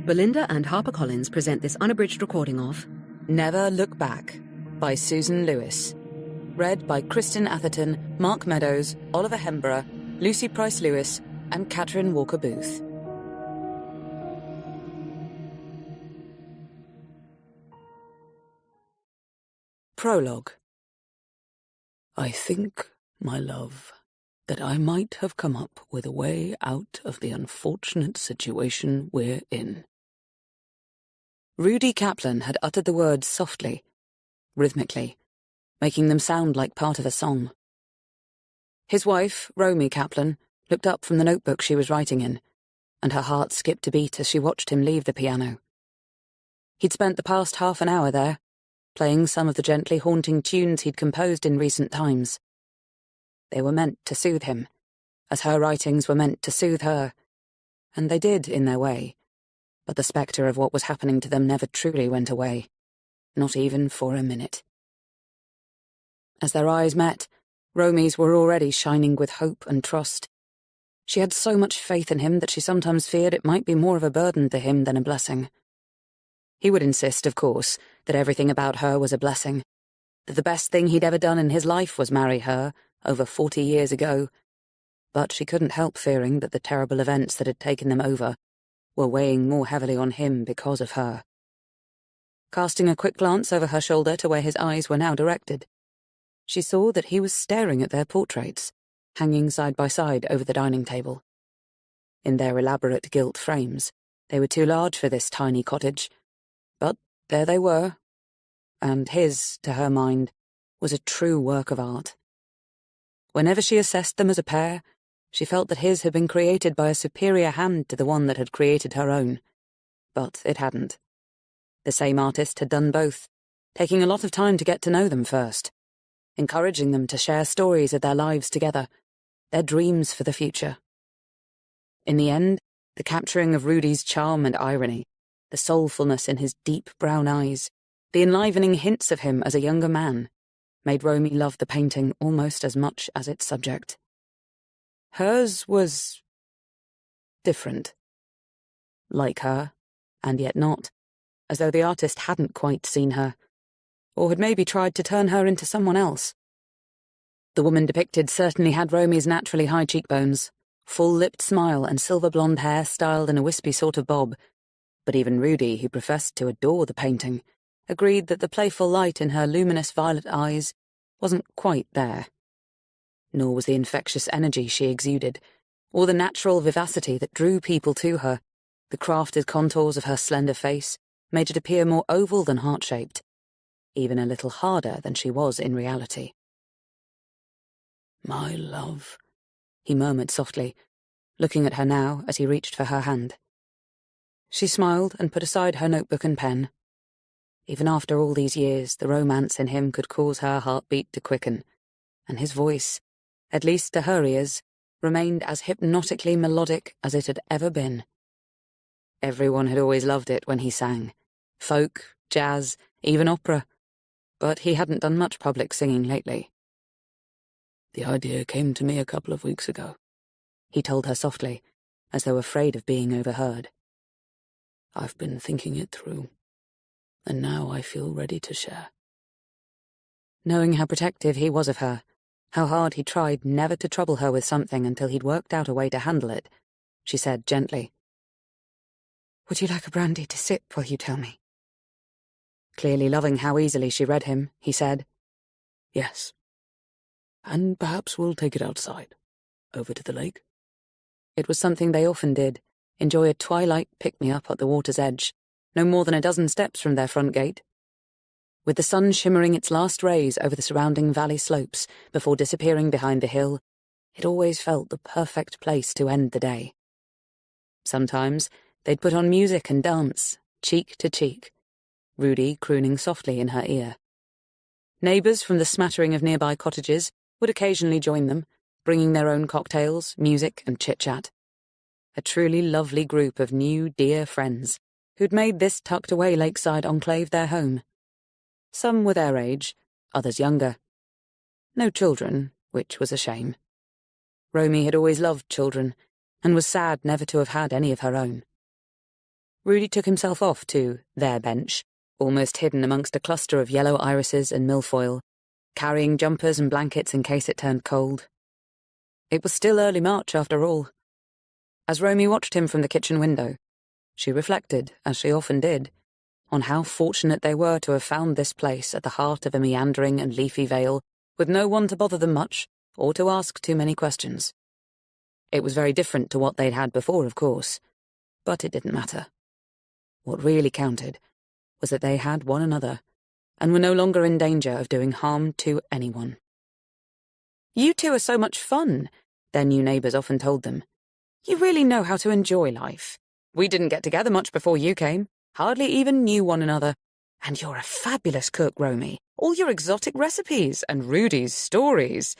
Belinda and HarperCollins present this unabridged recording of Never Look Back by Susan Lewis. Read by Kristen Atherton, Mark Meadows, Oliver Hemborough, Lucy Price-Lewis, and Catherine Walker-Booth. Prologue. I think, my love, that I might have come up with a way out of the unfortunate situation we're in. Rudy Kaplan had uttered the words softly, rhythmically, making them sound like part of a song. His wife, Romy Kaplan, looked up from the notebook she was writing in, and her heart skipped a beat as she watched him leave the piano. He'd spent the past half an hour there, playing some of the gently haunting tunes he'd composed in recent times. They were meant to soothe him, as her writings were meant to soothe her, and they did in their way. But the spectre of what was happening to them never truly went away, not even for a minute. As their eyes met, Romy's were already shining with hope and trust. She had so much faith in him that she sometimes feared it might be more of a burden to him than a blessing. He would insist, of course, that everything about her was a blessing, that the best thing he'd ever done in his life was marry her, over 40 years ago, but she couldn't help fearing that the terrible events that had taken them over were weighing more heavily on him because of her. Casting a quick glance over her shoulder to where his eyes were now directed, she saw that he was staring at their portraits, hanging side by side over the dining table. In their elaborate gilt frames, they were too large for this tiny cottage, but there they were, and his, to her mind, was a true work of art. Whenever she assessed them as a pair, she felt that his had been created by a superior hand to the one that had created her own. But it hadn't. The same artist had done both, taking a lot of time to get to know them first, encouraging them to share stories of their lives together, their dreams for the future. In the end, the capturing of Rudy's charm and irony, the soulfulness in his deep brown eyes, the enlivening hints of him as a younger man, made Romy love the painting almost as much as its subject. Hers was different. Like her, and yet not, as though the artist hadn't quite seen her, or had maybe tried to turn her into someone else. The woman depicted certainly had Romy's naturally high cheekbones, full-lipped smile and silver blonde hair styled in a wispy sort of bob, but even Rudy, who professed to adore the painting, agreed that the playful light in her luminous violet eyes wasn't quite there. Nor was the infectious energy she exuded, or the natural vivacity that drew people to her. The crafted contours of her slender face made it appear more oval than heart-shaped, even a little harder than she was in reality. "My love," he murmured softly, looking at her now as he reached for her hand. She smiled and put aside her notebook and pen. Even after all these years, the romance in him could cause her heartbeat to quicken, and his voice, at least to her ears, remained as hypnotically melodic as it had ever been. Everyone had always loved it when he sang. Folk, jazz, even opera. But he hadn't done much public singing lately. "The idea came to me a couple of weeks ago," he told her softly, as though afraid of being overheard. "I've been thinking it through, and now I feel ready to share." Knowing how protective he was of her, how hard he tried never to trouble her with something until he'd worked out a way to handle it, she said gently, "Would you like a brandy to sip while you tell me?" Clearly loving how easily she read him, he said, "Yes. And perhaps we'll take it outside, over to the lake." It was something they often did, enjoy a twilight pick-me-up at the water's edge, no more than a dozen steps from their front gate. With the sun shimmering its last rays over the surrounding valley slopes before disappearing behind the hill, it always felt the perfect place to end the day. Sometimes they'd put on music and dance, cheek to cheek, Rudy crooning softly in her ear. Neighbours from the smattering of nearby cottages would occasionally join them, bringing their own cocktails, music and chit-chat. A truly lovely group of new, dear friends who'd made this tucked-away lakeside enclave their home. Some were their age, others younger. No children, which was a shame. Romy had always loved children, and was sad never to have had any of her own. Rudy took himself off to their bench, almost hidden amongst a cluster of yellow irises and milfoil, carrying jumpers and blankets in case it turned cold. It was still early March, after all. As Romy watched him from the kitchen window, she reflected, as she often did, on how fortunate they were to have found this place at the heart of a meandering and leafy vale, with no one to bother them much, or to ask too many questions. It was very different to what they'd had before, of course, but it didn't matter. What really counted was that they had one another, and were no longer in danger of doing harm to anyone. "You two are so much fun," their new neighbours often told them. "You really know how to enjoy life. We didn't get together much before you came, hardly even knew one another. And you're a fabulous cook, Romy. All your exotic recipes and Rudy's stories.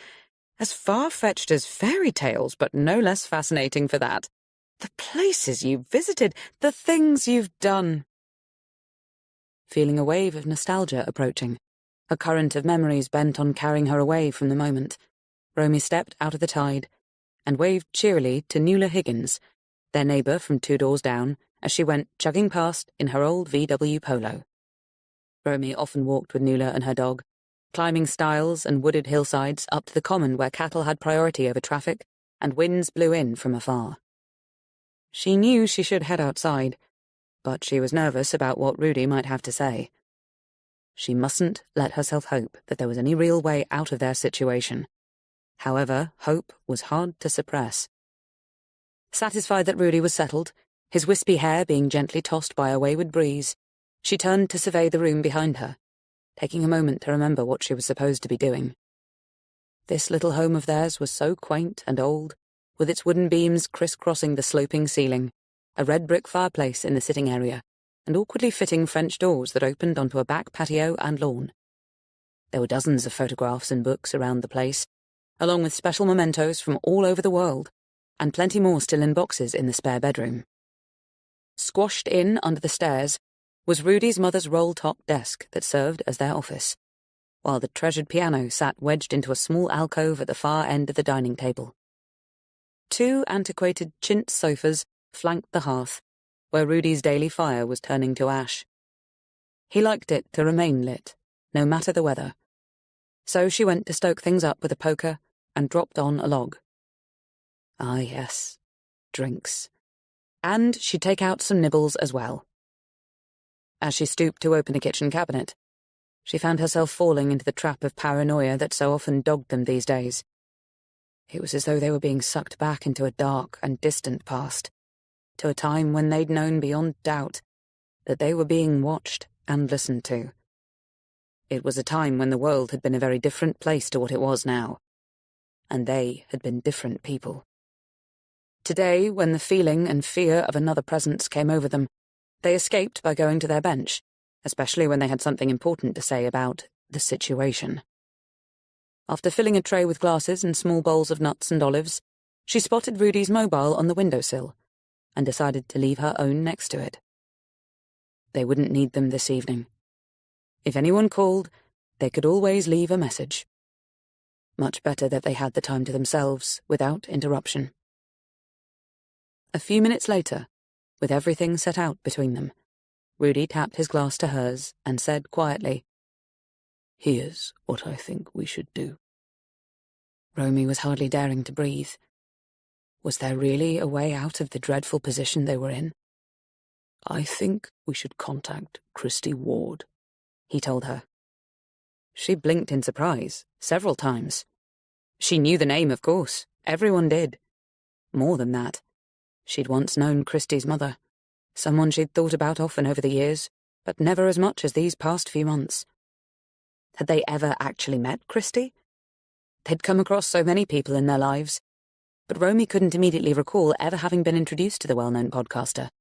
As far-fetched as fairy tales, but no less fascinating for that. The places you've visited, the things you've done." Feeling a wave of nostalgia approaching, a current of memories bent on carrying her away from the moment, Romy stepped out of the tide and waved cheerily to Nuala Higgins, their neighbour from 2 doors down, as she went chugging past in her old VW Polo. Romy often walked with Nuala and her dog, climbing stiles and wooded hillsides up to the common where cattle had priority over traffic and winds blew in from afar. She knew she should head outside, but she was nervous about what Rudy might have to say. She mustn't let herself hope that there was any real way out of their situation. However, hope was hard to suppress. Satisfied that Rudy was settled, his wispy hair being gently tossed by a wayward breeze, she turned to survey the room behind her, taking a moment to remember what she was supposed to be doing. This little home of theirs was so quaint and old, with its wooden beams crisscrossing the sloping ceiling, a red brick fireplace in the sitting area, and awkwardly fitting French doors that opened onto a back patio and lawn. There were dozens of photographs and books around the place, along with special mementos from all over the world, and plenty more still in boxes in the spare bedroom. Squashed in under the stairs was Rudy's mother's roll-top desk that served as their office, while the treasured piano sat wedged into a small alcove at the far end of the dining table. 2 antiquated chintz sofas flanked the hearth, where Rudy's daily fire was turning to ash. He liked it to remain lit, no matter the weather. So she went to stoke things up with a poker and dropped on a log. Ah, yes, drinks. And she'd take out some nibbles as well. As she stooped to open a kitchen cabinet, she found herself falling into the trap of paranoia that so often dogged them these days. It was as though they were being sucked back into a dark and distant past, to a time when they'd known beyond doubt that they were being watched and listened to. It was a time when the world had been a very different place to what it was now, and they had been different people. Today, when the feeling and fear of another presence came over them, they escaped by going to their bench, especially when they had something important to say about the situation. After filling a tray with glasses and small bowls of nuts and olives, she spotted Rudy's mobile on the windowsill and decided to leave her own next to it. They wouldn't need them this evening. If anyone called, they could always leave a message. Much better that they had the time to themselves without interruption. A few minutes later, with everything set out between them, Rudy tapped his glass to hers and said quietly, "Here's what I think we should do." Romy was hardly daring to breathe. Was there really a way out of the dreadful position they were in? "I think we should contact Christy Ward," he told her. She blinked in surprise, several times. She knew the name, of course. Everyone did. More than that. She'd once known Christy's mother, someone she'd thought about often over the years, but never as much as these past few months. Had they ever actually met Christy? They'd come across so many people in their lives, but Romy couldn't immediately recall ever having been introduced to the well-known podcaster.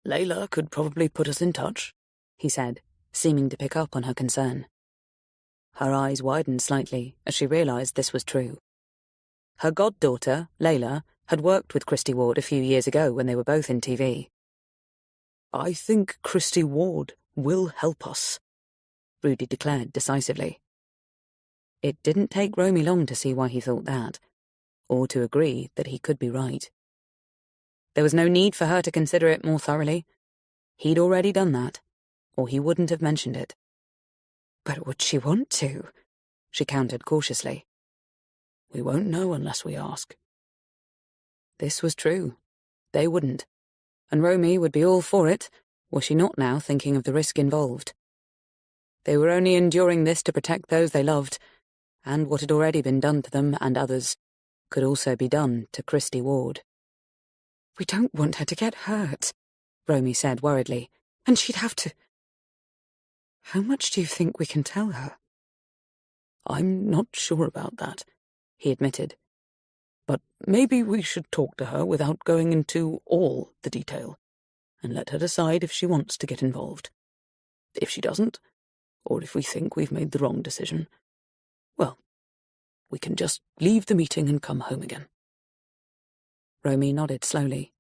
"Layla could probably put us in touch," he said, seeming to pick up on her concern. Her eyes widened slightly as she realised this was true. Her goddaughter, Layla, had worked with Christy Ward a few years ago when they were both in TV. "I think Christy Ward will help us," Rudy declared decisively. It didn't take Romy long to see why he thought that, or to agree that he could be right. There was no need for her to consider it more thoroughly. He'd already done that, or he wouldn't have mentioned it. But would she want to? She countered cautiously. We won't know unless we ask. This was true. They wouldn't. And Romy would be all for it, was she not now thinking of the risk involved? They were only enduring this to protect those they loved, and what had already been done to them and others could also be done to Christy Ward. We don't want her to get hurt, Romy said worriedly. And she'd have to... How much do you think we can tell her? I'm not sure about that, he admitted. But maybe we should talk to her without going into all the detail, and let her decide if she wants to get involved. If she doesn't, or if we think we've made the wrong decision, well, we can just leave the meeting and come home again. Romy nodded slowly.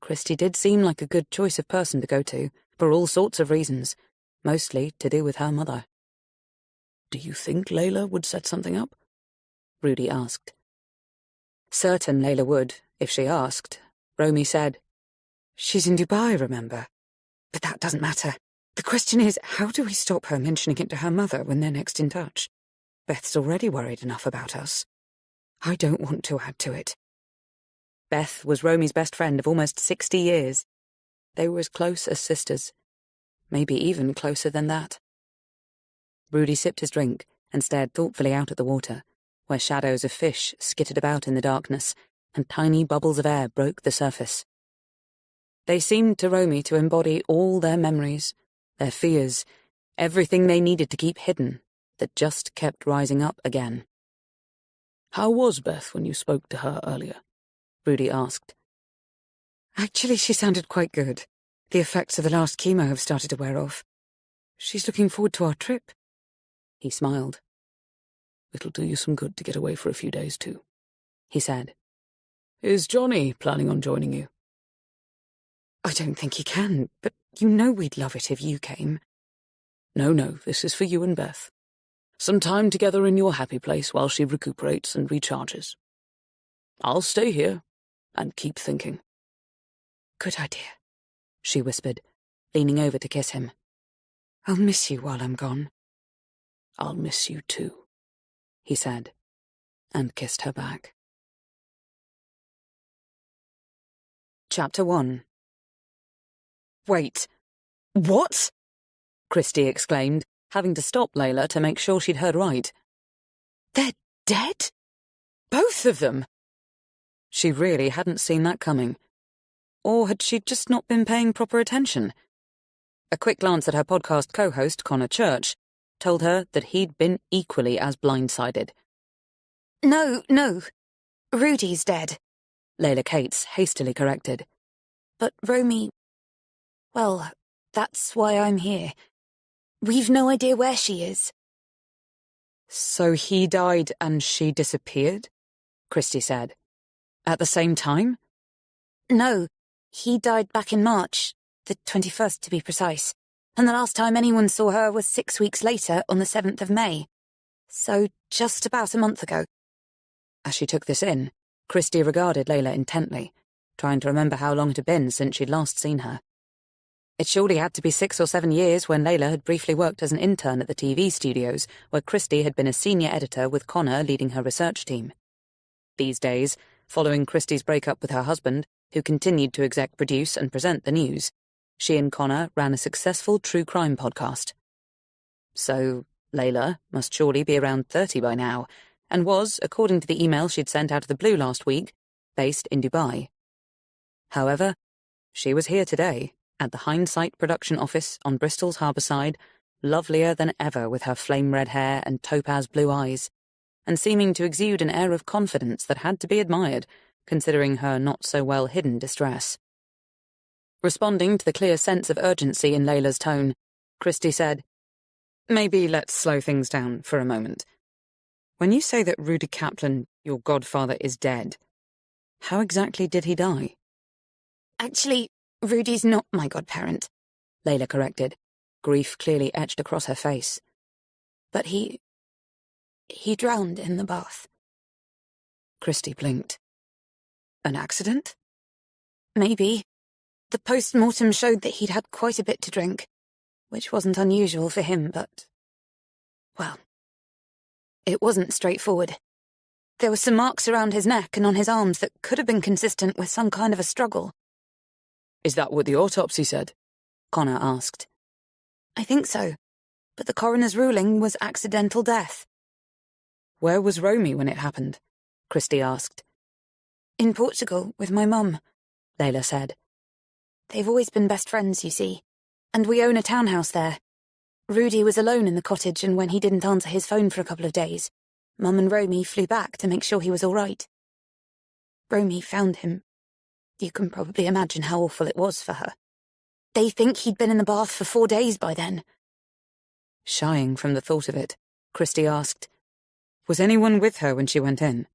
Christy did seem like a good choice of person to go to, for all sorts of reasons, mostly to do with her mother. Do you think Layla would set something up? Rudy asked. Certain Layla would, if she asked. Romy said, She's in Dubai, remember? But that doesn't matter. The question is, how do we stop her mentioning it to her mother when they're next in touch? Beth's already worried enough about us. I don't want to add to it. Beth was Romy's best friend of almost 60 years. They were as close as sisters. Maybe even closer than that. Rudy sipped his drink and stared thoughtfully out at the water, where shadows of fish skittered about in the darkness and tiny bubbles of air broke the surface. They seemed to Romy to embody all their memories, their fears, everything they needed to keep hidden that just kept rising up again. How was Beth when you spoke to her earlier? Rudy asked. Actually, she sounded quite good. The effects of the last chemo have started to wear off. She's looking forward to our trip. He smiled. It'll do you some good to get away for a few days, too, he said. Is Johnny planning on joining you? I don't think he can, but you know we'd love it if you came. No, this is for you and Beth. Some time together in your happy place while she recuperates and recharges. I'll stay here and keep thinking. Good idea, she whispered, leaning over to kiss him. I'll miss you while I'm gone. I'll miss you too, he said, and kissed her back. Chapter 1. Wait. What? Christy exclaimed, having to stop Layla to make sure she'd heard right. They're dead? Both of them? She really hadn't seen that coming. Or had she just not been paying proper attention? A quick glance at her podcast co-host, Connor Church, told her that he'd been equally as blindsided. No. Rudy's dead, Layla Cates hastily corrected. But Romy... Well, that's why I'm here. We've no idea where she is. So he died and she disappeared? Christy said. At the same time? No, he died back in March, the 21st to be precise, and the last time anyone saw her was 6 weeks later on the 7th of May. So just about a month ago. As she took this in, Christy regarded Layla intently, trying to remember how long it had been since she'd last seen her. It surely had to be 6 or 7 years when Layla had briefly worked as an intern at the TV studios, where Christy had been a senior editor with Connor leading her research team. These days, following Christy's breakup with her husband, who continued to exec produce and present the news, she and Connor ran a successful true crime podcast. So, Layla must surely be around 30 by now, and was, according to the email she'd sent out of the blue last week, based in Dubai. However, she was here today, at the Hindsight production office on Bristol's harbour side, lovelier than ever with her flame-red hair and topaz blue eyes, and seeming to exude an air of confidence that had to be admired, considering her not-so-well-hidden distress. Responding to the clear sense of urgency in Layla's tone, Christy said, Maybe let's slow things down for a moment. When you say that Rudy Kaplan, your godfather, is dead, how exactly did he die? Actually, Rudy's not my godparent, Layla corrected, grief clearly etched across her face. But he drowned in the bath. Christy blinked. An accident? Maybe. The post-mortem showed that he'd had quite a bit to drink, which wasn't unusual for him, but... well, it wasn't straightforward. There were some marks around his neck and on his arms that could have been consistent with some kind of a struggle. Is that what the autopsy said? Connor asked. I think so, but the coroner's ruling was accidental death. Where was Romy when it happened? Christy asked. In Portugal, with my mum, Layla said. They've always been best friends, you see, and we own a townhouse there. Rudy was alone in the cottage, and when he didn't answer his phone for a couple of days, Mum and Romy flew back to make sure he was all right. Romy found him. You can probably imagine how awful it was for her. They think he'd been in the bath for 4 days by then. Shying from the thought of it, Christy asked, Was anyone with her when she went in?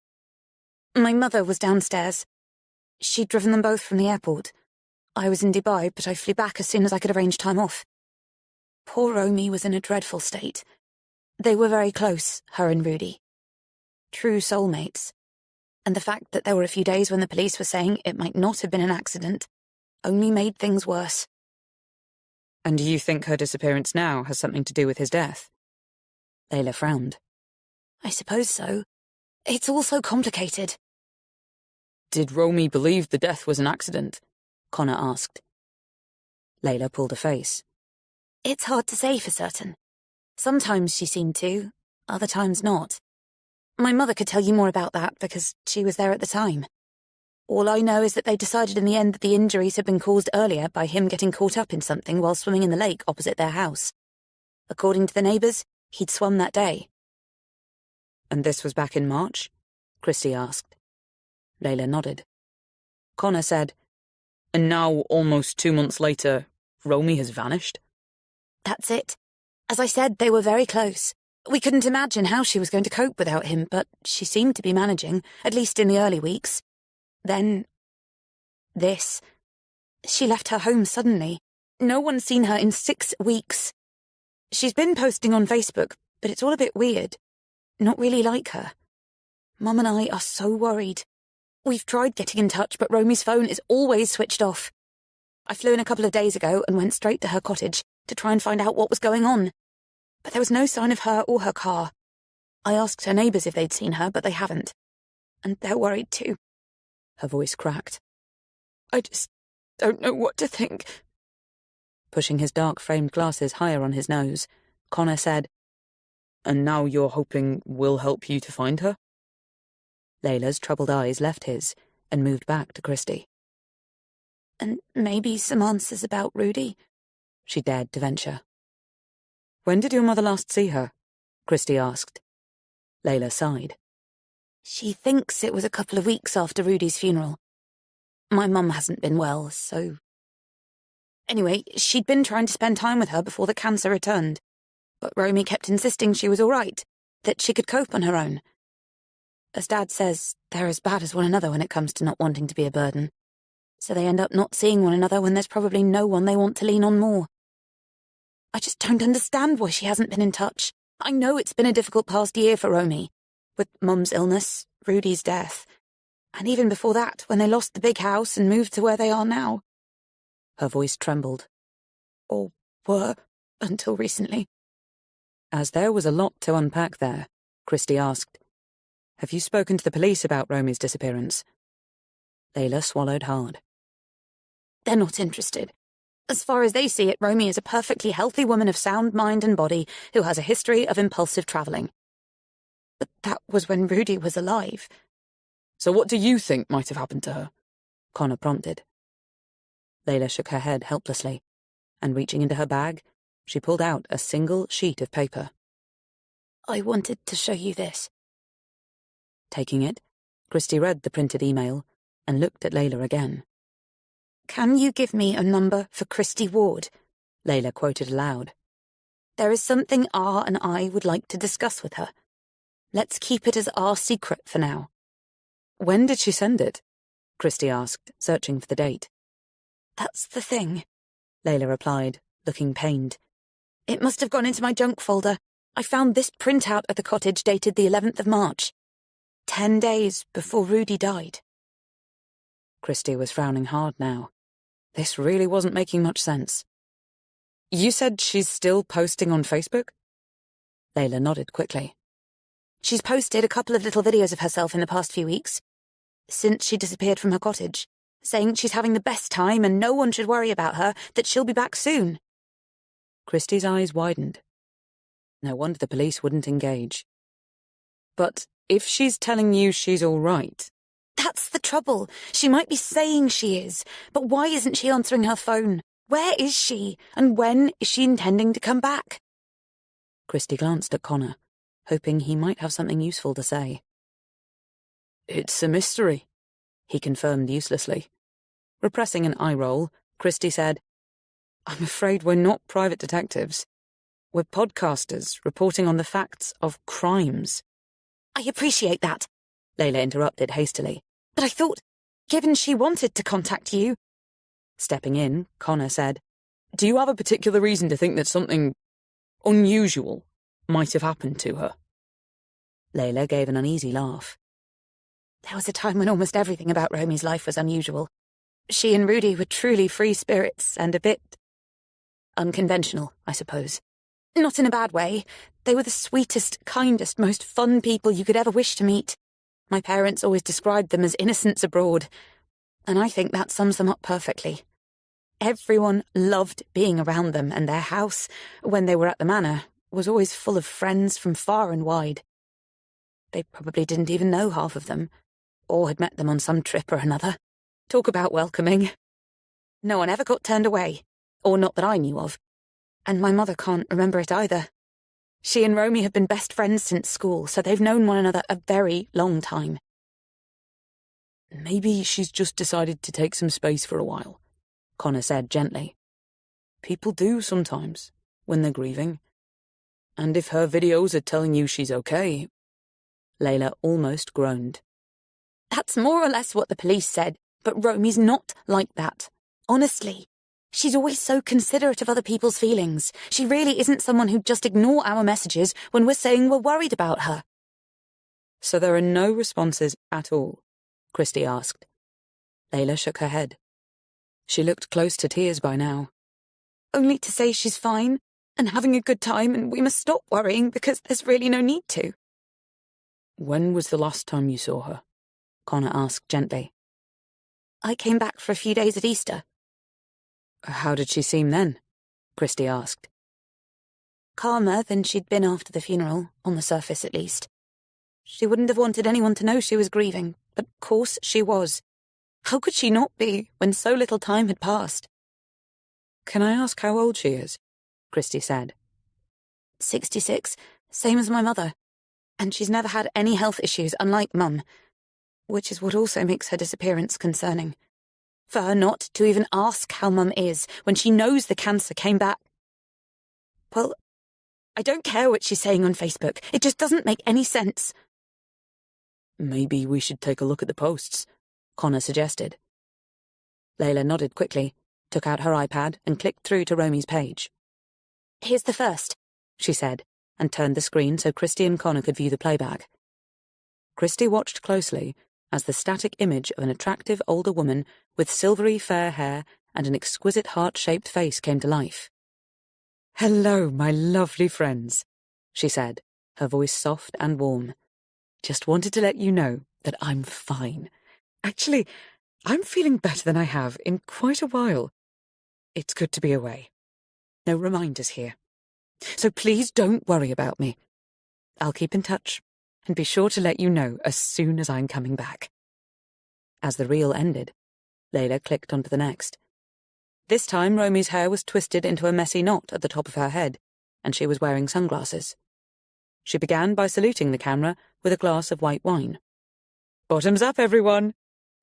My mother was downstairs. She'd driven them both from the airport. I was in Dubai, but I flew back as soon as I could arrange time off. Poor Romy was in a dreadful state. They were very close, her and Rudy. True soulmates. And the fact that there were a few days when the police were saying it might not have been an accident only made things worse. And do you think her disappearance now has something to do with his death? Layla frowned. I suppose so. It's all so complicated. Did Romy believe the death was an accident? Connor asked. Layla pulled a face. It's hard to say for certain. Sometimes she seemed to, other times not. My mother could tell you more about that because she was there at the time. All I know is that they decided in the end that the injuries had been caused earlier by him getting caught up in something while swimming in the lake opposite their house. According to the neighbours, he'd swum that day. And this was back in March? Christy asked. Layla nodded. Connor said, And now, almost 2 months later, Romy has vanished? That's it. As I said, they were very close. We couldn't imagine how she was going to cope without him, but she seemed to be managing, at least in the early weeks. Then... this. She left her home suddenly. No one's seen her in 6 weeks. She's been posting on Facebook, but it's all a bit weird. Not really like her. Mum and I are so worried. We've tried getting in touch, but Romy's phone is always switched off. I flew in a couple of days ago and went straight to her cottage to try and find out what was going on. But there was no sign of her or her car. I asked her neighbours if they'd seen her, but they haven't. And they're worried too. Her voice cracked. I just don't know what to think. Pushing his dark-framed glasses higher on his nose, Connor said, And now you're hoping we'll help you to find her? Layla's troubled eyes left his and moved back to Christy. And maybe some answers about Rudy, she dared to venture. When did your mother last see her? Christy asked. Layla sighed. She thinks it was a couple of weeks after Rudy's funeral. My mum hasn't been well, so... Anyway, she'd been trying to spend time with her before the cancer returned. But Romy kept insisting she was all right, that she could cope on her own. As Dad says, they're as bad as one another when it comes to not wanting to be a burden. So they end up not seeing one another when there's probably no one they want to lean on more. I just don't understand why she hasn't been in touch. I know it's been a difficult past year for Romy, with Mum's illness, Rudy's death, and even before that, when they lost the big house and moved to where they are now. Her voice trembled. Or were, until recently. As there was a lot to unpack there, Christy asked, Have you spoken to the police about Romy's disappearance? Layla swallowed hard. They're not interested. As far as they see it, Romy is a perfectly healthy woman of sound mind and body who has a history of impulsive travelling. But that was when Rudy was alive. So what do you think might have happened to her? Connor prompted. Layla shook her head helplessly, and reaching into her bag, she pulled out a single sheet of paper. I wanted to show you this. Taking it, Christy read the printed email and looked at Layla again. Can you give me a number for Christy Ward? Layla quoted aloud. There is something R and I would like to discuss with her. Let's keep it as our secret for now. When did she send it? Christy asked, searching for the date. That's the thing, Layla replied, looking pained. It must have gone into my junk folder. I found this printout at the cottage dated the 11th of March. 10 days before Rudy died. Christy was frowning hard now. This really wasn't making much sense. You said she's still posting on Facebook? Layla nodded quickly. She's posted a couple of little videos of herself in the past few weeks, since she disappeared from her cottage, saying she's having the best time and no one should worry about her, that she'll be back soon. Christy's eyes widened. No wonder the police wouldn't engage. But if she's telling you she's all right... That's the trouble. She might be saying she is, but why isn't she answering her phone? Where is she, and when is she intending to come back? Christy glanced at Connor, hoping he might have something useful to say. It's a mystery, he confirmed uselessly. Repressing an eye roll, Christy said, I'm afraid we're not private detectives. We're podcasters reporting on the facts of crimes. I appreciate that, Layla interrupted hastily. But I thought, given she wanted to contact you... Stepping in, Connor said, Do you have a particular reason to think that something unusual might have happened to her? Layla gave an uneasy laugh. There was a time when almost everything about Romy's life was unusual. She and Rudy were truly free spirits and a bit... unconventional, I suppose. Not in a bad way. They were the sweetest, kindest, most fun people you could ever wish to meet. My parents always described them as innocents abroad, and I think that sums them up perfectly. Everyone loved being around them, and their house, when they were at the manor, was always full of friends from far and wide. They probably didn't even know half of them, or had met them on some trip or another. Talk about welcoming. No one ever got turned away, or not that I knew of, and my mother can't remember it either. She and Romy have been best friends since school, so they've known one another a very long time. Maybe she's just decided to take some space for a while, Connor said gently. People do sometimes, when they're grieving. And if her videos are telling you she's okay... Layla almost groaned. That's more or less what the police said, but Romy's not like that. Honestly. She's always so considerate of other people's feelings. She really isn't someone who'd just ignore our messages when we're saying we're worried about her. So there are no responses at all? Christy asked. Layla shook her head. She looked close to tears by now. Only to say she's fine and having a good time, and we must stop worrying because there's really no need to. When was the last time you saw her? Connor asked gently. I came back for a few days at Easter. How did she seem then? Christy asked. Calmer than she'd been after the funeral, on the surface at least. She wouldn't have wanted anyone to know she was grieving, but of course she was. How could she not be, when so little time had passed? Can I ask how old she is? Christy said. 66, same as my mother. And she's never had any health issues, unlike Mum, which is what also makes her disappearance concerning. For her not to even ask how Mum is when she knows the cancer came back. Well, I don't care what she's saying on Facebook. It just doesn't make any sense. Maybe we should take a look at the posts, Connor suggested. Layla nodded quickly, took out her iPad and clicked through to Romy's page. Here's the first, she said, and turned the screen so Christy and Connor could view the playback. Christy watched closely as the static image of an attractive older woman with silvery fair hair and an exquisite heart-shaped face came to life. Hello, my lovely friends, she said, her voice soft and warm. Just wanted to let you know that I'm fine. Actually, I'm feeling better than I have in quite a while. It's good to be away. No reminders here. So please don't worry about me. I'll keep in touch and be sure to let you know as soon as I'm coming back. As the reel ended, Layla clicked onto the next. This time Romy's hair was twisted into a messy knot at the top of her head, and she was wearing sunglasses. She began by saluting the camera with a glass of white wine. Bottoms up, everyone.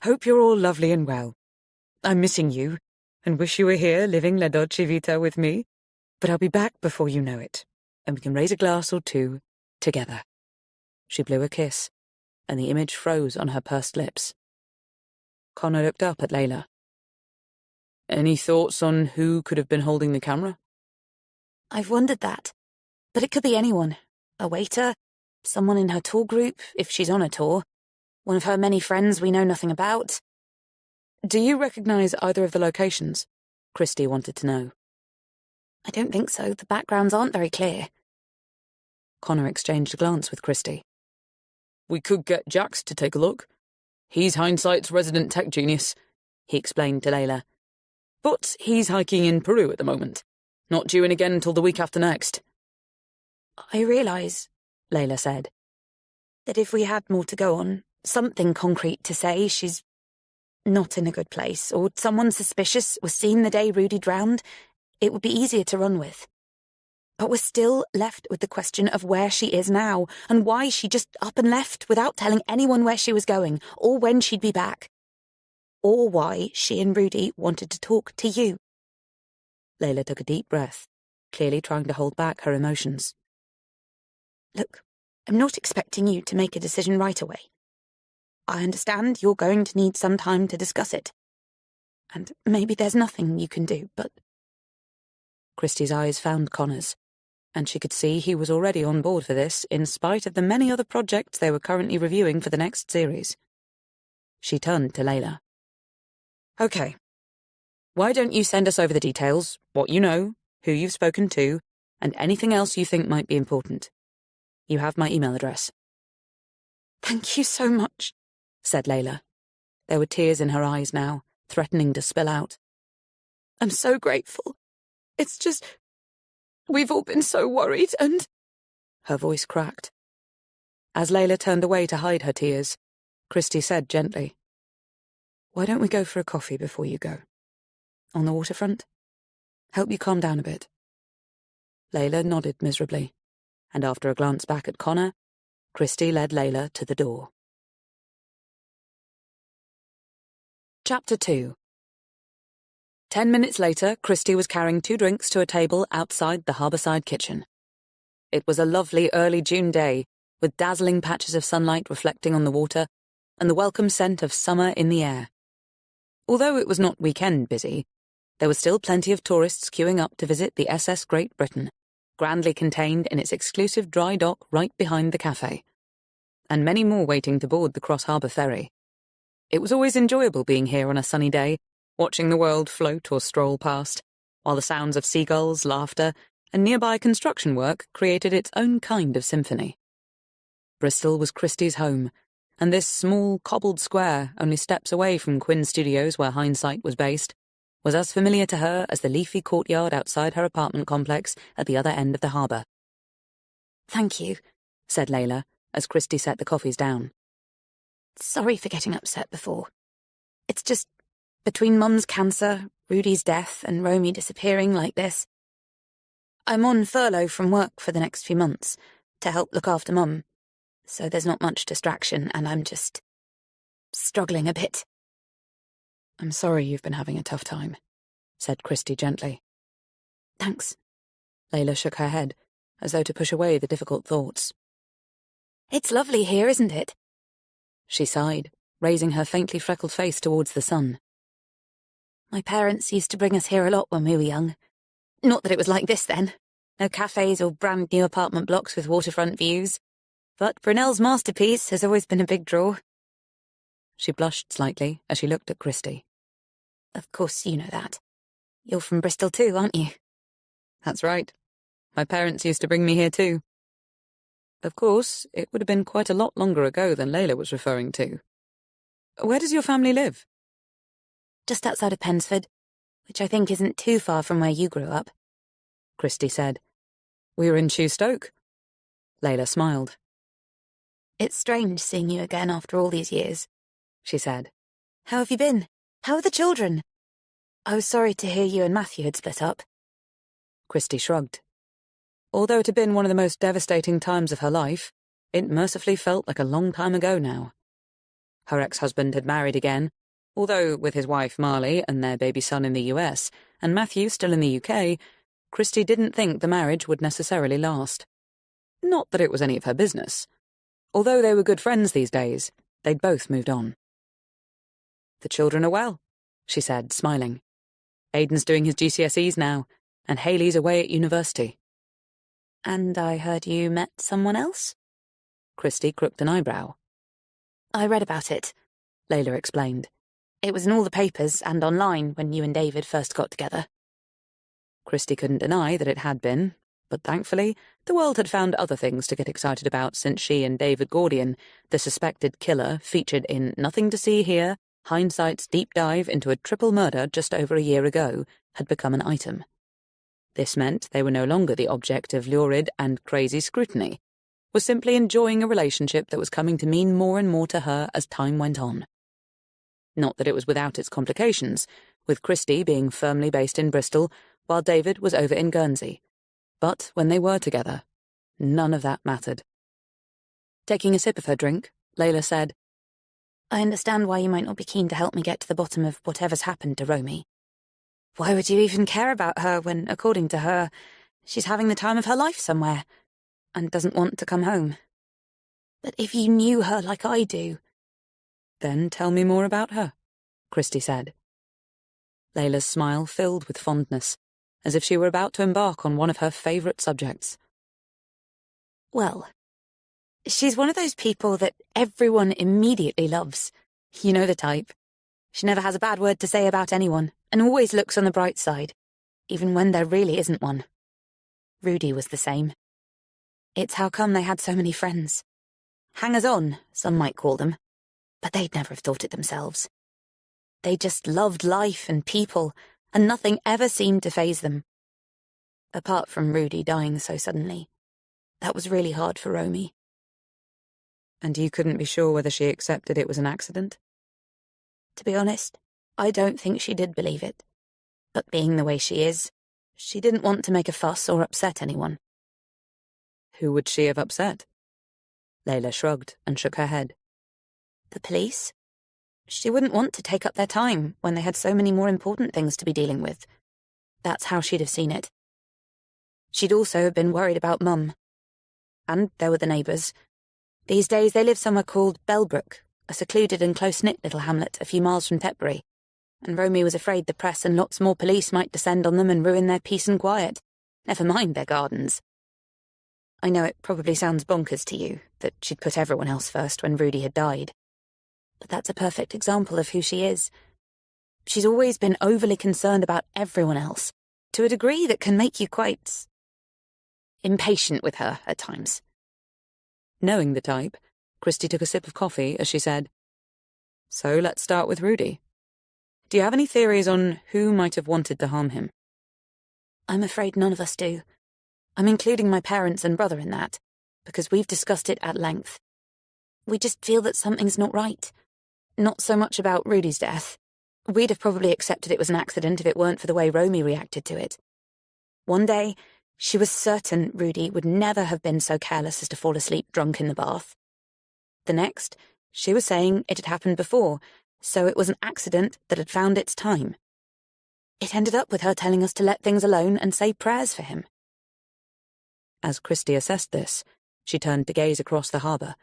Hope you're all lovely and well. I'm missing you, and wish you were here living La Dolce Vita with me, but I'll be back before you know it, and we can raise a glass or two together. She blew a kiss, and the image froze on her pursed lips. Connor looked up at Layla. Any thoughts on who could have been holding the camera? I've wondered that, but it could be anyone. A waiter, someone in her tour group, if she's on a tour, one of her many friends we know nothing about. Do you recognise either of the locations? Christie wanted to know. I don't think so. The backgrounds aren't very clear. Connor exchanged a glance with Christie. We could get Jax to take a look. He's Hindsight's resident tech genius, he explained to Layla. But he's hiking in Peru at the moment. Not due in again until the week after next. I realise, Layla said, that if we had more to go on, something concrete to say she's not in a good place, or someone suspicious was seen the day Rudy drowned, it would be easier to run with. But we're still left with the question of where she is now, and why she just up and left without telling anyone where she was going, or when she'd be back. Or why she and Rudy wanted to talk to you. Layla took a deep breath, clearly trying to hold back her emotions. Look, I'm not expecting you to make a decision right away. I understand you're going to need some time to discuss it. And maybe there's nothing you can do, but... Christie's eyes found Connor's, and she could see he was already on board for this, in spite of the many other projects they were currently reviewing for the next series. She turned to Layla. Okay. Why don't you send us over the details, what you know, who you've spoken to, and anything else you think might be important. You have my email address. Thank you so much, said Layla. There were tears in her eyes now, threatening to spill out. I'm so grateful. It's just... we've all been so worried and... Her voice cracked. As Layla turned away to hide her tears, Christie said gently, Why don't we go for a coffee before you go? On the waterfront? Help you calm down a bit. Layla nodded miserably, and after a glance back at Connor, Christie led Layla to the door. Chapter 2. 10 minutes later, Christie was carrying 2 drinks to a table outside the harbourside kitchen. It was a lovely early June day, with dazzling patches of sunlight reflecting on the water and the welcome scent of summer in the air. Although it was not weekend busy, there was still plenty of tourists queuing up to visit the SS Great Britain, grandly contained in its exclusive dry dock right behind the cafe, and many more waiting to board the cross-harbour ferry. It was always enjoyable being here on a sunny day, watching the world float or stroll past, while the sounds of seagulls, laughter, and nearby construction work created its own kind of symphony. Bristol was Christie's home, and this small, cobbled square, only steps away from Quinn Studios where Hindsight was based, was as familiar to her as the leafy courtyard outside her apartment complex at the other end of the harbour. Thank you, said Layla, as Christie set the coffees down. Sorry for getting upset before. It's just, between Mum's cancer, Rudy's death, and Romy disappearing like this, I'm on furlough from work for the next few months to help look after Mum, so there's not much distraction, and I'm just struggling a bit. I'm sorry you've been having a tough time, said Christie gently. Thanks. Layla shook her head, as though to push away the difficult thoughts. It's lovely here, isn't it? She sighed, raising her faintly freckled face towards the sun. My parents used to bring us here a lot when we were young. Not that it was like this then. No cafes or brand new apartment blocks with waterfront views. But Brunel's masterpiece has always been a big draw. She blushed slightly as she looked at Christie. Of course you know that. You're from Bristol too, aren't you? That's right. My parents used to bring me here too. Of course, it would have been quite a lot longer ago than Layla was referring to. Where does your family live? Just outside of Pensford, which I think isn't too far from where you grew up. Christie said. We were in Chewstoke. Layla smiled. It's strange seeing you again after all these years, she said. How have you been? How are the children? I was sorry to hear you and Matthew had split up. Christie shrugged. Although it had been one of the most devastating times of her life, it mercifully felt like a long time ago now. Her ex-husband had married again, although with his wife Marley and their baby son in the US, and Matthew still in the UK, Christie didn't think the marriage would necessarily last. Not that it was any of her business. Although they were good friends these days, they'd both moved on. The children are well, she said, smiling. Aidan's doing his GCSEs now, and Hayley's away at university. And I heard you met someone else? Christie crooked an eyebrow. I read about it, Layla explained. It was in all the papers and online when you and David first got together. Christie couldn't deny that it had been, but thankfully, the world had found other things to get excited about since she and David Gordian, the suspected killer, featured in Nothing to See Here, Hindsight's deep dive into a triple murder just over a year ago, had become an item. This meant they were no longer the object of lurid and crazy scrutiny, was simply enjoying a relationship that was coming to mean more and more to her as time went on. Not that it was without its complications, with Christie being firmly based in Bristol, while David was over in Guernsey. But when they were together, none of that mattered. Taking a sip of her drink, Layla said, I understand why you might not be keen to help me get to the bottom of whatever's happened to Romy. Why would you even care about her when, according to her, she's having the time of her life somewhere and doesn't want to come home? But if you knew her like I do... Then tell me more about her, Christie said. Layla's smile filled with fondness, as if she were about to embark on one of her favourite subjects. Well, she's one of those people that everyone immediately loves. You know the type. She never has a bad word to say about anyone, and always looks on the bright side, even when there really isn't one. Rudy was the same. It's how come they had so many friends. Hangers-on, some might call them, but they'd never have thought it themselves. They just loved life and people, and nothing ever seemed to faze them. Apart from Rudy dying so suddenly. That was really hard for Romy. And you couldn't be sure whether she accepted it was an accident? To be honest, I don't think she did believe it. But being the way she is, she didn't want to make a fuss or upset anyone. Who would she have upset? Layla shrugged and shook her head. The police? She wouldn't want to take up their time when they had so many more important things to be dealing with. That's how she'd have seen it. She'd also have been worried about Mum. And there were the neighbours. These days they live somewhere called Bellbrook, a secluded and close-knit little hamlet a few miles from Tetbury, and Romy was afraid the press and lots more police might descend on them and ruin their peace and quiet, never mind their gardens. I know it probably sounds bonkers to you that she'd put everyone else first when Rudy had died, but that's a perfect example of who she is. She's always been overly concerned about everyone else, to a degree that can make you quite impatient with her at times. Knowing the type, Christie took a sip of coffee as she said, So let's start with Rudy. Do you have any theories on who might have wanted to harm him? I'm afraid none of us do. I'm including my parents and brother in that, because we've discussed it at length. We just feel that something's not right. Not so much about Rudy's death. We'd have probably accepted it was an accident if it weren't for the way Romy reacted to it. One day, she was certain Rudy would never have been so careless as to fall asleep drunk in the bath. The next, she was saying it had happened before, so it was an accident that had found its time. It ended up with her telling us to let things alone and say prayers for him. As Christie assessed this, she turned to gaze across the harbour,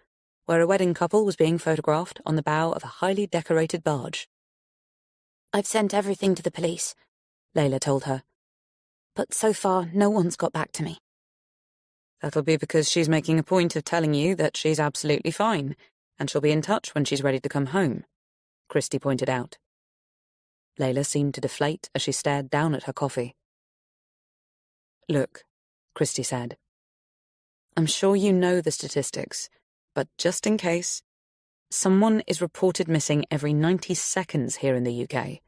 where a wedding couple was being photographed on the bow of a highly decorated barge. I've sent everything to the police, Layla told her. But so far, no one's got back to me. That'll be because she's making a point of telling you that she's absolutely fine, and she'll be in touch when she's ready to come home, Christie pointed out. Layla seemed to deflate as she stared down at her coffee. Look, Christie said. I'm sure you know the statistics, but just in case, someone is reported missing every 90 seconds here in the UK.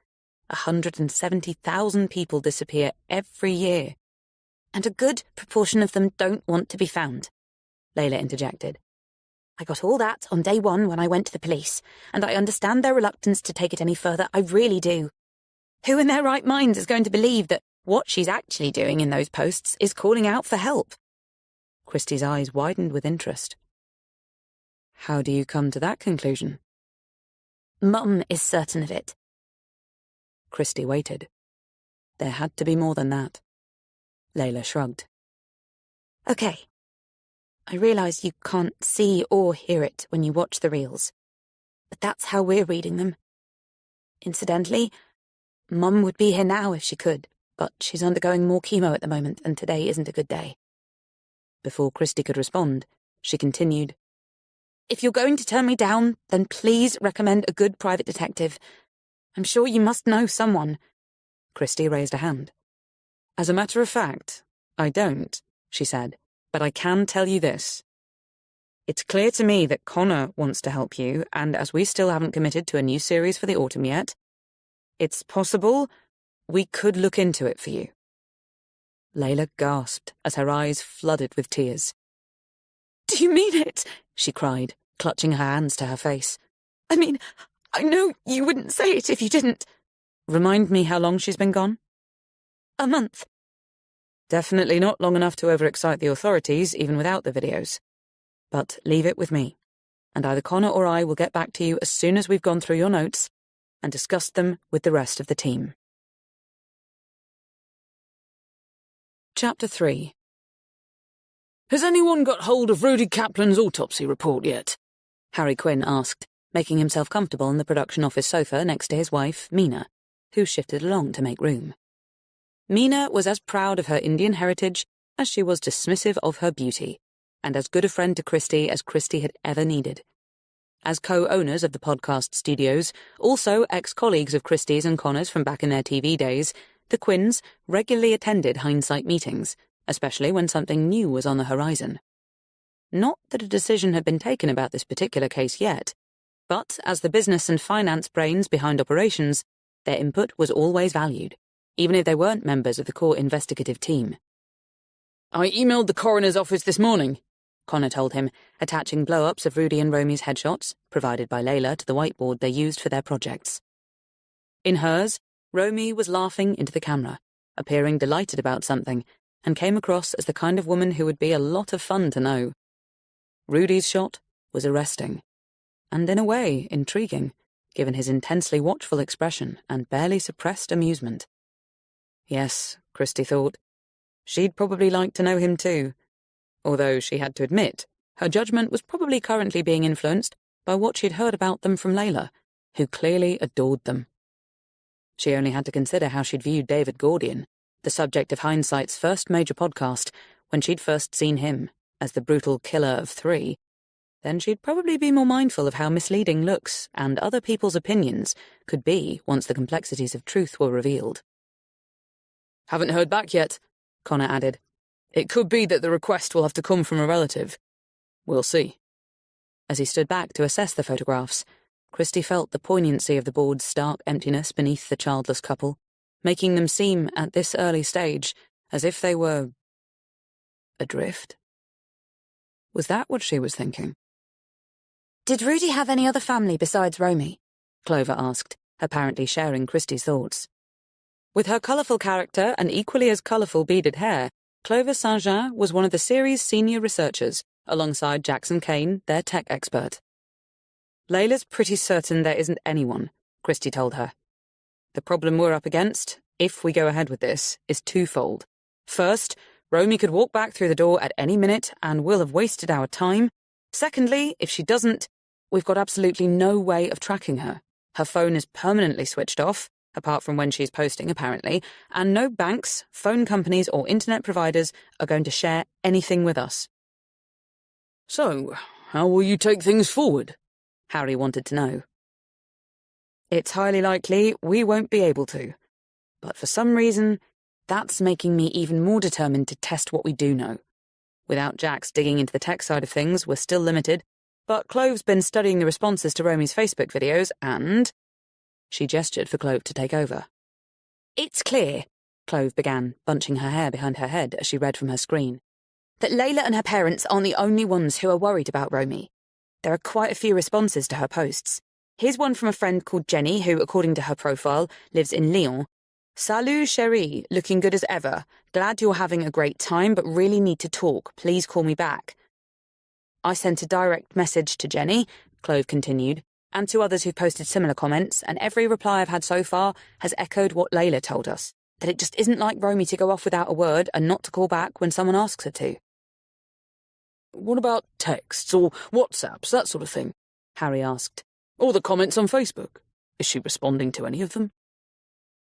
170,000 people disappear every year. And a good proportion of them don't want to be found, Layla interjected. I got all that on day one when I went to the police, and I understand their reluctance to take it any further, I really do. Who in their right minds is going to believe that what she's actually doing in those posts is calling out for help? Christie's eyes widened with interest. How do you come to that conclusion? Mum is certain of it. Christie waited. There had to be more than that. Layla shrugged. Okay. I realise you can't see or hear it when you watch the reels, but that's how we're reading them. Incidentally, Mum would be here now if she could, but she's undergoing more chemo at the moment, and today isn't a good day. Before Christie could respond, she continued, If you're going to turn me down, then please recommend a good private detective. I'm sure you must know someone. Christie raised a hand. As a matter of fact, I don't, she said, but I can tell you this. It's clear to me that Connor wants to help you, and as we still haven't committed to a new series for the autumn yet, it's possible we could look into it for you. Layla gasped as her eyes flooded with tears. Do you mean it? She cried, clutching her hands to her face. I mean, I know you wouldn't say it if you didn't. Remind me how long she's been gone? A month. Definitely not long enough to overexcite the authorities, even without the videos. But leave it with me, and either Connor or I will get back to you as soon as we've gone through your notes and discussed them with the rest of the team. Chapter 3. Has anyone got hold of Rudy Kaplan's autopsy report yet? Harry Quinn asked, making himself comfortable on the production office sofa next to his wife, Mina, who shifted along to make room. Mina was as proud of her Indian heritage as she was dismissive of her beauty, and as good a friend to Christie as Christie had ever needed. As co-owners of the podcast studios, also ex-colleagues of Christie's and Connor's from back in their TV days, the Quinns regularly attended hindsight meetings, especially when something new was on the horizon. Not that a decision had been taken about this particular case yet, but as the business and finance brains behind operations, their input was always valued, even if they weren't members of the core investigative team. I emailed the coroner's office this morning, Connor told him, attaching blow-ups of Rudy and Romy's headshots, provided by Layla, to the whiteboard they used for their projects. In hers, Romy was laughing into the camera, appearing delighted about something, and came across as the kind of woman who would be a lot of fun to know. Rudy's shot was arresting, and in a way intriguing, given his intensely watchful expression and barely suppressed amusement. Yes, Christie thought, she'd probably like to know him too, although she had to admit her judgment was probably currently being influenced by what she'd heard about them from Layla, who clearly adored them. She only had to consider how she'd viewed David Gordian, the subject of Hindsight's first major podcast, when she'd first seen him as the brutal killer of 3. Then she'd probably be more mindful of how misleading looks and other people's opinions could be once the complexities of truth were revealed. Haven't heard back yet, Connor added. It could be that the request will have to come from a relative. We'll see. As he stood back to assess the photographs, Christie felt the poignancy of the board's stark emptiness beneath the childless couple, making them seem, at this early stage, as if they were adrift. Was that what she was thinking? Did Rudy have any other family besides Romy? Clover asked, apparently sharing Christie's thoughts. With her colourful character and equally as colourful beaded hair, Clover Saint-Jean was one of the series' senior researchers, alongside Jackson Kane, their tech expert. Layla's pretty certain there isn't anyone, Christie told her. The problem we're up against, if we go ahead with this, is twofold. First, Romy could walk back through the door at any minute and we'll have wasted our time. Secondly, if she doesn't, we've got absolutely no way of tracking her. Her phone is permanently switched off, apart from when she's posting, apparently, and no banks, phone companies, or internet providers are going to share anything with us. So, how will you take things forward? Harry wanted to know. It's highly likely we won't be able to. But for some reason, that's making me even more determined to test what we do know. Without Jax digging into the tech side of things, we're still limited, but Clove's been studying the responses to Romy's Facebook videos and... She gestured for Clove to take over. It's clear, Clove began, bunching her hair behind her head as she read from her screen, that Layla and her parents aren't the only ones who are worried about Romy. There are quite a few responses to her posts. Here's one from a friend called Jenny, who, according to her profile, lives in Lyon. Salut, chérie, looking good as ever. Glad you're having a great time, but really need to talk. Please call me back. I sent a direct message to Jenny, Clove continued, and to others who've posted similar comments, and every reply I've had so far has echoed what Layla told us, that it just isn't like Romy to go off without a word and not to call back when someone asks her to. What about texts or WhatsApps, that sort of thing? Harry asked. Or the comments on Facebook? Is she responding to any of them?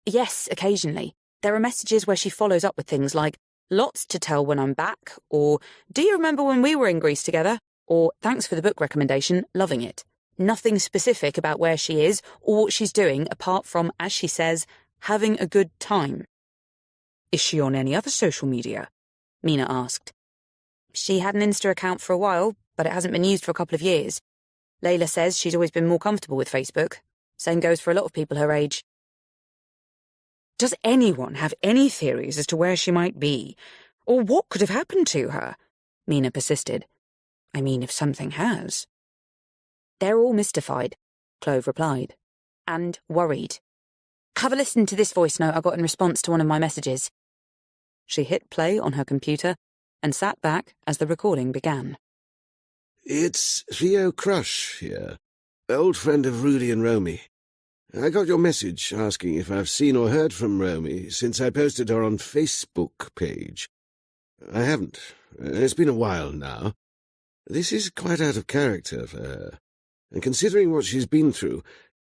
Yes, occasionally. There are messages where she follows up with things like, lots to tell when I'm back, or do you remember when we were in Greece together? Or thanks for the book recommendation, loving it. Nothing specific about where she is or what she's doing apart from, as she says, having a good time. Is she on any other social media? Mina asked. She had an Insta account for a while, but it hasn't been used for a couple of years. Layla says she's always been more comfortable with Facebook. Same goes for a lot of people her age. Does anyone have any theories as to where she might be? Or what could have happened to her? Mina persisted. I mean, if something has. They're all mystified, Clove replied. And worried. Have a listen to this voice note I got in response to one of my messages. She hit play on her computer and sat back as the recording began. It's Theo Crush here, old friend of Rudy and Romy. I got your message asking if I've seen or heard from Romy since I posted her on Facebook page. I haven't. It's been a while now. This is quite out of character for her. And considering what she's been through,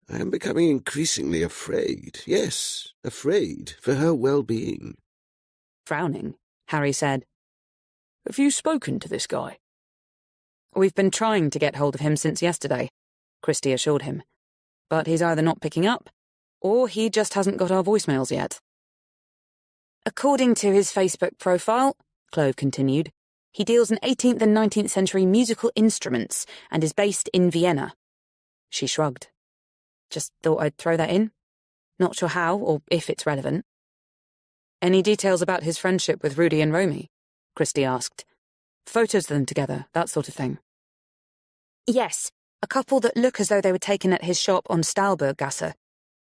I am becoming increasingly afraid. Yes, afraid for her well-being. Frowning, Harry said, Have you spoken to this guy? We've been trying to get hold of him since yesterday, Christie assured him. But he's either not picking up, or he just hasn't got our voicemails yet. According to his Facebook profile, Clove continued, he deals in 18th and 19th century musical instruments and is based in Vienna. She shrugged. Just thought I'd throw that in. Not sure how or if it's relevant. Any details about his friendship with Rudy and Romy? Christie asked. Photos of them together, that sort of thing. Yes, a couple that look as though they were taken at his shop on Stahlberggasse.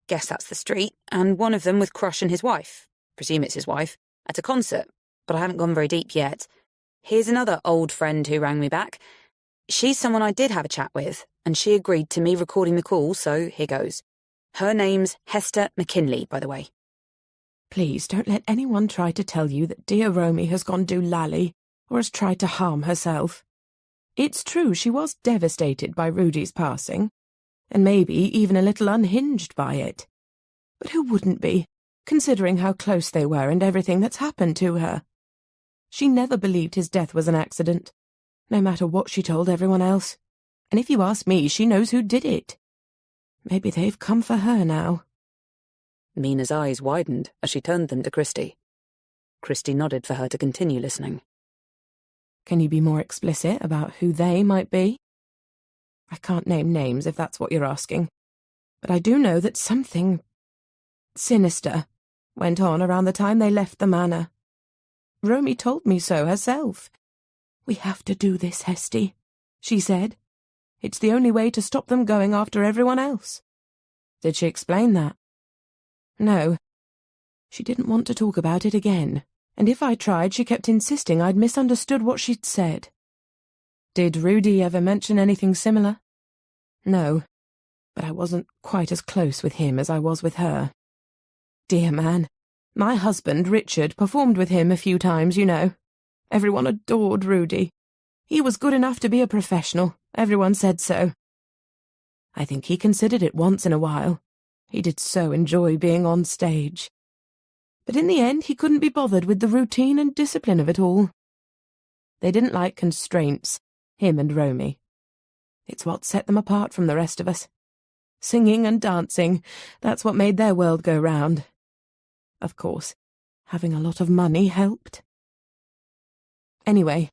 Guess that's the street, and one of them with Crush and his wife. Presume it's his wife. At a concert, but I haven't gone very deep yet. Here's another old friend who rang me back. She's someone I did have a chat with, and she agreed to me recording the call, so here goes. Her name's Hester McKinley, by the way. Please don't let anyone try to tell you that dear Romy has gone doolally or has tried to harm herself. It's true she was devastated by Rudy's passing, and maybe even a little unhinged by it. But who wouldn't be, considering how close they were and everything that's happened to her? She never believed his death was an accident, no matter what she told everyone else. And if you ask me, she knows who did it. Maybe they've come for her now. Mina's eyes widened as she turned them to Christie. Christie nodded for her to continue listening. Can you be more explicit about who they might be? I can't name names if that's what you're asking, but I do know that something sinister went on around the time they left the manor. Romy told me so herself. We have to do this, Hesty, she said. It's the only way to stop them going after everyone else. Did she explain that? No. She didn't want to talk about it again, and if I tried, she kept insisting I'd misunderstood what she'd said. Did Rudy ever mention anything similar? No, but I wasn't quite as close with him as I was with her. Dear man, my husband, Richard, performed with him a few times, you know. Everyone adored Rudy. He was good enough to be a professional. Everyone said so. I think he considered it once in a while. He did so enjoy being on stage. But in the end, he couldn't be bothered with the routine and discipline of it all. They didn't like constraints, him and Romy. It's what set them apart from the rest of us. Singing and dancing, that's what made their world go round. Of course, having a lot of money helped. Anyway,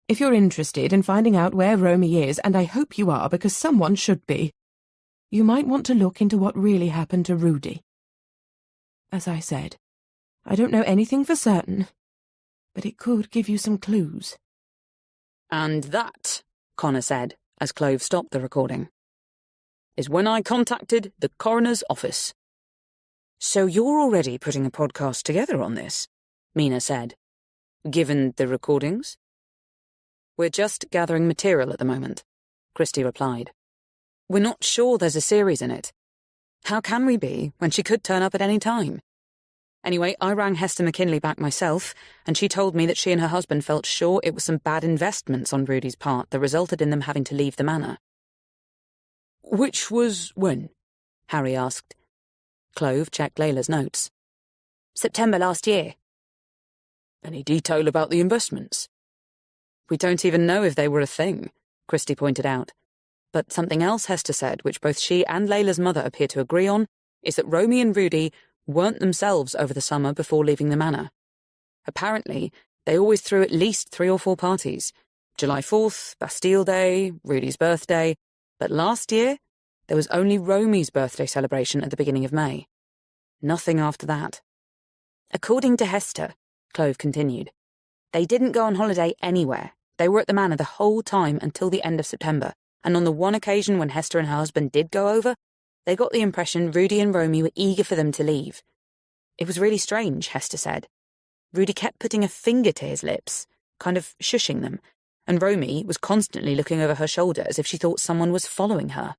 if you're interested in finding out where Romy is, and I hope you are because someone should be, you might want to look into what really happened to Rudy. As I said, I don't know anything for certain, but it could give you some clues. And that, Connor said, as Clove stopped the recording, is when I contacted the coroner's office. So you're already putting a podcast together on this, Mina said. Given the recordings? We're just gathering material at the moment, Christie replied. We're not sure there's a series in it. How can we be when she could turn up at any time? Anyway, I rang Hester McKinley back myself, and she told me that she and her husband felt sure it was some bad investments on Rudy's part that resulted in them having to leave the manor. Which was when? Harry asked. Clove checked Layla's notes. September last year. Any detail about the investments? We don't even know if they were a thing, Christie pointed out. But something else Hester said, which both she and Layla's mother appear to agree on, is that Romy and Rudy weren't themselves over the summer before leaving the manor. Apparently, they always threw at least 3 or 4 parties. July 4th, Bastille Day, Rudy's birthday. But last year, there was only Romy's birthday celebration at the beginning of May. Nothing after that. According to Hester, Clove continued, they didn't go on holiday anywhere. They were at the manor the whole time until the end of September, and on the one occasion when Hester and her husband did go over, they got the impression Rudy and Romy were eager for them to leave. It was really strange, Hester said. Rudy kept putting a finger to his lips, kind of shushing them, and Romy was constantly looking over her shoulder as if she thought someone was following her.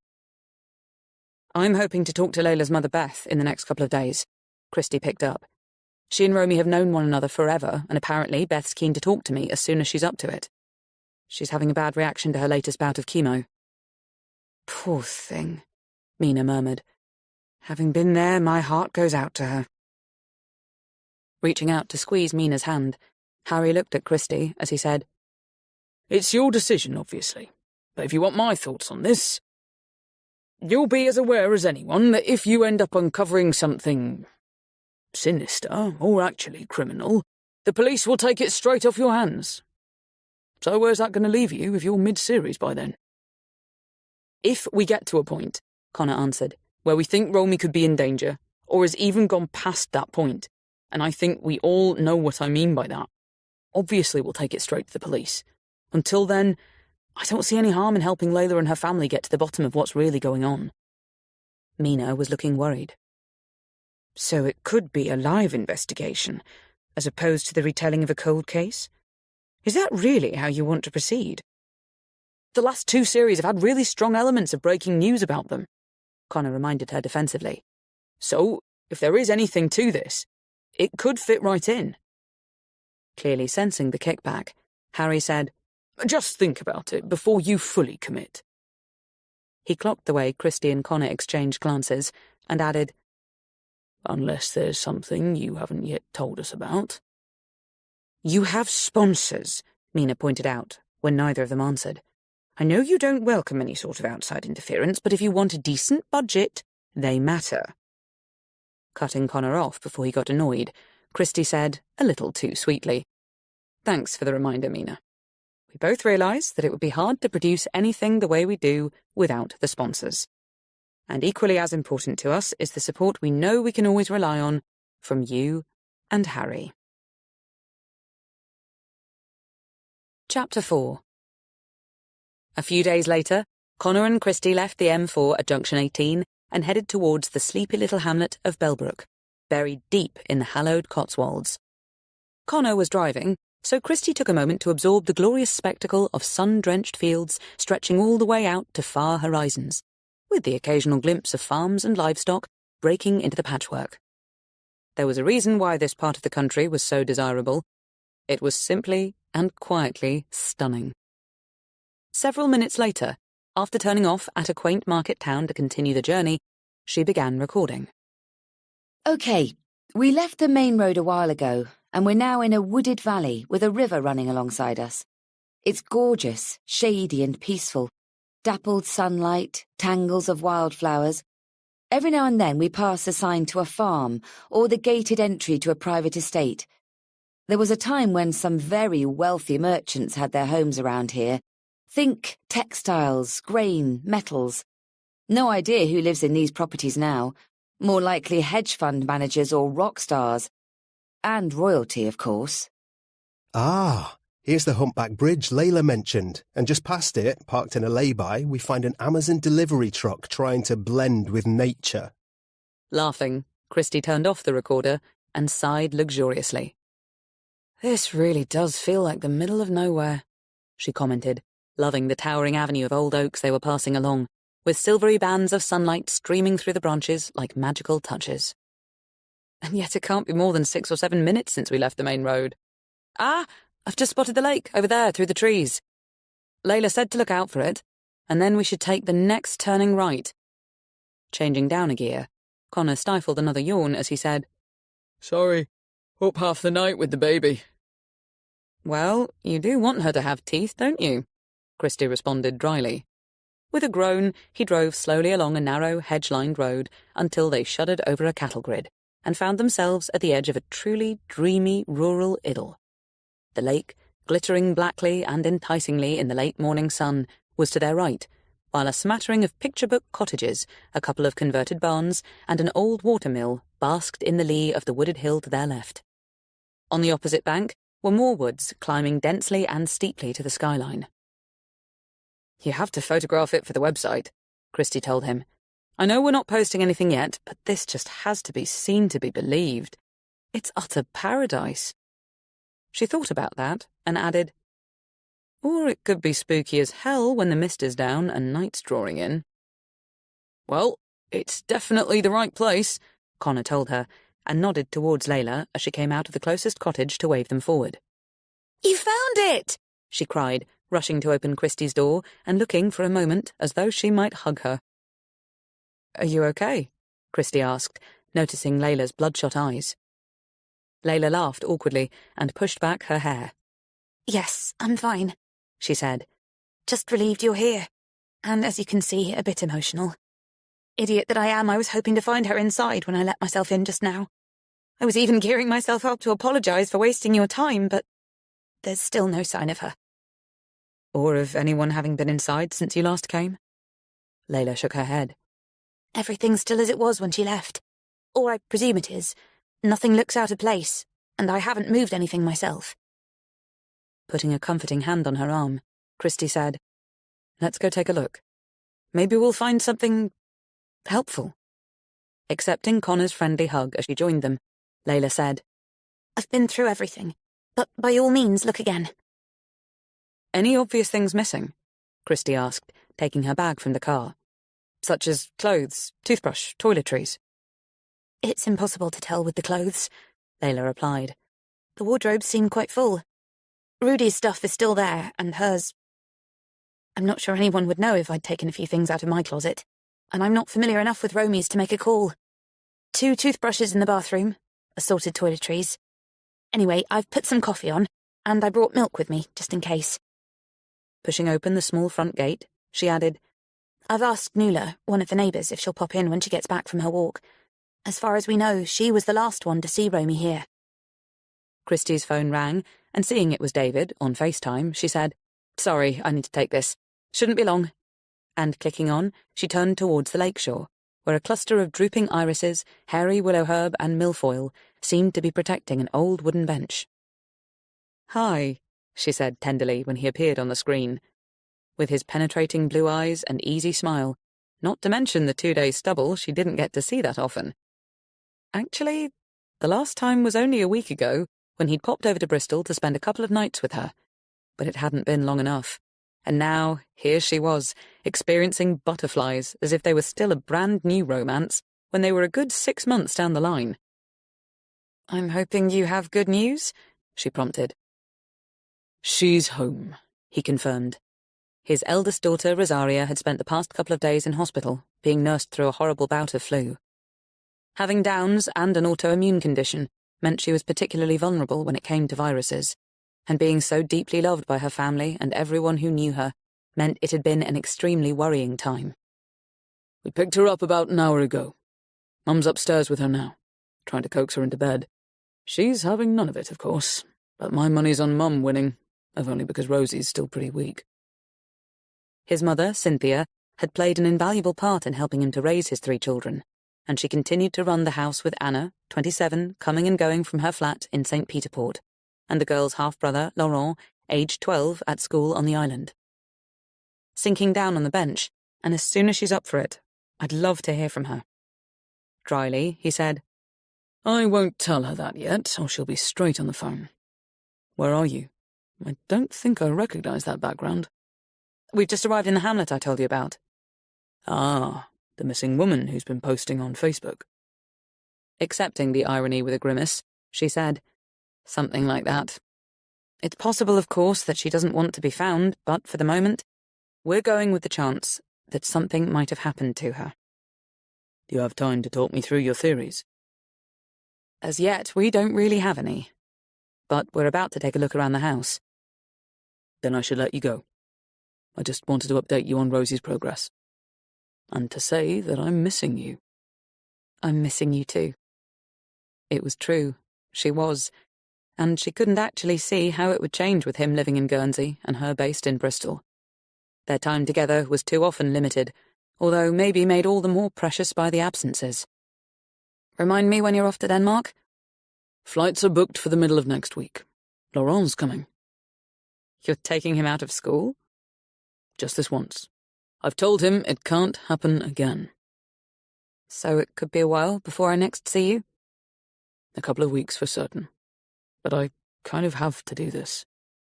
I'm hoping to talk to Layla's mother Beth in the next couple of days, Christy picked up. She and Romy have known one another forever, and apparently Beth's keen to talk to me as soon as she's up to it. She's having a bad reaction to her latest bout of chemo. Poor thing, Mina murmured. Having been there, my heart goes out to her. Reaching out to squeeze Mina's hand, Harry looked at Christy as he said, It's your decision, obviously, but if you want my thoughts on this, you'll be as aware as anyone that if you end up uncovering something sinister, or actually criminal, the police will take it straight off your hands. So where's that going to leave you if you're mid-series by then? If we get to a point, Connor answered, where we think Romy could be in danger, or has even gone past that point, and I think we all know what I mean by that, obviously we'll take it straight to the police. Until then, I don't see any harm in helping Layla and her family get to the bottom of what's really going on. Mina was looking worried. So it could be a live investigation, as opposed to the retelling of a cold case? Is that really how you want to proceed? The last 2 series have had really strong elements of breaking news about them, Connor reminded her defensively. So, if there is anything to this, it could fit right in. Clearly sensing the kickback, Harry said, Just think about it before you fully commit. He clocked the way Christy and Connor exchanged glances and added, Unless there's something you haven't yet told us about. You have sponsors, Mina pointed out, when neither of them answered. I know you don't welcome any sort of outside interference, but if you want a decent budget, they matter. Cutting Connor off before he got annoyed, Christy said, a little too sweetly, Thanks for the reminder, Mina. We both realise that it would be hard to produce anything the way we do without the sponsors. And equally as important to us is the support we know we can always rely on from you and Harry. Chapter 4. A few days later, Connor and Christy left the M4 at Junction 18 and headed towards the sleepy little hamlet of Bellbrook, buried deep in the hallowed Cotswolds. Connor was driving, so Christy took a moment to absorb the glorious spectacle of sun-drenched fields stretching all the way out to far horizons, with the occasional glimpse of farms and livestock breaking into the patchwork. There was a reason why this part of the country was so desirable. It was simply and quietly stunning. Several minutes later, after turning off at a quaint market town to continue the journey, she began recording. OK, we left the main road a while ago, and we're now in a wooded valley with a river running alongside us. It's gorgeous, shady and peaceful. Dappled sunlight, tangles of wildflowers. Every now and then we pass a sign to a farm or the gated entry to a private estate. There was a time when some very wealthy merchants had their homes around here. Think textiles, grain, metals. No idea who lives in these properties now. More likely hedge fund managers or rock stars. And royalty, of course. Ah, here's the humpback bridge Layla mentioned, and just past it, parked in a lay-by, we find an Amazon delivery truck trying to blend with nature. Laughing, Christy turned off the recorder and sighed luxuriously. This really does feel like the middle of nowhere, she commented, loving the towering avenue of old oaks they were passing along, with silvery bands of sunlight streaming through the branches like magical touches. And yet it can't be more than 6 or 7 minutes since we left the main road. Ah, I've just spotted the lake, over there, through the trees. Layla said to look out for it, and then we should take the next turning right. Changing down a gear, Connor stifled another yawn as he said, Sorry, up half the night with the baby. Well, you do want her to have teeth, don't you? Christy responded dryly. With a groan, he drove slowly along a narrow, hedge-lined road until they shuddered over a cattle grid and found themselves at the edge of a truly dreamy rural idyll. The lake, glittering blackly and enticingly in the late morning sun, was to their right, while a smattering of picture-book cottages, a couple of converted barns, and an old water-mill basked in the lee of the wooded hill to their left. On the opposite bank were more woods climbing densely and steeply to the skyline. "You have to photograph it for the website," Christie told him. "I know we're not posting anything yet, but this just has to be seen to be believed. It's utter paradise." She thought about that and added, "Or it could be spooky as hell when the mist is down and night's drawing in." "Well, it's definitely the right place," Connor told her, and nodded towards Layla as she came out of the closest cottage to wave them forward. You found it! She cried, rushing to open Christie's door and looking for a moment as though she might hug her. "Are you okay?" Christie asked, noticing Layla's bloodshot eyes. Layla laughed awkwardly and pushed back her hair. "Yes, I'm fine," she said. "Just relieved you're here. And as you can see, a bit emotional. Idiot that I am, I was hoping to find her inside when I let myself in just now. I was even gearing myself up to apologize for wasting your time, but there's still no sign of her." "Or of anyone having been inside since you last came?" Layla shook her head. "Everything's still as it was when she left. Or I presume it is. Nothing looks out of place, and I haven't moved anything myself." Putting a comforting hand on her arm, Christie said, "Let's go take a look. Maybe we'll find something helpful." Accepting Connor's friendly hug as she joined them, Layla said, "I've been through everything, but by all means look again." "Any obvious things missing?" Christie asked, taking her bag from the car. "Such as clothes, toothbrush, toiletries?" "It's impossible to tell with the clothes," Layla replied. "The wardrobes seem quite full. Rudy's stuff is still there, and hers. I'm not sure anyone would know if I'd taken a few things out of my closet, and I'm not familiar enough with Romy's to make a call. 2 toothbrushes in the bathroom, assorted toiletries. Anyway, I've put some coffee on, and I brought milk with me, just in case." Pushing open the small front gate, she added, "I've asked Nuala, one of the neighbours, if she'll pop in when she gets back from her walk. As far as we know, she was the last one to see Romy here." Christie's phone rang, and seeing it was David, on FaceTime, she said, "Sorry, I need to take this. Shouldn't be long." And clicking on, she turned towards the lakeshore, where a cluster of drooping irises, hairy willow herb and milfoil seemed to be protecting an old wooden bench. "Hi," she said tenderly when he appeared on the screen. With his penetrating blue eyes and easy smile, not to mention the 2-day stubble, she didn't get to see that often. Actually, the last time was only a week ago, when he'd popped over to Bristol to spend a couple of nights with her. But it hadn't been long enough. And now, here she was, experiencing butterflies as if they were still a brand new romance when they were a good 6 months down the line. "I'm hoping you have good news?" she prompted. "She's home," he confirmed. His eldest daughter, Rosaria, had spent the past couple of days in hospital, being nursed through a horrible bout of flu. Having Downs and an autoimmune condition meant she was particularly vulnerable when it came to viruses, and being so deeply loved by her family and everyone who knew her meant it had been an extremely worrying time. "We picked her up about an hour ago. Mum's upstairs with her now, trying to coax her into bed. She's having none of it, of course, but my money's on Mum winning, if only because Rosie's still pretty weak." His mother, Cynthia, had played an invaluable part in helping him to raise his 3 children, and she continued to run the house with Anna, 27, coming and going from her flat in St. Peterport, and the girl's half-brother, Laurent, aged 12, at school on the island. Sinking down on the bench, and as soon as she's up for it, I'd love to hear from her. Dryly, he said, "I won't tell her that yet, or she'll be straight on the phone. Where are you? I don't think I recognize that background." "We've just arrived in the hamlet I told you about." "Ah, the missing woman who's been posting on Facebook." Accepting the irony with a grimace, she said, "Something like that. It's possible, of course, that she doesn't want to be found, but for the moment, we're going with the chance that something might have happened to her." "Do you have time to talk me through your theories?" "As yet, we don't really have any. But we're about to take a look around the house." "Then I should let you go. I just wanted to update you on Rosie's progress. And to say that I'm missing you. I'm missing you too. It was true. She was. And she couldn't actually see how it would change with him living in Guernsey and her based in Bristol. Their time together was too often limited, although maybe made all the more precious by the absences. Remind me when you're off to Denmark? Flights are booked for the middle of next week. Laurent's coming. You're taking him out of school? Just this once. I've told him it can't happen again. So it could be a while before I next see you? A couple of weeks for certain. But I kind of have to do this.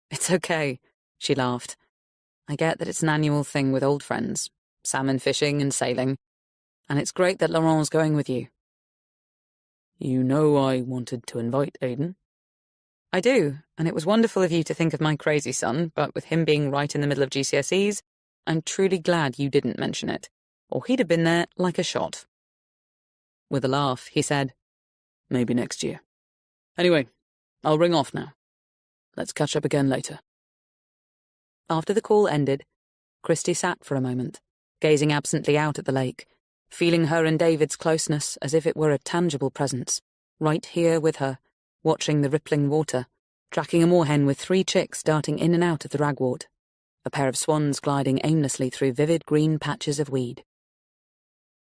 It's okay, she laughed. I get that it's an annual thing with old friends, salmon fishing and sailing, and it's great that Laurent's going with you. You know I wanted to invite Aidan? I do, and it was wonderful of you to think of my crazy son, but with him being right in the middle of GCSEs, I'm truly glad you didn't mention it, or he'd have been there like a shot. With a laugh, he said, Maybe next year. Anyway, I'll ring off now. Let's catch up again later. After the call ended, Christie sat for a moment, gazing absently out at the lake, feeling her and David's closeness as if it were a tangible presence, right here with her, watching the rippling water, tracking a moorhen with 3 chicks darting in and out of the ragwort, a pair of swans gliding aimlessly through vivid green patches of weed.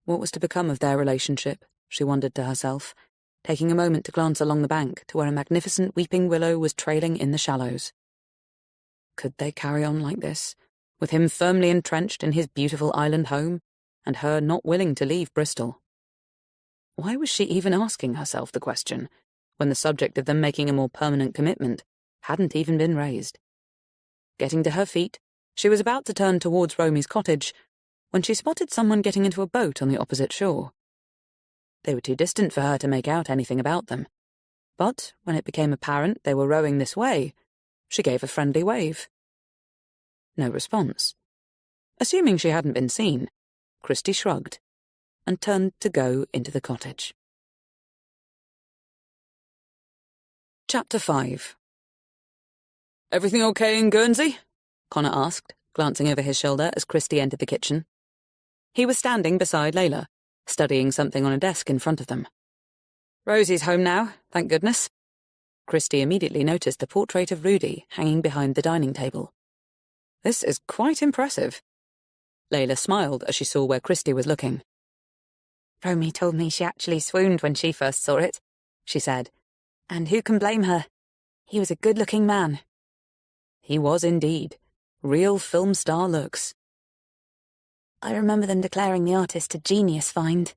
What was to become of their relationship, she wondered to herself, taking a moment to glance along the bank to where a magnificent weeping willow was trailing in the shallows. Could they carry on like this, with him firmly entrenched in his beautiful island home, and her not willing to leave Bristol? Why was she even asking herself the question, when the subject of them making a more permanent commitment hadn't even been raised? Getting to her feet, she was about to turn towards Romy's cottage, when she spotted someone getting into a boat on the opposite shore. They were too distant for her to make out anything about them, but when it became apparent they were rowing this way, she gave a friendly wave. No response. Assuming she hadn't been seen, Christie shrugged and turned to go into the cottage. Chapter 5. Everything okay in Guernsey? Connor asked, glancing over his shoulder as Christie entered the kitchen. He was standing beside Layla, studying something on a desk in front of them. Rosie's home now, thank goodness. Christie immediately noticed the portrait of Rudy hanging behind the dining table. This is quite impressive. Layla smiled as she saw where Christie was looking. Romy told me she actually swooned when she first saw it, she said. And who can blame her? He was a good-looking man. He was indeed. Real film star looks. I remember them declaring the artist a genius find,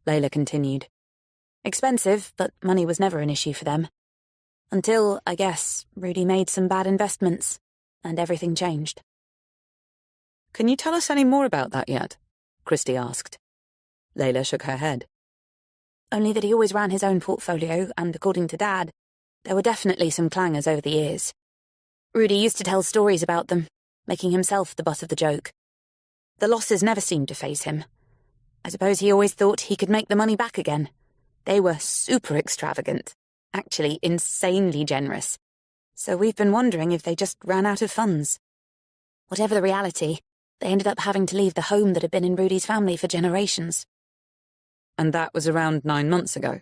Layla continued. Expensive, but money was never an issue for them. Until, I guess, Rudy made some bad investments, and everything changed. Can you tell us any more about that yet? Christie asked. Layla shook her head. Only that he always ran his own portfolio, and according to Dad, there were definitely some clangers over the years. Rudy used to tell stories about them, making himself the butt of the joke. The losses never seemed to faze him. I suppose he always thought he could make the money back again. They were super extravagant, actually insanely generous. So we've been wondering if they just ran out of funds. Whatever the reality, they ended up having to leave the home that had been in Rudy's family for generations. And that was around 9 months ago,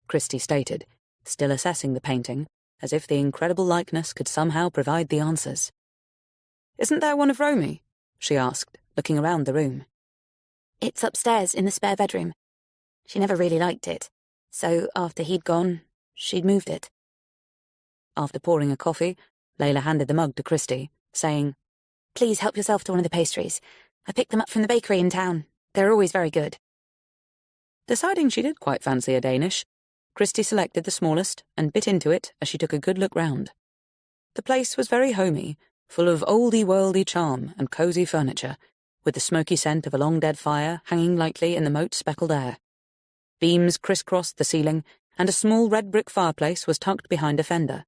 Christie stated, still assessing the painting, as if the incredible likeness could somehow provide the answers. Isn't there one of Romy? She asked, looking around the room. It's upstairs in the spare bedroom. She never really liked it, so after he'd gone, she'd moved it. After pouring a coffee, Layla handed the mug to Christie, saying, Please help yourself to one of the pastries. I picked them up from the bakery in town. They're always very good. Deciding she did quite fancy a Danish, Christie selected the smallest and bit into it as she took a good look round. The place was very homey, full of oldie-worldy charm and cosy furniture, with the smoky scent of a long-dead fire hanging lightly in the moat-speckled air. Beams crisscrossed the ceiling, and a small red brick fireplace was tucked behind a fender.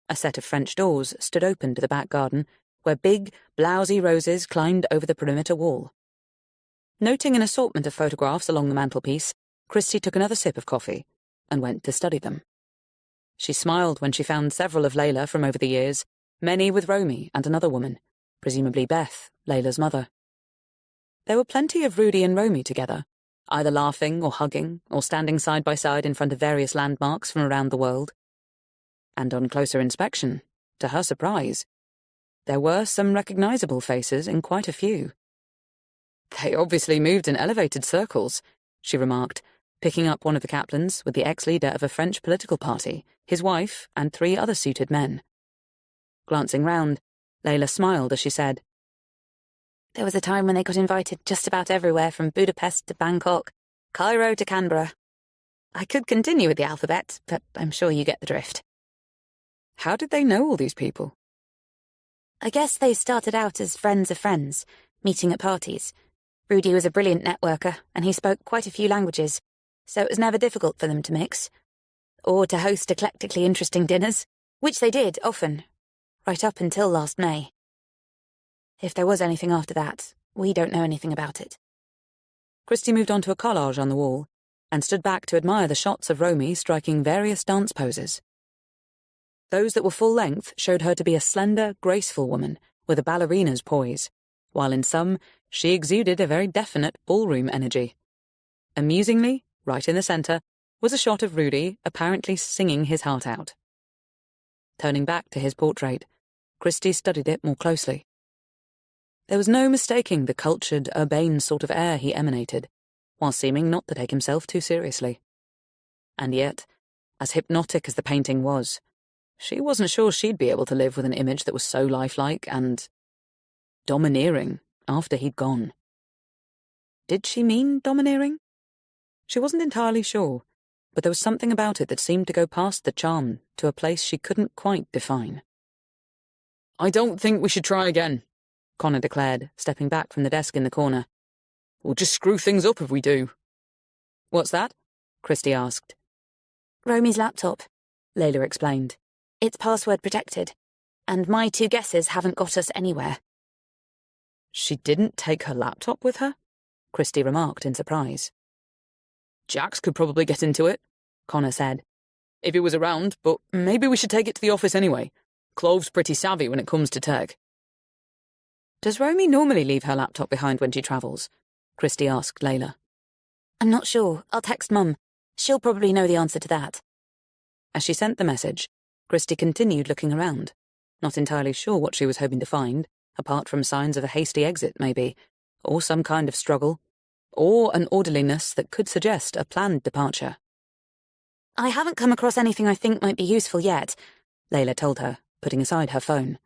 A set of French doors stood open to the back garden, where big, blousy roses climbed over the perimeter wall. Noting an assortment of photographs along the mantelpiece, Christie took another sip of coffee and went to study them. She smiled when she found several of Layla from over the years, many with Romy and another woman, presumably Beth, Layla's mother. There were plenty of Rudy and Romy together, either laughing or hugging or standing side by side in front of various landmarks from around the world. And on closer inspection, to her surprise, there were some recognizable faces in quite a few. They obviously moved in elevated circles, she remarked, picking up one of the Kaplans with the ex-leader of a French political party, his wife, and 3 other suited men. Glancing round, Layla smiled as she said, There was a time when they got invited just about everywhere from Budapest to Bangkok, Cairo to Canberra. I could continue with the alphabet, but I'm sure you get the drift. How did they know all these people? I guess they started out as friends of friends, meeting at parties. Rudy was a brilliant networker, and he spoke quite a few languages, so it was never difficult for them to mix. Or to host eclectically interesting dinners, which they did, often, right up until last May. If there was anything after that, we don't know anything about it. Christie moved on to a collage on the wall, and stood back to admire the shots of Romy striking various dance poses. Those that were full length showed her to be a slender, graceful woman with a ballerina's poise, while in some, she exuded a very definite ballroom energy. Amusingly, right in the centre, was a shot of Rudy apparently singing his heart out. Turning back to his portrait, Christie studied it more closely. There was no mistaking the cultured, urbane sort of air he emanated, while seeming not to take himself too seriously. And yet, as hypnotic as the painting was, she wasn't sure she'd be able to live with an image that was so lifelike and domineering after he'd gone. Did she mean domineering? She wasn't entirely sure, but there was something about it that seemed to go past the charm to a place she couldn't quite define. I don't think we should try again, Connor declared, stepping back from the desk in the corner. We'll just screw things up if we do. What's that? Christie asked. Romy's laptop, Layla explained. It's password protected, and my 2 guesses haven't got us anywhere. She didn't take her laptop with her? Christie remarked in surprise. Jax could probably get into it, Connor said, if it was around, but maybe we should take it to the office anyway. Clove's pretty savvy when it comes to tech. Does Romy normally leave her laptop behind when she travels? Christie asked Layla. I'm not sure. I'll text Mum. She'll probably know the answer to that. As she sent the message, Christie continued looking around, not entirely sure what she was hoping to find, apart from signs of a hasty exit, maybe, or some kind of struggle, or an orderliness that could suggest a planned departure. I haven't come across anything I think might be useful yet, Layla told her, putting aside her phone.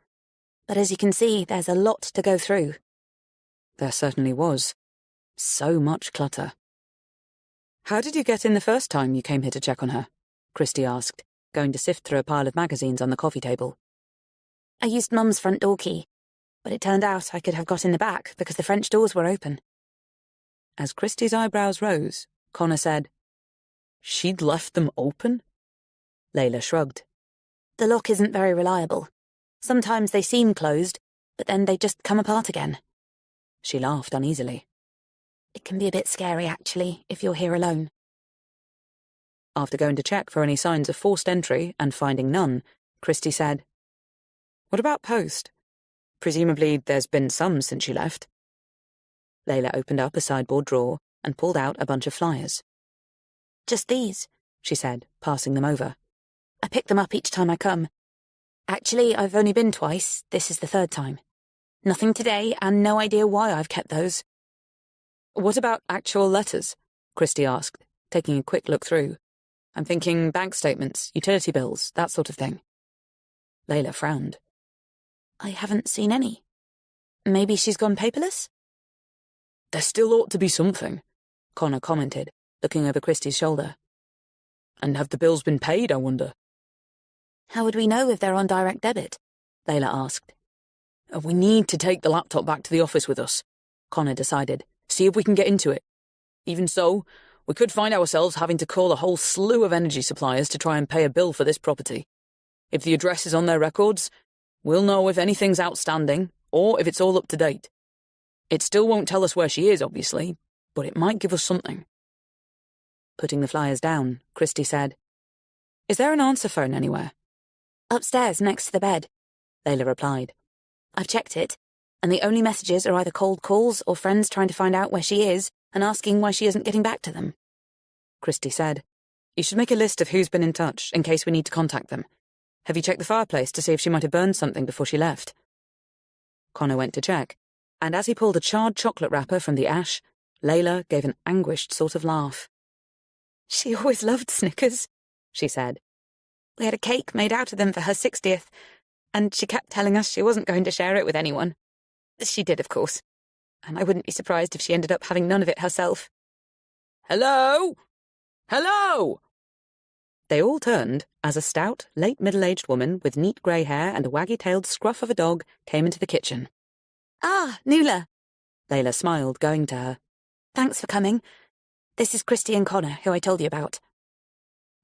But as you can see, there's a lot to go through. There certainly was. So much clutter. How did you get in the first time you came here to check on her? Christie asked, going to sift through a pile of magazines on the coffee table. I used Mum's front door key, but it turned out I could have got in the back because the French doors were open. As Christie's eyebrows rose, Connor said, She'd left them open? Layla shrugged. The lock isn't very reliable. Sometimes they seem closed, but then they just come apart again. She laughed uneasily. It can be a bit scary, actually, if you're here alone. After going to check for any signs of forced entry and finding none, Christie said, What about post? Presumably there's been some since you left. Layla opened up a sideboard drawer and pulled out a bunch of flyers. Just these, she said, passing them over. I pick them up each time I come. Actually, I've only been twice. This is the 3rd time. Nothing today, and no idea why I've kept those. What about actual letters? Christie asked, taking a quick look through. I'm thinking bank statements, utility bills, that sort of thing. Layla frowned. I haven't seen any. Maybe she's gone paperless? There still ought to be something, Connor commented, looking over Christie's shoulder. And have the bills been paid, I wonder? How would we know if they're on direct debit? Layla asked. We need to take the laptop back to the office with us, Connor decided. See if we can get into it. Even so, we could find ourselves having to call a whole slew of energy suppliers to try and pay a bill for this property. If the address is on their records, we'll know if anything's outstanding or if it's all up to date. It still won't tell us where she is, obviously, but it might give us something. Putting the flyers down, Christie said, Is there an answer phone anywhere? Upstairs, next to the bed, Layla replied. I've checked it. and the only messages are either cold calls or friends trying to find out where she is and asking why she isn't getting back to them. Christie said, "You should make a list of who's been in touch, in case we need to contact them. Have you checked the fireplace to see if she might have burned something before she left?" Connor went to check, and as he pulled a charred chocolate wrapper from the ash, Layla gave an anguished sort of laugh. "She always loved Snickers," she said. "We had a cake made out of them for her 60th, and she kept telling us she wasn't going to share it with anyone. She did, of course, and I wouldn't be surprised if she ended up having none of it herself." "Hello? Hello!" They all turned as a stout, late middle-aged woman with neat grey hair and a waggy-tailed scruff of a dog came into the kitchen. "Ah, Nuala," Layla smiled, going to her. "Thanks for coming. This is Christie and Connor, who I told you about."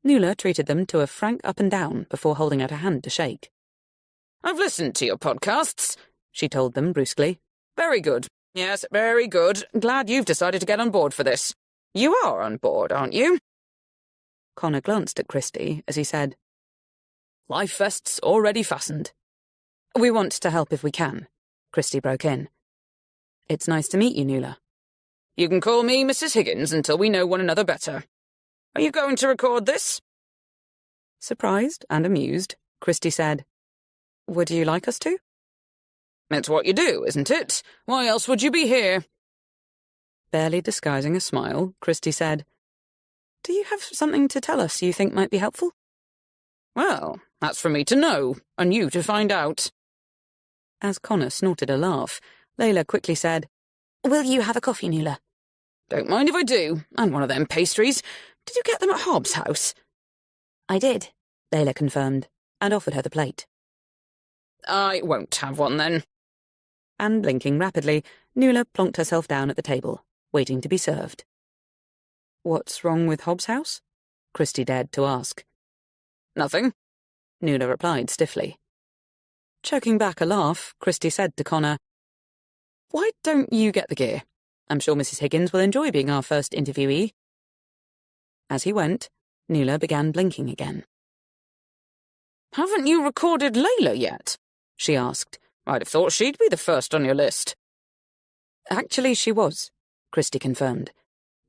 Nuala treated them to a frank up and down before holding out a hand to shake. "I've listened to your podcasts," she told them brusquely. "Very good. Yes, very good. Glad you've decided to get on board for this. You are on board, aren't you?" Connor glanced at Christie as he said, "Life vest's already fastened." "We want to help if we can," Christie broke in. "It's nice to meet you, Nuala." "You can call me Mrs. Higgins until we know one another better. Are you going to record this?" Surprised and amused, Christie said, "Would you like us to?" "It's what you do, isn't it? Why else would you be here?" Barely disguising a smile, Christie said, "Do you have something to tell us you think might be helpful?" "Well, that's for me to know, and you to find out." As Connor snorted a laugh, Layla quickly said, "Will you have a coffee, Nuala?" "Don't mind if I do, and one of them pastries. Did you get them at Hobbs' house?" "I did," Layla confirmed, and offered her the plate. "I won't have one, then." And blinking rapidly, Nuala plonked herself down at the table, waiting to be served. "What's wrong with Hobbs' house?" Christie dared to ask. "Nothing," Nuala replied stiffly. Choking back a laugh, Christie said to Connor, "Why don't you get the gear? I'm sure Mrs. Higgins will enjoy being our first interviewee." As he went, Nuala began blinking again. "Haven't you recorded Layla yet?" she asked. "I'd have thought she'd be the first on your list." "Actually, she was," Christie confirmed.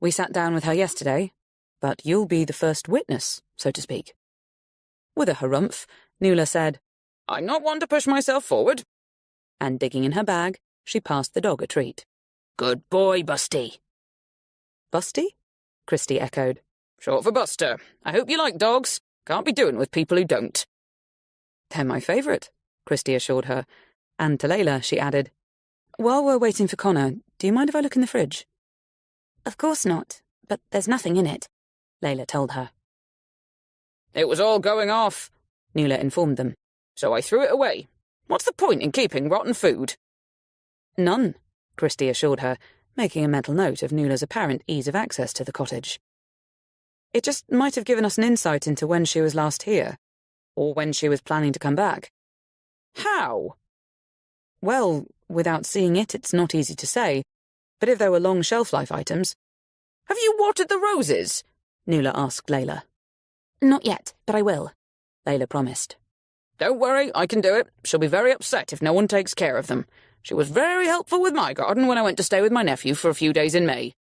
"We sat down with her yesterday, but you'll be the first witness, so to speak." With a harumph, Nuala said, "I'm not one to push myself forward." And digging in her bag, she passed the dog a treat. "Good boy, Busty." "Busty?" Christie echoed. "Short for Buster. I hope you like dogs. Can't be doing with people who don't." "They're my favourite," Christie assured her, and to Layla she added, "While we're waiting for Connor, do you mind if I look in the fridge?" "Of course not, but there's nothing in it," Layla told her. "It was all going off," Nuala informed them, "so I threw it away. What's the point in keeping rotten food?" "None," Christie assured her, making a mental note of Nuala's apparent ease of access to the cottage. "It just might have given us an insight into when she was last here, or when she was planning to come back." "How?" "Well, without seeing it, it's not easy to say, but if there were long shelf-life items—" "Have you watered the roses?" Nuala asked Layla. "Not yet, but I will," Layla promised. "Don't worry, I can do it. She'll be very upset if no one takes care of them. She was very helpful with my garden when I went to stay with my nephew for a few days in May."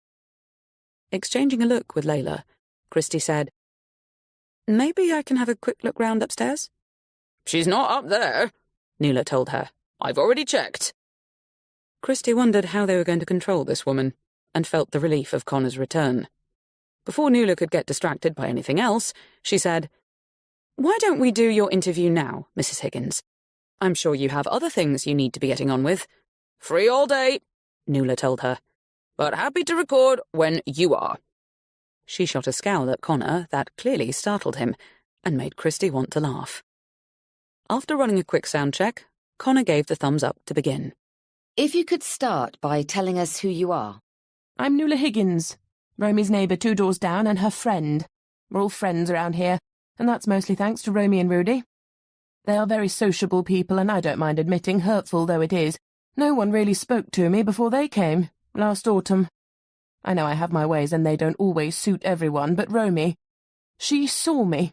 Exchanging a look with Layla, Christie said, "Maybe I can have a quick look round upstairs?" "She's not up there," Nuala told her. "I've already checked." Christie wondered how they were going to control this woman, and felt the relief of Connor's return. Before Nuala could get distracted by anything else, she said, "Why don't we do your interview now, Mrs. Higgins? I'm sure you have other things you need to be getting on with." "Free all day," Nuala told her, "but happy to record when you are." She shot a scowl at Connor that clearly startled him, and made Christie want to laugh. After running a quick sound check, Connor gave the thumbs up to begin. If you could start by telling us who you are. "I'm Nuala Higgins, Romy's neighbour 2 doors down and her friend. We're all friends around here, and that's mostly thanks to Romy and Rudy. They are very sociable people, and I don't mind admitting, hurtful though it is, no one really spoke to me before they came, last autumn. I know I have my ways and they don't always suit everyone, but Romy, she saw me.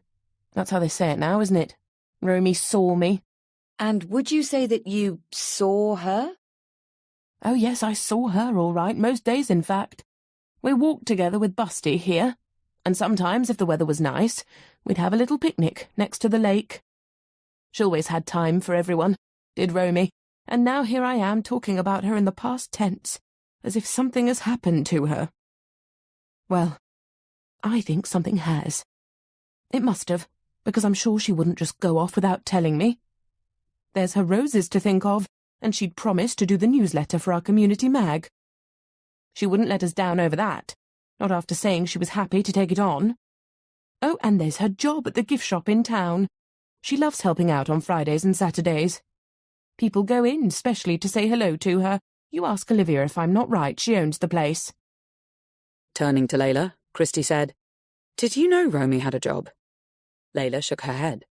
That's how they say it now, isn't it? Romy saw me." And would you say that you saw her? Oh yes, I saw her all right, most days in fact. We walked together with Busty here, and sometimes, if the weather was nice, we'd have a little picnic next to the lake. She always had time for everyone, did Romy, and now here I am talking about her in the past tense, as if something has happened to her. Well, I think something has. It must have, because I'm sure she wouldn't just go off without telling me. There's her roses to think of, and she'd promised to do the newsletter for our community mag. She wouldn't let us down over that, not after saying she was happy to take it on. Oh, and there's her job at the gift shop in town. She loves helping out on Fridays and Saturdays. People go in specially to say hello to her. You ask Olivia if I'm not right, she owns the place. Turning to Layla, Christy said, "Did you know Romy had a job?" Layla shook her head.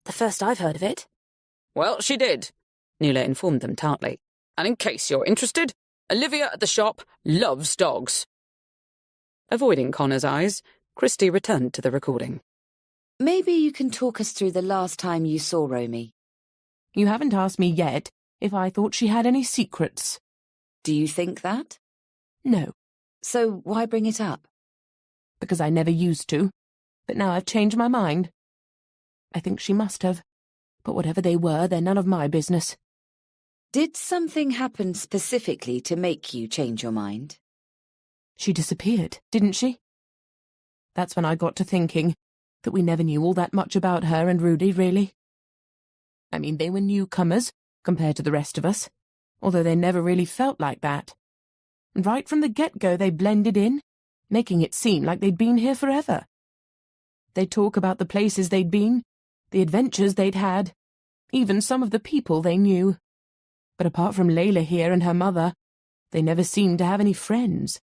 The first I've heard of it. Well, she did, Nuala informed them tartly. And in case you're interested, Olivia at the shop loves dogs. Avoiding Connor's eyes, Christy returned to the recording. Maybe you can talk us through the last time you saw Romy. You haven't asked me yet if I thought she had any secrets. Do you think that? No. So why bring it up? Because I never used to, but now I've changed my mind. I think she must have, but whatever they were, they're none of my business. Did something happen specifically to make you change your mind? She disappeared, didn't she? That's when I got to thinking that we never knew all that much about her and Rudy, really. I mean, they were newcomers compared to the rest of us, although they never really felt like that. And right from the get-go they blended in, making it seem like they'd been here forever. They'd talk about the places they'd been, the adventures they'd had, even some of the people they knew. But apart from Layla here and her mother, they never seemed to have any friends.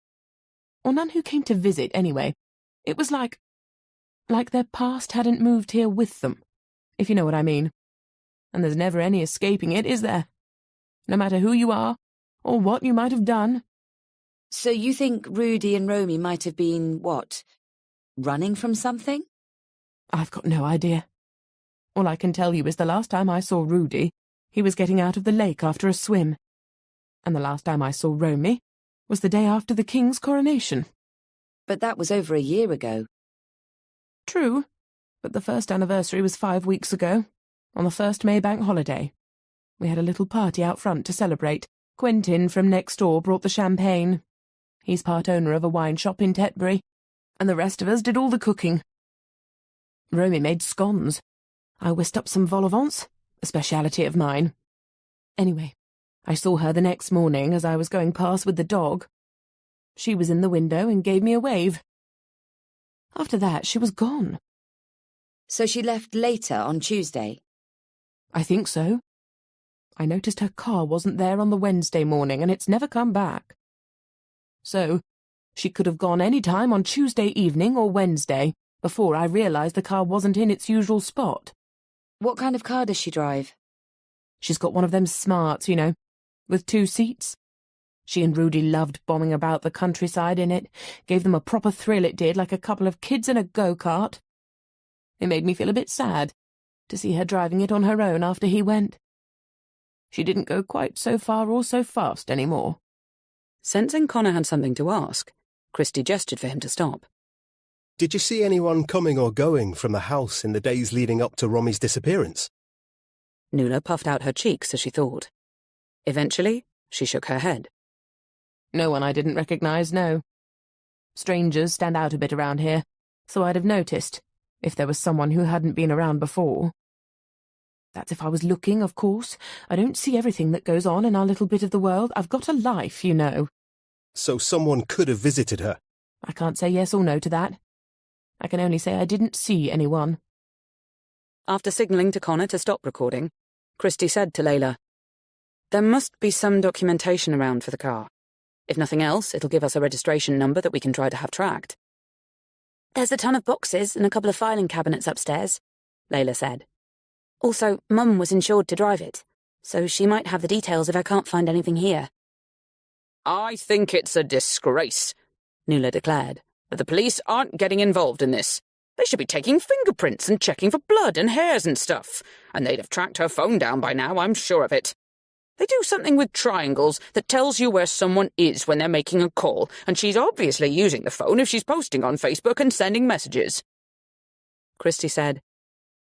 Or none who came to visit, anyway. It was like their past hadn't moved here with them, if you know what I mean. And there's never any escaping it, is there? No matter who you are, or what you might have done. So you think Rudy and Romy might have been, what, running from something? I've got no idea. All I can tell you is the last time I saw Rudy, he was getting out of the lake after a swim. And the last time I saw Romy was the day after the king's coronation. But that was over a year ago. True, but the first anniversary was 5 weeks ago, on the first May bank holiday. We had a little party out front to celebrate. Quentin from next door brought the champagne. He's part owner of a wine shop in Tetbury, and the rest of us did all the cooking. Romy made scones. I whisked up some vol au vents, a speciality of mine. Anyway, I saw her the next morning as I was going past with the dog. She was in the window and gave me a wave. After that, she was gone. So she left later on Tuesday? I think so. I noticed her car wasn't there on the Wednesday morning, and it's never come back. So, she could have gone any time on Tuesday evening or Wednesday, before I realised the car wasn't in its usual spot. What kind of car does she drive? She's got one of them smarts, you know, with 2 seats. She and Rudy loved bombing about the countryside in it, gave them a proper thrill it did, like a couple of kids in a go-kart. It made me feel a bit sad to see her driving it on her own after he went. She didn't go quite so far or so fast anymore. Sensing Connor had something to ask, Christy gestured for him to stop. Did you see anyone coming or going from the house in the days leading up to Romy's disappearance? Nuala puffed out her cheeks as she thought. Eventually, she shook her head. No one I didn't recognise, no. Strangers stand out a bit around here, so I'd have noticed, if there was someone who hadn't been around before. That's if I was looking, of course. I don't see everything that goes on in our little bit of the world. I've got a life, you know. So someone could have visited her? I can't say yes or no to that. I can only say I didn't see anyone. After signalling to Connor to stop recording, Christy said to Layla, "There must be some documentation around for the car. If nothing else, it'll give us a registration number that we can try to have tracked." There's a ton of boxes and a couple of filing cabinets upstairs, Layla said. Also, Mum was insured to drive it, so she might have the details if I can't find anything here. "I think it's a disgrace," Nuala declared, "that the police aren't getting involved in this. They should be taking fingerprints and checking for blood and hairs and stuff, and they'd have tracked her phone down by now, I'm sure of it." They do something with triangles that tells you where someone is when they're making a call, and she's obviously using the phone if she's posting on Facebook and sending messages. Christie said,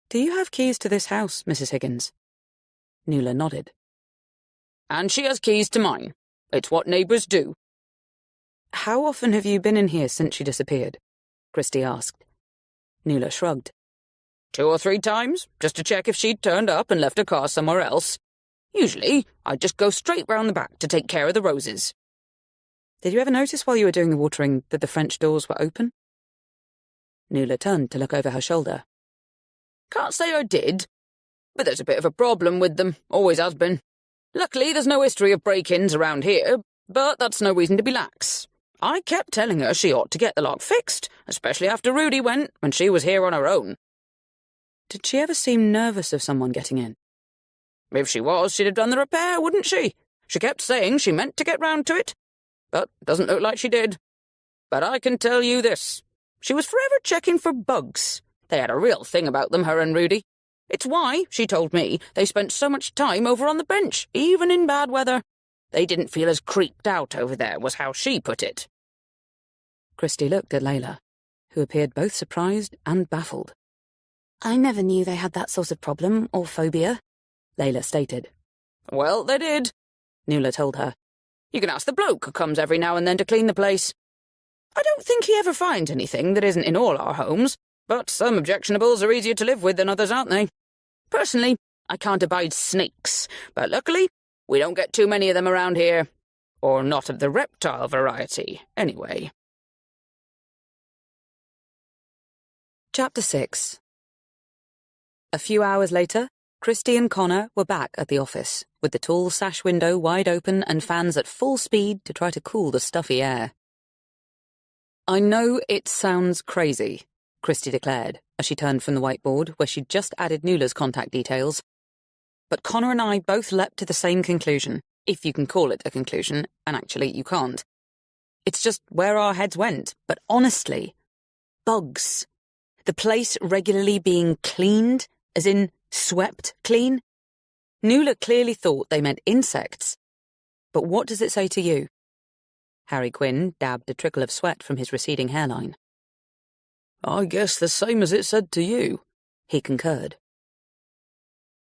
"Do you have keys to this house, Mrs. Higgins?" Nuala nodded. And she has keys to mine. It's what neighbours do. How often have you been in here since she disappeared? Christie asked. Nuala shrugged. 2 or 3 times, just to check if she'd turned up and left her car somewhere else. Usually, I'd just go straight round the back to take care of the roses. Did you ever notice while you were doing the watering that the French doors were open? Nuala turned to look over her shoulder. Can't say I did, but there's a bit of a problem with them, always has been. Luckily, there's no history of break-ins around here, but that's no reason to be lax. I kept telling her she ought to get the lock fixed, especially after Rudy went, when she was here on her own. Did she ever seem nervous of someone getting in? If she was, she'd have done the repair, wouldn't she? She kept saying she meant to get round to it, but doesn't look like she did. But I can tell you this. She was forever checking for bugs. They had a real thing about them, her and Rudy. It's why, she told me, they spent so much time over on the bench, even in bad weather. They didn't feel as creeped out over there, was how she put it. Christie looked at Layla, who appeared both surprised and baffled. I never knew they had that sort of problem, or phobia, Layla stated. Well, they did, Nuala told her. You can ask the bloke who comes every now and then to clean the place. I don't think he ever finds anything that isn't in all our homes, but some objectionables are easier to live with than others, aren't they? Personally, I can't abide snakes, but luckily, we don't get too many of them around here. Or not of the reptile variety, anyway. Chapter 6. A few hours later, Christie and Connor were back at the office, with the tall sash window wide open and fans at full speed to try to cool the stuffy air. "I know it sounds crazy," Christie declared, as she turned from the whiteboard where she'd just added Nuala's contact details. "But Connor and I both leapt to the same conclusion, if you can call it a conclusion, and actually you can't. It's just where our heads went, but honestly, bugs. The place regularly being cleaned, as in swept clean. Nuala clearly thought they meant insects. But what does it say to you?" Harry Quinn dabbed a trickle of sweat from his receding hairline. "I guess the same as it said to you," he concurred.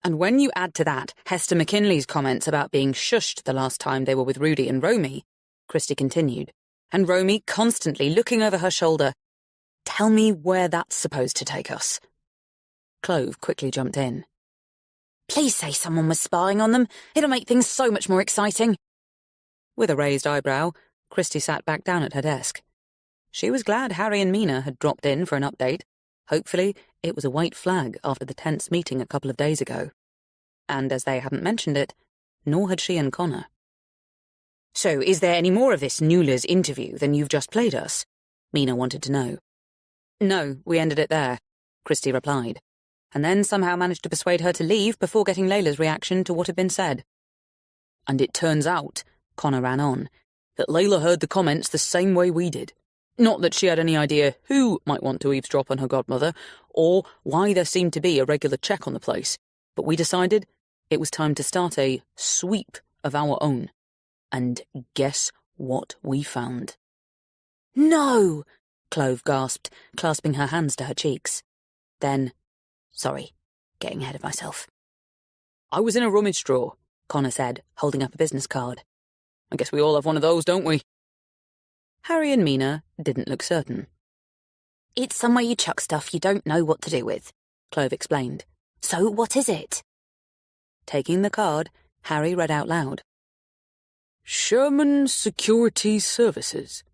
And when you add to that Hester McKinley's comments about being shushed the last time they were with Rudy and Romy, Christie continued, and Romy constantly looking over her shoulder, "Tell me where that's supposed to take us." Clove quickly jumped in. Please say someone was spying on them. It'll make things so much more exciting. With a raised eyebrow, Christie sat back down at her desk. She was glad Harry and Mina had dropped in for an update. Hopefully, it was a white flag after the tense meeting a couple of days ago. And as they hadn't mentioned it, nor had she and Connor. "So, is there any more of this Nuala's interview than you've just played us?" Mina wanted to know. "No, we ended it there," Christie replied, and then somehow managed to persuade her to leave before getting Layla's reaction to what had been said. "And it turns out," Connor ran on, "that Layla heard the comments the same way we did. Not that she had any idea who might want to eavesdrop on her godmother, or why there seemed to be a regular check on the place, but we decided it was time to start a sweep of our own. And guess what we found?" No! Clove gasped, clasping her hands to her cheeks. Then, sorry, getting ahead of myself. "I was in a rummage drawer," Connor said, holding up a business card. "I guess we all have one of those, don't we?" Harry and Mina didn't look certain. It's somewhere you chuck stuff you don't know what to do with, Clove explained. So what is it? Taking the card, Harry read out loud. "Sherman Security Services."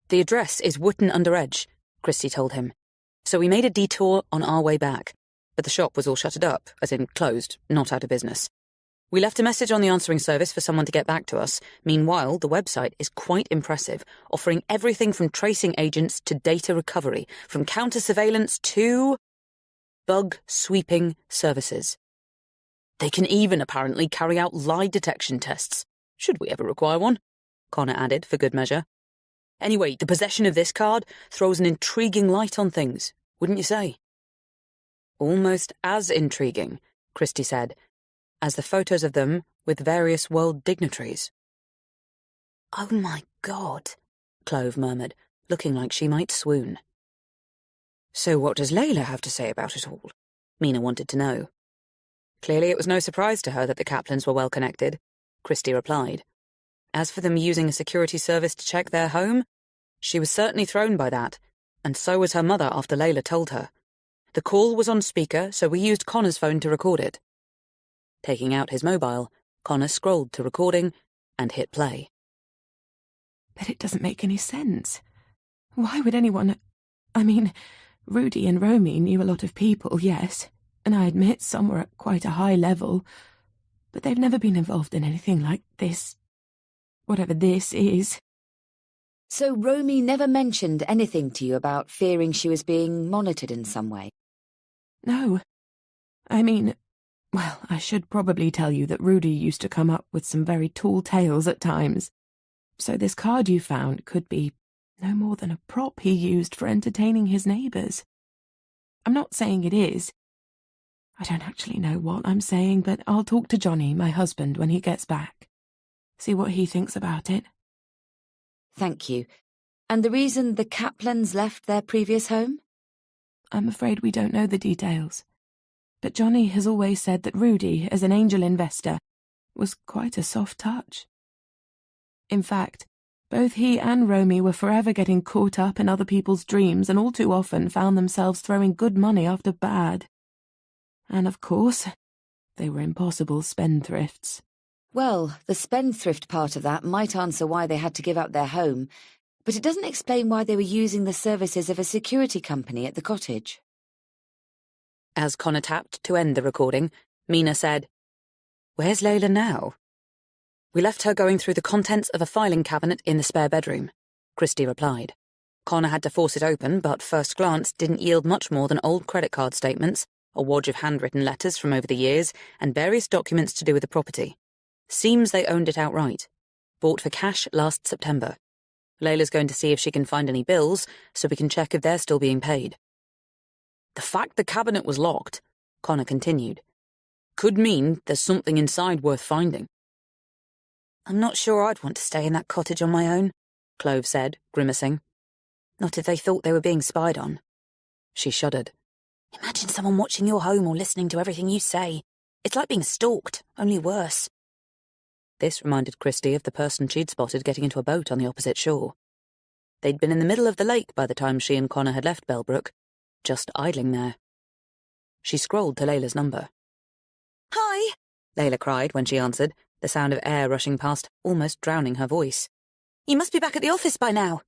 "The address is Wootton-under-Edge," Christie told him. "So we made a detour on our way back, but the shop was all shuttered up, as in closed, not out of business. We left a message on the answering service for someone to get back to us. Meanwhile, the website is quite impressive, offering everything from tracing agents to data recovery, from counter-surveillance to bug sweeping services. They can even apparently carry out lie detection tests, should we ever require one," Connor added for good measure. "Anyway, the possession of this card throws an intriguing light on things, wouldn't you say?" "Almost as intriguing," Christie said, as the photos of them, with various world dignitaries. Oh my God, Clove murmured, looking like she might swoon. So what does Layla have to say about it all? Mina wanted to know. Clearly it was no surprise to her that the Kaplans were well connected, Christie replied. As for them using a security service to check their home, she was certainly thrown by that, and so was her mother after Layla told her. The call was on speaker, so we used Connor's phone to record it. Taking out his mobile, Connor scrolled to recording and hit play. But it doesn't make any sense. Why would anyone... I mean, Rudy and Romy knew a lot of people, yes, and I admit some were at quite a high level, but they've never been involved in anything like this. Whatever this is. So Romy never mentioned anything to you about fearing she was being monitored in some way? No. I mean, well, I should probably tell you that Rudy used to come up with some very tall tales at times. So this card you found could be no more than a prop he used for entertaining his neighbours. I'm not saying it is. I don't actually know what I'm saying, but I'll talk to Johnny, my husband, when he gets back. See what he thinks about it. Thank you. And the reason the Kaplans left their previous home? I'm afraid we don't know the details. But Johnny has always said that Rudy, as an angel investor, was quite a soft touch. In fact, both he and Romy were forever getting caught up in other people's dreams and all too often found themselves throwing good money after bad. And of course, they were impossible spendthrifts. Well, the spendthrift part of that might answer why they had to give up their home, but it doesn't explain why they were using the services of a security company at the cottage. As Connor tapped to end the recording, Mina said, Where's Layla now? We left her going through the contents of a filing cabinet in the spare bedroom, Christie replied. Connor had to force it open, but first glance didn't yield much more than old credit card statements, a wodge of handwritten letters from over the years, and various documents to do with the property. Seems they owned it outright. Bought for cash last September. Layla's going to see if she can find any bills, so we can check if they're still being paid. The fact the cabinet was locked, Connor continued, could mean there's something inside worth finding. I'm not sure I'd want to stay in that cottage on my own, Clove said, grimacing. Not if they thought they were being spied on. She shuddered. Imagine someone watching your home or listening to everything you say. It's like being stalked, only worse. This reminded Christie of the person she'd spotted getting into a boat on the opposite shore. They'd been in the middle of the lake by the time she and Connor had left Bellbrook, just idling there. She scrolled to Layla's number. Hi, Layla cried when she answered, the sound of air rushing past almost drowning her voice. You must be back at the office by now.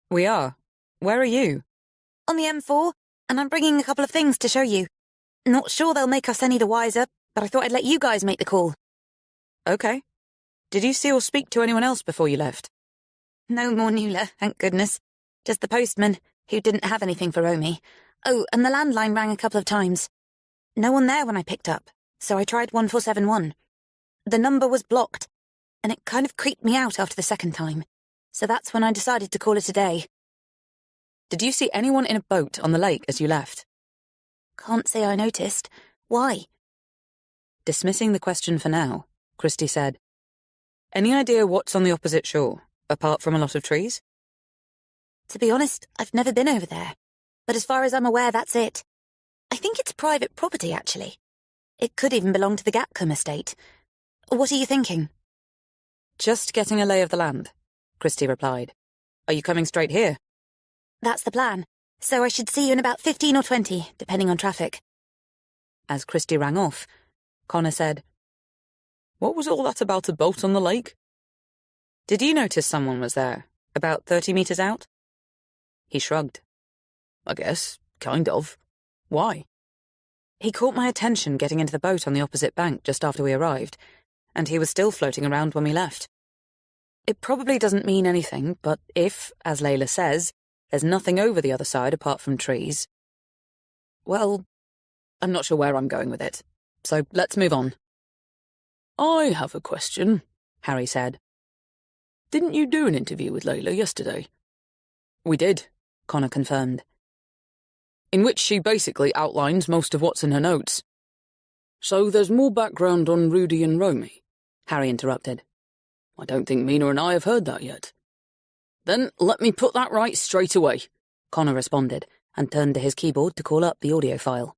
We are. Where are you? On the M4, and I'm bringing a couple of things to show you. Not sure they'll make us any the wiser, but I thought I'd let you guys make the call. Okay. Did you see or speak to anyone else before you left? No more Nuala, thank goodness. Just the postman, who didn't have anything for Romy. Oh, and the landline rang a couple of times. No one there when I picked up, so I tried 1471. The number was blocked, and it kind of creeped me out after the second time. So that's when I decided to call it a day. Did you see anyone in a boat on the lake as you left? Can't say I noticed. Why? Dismissing the question for now, Christie said, Any idea what's on the opposite shore, apart from a lot of trees? To be honest, I've never been over there. But as far as I'm aware, that's it. I think it's private property, actually. It could even belong to the Gatcombe estate. What are you thinking? Just getting a lay of the land, Christie replied. Are you coming straight here? That's the plan. So I should see you in about 15 or 20, depending on traffic. As Christie rang off, Connor said, What was all that about a boat on the lake? Did you notice someone was there, about 30 metres out? He shrugged. I guess, kind of. Why? He caught my attention getting into the boat on the opposite bank just after we arrived, and he was still floating around when we left. It probably doesn't mean anything, but if, as Layla says, there's nothing over the other side apart from trees, well, I'm not sure where I'm going with it, so let's move on. I have a question, Harry said. Didn't you do an interview with Layla yesterday? We did, Connor confirmed. In which she basically outlines most of what's in her notes. So there's more background on Rudy and Romy. Harry interrupted. I don't think Mina and I have heard that yet. Then let me put that right straight away, Connor responded, and turned to his keyboard to call up the audio file.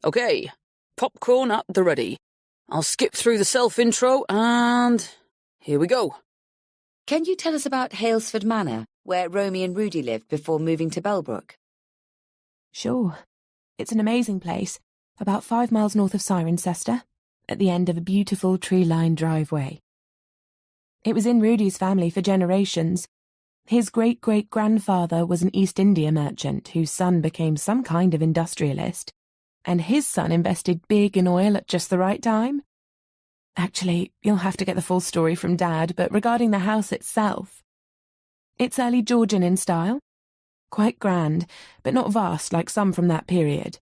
Okay, popcorn at the ready. I'll skip through the self-intro and... here we go. Can you tell us about Halesford Manor, where Romy and Rudy lived before moving to Bellbrook? Sure. It's an amazing place, about 5 miles north of Cirencester, at the end of a beautiful tree-lined driveway. It was in Rudy's family for generations. His great-great-grandfather was an East India merchant whose son became some kind of industrialist, and his son invested big in oil at just the right time. Actually, you'll have to get the full story from Dad, but regarding the house itself, it's early Georgian in style. Quite grand, but not vast like some from that period.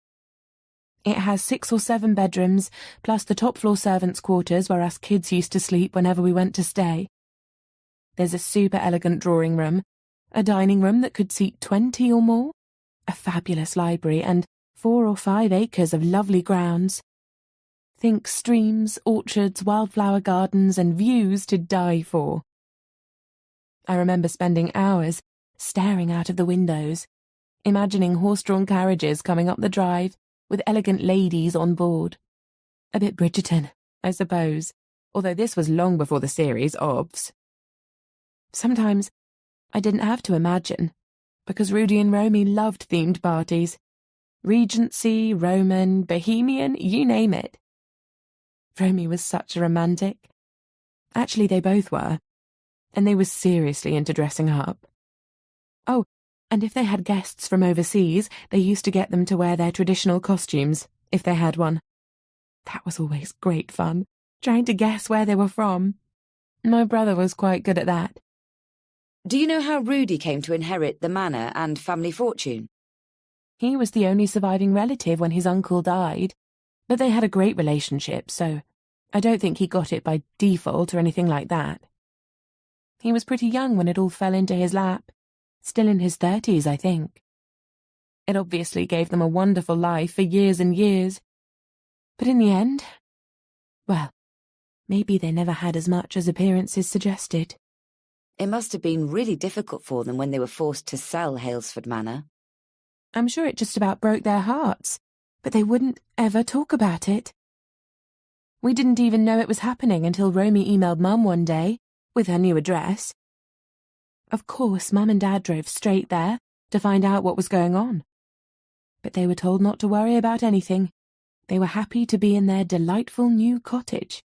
It has 6 or 7 bedrooms, plus the top-floor servants' quarters where us kids used to sleep whenever we went to stay. There's a super elegant drawing room, a dining room that could seat 20 or more, a fabulous library, and 4 or 5 acres of lovely grounds. Think streams, orchards, wildflower gardens, and views to die for. I remember spending hours staring out of the windows, imagining horse-drawn carriages coming up the drive with elegant ladies on board. A bit Bridgerton, I suppose, although this was long before the series, obvs. Sometimes I didn't have to imagine, because Rudy and Romy loved themed parties. Regency, Roman, Bohemian, you name it. Romy was such a romantic. Actually, they both were, and they were seriously into dressing up. Oh, and if they had guests from overseas, they used to get them to wear their traditional costumes, if they had one. That was always great fun, trying to guess where they were from. My brother was quite good at that. Do you know how Rudy came to inherit the manor and family fortune? He was the only surviving relative when his uncle died, but they had a great relationship, so I don't think he got it by default or anything like that. He was pretty young when it all fell into his lap. Still in his 30s, I think. It obviously gave them a wonderful life for years and years. But in the end, well, maybe they never had as much as appearances suggested. It must have been really difficult for them when they were forced to sell Halesford Manor. I'm sure it just about broke their hearts, but they wouldn't ever talk about it. We didn't even know it was happening until Romy emailed Mum one day, with her new address. Of course, Mum and Dad drove straight there to find out what was going on. But they were told not to worry about anything. They were happy to be in their delightful new cottage.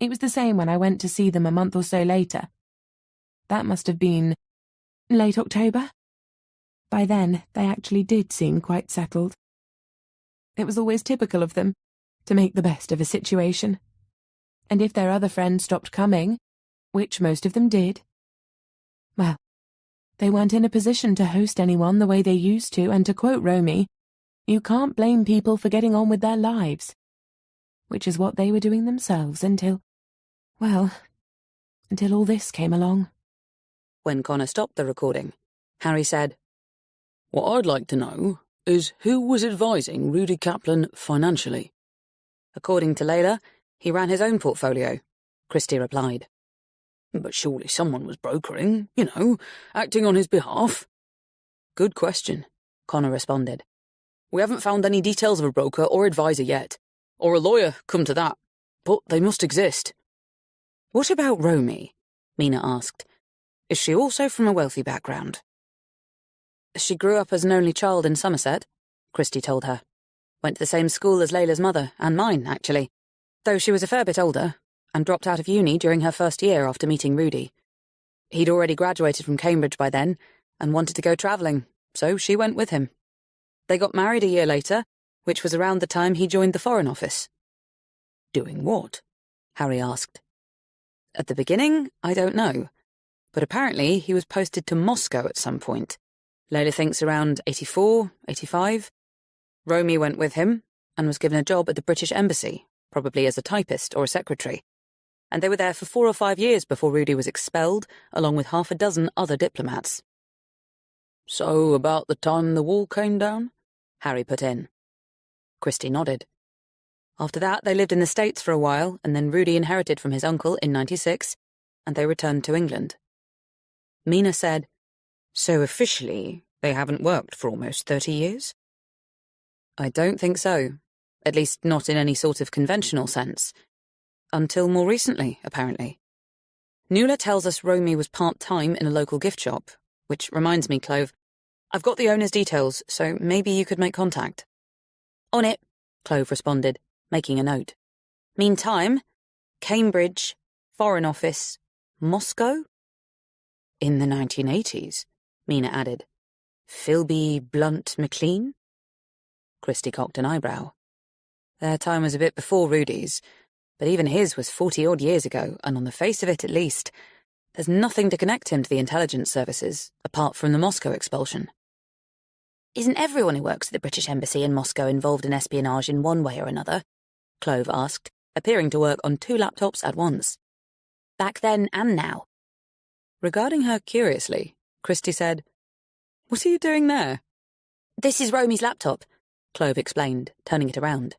It was the same when I went to see them a month or so later. That must have been late October. By then, they actually did seem quite settled. It was always typical of them to make the best of a situation. And if their other friends stopped coming, which most of them did, well, they weren't in a position to host anyone the way they used to, and to quote Romy, you can't blame people for getting on with their lives. Which is what they were doing themselves until all this came along. When Connor stopped the recording, Harry said, What I'd like to know is who was advising Rudy Kaplan financially? According to Layla, he ran his own portfolio, Christie replied. But surely someone was brokering, acting on his behalf. Good question, Connor responded. We haven't found any details of a broker or advisor yet, or a lawyer, come to that, but they must exist. What about Romy? Mina asked. Is she also from a wealthy background? She grew up as an only child in Somerset, Christie told her. Went to the same school as Layla's mother, and mine, actually, though she was a fair bit older, and dropped out of uni during her first year after meeting Rudy. He'd already graduated from Cambridge by then, and wanted to go travelling, so she went with him. They got married a year later, which was around the time he joined the Foreign Office. Doing what? Harry asked. At the beginning, I don't know, but apparently he was posted to Moscow at some point. Layla thinks around 84, 85. Romy went with him, and was given a job at the British Embassy, probably as a typist or a secretary. And they were there for 4 or 5 years before Rudy was expelled, along with half a dozen other diplomats. So about the time the wall came down? Harry put in. Christie nodded. After that, they lived in the States for a while, and then Rudy inherited from his uncle in '96, and they returned to England. Mina said, So officially, they haven't worked for almost 30 years? I don't think so. At least not in any sort of conventional sense. Until more recently, apparently. Nuala tells us Romy was part-time in a local gift shop, which reminds me, Clove, I've got the owner's details, so maybe you could make contact. On it, Clove responded, making a note. Meantime, Cambridge, Foreign Office, Moscow? In the 1980s, Mina added. Philby Blunt McLean? Christie cocked an eyebrow. Their time was a bit before Rudy's, but even his was 40-odd years ago, and on the face of it at least, there's nothing to connect him to the intelligence services, apart from the Moscow expulsion. Isn't everyone who works at the British Embassy in Moscow involved in espionage in one way or another? Clove asked, appearing to work on 2 laptops at once. Back then and now. Regarding her curiously, Christie said, What are you doing there? This is Romy's laptop, Clove explained, turning it around.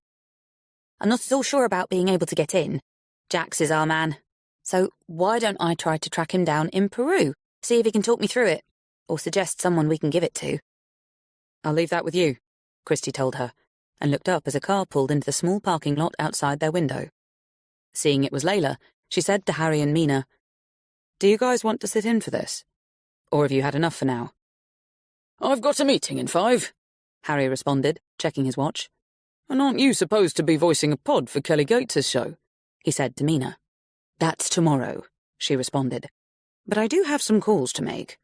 I'm not at all sure about being able to get in. Jax is our man. So why don't I try to track him down in Peru, see if he can talk me through it, or suggest someone we can give it to? I'll leave that with you, Christie told her, and looked up as a car pulled into the small parking lot outside their window. Seeing it was Layla, she said to Harry and Mina, Do you guys want to sit in for this? Or have you had enough for now? I've got a meeting in 5, Harry responded, checking his watch. And aren't you supposed to be voicing a pod for Kelly Gates' show? He said to Mina. That's tomorrow, she responded. But I do have some calls to make.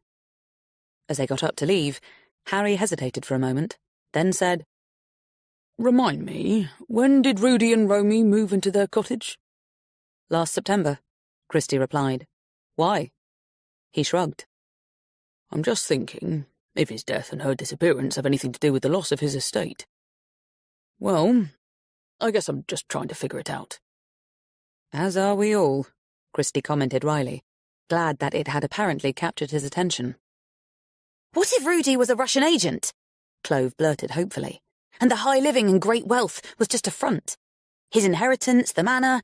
As they got up to leave, Harry hesitated for a moment, then said, Remind me, when did Rudy and Romy move into their cottage? Last September, Christie replied. Why? He shrugged. I'm just thinking, if his death and her disappearance have anything to do with the loss of his estate. Well, I guess I'm just trying to figure it out. As are we all, Christie commented wryly, glad that it had apparently captured his attention. What if Rudy was a Russian agent? Clove blurted hopefully. And the high living and great wealth was just a front. His inheritance, the manor,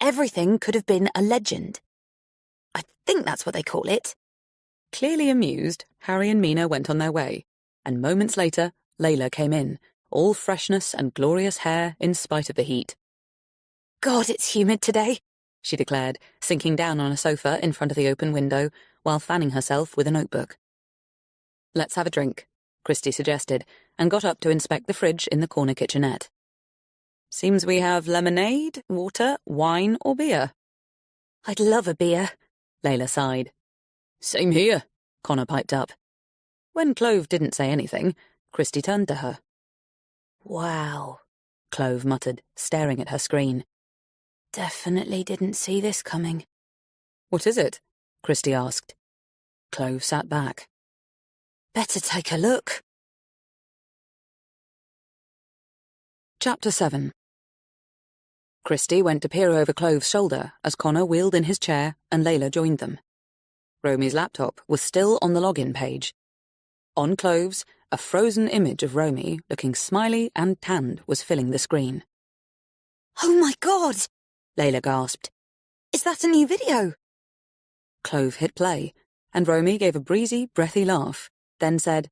everything could have been a legend. I think that's what they call it. Clearly amused, Harry and Mina went on their way, and moments later, Layla came in, all freshness and glorious hair in spite of the heat. God, it's humid today, she declared, sinking down on a sofa in front of the open window while fanning herself with a notebook. Let's have a drink, Christie suggested, and got up to inspect the fridge in the corner kitchenette. Seems we have lemonade, water, wine, or beer. I'd love a beer, Layla sighed. Same here, Connor piped up. When Clove didn't say anything, Christie turned to her. Wow, Clove muttered, staring at her screen. Definitely didn't see this coming. What is it? Christie asked. Clove sat back. Better take a look. Chapter 7. Christie went to peer over Clove's shoulder as Connor wheeled in his chair and Layla joined them. Romy's laptop was still on the login page. On Clove's, a frozen image of Romy, looking smiley and tanned, was filling the screen. Oh my God! Layla gasped. Is that a new video? Clove hit play, and Romy gave a breezy, breathy laugh, then said,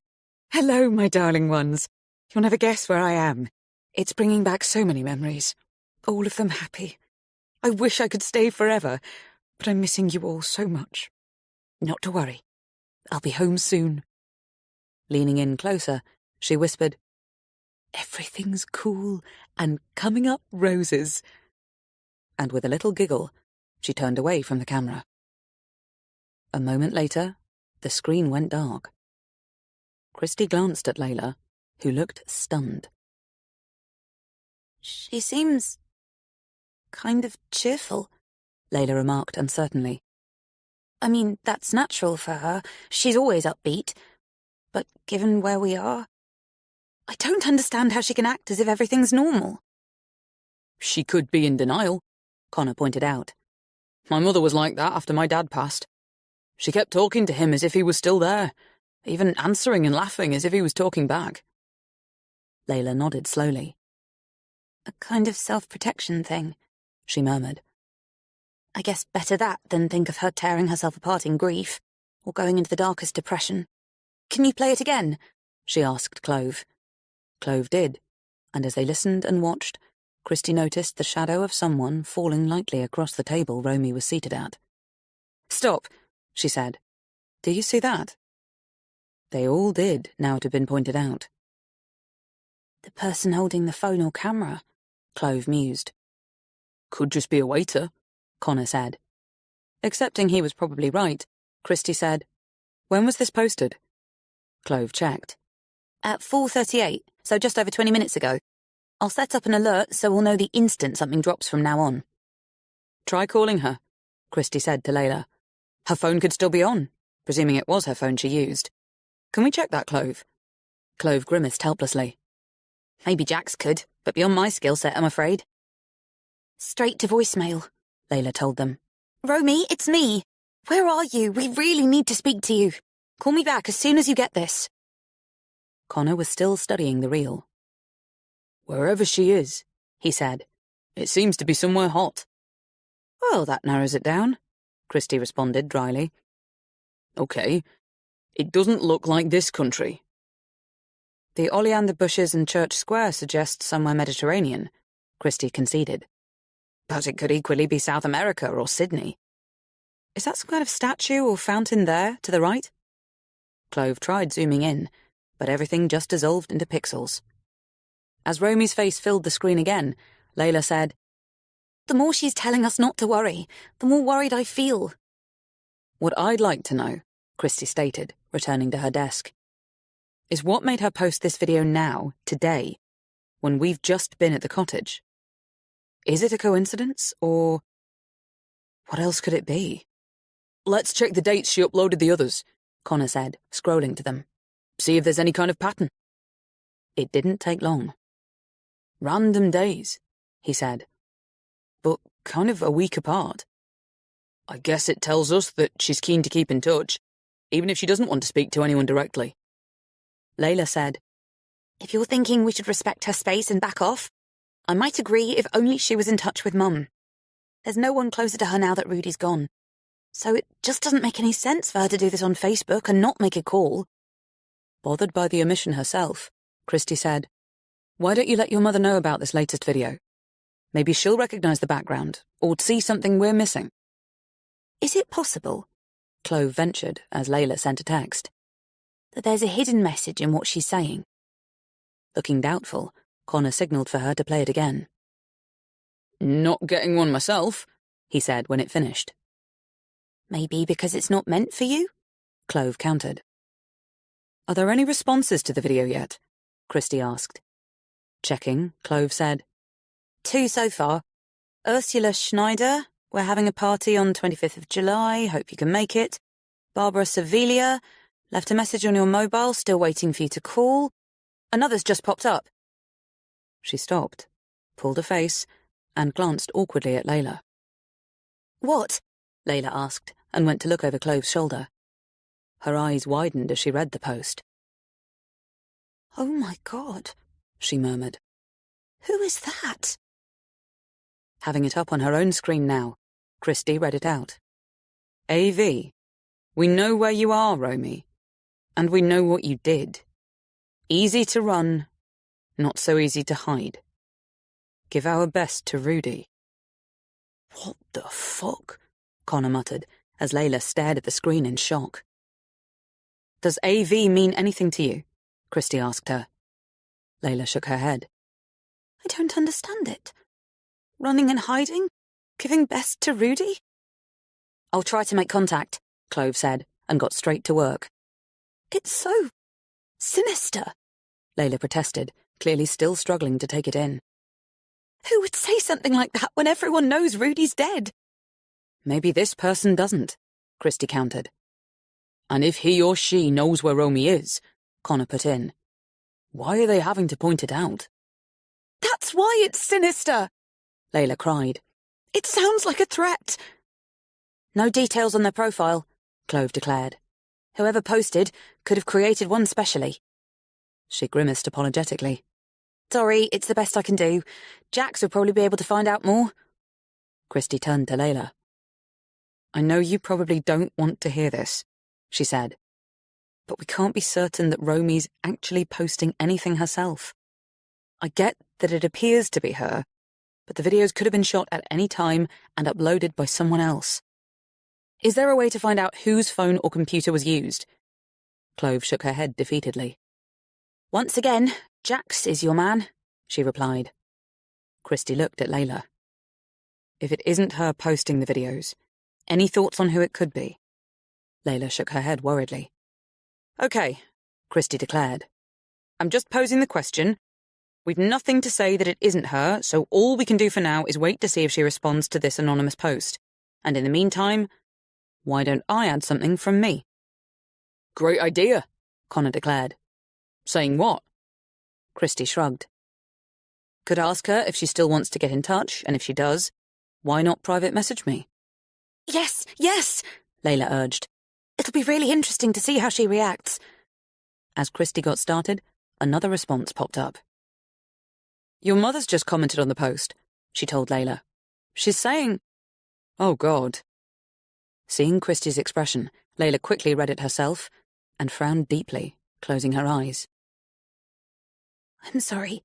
Hello, my darling ones. You'll never guess where I am. It's bringing back so many memories. All of them happy. I wish I could stay forever, but I'm missing you all so much. Not to worry. I'll be home soon. Leaning in closer, she whispered, Everything's cool and coming up roses. And with a little giggle, she turned away from the camera. A moment later, the screen went dark. Christie glanced at Layla, who looked stunned. She seems kind of cheerful, Layla remarked uncertainly. I mean, that's natural for her. She's always upbeat. But given where we are, I don't understand how she can act as if everything's normal. She could be in denial, Connor pointed out. My mother was like that after my dad passed. She kept talking to him as if he was still there, even answering and laughing as if he was talking back. Layla nodded slowly. A kind of self-protection thing, she murmured. I guess better that than think of her tearing herself apart in grief, or going into the darkest depression. Can you play it again? She asked Clove. Clove did, and as they listened and watched, Christie noticed the shadow of someone falling lightly across the table Romy was seated at. "Stop," she said. "Do you see that?" They all did, now it had been pointed out. The person holding the phone or camera, Clove mused. "Could just be a waiter," Connor said. Accepting he was probably right, Christie said, "When was this posted?" Clove checked. At 4:38, so just over 20 minutes ago. I'll set up an alert so we'll know the instant something drops from now on. "Try calling her," Christie said to Layla. "Her phone could still be on, presuming it was her phone she used. Can we check that, Clove?" Clove grimaced helplessly. Maybe Jax could, but beyond my skill set, I'm afraid. Straight to voicemail, Layla told them. Romy, it's me. Where are you? We really need to speak to you. Call me back as soon as you get this. Connor was still studying the reel. "Wherever she is," he said, "it seems to be somewhere hot." "Well, that narrows it down," Christie responded dryly. "Okay, it doesn't look like this country." "The oleander bushes in Church Square suggest somewhere Mediterranean," Christie conceded. "But it could equally be South America or Sydney. Is that some kind of statue or fountain there, to the right?" Clove tried zooming in, but everything just dissolved into pixels. As Romy's face filled the screen again, Layla said, "The more she's telling us not to worry, the more worried I feel." "What I'd like to know," Christie stated, returning to her desk, "is what made her post this video now, today, when we've just been at the cottage? Is it a coincidence, or what else could it be?" "Let's check the dates she uploaded the others," Connor said, scrolling to them. "See if there's any kind of pattern." It didn't take long. "Random days," he said, "but kind of a week apart. I guess it tells us that she's keen to keep in touch, even if she doesn't want to speak to anyone directly." Layla said, "If you're thinking we should respect her space and back off, I might agree if only she was in touch with Mum. There's no one closer to her now that Rudy's gone. So it just doesn't make any sense for her to do this on Facebook and not make a call." Bothered by the omission herself, Christie said, "Why don't you let your mother know about this latest video? Maybe she'll recognize the background, or see something we're missing." "Is it possible," Clove ventured as Layla sent a text, "that there's a hidden message in what she's saying?" Looking doubtful, Connor signaled for her to play it again. "Not getting one myself," he said when it finished. "Maybe because it's not meant for you?" Clove countered. "Are there any responses to the video yet?" Christie asked. Checking, Clove said, 2 so far. Ursula Schneider, we're having a party on 25th of July, hope you can make it. Barbara Sevilla, left a message on your mobile, still waiting for you to call. Another's just popped up." She stopped, pulled a face, and glanced awkwardly at Layla. "What?" Layla asked, and went to look over Clove's shoulder. Her eyes widened as she read the post. "Oh my God," she murmured. "Who is that?" Having it up on her own screen now, Christie read it out. "AV, we know where you are, Romy, and we know what you did. Easy to run, not so easy to hide. Give our best to Rudy." "What the fuck?" Connor muttered, as Layla stared at the screen in shock. "Does AV mean anything to you?" Christie asked her. Layla shook her head. "I don't understand it. Running and hiding? Giving best to Rudy?" "I'll try to make contact," Clove said, and got straight to work. "It's so sinister," Layla protested, clearly still struggling to take it in. "Who would say something like that when everyone knows Rudy's dead?" "Maybe this person doesn't," Christie countered. "And if he or she knows where Romy is," Connor put in, "why are they having to point it out?" "That's why it's sinister!" Layla cried. "It sounds like a threat." "No details on their profile," Clove declared. "Whoever posted could have created one specially." She grimaced apologetically. Sorry, it's the best I can do. Jax will probably be able to find out more. Christy turned to Layla. I know you probably don't want to hear this, she said, but we can't be certain that Romy's actually posting anything herself. I get that it appears to be her, but the videos could have been shot at any time and uploaded by someone else. Is there a way to find out whose phone or computer was used? Clove shook her head defeatedly. Once again, Jax is your man, she replied. Christy looked at Layla. If it isn't her posting the videos, any thoughts on who it could be? Layla shook her head worriedly. Okay, Christy declared. I'm just posing the question. We've nothing to say that it isn't her, so all we can do for now is wait to see if she responds to this anonymous post. And in the meantime, why don't I add something from me? Great idea, Connor declared. Saying what? Christy shrugged. Could ask her if she still wants to get in touch, and if she does, why not private message me? Yes, yes, Layla urged. It'll be really interesting to see how she reacts. As Christy got started, another response popped up. Your mother's just commented on the post, she told Layla. She's saying... Oh, God. Seeing Christy's expression, Layla quickly read it herself and frowned deeply, closing her eyes. I'm sorry.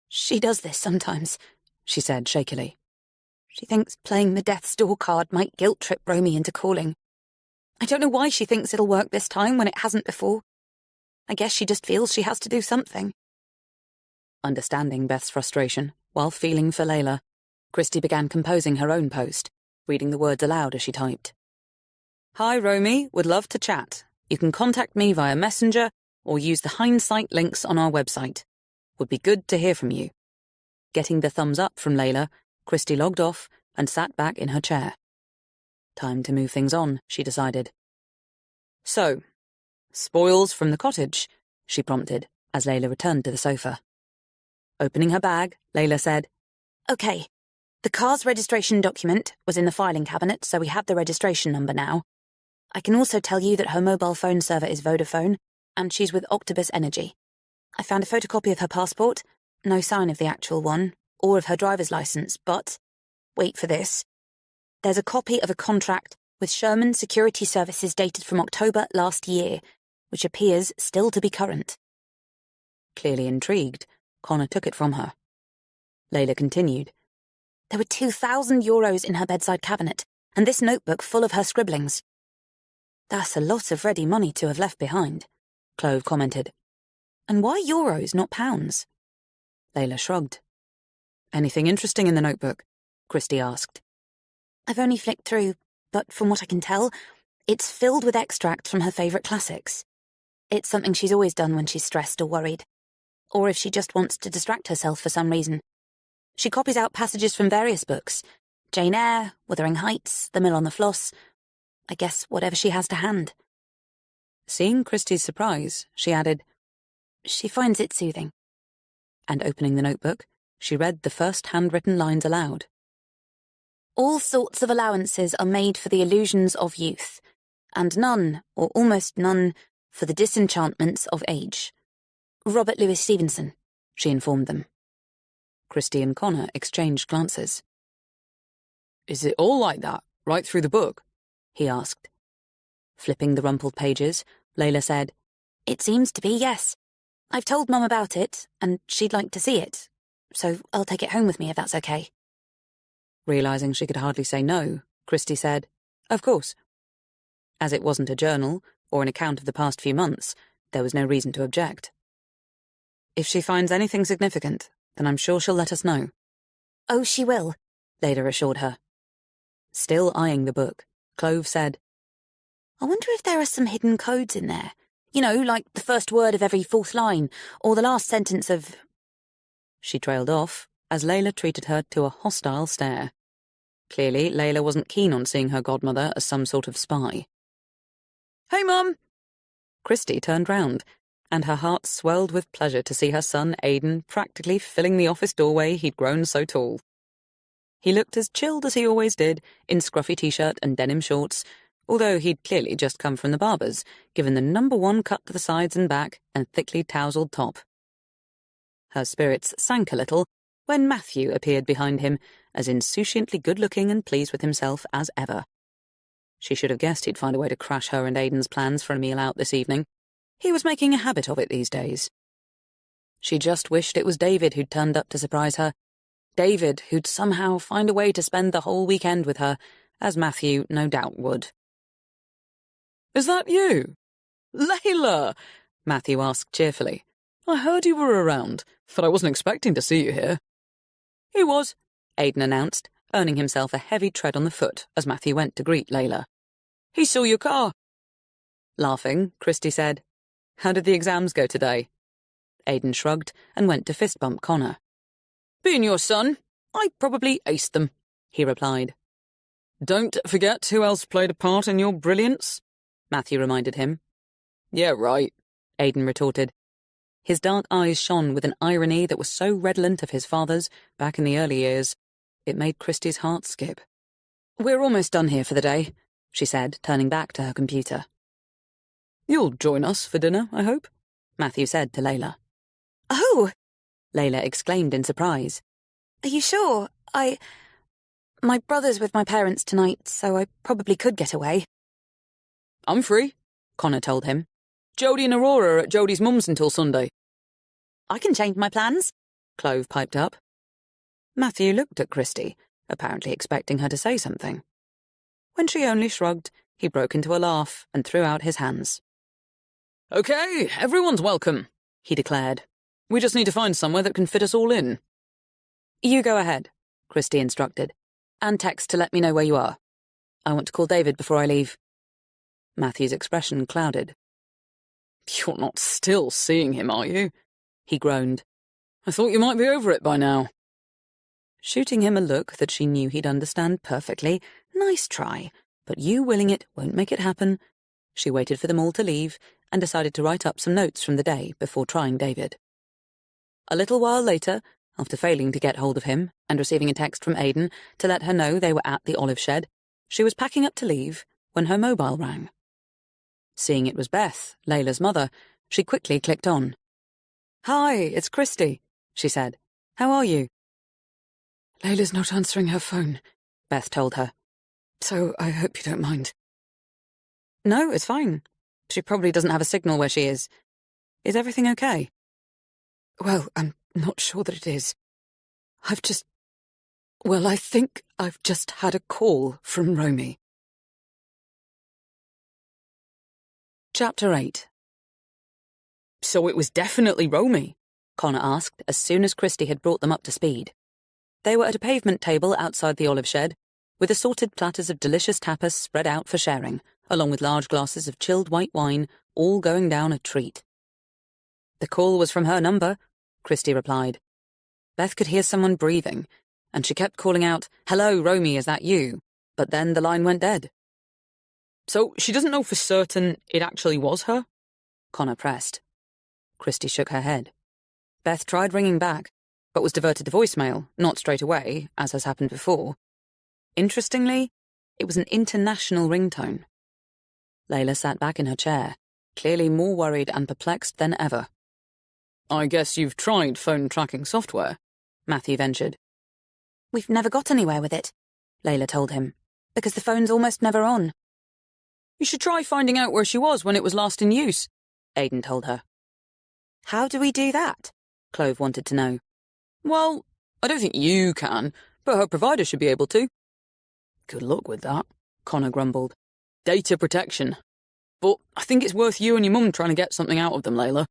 She does this sometimes, she said shakily. She thinks playing the death's door card might guilt-trip Romy into calling. I don't know why she thinks it'll work this time when it hasn't before. I guess she just feels she has to do something. Understanding Beth's frustration, while feeling for Layla, Christy began composing her own post, reading the words aloud as she typed. Hi, Romy. Would love to chat. You can contact me via Messenger or use the Hindsight links on our website. Would be good to hear from you. Getting the thumbs up from Layla, Christy logged off and sat back in her chair. Time to move things on, she decided. So, spoils from the cottage, she prompted as Layla returned to the sofa. Opening her bag, Layla said, Okay, the car's registration document was in the filing cabinet, so we have the registration number now. I can also tell you that her mobile phone server is Vodafone, and she's with Octopus Energy. I found a photocopy of her passport, no sign of the actual one, or of her driver's license, but, wait for this, there's a copy of a contract with Sherman Security Services dated from October last year, which appears still to be current. Clearly intrigued, Connor took it from her. Layla continued. There were €2,000 in her bedside cabinet, and this notebook full of her scribblings. That's a lot of ready money to have left behind, Clove commented. And why euros, not pounds? Layla shrugged. Anything interesting in the notebook? Christy asked. I've only flicked through, but from what I can tell, it's filled with extracts from her favourite classics. It's something she's always done when she's stressed or worried, or if she just wants to distract herself for some reason. She copies out passages from various books, Jane Eyre, Wuthering Heights, The Mill on the Floss, I guess whatever she has to hand. Seeing Christy's surprise, she added, She finds it soothing. And opening the notebook, she read the first handwritten lines aloud. All sorts of allowances are made for the illusions of youth, and none, or almost none, for the disenchantments of age. Robert Louis Stevenson, she informed them. Christy and Connor exchanged glances. Is it all like that, right through the book? He asked. Flipping the rumpled pages, Layla said, It seems to be, yes. I've told Mum about it, and she'd like to see it, so I'll take it home with me if that's okay. Realising she could hardly say no, Christy said, Of course. As it wasn't a journal, or an account of the past few months, there was no reason to object. If she finds anything significant, then I'm sure she'll let us know. Oh, she will, Layla assured her. Still eyeing the book, Clove said, I wonder if there are some hidden codes in there. You know, like the first word of every fourth line, or the last sentence of... She trailed off, as Layla treated her to a hostile stare. Clearly, Layla wasn't keen on seeing her godmother as some sort of spy. Hey, Mum! Christy turned round, and her heart swelled with pleasure to see her son Aidan practically filling the office doorway he'd grown so tall. He looked as chilled as he always did, in scruffy t-shirt and denim shorts, although he'd clearly just come from the barber's, given the #1 cut to the sides and back and thickly tousled top. Her spirits sank a little when Matthew appeared behind him, as insouciantly good-looking and pleased with himself as ever. She should have guessed he'd find a way to crash her and Aiden's plans for a meal out this evening. He was making a habit of it these days. She just wished it was David who'd turned up to surprise her. David who'd somehow find a way to spend the whole weekend with her, as Matthew no doubt would. "Is that you? Layla?" Matthew asked cheerfully. "I heard you were around, but I wasn't expecting to see you here." "He was," Aiden announced, earning himself a heavy tread on the foot as Matthew went to greet Layla. "He saw your car." Laughing, Christy said, "How did the exams go today?" Aiden shrugged and went to fist bump Connor. "Being your son, I probably aced them," he replied. "Don't forget who else played a part in your brilliance," Matthew reminded him. "Yeah, right," Aiden retorted. His dark eyes shone with an irony that was so redolent of his father's back in the early years, it made Christy's heart skip. "We're almost done here for the day," she said, turning back to her computer. "You'll join us for dinner, I hope," Matthew said to Layla. "Oh!" Layla exclaimed in surprise. "Are you sure? My brother's with my parents tonight, so I probably could get away." "I'm free," Connor told him. "Jodie and Aurora are at Jodie's mum's until Sunday." "I can change my plans," Clove piped up. Matthew looked at Christy, apparently expecting her to say something. When she only shrugged, he broke into a laugh and threw out his hands. "Okay, everyone's welcome," he declared. "We just need to find somewhere that can fit us all in." "You go ahead," Christy instructed, "and text to let me know where you are. I want to call David before I leave." Matthew's expression clouded. "You're not still seeing him, are you?" he groaned. "I thought you might be over it by now." Shooting him a look that she knew he'd understand perfectly, nice try, but you willing it won't make it happen, she waited for them all to leave and decided to write up some notes from the day before trying David. A little while later, after failing to get hold of him and receiving a text from Aiden to let her know they were at the olive shed, she was packing up to leave when her mobile rang. Seeing it was Beth, Layla's mother, she quickly clicked on. "Hi, it's Christy," she said. "How are you?" "Layla's not answering her phone," Beth told her. "So I hope you don't mind." "No, it's fine. She probably doesn't have a signal where she is. Is everything okay?" "Well, I'm not sure that it is. I think I've just had a call from Romy." Chapter 8. "So it was definitely Romy?" Connor asked as soon as Christy had brought them up to speed. They were at a pavement table outside the olive shed, with assorted platters of delicious tapas spread out for sharing, along with large glasses of chilled white wine, all going down a treat. "The call was from her number," Christy replied. Beth could hear someone breathing, and she kept calling out, "Hello, Romy, is that you?" But then the line went dead. "So she doesn't know for certain it actually was her?" Connor pressed. Christy shook her head. Beth tried ringing back, but was diverted to voicemail, not straight away, as has happened before. Interestingly, it was an international ringtone. Layla sat back in her chair, clearly more worried and perplexed than ever. "I guess you've tried phone tracking software," Matthew ventured. "We've never got anywhere with it," Layla told him, "because the phone's almost never on." "You should try finding out where she was when it was last in use," Aiden told her. "How do we do that?" Clove wanted to know. "Well, I don't think you can, but her provider should be able to." "Good luck with that," Connor grumbled. "Data protection. But I think it's worth you and your mum trying to get something out of them, Layla.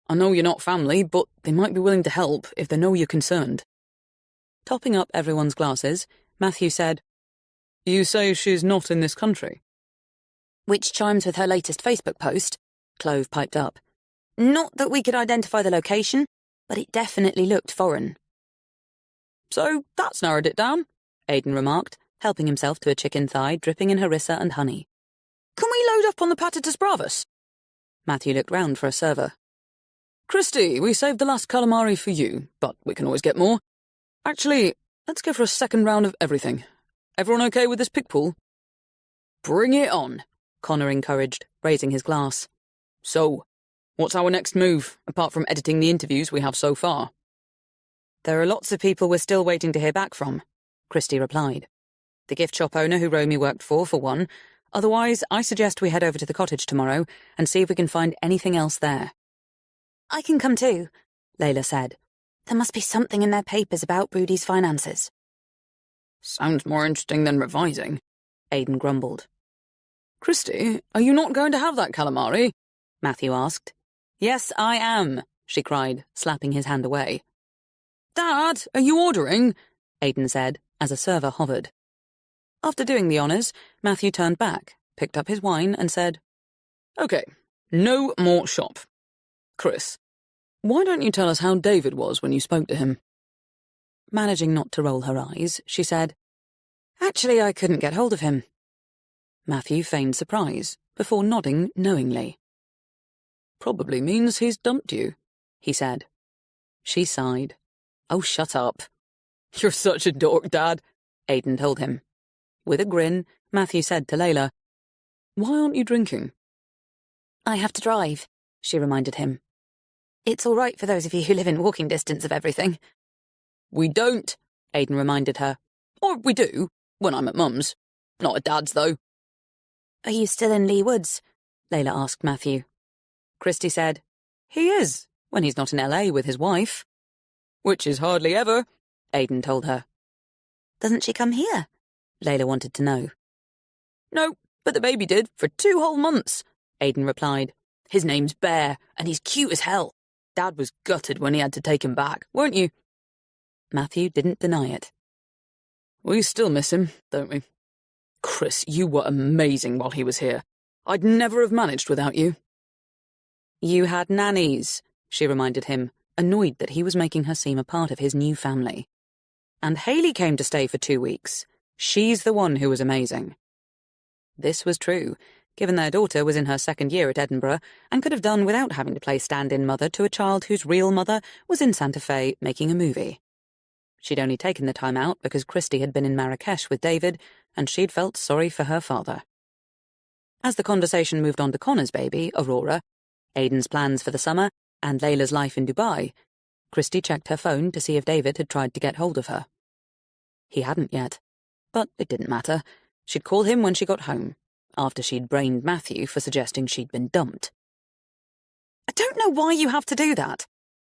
I know you're not family, but they might be willing to help if they know you're concerned." Topping up everyone's glasses, Matthew said, "You say she's not in this country?" "Which chimes with her latest Facebook post," Clove piped up. "Not that we could identify the location, but it definitely looked foreign." "So that's narrowed it down," Aiden remarked, helping himself to a chicken thigh dripping in harissa and honey. "Can we load up on the patatas bravas?" Matthew looked round for a server. "Christy, we saved the last calamari for you, but we can always get more. Actually, let's go for a second round of everything. Everyone okay with this pick pool?" "Bring it on," Connor encouraged, raising his glass. "So, What's our next move, apart from editing the interviews we have so far? There are lots of people we're still waiting to hear back from, Christie replied. The gift shop owner who Romy worked for one. Otherwise, I suggest we head over to the cottage tomorrow and see if we can find anything else there. I can come too, Layla said. There must be something in their papers about Brody's finances. Sounds more interesting than revising, Aidan grumbled. Christie, are you not going to have that calamari? Matthew asked. Yes, I am, she cried, slapping his hand away. Dad, are you ordering? Aidan said, as a server hovered. After doing the honours, Matthew turned back, picked up his wine and said, OK, no more shop. Chris, why don't you tell us how David was when you spoke to him? Managing not to roll her eyes, she said, Actually, I couldn't get hold of him. Matthew feigned surprise, before nodding knowingly. Probably means he's dumped you, he said. She sighed. Oh, shut up. You're such a dork, Dad, Aidan told him. With a grin, Matthew said to Layla, Why aren't you drinking? I have to drive, she reminded him. It's all right for those of you who live in walking distance of everything. We don't, Aidan reminded her. Or we do, when I'm at Mum's. Not at Dad's, though. Are you still in Lee Woods? Layla asked Matthew. Christie said, He is, when he's not in LA with his wife. Which is hardly ever, Aidan told her. Doesn't she come here? Layla wanted to know. No, but the baby did, for 2 whole months, Aidan replied. His name's Bear, and he's cute as hell. Dad was gutted when he had to take him back, weren't you? Matthew didn't deny it. We still miss him, don't we? Chris, you were amazing while he was here. I'd never have managed without you. You had nannies, she reminded him, annoyed that he was making her seem a part of his new family. And Hayley came to stay for 2 weeks. She's the one who was amazing. This was true, given their daughter was in her 2nd year at Edinburgh and could have done without having to play stand-in mother to a child whose real mother was in Santa Fe making a movie. She'd only taken the time out because Christie had been in Marrakesh with David, and she'd felt sorry for her father. As the conversation moved on to Connor's baby, Aurora, Aidan's plans for the summer, and Layla's life in Dubai, Christie checked her phone to see if David had tried to get hold of her. He hadn't yet, but it didn't matter. She'd call him when she got home, after she'd brained Matthew for suggesting she'd been dumped. I don't know why you have to do that,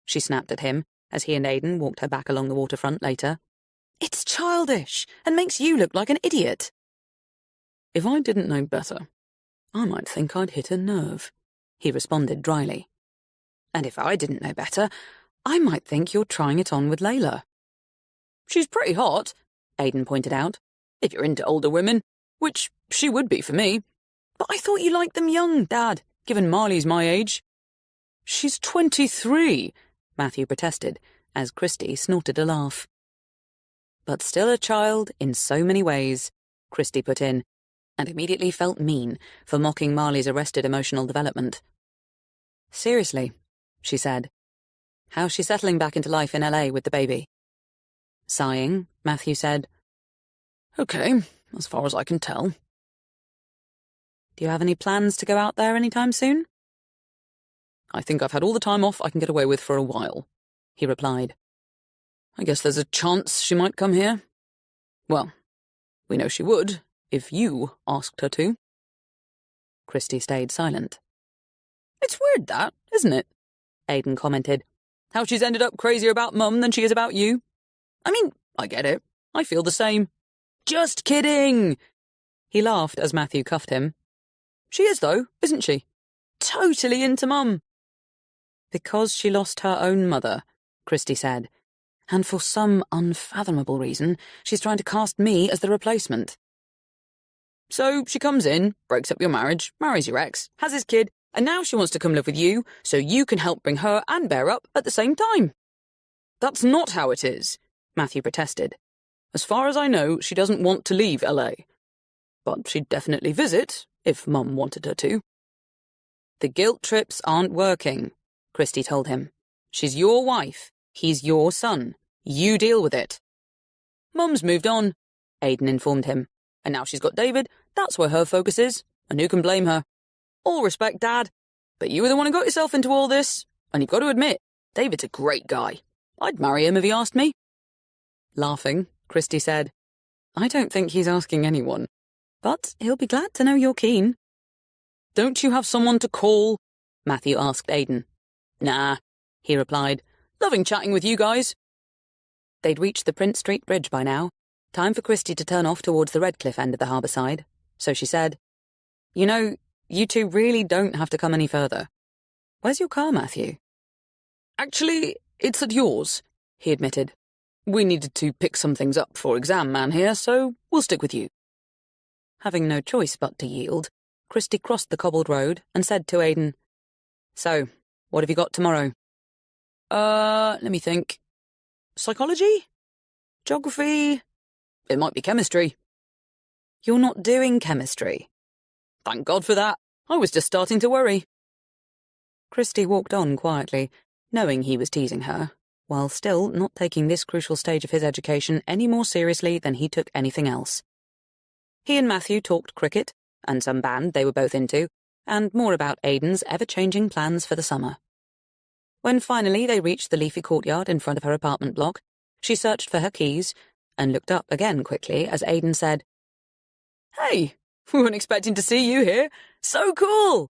she snapped at him as he and Aidan walked her back along the waterfront later. It's childish and makes you look like an idiot. If I didn't know better, I might think I'd hit a nerve, he responded dryly. And if I didn't know better, I might think you're trying it on with Layla. She's pretty hot, Aidan pointed out, if you're into older women, which she would be for me. But I thought you liked them young, Dad, given Marley's my age. She's 23, Matthew protested, as Christie snorted a laugh. But still a child in so many ways, Christie put in, and immediately felt mean for mocking Marley's arrested emotional development. Seriously, she said. How's she settling back into life in LA with the baby? Sighing, Matthew said, OK, as far as I can tell. Do you have any plans to go out there anytime soon? I think I've had all the time off I can get away with for a while, he replied. I guess there's a chance she might come here. Well, we know she would, if you asked her to. Christie stayed silent. It's weird that, isn't it? Aidan commented. How she's ended up crazier about Mum than she is about you. I mean, I get it. I feel the same. Just kidding! He laughed as Matthew cuffed him. She is, though, isn't she? Totally into Mum. Because she lost her own mother, Christie said. And for some unfathomable reason, she's trying to cast me as the replacement. So she comes in, breaks up your marriage, marries your ex, has his kid, and now she wants to come live with you so you can help bring her and Bear up at the same time. That's not how it is, Matthew protested. As far as I know, she doesn't want to leave LA. But she'd definitely visit, if Mum wanted her to. The guilt trips aren't working, Christie told him. She's your wife. He's your son. You deal with it. Mum's moved on, Aidan informed him. And now she's got David, that's where her focus is. And who can blame her? All respect, Dad. But you were the one who got yourself into all this, and you've got to admit, David's a great guy. I'd marry him if he asked me. Laughing, Christie said, I don't think he's asking anyone, but he'll be glad to know you're keen. Don't you have someone to call? Matthew asked Aidan. Nah, he replied. Loving chatting with you guys. They'd reached the Prince Street Bridge by now. Time for Christie to turn off towards the Redcliffe end of the harbour side. So she said, You know, you two really don't have to come any further. Where's your car, Matthew? Actually, it's at yours, he admitted. We needed to pick some things up for exam man here, so we'll stick with you. Having no choice but to yield, Christie crossed the cobbled road and said to Aidan, So, what have you got tomorrow? Let me think. Psychology? Geography? It might be chemistry. You're not doing chemistry. Thank God for that. I was just starting to worry. Christie walked on quietly, knowing he was teasing her, while still not taking this crucial stage of his education any more seriously than he took anything else. He and Matthew talked cricket, and some band they were both into, and more about Aidan's ever-changing plans for the summer. When finally they reached the leafy courtyard in front of her apartment block, she searched for her keys, and looked up again quickly as Aidan said, Hey, we weren't expecting to see you here. So cool!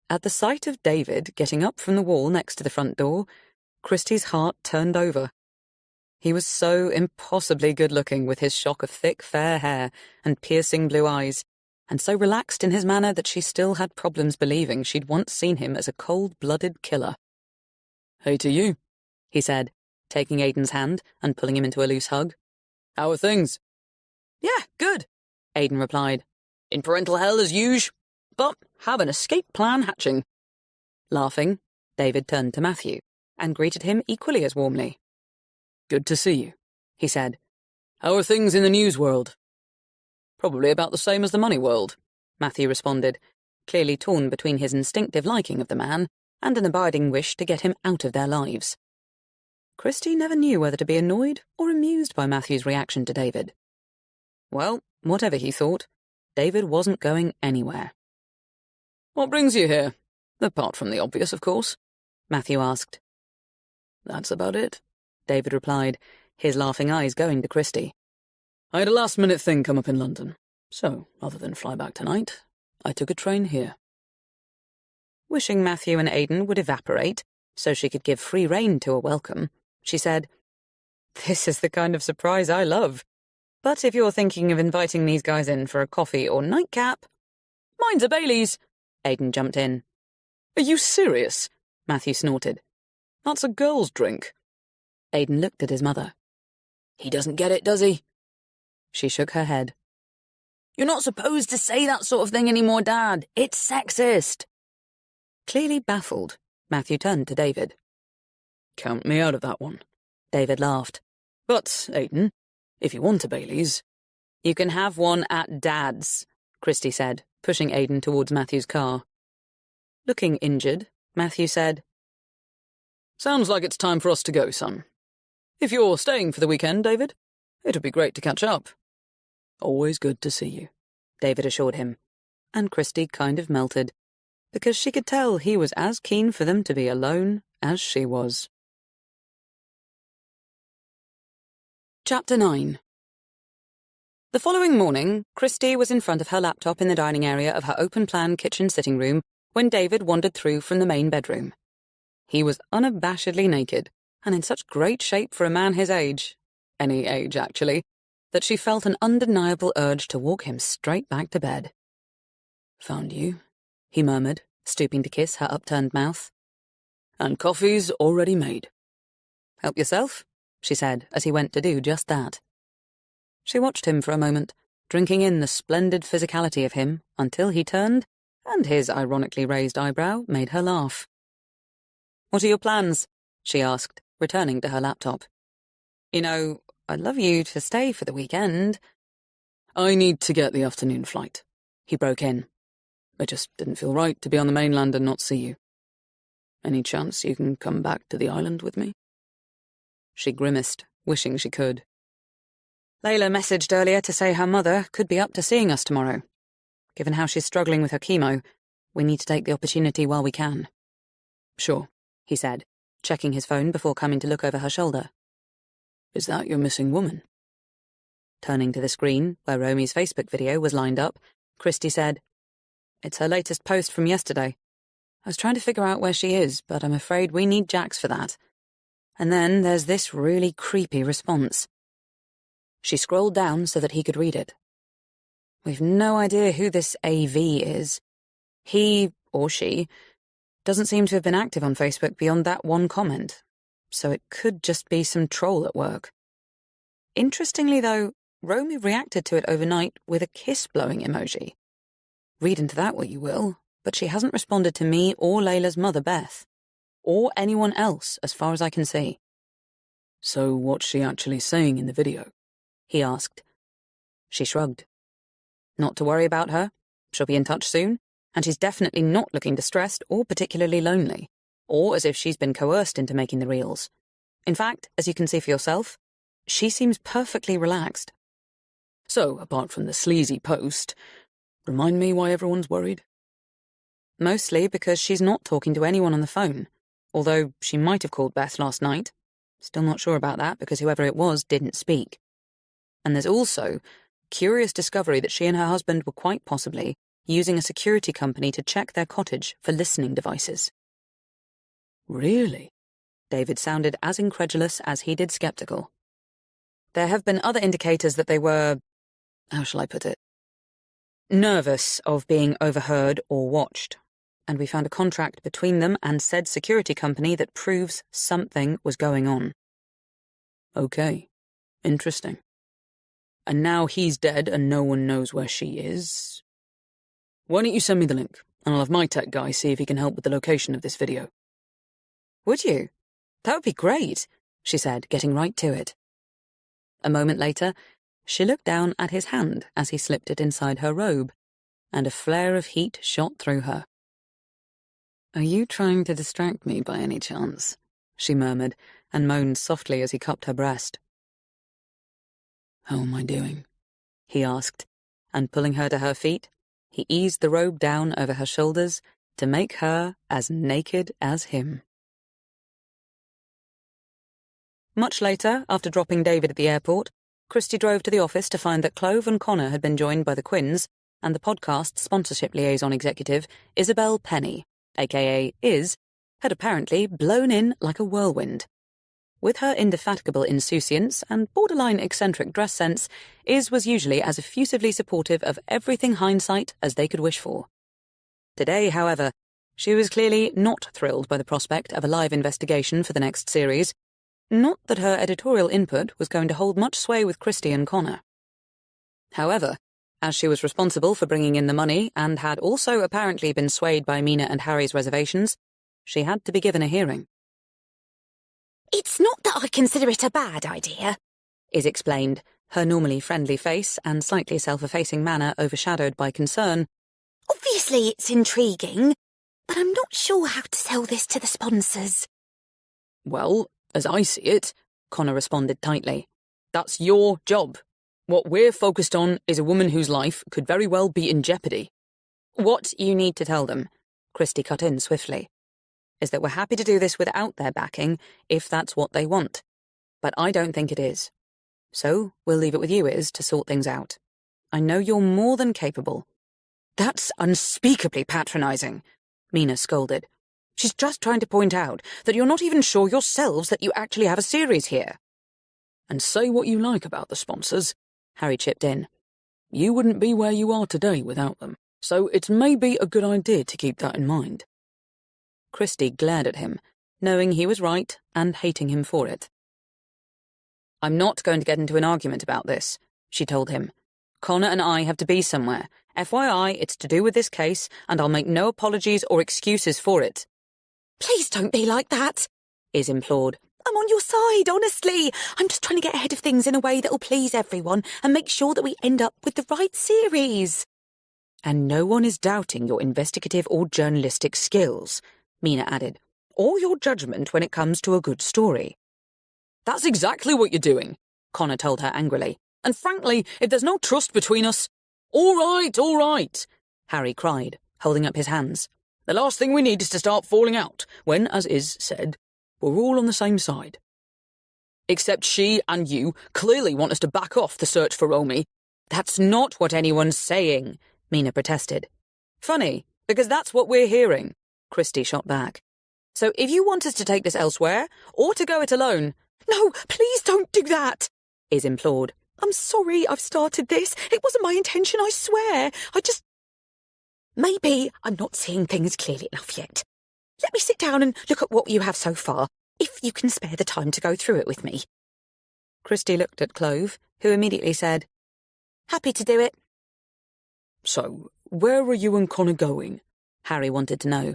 At the sight of David getting up from the wall next to the front door, Christie's heart turned over. He was so impossibly good-looking with his shock of thick, fair hair and piercing blue eyes, and so relaxed in his manner that she still had problems believing she'd once seen him as a cold-blooded killer. Hey to you, he said, taking Aidan's hand and pulling him into a loose hug. How are things? Yeah, good, Aidan replied. In parental hell as usual, but have an escape plan hatching. Laughing, David turned to Matthew and greeted him equally as warmly. Good to see you, he said. How are things in the news world? Probably about the same as the money world, Matthew responded, clearly torn between his instinctive liking of the man and an abiding wish to get him out of their lives. Christie never knew whether to be annoyed or amused by Matthew's reaction to David. Well, whatever he thought, David wasn't going anywhere. What brings you here? Apart from the obvious, of course, Matthew asked. That's about it, David replied, his laughing eyes going to Christie. I had a last-minute thing come up in London, so, other than fly back tonight, I took a train here. Wishing Matthew and Aidan would evaporate, so she could give free rein to a welcome, she said, This is the kind of surprise I love. But if you're thinking of inviting these guys in for a coffee or nightcap... Mine's a Bailey's, Aidan jumped in. Are you serious? Matthew snorted. That's a girl's drink. Aidan looked at his mother. He doesn't get it, does he? She shook her head. You're not supposed to say that sort of thing anymore, Dad. It's sexist. Clearly baffled, Matthew turned to David. Count me out of that one, David laughed. But, Aidan, if you want a Bailey's... You can have one at Dad's, Christie said, pushing Aidan towards Matthew's car. Looking injured, Matthew said, Sounds like it's time for us to go, son. If you're staying for the weekend, David, it'd be great to catch up. Always good to see you, David assured him, and Christie kind of melted, because she could tell he was as keen for them to be alone as she was. Chapter 9. The following morning, Christie was in front of her laptop in the dining area of her open-plan kitchen sitting room when David wandered through from the main bedroom. He was unabashedly naked, and in such great shape for a man his age, any age actually, that she felt an undeniable urge to walk him straight back to bed. Found you, he murmured, stooping to kiss her upturned mouth. And coffee's already made. Help yourself, she said as he went to do just that. She watched him for a moment, drinking in the splendid physicality of him until he turned, and his ironically raised eyebrow made her laugh. What are your plans? She asked, returning to her laptop. You know, I'd love you to stay for the weekend. I need to get the afternoon flight, he broke in. It just didn't feel right to be on the mainland and not see you. Any chance you can come back to the island with me? She grimaced, wishing she could. Layla messaged earlier to say her mother could be up to seeing us tomorrow. Given how she's struggling with her chemo, We need to take the opportunity while we can. Sure, he said, checking his phone before coming to look over her shoulder. Is that your missing woman? Turning to the screen, where Romy's Facebook video was lined up, Christy said, It's her latest post from yesterday. I was trying to figure out where she is, but I'm afraid we need Jax for that. And then there's this really creepy response. She scrolled down so that he could read it. We've no idea who this AV is. He, or she, doesn't seem to have been active on Facebook beyond that one comment, so it could just be some troll at work. Interestingly, though, Romy reacted to it overnight with a kiss-blowing emoji. Read into that what you will, but she hasn't responded to me or Layla's mother, Beth. Or anyone else, as far as I can see. So what's she actually saying in the video? He asked. She shrugged. Not to worry about her. She'll be in touch soon, and she's definitely not looking distressed or particularly lonely, or as if she's been coerced into making the reels. In fact, as you can see for yourself, she seems perfectly relaxed. So, apart from the sleazy post, remind me why everyone's worried? Mostly because she's not talking to anyone on the phone, although she might have called Beth last night. Still not sure about that because whoever it was didn't speak. And there's also curious discovery that she and her husband were quite possibly using a security company to check their cottage for listening devices. Really? David sounded as incredulous as he did skeptical. There have been other indicators that they were, how shall I put it, nervous of being overheard or watched, and we found a contract between them and said security company that proves something was going on. Okay, interesting. And now he's dead and no one knows where she is. Why don't you send me the link, and I'll have my tech guy see if he can help with the location of this video. Would you? That would be great, she said, getting right to it. A moment later, she looked down at his hand as he slipped it inside her robe, and a flare of heat shot through her. Are you trying to distract me by any chance? She murmured, and moaned softly as he cupped her breast. How am I doing? He asked, and pulling her to her feet, he eased the robe down over her shoulders to make her as naked as him. Much later, after dropping David at the airport, Christy drove to the office to find that Clove and Connor had been joined by the Quinns and the podcast sponsorship liaison executive, Isabel Penny, a.k.a. Iz, had apparently blown in like a whirlwind. With her indefatigable insouciance and borderline eccentric dress sense, Iz was usually as effusively supportive of everything hindsight as they could wish for. Today, however, she was clearly not thrilled by the prospect of a live investigation for the next series. Not that her editorial input was going to hold much sway with Christy and Connor. However, as she was responsible for bringing in the money and had also apparently been swayed by Mina and Harry's reservations, she had to be given a hearing. It's not that I consider it a bad idea, Iz explained, her normally friendly face and slightly self-effacing manner overshadowed by concern. Obviously it's intriguing, but I'm not sure how to sell this to the sponsors. Well, as I see it, Connor responded tightly, that's your job. What we're focused on is a woman whose life could very well be in jeopardy. What you need to tell them, Christy cut in swiftly, is that we're happy to do this without their backing if that's what they want. But I don't think it is. So we'll leave it with you, Iz, to sort things out. I know you're more than capable. That's unspeakably patronizing, Mina scolded. She's just trying to point out that you're not even sure yourselves that you actually have a series here. And say what you like about the sponsors, Harry chipped in. You wouldn't be where you are today without them, so it's maybe a good idea to keep that in mind. Christy glared at him, knowing he was right and hating him for it. I'm not going to get into an argument about this, she told him. Connor and I have to be somewhere. FYI, it's to do with this case, and I'll make no apologies or excuses for it. Please don't be like that, Iz implored. I'm on your side, honestly. I'm just trying to get ahead of things in a way that'll please everyone and make sure that we end up with the right series. And no one is doubting your investigative or journalistic skills, Mina added, or your judgment when it comes to a good story. That's exactly what you're doing, Connor told her angrily. And frankly, if there's no trust between us... All right, Harry cried, holding up his hands. The last thing we need is to start falling out, when, as Iz said, we're all on the same side. Except she and you clearly want us to back off the search for Romy. That's not what anyone's saying, Mina protested. Funny, because that's what we're hearing, Christie shot back. So if you want us to take this elsewhere, or to go it alone— No, please don't do that, Iz implored. I'm sorry I've started this. It wasn't my intention, I swear. Maybe I'm not seeing things clearly enough yet. Let me sit down and look at what you have so far, if you can spare the time to go through it with me. Christie looked at Clove, who immediately said, Happy to do it. So, where are you and Connor going? Harry wanted to know.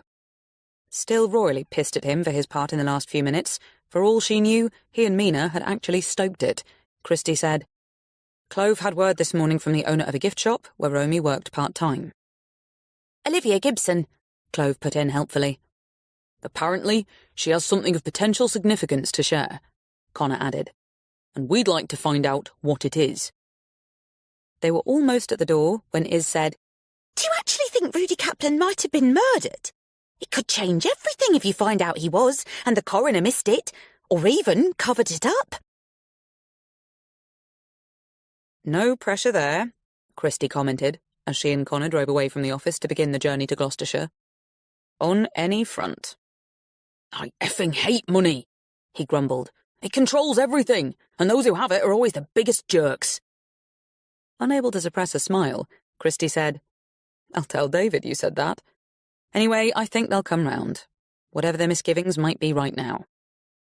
Still royally pissed at him for his part in the last few minutes. For all she knew, he and Mina had actually stoked it. Christie said, Clove had word this morning from the owner of a gift shop where Romy worked part-time. Olivia Gibson, Clove put in helpfully. Apparently, she has something of potential significance to share, Connor added, and we'd like to find out what it is. They were almost at the door when Iz said, Do you actually think Rudy Kaplan might have been murdered? It could change everything if you find out he was, and the coroner missed it, or even covered it up. No pressure there, Christie commented, as she and Connor drove away from the office to begin the journey to Gloucestershire. On any front. I effing hate money, he grumbled. It controls everything, and those who have it are always the biggest jerks. Unable to suppress a smile, Christie said, I'll tell David you said that. Anyway, I think they'll come round, whatever their misgivings might be right now.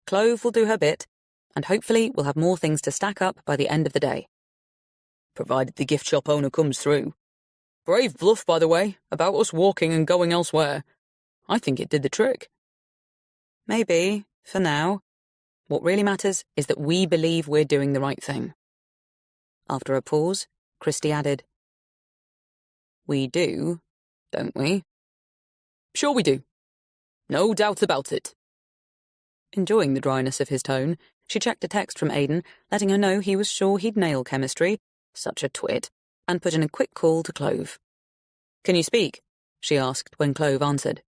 Clove will do her bit, and hopefully we'll have more things to stack up by the end of the day. Provided the gift shop owner comes through. Brave bluff, by the way, about us walking and going elsewhere. I think it did the trick. Maybe, for now. What really matters is that we believe we're doing the right thing. After a pause, Christie added, We do, don't we? Sure we do. No doubt about it. Enjoying the dryness of his tone, she checked a text from Aidan, letting her know he was sure he'd nail chemistry, such a twit, and put in a quick call to Clove. Can you speak? She asked when Clove answered.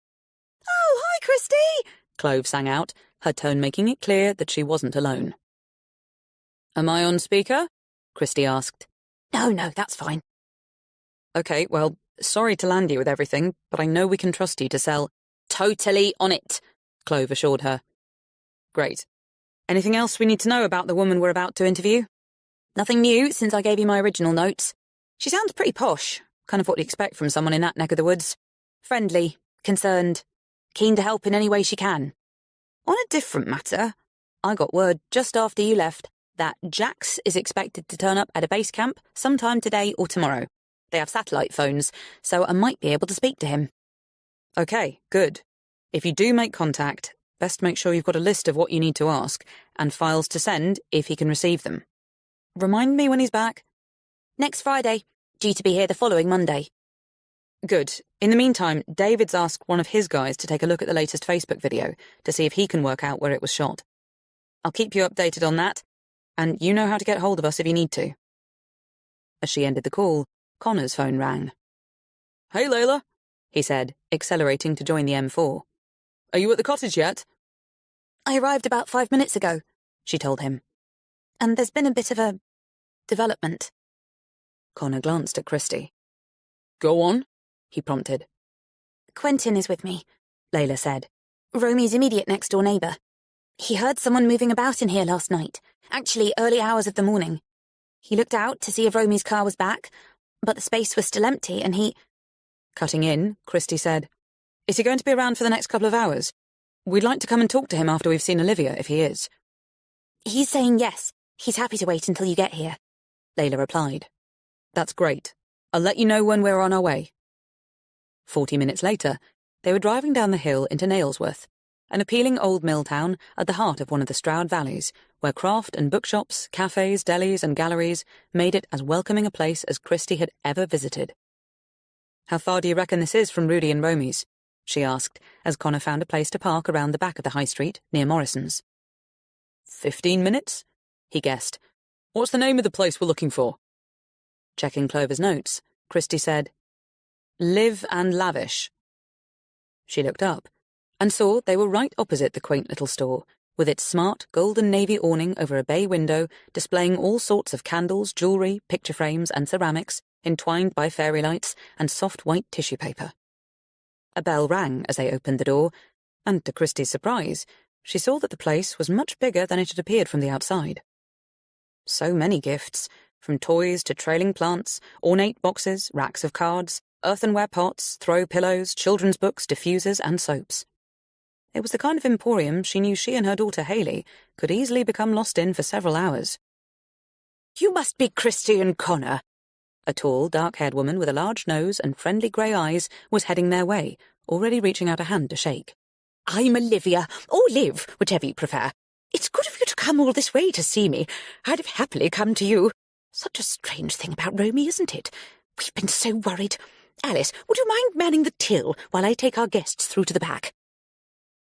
Oh, hi, Christie! Clove sang out, her tone making it clear that she wasn't alone. Am I on speaker? Christie asked. No, that's fine. Okay, well, sorry to land you with everything, but I know we can trust you to sell— Totally on it, Clove assured her. Great. Anything else we need to know about the woman we're about to interview? Nothing new since I gave you my original notes. She sounds pretty posh, kind of what you'd expect from someone in that neck of the woods. Friendly, concerned, keen to help in any way she can. On a different matter, I got word just after you left that Jax is expected to turn up at a base camp sometime today or tomorrow. They have satellite phones, so I might be able to speak to him. Okay, good. If you do make contact, best make sure you've got a list of what you need to ask, and files to send if he can receive them. Remind me when he's back. Next Friday, due to be here the following Monday. Good. In the meantime, David's asked one of his guys to take a look at the latest Facebook video to see if he can work out where it was shot. I'll keep you updated on that, and you know how to get hold of us if you need to. As she ended the call, Connor's phone rang. Hey, Layla, he said, accelerating to join the M4. Are you at the cottage yet? I arrived about 5 minutes ago, she told him. And there's been a bit of a development. Connor glanced at Christie. Go on, he prompted. Quentin is with me, Layla said. Romy's immediate next-door neighbour. He heard someone moving about in here last night, actually early hours of the morning. He looked out to see if Romy's car was back, but the space was still empty and he— Cutting in, Christie said, Is he going to be around for the next couple of hours? We'd like to come and talk to him after we've seen Olivia, if he is. He's saying yes. He's happy to wait until you get here, Layla replied. That's great. I'll let you know when we're on our way. 40 minutes later, they were driving down the hill into Nailsworth, an appealing old mill town at the heart of one of the Stroud valleys, where craft and bookshops, cafes, delis and galleries made it as welcoming a place as Christie had ever visited. How far do you reckon this is from Rudy and Romy's? She asked, as Connor found a place to park around the back of the high street, near Morrison's. 15 minutes? He guessed. What's the name of the place we're looking for? Checking Clover's notes, Christie said, Live and Lavish. She looked up and saw they were right opposite the quaint little store, with its smart golden navy awning over a bay window displaying all sorts of candles, jewellery, picture frames and ceramics entwined by fairy lights and soft white tissue paper. A bell rang as they opened the door, and to Christie's surprise, she saw that the place was much bigger than it had appeared from the outside. So many gifts, from toys to trailing plants, ornate boxes, racks of cards, earthenware pots, throw pillows, children's books, diffusers and soaps. It was the kind of emporium she knew she and her daughter Hayley could easily become lost in for several hours. You must be Christie and Connor. A tall, dark-haired woman with a large nose and friendly grey eyes was heading their way, already reaching out a hand to shake. I'm Olivia, or Liv, whichever you prefer. It's good of you to come all this way to see me. I'd have happily come to you. Such a strange thing about Romy, isn't it? We've been so worried. Alice, would you mind manning the till while I take our guests through to the back?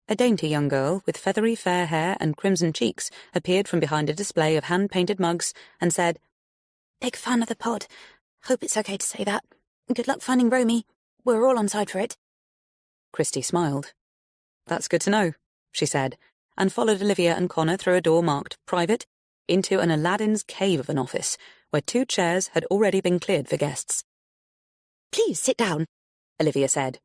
A dainty young girl with feathery fair hair and crimson cheeks appeared from behind a display of hand-painted mugs and said, Big fan of the pod. Hope it's okay to say that. Good luck finding Romy. We're all on side for it. Christie smiled. That's good to know, she said, and followed Olivia and Connor through a door marked Private into an Aladdin's cave of an office, where 2 chairs had already been cleared for guests. Please sit down, Olivia said.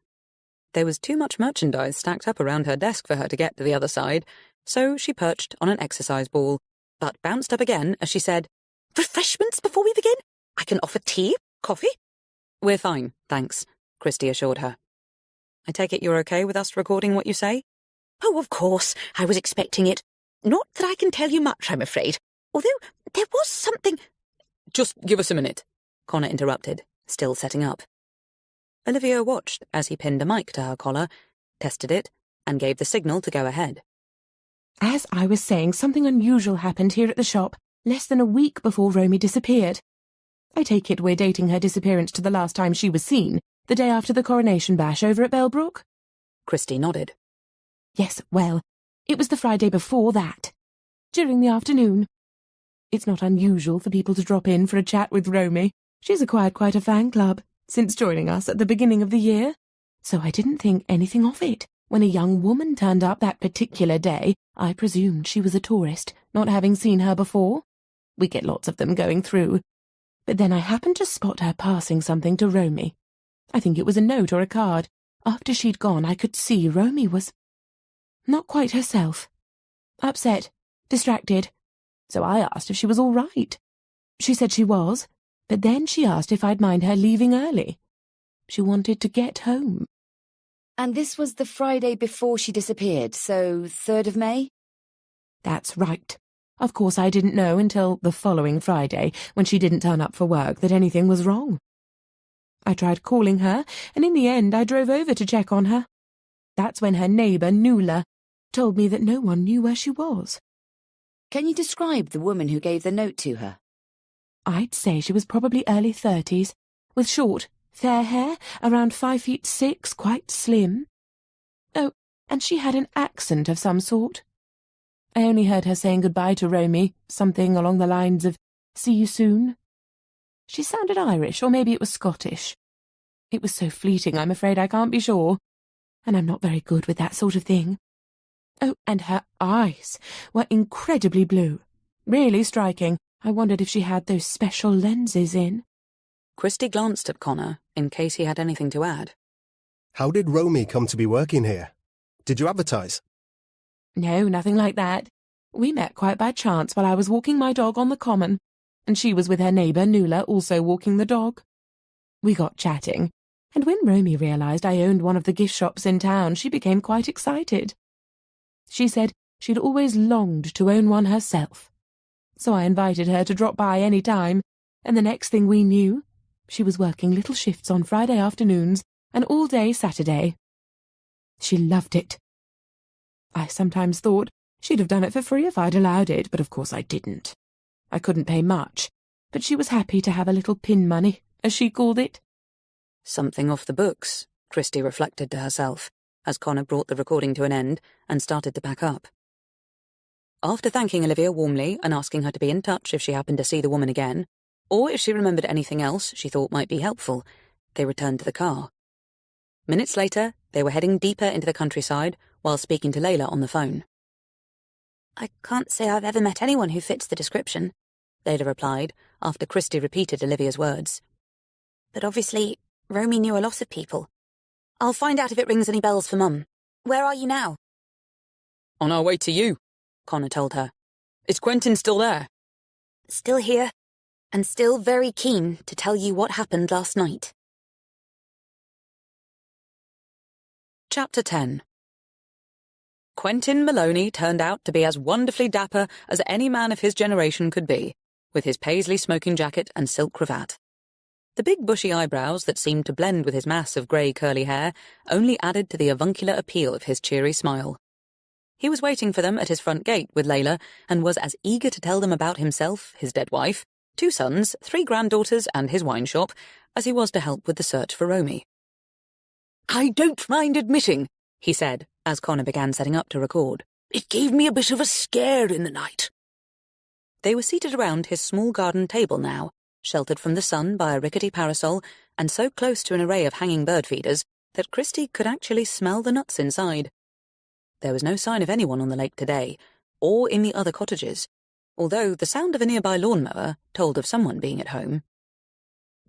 There was too much merchandise stacked up around her desk for her to get to the other side, so she perched on an exercise ball, but bounced up again as she said, Refreshments before we begin? I can offer tea, coffee. We're fine, thanks, Christie assured her. I take it you're okay with us recording what you say? Oh, of course, I was expecting it. Not that I can tell you much, I'm afraid, although there was something— Just give us a minute, Connor interrupted, still setting up. Olivia watched as he pinned a mic to her collar, tested it, and gave the signal to go ahead. As I was saying, something unusual happened here at the shop, less than a week before Romy disappeared. I take it we're dating her disappearance to the last time she was seen, the day after the coronation bash over at Bellbrook? Christie nodded. Yes, well, it was the Friday before that, during the afternoon. It's not unusual for people to drop in for a chat with Romy. She's acquired quite a fan club since joining us at the beginning of the year, so I didn't think anything of it. When a young woman turned up that particular day, I presumed she was a tourist, not having seen her before. We get lots of them going through. But then I happened to spot her passing something to Romy. I think it was a note or a card. After she'd gone, I could see Romy was not quite herself. Upset, distracted. So I asked if she was all right. She said she was, but then she asked if I'd mind her leaving early. She wanted to get home. And this was the Friday before she disappeared, so 3rd of May? That's right. Of course, I didn't know until the following Friday, when she didn't turn up for work, that anything was wrong. I tried calling her, and in the end I drove over to check on her. That's when her neighbour, Nuala, told me that no one knew where she was. Can you describe the woman who gave the note to her? I'd say she was probably early 30s, with short, fair hair, around 5'6", quite slim. Oh, and she had an accent of some sort. I only heard her saying goodbye to Romy, something along the lines of, see you soon. She sounded Irish, or maybe it was Scottish. It was so fleeting, I'm afraid I can't be sure, and I'm not very good with that sort of thing. Oh, and her eyes were incredibly blue, really striking. I wondered if she had those special lenses in. Christie glanced at Connor, in case he had anything to add. How did Romy come to be working here? Did you advertise? No, nothing like that. We met quite by chance while I was walking my dog on the common, and she was with her neighbour Nuala also walking the dog. We got chatting, and when Romy realised I owned one of the gift shops in town, she became quite excited. She said she'd always longed to own one herself. So I invited her to drop by any time, and the next thing we knew, she was working little shifts on Friday afternoons and all day Saturday. She loved it. I sometimes thought she'd have done it for free if I'd allowed it, but of course I didn't. I couldn't pay much, but she was happy to have a little pin money, as she called it. Something off the books, Christie reflected to herself, as Connor brought the recording to an end and started to pack up. After thanking Olivia warmly and asking her to be in touch if she happened to see the woman again, or if she remembered anything else she thought might be helpful, They returned to the car. Minutes later, they were heading deeper into the countryside while speaking to Layla on the phone. I can't say I've ever met anyone who fits the description, Layla replied, after Christie repeated Olivia's words. but obviously Romy knew a lot of people. I'll find out if it rings any bells for Mum. Where are you now? On our way to you, Connor told her. Is Quentin still there? Still here, and still very keen to tell you what happened last night. Chapter 10. Quentin Maloney turned out to be as wonderfully dapper as any man of his generation could be, with his paisley smoking jacket and silk cravat. The big bushy eyebrows that seemed to blend with his mass of grey curly hair only added to the avuncular appeal of his cheery smile. He was waiting for them at his front gate with Layla, and was as eager to tell them about himself, his dead wife, 2 sons, 3 granddaughters, and his wine shop, as he was to help with the search for Romy. I don't mind admitting, he said, as Connor began setting up to record. It gave me a bit of a scare in the night. They were seated around his small garden table now, sheltered from the sun by a rickety parasol, and so close to an array of hanging bird feeders that Christie could actually smell the nuts inside. There was no sign of anyone on the lake today, or in the other cottages, although the sound of a nearby lawnmower told of someone being at home.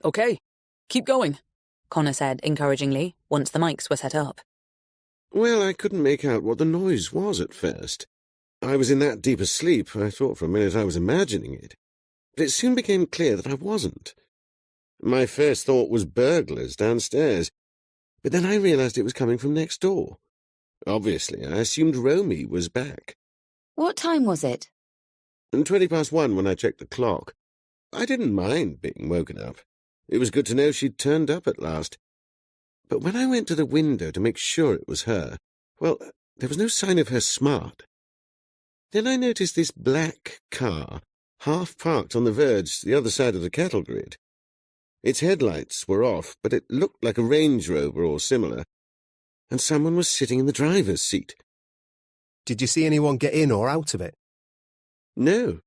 Okay, keep going, Connor said encouragingly, once the mics were set up. Well, I couldn't make out what the noise was at first. I was in that deep a sleep, I thought for a minute I was imagining it. But it soon became clear that I wasn't. My first thought was burglars downstairs, but then I realized it was coming from next door. Obviously, I assumed Romy was back. What time was it? 1:20 when I checked the clock. I didn't mind being woken up. It was good to know she'd turned up at last. But when I went to the window to make sure it was her, well, there was no sign of her smart. Then I noticed this black car, half parked on the verge the other side of the cattle grid. Its headlights were off, but it looked like a Range Rover or similar, and someone was sitting in the driver's seat. Did you see anyone get in or out of it? No.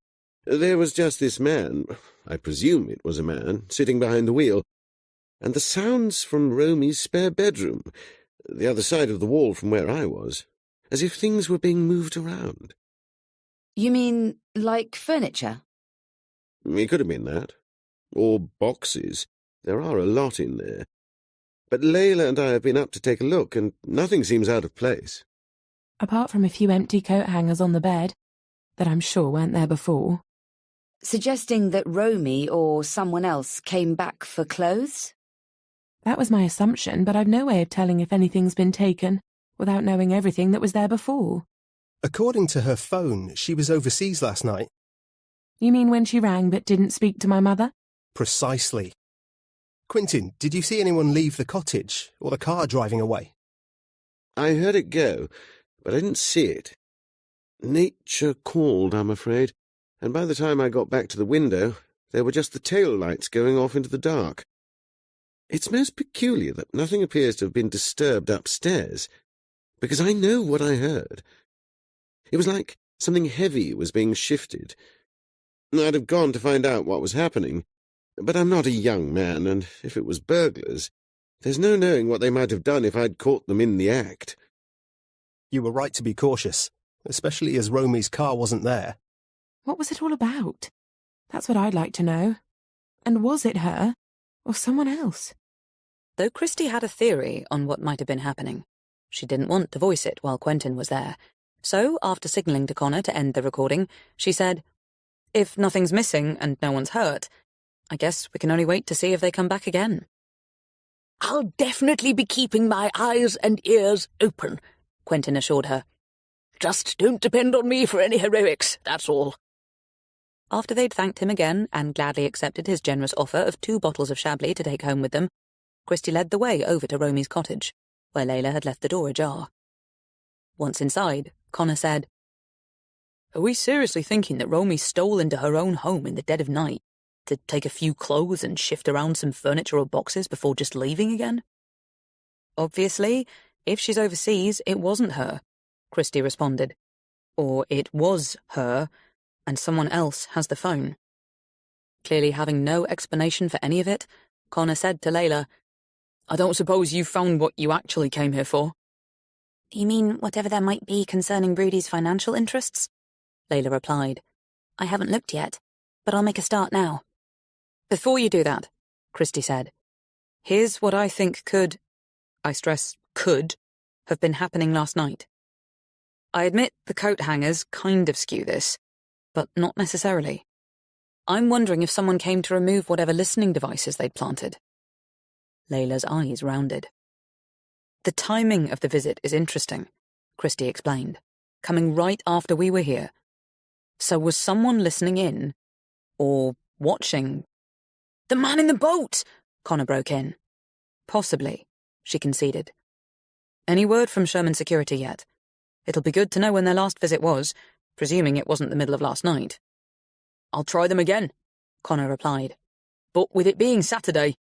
There was just this man, I presume it was a man, sitting behind the wheel, and the sounds from Romy's spare bedroom, the other side of the wall from where I was, as if things were being moved around. You mean, like furniture? It could have been that. Or boxes. There are a lot in there. But Layla and I have been up to take a look, and nothing seems out of place. Apart from a few empty coat hangers on the bed, that I'm sure weren't there before. Suggesting that Romy or someone else came back for clothes? That was my assumption, but I've no way of telling if anything's been taken, without knowing everything that was there before. According to her phone, she was overseas last night. You mean when she rang but didn't speak to my mother? Precisely. Quentin, did you see anyone leave the cottage, or the car driving away? I heard it go, but I didn't see it. Nature called, I'm afraid, and by the time I got back to the window, there were just the tail lights going off into the dark. It's most peculiar that nothing appears to have been disturbed upstairs, because I know what I heard. It was like something heavy was being shifted. I'd have gone to find out what was happening, but I'm not a young man, and if it was burglars, there's no knowing what they might have done if I'd caught them in the act. You were right to be cautious, especially as Romy's car wasn't there. What was it all about? That's what I'd like to know. And was it her, or someone else? Though Christie had a theory on what might have been happening, she didn't want to voice it while Quentin was there. So, after signalling to Connor to end the recording, she said, "If nothing's missing and no one's hurt, I guess we can only wait to see if they come back again." I'll definitely be keeping my eyes and ears open, Quentin assured her. Just don't depend on me for any heroics, that's all. After they'd thanked him again and gladly accepted his generous offer of 2 bottles of Chablis to take home with them, Christie led the way over to Romy's cottage, where Layla had left the door ajar. Once inside, Connor said, Are we seriously thinking that Romy stole into her own home in the dead of night to take a few clothes and shift around some furniture or boxes before just leaving again? Obviously, if she's overseas, it wasn't her, Christie responded. Or it was her, and someone else has the phone. Clearly having no explanation for any of it, Connor said to Layla, I don't suppose you've found what you actually came here for? You mean whatever there might be concerning Brody's financial interests? Layla replied. I haven't looked yet, but I'll make a start now. Before you do that, Christie said, here's what I think could, I stress could, have been happening last night. I admit the coat hangers kind of skew this, but not necessarily. I'm wondering if someone came to remove whatever listening devices they'd planted. Layla's eyes rounded. The timing of the visit is interesting, Christie explained, coming right after we were here. So was someone listening in? Or watching? The man in the boat! Connor broke in. Possibly, she conceded. Any word from Sherman Security yet? It'll be good to know when their last visit was, presuming it wasn't the middle of last night. I'll try them again, Connor replied. But with it being Saturday...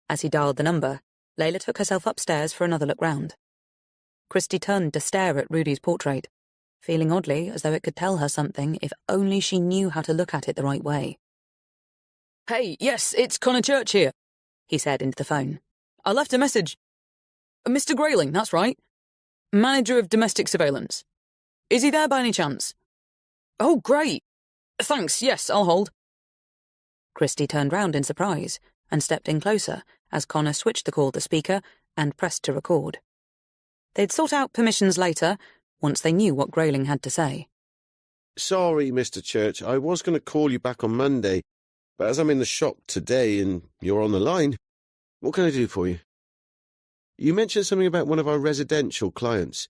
As he dialed the number, Layla took herself upstairs for another look round. Christie turned to stare at Rudy's portrait, feeling oddly as though it could tell her something if only she knew how to look at it the right way. Hey, yes, it's Connor Church here, he said into the phone. I left a message. Mr. Grayling, that's right. Manager of Domestic Surveillance. Is he there by any chance? Oh, great. Thanks, yes, I'll hold. Christie turned round in surprise and stepped in closer as Connor switched the call to speaker and pressed to record. They'd sort out permissions later, once they knew what Grayling had to say. Sorry, Mr. Church, I was going to call you back on Monday, but as I'm in the shop today and you're on the line, what can I do for you? You mentioned something about one of our residential clients.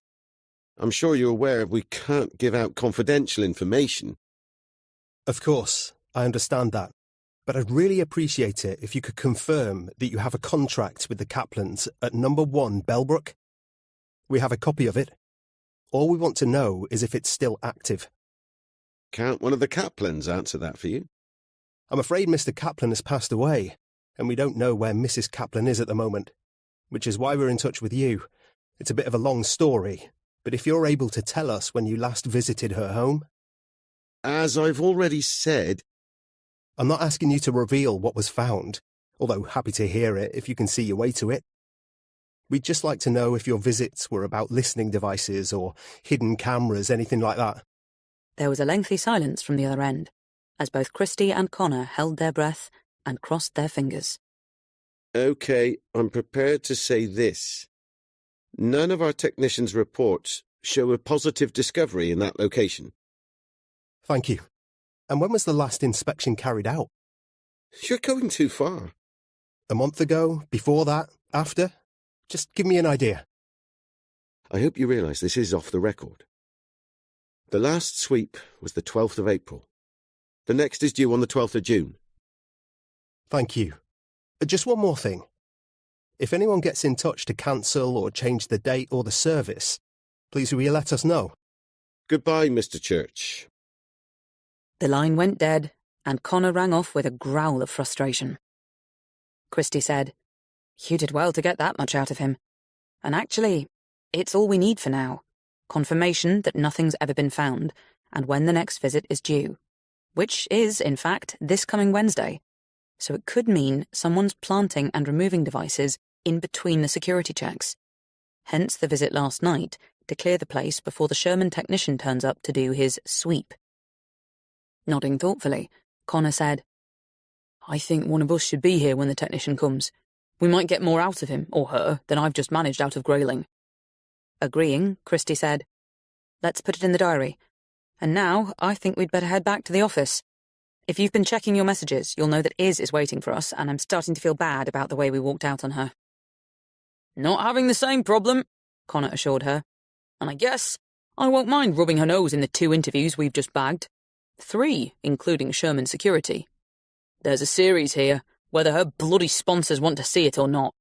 I'm sure you're aware we can't give out confidential information. Of course, I understand that. But I'd really appreciate it if you could confirm that you have a contract with the Kaplans at number 1 Bellbrook. We have a copy of it. All we want to know is if it's still active. Can't one of the Kaplans answer that for you? I'm afraid Mr. Kaplan has passed away, and we don't know where Mrs. Kaplan is at the moment, which is why we're in touch with you. It's a bit of a long story, but if you're able to tell us when you last visited her home... As I've already said... I'm not asking you to reveal what was found, although happy to hear it if you can see your way to it. We'd just like to know if your visits were about listening devices or hidden cameras, anything like that. There was a lengthy silence from the other end, as both Christie and Connor held their breath and crossed their fingers. OK, I'm prepared to say this. None of our technicians' reports show a positive discovery in that location. Thank you. And when was the last inspection carried out? You're going too far. A month ago? Before that? After? Just give me an idea. I hope you realise this is off the record. The last sweep was the 12th of April. The next is due on the 12th of June. Thank you. Just one more thing. If anyone gets in touch to cancel or change the date or the service, please will you let us know? Goodbye, Mr. Church. The line went dead, and Connor rang off with a growl of frustration. Christie said, You did well to get that much out of him. And actually, it's all we need for now. Confirmation that nothing's ever been found, and when the next visit is due. Which is, in fact, this coming Wednesday. So it could mean someone's planting and removing devices in between the security checks. Hence the visit last night to clear the place before the Sherman technician turns up to do his sweep. Nodding thoughtfully, Connor said, I think one of us should be here when the technician comes. We might get more out of him, or her, than I've just managed out of Grayling. Agreeing, Christie said, Let's put it in the diary. And now, I think we'd better head back to the office. If you've been checking your messages, you'll know that Iz is waiting for us, and I'm starting to feel bad about the way we walked out on her. Not having the same problem, Connor assured her. And I guess I won't mind rubbing her nose in the 2 interviews we've just bagged. 3, including Sherman Security. There's a series here, whether her bloody sponsors want to see it or not.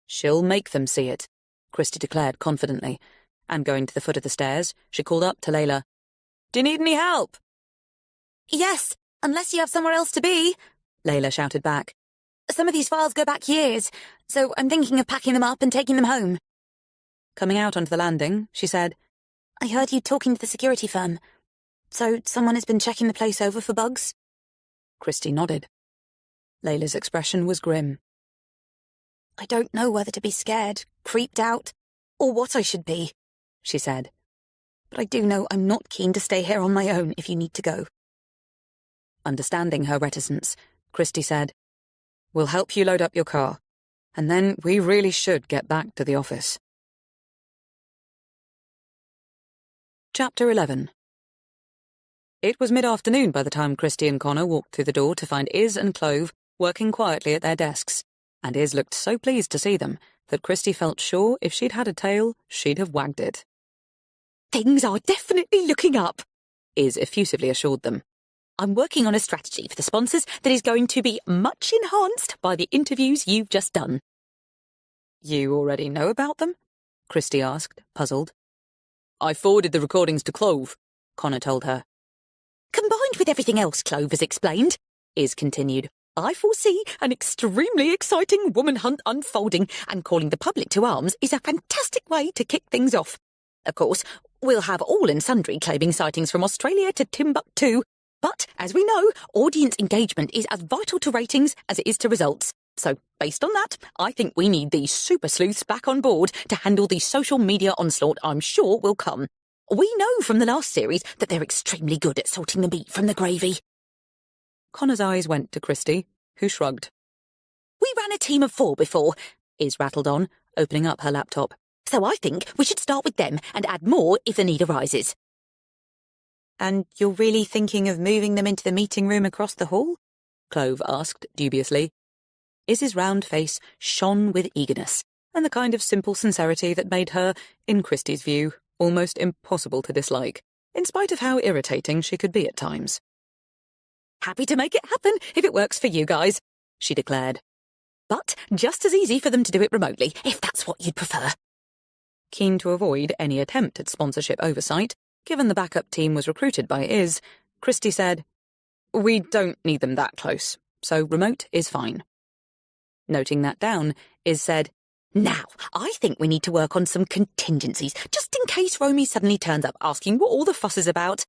She'll make them see it, Christie declared confidently, and going to the foot of the stairs, she called up to Layla. Do you need any help? Yes, unless you have somewhere else to be, Layla shouted back. Some of these files go back years, so I'm thinking of packing them up and taking them home. Coming out onto the landing, she said, I heard you talking to the security firm. So someone has been checking the place over for bugs? Christie nodded. Layla's expression was grim. I don't know whether to be scared, creeped out, or what I should be, she said. But I do know I'm not keen to stay here on my own if you need to go. Understanding her reticence, Christie said, "We'll help you load up your car, and then we really should get back to the office." Chapter 11. It was mid-afternoon by the time Christie and Connor walked through the door to find Iz and Clove working quietly at their desks, and Iz looked so pleased to see them that Christie felt sure if she'd had a tail, she'd have wagged it. Things are definitely looking up, Iz effusively assured them. I'm working on a strategy for the sponsors that is going to be much enhanced by the interviews you've just done. You already know about them? Christie asked, puzzled. I forwarded the recordings to Clove, Connor told her. Combined with everything else Clove has explained, Iz continued, I foresee an extremely exciting woman hunt unfolding, and calling the public to arms is a fantastic way to kick things off. Of course, we'll have all and sundry claiming sightings from Australia to Timbuktu, but, as we know, audience engagement is as vital to ratings as it is to results. So, based on that, I think we need these super sleuths back on board to handle the social media onslaught I'm sure will come. We know from the last series that they're extremely good at sorting the meat from the gravy. Connor's eyes went to Christie, who shrugged. We ran a team of 4 before, Iz rattled on, opening up her laptop. So I think we should start with them and add more if the need arises. And you're really thinking of moving them into the meeting room across the hall? Clove asked dubiously. Iz's round face shone with eagerness, and the kind of simple sincerity that made her, in Christie's view, almost impossible to dislike, in spite of how irritating she could be at times. Happy to make it happen if it works for you guys, she declared. But just as easy for them to do it remotely, if that's what you'd prefer. Keen to avoid any attempt at sponsorship oversight, given the backup team was recruited by Iz, Christie said, We don't need them that close, so remote is fine. Noting that down, Iz said, Now, I think we need to work on some contingencies, just in case Romy suddenly turns up asking what all the fuss is about.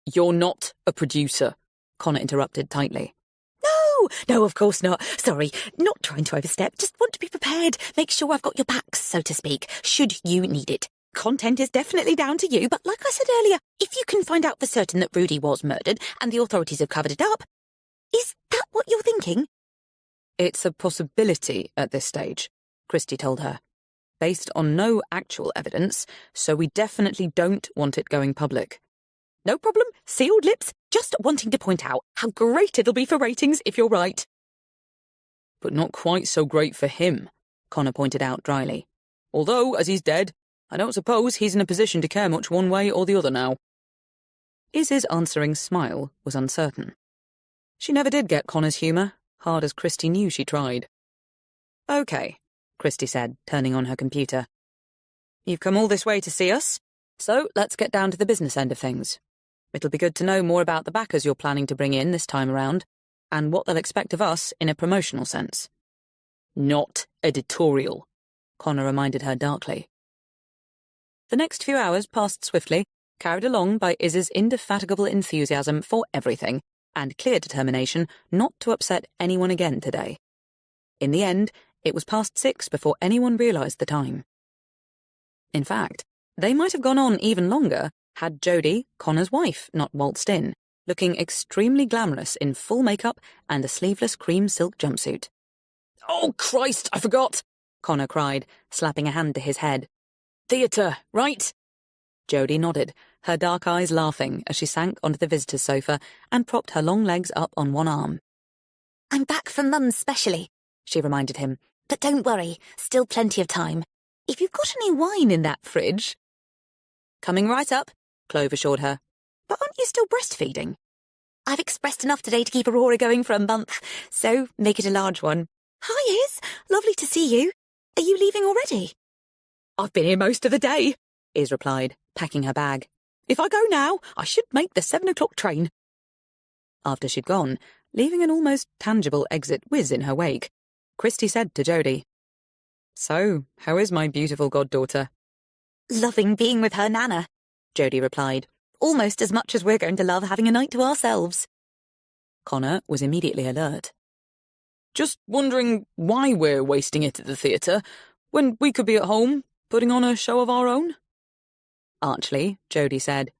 You're not a producer, Connor interrupted tightly. No, of course not. Sorry, not trying to overstep, just want to be prepared, make sure I've got your back, so to speak, should you need it. Content is definitely down to you, but like I said earlier, if you can find out for certain that Rudy was murdered and the authorities have covered it up, is that what you're thinking? It's a possibility at this stage, Christie told her, based on no actual evidence, so we definitely don't want it going public. No problem, sealed lips, just wanting to point out how great it'll be for ratings if you're right. But not quite so great for him, Connor pointed out dryly. Although, as he's dead, I don't suppose he's in a position to care much one way or the other now. Iz's answering smile was uncertain. She never did get Connor's humour, hard as Christie knew she tried. Okay, Christie said, turning on her computer. You've come all this way to see us, so let's get down to the business end of things. It'll be good to know more about the backers you're planning to bring in this time around, and what they'll expect of us in a promotional sense. Not editorial, Connor reminded her darkly. The next few hours passed swiftly, carried along by Iz's indefatigable enthusiasm for everything, and clear determination not to upset anyone again today. In the end, it was past 6 before anyone realised the time. In fact, they might have gone on even longer had Jodie, Connor's wife, not waltzed in, looking extremely glamorous in full makeup and a sleeveless cream silk jumpsuit. Oh, Christ, I forgot, Connor cried, slapping a hand to his head. Theatre, right? Jodie nodded, her dark eyes laughing as she sank onto the visitor's sofa and propped her long legs up on one arm. I'm back from Mum's specially, she reminded him. But don't worry, still plenty of time. If you've got any wine in that fridge... Coming right up, Clove assured her. But aren't you still breastfeeding? I've expressed enough today to keep Aurora going for a month, so make it a large one. Hi, Iz. Lovely to see you. Are you leaving already? I've been here most of the day, Iz replied, packing her bag. If I go now, I should make the 7 o'clock train. After she'd gone, leaving an almost tangible exit whiz in her wake, Christie said to Jodie, So, how is my beautiful goddaughter? Loving being with her Nana, Jodie replied, almost as much as we're going to love having a night to ourselves. Connor was immediately alert. Just wondering why we're wasting it at the theatre, when we could be at home, putting on a show of our own. Archly, Jodie said,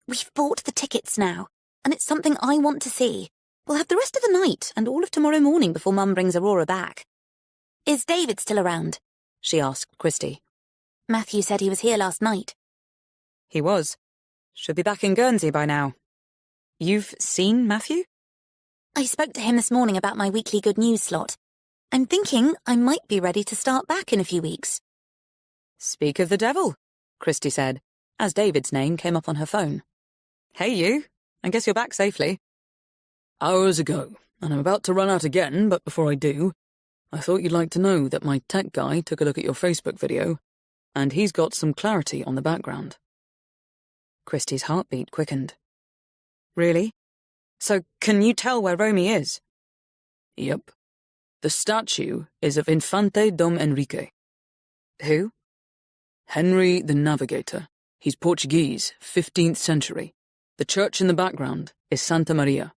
We've bought the tickets now, and it's something I want to see. We'll have the rest of the night and all of tomorrow morning before Mum brings Aurora back. Is David still around? she asked Christy. Matthew said he was here last night. He was. Should be back in Guernsey by now. You've seen Matthew? I spoke to him this morning about my weekly good news slot. I'm thinking I might be ready to start back in a few weeks. Speak of the devil, Christy said, as David's name came up on her phone. Hey, you. I guess you're back safely. Hours ago, and I'm about to run out again, but before I do, I thought you'd like to know that my tech guy took a look at your Facebook video, and he's got some clarity on the background. Christy's heartbeat quickened. Really? So can you tell where Romy is? Yep. The statue is of Infante Dom Henrique. Who? Henry the Navigator. He's Portuguese, 15th century. The church in the background is Santa Maria.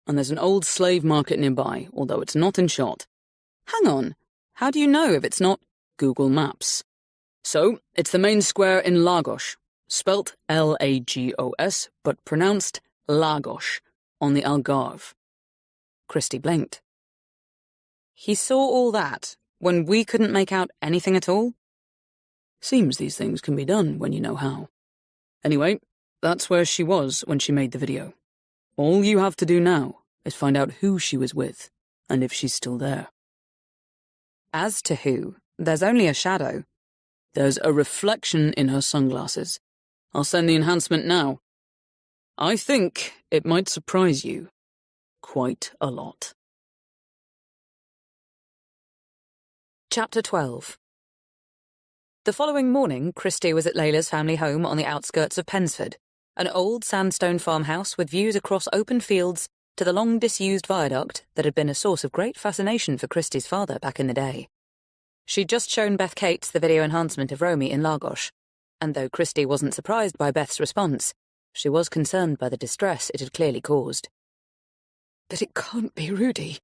And there's an old slave market nearby, although it's not in shot. Hang on. How do you know if it's not Google Maps? So, it's the main square in Lagos, spelt Lagos, but pronounced Lagos, on the Algarve. Christy blinked. He saw all that when we couldn't make out anything at all? Seems these things can be done when you know how. Anyway, that's where she was when she made the video. All you have to do now is find out who she was with, and if she's still there. As to who, there's only a shadow. There's a reflection in her sunglasses. I'll send the enhancement now. I think it might surprise you quite a lot. Chapter 12. The following morning, Christy was at Layla's family home on the outskirts of Pensford, an old sandstone farmhouse with views across open fields to the long-disused viaduct that had been a source of great fascination for Christy's father back in the day. She'd just shown Beth Cates the video enhancement of Romy in Lagos, and though Christy wasn't surprised by Beth's response, she was concerned by the distress it had clearly caused. But it can't be Rudy,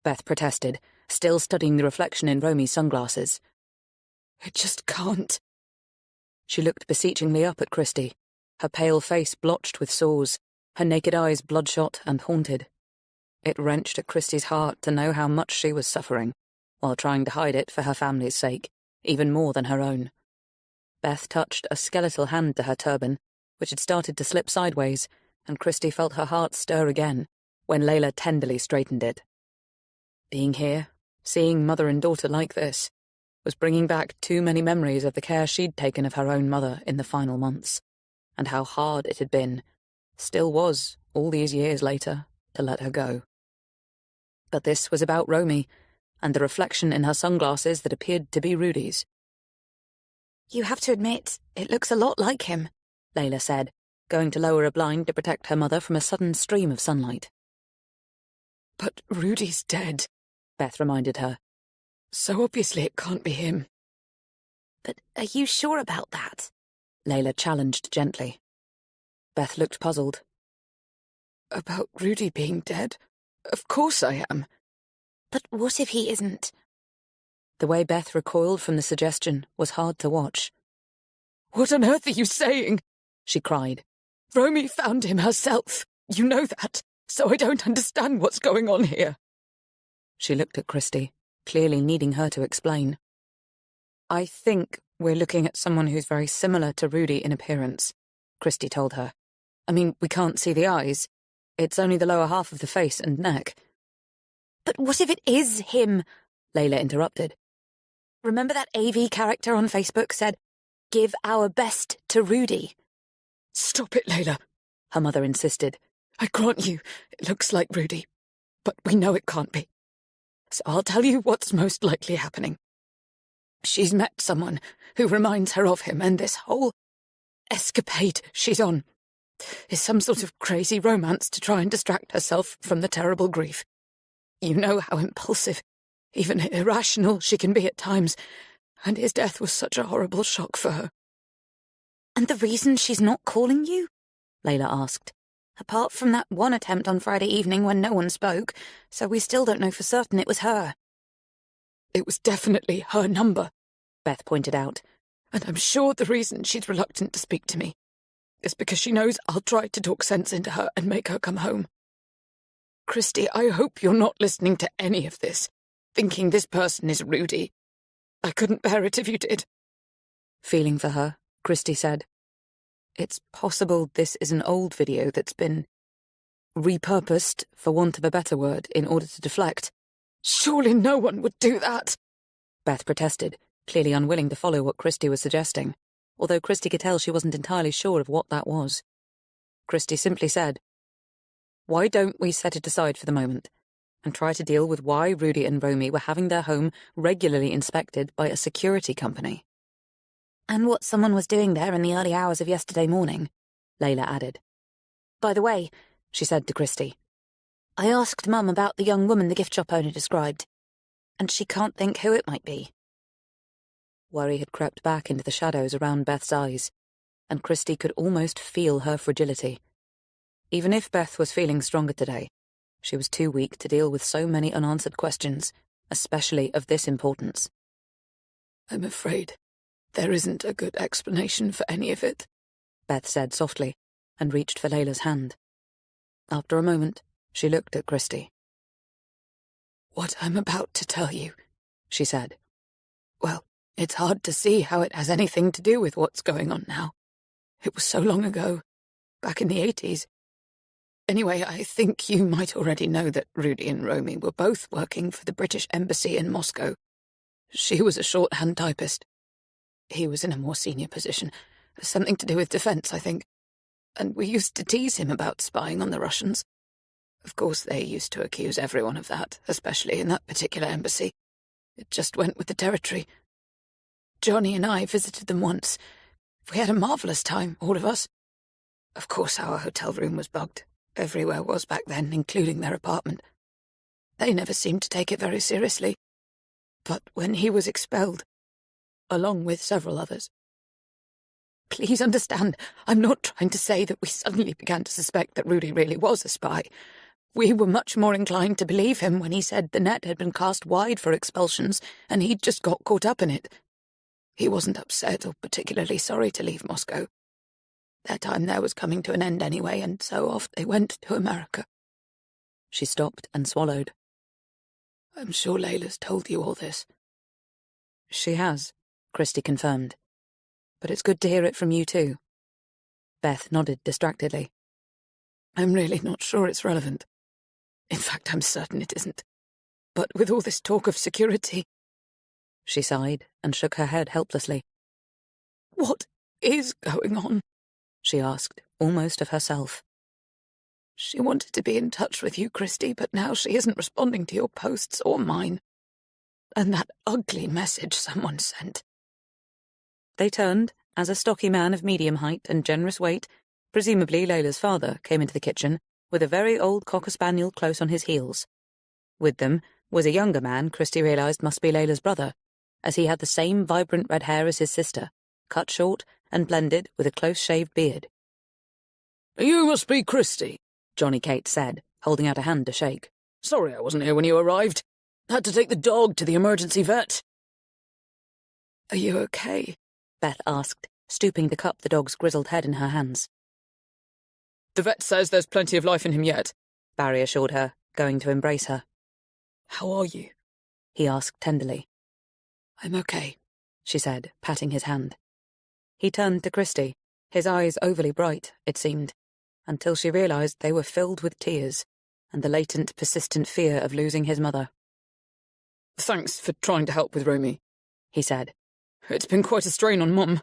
Beth protested, still studying the reflection in Romy's sunglasses. It just can't. She looked beseechingly up at Christy, her pale face blotched with sores, her naked eyes bloodshot and haunted. It wrenched at Christy's heart to know how much she was suffering, while trying to hide it for her family's sake, even more than her own. Beth touched a skeletal hand to her turban, which had started to slip sideways, and Christy felt her heart stir again when Layla tenderly straightened it. Being here, seeing mother and daughter like this, was bringing back too many memories of the care she'd taken of her own mother in the final months, and how hard it had been, still was, all these years later, to let her go. But this was about Romy, and the reflection in her sunglasses that appeared to be Rudy's. You have to admit, it looks a lot like him, Layla said, going to lower a blind to protect her mother from a sudden stream of sunlight. But Rudy's dead, Beth reminded her. So obviously it can't be him. But are you sure about that? Layla challenged gently. Beth looked puzzled. About Rudy being dead? Of course I am. But what if he isn't? The way Beth recoiled from the suggestion was hard to watch. What on earth are you saying? She cried. Romy found him herself. You know that, so I don't understand what's going on here. She looked at Christy, clearly needing her to explain. I think we're looking at someone who's very similar to Rudy in appearance, Christy told her. I mean, we can't see the eyes. It's only the lower half of the face and neck. But what if it is him? Layla interrupted. Remember that AV character on Facebook said, "Give our best to Rudy"? Stop it, Layla, her mother insisted. I grant you, it looks like Rudy, but we know it can't be. So I'll tell you what's most likely happening. She's met someone who reminds her of him, and this whole escapade she's on is some sort of crazy romance to try and distract herself from the terrible grief. You know how impulsive, even irrational she can be at times, and his death was such a horrible shock for her. And the reason she's not calling you? Layla asked. Apart from that one attempt on Friday evening when no one spoke, so we still don't know for certain it was her. It was definitely her number, Beth pointed out. and I'm sure the reason she's reluctant to speak to me is because she knows I'll try to talk sense into her and make her come home. Christy, I hope you're not listening to any of this, thinking this person is Rudy. I couldn't bear it if you did. Feeling for her, Christy said, "It's possible this is an old video that's been repurposed, for want of a better word, in order to deflect." Surely no one would do that. Beth protested, clearly unwilling to follow what Christy was suggesting, although Christy could tell she wasn't entirely sure of what that was. Christy simply said, "Why don't we set it aside for the moment and try to deal with why Rudy and Romy were having their home regularly inspected by a security company?" And what someone was doing there in the early hours of yesterday morning, Layla added. "By the way," she said to Christy, "I asked Mum about the young woman the gift shop owner described, and she can't think who it might be." Worry had crept back into the shadows around Beth's eyes, and Christy could almost feel her fragility. Even if Beth was feeling stronger today, she was too weak to deal with so many unanswered questions, especially of this importance. I'm afraid there isn't a good explanation for any of it, Beth said softly, and reached for Layla's hand. After a moment, she looked at Christy. "What I'm about to tell you," she said. "Well, it's hard to see how it has anything to do with what's going on now. It was so long ago, back in the 80s. Anyway, I think you might already know that Rudy and Romy were both working for the British Embassy in Moscow. She was a shorthand typist. He was in a more senior position, something to do with defense, I think. And we used to tease him about spying on the Russians. Of course, they used to accuse everyone of that, especially in that particular embassy. It just went with the territory. Johnny and I visited them once. We had a marvellous time, all of us. Of course, our hotel room was bugged. Everywhere was back then, including their apartment. They never seemed to take it very seriously. But when he was expelled, along with several others. Please understand, I'm not trying to say that we suddenly began to suspect that Rudy really was a spy. We were much more inclined to believe him when he said the net had been cast wide for expulsions and he'd just got caught up in it. He wasn't upset or particularly sorry to leave Moscow. Their time there was coming to an end anyway, and so off they went to America. She stopped and swallowed. I'm sure Layla's told you all this. She has, Christy confirmed. But it's good to hear it from you too. Beth nodded distractedly. I'm really not sure it's relevant. In fact, I'm certain it isn't. But with all this talk of security... She sighed and shook her head helplessly. What is going on? She asked, almost of herself. She wanted to be in touch with you, Christy, but now she isn't responding to your posts or mine. And that ugly message someone sent. They turned as a stocky man of medium height and generous weight, presumably Layla's father, came into the kitchen, with a very old cocker spaniel close on his heels. With them was a younger man Christy realised must be Layla's brother, as he had the same vibrant red hair as his sister, cut short and blended with a close-shaved beard. "You must be Christy," Johnny Cate said, holding out a hand to shake. "Sorry I wasn't here when you arrived. Had to take the dog to the emergency vet." Are you okay? Beth asked, stooping to cup the dog's grizzled head in her hands. The vet says there's plenty of life in him yet, Barry assured her, going to embrace her. How are you? He asked tenderly. I'm okay, she said, patting his hand. He turned to Christy, his eyes overly bright, it seemed, until she realised they were filled with tears and the latent, persistent fear of losing his mother. Thanks for trying to help with Romy, he said. It's been quite a strain on Mum,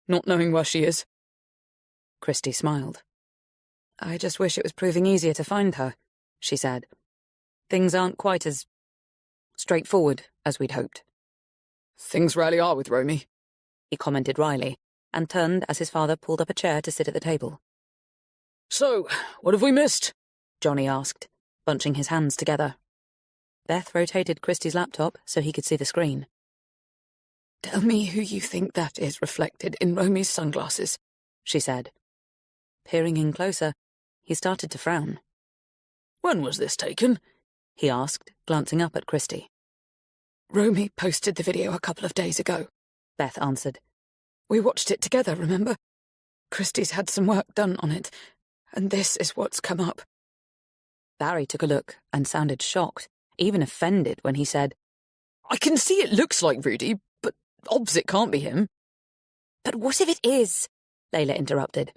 not knowing where she is. Christy smiled. I just wish it was proving easier to find her, she said. Things aren't quite as straightforward as we'd hoped. Things rarely are with Romy, he commented wryly, and turned as his father pulled up a chair to sit at the table. "So, what have we missed?" Johnny asked, bunching his hands together. Beth rotated Christy's laptop so he could see the screen. Tell me who you think that is reflected in Romy's sunglasses, she said. Peering in closer, He started to frown. When was this taken? He asked, glancing up at Christy. Romy posted the video a couple of days ago, Beth answered. We watched it together, remember? Christy's had some work done on it, and this is what's come up. Barry took a look and sounded shocked, even offended when he said, I can see it looks like Rudy, but obviously it can't be him. But what if it is? Layla interrupted.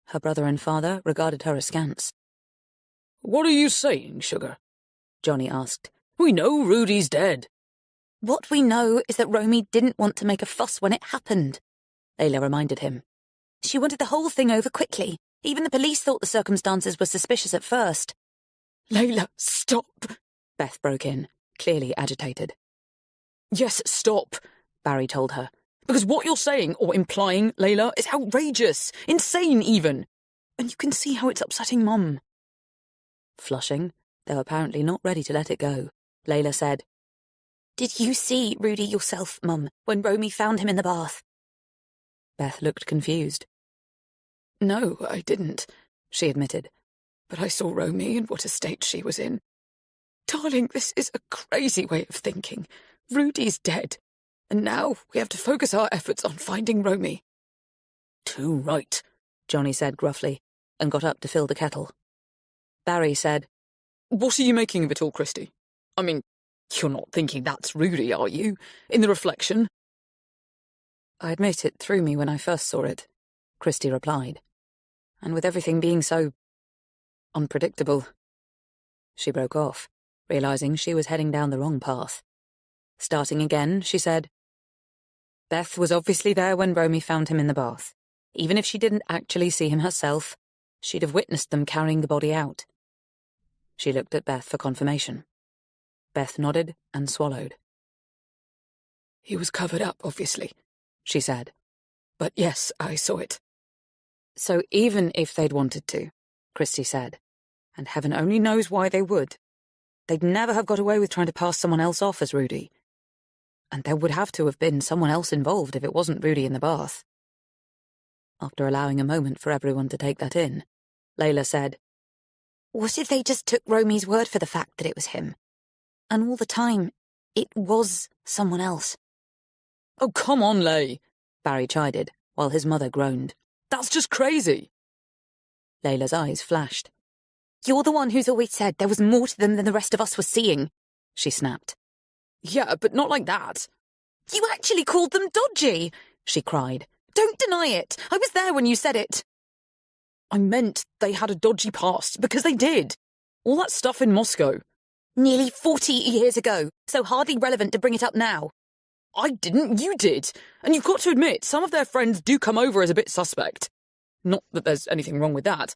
Her brother and father regarded her askance. What are you saying, Sugar? Johnny asked. We know Rudy's dead. What we know is that Romy didn't want to make a fuss when it happened, Layla reminded him. She wanted the whole thing over quickly. Even the police thought the circumstances were suspicious at first. Layla, stop! Beth broke in, clearly agitated. Yes, stop, Barry told her. Because what you're saying or implying, Layla, is outrageous, insane even. And you can see how it's upsetting Mum. Flushing, though apparently not ready to let it go, Layla said, Did you see Rudy yourself, Mum, when Romy found him in the bath? Beth looked confused. No, I didn't, she admitted. But I saw Romy and what a state she was in. Darling, this is a crazy way of thinking. Rudy's dead, and now we have to focus our efforts on finding Romy. Too right, Johnny said gruffly, and got up to fill the kettle. Barry said, What are you making of it all, Christy? I mean, you're not thinking that's Rudy, are you? In the reflection? I admit it threw me when I first saw it, Christy replied. And with everything being so unpredictable. She broke off, realizing she was heading down the wrong path. Starting again, she said, Beth was obviously there when Romy found him in the bath. Even if she didn't actually see him herself, she'd have witnessed them carrying the body out. She looked at Beth for confirmation. Beth nodded and swallowed. He was covered up, obviously, she said. But yes, I saw it. So even if they'd wanted to, Christy said, and heaven only knows why they would, they'd never have got away with trying to pass someone else off as Rudy. And there would have to have been someone else involved if it wasn't Rudy in the bath. After allowing a moment for everyone to take that in, Layla said, What if they just took Romy's word for the fact that it was him? And all the time, it was someone else. Oh, come on, Lay, Barry chided, while his mother groaned. That's just crazy. Layla's eyes flashed. You're the one who's always said there was more to them than the rest of us were seeing, she snapped. Yeah, but not like that. You actually called them dodgy, she cried. Don't deny it. I was there when you said it. I meant they had a dodgy past, because they did. All that stuff in Moscow. Nearly 40 years ago, so hardly relevant to bring it up now. I didn't, you did. And you've got to admit, some of their friends do come over as a bit suspect. Not that there's anything wrong with that.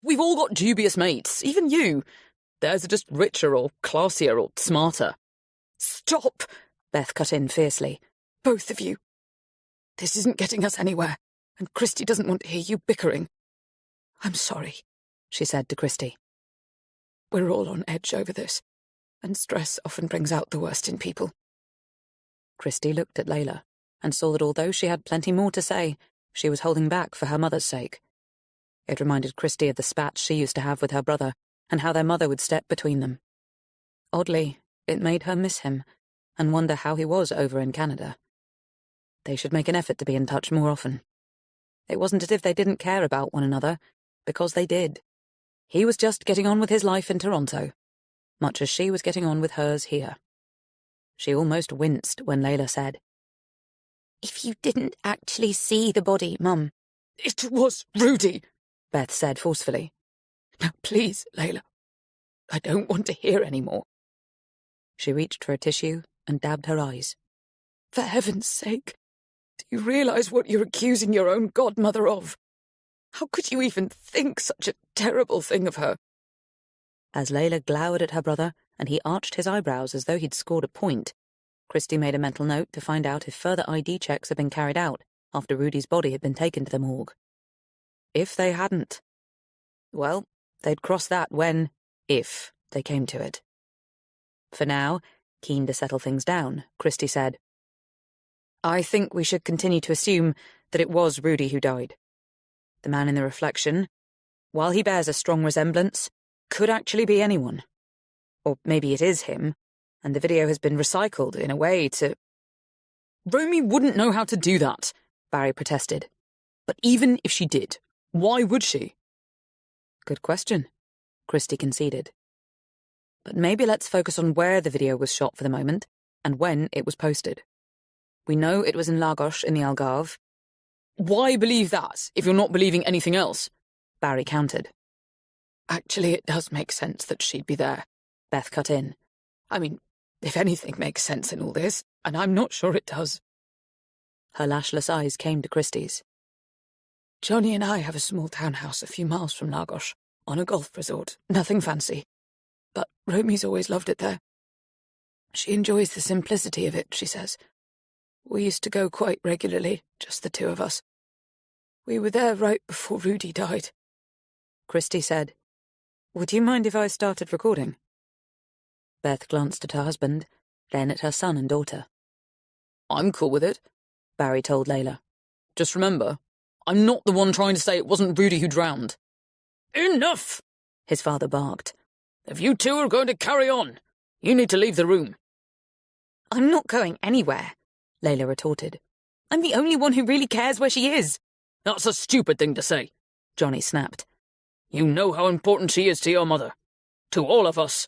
We've all got dubious mates, even you. Theirs are just richer or classier or smarter. Stop, Beth cut in fiercely. Both of you. This isn't getting us anywhere, and Christy doesn't want to hear you bickering. I'm sorry, she said to Christy. We're all on edge over this, and stress often brings out the worst in people. Christy looked at Layla, and saw that although she had plenty more to say, she was holding back for her mother's sake. It reminded Christy of the spats she used to have with her brother, and how their mother would step between them. Oddly, it made her miss him, and wonder how he was over in Canada. They should make an effort to be in touch more often. It wasn't as if they didn't care about one another, because they did. He was just getting on with his life in Toronto, much as she was getting on with hers here. She almost winced when Layla said, If you didn't actually see the body, Mum. It was Rudy, Beth said forcefully. Now please, Layla. I don't want to hear any more. She reached for a tissue and dabbed her eyes. For heaven's sake, do you realize what you're accusing your own godmother of? How could you even think such a terrible thing of her? As Layla glowered at her brother, and he arched his eyebrows as though he'd scored a point, Christy made a mental note to find out if further ID checks had been carried out after Rudy's body had been taken to the morgue. If they hadn't, well, they'd cross that when, if, they came to it. For now, keen to settle things down, Christy said, I think we should continue to assume that it was Rudy who died. The man in the reflection, while he bears a strong resemblance, could actually be anyone. Or maybe it is him, and the video has been recycled in a way to... Romy wouldn't know how to do that, Barry protested. But even if she did, why would she? Good question, Christie conceded. But maybe let's focus on where the video was shot for the moment, and when it was posted. We know it was in Lagos in the Algarve. Why believe that, if you're not believing anything else? Barry countered. Actually, it does make sense that she'd be there, Beth cut in. I mean, if anything makes sense in all this, and I'm not sure it does. Her lashless eyes came to Christie's. Johnny and I have a small townhouse a few miles from Lagos, on a golf resort. Nothing fancy. But Romy's always loved it there. She enjoys the simplicity of it, she says. We used to go quite regularly, just the two of us. We were there right before Rudy died. Christie said, "Would you mind if I started recording?" Beth glanced at her husband, then at her son and daughter. I'm cool with it, Barry told Layla. Just remember, I'm not the one trying to say it wasn't Rudy who drowned. Enough! His father barked. If you two are going to carry on, you need to leave the room. I'm not going anywhere, Layla retorted. I'm the only one who really cares where she is. That's a stupid thing to say, Johnny snapped. You know how important she is to your mother. To all of us.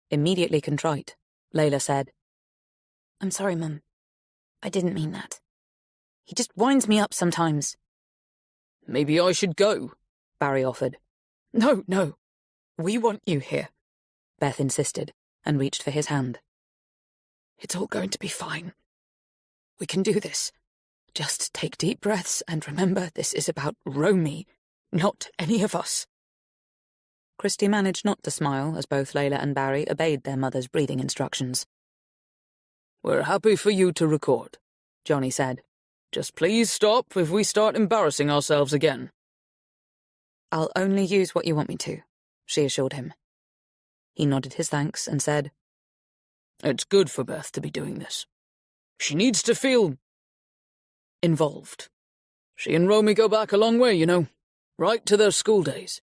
Immediately contrite, Layla said, I'm sorry, Mum. I didn't mean that. He just winds me up sometimes. Maybe I should go, Barry offered. No. We want you here, Beth insisted, and reached for his hand. It's all going to be fine. We can do this. Just take deep breaths and remember this is about Romy, not any of us. Christie managed not to smile as both Layla and Barry obeyed their mother's breathing instructions. We're happy for you to record, Johnny said. Just please stop if we start embarrassing ourselves again. I'll only use what you want me to, she assured him. He nodded his thanks and said, It's good for Beth to be doing this. She needs to feel involved. She and Romy go back a long way, you know, right to their school days.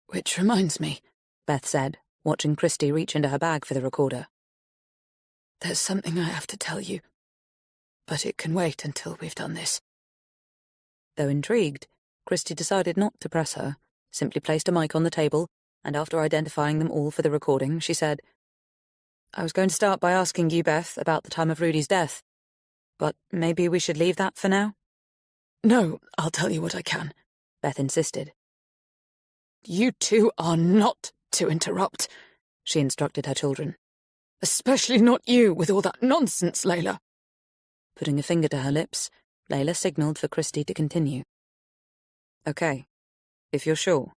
Which reminds me, Beth said, watching Christie reach into her bag for the recorder. There's something I have to tell you, but it can wait until we've done this. Though intrigued, Christie decided not to press her, simply placed a mic on the table, and after identifying them all for the recording, she said, I was going to start by asking you, Beth, about the time of Rudy's death, but maybe we should leave that for now? No, I'll tell you what I can, Beth insisted. You two are not to interrupt, she instructed her children. Especially not you, with all that nonsense, Layla. Putting a finger to her lips, Layla signalled for Christie to continue. Okay, if you're sure,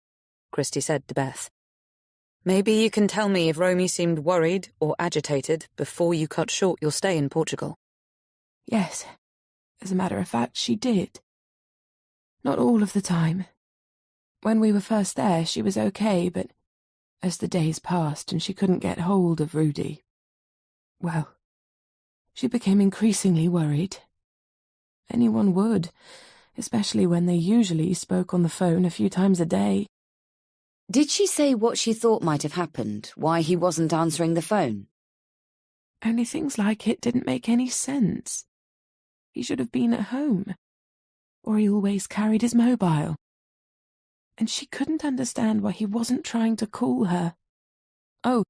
Christie said to Beth. Maybe you can tell me if Romy seemed worried or agitated before you cut short your stay in Portugal. Yes, as a matter of fact, she did. Not all of the time. When we were first there, she was okay, but as the days passed and she couldn't get hold of Rudy, well, she became increasingly worried. Anyone would, especially when they usually spoke on the phone a few times a day. Did she say what she thought might have happened, why he wasn't answering the phone? Only things like it didn't make any sense. He should have been at home, or he always carried his mobile. And she couldn't understand why he wasn't trying to call her. Oh,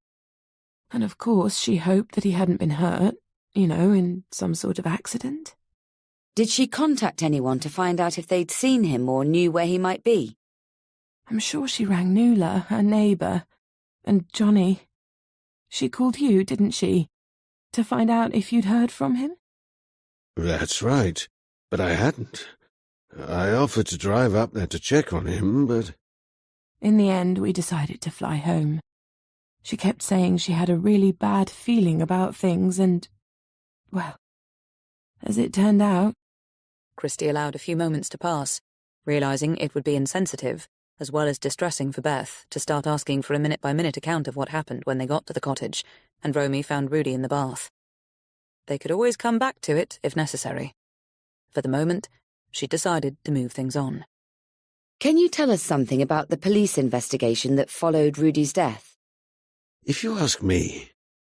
and of course she hoped that he hadn't been hurt, in some sort of accident. Did she contact anyone to find out if they'd seen him or knew where he might be? I'm sure she rang Nuala, her neighbour, and Johnny. She called you, didn't she, to find out if you'd heard from him? That's right, but I hadn't. I offered to drive up there to check on him, but... In the end, we decided to fly home. She kept saying she had a really bad feeling about things and, well, as it turned out... Christie allowed a few moments to pass, realising it would be insensitive, as well as distressing for Beth, to start asking for a minute-by-minute account of what happened when they got to the cottage, and Romy found Rudy in the bath. They could always come back to it, if necessary. For the moment, she decided to move things on. Can you tell us something about the police investigation that followed Rudy's death? If you ask me,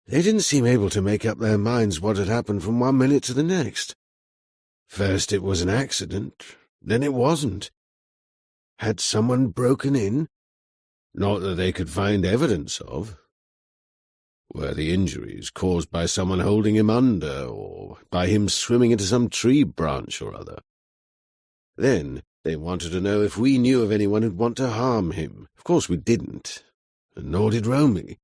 they didn't seem able to make up their minds what had happened from one minute to the next. First it was an accident, then it wasn't. Had someone broken in? Not that they could find evidence of. Were the injuries caused by someone holding him under, or by him swimming into some tree branch or other? Then they wanted to know if we knew of anyone who'd want to harm him. Of course we didn't, and nor did Romy.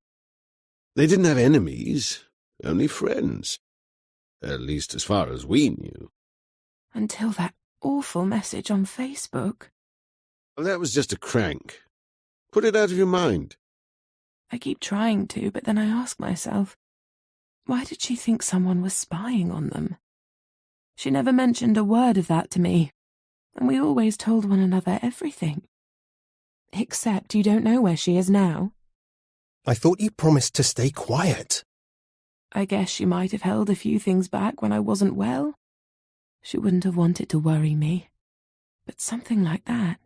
They didn't have enemies, only friends. At least as far as we knew. Until that awful message on Facebook. Well, that was just a crank. Put it out of your mind. I keep trying to, but then I ask myself, why did she think someone was spying on them? She never mentioned a word of that to me, and we always told one another everything. Except you don't know where she is now. I thought you promised to stay quiet. I guess she might have held a few things back when I wasn't well. She wouldn't have wanted to worry me. But something like that.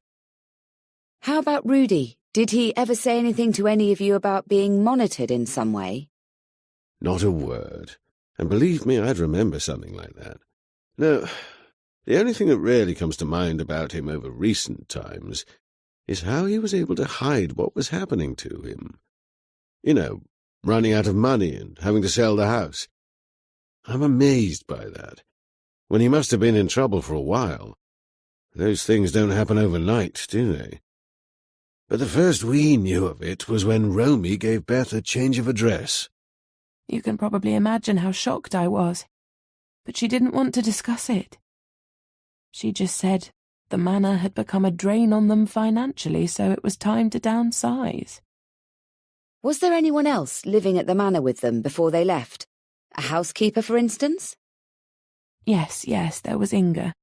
How about Rudy? Did he ever say anything to any of you about being monitored in some way? Not a word. And believe me, I'd remember something like that. No, the only thing that really comes to mind about him over recent times is how he was able to hide what was happening to him. You know, running out of money and having to sell the house. I'm amazed by that. When he must have been in trouble for a while. Those things don't happen overnight, do they? But the first we knew of it was when Romy gave Beth a change of address. You can probably imagine how shocked I was. But she didn't want to discuss it. She just said the manor had become a drain on them financially, so it was time to downsize. Was there anyone else living at the manor with them before they left? A housekeeper, for instance? Yes, there was Inga.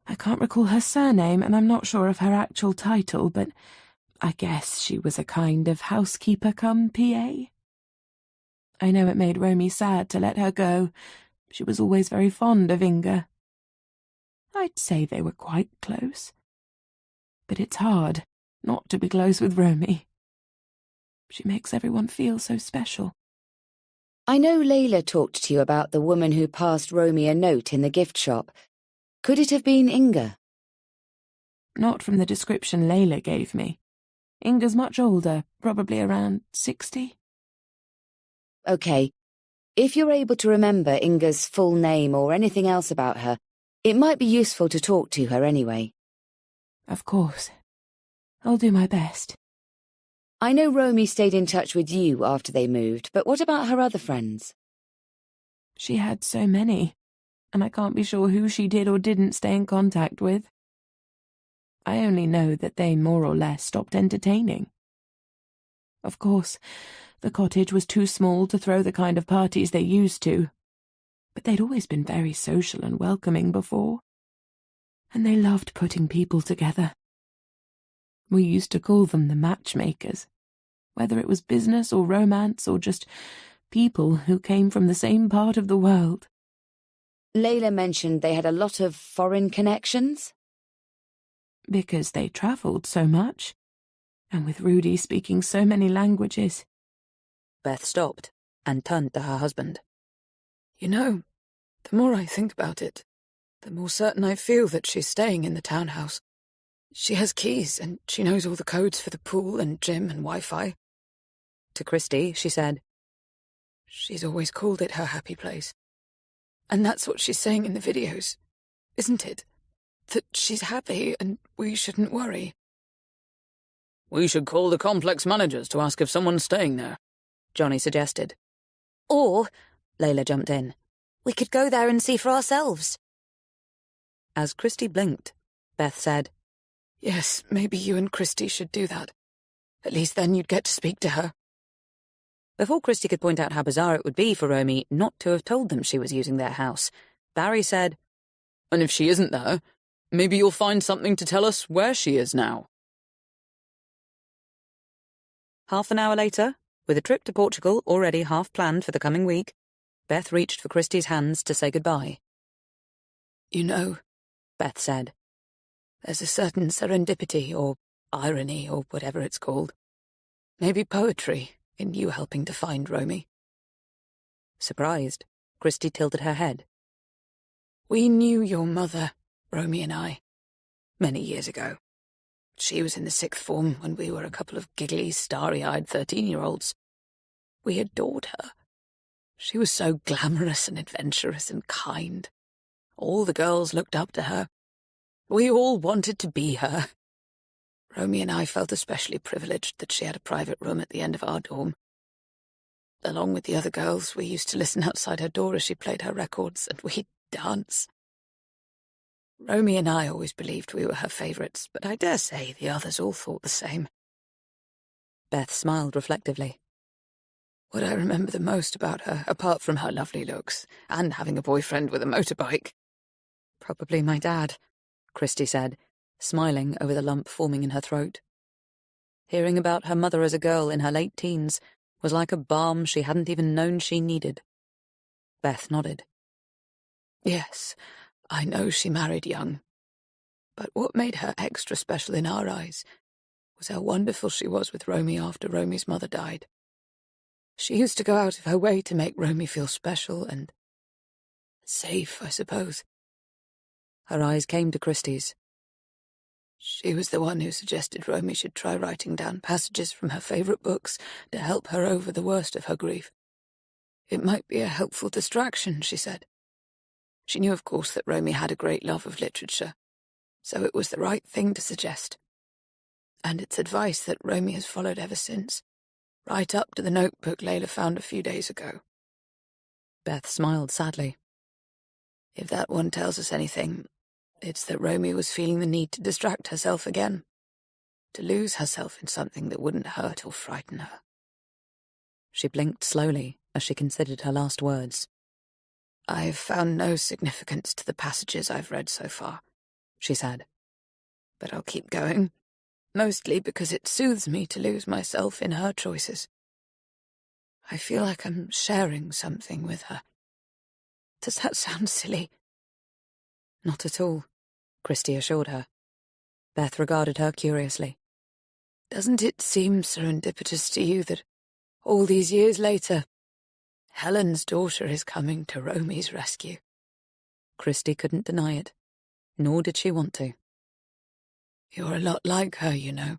I can't recall her surname, and I'm not sure of her actual title, but I guess she was a kind of housekeeper cum PA. I know it made Romy sad to let her go. She was always very fond of Inga. I'd say they were quite close. But it's hard not to be close with Romy. She makes everyone feel so special. I know Layla talked to you about the woman who passed Romy a note in the gift shop. Could it have been Inga? Not from the description Layla gave me. Inga's much older, probably around 60. Okay. If you're able to remember Inga's full name or anything else about her, it might be useful to talk to her anyway. Of course. I'll do my best. I know Romy stayed in touch with you after they moved, but what about her other friends? She had so many, and I can't be sure who she did or didn't stay in contact with. I only know that they more or less stopped entertaining. Of course, the cottage was too small to throw the kind of parties they used to, but they'd always been very social and welcoming before, and they loved putting people together. We used to call them the matchmakers, whether it was business or romance or just people who came from the same part of the world. Layla mentioned they had a lot of foreign connections? Because they travelled so much, and with Rudy speaking so many languages. Beth stopped and turned to her husband. You know, the more I think about it, the more certain I feel that she's staying in the townhouse. She has keys, and she knows all the codes for the pool and gym and Wi-Fi. To Christy, she said, She's always called it her happy place. And that's what she's saying in the videos, isn't it? That she's happy and we shouldn't worry. We should call the complex managers to ask if someone's staying there, Johnny suggested. Or, Layla jumped in, we could go there and see for ourselves. As Christy blinked, Beth said, Yes, maybe you and Christy should do that. At least then you'd get to speak to her. Before Christy could point out how bizarre it would be for Romy not to have told them she was using their house, Barry said, And if she isn't there, maybe you'll find something to tell us where she is now. Half an hour later, with a trip to Portugal already half planned for the coming week, Beth reached for Christy's hands to say goodbye. You know, Beth said, There's a certain serendipity, or irony, or whatever it's called. Maybe poetry, in you helping to find Romy." Surprised, Christie tilted her head. "We knew your mother, Romy and I, many years ago. She was in the 6th form when we were a couple of giggly, starry-eyed 13-year-olds. We adored her. She was so glamorous and adventurous and kind. All the girls looked up to her. We all wanted to be her. Romy and I felt especially privileged that she had a private room at the end of our dorm. Along with the other girls, we used to listen outside her door as she played her records, and we'd dance. Romy and I always believed we were her favourites, but I dare say the others all thought the same." Beth smiled reflectively. "What I remember the most about her, apart from her lovely looks, and having a boyfriend with a motorbike—" "Probably my dad," Christie said, smiling over the lump forming in her throat. Hearing about her mother as a girl in her late teens was like a balm she hadn't even known she needed. Beth nodded. "Yes, I know she married young. But what made her extra special in our eyes was how wonderful she was with Romy after Romy's mother died. She used to go out of her way to make Romy feel special and safe, I suppose." Her eyes came to Christie's. "She was the one who suggested Romy should try writing down passages from her favourite books to help her over the worst of her grief. It might be a helpful distraction, she said. She knew, of course, that Romy had a great love of literature, so it was the right thing to suggest. And it's advice that Romy has followed ever since, right up to the notebook Layla found a few days ago." Beth smiled sadly. "If that one tells us anything, it's that Romy was feeling the need to distract herself again, to lose herself in something that wouldn't hurt or frighten her." She blinked slowly as she considered her last words. "I've found no significance to the passages I've read so far," she said. "But I'll keep going, mostly because it soothes me to lose myself in her choices. I feel like I'm sharing something with her. Does that sound silly?" "Not at all," Christie assured her. Beth regarded her curiously. "Doesn't it seem serendipitous to you that, all these years later, Helen's daughter is coming to Romy's rescue?" Christie couldn't deny it, nor did she want to. "You're a lot like her, you know."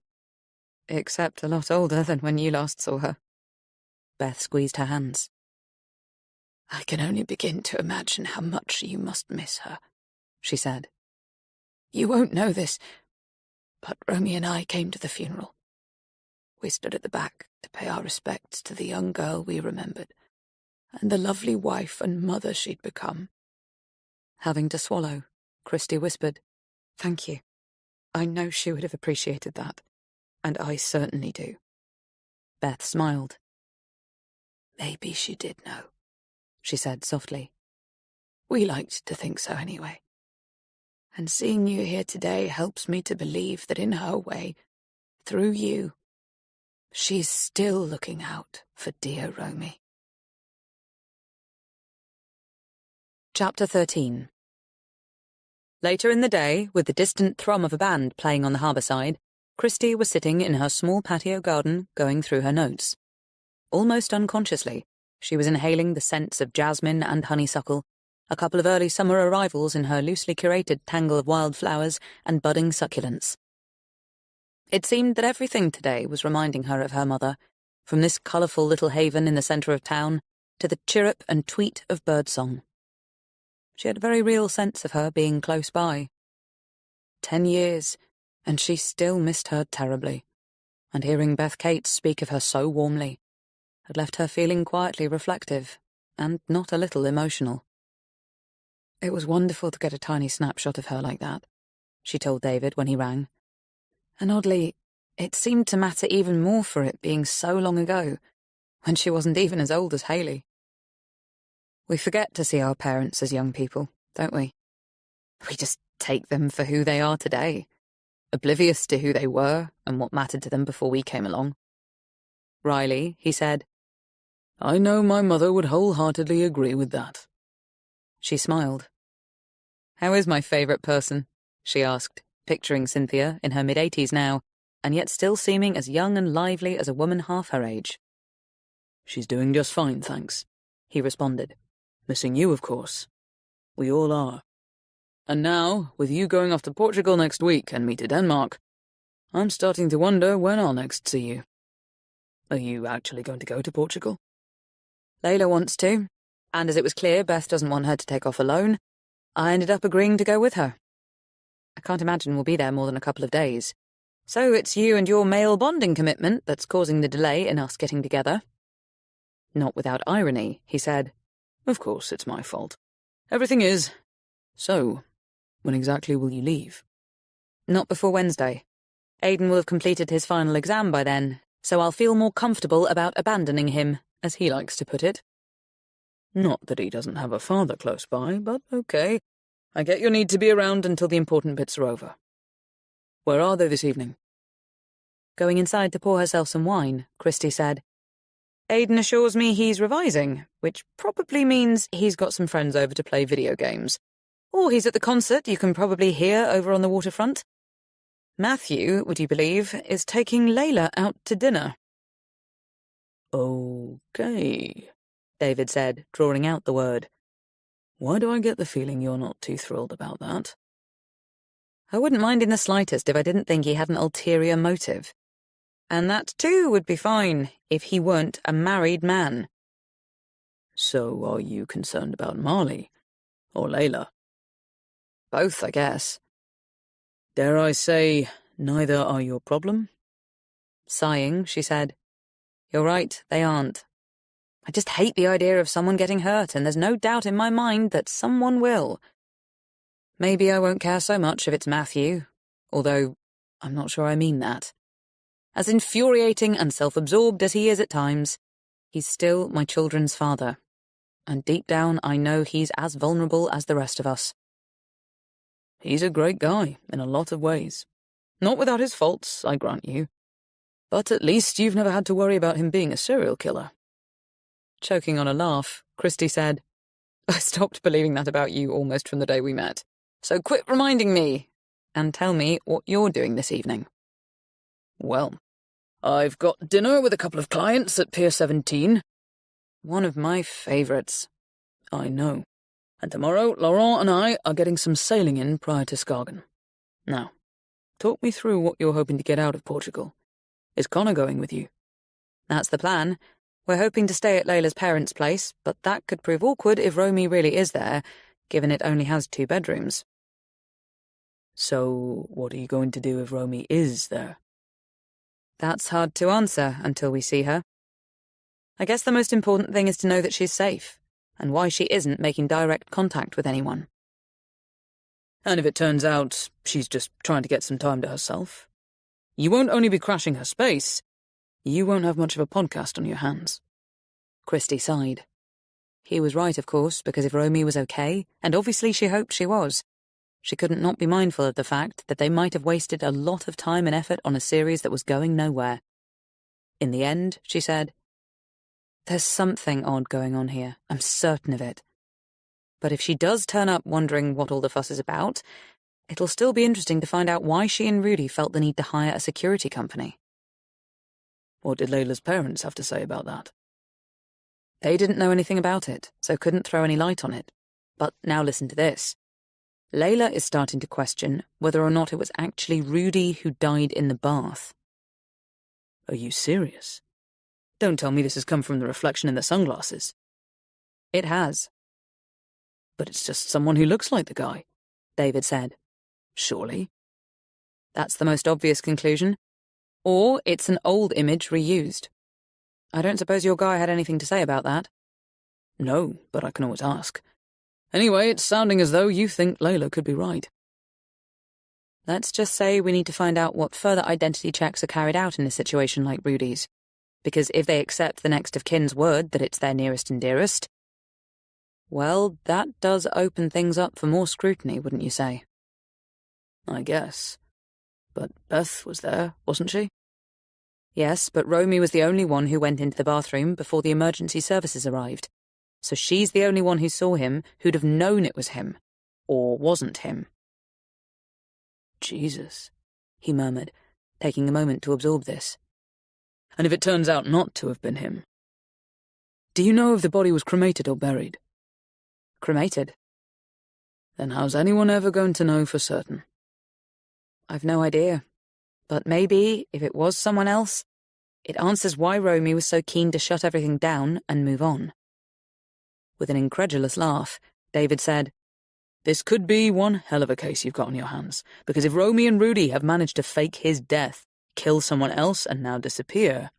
"Except a lot older than when you last saw her." Beth squeezed her hands. "I can only begin to imagine how much you must miss her," she said. "You won't know this, but Romy and I came to the funeral. We stood at the back to pay our respects to the young girl we remembered, and the lovely wife and mother she'd become." Having to swallow, Christie whispered, "Thank you. I know she would have appreciated that, and I certainly do." Beth smiled. "Maybe she did know," she said softly. "We liked to think so anyway. And seeing you here today helps me to believe that in her way, through you, she's still looking out for dear Romy." Chapter 13. Later in the day, with the distant thrum of a band playing on the harbour side, Christie was sitting in her small patio garden going through her notes. Almost unconsciously, she was inhaling the scents of jasmine and honeysuckle, a couple of early summer arrivals in her loosely curated tangle of wildflowers and budding succulents. It seemed that everything today was reminding her of her mother, from this colourful little haven in the centre of town to the chirrup and tweet of birdsong. She had a very real sense of her being close by. 10 years, and she still missed her terribly, and hearing Beth Cates speak of her so warmly had left her feeling quietly reflective and not a little emotional. It was wonderful to get a tiny snapshot of her like that, she told David when he rang. And oddly, it seemed to matter even more for it being so long ago, when she wasn't even as old as Hayley. We forget to see our parents as young people, don't we? We just take them for who they are today, oblivious to who they were and what mattered to them before we came along. Riley, he said, "I know my mother would wholeheartedly agree with that." She smiled. "How is my favourite person?" she asked, picturing Cynthia in her mid-80s now, and yet still seeming as young and lively as a woman half her age. "She's doing just fine, thanks," he responded. "Missing you, of course. We all are. And now, with you going off to Portugal next week and me to Denmark, I'm starting to wonder when I'll next see you. Are you actually going to go to Portugal?" Layla wants to, and as it was clear Beth doesn't want her to take off alone, I ended up agreeing to go with her. I can't imagine we'll be there more than a couple of days. So it's you and your male bonding commitment that's causing the delay in us getting together. Not without irony, he said, "Of course it's my fault. Everything is. So, when exactly will you leave?" Not before Wednesday. Aidan will have completed his final exam by then, so I'll feel more comfortable about abandoning him, as he likes to put it. Not that he doesn't have a father close by, but okay. I get your need to be around until the important bits are over. Where are they this evening? Going inside to pour herself some wine, Christy said. Aidan assures me he's revising, which probably means he's got some friends over to play video games. Or he's at the concert you can probably hear over on the waterfront. Matthew, would you believe, is taking Layla out to dinner. Okay, David said, drawing out the word. Why do I get the feeling you're not too thrilled about that? I wouldn't mind in the slightest if I didn't think he had an ulterior motive. And that, too, would be fine if he weren't a married man. So are you concerned about Marley? Or Layla? Both, I guess. Dare I say, neither are your problem? Sighing, she said, You're right, they aren't. I just hate the idea of someone getting hurt, and there's no doubt in my mind that someone will. Maybe I won't care so much if it's Matthew, although I'm not sure I mean that. As infuriating and self-absorbed as he is at times, he's still my children's father, and deep down I know he's as vulnerable as the rest of us. He's a great guy, in a lot of ways. Not without his faults, I grant you. But at least you've never had to worry about him being a serial killer. Choking on a laugh, Christy said, I stopped believing that about you almost from the day we met. So quit reminding me, and tell me what you're doing this evening. Well, I've got dinner with a couple of clients at Pier 17. One of my favourites. I know. And tomorrow, Laurent and I are getting some sailing in prior to Skagen. Now, talk me through what you're hoping to get out of Portugal. Is Connor going with you? That's the plan. We're hoping to stay at Layla's parents' place, but that could prove awkward if Romy really is there, given it only has 2 bedrooms. So, what are you going to do if Romy is there? That's hard to answer until we see her. I guess the most important thing is to know that she's safe, and why she isn't making direct contact with anyone. And if it turns out she's just trying to get some time to herself, you won't only be crashing her space, you won't have much of a podcast on your hands. Christy sighed. He was right, of course, because if Romy was okay, and obviously she hoped she was, she couldn't not be mindful of the fact that they might have wasted a lot of time and effort on a series that was going nowhere. In the end, she said, There's something odd going on here, I'm certain of it. But if she does turn up wondering what all the fuss is about, it'll still be interesting to find out why she and Rudy felt the need to hire a security company. What did Layla's parents have to say about that? They didn't know anything about it, so couldn't throw any light on it. But now listen to this. Layla is starting to question whether or not it was actually Rudy who died in the bath. Are you serious? Don't tell me this has come from the reflection in the sunglasses. It has. But it's just someone who looks like the guy, David said. Surely. That's the most obvious conclusion. Or it's an old image reused. I don't suppose your guy had anything to say about that. No, but I can always ask. Anyway, it's sounding as though you think Layla could be right. Let's just say we need to find out what further identity checks are carried out in a situation like Rudy's. Because if they accept the next of kin's word that it's their nearest and dearest, well, that does open things up for more scrutiny, wouldn't you say? I guess. But Beth was there, wasn't she? Yes, but Romy was the only one who went into the bathroom before the emergency services arrived. So she's the only one who saw him who'd have known it was him. Or wasn't him. Jesus, he murmured, taking a moment to absorb this. And if it turns out not to have been him? Do you know if the body was cremated or buried? Cremated. Then how's anyone ever going to know for certain? I've no idea. But maybe, if it was someone else, it answers why Romy was so keen to shut everything down and move on. With an incredulous laugh, David said, This could be one hell of a case you've got on your hands, because if Romy and Rudy have managed to fake his death, kill someone else, and now disappear,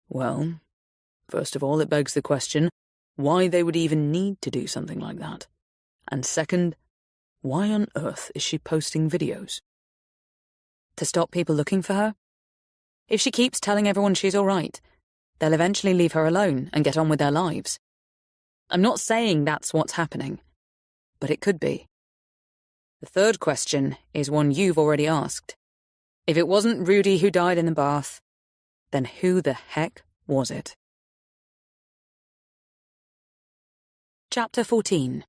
well, first of all, it begs the question why they would even need to do something like that. And second, why on earth is she posting videos? To stop people looking for her? If she keeps telling everyone she's all right, they'll eventually leave her alone and get on with their lives. I'm not saying that's what's happening, but it could be. The third question is one you've already asked. If it wasn't Rudy who died in the bath, then who the heck was it? Chapter 14.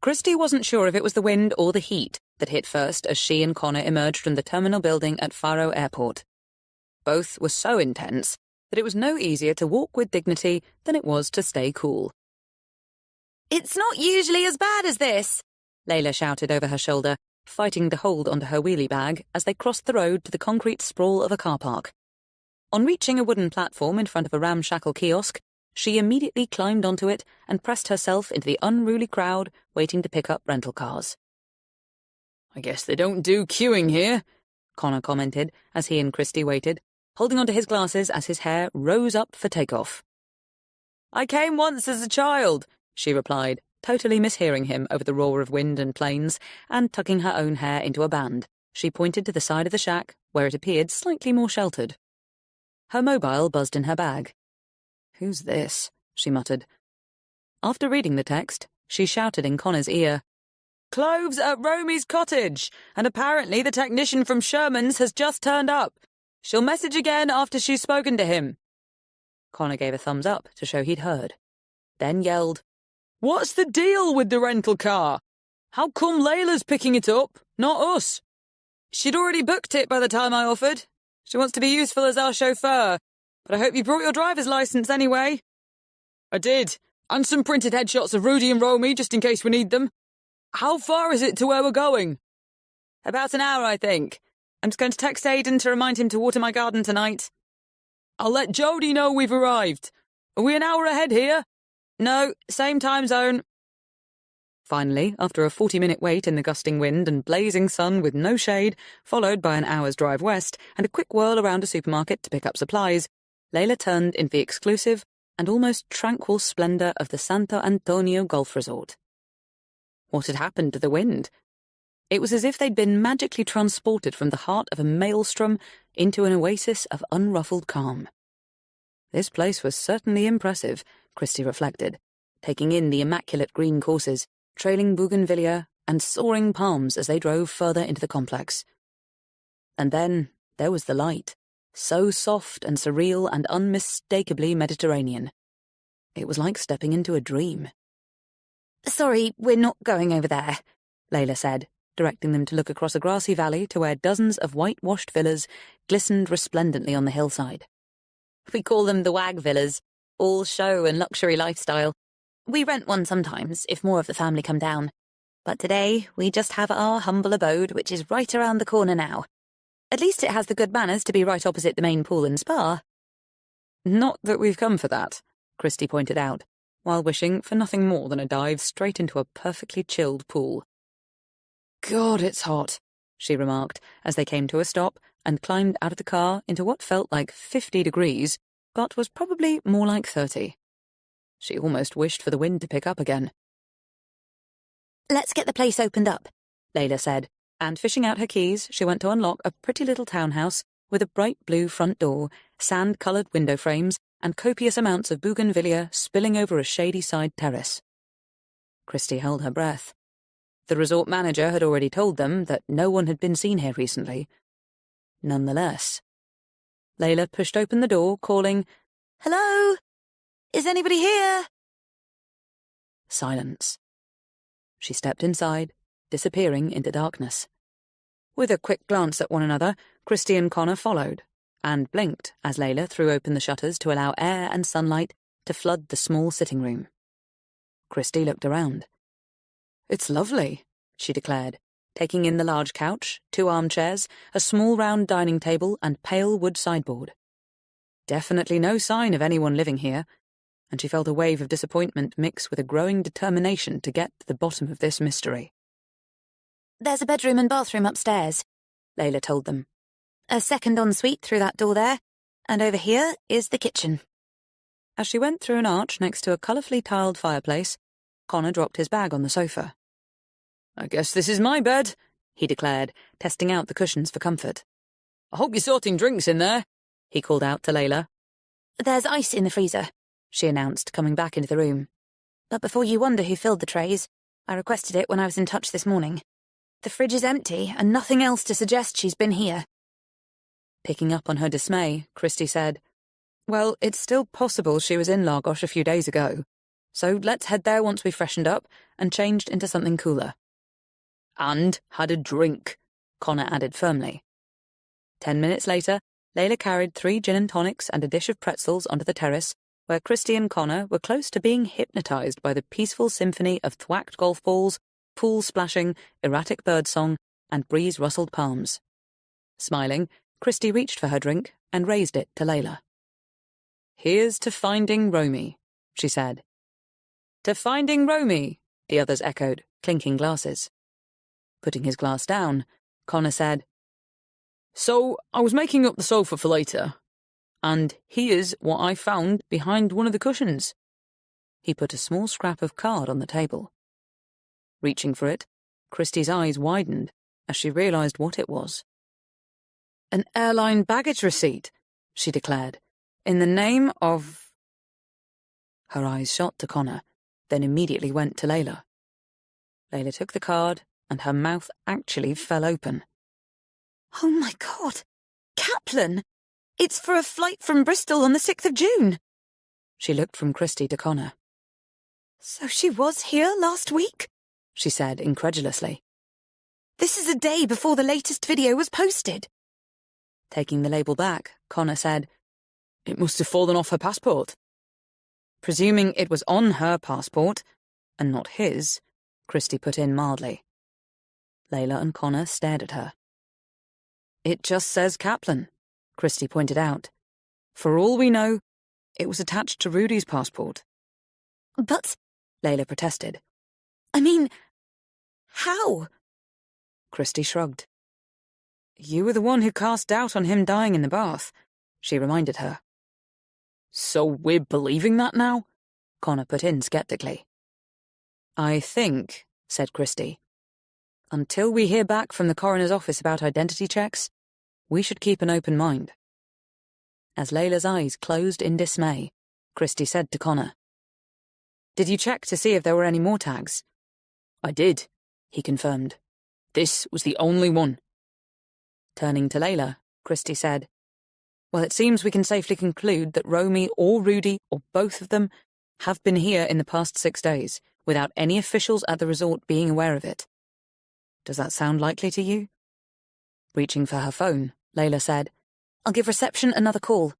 Christy wasn't sure if it was the wind or the heat that hit first as she and Connor emerged from the terminal building at Faro Airport. Both were so intense that it was no easier to walk with dignity than it was to stay cool. It's not usually as bad as this, Layla shouted over her shoulder, fighting to hold onto her wheelie bag as they crossed the road to the concrete sprawl of a car park. On reaching a wooden platform in front of a ramshackle kiosk, she immediately climbed onto it and pressed herself into the unruly crowd waiting to pick up rental cars. I guess they don't do queuing here, Connor commented as he and Christy waited, holding onto his glasses as his hair rose up for takeoff. I came once as a child, she replied, totally mishearing him over the roar of wind and planes, and tucking her own hair into a band. She pointed to the side of the shack, where it appeared slightly more sheltered. Her mobile buzzed in her bag. Who's this? She muttered. After reading the text, she shouted in Connor's ear, Cloves at Romy's cottage, and apparently the technician from Sherman's has just turned up. She'll message again after she's spoken to him. Connor gave a thumbs up to show he'd heard, then yelled, What's the deal with the rental car? How come Layla's picking it up, not us? She'd already booked it by the time I offered. She wants to be useful as our chauffeur, but I hope you brought your driver's license anyway. I did, and some printed headshots of Rudy and Romy just in case we need them. How far is it to where we're going? About an hour, I think. I'm just going to text Aidan to remind him to water my garden tonight. I'll let Jody know we've arrived. Are we an hour ahead here? No, same time zone. Finally, after a 40-minute wait in the gusting wind and blazing sun with no shade, followed by an hour's drive west and a quick whirl around a supermarket to pick up supplies, Layla turned into the exclusive and almost tranquil splendour of the Santo Antonio Golf Resort. What had happened to the wind? It was as if they'd been magically transported from the heart of a maelstrom into an oasis of unruffled calm. This place was certainly impressive, Christy reflected, taking in the immaculate green courses, trailing bougainvillea and soaring palms as they drove further into the complex. And then there was the light, so soft and surreal and unmistakably Mediterranean. It was like stepping into a dream. Sorry, we're not going over there, Layla said, directing them to look across a grassy valley to where dozens of whitewashed villas glistened resplendently on the hillside. We call them the Wag Villas, all show and luxury lifestyle. We rent one sometimes if more of the family come down. But today, we just have our humble abode, which is right around the corner now. At least it has the good manners to be right opposite the main pool and spa. Not that we've come for that, Christy pointed out, while wishing for nothing more than a dive straight into a perfectly chilled pool. God, it's hot, she remarked as they came to a stop and climbed out of the car into what felt like 50 degrees, but was probably more like 30. She almost wished for the wind to pick up again. Let's get the place opened up, Layla said, and fishing out her keys, she went to unlock a pretty little townhouse with a bright blue front door, sand-coloured window frames, and copious amounts of bougainvillea spilling over a shady side terrace. Christy held her breath. The resort manager had already told them that no one had been seen here recently. Nonetheless, Layla pushed open the door, calling, Hello? Is anybody here? Silence. She stepped inside, disappearing into darkness. With a quick glance at one another, Christy and Connor followed, and blinked as Layla threw open the shutters to allow air and sunlight to flood the small sitting room. Christy looked around. "It's lovely," she declared, taking in the large couch, 2 armchairs, a small round dining table, and pale wood sideboard. Definitely no sign of anyone living here, and she felt a wave of disappointment mix with a growing determination to get to the bottom of this mystery. "There's a bedroom and bathroom upstairs," Layla told them. "A second ensuite through that door there, and over here is the kitchen." As she went through an arch next to a colourfully tiled fireplace, Connor dropped his bag on the sofa. "I guess this is my bed," he declared, testing out the cushions for comfort. "I hope you're sorting drinks in there," he called out to Layla. "There's ice in the freezer," she announced, coming back into the room. "But before you wonder who filled the trays, I requested it when I was in touch this morning. The fridge is empty, and nothing else to suggest she's been here." Picking up on her dismay, Christy said, "Well, it's still possible she was in Lagos a few days ago, so let's head there once we've freshened up and changed into something cooler." "And had a drink," Connor added firmly. 10 minutes later, Layla carried 3 gin and tonics and a dish of pretzels onto the terrace, where Christy and Connor were close to being hypnotized by the peaceful symphony of thwacked golf balls, pool splashing, erratic birdsong, and breeze-rustled palms. Smiling, Christy reached for her drink and raised it to Layla. "Here's to finding Romy," she said. "To finding Romy," the others echoed, clinking glasses. Putting his glass down, Connor said, "So, I was making up the sofa for later, and here's what I found behind one of the cushions." He put a small scrap of card on the table. Reaching for it, Christy's eyes widened as she realized what it was. "An airline baggage receipt," she declared, "in the name of—" Her eyes shot to Connor, then immediately went to Layla. Layla took the card, and her mouth actually fell open. "Oh my God! Kaplan! It's for a flight from Bristol on the 6th of June!" She looked from Christy to Connor. "So she was here last week?" she said incredulously. "This is a day before the latest video was posted." Taking the label back, Connor said, "It must have fallen off her passport." "Presuming it was on her passport, and not his," Christy put in mildly. Layla and Connor stared at her. "It just says Kaplan," Christy pointed out. "For all we know, it was attached to Rudy's passport." "But," Layla protested. "I mean, how?" Christy shrugged. "You were the one who cast doubt on him dying in the bath," she reminded her. "So we're believing that now?" Connor put in skeptically. "I think," said Christy, "until we hear back from the coroner's office about identity checks, we should keep an open mind." As Layla's eyes closed in dismay, Christy said to Connor, "Did you check to see if there were any more tags?" "I did," he confirmed. "This was the only one." Turning to Layla, Christy said, "Well, it seems we can safely conclude that Romy or Rudy, or both of them, have been here in the past 6 days, without any officials at the resort being aware of it. Does that sound likely to you?" Reaching for her phone, Layla said, "I'll give reception another call."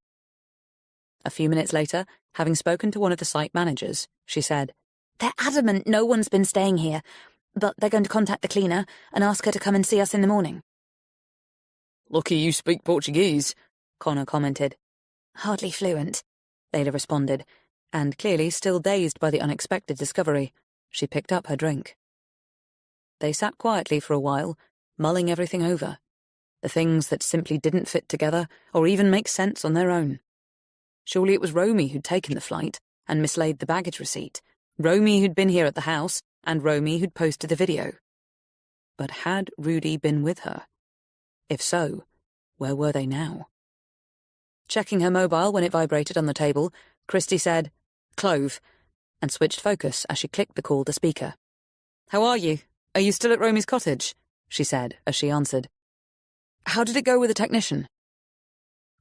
A few minutes later, having spoken to one of the site managers, she said, "They're adamant no one's been staying here, but they're going to contact the cleaner and ask her to come and see us in the morning." "Lucky you speak Portuguese," Connor commented. "Hardly fluent," Layla responded, and clearly still dazed by the unexpected discovery, she picked up her drink. They sat quietly for a while, mulling everything over, the things that simply didn't fit together or even make sense on their own. Surely it was Romy who'd taken the flight and mislaid the baggage receipt, Romy who'd been here at the house, and Romy who'd posted the video. But had Rudy been with her? If so, where were they now? Checking her mobile when it vibrated on the table, Christy said, "Clove," and switched focus as she clicked the call to speaker. "How are you? Are you still at Romy's cottage?" she said as she answered. "How did it go with the technician?"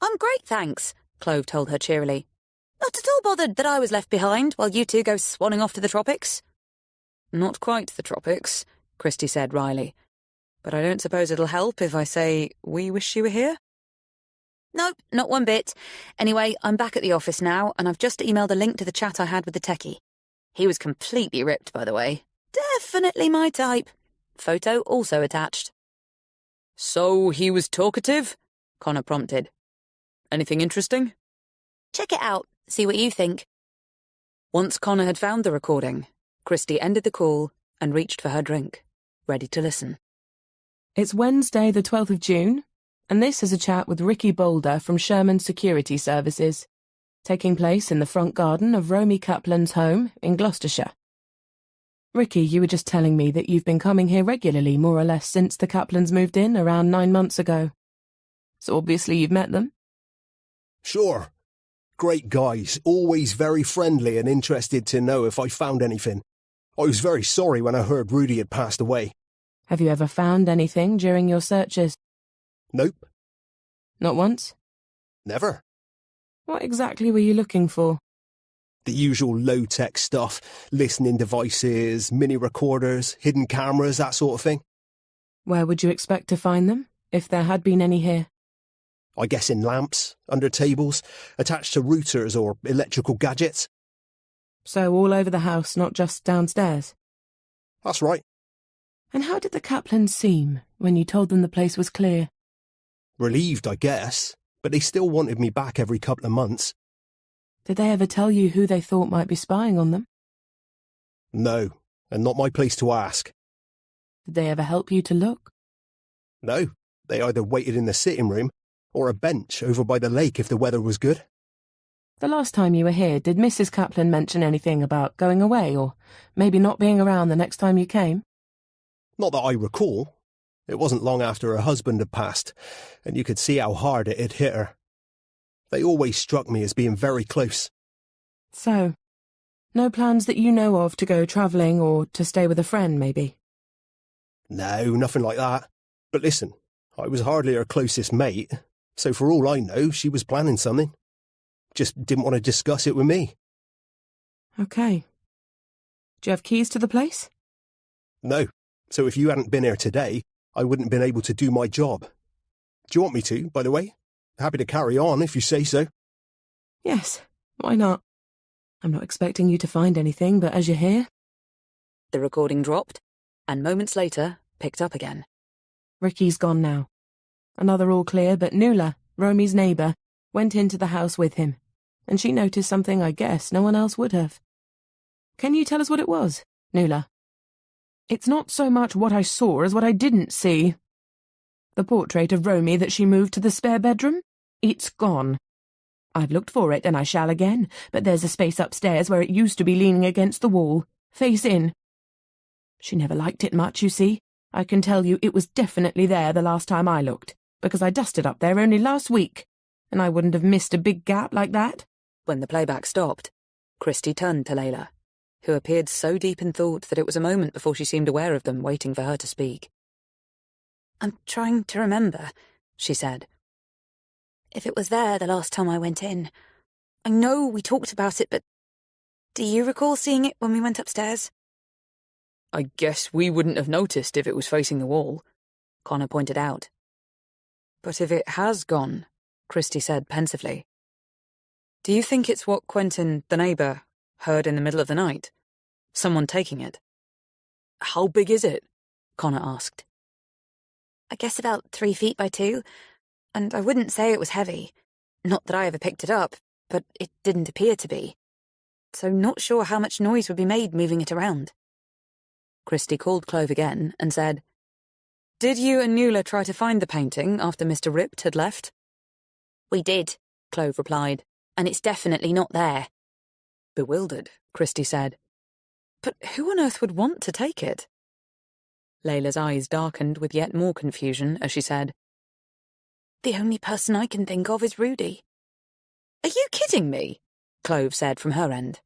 "I'm great, thanks," Clove told her cheerily. "Not at all bothered that I was left behind while you two go swanning off to the tropics." "Not quite the tropics," Christy said wryly. But I don't suppose it'll help if I say we wish she were here? Nope, not one bit. Anyway, I'm back at the office now, and I've just emailed a link to the chat I had with the techie. He was completely ripped, by the way. Definitely my type. Photo also attached. So he was talkative? Connor prompted. Anything interesting? Check it out, see what you think. Once Connor had found the recording, Christy ended the call and reached for her drink, ready to listen. It's Wednesday, the 12th of June, and this is a chat with Ricky Boulder from Sherman Security Services, taking place in the front garden of Romy Kaplan's home in Gloucestershire. Ricky, you were just telling me that you've been coming here regularly, more or less, since the Kaplans moved in around 9 months ago. So obviously you've met them? Sure. Great guys, always very friendly and interested to know if I found anything. I was very sorry when I heard Rudy had passed away. Have you ever found anything during your searches? Nope. Not once? Never. What exactly were you looking for? The usual low-tech stuff, listening devices, mini recorders, hidden cameras, that sort of thing. Where would you expect to find them, if there had been any here? I guess in lamps, under tables, attached to routers or electrical gadgets. So all over the house, not just downstairs? That's right. And how did the Kaplans seem when you told them the place was clear? Relieved, I guess, but they still wanted me back every couple of months. Did they ever tell you who they thought might be spying on them? No, and not my place to ask. Did they ever help you to look? No, they either waited in the sitting room or a bench over by the lake if the weather was good. The last time you were here, did Mrs. Kaplan mention anything about going away or maybe not being around the next time you came? Not that I recall. It wasn't long after her husband had passed, and you could see how hard it had hit her. They always struck me as being very close. So, no plans that you know of to go travelling or to stay with a friend, maybe? No, nothing like that. But listen, I was hardly her closest mate, so for all I know, she was planning something. Just didn't want to discuss it with me. Okay. Do you have keys to the place? No, so if you hadn't been here today, I wouldn't have been able to do my job. Do you want me to, by the way? Happy to carry on if you say so. Yes, why not? I'm not expecting you to find anything, but as you're here... The recording dropped, and moments later, picked up again. Ricky's gone now. Another all clear, but Nuala, Romy's neighbour, went into the house with him, and she noticed something I guess no one else would have. Can you tell us what it was, Nuala? It's not so much what I saw as what I didn't see. The portrait of Romy that she moved to the spare bedroom? It's gone. I've looked for it, and I shall again, but there's a space upstairs where it used to be leaning against the wall, face in. She never liked it much, you see. I can tell you it was definitely there the last time I looked, because I dusted up there only last week, and I wouldn't have missed a big gap like that. When the playback stopped, Christy turned to Layla, who appeared so deep in thought that it was a moment before she seemed aware of them, waiting for her to speak. I'm trying to remember, she said. If it was there the last time I went in. I know we talked about it, but do you recall seeing it when we went upstairs? I guess we wouldn't have noticed if it was facing the wall, Connor pointed out. But if it has gone, Christy said pensively, do you think it's what Quentin, the neighbour, heard in the middle of the night? Someone taking it? How big is it? Connor asked. I guess about 3 feet by 2, and I wouldn't say it was heavy. Not that I ever picked it up, but it didn't appear to be. So not sure how much noise would be made moving it around. Christy called Clove again and said, Did you and Nuala try to find the painting after Mr. Ript had left? We did, Clove replied, and it's definitely not there. Bewildered, Christy said. But who on earth would want to take it? Layla's eyes darkened with yet more confusion as she said, The only person I can think of is Rudy. Are you kidding me? Clove said from her end.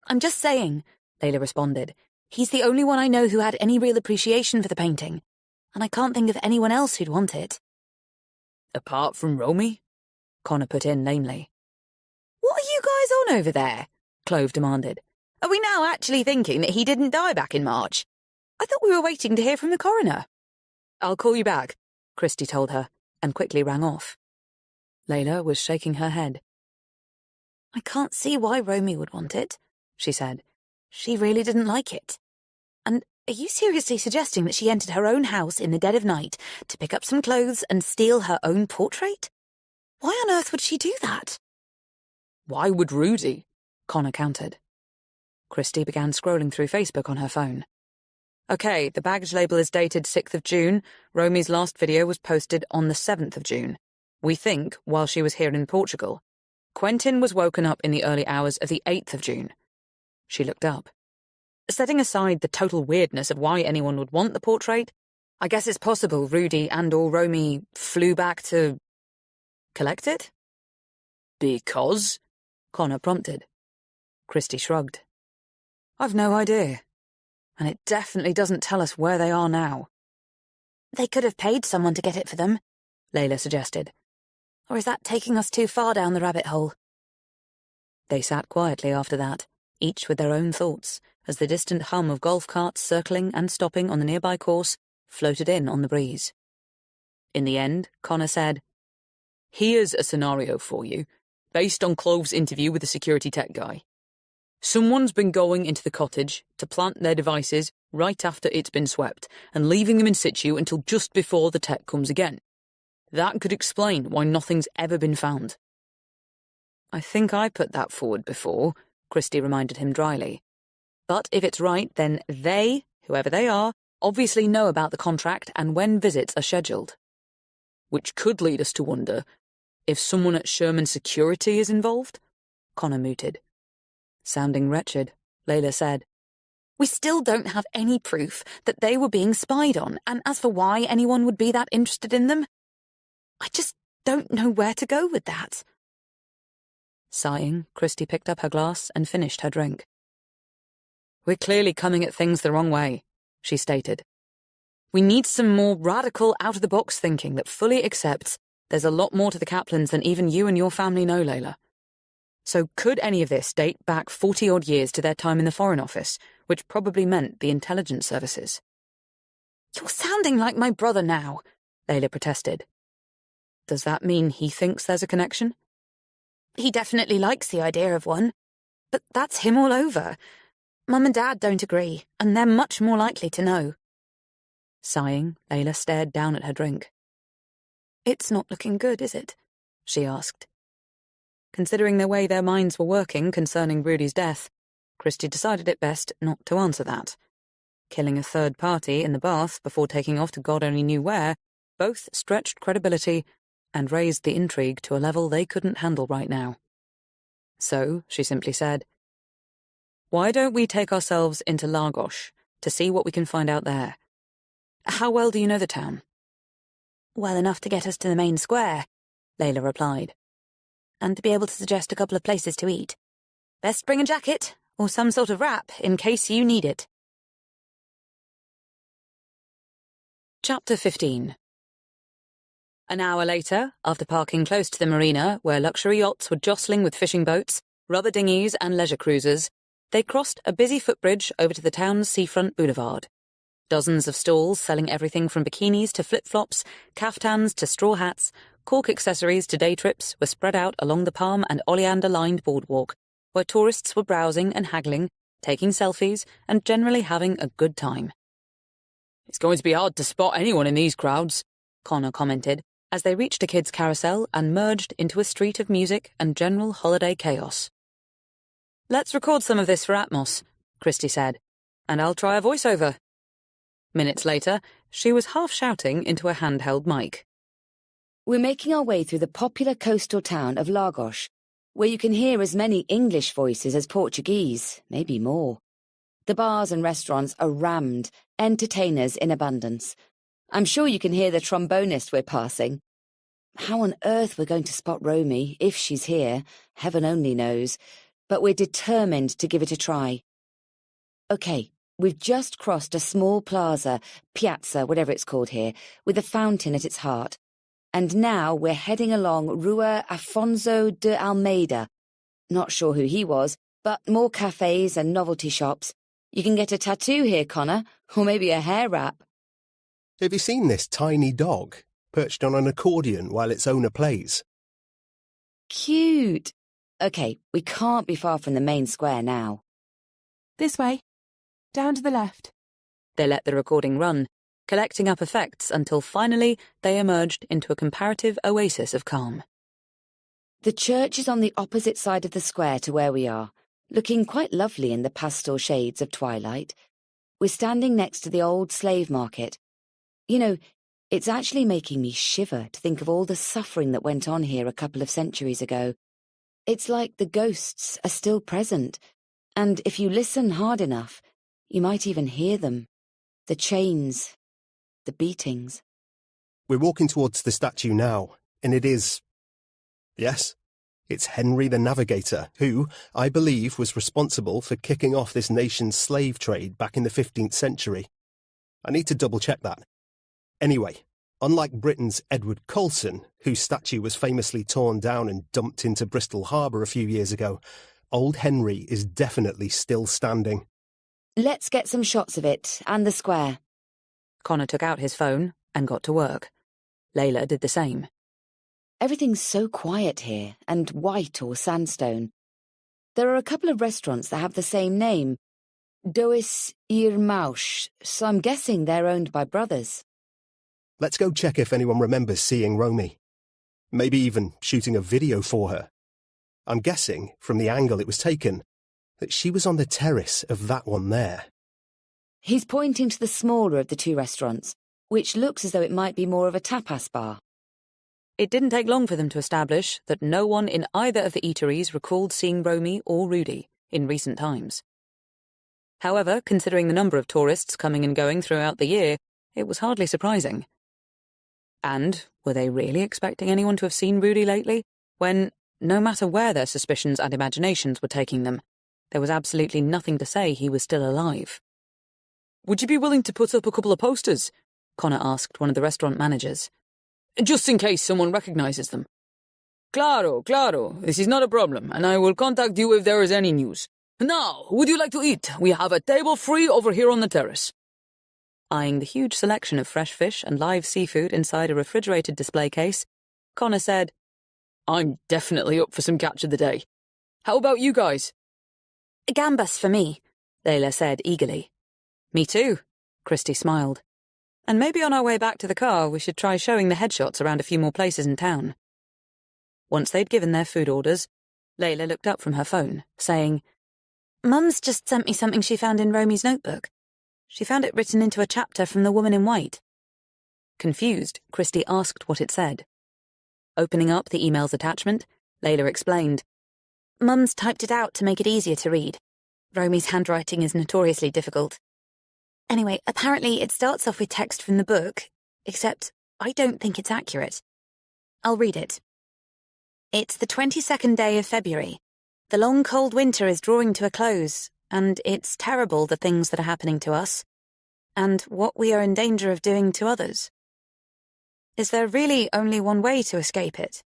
I'm just saying, Layla responded. He's the only one I know who had any real appreciation for the painting, and I can't think of anyone else who'd want it. Apart from Romy? Connor put in lamely. What are you guys on over there? Clove demanded. Are we now actually thinking that he didn't die back in March? I thought we were waiting to hear from the coroner. I'll call you back, Christie told her, and quickly rang off. Layla was shaking her head. I can't see why Romy would want it, she said. She really didn't like it. And are you seriously suggesting that she entered her own house in the dead of night to pick up some clothes and steal her own portrait? Why on earth would she do that? Why would Rudy? Connor countered. Christie began scrolling through Facebook on her phone. Okay, the baggage label is dated 6th of June. Romy's last video was posted on the 7th of June. We think while she was here in Portugal. Quentin was woken up in the early hours of the 8th of June. She looked up. Setting aside the total weirdness of why anyone would want the portrait, I guess it's possible Rudy and/or Romy flew back to collect it? Because? Connor prompted. Christie shrugged. I've no idea. And it definitely doesn't tell us where they are now. They could have paid someone to get it for them, Layla suggested. Or is that taking us too far down the rabbit hole? They sat quietly after that, each with their own thoughts, as the distant hum of golf carts circling and stopping on the nearby course floated in on the breeze. In the end, Connor said, Here's a scenario for you, based on Clove's interview with the security tech guy. Someone's been going into the cottage to plant their devices right after it's been swept, and leaving them in situ until just before the tech comes again. That could explain why nothing's ever been found. I think I put that forward before, Christie reminded him dryly. But if it's right, then they, whoever they are, obviously know about the contract and when visits are scheduled. Which could lead us to wonder if someone at Sherman Security is involved? Connor mooted. Sounding wretched, Layla said, We still don't have any proof that they were being spied on, and as for why anyone would be that interested in them, I just don't know where to go with that. Sighing, Christie picked up her glass and finished her drink. We're clearly coming at things the wrong way, she stated. We need some more radical, out-of-the-box thinking that fully accepts there's a lot more to the Kaplans than even you and your family know, Layla. So could any of this date back 40-odd years to their time in the Foreign Office, which probably meant the intelligence services? You're sounding like my brother now, Layla protested. Does that mean he thinks there's a connection? He definitely likes the idea of one. But that's him all over. Mum and Dad don't agree, and they're much more likely to know. Sighing, Layla stared down at her drink. It's not looking good, is it? She asked. Considering the way their minds were working concerning Rudy's death, Christie decided it best not to answer that. Killing a third party in the bath before taking off to God only knew where both stretched credibility and raised the intrigue to a level they couldn't handle right now. So, she simply said, Why don't we take ourselves into Lagos to see what we can find out there? How well do you know the town? Well enough to get us to the main square, Layla replied. And to be able to suggest a couple of places to eat. Best bring a jacket, or some sort of wrap, in case you need it. Chapter 15. An hour later, after parking close to the marina, where luxury yachts were jostling with fishing boats, rubber dinghies and leisure cruisers, they crossed a busy footbridge over to the town's seafront boulevard. Dozens of stalls selling everything from bikinis to flip-flops, caftans to straw hats, cork accessories to day trips were spread out along the palm and oleander-lined boardwalk, where tourists were browsing and haggling, taking selfies, and generally having a good time. It's going to be hard to spot anyone in these crowds, Connor commented, as they reached a kids' carousel and merged into a street of music and general holiday chaos. Let's record some of this for Atmos, Christie said, and I'll try a voiceover. Minutes later, she was half shouting into a handheld mic. We're making our way through the popular coastal town of Lagos, where you can hear as many English voices as Portuguese, maybe more. The bars and restaurants are rammed, entertainers in abundance. I'm sure you can hear the trombonist we're passing. How on earth we're going to spot Romy, if she's here, heaven only knows, but we're determined to give it a try. Okay, we've just crossed a small plaza, piazza, whatever it's called here, with a fountain at its heart. And now we're heading along Rua Afonso de Almeida. Not sure who he was, but more cafes and novelty shops, You can get a tattoo here, Connor, or maybe a hair wrap. Have you seen this tiny dog perched on an accordion while its owner plays? Cute. Okay, we can't be far from the main square now. This way. Down to the left. They let the recording run, collecting up effects until finally they emerged into a comparative oasis of calm. The church is on the opposite side of the square to where we are, looking quite lovely in the pastel shades of twilight. We're standing next to the old slave market. You know, it's actually making me shiver to think of all the suffering that went on here a couple of centuries ago. It's like the ghosts are still present, and if you listen hard enough, you might even hear them. The chains, the beatings. We're walking towards the statue now, and it is... Yes, it's Henry the Navigator, who, I believe, was responsible for kicking off this nation's slave trade back in the 15th century. I need to double-check that. Anyway, unlike Britain's Edward Colson, whose statue was famously torn down and dumped into Bristol Harbour a few years ago, old Henry is definitely still standing. Let's get some shots of it, and the square. Connor took out his phone and got to work. Layla did the same. Everything's so quiet here, and white or sandstone. There are a couple of restaurants that have the same name, Dois Irmãos, so I'm guessing they're owned by brothers. Let's go check if anyone remembers seeing Romy. Maybe even shooting a video for her. I'm guessing, from the angle it was taken, that she was on the terrace of that one there. He's pointing to the smaller of the two restaurants, which looks as though it might be more of a tapas bar. It didn't take long for them to establish that no one in either of the eateries recalled seeing Romy or Rudy in recent times. However, considering the number of tourists coming and going throughout the year, it was hardly surprising. And were they really expecting anyone to have seen Rudy lately, when, no matter where their suspicions and imaginations were taking them, there was absolutely nothing to say he was still alive? "Would you be willing to put up a couple of posters?" Connor asked one of the restaurant managers. "Just in case someone recognizes them." Claro, this is not a problem, and I will contact you if there is any news. Now, would you like to eat? We have a table free over here on the terrace. Eyeing the huge selection of fresh fish and live seafood inside a refrigerated display case, Connor said, "I'm definitely up for some catch of the day. How about you guys?" Gambas for me, Layla said eagerly. Me too, Christy smiled. And maybe on our way back to the car we should try showing the headshots around a few more places in town. Once they'd given their food orders, Layla looked up from her phone, saying, Mum's just sent me something she found in Romy's notebook. She found it written into a chapter from The Woman in White. Confused, Christy asked what it said. Opening up the email's attachment, Layla explained, Mum's typed it out to make it easier to read. Romy's handwriting is notoriously difficult. Anyway, apparently it starts off with text from the book, except I don't think it's accurate. I'll read it. It's the 22nd day of February. The long cold winter is drawing to a close, and it's terrible the things that are happening to us, and what we are in danger of doing to others. Is there really only one way to escape it?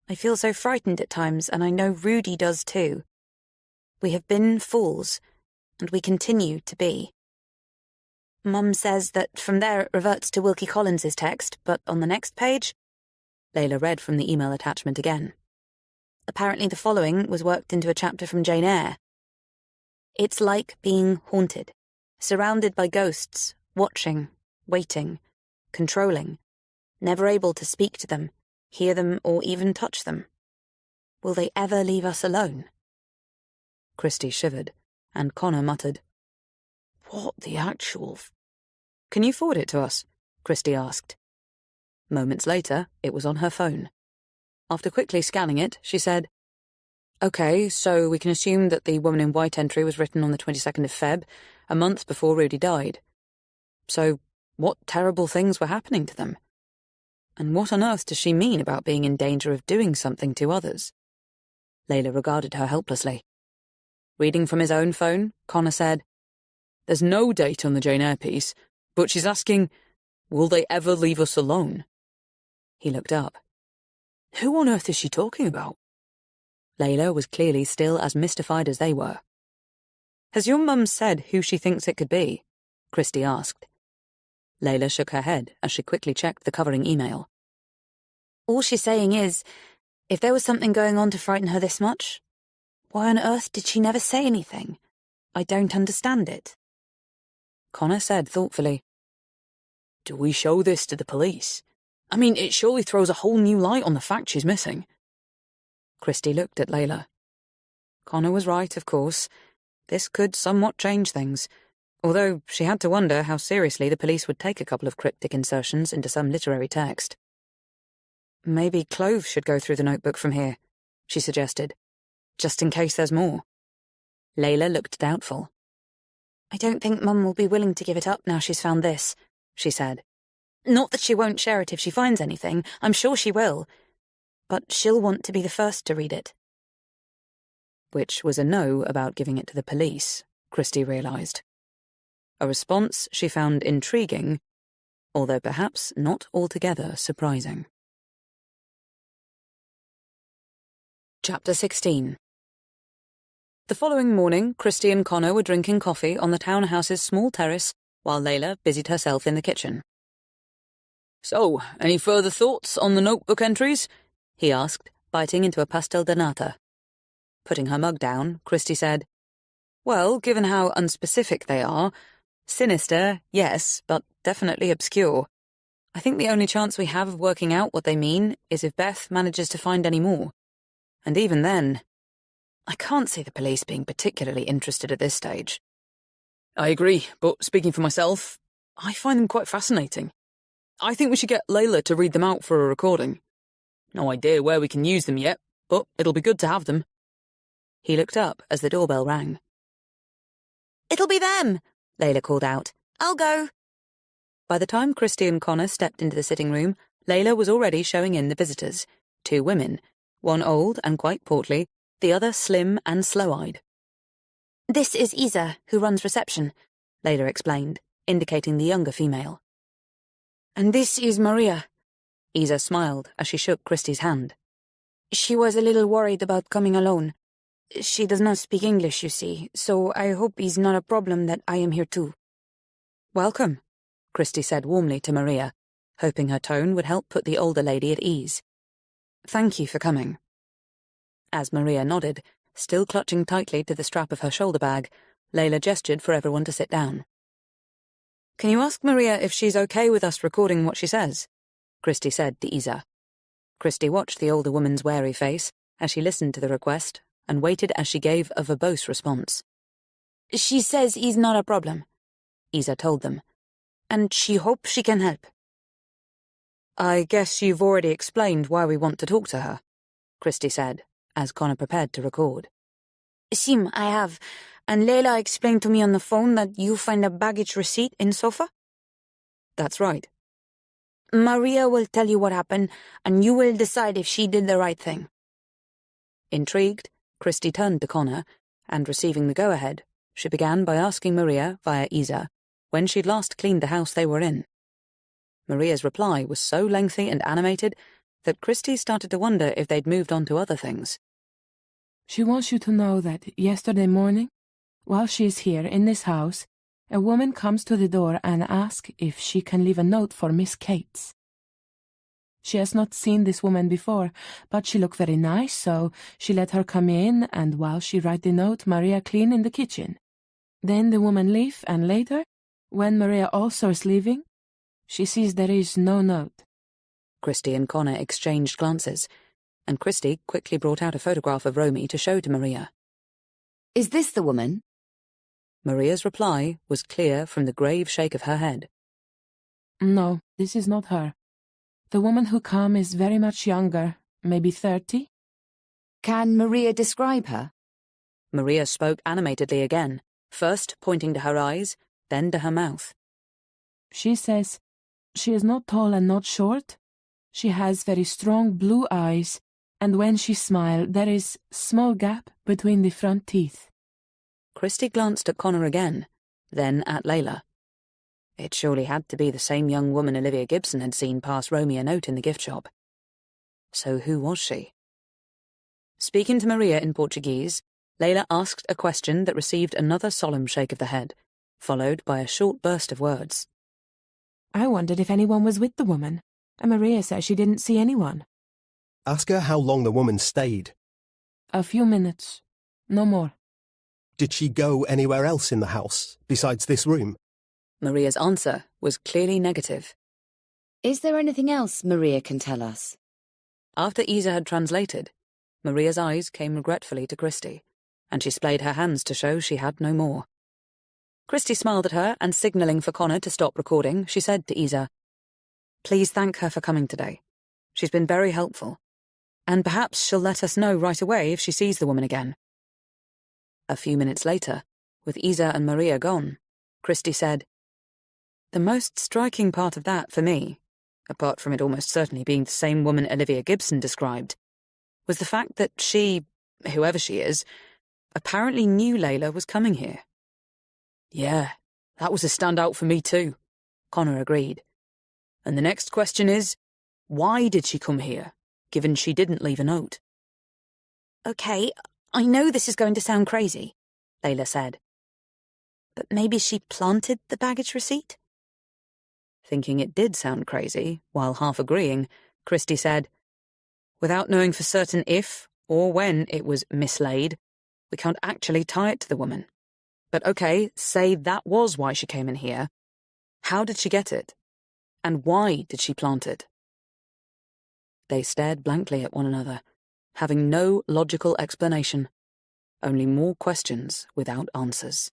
I feel so frightened at times, and I know Rudy does too. We have been fools, and we continue to be. Mum says that from there it reverts to Wilkie Collins's text, but on the next page, Layla read from the email attachment again. Apparently the following was worked into a chapter from Jane Eyre. It's like being haunted, surrounded by ghosts, watching, waiting, controlling, never able to speak to them, hear them, or even touch them. Will they ever leave us alone? Christy shivered, and Connor muttered, "What the actual Can you forward it to us?" Christy asked. Moments later, it was on her phone. After quickly scanning it, she said, "Okay, so we can assume that the Woman in White entry was written on the 22nd of Feb, a month before Rudy died. So, what terrible things were happening to them? And what on earth does she mean about being in danger of doing something to others?" Layla regarded her helplessly. Reading from his own phone, Connor said, "There's no date on the Jane Eyre piece, but she's asking, will they ever leave us alone?" He looked up. Who on earth is she talking about? Layla was clearly still as mystified as they were. Has your mum said who she thinks it could be? Christie asked. Layla shook her head as she quickly checked the covering email. All she's saying is, if there was something going on to frighten her this much, why on earth did she never say anything? I don't understand it. Connor said thoughtfully, Do we show this to the police? I mean, it surely throws a whole new light on the fact she's missing. Christie looked at Layla. Connor was right, of course. This could somewhat change things, although she had to wonder how seriously the police would take a couple of cryptic insertions into some literary text. Maybe Clove should go through the notebook from here, she suggested, just in case there's more. Layla looked doubtful. I don't think Mum will be willing to give it up now she's found this, she said. Not that she won't share it if she finds anything, I'm sure she will. But she'll want to be the first to read it. Which was a no about giving it to the police, Christie realised. A response she found intriguing, although perhaps not altogether surprising. Chapter 16. The following morning, Christie and Connor were drinking coffee on the townhouse's small terrace while Layla busied herself in the kitchen. So, any further thoughts on the notebook entries? He asked, biting into a pastel de nata. Putting her mug down, Christie said, Well, given how unspecific they are, sinister, yes, but definitely obscure. I think the only chance we have of working out what they mean is if Beth manages to find any more. And even then, I can't see the police being particularly interested at this stage. I agree, but speaking for myself, I find them quite fascinating. I think we should get Layla to read them out for a recording. No idea where we can use them yet, but it'll be good to have them. He looked up as the doorbell rang. It'll be them, Layla called out. I'll go. By the time Christie and Connor stepped into the sitting room, Layla was already showing in the visitors, 2 women, one old and quite portly, the other slim and slow-eyed. This is Isa, who runs reception, Layla explained, indicating the younger female. And this is Maria. Isa smiled as she shook Christie's hand. She was a little worried about coming alone. She does not speak English, you see, so I hope it's not a problem that I am here too. Welcome, Christie said warmly to Maria, hoping her tone would help put the older lady at ease. Thank you for coming. As Maria nodded, still clutching tightly to the strap of her shoulder bag, Layla gestured for everyone to sit down. Can you ask Maria if she's okay with us recording what she says? Christie said to Isa. Christie watched the older woman's wary face as she listened to the request and waited as she gave a verbose response. She says it's not a problem, Isa told them. And she hopes she can help. I guess you've already explained why we want to talk to her, Christie said, as Connor prepared to record. Sim, I have. And Layla explained to me on the phone that you find a baggage receipt in sofa? That's right. Maria will tell you what happened, and you will decide if she did the right thing. Intrigued, Christie turned to Connor, and receiving the go-ahead, she began by asking Maria, via Isa, when she'd last cleaned the house they were in. Maria's reply was so lengthy and animated that Christie started to wonder if they'd moved on to other things. She wants you to know that yesterday morning, while she is here in this house, a woman comes to the door and asks if she can leave a note for Miss Cates. She has not seen this woman before, but she looked very nice, so she let her come in, and while she write the note, Maria clean in the kitchen. Then the woman leave, and later, when Maria also is leaving, she sees there is no note. Christie and Connor exchanged glances, and Christie quickly brought out a photograph of Romy to show to Maria. Is this the woman? Maria's reply was clear from the grave shake of her head. No, this is not her. The woman who come is very much younger, maybe 30. Can Maria describe her? Maria spoke animatedly again, first pointing to her eyes, then to her mouth. She says she is not tall and not short. She has very strong blue eyes, and when she smiles, there is small gap between the front teeth. Christie glanced at Connor again, then at Layla. It surely had to be the same young woman Olivia Gibson had seen pass Romy a note in the gift shop. So who was she? Speaking to Maria in Portuguese, Layla asked a question that received another solemn shake of the head, followed by a short burst of words. I wondered if anyone was with the woman, and Maria says she didn't see anyone. Ask her how long the woman stayed. A few minutes. No more. Did she go anywhere else in the house, besides this room? Maria's answer was clearly negative. Is there anything else Maria can tell us? After Isa had translated, Maria's eyes came regretfully to Christy, and she splayed her hands to show she had no more. Christy smiled at her, and signalling for Connor to stop recording, she said to Isa, "Please thank her for coming today. She's been very helpful, and perhaps she'll let us know right away if she sees the woman again." A few minutes later, with Isa and Maria gone, Christy said, "The most striking part of that for me, apart from it almost certainly being the same woman Olivia Gibson described, was the fact that she, whoever she is, apparently knew Layla was coming here." "Yeah, that was a standout for me too," Connor agreed. "And the next question is, why did she come here, given she didn't leave a note?" Okay, I know this is going to sound crazy, Layla said. But maybe she planted the baggage receipt? Thinking it did sound crazy, while half agreeing, Christy said, "Without knowing for certain if or when it was mislaid, we can't actually tie it to the woman. But okay, say that was why she came in here. How did she get it? And why did she plant it?" They stared blankly at one another, having no logical explanation, only more questions without answers.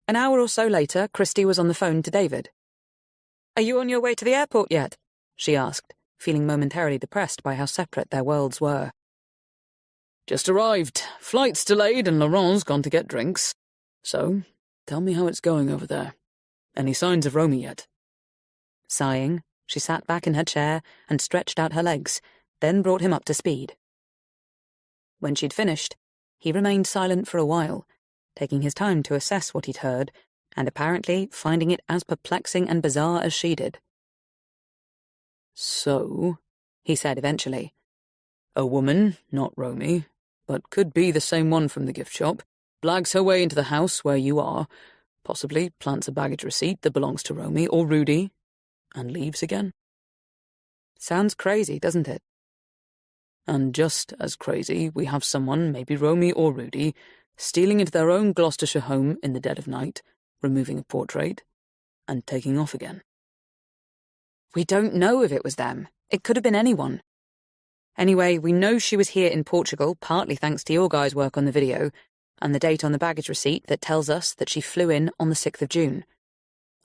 An hour or so later, Christy was on the phone to David. "Are you on your way to the airport yet?" she asked, feeling momentarily depressed by how separate their worlds were. "Just arrived. Flight's delayed and Laurent's gone to get drinks. So, tell me how it's going over there. Any signs of Romy yet?" Sighing, she sat back in her chair and stretched out her legs, then brought him up to speed. When she'd finished, he remained silent for a while, taking his time to assess what he'd heard, and apparently finding it as perplexing and bizarre as she did. "So," he said eventually, "a woman, not Romy, but could be the same one from the gift shop, blags her way into the house where you are, possibly plants a baggage receipt that belongs to Romy or Rudy, and leaves again." Sounds crazy, doesn't it? "And just as crazy, we have someone, maybe Romy or Rudy, stealing into their own Gloucestershire home in the dead of night, removing a portrait, and taking off again." We don't know if it was them. It could have been anyone. Anyway, we know she was here in Portugal, partly thanks to your guys' work on the video, and the date on the baggage receipt that tells us that she flew in on the 6th of June.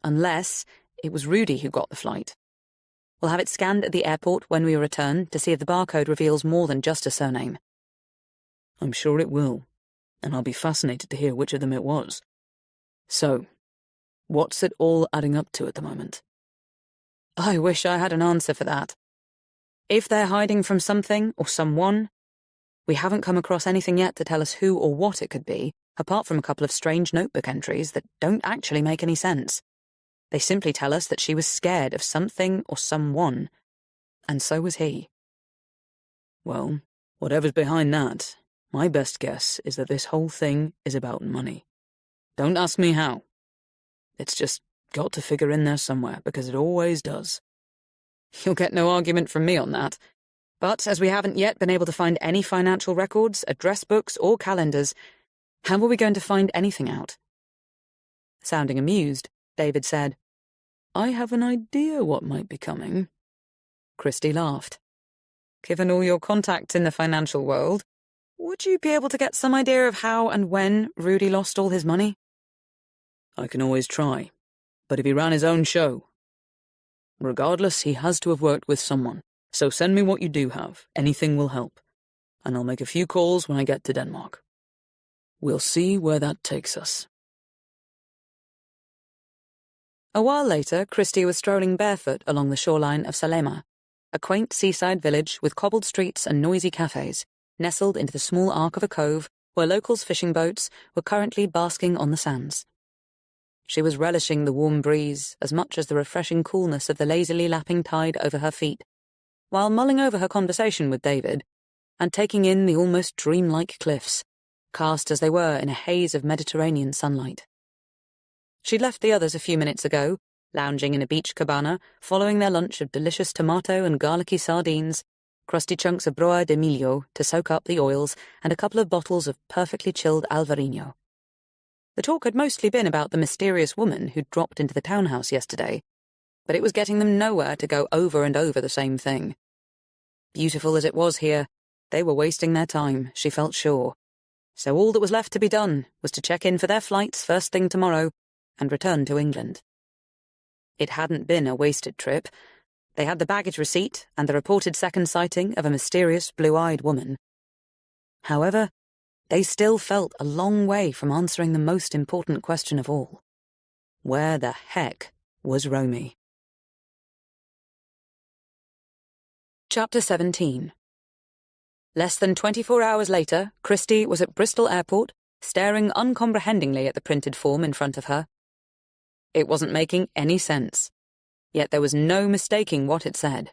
Unless it was Rudy who got the flight. We'll have it scanned at the airport when we return to see if the barcode reveals more than just a surname. "I'm sure it will, and I'll be fascinated to hear which of them it was. So, what's it all adding up to at the moment?" I wish I had an answer for that. If they're hiding from something or someone, we haven't come across anything yet to tell us who or what it could be, apart from a couple of strange notebook entries that don't actually make any sense. They simply tell us that she was scared of something or someone, and so was he. Well, whatever's behind that, my best guess is that this whole thing is about money. Don't ask me how. It's just got to figure in there somewhere, because it always does. You'll get no argument from me on that. But as we haven't yet been able to find any financial records, address books, or calendars, how are we going to find anything out? Sounding amused, David said, "I have an idea what might be coming." Christy laughed. Given all your contacts in the financial world, would you be able to get some idea of how and when Rudy lost all his money? "I can always try. But if he ran his own show, regardless, he has to have worked with someone. So send me what you do have. Anything will help. And I'll make a few calls when I get to Denmark. We'll see where that takes us." A while later, Christy was strolling barefoot along the shoreline of Salema, a quaint seaside village with cobbled streets and noisy cafes, nestled into the small arc of a cove where locals' fishing boats were currently basking on the sands. She was relishing the warm breeze as much as the refreshing coolness of the lazily lapping tide over her feet, while mulling over her conversation with David, and taking in the almost dreamlike cliffs, cast as they were in a haze of Mediterranean sunlight. She'd left the others a few minutes ago, lounging in a beach cabana, following their lunch of delicious tomato and garlicky sardines, crusty chunks of broa de milho to soak up the oils, and a couple of bottles of perfectly chilled Alvarinho. The talk had mostly been about the mysterious woman who'd dropped into the townhouse yesterday, but it was getting them nowhere to go over and over the same thing. Beautiful as it was here, they were wasting their time, she felt sure. So all that was left to be done was to check in for their flights first thing tomorrow and return to England. It hadn't been a wasted trip. They had the baggage receipt and the reported second sighting of a mysterious blue-eyed woman. However, they still felt a long way from answering the most important question of all. Where the heck was Romy? Chapter 17. Less than 24 hours later, Christie was at Bristol Airport, staring uncomprehendingly at the printed form in front of her. It wasn't making any sense, yet there was no mistaking what it said.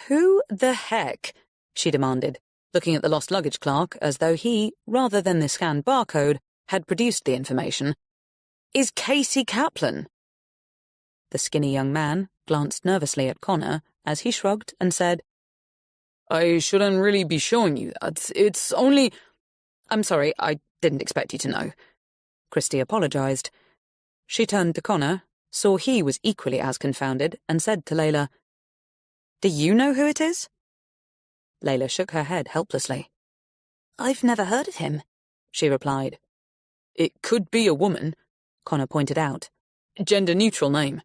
"Who the heck," she demanded, looking at the lost luggage clerk as though he, rather than the scanned barcode, had produced the information, "is Casey Kaplan?" The skinny young man glanced nervously at Connor as he shrugged and said, "I shouldn't really be showing you that. It's only—" "I'm sorry, I didn't expect you to know." Christie apologised. She turned to Connor, saw he was equally as confounded, and said to Layla, "Do you know who it is?" Layla shook her head helplessly. "I've never heard of him," she replied. "It could be a woman," Connor pointed out. "Gender-neutral name."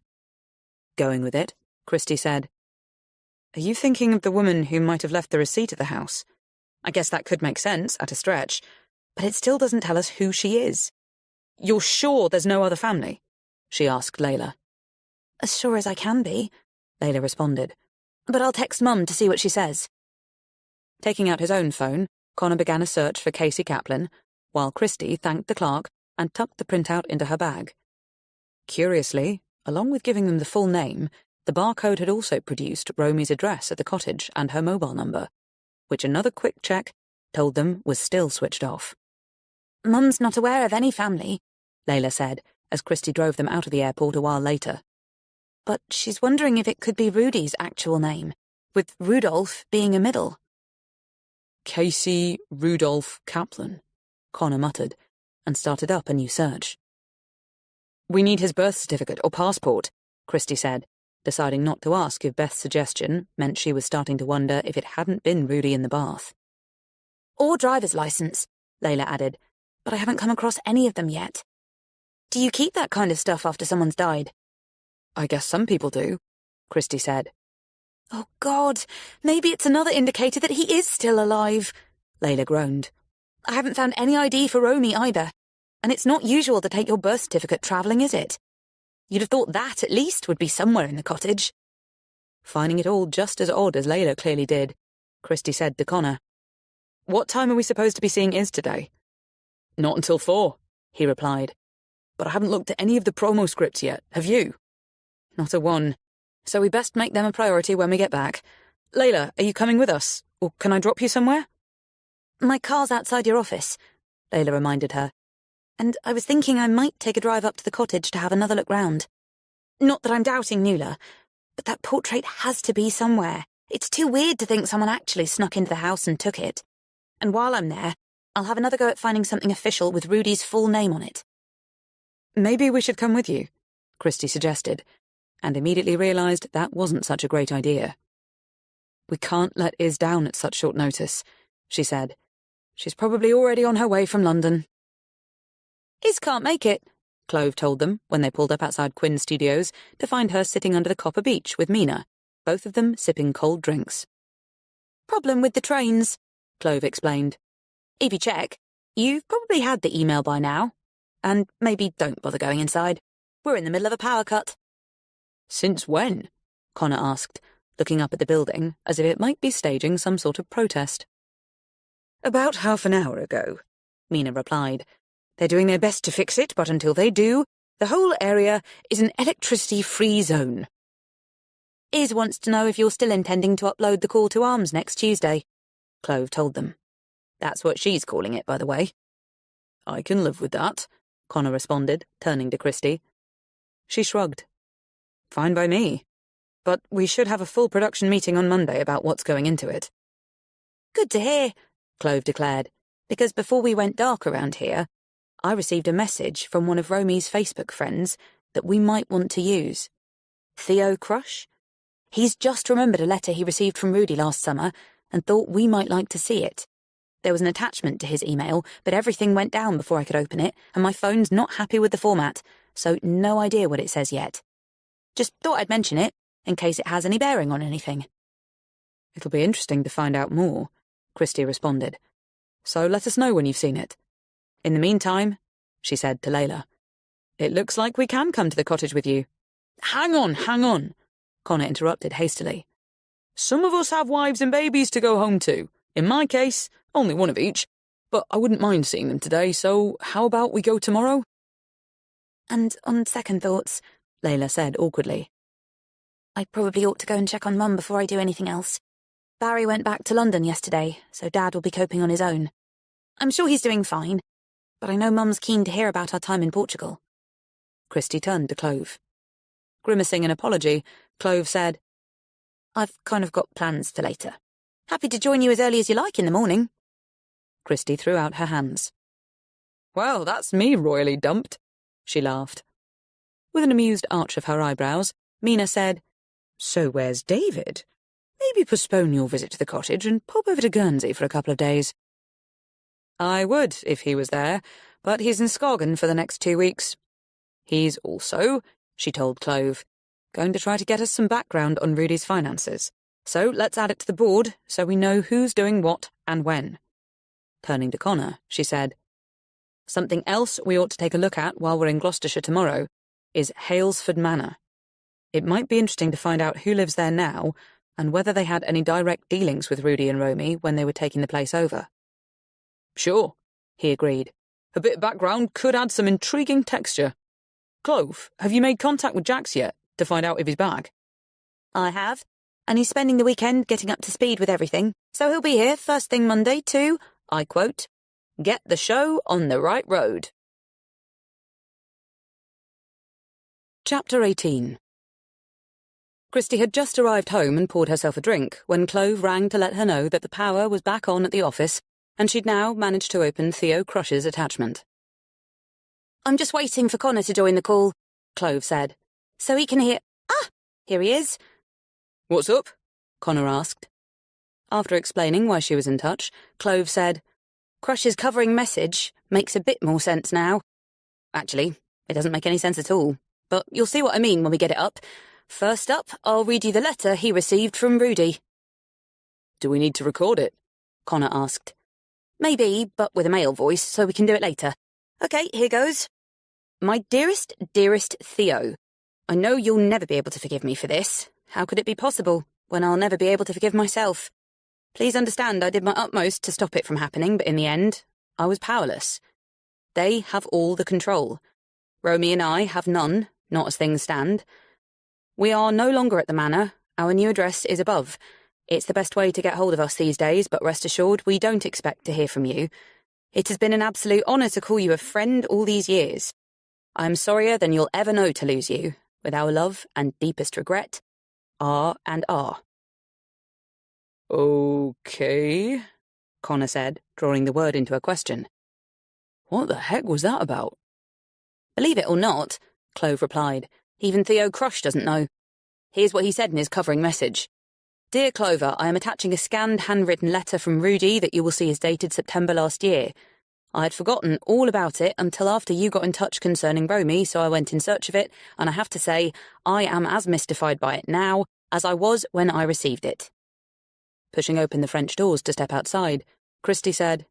Going with it, Christie said, "Are you thinking of the woman who might have left the receipt at the house? I guess that could make sense, at a stretch, but it still doesn't tell us who she is. You're sure there's no other family?" she asked Layla. "As sure as I can be," Layla responded. "But I'll text Mum to see what she says." Taking out his own phone, Connor began a search for Casey Kaplan, while Christie thanked the clerk and tucked the printout into her bag. Curiously, along with giving them the full name, the barcode had also produced Romy's address at the cottage and her mobile number, which another quick check told them was still switched off. "Mum's not aware of any family," Layla said, as Christie drove them out of the airport a while later. "But she's wondering if it could be Rudy's actual name, with Rudolph being a middle." "Casey Rudolph Kaplan," Connor muttered, and started up a new search. "We need his birth certificate or passport," Christie said, deciding not to ask if Beth's suggestion meant she was starting to wonder if it hadn't been Rudy in the bath. "Or driver's license," Layla added, "but I haven't come across any of them yet. Do you keep that kind of stuff after someone's died?" "I guess some people do," Christie said. "Oh, God, maybe it's another indicator that he is still alive," Layla groaned. "I haven't found any ID for Romy either, and it's not usual to take your birth certificate travelling, is it? You'd have thought that, at least, would be somewhere in the cottage." Finding it all just as odd as Layla clearly did, Christie said to Connor, "What time are we supposed to be seeing Iz today?" "Not until 4, he replied. "But I haven't looked at any of the promo scripts yet, have you?" "Not a one. So we best make them a priority when we get back. Layla, are you coming with us? Or can I drop you somewhere?" "My car's outside your office," Layla reminded her. "And I was thinking I might take a drive up to the cottage to have another look round. Not that I'm doubting Nuala, but that portrait has to be somewhere. It's too weird to think someone actually snuck into the house and took it. And while I'm there, I'll have another go at finding something official with Rudy's full name on it." "Maybe we should come with you," Christie suggested, and immediately realised that wasn't such a great idea. "We can't let Iz down at such short notice," she said. "She's probably already on her way from London." "Iz can't make it," Clove told them when they pulled up outside Quinn Studios to find her sitting under the copper beech with Mina, both of them sipping cold drinks. "Problem with the trains," Clove explained. "If you check, you've probably had the email by now. And maybe don't bother going inside. We're in the middle of a power cut." "Since when?" Connor asked, looking up at the building as if it might be staging some sort of protest. "About half an hour ago," Mina replied. "They're doing their best to fix it, but until they do, the whole area is an electricity-free zone." "Iz wants to know if you're still intending to upload the call to arms next Tuesday," Clove told them. That's what she's calling it, by the way. I can live with that, Connor responded, turning to Christie. She shrugged. Fine by me. But we should have a full production meeting on Monday about what's going into it. Good to hear, Clove declared, because before we went dark around here, I received a message from one of Romy's Facebook friends that we might want to use. Theo Crush? He's just remembered a letter he received from Rudy last summer and thought we might like to see it. There was an attachment to his email, but everything went down before I could open it, and my phone's not happy with the format, so no idea what it says yet. Just thought I'd mention it, in case it has any bearing on anything. It'll be interesting to find out more, Christie responded. So let us know when you've seen it. In the meantime, she said to Layla, it looks like we can come to the cottage with you. Hang on, Connor interrupted hastily. Some of us have wives and babies to go home to. In my case, only one of each. But I wouldn't mind seeing them today, so how about we go tomorrow? And on second thoughts, Layla said awkwardly, I probably ought to go and check on Mum before I do anything else. Barry went back to London yesterday, so Dad will be coping on his own. I'm sure he's doing fine, but I know Mum's keen to hear about our time in Portugal. Christie turned to Clove. Grimacing an apology, Clove said, I've kind of got plans for later. Happy to join you as early as you like in the morning. Christie threw out her hands. Well, that's me royally dumped, she laughed. With an amused arch of her eyebrows, Mina said, So where's David? Maybe postpone your visit to the cottage and pop over to Guernsey for a couple of days. I would, if he was there, but he's in Skagen for the next 2 weeks. He's also, she told Clove, going to try to get us some background on Rudy's finances. So let's add it to the board so we know who's doing what and when. Turning to Connor, she said, Something else we ought to take a look at while we're in Gloucestershire tomorrow is Halesford Manor. It might be interesting to find out who lives there now and whether they had any direct dealings with Rudy and Romy when they were taking the place over. Sure, he agreed. A bit of background could add some intriguing texture. Clove, have you made contact with Jax yet to find out if he's back? I have, and he's spending the weekend getting up to speed with everything, so he'll be here first thing Monday to, I quote, get the show on the right road. Chapter 18. Christie had just arrived home and poured herself a drink when Clove rang to let her know that the power was back on at the office and she'd now managed to open Theo Crush's attachment. I'm just waiting for Connor to join the call, Clove said, so he can hear— Ah, here he is. What's up? Connor asked. After explaining why she was in touch, Clove said, Crush's covering message makes a bit more sense now. Actually, it doesn't make any sense at all, but you'll see what I mean when we get it up. First up, I'll read you the letter he received from Rudy. Do we need to record it? Connor asked. Maybe, but with a male voice, so we can do it later. Okay, here goes. My dearest, dearest Theo, I know you'll never be able to forgive me for this. How could it be possible, when I'll never be able to forgive myself? Please understand I did my utmost to stop it from happening, but in the end, I was powerless. They have all the control. Romy and I have none, not as things stand. We are no longer at the manor. Our new address is above. It's the best way to get hold of us these days, but rest assured we don't expect to hear from you. It has been an absolute honour to call you a friend all these years. I am sorrier than you'll ever know to lose you. With our love and deepest regret, R and R. Okay, Connor said, drawing the word into a question. What the heck was that about? Believe it or not, Clove replied, even Theo Crush doesn't know. Here's what he said in his covering message. Dear Clover, I am attaching a scanned handwritten letter from Rudy that you will see is dated September last year. I had forgotten all about it until after you got in touch concerning Romy, so I went in search of it, and I have to say, I am as mystified by it now as I was when I received it. Pushing open the French doors to step outside, Christie said,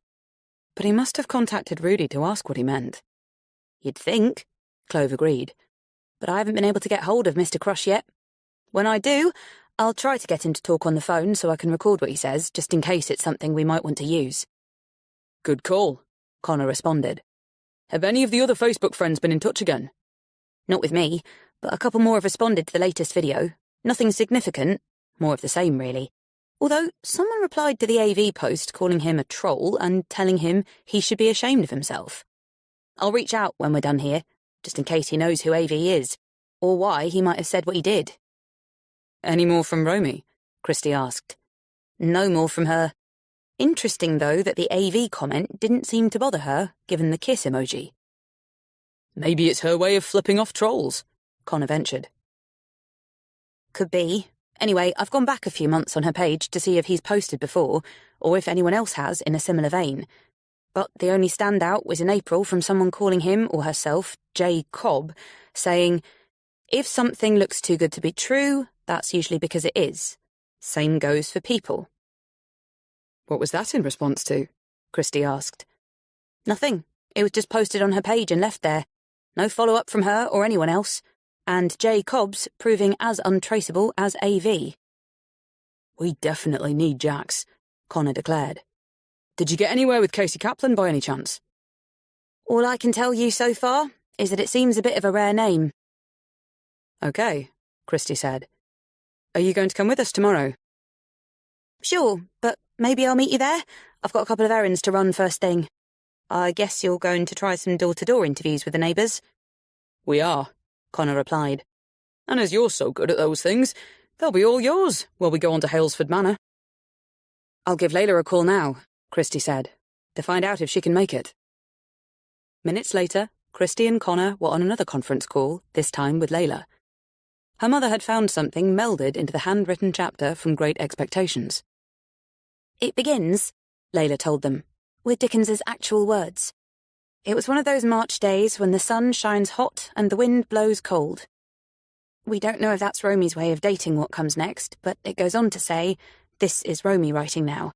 But he must have contacted Rudy to ask what he meant. You'd think, Clove agreed, but I haven't been able to get hold of Mr. Crush yet. When I do, I'll try to get him to talk on the phone so I can record what he says, just in case it's something we might want to use. Good call, Connor responded. Have any of the other Facebook friends been in touch again? Not with me, but a couple more have responded to the latest video. Nothing significant, more of the same really. Although someone replied to the AV post calling him a troll and telling him he should be ashamed of himself. I'll reach out when we're done here, just in case he knows who AV is, or why he might have said what he did. Any more from Romy? Christie asked. No more from her. Interesting, though, that the AV comment didn't seem to bother her, given the kiss emoji. Maybe it's her way of flipping off trolls, Connor ventured. Could be. Anyway, I've gone back a few months on her page to see if he's posted before, or if anyone else has in a similar vein. But the only standout was in April from someone calling him, or herself, J. Cobb, saying, "If something looks too good to be true, that's usually because it is. Same goes for people." What was that in response to? Christie asked. Nothing. It was just posted on her page and left there. No follow-up from her or anyone else. And J. Cobb's proving as untraceable as AV. We definitely need Jax, Connor declared. Did you get anywhere with Casey Kaplan by any chance? All I can tell you so far is that it seems a bit of a rare name. Okay, Christie said. Are you going to come with us tomorrow? Sure, but maybe I'll meet you there. I've got a couple of errands to run first thing. I guess you're going to try some door-to-door interviews with the neighbours? We are, Connor replied. And as you're so good at those things, they'll be all yours while we go on to Halesford Manor. I'll give Layla a call now, Christie said, to find out if she can make it. Minutes later, Christie and Connor were on another conference call, this time with Layla. Her mother had found something melded into the handwritten chapter from Great Expectations. It begins, Layla told them, with Dickens's actual words. It was one of those March days when the sun shines hot and the wind blows cold. We don't know if that's Romy's way of dating what comes next, but it goes on to say, this is Romy writing now.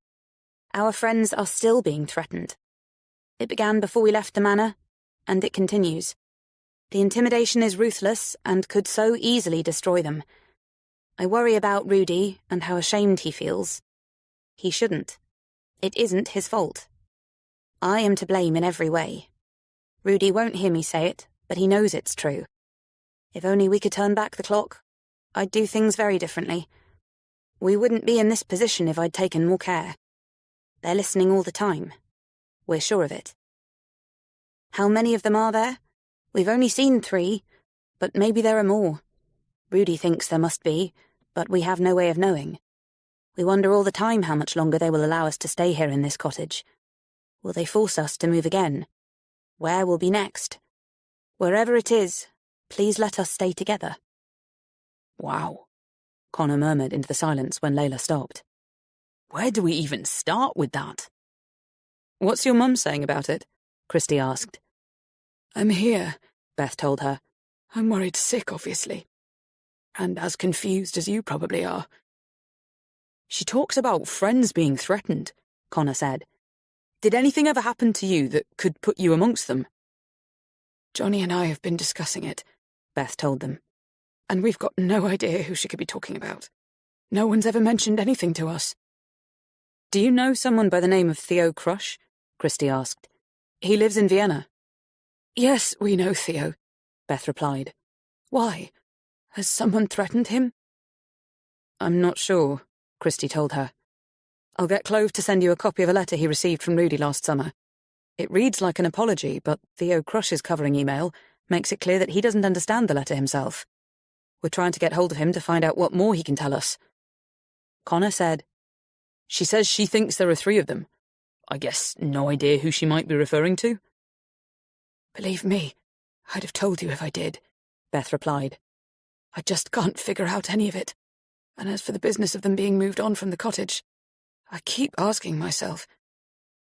Our friends are still being threatened. It began before we left the manor, and it continues. The intimidation is ruthless and could so easily destroy them. I worry about Rudy and how ashamed he feels. He shouldn't. It isn't his fault. I am to blame in every way. Rudy won't hear me say it, but he knows it's true. If only we could turn back the clock, I'd do things very differently. We wouldn't be in this position if I'd taken more care. They're listening all the time. We're sure of it. How many of them are there? We've only seen 3, but maybe there are more. Rudy thinks there must be, but we have no way of knowing. We wonder all the time how much longer they will allow us to stay here in this cottage. Will they force us to move again? Where will be next? Wherever it is, please let us stay together. Wow, Connor murmured into the silence when Layla stopped. Where do we even start with that? What's your mum saying about it? Christie asked. I'm here, Beth told her. I'm worried sick, obviously. And as confused as you probably are. She talks about friends being threatened, Connor said. Did anything ever happen to you that could put you amongst them? Johnny and I have been discussing it, Beth told them. And we've got no idea who she could be talking about. No one's ever mentioned anything to us. Do you know someone by the name of Theo Crush? Christie asked. He lives in Vienna. Yes, we know Theo, Beth replied. Why? Has someone threatened him? I'm not sure, Christie told her. I'll get Clove to send you a copy of a letter he received from Rudy last summer. It reads like an apology, but Theo Crush's covering email makes it clear that he doesn't understand the letter himself. We're trying to get hold of him to find out what more he can tell us. Connor said, She says she thinks there are 3 of them. I guess no idea who she might be referring to? Believe me, I'd have told you if I did, Beth replied. I just can't figure out any of it. And as for the business of them being moved on from the cottage, I keep asking myself,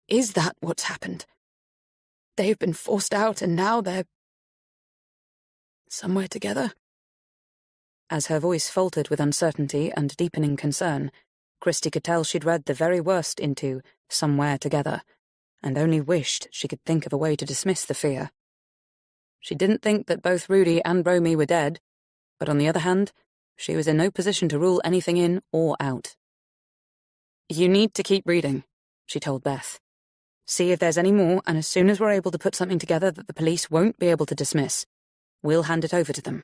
is that what's happened? They've been forced out and now they're somewhere together? As her voice faltered with uncertainty and deepening concern, Christie could tell she'd read the very worst into somewhere together, and only wished she could think of a way to dismiss the fear. She didn't think that both Rudy and Romy were dead, but on the other hand, she was in no position to rule anything in or out. You need to keep reading, she told Beth. See if there's any more, and as soon as we're able to put something together that the police won't be able to dismiss, we'll hand it over to them.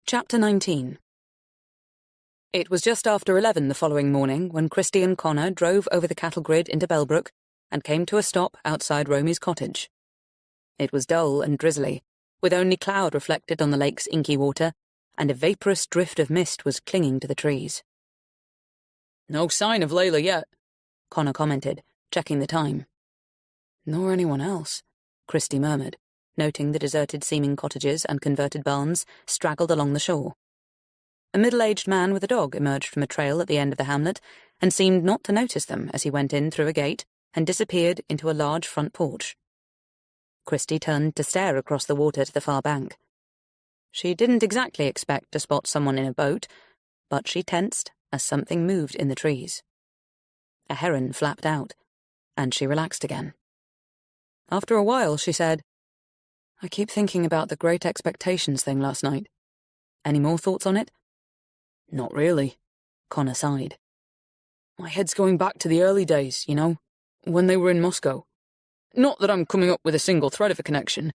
Chapter 19 It was just after 11 the following morning when Christie and Connor drove over the cattle grid into Bellbrook and came to a stop outside Romy's cottage. It was dull and drizzly, with only cloud reflected on the lake's inky water, and a vaporous drift of mist was clinging to the trees. No sign of Layla yet, Connor commented, checking the time. Nor anyone else, Christie murmured, noting the deserted-seeming cottages and converted barns straggled along the shore. A middle-aged man with a dog emerged from a trail at the end of the hamlet and seemed not to notice them as he went in through a gate and disappeared into a large front porch. Christie turned to stare across the water to the far bank. She didn't exactly expect to spot someone in a boat, but she tensed as something moved in the trees. A heron flapped out, and she relaxed again. After a while, she said, I keep thinking about the Great Expectations thing last night. Any more thoughts on it? Not really, Connor sighed. My head's going back to the early days, you know, when they were in Moscow. Not that I'm coming up with a single thread of a connection.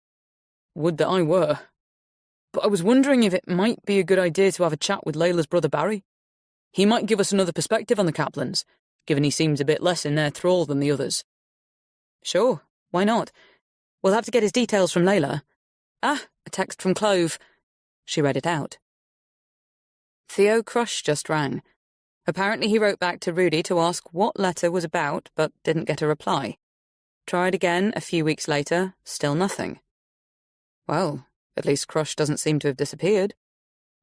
Would that I were. But I was wondering if it might be a good idea to have a chat with Layla's brother Barry. He might give us another perspective on the Kaplans, given he seems a bit less in their thrall than the others. Sure, why not? We'll have to get his details from Layla. Ah, a text from Clove. She read it out. Theo Crush just rang. Apparently he wrote back to Rudy to ask what letter was about, but didn't get a reply. Tried again a few weeks later, still nothing. Well, at least Crush doesn't seem to have disappeared,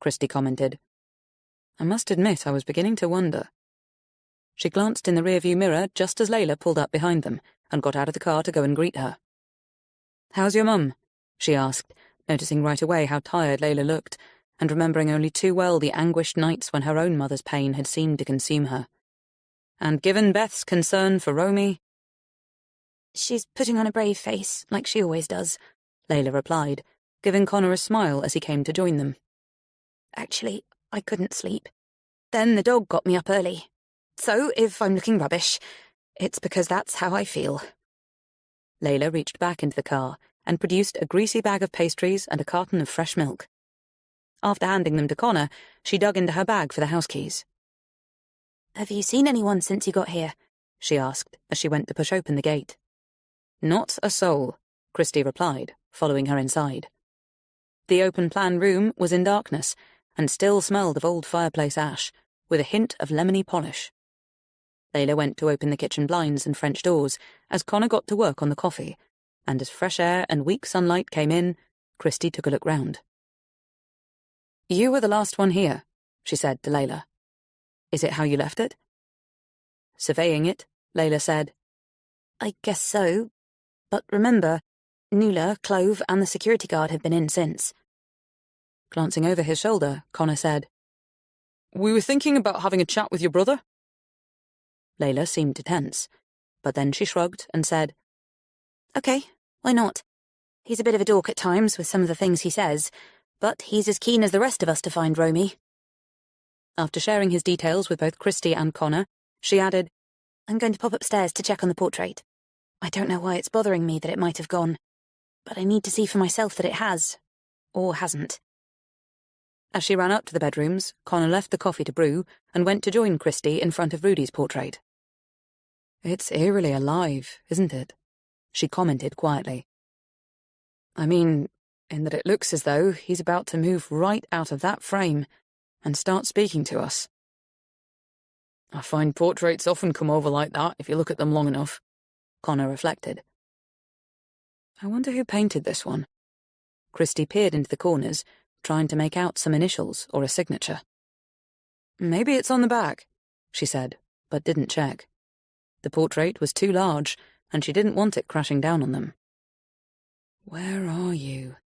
Christie commented. I must admit I was beginning to wonder. She glanced in the rearview mirror just as Layla pulled up behind them and got out of the car to go and greet her. How's your mum? She asked, noticing right away how tired Layla looked, and remembering only too well the anguished nights when her own mother's pain had seemed to consume her. And given Beth's concern for Romy... She's putting on a brave face, like she always does, Layla replied, giving Connor a smile as he came to join them. Actually, I couldn't sleep. Then the dog got me up early. So, if I'm looking rubbish, it's because that's how I feel. Layla reached back into the car and produced a greasy bag of pastries and a carton of fresh milk. After handing them to Connor, she dug into her bag for the house keys. Have you seen anyone since you got here? She asked as she went to push open the gate. Not a soul, Christie replied, following her inside. The open-plan room was in darkness and still smelled of old fireplace ash, with a hint of lemony polish. Layla went to open the kitchen blinds and French doors as Connor got to work on the coffee, and as fresh air and weak sunlight came in, Christie took a look round. You were the last one here, she said to Layla. Is it how you left it? Surveying it, Layla said, I guess so. But remember, Nuala, Clove, and the security guard have been in since. Glancing over his shoulder, Connor said, We were thinking about having a chat with your brother. Layla seemed to tense, but then she shrugged and said, Okay, why not? He's a bit of a dork at times with some of the things he says, but he's as keen as the rest of us to find Romy. After sharing his details with both Christie and Connor, she added, I'm going to pop upstairs to check on the portrait. I don't know why it's bothering me that it might have gone, but I need to see for myself that it has, or hasn't. As she ran up to the bedrooms, Connor left the coffee to brew and went to join Christie in front of Rudy's portrait. It's eerily alive, isn't it? She commented quietly. I mean, in that it looks as though he's about to move right out of that frame and start speaking to us. I find portraits often come over like that if you look at them long enough, Connor reflected. I wonder who painted this one. Christie peered into the corners, trying to make out some initials or a signature. Maybe it's on the back, she said, but didn't check. The portrait was too large, and she didn't want it crashing down on them. Where are you?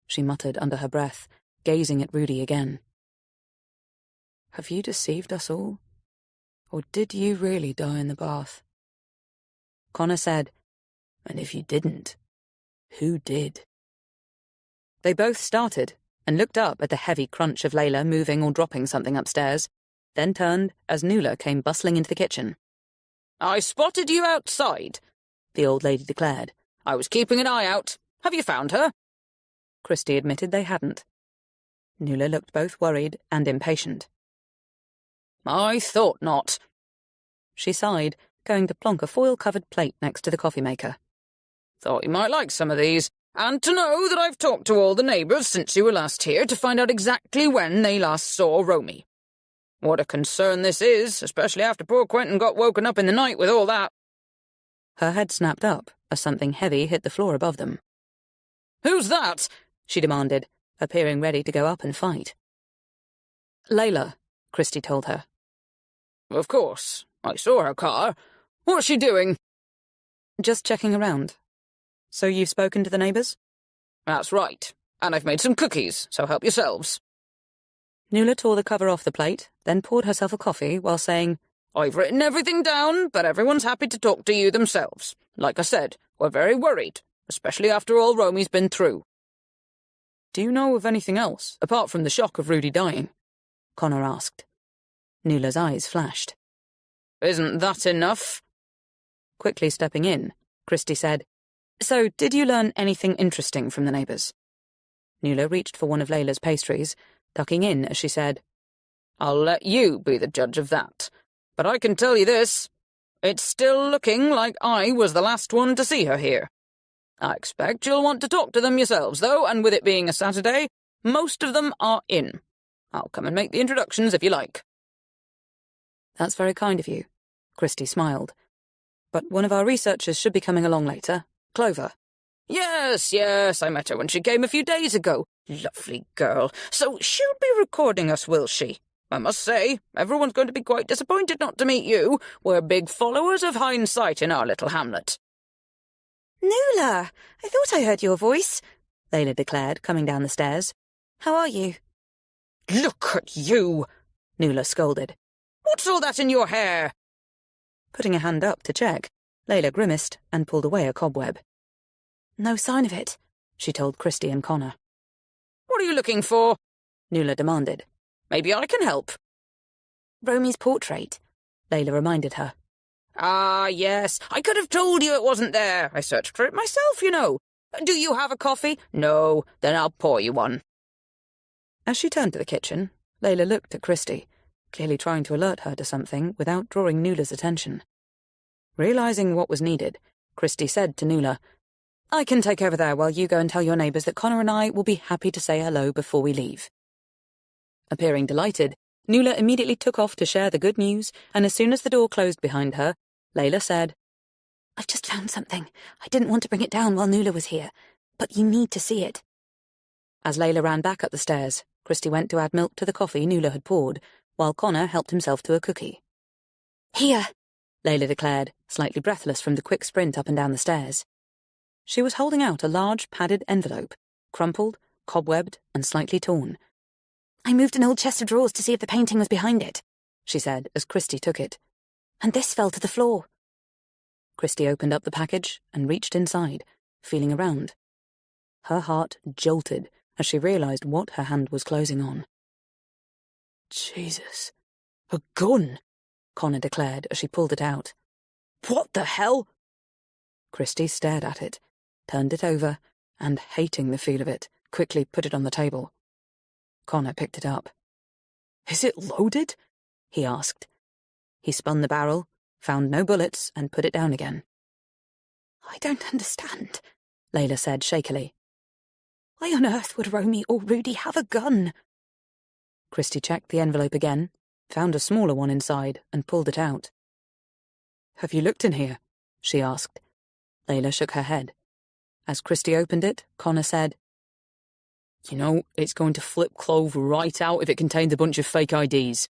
She muttered under her breath, gazing at Rudy again. Have you deceived us all? Or did you really die in the bath? Connor said, And if you didn't, who did? They both started and looked up at the heavy crunch of Layla moving or dropping something upstairs, then turned as Nuala came bustling into the kitchen. I spotted you outside, the old lady declared. I was keeping an eye out. Have you found her? Christie admitted they hadn't. Nuala looked both worried and impatient. I thought not. She sighed, going to plonk a foil-covered plate next to the coffee maker. Thought you might like some of these, and to know that I've talked to all the neighbours since you were last here to find out exactly when they last saw Romy. What a concern this is, especially after poor Quentin got woken up in the night with all that. Her head snapped up as something heavy hit the floor above them. Who's that? She demanded, appearing ready to go up and fight. Layla, Christie told her. Of course. I saw her car. What's she doing? Just checking around. So you've spoken to the neighbours? That's right. And I've made some cookies, so help yourselves. Nuala tore the cover off the plate, then poured herself a coffee while saying, I've written everything down, but everyone's happy to talk to you themselves. Like I said, we're very worried, especially after all Romy's been through. Do you know of anything else, apart from the shock of Rudy dying? Connor asked. Nuala's eyes flashed. Isn't that enough? Quickly stepping in, Christie said, So, did you learn anything interesting from the neighbours? Nuala reached for one of Layla's pastries, ducking in as she said, I'll let you be the judge of that. But I can tell you this. It's still looking like I was the last one to see her here. I expect you'll want to talk to them yourselves, though, and with it being a Saturday, most of them are in. I'll come and make the introductions if you like. That's very kind of you, Christie smiled. But one of our researchers should be coming along later. Clover. Yes, I met her when she came a few days ago. Lovely girl. So she'll be recording us, will she? I must say, everyone's going to be quite disappointed not to meet you. We're big followers of hindsight in our little hamlet. Nuala, I thought I heard your voice, Layla declared, coming down the stairs. How are you? Look at you, Nuala scolded. What's all that in your hair? Putting a hand up to check, Layla grimaced and pulled away a cobweb. No sign of it, she told Christie and Connor. What are you looking for? Nuala demanded. Maybe I can help. Romy's portrait, Layla reminded her. Ah, yes, I could have told you it wasn't there. I searched for it myself, you know. Do you have a coffee? No, then I'll pour you one. As she turned to the kitchen, Layla looked at Christie, clearly trying to alert her to something without drawing Nuala's attention. Realising what was needed, Christie said to Nuala, I can take over there while you go and tell your neighbours that Connor and I will be happy to say hello before we leave. Appearing delighted, Nuala immediately took off to share the good news, and as soon as the door closed behind her, Layla said, I've just found something. I didn't want to bring it down while Nuala was here, but you need to see it. As Layla ran back up the stairs, Christie went to add milk to the coffee Nuala had poured, while Connor helped himself to a cookie. Here, Layla declared, slightly breathless from the quick sprint up and down the stairs. She was holding out a large padded envelope, crumpled, cobwebbed, and slightly torn. I moved an old chest of drawers to see if the painting was behind it, she said as Christie took it. And this fell to the floor. Christie opened up the package and reached inside, feeling around. Her heart jolted as she realised what her hand was closing on. Jesus. A gun, Connor declared as she pulled it out. What the hell? Christie stared at it, turned it over, and, hating the feel of it, quickly put it on the table. Connor picked it up. Is it loaded? He asked. He spun the barrel, found no bullets, and put it down again. I don't understand, Layla said shakily. Why on earth would Romy or Rudy have a gun? Christie checked the envelope again, found a smaller one inside, and pulled it out. Have you looked in here? She asked. Layla shook her head. As Christie opened it, Connor said, You know, it's going to flip Clove right out if it contains a bunch of fake IDs.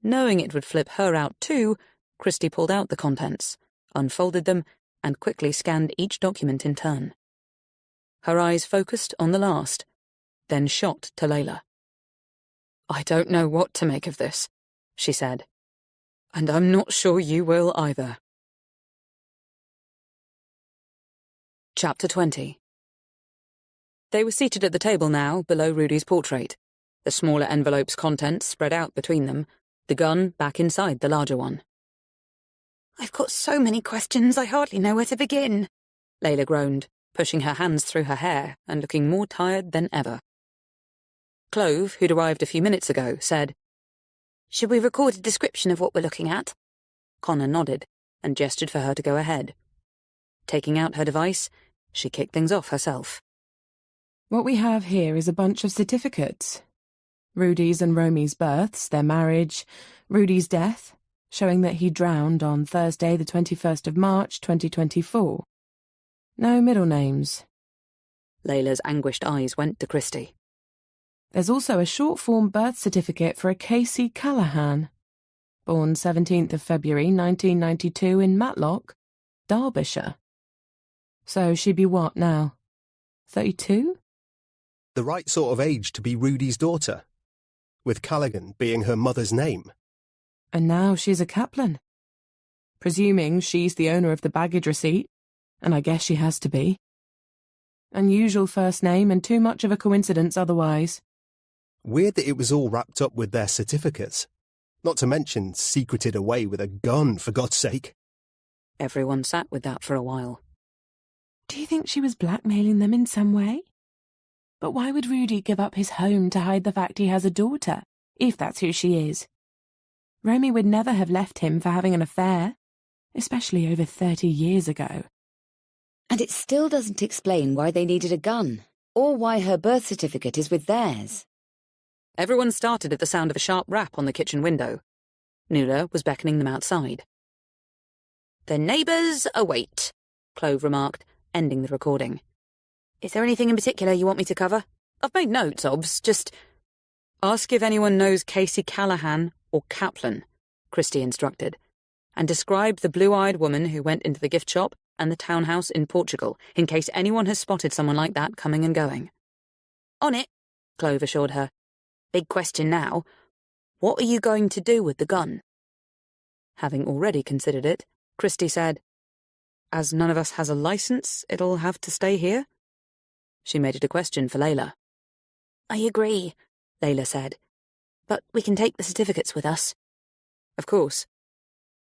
Knowing it would flip her out too, Christie pulled out the contents, unfolded them, and quickly scanned each document in turn. Her eyes focused on the last, then shot to Layla. I don't know what to make of this, she said. And I'm not sure you will either. Chapter 20. They were seated at the table now, below Rudy's portrait, the smaller envelope's contents spread out between them, the gun back inside the larger one. I've got so many questions I hardly know where to begin, Layla groaned, pushing her hands through her hair and looking more tired than ever. Clove, who'd arrived a few minutes ago, said, Should we record a description of what we're looking at? Connor nodded and gestured for her to go ahead. Taking out her device, she kicked things off herself. What we have here is a bunch of certificates. Rudy's and Romy's births, their marriage, Rudy's death, showing that he drowned on Thursday the 21st of March 2024. No middle names. Layla's anguished eyes went to Christie. There's also a short-form birth certificate for a Casey Callahan, born 17th of February 1992 in Matlock, Derbyshire. So she'd be what now? 32? The right sort of age to be Rudy's daughter, with Callaghan being her mother's name. And now she's a Kaplan. Presuming she's the owner of the baggage receipt, and I guess she has to be. Unusual first name and too much of a coincidence otherwise. Weird that it was all wrapped up with their certificates. Not to mention secreted away with a gun, for God's sake. Everyone sat with that for a while. Do you think she was blackmailing them in some way? But why would Rudy give up his home to hide the fact he has a daughter, if that's who she is? Romy would never have left him for having an affair, especially over 30 years ago. And it still doesn't explain why they needed a gun, or why her birth certificate is with theirs. Everyone started at the sound of a sharp rap on the kitchen window. Nuala was beckoning them outside. "The neighbours await," Clove remarked, ending the recording. "Is there anything in particular you want me to cover? I've made notes, Obs, just—" "Ask if anyone knows Casey Callahan or Kaplan," Christie instructed, "and describe the blue-eyed woman who went into the gift shop and the townhouse in Portugal, in case anyone has spotted someone like that coming and going." "On it," Clove assured her. "Big question now. What are you going to do with the gun?" Having already considered it, Christie said, "As none of us has a license, it'll have to stay here?" She made it a question for Layla. "I agree," Layla said. "But we can take the certificates with us." "Of course."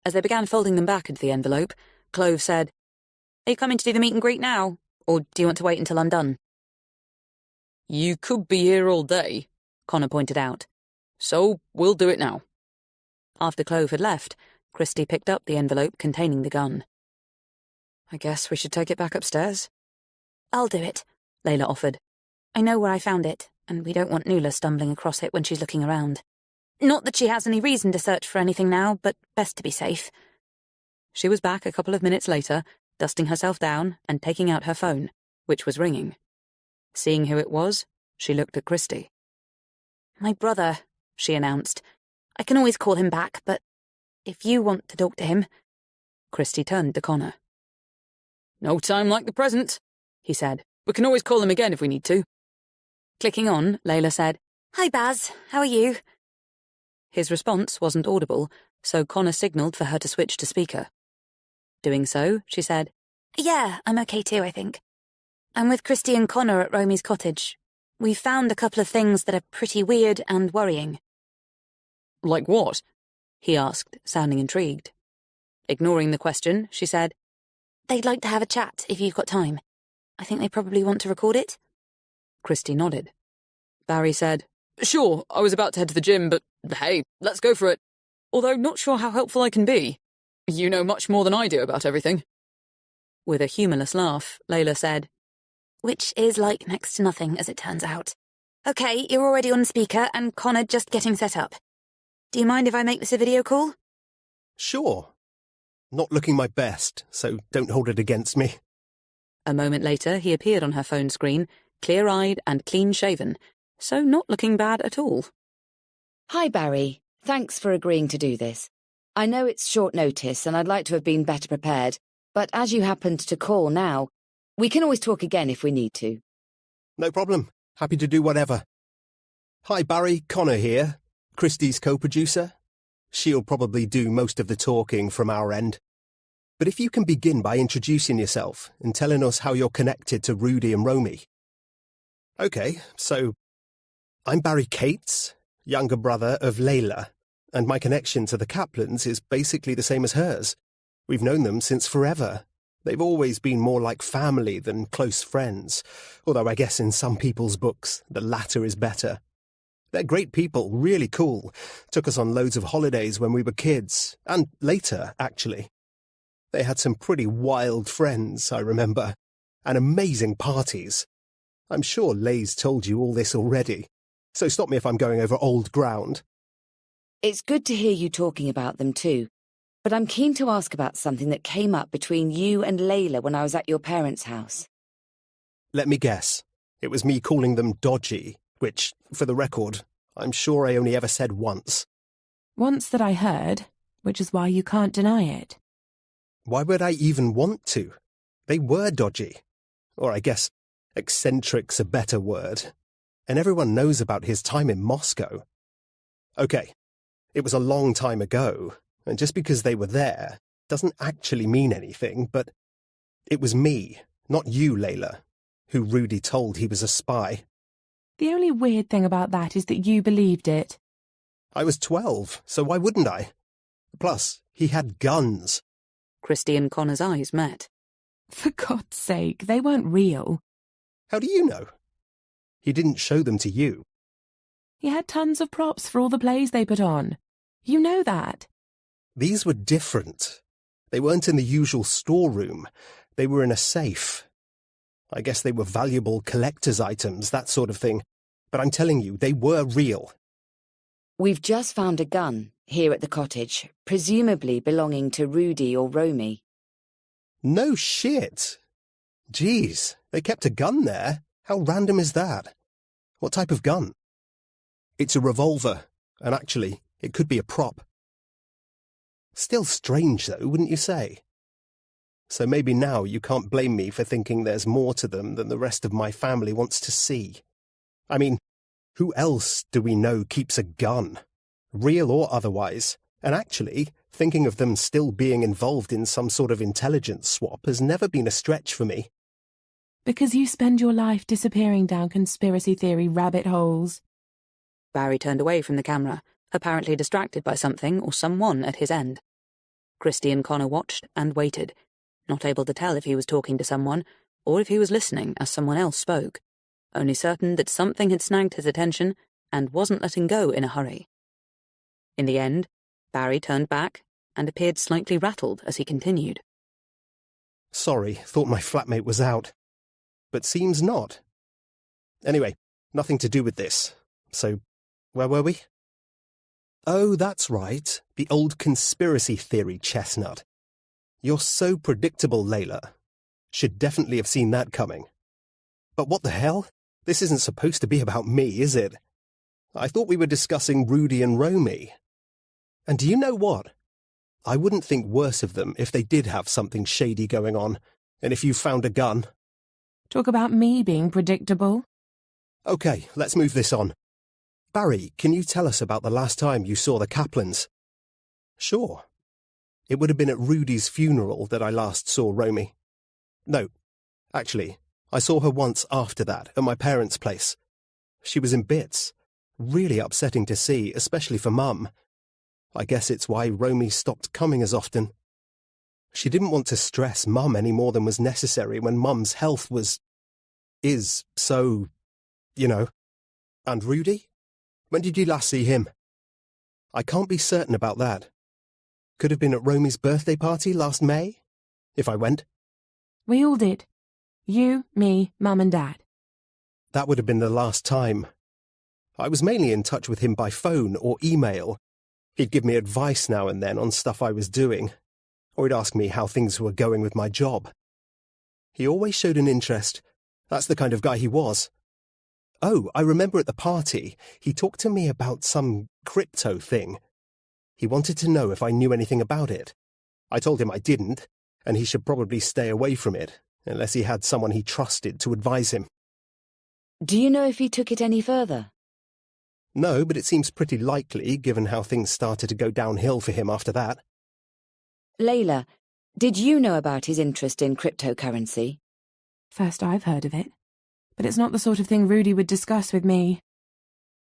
As they began folding them back into the envelope, Clove said, "Are you coming to do the meet and greet now, or do you want to wait until I'm done?" "You could be here all day," Connor pointed out. "So we'll do it now." After Clove had left, Christie picked up the envelope containing the gun. "I guess we should take it back upstairs." "I'll do it," Layla offered. "I know where I found it, and we don't want Nuala stumbling across it when she's looking around. Not that she has any reason to search for anything now, but best to be safe." She was back a couple of minutes later, dusting herself down and taking out her phone, which was ringing. Seeing who it was, she looked at Christie. "My brother," she announced. "I can always call him back, but if you want to talk to him—" Christie turned to Connor. "No time like the present," he said. "We can always call him again if we need to." Clicking on, Layla said, "Hi, Baz. How are you?" His response wasn't audible, so Connor signalled for her to switch to speaker. Doing so, she said, "Yeah, I'm okay too, I think. I'm with Christie and Connor at Romy's cottage. We've found a couple of things that are pretty weird and worrying." "Like what?" he asked, sounding intrigued. Ignoring the question, she said, "They'd like to have a chat if you've got time. I think they probably want to record it." Christie nodded. Barry said, "Sure, I was about to head to the gym, but hey, let's go for it. Although not sure how helpful I can be. You know much more than I do about everything." With a humourless laugh, Layla said, "Which is like next to nothing, as it turns out. Okay, you're already on speaker, and Connor just getting set up. Do you mind if I make this a video call?" Sure. Not looking my best, so don't hold it against me. A moment later, he appeared on her phone screen, clear-eyed and clean-shaven, so not looking bad at all. "Hi, Barry. Thanks for agreeing to do this. I know it's short notice and I'd like to have been better prepared, but as you happened to call now, we can always talk again if we need to." No problem. Happy to do whatever. Hi, Barry. Connor here. Christie's co-producer. She'll probably do most of the talking from our end. But if you can begin by introducing yourself and telling us how you're connected to Rudy and Romy. Okay, so I'm Barry Cates, younger brother of Layla, and my connection to the Kaplans is basically the same as hers. We've known them since forever. They've always been more like family than close friends, although I guess in some people's books the latter is better. They're great people, really cool. Took us on loads of holidays when we were kids, and later, actually. They had some pretty wild friends, I remember, and amazing parties. I'm sure Lay's told you all this already, so stop me if I'm going over old ground. It's good to hear you talking about them too, but I'm keen to ask about something that came up between you and Layla when I was at your parents' house. Let me guess. It was me calling them dodgy, which, for the record, I'm sure I only ever said once. Once that I heard, which is why you can't deny it. Why would I even want to? They were dodgy. Or I guess eccentric's a better word. And everyone knows about his time in Moscow. Okay, it was a long time ago, and just because they were there doesn't actually mean anything, but it was me, not you, Layla, who Rudy told he was a spy. The only weird thing about that is that you believed it. I was 12, so why wouldn't I? Plus, he had guns. Christy and Connor's eyes met. For God's sake, they weren't real. How do you know? He didn't show them to you. He had tons of props for all the plays they put on. You know that. These were different. They weren't in the usual storeroom. They were in a safe. I guess they were valuable collector's items, that sort of thing. But I'm telling you, they were real. We've just found a gun here at the cottage, presumably belonging to Rudy or Romy. No shit. Jeez, they kept a gun there. How random is that? What type of gun? It's a revolver, and actually, it could be a prop. Still strange, though, wouldn't you say? So maybe now you can't blame me for thinking there's more to them than the rest of my family wants to see. I mean, who else do we know keeps a gun? Real or otherwise. And actually, thinking of them still being involved in some sort of intelligence swap has never been a stretch for me. Because you spend your life disappearing down conspiracy theory rabbit holes. Barry turned away from the camera, apparently distracted by something or someone at his end. Christy and Connor watched and waited, not able to tell if he was talking to someone or if he was listening as someone else spoke, only certain that something had snagged his attention and wasn't letting go in a hurry. In the end, Barry turned back and appeared slightly rattled as he continued. Sorry, thought my flatmate was out. But seems not. Anyway, nothing to do with this. So, where were we? Oh, that's right. The old conspiracy theory chestnut. You're so predictable, Layla. Should definitely have seen that coming. But what the hell? This isn't supposed to be about me, is it? I thought we were discussing Rudy and Romy. And do you know what? I wouldn't think worse of them if they did have something shady going on, and if you found a gun. Talk about me being predictable. Okay, let's move this on. Barry, can you tell us about the last time you saw the Kaplans? Sure. It would have been at Rudy's funeral that I last saw Romy. No, actually, I saw her once after that, at my parents' place. She was in bits. Really upsetting to see, especially for Mum. I guess it's why Romy stopped coming as often. She didn't want to stress Mum any more than was necessary when Mum's health is so, you know. And Rudy? When did you last see him? I can't be certain about that. Could have been at Romy's birthday party last May, if I went. We all did. You, me, Mum and Dad. That would have been the last time. I was mainly in touch with him by phone or email. He'd give me advice now and then on stuff I was doing, or he'd ask me how things were going with my job. He always showed an interest. That's the kind of guy he was. Oh, I remember at the party, he talked to me about some crypto thing. He wanted to know if I knew anything about it. I told him I didn't, and he should probably stay away from it, unless he had someone he trusted to advise him. Do you know if he took it any further? No, but it seems pretty likely, given how things started to go downhill for him after that. Layla, did you know about his interest in cryptocurrency? First I've heard of it, but it's not the sort of thing Rudy would discuss with me.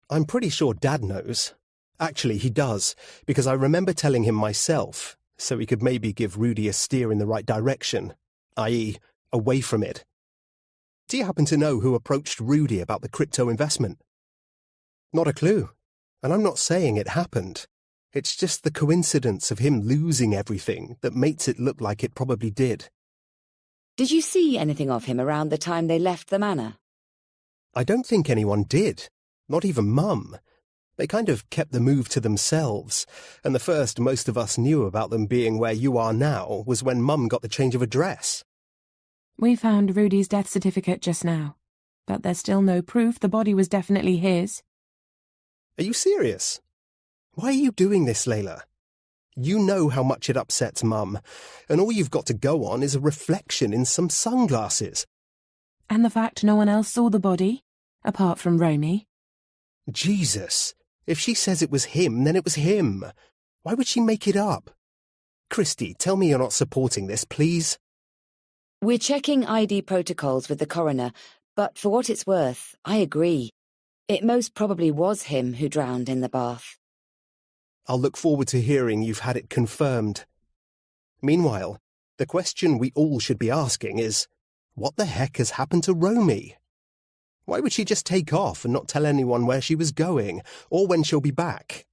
I'm pretty sure Dad knows. Actually, he does, because I remember telling him myself, so he could maybe give Rudy a steer in the right direction, i.e., away from it. Do you happen to know who approached Rudy about the crypto investment? Not a clue. And I'm not saying it happened. It's just the coincidence of him losing everything that makes it look like it probably did. Did you see anything of him around the time they left the manor? I don't think anyone did. Not even Mum. They kind of kept the move to themselves, and the first most of us knew about them being where you are now was when Mum got the change of address. We found Rudy's death certificate just now, but there's still no proof the body was definitely his. Are you serious? Why are you doing this, Layla? You know how much it upsets Mum, and all you've got to go on is a reflection in some sunglasses. And the fact no one else saw the body, apart from Romy. Jesus, if she says it was him, then it was him. Why would she make it up? Christy, tell me you're not supporting this, please. We're checking ID protocols with the coroner, but for what it's worth, I agree. It most probably was him who drowned in the bath. I'll look forward to hearing you've had it confirmed. Meanwhile, the question we all should be asking is, what the heck has happened to Romy? Why would she just take off and not tell anyone where she was going, or when she'll be back?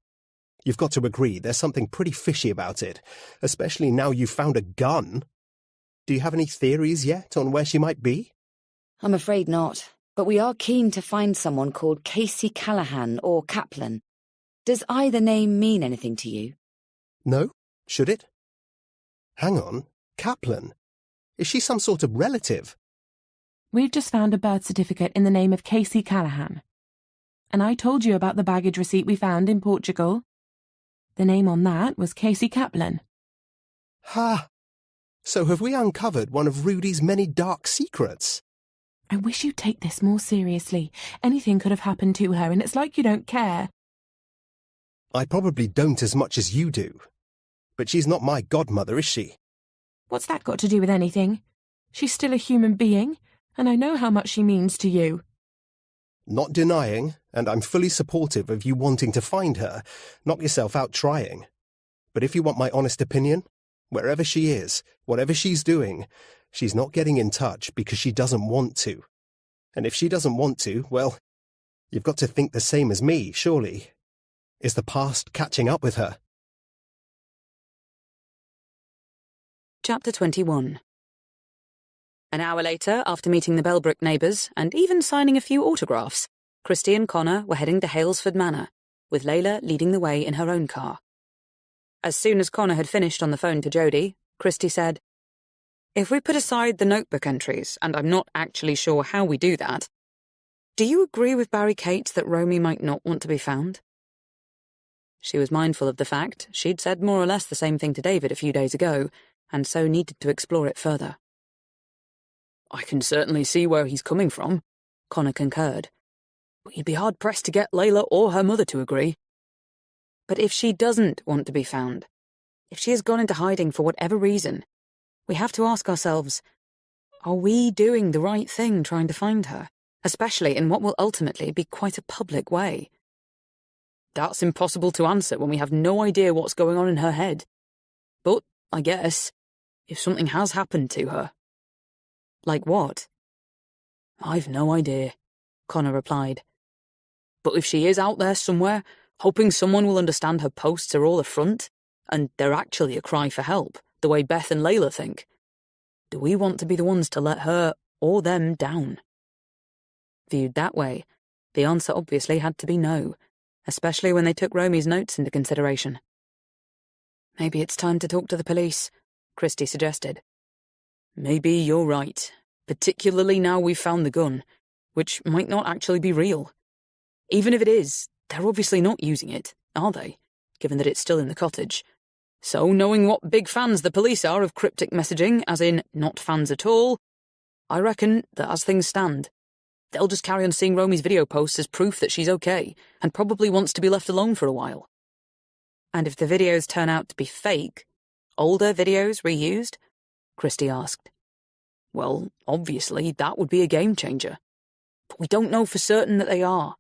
You've got to agree there's something pretty fishy about it, especially now you've found a gun. Do you have any theories yet on where she might be? I'm afraid not, but we are keen to find someone called Casey Callahan or Kaplan. Does either name mean anything to you? No? Should it? Hang on, Kaplan? Is she some sort of relative? We've just found a birth certificate in the name of Casey Callahan. And I told you about the baggage receipt we found in Portugal. The name on that was Casey Kaplan. Ha! So have we uncovered one of Rudy's many dark secrets? I wish you'd take this more seriously. Anything could have happened to her, and it's like you don't care. I probably don't as much as you do. But she's not my godmother, is she? What's that got to do with anything? She's still a human being, and I know how much she means to you. Not denying, and I'm fully supportive of you wanting to find her. Knock yourself out trying. But if you want my honest opinion, wherever she is, whatever she's doing, she's not getting in touch because she doesn't want to. And if she doesn't want to, well, you've got to think the same as me, surely. Is the past catching up with her? Chapter 21. An hour later, after meeting the Belbrook neighbours and even signing a few autographs, Christy and Connor were heading to Halesford Manor, with Layla leading the way in her own car. As soon as Connor had finished on the phone to Jodie, Christy said, "If we put aside the notebook entries, and I'm not actually sure how we do that, do you agree with Barry Cates that Romy might not want to be found?" She was mindful of the fact she'd said more or less the same thing to David a few days ago, and so needed to explore it further. "I can certainly see where he's coming from," Connor concurred. "But you'd be hard-pressed to get Layla or her mother to agree." But if she doesn't want to be found, if she has gone into hiding for whatever reason, we have to ask ourselves, are we doing the right thing trying to find her, especially in what will ultimately be quite a public way? That's impossible to answer when we have no idea what's going on in her head. But, I guess, if something has happened to her... Like what? I've no idea, Connor replied. But if she is out there somewhere, hoping someone will understand her posts are all a front, and they're actually a cry for help, the way Beth and Layla think, do we want to be the ones to let her or them down? Viewed that way, the answer obviously had to be no, especially when they took Romy's notes into consideration. "Maybe it's time to talk to the police," Christy suggested. "Maybe you're right, particularly now we've found the gun, which might not actually be real. Even if it is, they're obviously not using it, are they, given that it's still in the cottage? So, knowing what big fans the police are of cryptic messaging, as in not fans at all, I reckon that as things stand, they'll just carry on seeing Romy's video posts as proof that she's okay, and probably wants to be left alone for a while." "And if the videos turn out to be fake, older videos reused?" Christy asked. "Well, obviously, that would be a game changer. But we don't know for certain that they are.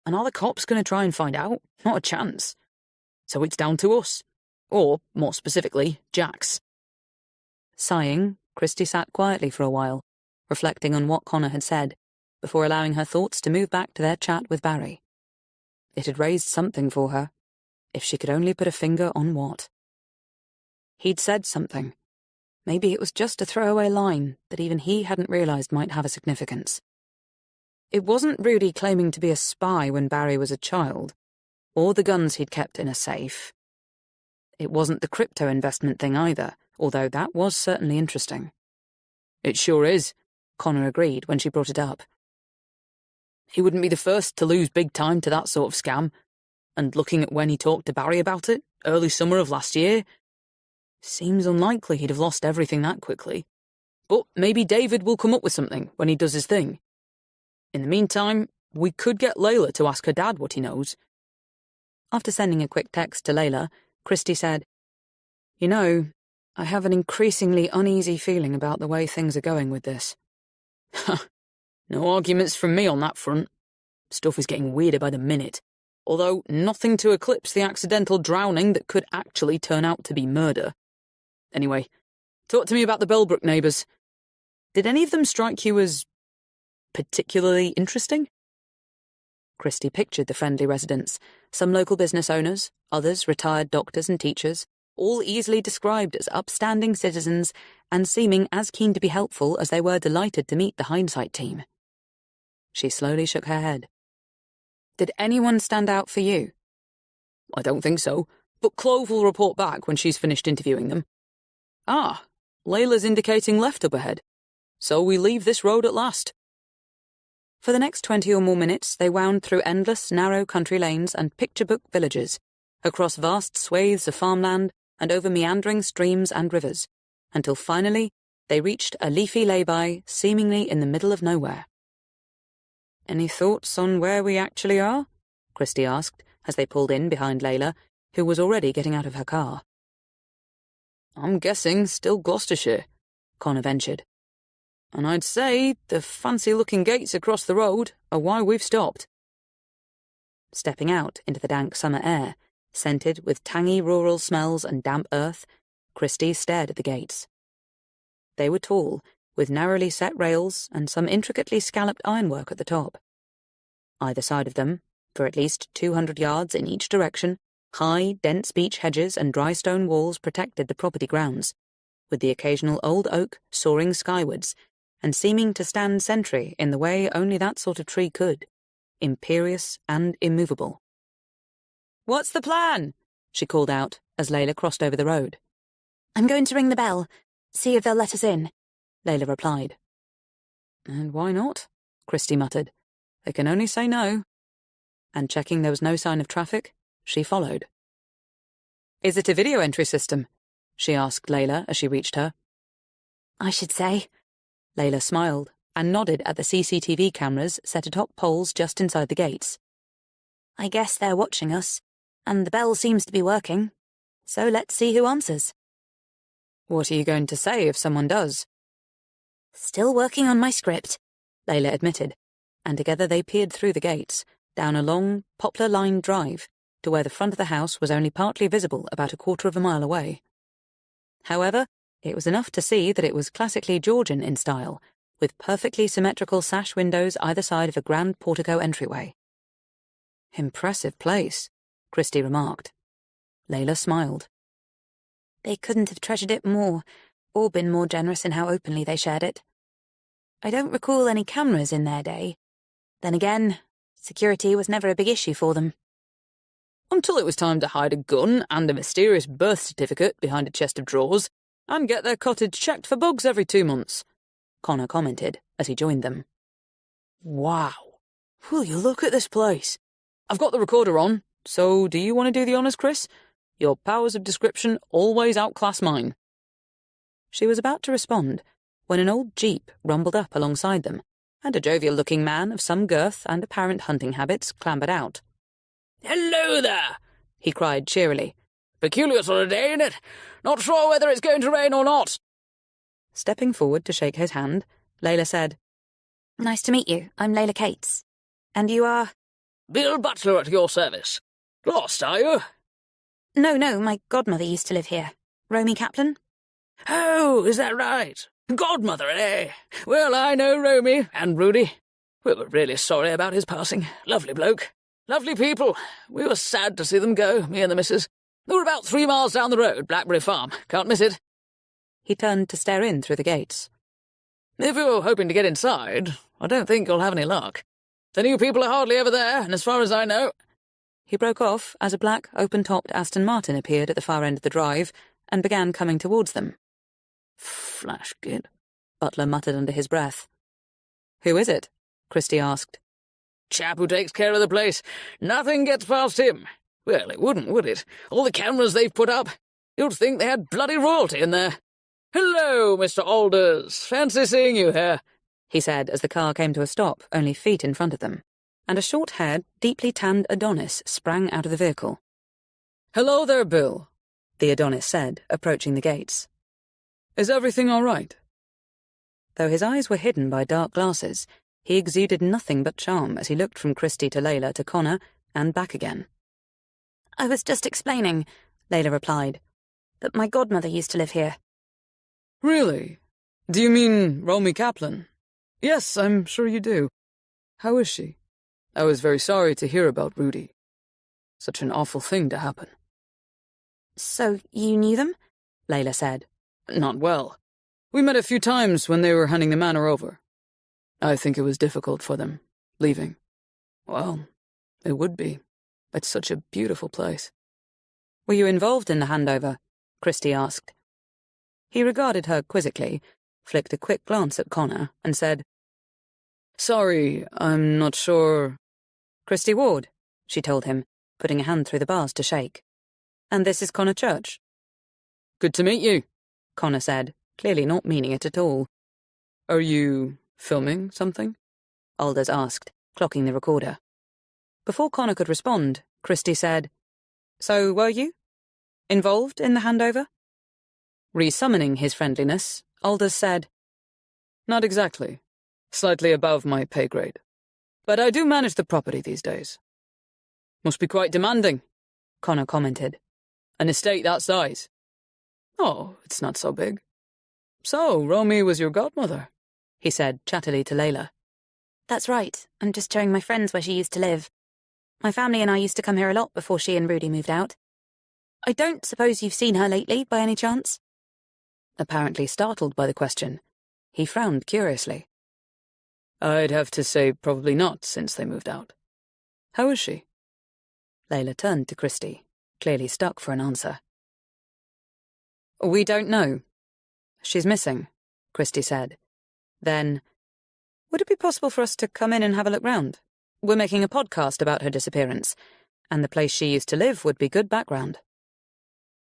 And are the cops going to try and find out? Not a chance. So it's down to us. Or, more specifically, Jax." Sighing, Christy sat quietly for a while, reflecting on what Connor had said, before allowing her thoughts to move back to their chat with Barry. It had raised something for her, if she could only put a finger on what. He'd said something. Maybe it was just a throwaway line that even he hadn't realized might have a significance. It wasn't Rudy claiming to be a spy when Barry was a child, or the guns he'd kept in a safe. It wasn't the crypto investment thing either, although that was certainly interesting. It sure is, Connor agreed when she brought it up. He wouldn't be the first to lose big time to that sort of scam, and looking at when he talked to Barry about it, early summer of last year, seems unlikely he'd have lost everything that quickly. But maybe David will come up with something when he does his thing. In the meantime, we could get Layla to ask her dad what he knows. After sending a quick text to Layla, Christy said, "You know, I have an increasingly uneasy feeling about the way things are going with this." No arguments from me on that front. Stuff is getting weirder by the minute, although nothing to eclipse the accidental drowning that could actually turn out to be murder. Anyway, talk to me about the Bellbrook neighbours. Did any of them strike you as particularly interesting? Christy pictured the friendly residents, some local business owners, others retired doctors and teachers, all easily described as upstanding citizens and seeming as keen to be helpful as they were delighted to meet the Hindsight team. She slowly shook her head. "Did anyone stand out for you?" "I don't think so, but Clove will report back when she's finished interviewing them." "Ah, Layla's indicating left up ahead. So we leave this road at last." For the next 20 or more minutes, they wound through endless, narrow country lanes and picture-book villages, across vast swathes of farmland and over meandering streams and rivers, until finally they reached a leafy lay-by seemingly in the middle of nowhere. "Any thoughts on where we actually are?" Christy asked as they pulled in behind Layla, who was already getting out of her car. "I'm guessing still Gloucestershire," Connor ventured. "And I'd say the fancy-looking gates across the road are why we've stopped." Stepping out into the dank summer air, scented with tangy rural smells and damp earth, Christy stared at the gates. They were tall, with narrowly set rails and some intricately scalloped ironwork at the top. Either side of them, for at least 200 yards in each direction, high, dense beech hedges and dry stone walls protected the property grounds, with the occasional old oak soaring skywards and seeming to stand sentry in the way only that sort of tree could, imperious and immovable. "What's the plan?" she called out as Layla crossed over the road. "I'm going to ring the bell. See if they'll let us in," Layla replied. "And why not?" Christy muttered. "They can only say no." And checking there was no sign of traffic, she followed. "Is it a video entry system?" she asked Layla as she reached her. "I should say." Layla smiled and nodded at the CCTV cameras set atop poles just inside the gates. "I guess they're watching us, and the bell seems to be working. So let's see who answers." "What are you going to say if someone does?" "Still working on my script," Layla admitted, and together they peered through the gates, down a long, poplar-lined drive, to where the front of the house was only partly visible about a quarter of a mile away. However, it was enough to see that it was classically Georgian in style, with perfectly symmetrical sash windows either side of a grand portico entryway. "Impressive place," Christy remarked. Layla smiled. "They couldn't have treasured it more, or been more generous in how openly they shared it. I don't recall any cameras in their day. Then again, security was never a big issue for them." "Until it was time to hide a gun and a mysterious birth certificate behind a chest of drawers, and get their cottage checked for bugs every 2 months, Connor commented as he joined them. "Wow. Will you look at this place? I've got the recorder on, so do you want to do the honours, Chris? Your powers of description always outclass mine." She was about to respond when an old jeep rumbled up alongside them, and a jovial-looking man of some girth and apparent hunting habits clambered out. "Hello there," he cried cheerily. "Peculiar sort of day, ain't it? Not sure whether it's going to rain or not." Stepping forward to shake his hand, Layla said, "Nice to meet you. I'm Layla Cates. And you are—" "Bill Butler at your service. Lost, are you?" No, my godmother used to live here. Romy Kaplan." "Oh, is that right? Godmother, eh? Well, I know Romy and Rudy. We were really sorry about his passing. Lovely bloke. Lovely people. We were sad to see them go, me and the missus. They were about 3 miles down the road, Blackberry Farm. Can't miss it. He turned to stare in through the gates. If you're hoping to get inside, I don't think you'll have any luck. The new people are hardly ever there, and as far as I know... He broke off as a black, open-topped Aston Martin appeared at the far end of the drive and began coming towards them. Flash kid, Butler muttered under his breath. Who is it? Christie asked. Chap who takes care of the place. Nothing gets past him. Well, it wouldn't, would it? All the cameras they've put up. You'd think they had bloody royalty in there. Hello, Mr. Alders. Fancy seeing you here, he said as the car came to a stop only feet in front of them, and a short-haired, deeply tanned Adonis sprang out of the vehicle. Hello there, Bill, the Adonis said, approaching the gates. Is everything all right? Though his eyes were hidden by dark glasses, he exuded nothing but charm as he looked from Christie to Layla to Connor and back again. I was just explaining, Layla replied, that my godmother used to live here. Really? Do you mean Romy Kaplan? Yes, I'm sure you do. How is she? I was very sorry to hear about Rudy. Such an awful thing to happen. So you knew them? Layla said. Not well. We met a few times when they were handing the manor over. I think it was difficult for them, leaving. Well, it would be. It's such a beautiful place. Were you involved in the handover? Christie asked. He regarded her quizzically, flicked a quick glance at Connor, and said, Sorry, I'm not sure. Christie Ward, she told him, putting a hand through the bars to shake. And this is Connor Church. Good to meet you, Connor said, clearly not meaning it at all. Are you filming something? Alders asked, clocking the recorder. Before Connor could respond, Christie said, So were you? Involved in the handover? Resummoning his friendliness, Alders said, Not exactly. Slightly above my pay grade. But I do manage the property these days. Must be quite demanding, Connor commented. An estate that size. Oh, it's not so big. So, Romy was your godmother, he said chattily to Layla. That's right. I'm just showing my friends where she used to live. My family and I used to come here a lot before she and Rudy moved out. I don't suppose you've seen her lately, by any chance? Apparently startled by the question, he frowned curiously. I'd have to say probably not since they moved out. How is she? Layla turned to Christie, clearly stuck for an answer. We don't know. She's missing, Christie said. Then, would it be possible for us to come in and have a look round? We're making a podcast about her disappearance, and the place she used to live would be good background.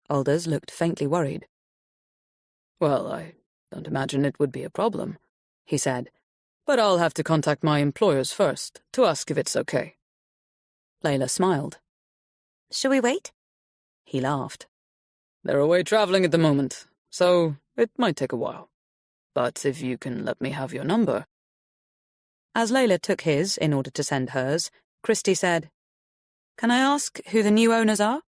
Alders looked faintly worried. Well, I don't imagine it would be a problem, he said. But I'll have to contact my employers first to ask if it's okay. Layla smiled. Shall we wait? He laughed. They're away travelling at the moment, so it might take a while. But if you can let me have your number... As Layla took his in order to send hers, Christie said, Can I ask who the new owners are?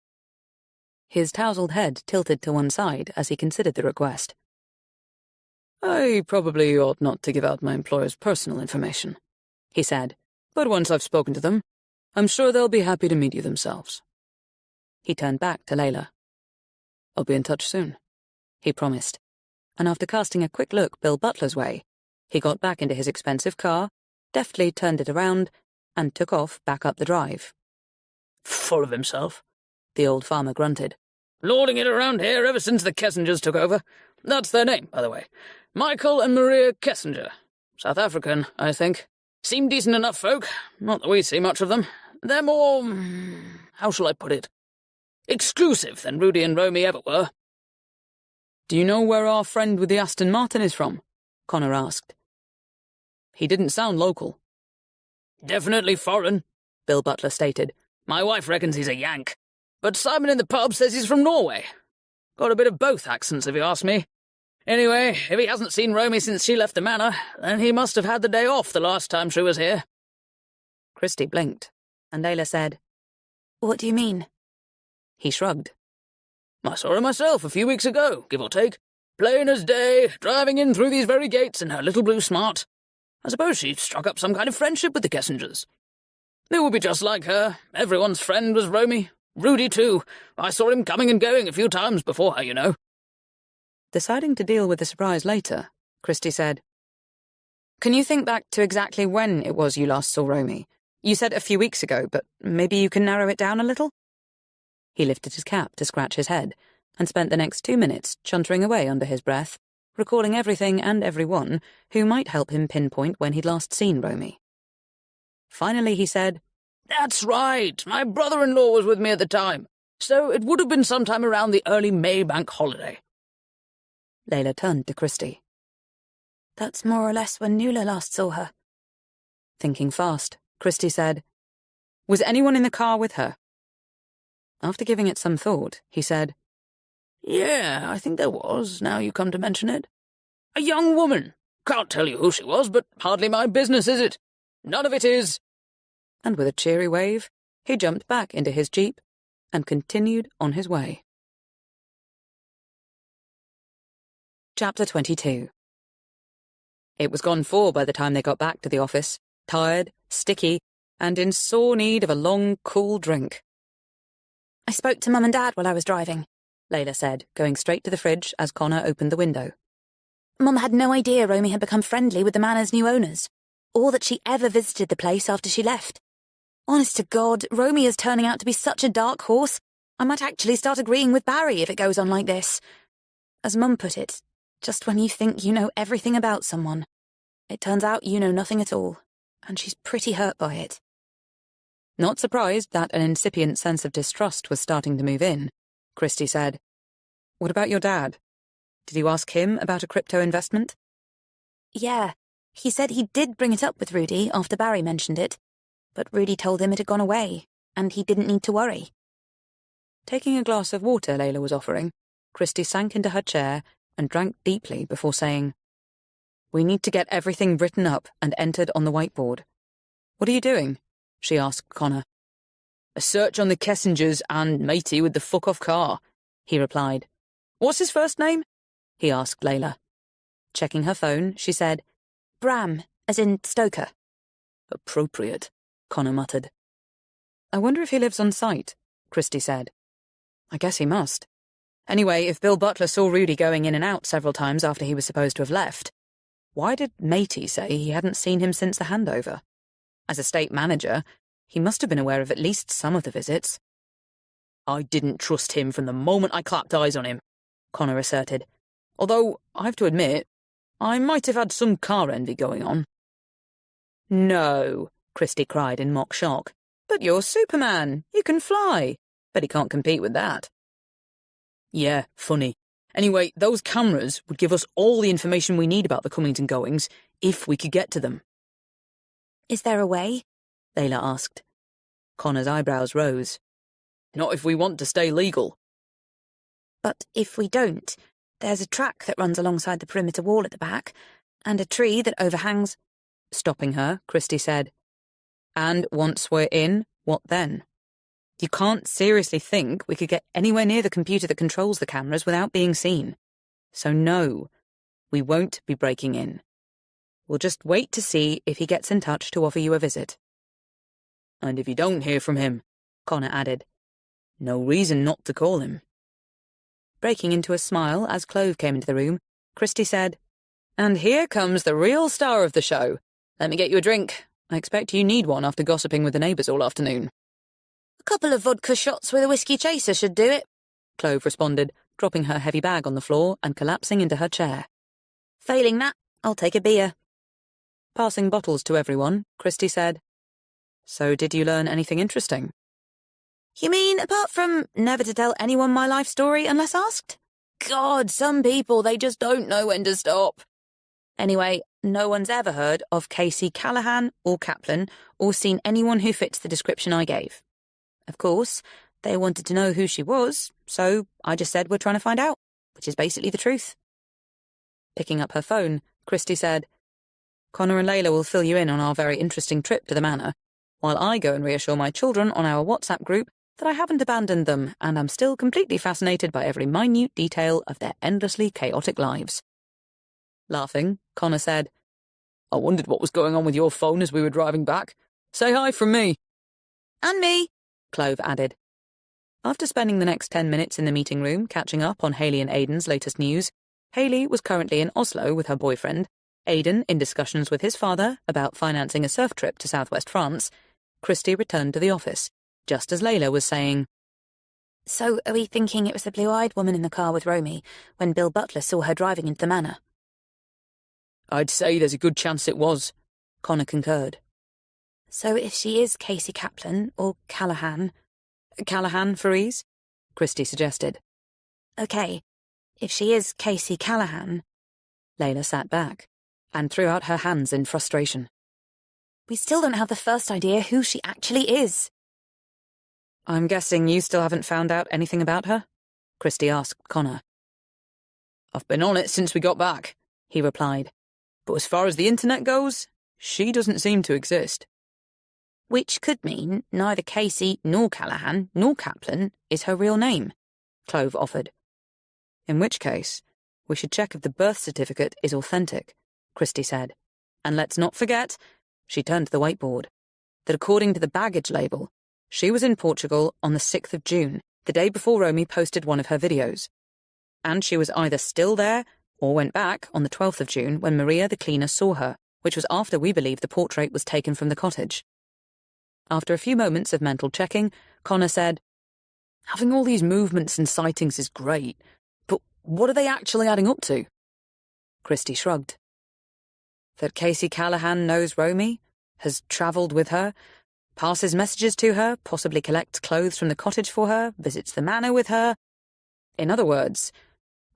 His tousled head tilted to one side as he considered the request. I probably ought not to give out my employer's personal information, he said, but once I've spoken to them, I'm sure they'll be happy to meet you themselves. He turned back to Layla. I'll be in touch soon, he promised, and after casting a quick look Bill Butler's way, he got back into his expensive car, deftly turned it around, and took off back up the drive. Full of himself, the old farmer grunted. Lording it around here ever since the Kessingers took over. That's their name, by the way. Michael and Maria Kessinger. South African, I think. Seem decent enough folk. Not that we see much of them. They're more... how shall I put it? Exclusive than Rudy and Romy ever were. Do you know where our friend with the Aston Martin is from? Connor asked. He didn't sound local. Definitely foreign, Bill Butler stated. My wife reckons he's a Yank. But Simon in the pub says he's from Norway. Got a bit of both accents, if you ask me. Anyway, if he hasn't seen Romy since she left the manor, then he must have had the day off the last time she was here. Christie blinked, and Layla said, What do you mean? He shrugged. I saw her myself a few weeks ago, give or take. Plain as day, driving in through these very gates in her little blue smart. I suppose she struck up some kind of friendship with the Kessingers. It would be just like her. Everyone's friend was Romy. Rudy, too. I saw him coming and going a few times before her, you know. Deciding to deal with the surprise later, Christie said, "Can you think back to exactly when it was you last saw Romy? You said a few weeks ago, but maybe you can narrow it down a little?" He lifted his cap to scratch his head, and spent the next 2 minutes chuntering away under his breath, recalling everything and everyone who might help him pinpoint when he'd last seen Romy. Finally he said, "That's right. My brother-in-law was with me at the time, so it would have been sometime around the early May bank holiday." Layla turned to Christie. "That's more or less when Nuala last saw her." Thinking fast, Christie said, "Was anyone in the car with her?" After giving it some thought, he said, "Yeah, I think there was, now you come to mention it. A young woman. Can't tell you who she was, but hardly my business, is it? None of it is." And with a cheery wave, he jumped back into his jeep and continued on his way. Chapter 22. It was gone 4 by the time they got back to the office, tired, sticky, and in sore need of a long, cool drink. "I spoke to Mum and Dad while I was driving," Layla said, going straight to the fridge as Connor opened the window. "Mum had no idea Romy had become friendly with the manor's new owners, or that she ever visited the place after she left. Honest to God, Romy is turning out to be such a dark horse, I might actually start agreeing with Barry if it goes on like this. As Mum put it, just when you think you know everything about someone, it turns out you know nothing at all, and she's pretty hurt by it." Not surprised that an incipient sense of distrust was starting to move in, Christie said, "What about your dad? Did you ask him about a crypto investment?" "Yeah, he said he did bring it up with Rudy after Barry mentioned it, but Rudy told him it had gone away, and he didn't need to worry." Taking a glass of water Layla was offering, Christie sank into her chair and drank deeply before saying, "We need to get everything written up and entered on the whiteboard." "What are you doing?" she asked Connor. "A search on the Kessingers and matey with the fuck-off car," he replied. "What's his first name?" he asked Layla. Checking her phone, she said, "Bram, as in Stoker." "Appropriate," Connor muttered. "I wonder if he lives on site," Christie said. "I guess he must. Anyway, if Bill Butler saw Rudy going in and out several times after he was supposed to have left, why did Matey say he hadn't seen him since the handover? As a state manager, he must have been aware of at least some of the visits." "I didn't trust him from the moment I clapped eyes on him," Connor asserted. "Although, I have to admit, I might have had some car envy going on." "No," Christie cried in mock shock. "But you're Superman. You can fly. Bet he can't compete with that." "Yeah, funny. Anyway, those cameras would give us all the information we need about the comings and goings, if we could get to them." "Is there a way?" Layla asked. Connor's eyebrows rose. "Not if we want to stay legal." "But if we don't, there's a track that runs alongside the perimeter wall at the back, and a tree that overhangs—" Stopping her, Christie said, "And once we're in, what then? You can't seriously think we could get anywhere near the computer that controls the cameras without being seen. So no, we won't be breaking in. We'll just wait to see if he gets in touch to offer you a visit." "And if you don't hear from him," Connor added, "no reason not to call him." Breaking into a smile as Clove came into the room, Christie said, "And here comes the real star of the show. Let me get you a drink. I expect you need one after gossiping with the neighbours all afternoon." "A couple of vodka shots with a whiskey chaser should do it," Clove responded, dropping her heavy bag on the floor and collapsing into her chair. "Failing that, I'll take a beer." Passing bottles to everyone, Christie said, "So did you learn anything interesting?" "You mean apart from never to tell anyone my life story unless asked? God, some people, they just don't know when to stop. Anyway, no one's ever heard of Casey Callahan or Kaplan or seen anyone who fits the description I gave. Of course, they wanted to know who she was, so I just said we're trying to find out, which is basically the truth." Picking up her phone, Christie said, "Connor and Layla will fill you in on our very interesting trip to the manor, while I go and reassure my children on our WhatsApp group that I haven't abandoned them and am still completely fascinated by every minute detail of their endlessly chaotic lives." Laughing, Connor said, "I wondered what was going on with your phone as we were driving back. Say hi from me." And me, Clove added. After spending the next 10 minutes in the meeting room catching up on Hayley and Aidan's latest news, Hayley was currently in Oslo with her boyfriend, Aidan in discussions with his father about financing a surf trip to southwest France. Christy returned to the office, just as Layla was saying, So are we thinking it was the blue-eyed woman in the car with Romy when Bill Butler saw her driving into the manor? I'd say there's a good chance it was, Connor concurred. So if she is Casey Kaplan or Callahan... Callahan for ease? Christy suggested. Okay, if she is Casey Callahan... Layla sat back and threw out her hands in frustration. We still don't have the first idea who she actually is. I'm guessing you still haven't found out anything about her? Christy asked Connor. I've been on it since we got back, he replied. But as far as the internet goes, she doesn't seem to exist. Which could mean neither Casey nor Callahan nor Kaplan is her real name, Clove offered. In which case, we should check if the birth certificate is authentic, Christy said. And let's not forget, she turned to the whiteboard, that according to the baggage label, she was in Portugal on the 6th of June, the day before Romy posted one of her videos. And she was either still there or went back on the 12th of June when Maria the cleaner saw her, which was after we believe the portrait was taken from the cottage. After a few moments of mental checking, Connor said, Having all these movements and sightings is great, but what are they actually adding up to? Christy shrugged. That Casey Callahan knows Romy, has travelled with her, passes messages to her, possibly collects clothes from the cottage for her, visits the manor with her. In other words,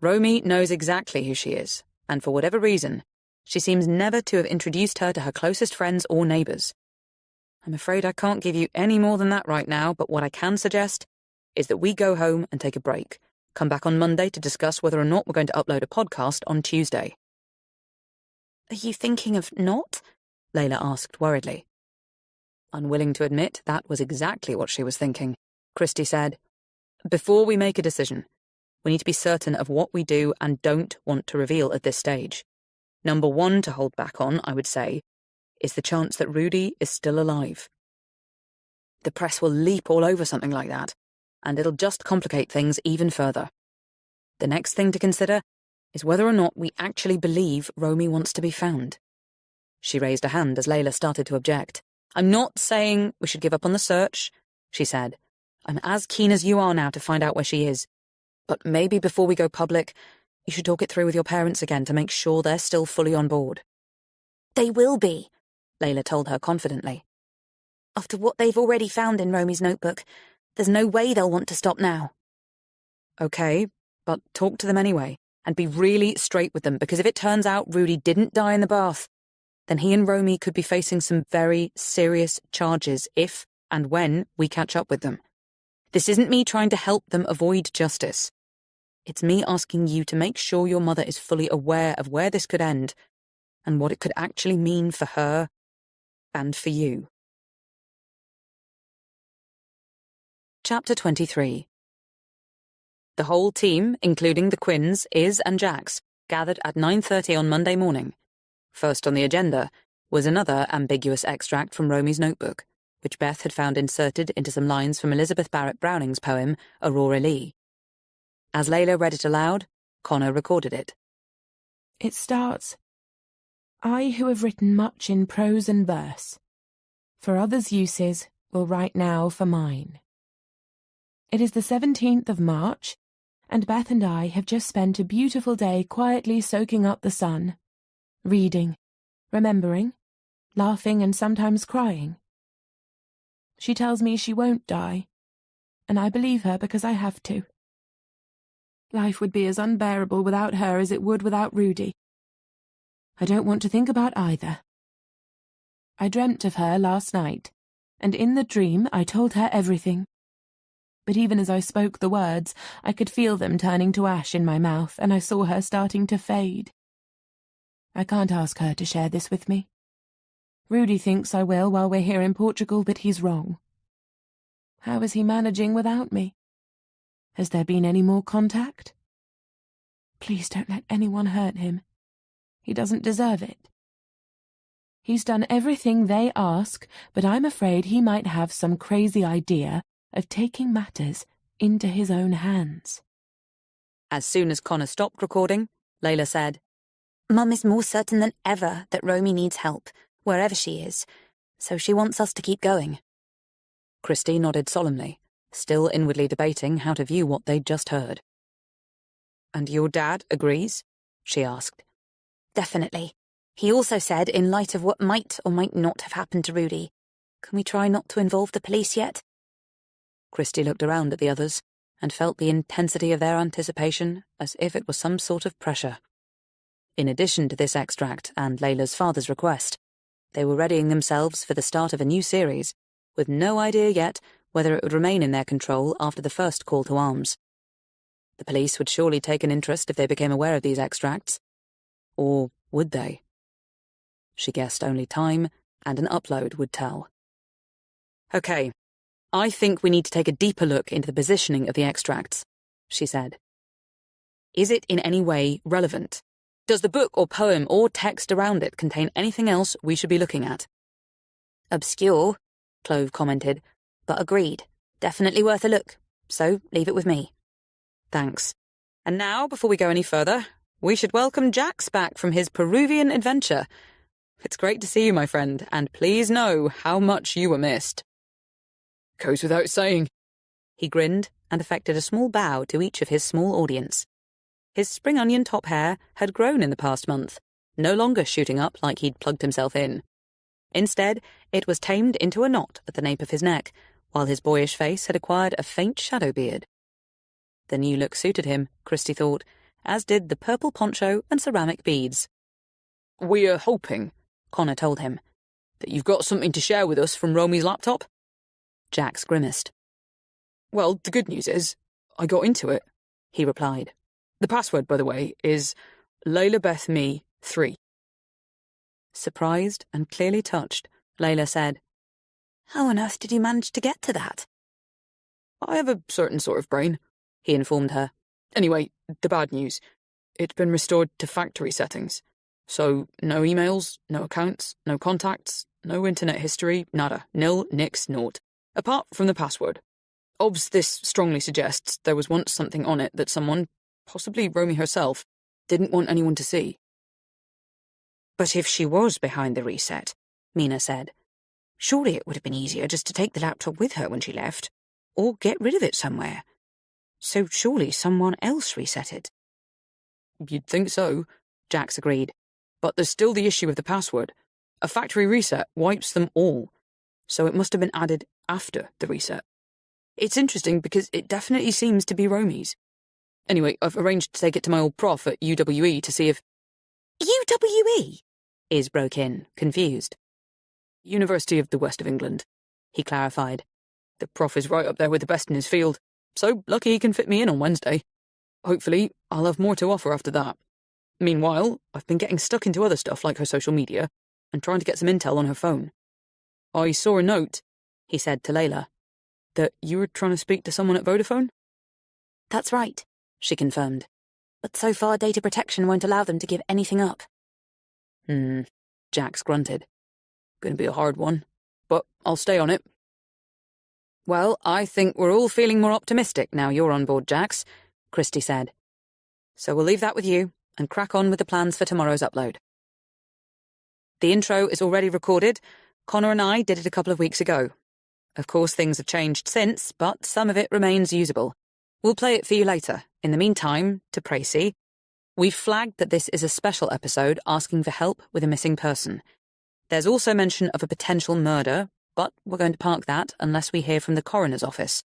Romy knows exactly who she is, and for whatever reason, she seems never to have introduced her to her closest friends or neighbours. I'm afraid I can't give you any more than that right now, but what I can suggest is that we go home and take a break, come back on Monday to discuss whether or not we're going to upload a podcast on Tuesday. Are you thinking of not? Layla asked worriedly. Unwilling to admit that was exactly what she was thinking, Christy said, Before we make a decision, we need to be certain of what we do and don't want to reveal at this stage. Number one to hold back on, I would say, is the chance that Rudy is still alive. The press will leap all over something like that, and it'll just complicate things even further. The next thing to consider is whether or not we actually believe Romy wants to be found. She raised a hand as Layla started to object. I'm not saying we should give up on the search, she said. I'm as keen as you are now to find out where she is. But maybe before we go public, you should talk it through with your parents again to make sure they're still fully on board. They will be, Layla told her confidently. After what they've already found in Romy's notebook, there's no way they'll want to stop now. Okay, but talk to them anyway, and be really straight with them, because if it turns out Rudy didn't die in the bath, then he and Romy could be facing some very serious charges if and when we catch up with them. This isn't me trying to help them avoid justice. It's me asking you to make sure your mother is fully aware of where this could end and what it could actually mean for her and for you. Chapter 23. The whole team, including the Quinns, Iz and Jax, gathered at 9:30 on Monday morning. First on the agenda was another ambiguous extract from Romy's notebook, which Beth had found inserted into some lines from Elizabeth Barrett Browning's poem, Aurora Lee. As Layla read it aloud, Connor recorded it. It starts, I who have written much in prose and verse, for others' uses will write now for mine. It is the 17th of March, and Beth and I have just spent a beautiful day quietly soaking up the sun, reading, remembering, laughing and sometimes crying. She tells me she won't die, and I believe her because I have to. Life would be as unbearable without her as it would without Rudy. I don't want to think about either. I dreamt of her last night, and in the dream I told her everything. But even as I spoke the words, I could feel them turning to ash in my mouth, and I saw her starting to fade. I can't ask her to share this with me. Rudy thinks I will while we're here in Portugal, but he's wrong. How is he managing without me? Has there been any more contact? Please don't let anyone hurt him. He doesn't deserve it. He's done everything they ask, but I'm afraid he might have some crazy idea of taking matters into his own hands. As soon as Connor stopped recording, Layla said, Mum is more certain than ever that Romy needs help, wherever she is, so she wants us to keep going. Christy nodded solemnly, still inwardly debating how to view what they'd just heard. And your dad agrees? She asked. Definitely. He also said, in light of what might or might not have happened to Rudy, can we try not to involve the police yet? Christy looked around at the others and felt the intensity of their anticipation as if it was some sort of pressure. In addition to this extract and Layla's father's request, they were readying themselves for the start of a new series, with no idea yet whether it would remain in their control after the first call to arms. The police would surely take an interest if they became aware of these extracts. Or would they? She guessed only time and an upload would tell. Okay, I think we need to take a deeper look into the positioning of the extracts, she said. Is it in any way relevant? Does the book or poem or text around it contain anything else we should be looking at? Obscure, Clove commented, but agreed. Definitely worth a look, so leave it with me. Thanks. And now, before we go any further, we should welcome Jax back from his Peruvian adventure. It's great to see you, my friend, and please know how much you were missed. Goes without saying. He grinned and affected a small bow to each of his small audience. His spring onion top hair had grown in the past month, no longer shooting up like he'd plugged himself in. Instead, it was tamed into a knot at the nape of his neck, while his boyish face had acquired a faint shadow beard. The new look suited him, Christy thought, as did the purple poncho and ceramic beads. We're hoping, Connor told him, that you've got something to share with us from Romy's laptop. Jax grimaced. Well, the good news is, I got into it, he replied. The password, by the way, is Layla Beth Me 3. Surprised and clearly touched, Layla said, How on earth did you manage to get to that? I have a certain sort of brain, he informed her. Anyway, the bad news. It's been restored to factory settings. So, no emails, no accounts, no contacts, no internet history, nada, nil, nix, naught. Apart from the password. Obs, this strongly suggests there was once something on it that someone, possibly Romy herself, didn't want anyone to see. But if she was behind the reset, Mina said, surely it would have been easier just to take the laptop with her when she left, or get rid of it somewhere. So surely someone else reset it. You'd think so, Jax agreed. But there's still the issue of the password. A factory reset wipes them all, so it must have been added after the reset. It's interesting because it definitely seems to be Romy's. Anyway, I've arranged to take it to my old prof at UWE to see if... UWE? Iz broke in, confused. University of the West of England, he clarified. The prof is right up there with the best in his field, so lucky he can fit me in on Wednesday. Hopefully, I'll have more to offer after that. Meanwhile, I've been getting stuck into other stuff like her social media and trying to get some intel on her phone. I saw a note, he said to Layla, that you were trying to speak to someone at Vodafone? That's right, she confirmed. But so far data protection won't allow them to give anything up. Jax grunted. Gonna be a hard one, but I'll stay on it. Well, I think we're all feeling more optimistic now you're on board, Jax, Christy said. So we'll leave that with you and crack on with the plans for tomorrow's upload. The intro is already recorded. Connor and I did it a couple of weeks ago. Of course, things have changed since, but some of it remains usable. We'll play it for you later. In the meantime, to Pracy, we've flagged that this is a special episode asking for help with a missing person. There's also mention of a potential murder, but we're going to park that unless we hear from the coroner's office.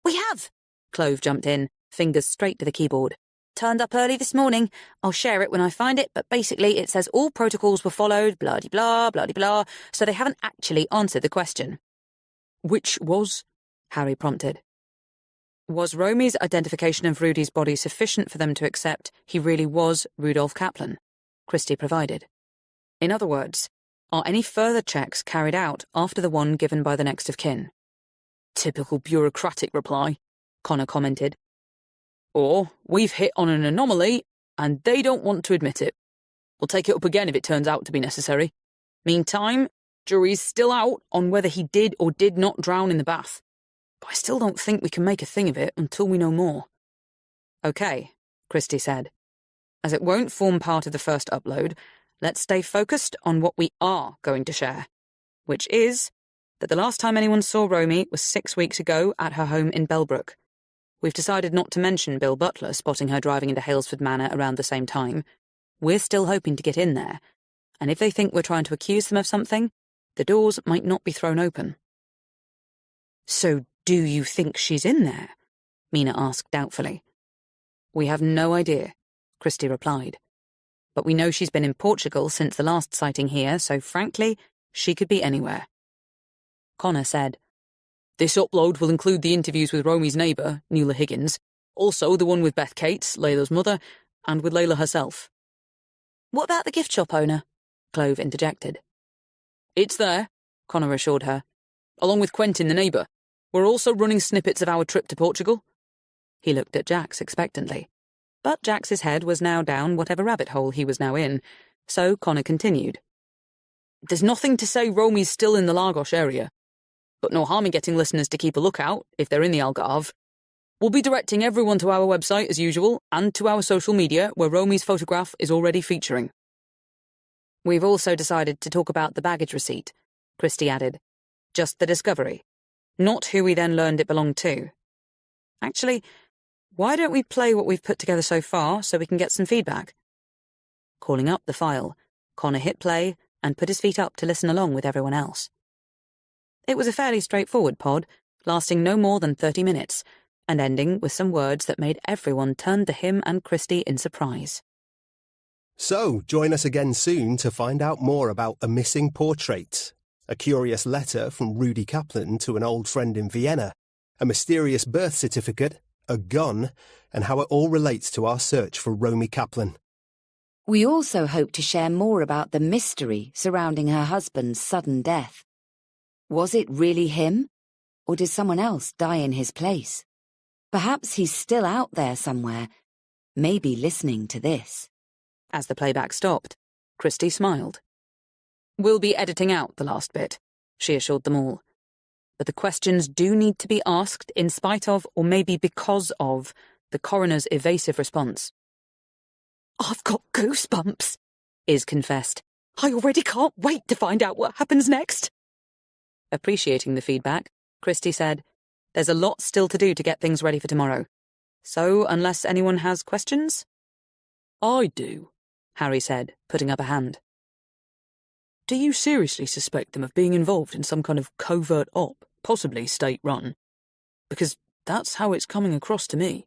We have! Clove jumped in, fingers straight to the keyboard. Turned up early this morning. I'll share it when I find it, but basically it says all protocols were followed, blah-de-blah, blah-de-blah, so they haven't actually answered the question. Which was? Harry prompted. Was Romy's identification of Rudy's body sufficient for them to accept he really was Rudolph Kaplan? Christy provided. In other words, are any further checks carried out after the one given by the next of kin? Typical bureaucratic reply, Connor commented. Or, we've hit on an anomaly, and they don't want to admit it. We'll take it up again if it turns out to be necessary. Meantime, jury's still out on whether he did or did not drown in the bath. But I still don't think we can make a thing of it until we know more. Okay, Christie said. As it won't form part of the first upload, let's stay focused on what we are going to share, which is that the last time anyone saw Romy was 6 weeks ago at her home in Bellbrook. We've decided not to mention Bill Butler spotting her driving into Halesford Manor around the same time. We're still hoping to get in there, and if they think we're trying to accuse them of something, the doors might not be thrown open. So do you think she's in there? Mina asked doubtfully. We have no idea, Christie replied. But we know she's been in Portugal since the last sighting here, so frankly, she could be anywhere. Connor said, This upload will include the interviews with Romy's neighbour, Nuala Higgins, also the one with Beth Cates, Layla's mother, and with Layla herself. What about the gift shop owner? Clove interjected. It's there, Connor assured her, along with Quentin, the neighbour. We're also running snippets of our trip to Portugal. He looked at Jax expectantly, but Jax's head was now down whatever rabbit hole he was now in, so Connor continued. There's nothing to say Romy's still in the Lagos area, but no harm in getting listeners to keep a lookout if they're in the Algarve. We'll be directing everyone to our website as usual and to our social media where Romy's photograph is already featuring. We've also decided to talk about the baggage receipt, Christie added. Just the discovery, not who we then learned it belonged to. Actually, why don't we play what we've put together so far so we can get some feedback? Calling up the file, Connor hit play and put his feet up to listen along with everyone else. It was a fairly straightforward pod, lasting no more than 30 minutes, and ending with some words that made everyone turn to him and Christie in surprise. So, join us again soon to find out more about A Missing Portrait, a curious letter from Rudy Kaplan to an old friend in Vienna, a mysterious birth certificate, a gun, and how it all relates to our search for Romy Kaplan. We also hope to share more about the mystery surrounding her husband's sudden death. Was it really him? Or did someone else die in his place? Perhaps he's still out there somewhere, maybe listening to this. As the playback stopped, Christie smiled. We'll be editing out the last bit, she assured them all. But the questions do need to be asked in spite of, or maybe because of, the coroner's evasive response. I've got goosebumps, Iz confessed. I already can't wait to find out what happens next. Appreciating the feedback, Christie said, There's a lot still to do to get things ready for tomorrow. So, unless anyone has questions? I do, Harry said, putting up a hand. Do you seriously suspect them of being involved in some kind of covert op, possibly state-run? Because that's how it's coming across to me.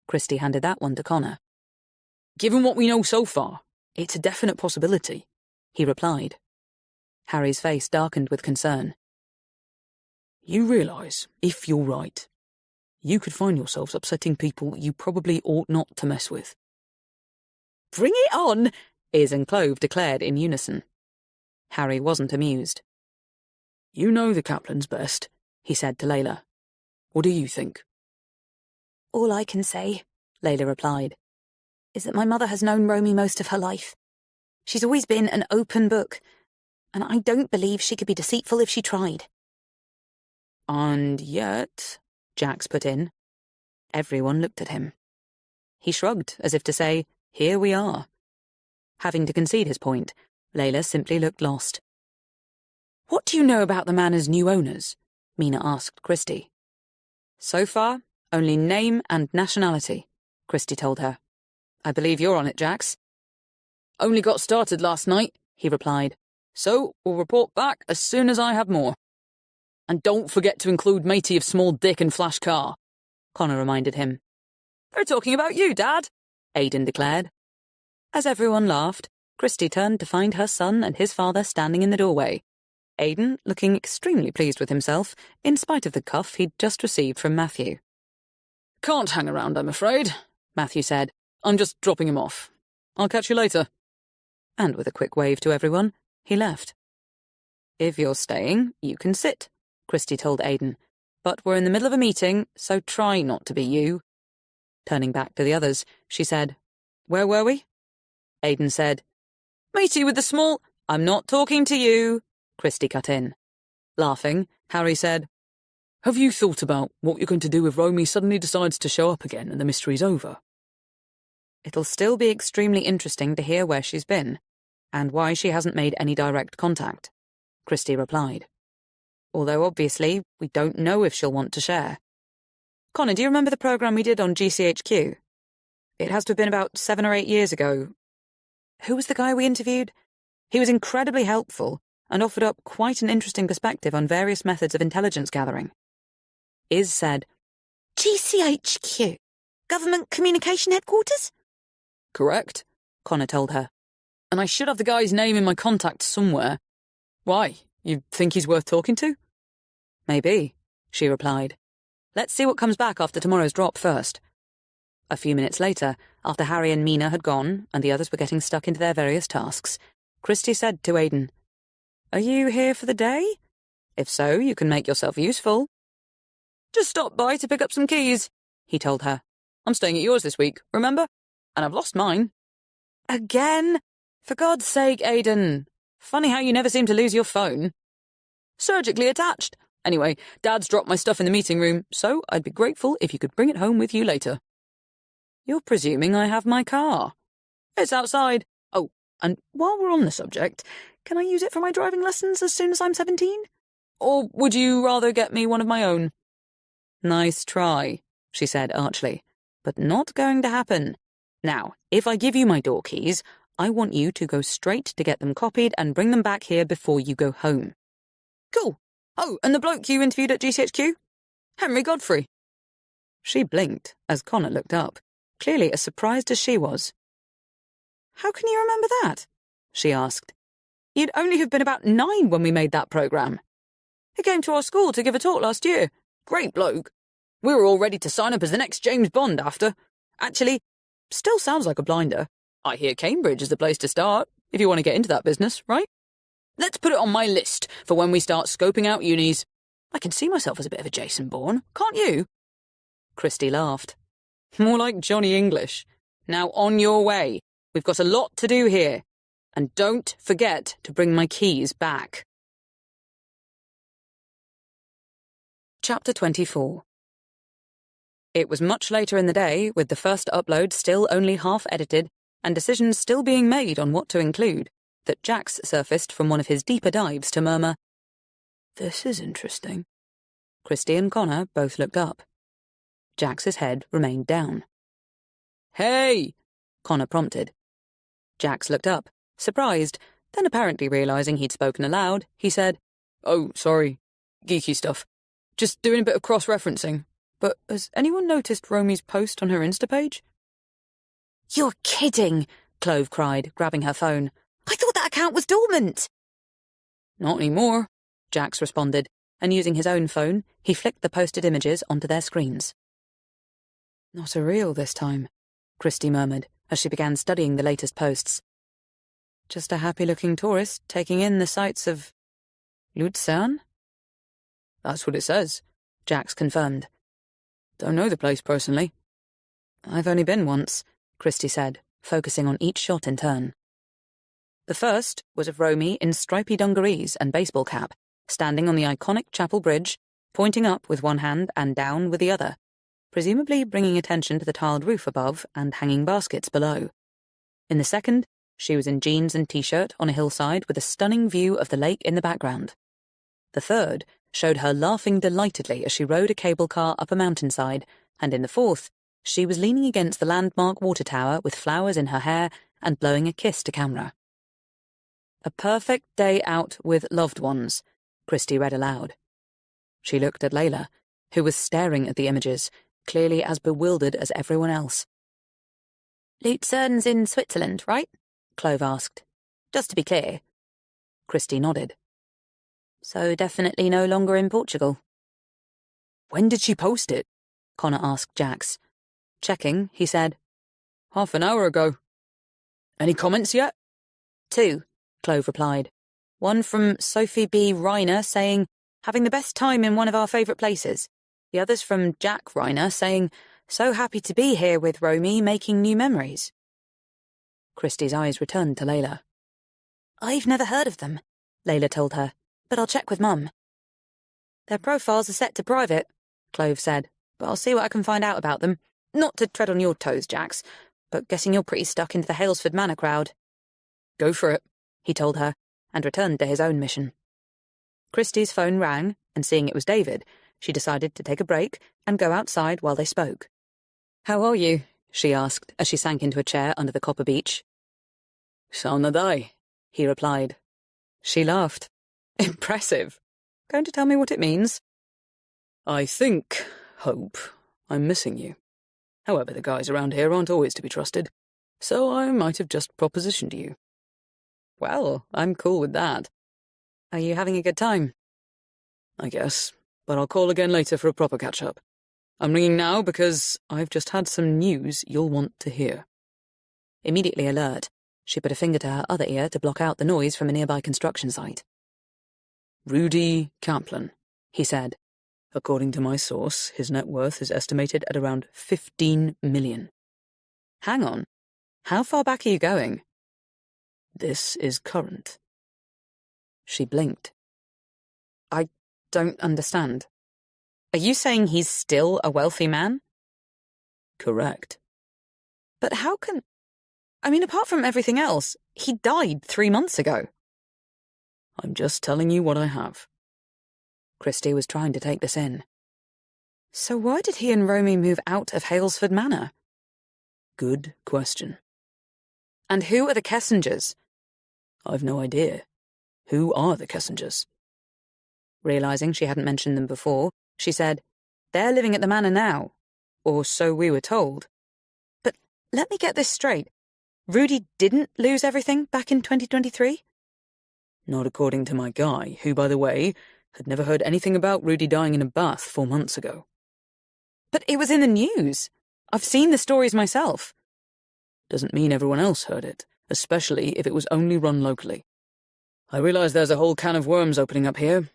Christie handed that one to Connor. Given what we know so far, it's a definite possibility, he replied. Harry's face darkened with concern. You realise, if you're right, you could find yourselves upsetting people you probably ought not to mess with. Bring it on, Iz and Clove declared in unison. Harry wasn't amused. You know the Kaplans best, he said to Layla. What do you think? All I can say, Layla replied, is that my mother has known Romy most of her life. She's always been an open book, and I don't believe she could be deceitful if she tried. And yet, Jax put in. Everyone looked at him. He shrugged, as if to say, Here we are. Having to concede his point, Layla simply looked lost. What do you know about the manor's new owners? Mina asked Christie. So far, only name and nationality, Christie told her. I believe you're on it, Jax. Only got started last night, he replied. So, we'll report back as soon as I have more. And don't forget to include matey of Small Dick and Flash Carr, Connor reminded him. They're talking about you, Dad, Aidan declared. As everyone laughed, Christie turned to find her son and his father standing in the doorway. Aidan looking extremely pleased with himself, in spite of the cuff he'd just received from Matthew. Can't hang around, I'm afraid, Matthew said. I'm just dropping him off. I'll catch you later. And with a quick wave to everyone, he left. If you're staying, you can sit, Christie told Aidan. But we're in the middle of a meeting, so try not to be you. Turning back to the others, she said, Where were we? Aidan said, Matey with the small... I'm not talking to you, Christie cut in. Laughing, Harry said, Have you thought about what you're going to do if Romy suddenly decides to show up again and the mystery's over? It'll still be extremely interesting to hear where she's been, and why she hasn't made any direct contact, Christie replied. Although obviously, we don't know if she'll want to share. Connor, do you remember the programme we did on GCHQ? It has to have been about 7 or 8 years ago. Who was the guy we interviewed? He was incredibly helpful and offered up quite an interesting perspective on various methods of intelligence gathering. Iz said, GCHQ? Government Communication Headquarters? Correct, Connor told her. And I should have the guy's name in my contacts somewhere. Why? You think he's worth talking to? Maybe, she replied. Let's see what comes back after tomorrow's drop first. A few minutes later, after Harry and Mina had gone and the others were getting stuck into their various tasks, Christie said to Aidan, Are you here for the day? If so, you can make yourself useful. Just stopped by to pick up some keys, he told her. I'm staying at yours this week, remember? And I've lost mine. Again? For God's sake, Aidan. Funny how you never seem to lose your phone. Surgically attached. Anyway, Dad's dropped my stuff in the meeting room, so I'd be grateful if you could bring it home with you later. You're presuming I have my car. It's outside. Oh, and while we're on the subject, can I use it for my driving lessons as soon as I'm 17? Or would you rather get me one of my own? Nice try, she said archly, but not going to happen. Now, if I give you my door keys, I want you to go straight to get them copied and bring them back here before you go home. Cool. Oh, and the bloke you interviewed at GCHQ? Henry Godfrey. She blinked as Connor looked up, clearly as surprised as she was. How can you remember that? She asked. You'd only have been about 9 when we made that programme. He came to our school to give a talk last year. Great bloke. We were all ready to sign up as the next James Bond after. Actually, still sounds like a blinder. I hear Cambridge is the place to start, if you want to get into that business, right? Let's put it on my list for when we start scoping out unis. I can see myself as a bit of a Jason Bourne, can't you? Christie laughed. More like Johnny English. Now on your way. We've got a lot to do here. And don't forget to bring my keys back. Chapter 24. It was much later in the day, with the first upload still only half edited, and decisions still being made on what to include, that Jax surfaced from one of his deeper dives to murmur, This is interesting. Christie and Connor both looked up. Jax's head remained down. Hey! Connor prompted. Jax looked up, surprised, then apparently realising he'd spoken aloud, he said, Oh, sorry. Geeky stuff. Just doing a bit of cross-referencing. But has anyone noticed Romy's post on her Insta page? You're kidding, Clove cried, grabbing her phone. I thought that account was dormant. Not anymore, Jax responded, and using his own phone, he flicked the posted images onto their screens. Not a reel this time, Christie murmured, as she began studying the latest posts. Just a happy-looking tourist taking in the sights of Luzern? That's what it says, Jax confirmed. Don't know the place personally. I've only been once, Christie said, focusing on each shot in turn. The first was of Romy in stripy dungarees and baseball cap, standing on the iconic chapel bridge, pointing up with one hand and down with the other, presumably bringing attention to the tiled roof above and hanging baskets below. In the second, she was in jeans and t-shirt on a hillside with a stunning view of the lake in the background. The third showed her laughing delightedly as she rode a cable car up a mountainside, and in the fourth, she was leaning against the landmark water tower with flowers in her hair and blowing a kiss to camera. A perfect day out with loved ones, Christie read aloud. She looked at Layla, who was staring at the images, clearly as bewildered as everyone else. Luzern's in Switzerland, right? Clove asked. Just to be clear. Christie nodded. So definitely no longer in Portugal. When did she post it? Connor asked Jax. Checking, he said, Half an hour ago. Any comments yet? 2, Clove replied. One from Sophie B. Reiner saying, having the best time in one of our favourite places. The other's from Jack Reiner saying, so happy to be here with Romy making new memories. Christie's eyes returned to Layla. I've never heard of them, Layla told her, but I'll check with Mum. Their profiles are set to private, Clove said, but I'll see what I can find out about them. Not to tread on your toes, Jax, but guessing you're pretty stuck into the Halesford Manor crowd. Go for it, he told her, and returned to his own mission. Christie's phone rang, and seeing it was David, she decided to take a break and go outside while they spoke. "How are you?" she asked as she sank into a chair under the copper beech. "Sauna dai," he replied. She laughed. "Impressive. Going to tell me what it means?" "I think, Hope, I'm missing you. However, the guys around here aren't always to be trusted, so I might have just propositioned you." "Well, I'm cool with that. Are you having a good time?" "I guess, but I'll call again later for a proper catch-up. I'm ringing now because I've just had some news you'll want to hear." Immediately alert, she put a finger to her other ear to block out the noise from a nearby construction site. "Rudy Kaplan," he said. "According to my source, his net worth is estimated at around 15 million. Hang on. How far back are you going? This is current." She blinked. "I don't understand. Are you saying he's still a wealthy man?" "Correct." "But how can... I mean, apart from everything else, he died 3 months ago." "I'm just telling you what I have." Christie was trying to take this in. So why did he and Romy move out of Halesford Manor? Good question. And who are the Kessingers? I've no idea. Who are the Kessingers? Realising she hadn't mentioned them before, she said, "They're living at the manor now. Or so we were told. But let me get this straight. Rudy didn't lose everything back in 2023? Not according to my guy, who, by the way, had never heard anything about Rudy dying in a bath 4 months ago. But it was in the news. I've seen the stories myself. Doesn't mean everyone else heard it, especially if it was only run locally. I realise there's a whole can of worms opening up here,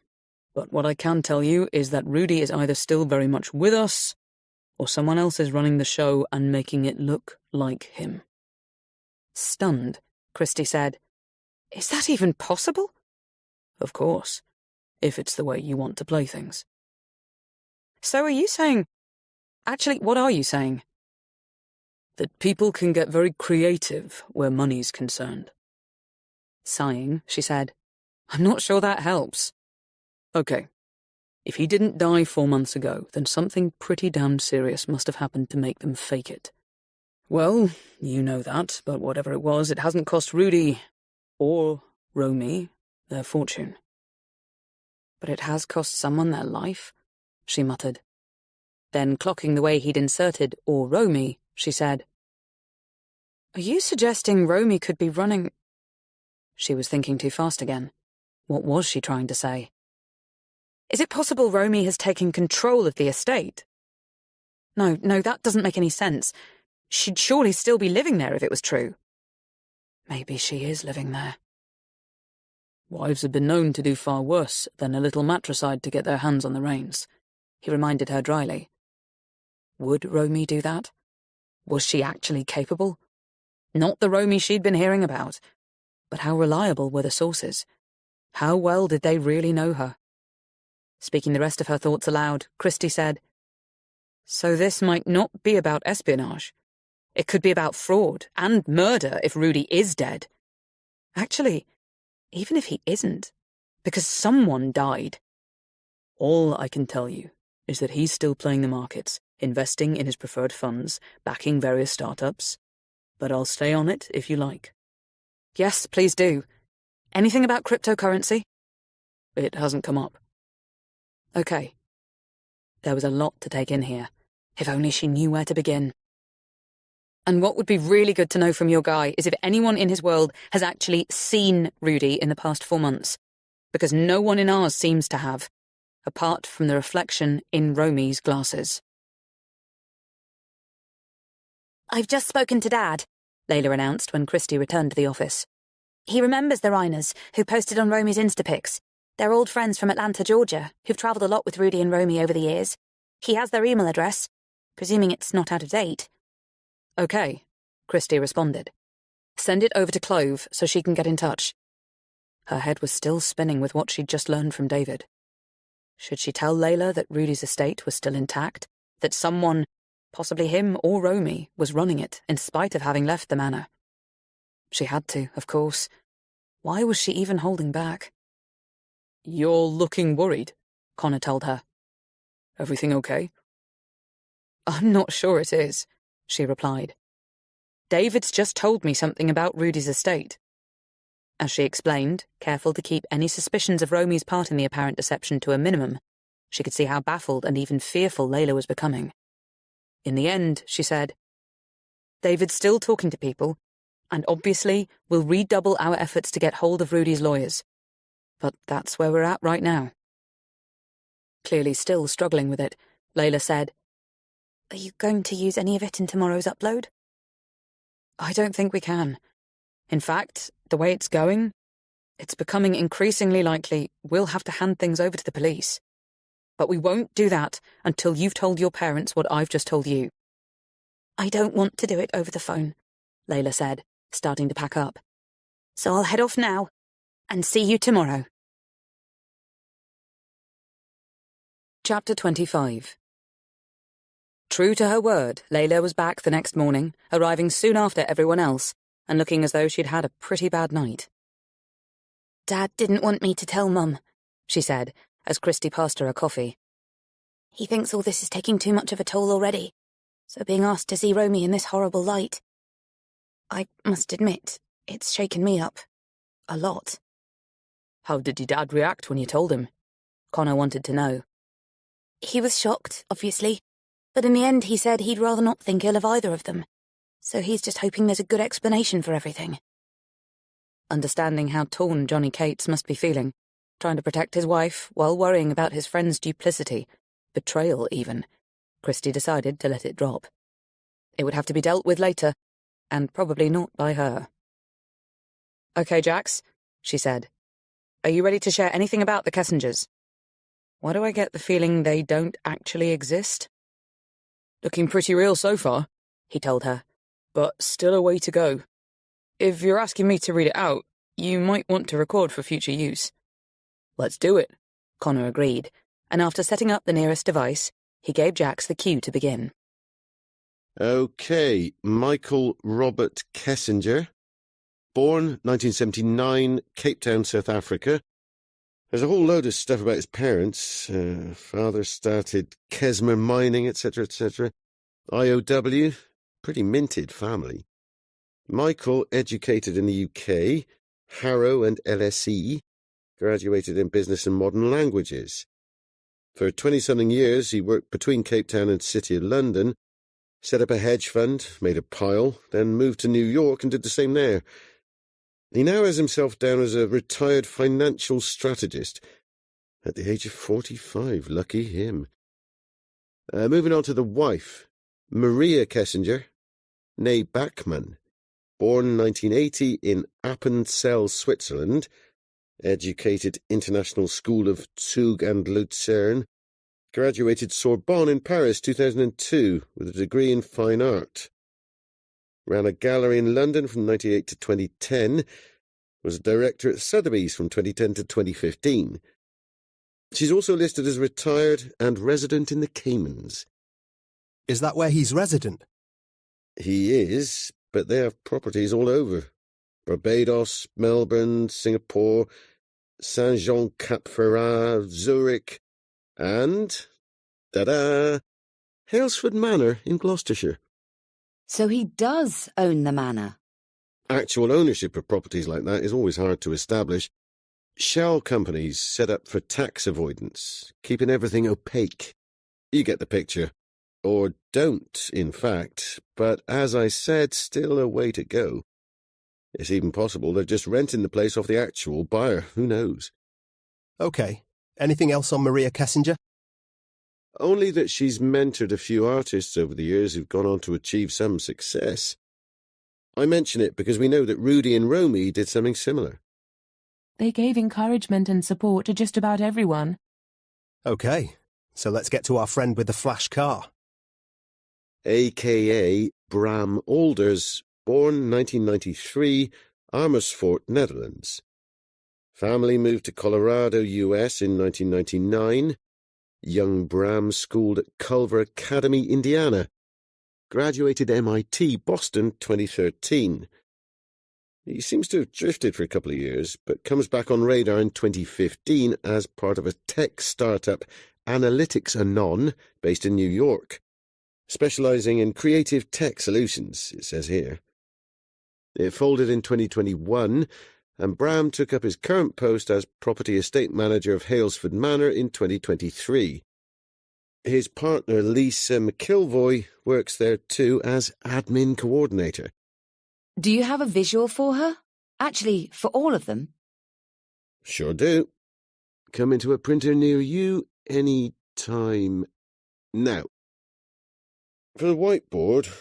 but what I can tell you is that Rudy is either still very much with us, or someone else is running the show and making it look like him." Stunned, Christie said, "Is that even possible?" "Of course, if it's the way you want to play things." "So are you saying... Actually, what are you saying?" "That people can get very creative where money's concerned." Sighing, she said, "I'm not sure that helps." "Okay. If he didn't die 4 months ago, then something pretty damn serious must have happened to make them fake it. Well, you know that, but whatever it was, it hasn't cost Rudy or Romy their fortune." "But it has cost someone their life," she muttered. Then, clocking the way he'd inserted "or Romy," she said, "Are you suggesting Romy could be running—" She was thinking too fast again. What was she trying to say? "Is it possible Romy has taken control of the estate?" No, that doesn't make any sense. She'd surely still be living there if it was true." "Maybe she is living there." "Wives have been known to do far worse than a little matricide to get their hands on the reins," he reminded her dryly. Would Romy do that? Was she actually capable? Not the Romy she'd been hearing about. But how reliable were the sources? How well did they really know her? Speaking the rest of her thoughts aloud, Christie said, "So this might not be about espionage. It could be about fraud and murder if Rudy is dead. Actually, even if he isn't, because someone died." "All I can tell you is that he's still playing the markets, investing in his preferred funds, backing various startups. But I'll stay on it if you like." "Yes, please do. Anything about cryptocurrency?" "It hasn't come up." Okay. There was a lot to take in here. If only she knew where to begin. "And what would be really good to know from your guy is if anyone in his world has actually seen Rudy in the past 4 months. Because no one in ours seems to have, apart from the reflection in Romy's glasses." "I've just spoken to Dad," Layla announced when Christie returned to the office. "He remembers the Reiners, who posted on Romy's Instapics. They're old friends from Atlanta, Georgia, who've travelled a lot with Rudy and Romy over the years. He has their email address, presuming it's not out of date." "Okay," Christie responded. "Send it over to Clove so she can get in touch. Her head was still spinning with what she'd just learned from David. Should she tell Layla that Rudy's estate was still intact? That someone, possibly him or Romy, was running it in spite of having left the manor? She had to, of course. Why was she even holding back? "You're looking worried," Connor told her. "Everything okay?" "I'm not sure it is," she replied. "David's just told me something about Rudy's estate." As she explained, careful to keep any suspicions of Romy's part in the apparent deception to a minimum, she could see how baffled and even fearful Layla was becoming. In the end, she said, "David's still talking to people, and obviously we'll redouble our efforts to get hold of Rudy's lawyers. But that's where we're at right now." Clearly still struggling with it, Layla said, "Are you going to use any of it in tomorrow's upload?" "I don't think we can. In fact, the way it's going, it's becoming increasingly likely we'll have to hand things over to the police. But we won't do that until you've told your parents what I've just told you." "I don't want to do it over the phone," Layla said, starting to pack up. "So I'll head off now and see you tomorrow." Chapter 25. True to her word, Layla was back the next morning, arriving soon after everyone else, and looking as though she'd had a pretty bad night. "Dad didn't want me to tell Mum," she said, as Christy passed her a coffee. "He thinks all this is taking too much of a toll already, so being asked to see Romy in this horrible light, I must admit, it's shaken me up. A lot." "How did your dad react when you told him?" Connor wanted to know. "He was shocked, obviously, but in the end he said he'd rather not think ill of either of them, so he's just hoping there's a good explanation for everything." Understanding how torn Johnny Cates must be feeling, trying to protect his wife while worrying about his friend's duplicity, betrayal even, Christy decided to let it drop. It would have to be dealt with later, and probably not by her. "Okay, Jax," she said. "Are you ready to share anything about the Kessingers? Why do I get the feeling they don't actually exist?" "Looking pretty real so far," he told her, "but still a way to go. If you're asking me to read it out, you might want to record for future use." "Let's do it," Connor agreed, and after setting up the nearest device, he gave Jax the cue to begin. Okay, Michael Robert Kessinger, born 1979, Cape Town, South Africa. There's a whole load of stuff about his parents. Father started Kesmer Mining, etc., etc. IOW, pretty minted family. Michael educated in the UK, Harrow and LSE, graduated in business and modern languages. For 20-something years, he worked between Cape Town and City of London, set up a hedge fund, made a pile, then moved to New York and did the same there. He now has himself down as a retired financial strategist at the age of 45. Lucky him. Moving on to the wife, Maria Kessinger, née Bachmann, born 1980 in Appenzell, Switzerland, educated International School of Zug and Luzern, graduated Sorbonne in Paris 2002 with a degree in fine art. Ran a gallery in London from 1998 to 2010, was a director at Sotheby's from 2010 to 2015. She's also listed as retired and resident in the Caymans. Is that where he's resident? He is, but they have properties all over. Barbados, Melbourne, Singapore, Saint-Jean-Cap-Ferrat, Zurich, and, ta-da, Halesford Manor in Gloucestershire. So he does own the manor. Actual ownership of properties like that is always hard to establish. Shell companies set up for tax avoidance, keeping everything opaque. You get the picture. Or don't, in fact, but as I said, still a way to go. It's even possible they're just renting the place off the actual buyer, who knows? Okay. Anything else on Maria Kessinger? Only that she's mentored a few artists over the years who've gone on to achieve some success. I mention it because we know that Rudy and Romy did something similar. They gave encouragement and support to just about everyone. Okay, so let's get to our friend with the flash car. A.K.A. Bram Alders, born 1993, Amersfoort, Netherlands. Family moved to Colorado, US in 1999. Young Bram schooled at Culver Academy, Indiana. Graduated MIT, Boston, 2013. He seems to have drifted for a couple of years, but comes back on radar in 2015 as part of a tech startup, Analytics Anon, based in New York, specializing in creative tech solutions, it says here. It folded in 2021, and Bram took up his current post as property estate manager of Halesford Manor in 2023. His partner, Lisa McIlvoy, works there too as admin coordinator. Do you have a visual for her? Actually, for all of them? Sure do. Come into a printer near you any time now. For the whiteboard,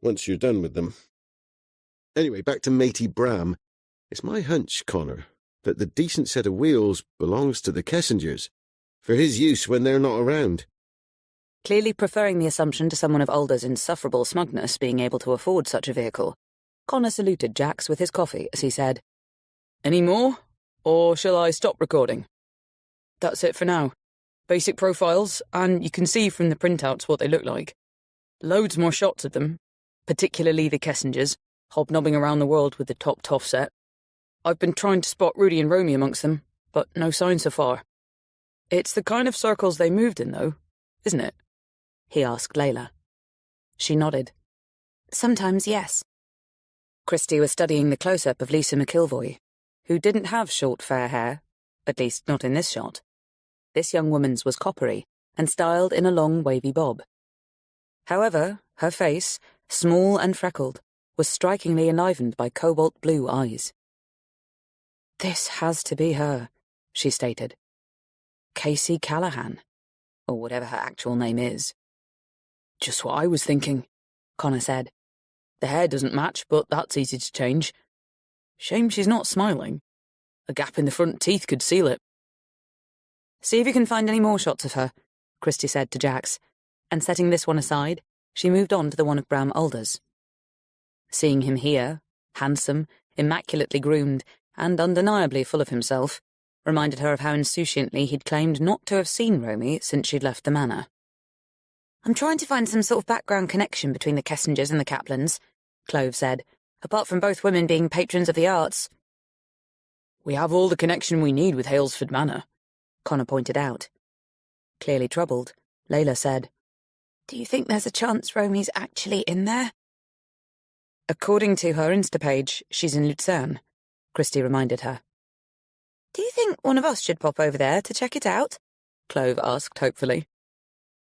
once you're done with them. Anyway, back to matey Bram. It's my hunch, Connor, that the decent set of wheels belongs to the Kessingers, for his use when they're not around. Clearly preferring the assumption to someone of Alder's insufferable smugness being able to afford such a vehicle, Connor saluted Jax with his coffee as he said, "Any more? Or shall I stop recording?" "That's it for now. Basic profiles, and you can see from the printouts what they look like. Loads more shots of them, particularly the Kessingers, hobnobbing around the world with the top toff set. I've been trying to spot Rudy and Romy amongst them, but no sign so far. It's the kind of circles they moved in, though, isn't it?" he asked Layla. She nodded. Sometimes, yes. Christie was studying the close-up of Lisa McIlvoy, who didn't have short fair hair, at least not in this shot. This young woman's was coppery and styled in a long wavy bob. However, her face, small and freckled, was strikingly enlivened by cobalt blue eyes. "This has to be her," she stated. "Casey Callahan, or whatever her actual name is." "Just what I was thinking," Connor said. "The hair doesn't match, but that's easy to change. Shame she's not smiling. A gap in the front teeth could seal it." "See if you can find any more shots of her," Christie said to Jax, and setting this one aside, she moved on to the one of Bram Alder's. Seeing him here, handsome, immaculately groomed, and undeniably full of himself, reminded her of how insouciantly he'd claimed not to have seen Romy since she'd left the manor. "I'm trying to find some sort of background connection between the Kessingers and the Kaplans," Clove said, "apart from both women being patrons of the arts." "We have all the connection we need with Halesford Manor," Connor pointed out. Clearly troubled, Layla said, "Do you think there's a chance Romy's actually in there?" "According to her Insta page, she's in Lucerne," Christie reminded her. "Do you think one of us should pop over there to check it out?" Clove asked hopefully.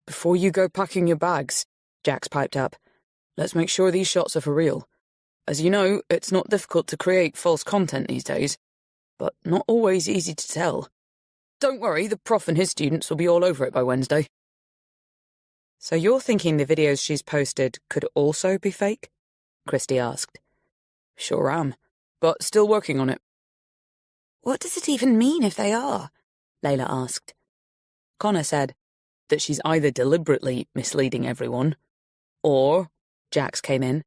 "Before you go packing your bags," Jax piped up, "let's make sure these shots are for real. As you know, it's not difficult to create false content these days, but not always easy to tell. Don't worry, the prof and his students will be all over it by Wednesday." "So you're thinking the videos she's posted could also be fake?" Christie asked. "Sure am, but still working on it." "What does it even mean if they are?" Layla asked. Connor said, "That she's either deliberately misleading everyone, or," Jax came in,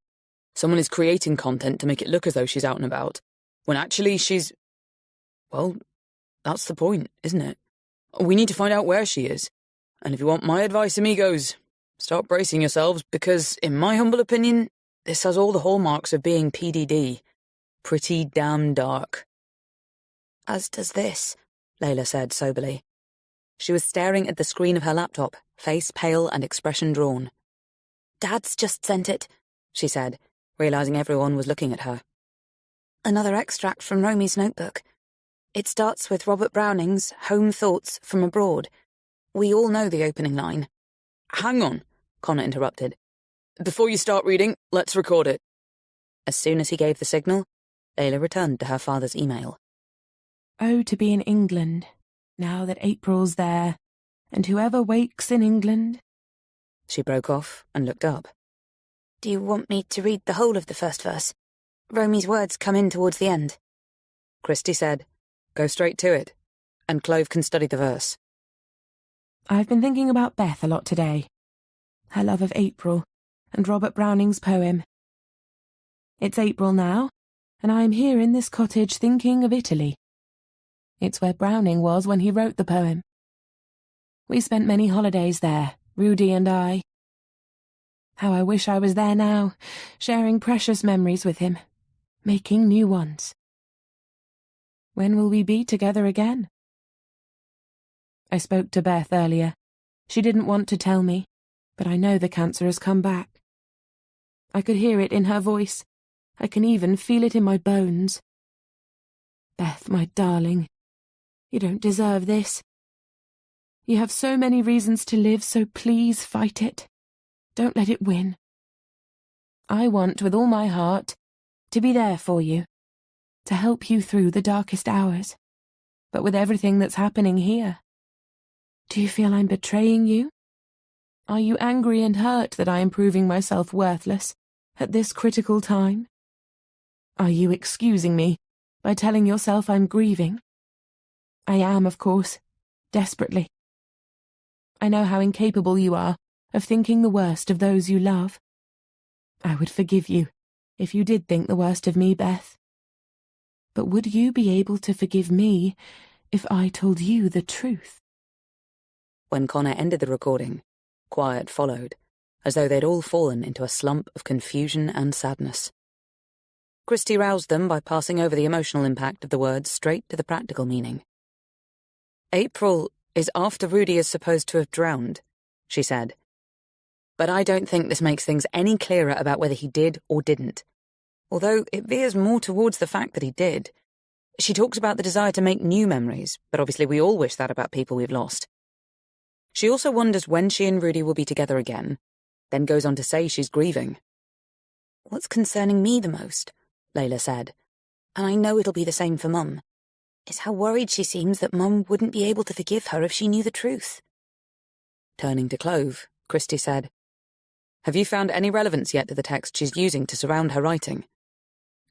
"someone is creating content to make it look as though she's out and about, when actually she's... Well, that's the point, isn't it? We need to find out where she is. And if you want my advice, amigos, start bracing yourselves, because, in my humble opinion, this has all the hallmarks of being PDD. Pretty damn dark." "As does this," Layla said soberly. She was staring at the screen of her laptop, face pale and expression drawn. "Dad's just sent it," she said, realizing everyone was looking at her. "Another extract from Romy's notebook. It starts with Robert Browning's Home Thoughts from Abroad. We all know the opening line." "Hang on," Connor interrupted. "Before you start reading, let's record it." As soon as he gave the signal, Layla returned to her father's email. "Oh, to be in England, now that April's there, and whoever wakes in England—" She broke off and looked up. "Do you want me to read the whole of the first verse? Romy's words come in towards the end." Christie said, "Go straight to it, and Clove can study the verse." "I've been thinking about Beth a lot today. Her love of April, and Robert Browning's poem. It's April now, and I am here in this cottage thinking of Italy. It's where Browning was when he wrote the poem. We spent many holidays there, Rudy and I. How I wish I was there now, sharing precious memories with him, making new ones. When will we be together again? I spoke to Beth earlier. She didn't want to tell me, but I know the cancer has come back. I could hear it in her voice. I can even feel it in my bones. Beth, my darling, you don't deserve this. You have so many reasons to live, so please fight it. Don't let it win. I want, with all my heart, to be there for you, to help you through the darkest hours. But with everything that's happening here, do you feel I'm betraying you? Are you angry and hurt that I am proving myself worthless at this critical time? Are you excusing me by telling yourself I'm grieving? I am, of course, desperately. I know how incapable you are of thinking the worst of those you love. I would forgive you if you did think the worst of me, Beth. But would you be able to forgive me if I told you the truth? When Connor ended the recording, quiet followed, as though they'd all fallen into a slump of confusion and sadness. Christie roused them by passing over the emotional impact of the words straight to the practical meaning. April is after Rudy is supposed to have drowned, she said. But I don't think this makes things any clearer about whether he did or didn't. Although it veers more towards the fact that he did. She talks about the desire to make new memories, but obviously we all wish that about people we've lost. She also wonders when she and Rudy will be together again, then goes on to say she's grieving. What's concerning me the most, Layla said, and I know it'll be the same for Mum, is how worried she seems that Mum wouldn't be able to forgive her if she knew the truth. Turning to Clove, Christie said, "Have you found any relevance yet to the text she's using to surround her writing?"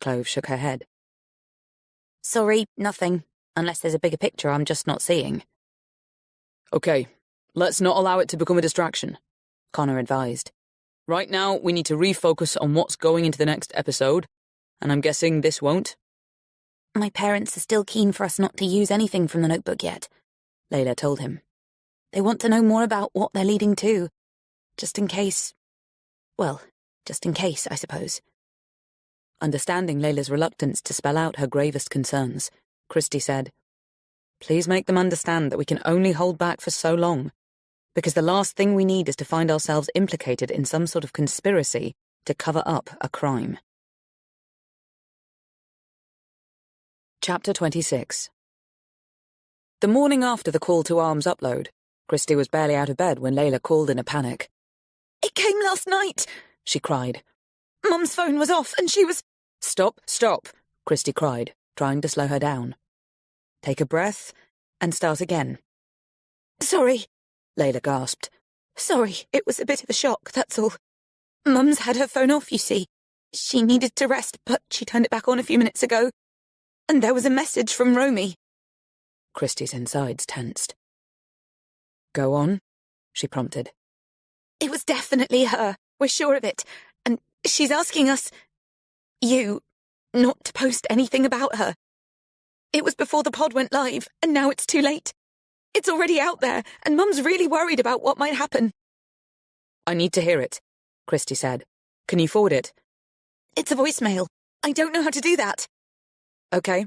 Clove shook her head. Sorry, nothing, unless there's a bigger picture I'm just not seeing. Okay, let's not allow it to become a distraction, Connor advised. Right now, we need to refocus on what's going into the next episode, and I'm guessing this won't. My parents are still keen for us not to use anything from the notebook yet, Layla told him. They want to know more about what they're leading to, just in case, I suppose. Understanding Layla's reluctance to spell out her gravest concerns, Christie said, "Please make them understand that we can only hold back for so long, because the last thing we need is to find ourselves implicated in some sort of conspiracy to cover up a crime." Chapter 26. The morning after the Call to Arms upload, Christie was barely out of bed when Layla called in a panic. It came last night, she cried. Mum's phone was off and she was... Stop, Christie cried, trying to slow her down. Take a breath and start again. Sorry, Layla gasped. Sorry, it was a bit of a shock, that's all. Mum's had her phone off, you see. She needed to rest, but she turned it back on a few minutes ago. And there was a message from Romy. Christie's insides tensed. Go on, she prompted. It was definitely her, we're sure of it. And she's asking us, you, not to post anything about her. It was before the pod went live, and now it's too late. It's already out there, and Mum's really worried about what might happen. I need to hear it, Christie said. Can you forward it? It's a voicemail. I don't know how to do that. Okay,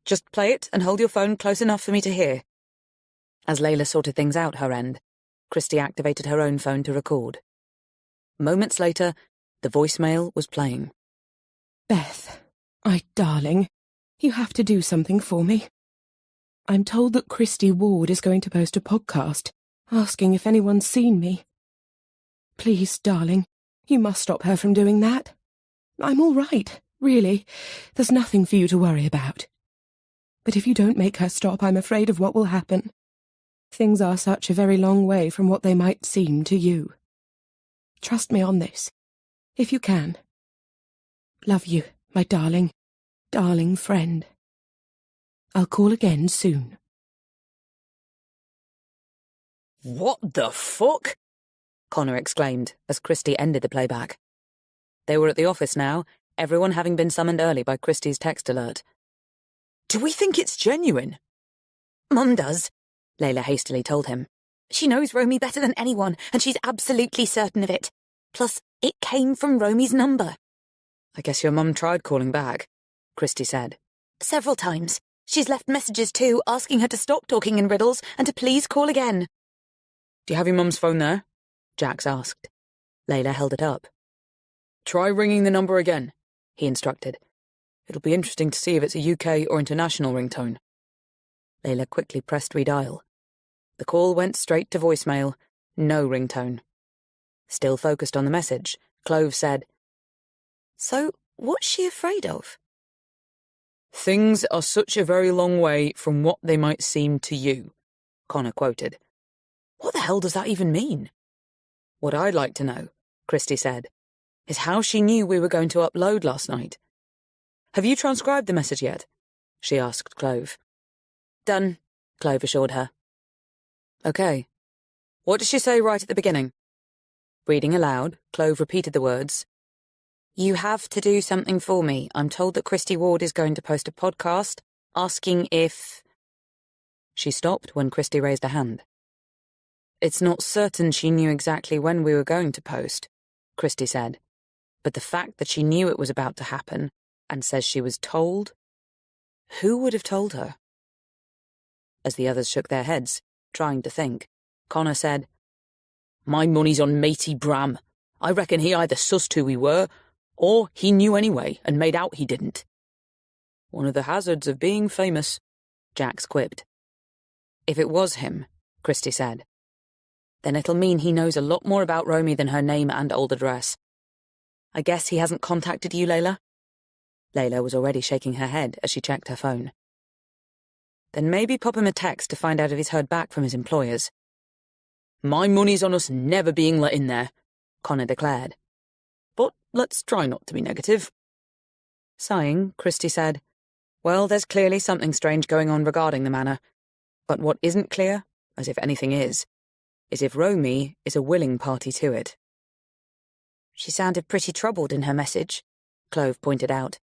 just play it and hold your phone close enough for me to hear. As Layla sorted things out her end, Christie activated her own phone to record. Moments later, the voicemail was playing. Beth, my darling, you have to do something for me. I'm told that Christie Ward is going to post a podcast, asking if anyone's seen me. Please, darling, you must stop her from doing that. I'm all right. Really, there's nothing for you to worry about. But if you don't make her stop, I'm afraid of what will happen. Things are such a very long way from what they might seem to you. Trust me on this, if you can. Love you, my darling, darling friend. I'll call again soon. What the fuck? Connor exclaimed as Christie ended the playback. They were at the office now, everyone having been summoned early by Christie's text alert. Do we think it's genuine? Mum does, Layla hastily told him. She knows Romy better than anyone, and she's absolutely certain of it. Plus, it came from Romy's number. I guess your mum tried calling back, Christy said. Several times. She's left messages too, asking her to stop talking in riddles and to please call again. Do you have your mum's phone there? Jax asked. Layla held it up. Try ringing the number again, he instructed. It'll be interesting to see if it's a UK or international ringtone. Layla quickly pressed redial. The call went straight to voicemail, no ringtone. Still focused on the message, Clove said, So, what's she afraid of? Things are such a very long way from what they might seem to you, Connor quoted. What the hell does that even mean? What I'd like to know, Christy said, is how she knew we were going to upload last night. Have you transcribed the message yet? She asked Clove. Done, Clove assured her. Okay. What did she say right at the beginning? Reading aloud, Clove repeated the words. You have to do something for me. I'm told that Christy Ward is going to post a podcast asking if... She stopped when Christy raised a hand. It's not certain she knew exactly when we were going to post, Christy said, but the fact that she knew it was about to happen and says she was told... Who would have told her? As the others shook their heads, trying to think, Connor said, My money's on Matey Bram. I reckon he either sussed who we were, or he knew anyway and made out he didn't. One of the hazards of being famous, Jax quipped. If it was him, Christy said, then it'll mean he knows a lot more about Romy than her name and old address. I guess he hasn't contacted you, Layla? Layla was already shaking her head as she checked her phone. Then maybe pop him a text to find out if he's heard back from his employers. My money's on us never being let in there, Connor declared. But let's try not to be negative. Sighing, Christy said, Well, there's clearly something strange going on regarding the manor. But what isn't clear, as if anything is if Romy is a willing party to it. She sounded pretty troubled in her message, Clove pointed out.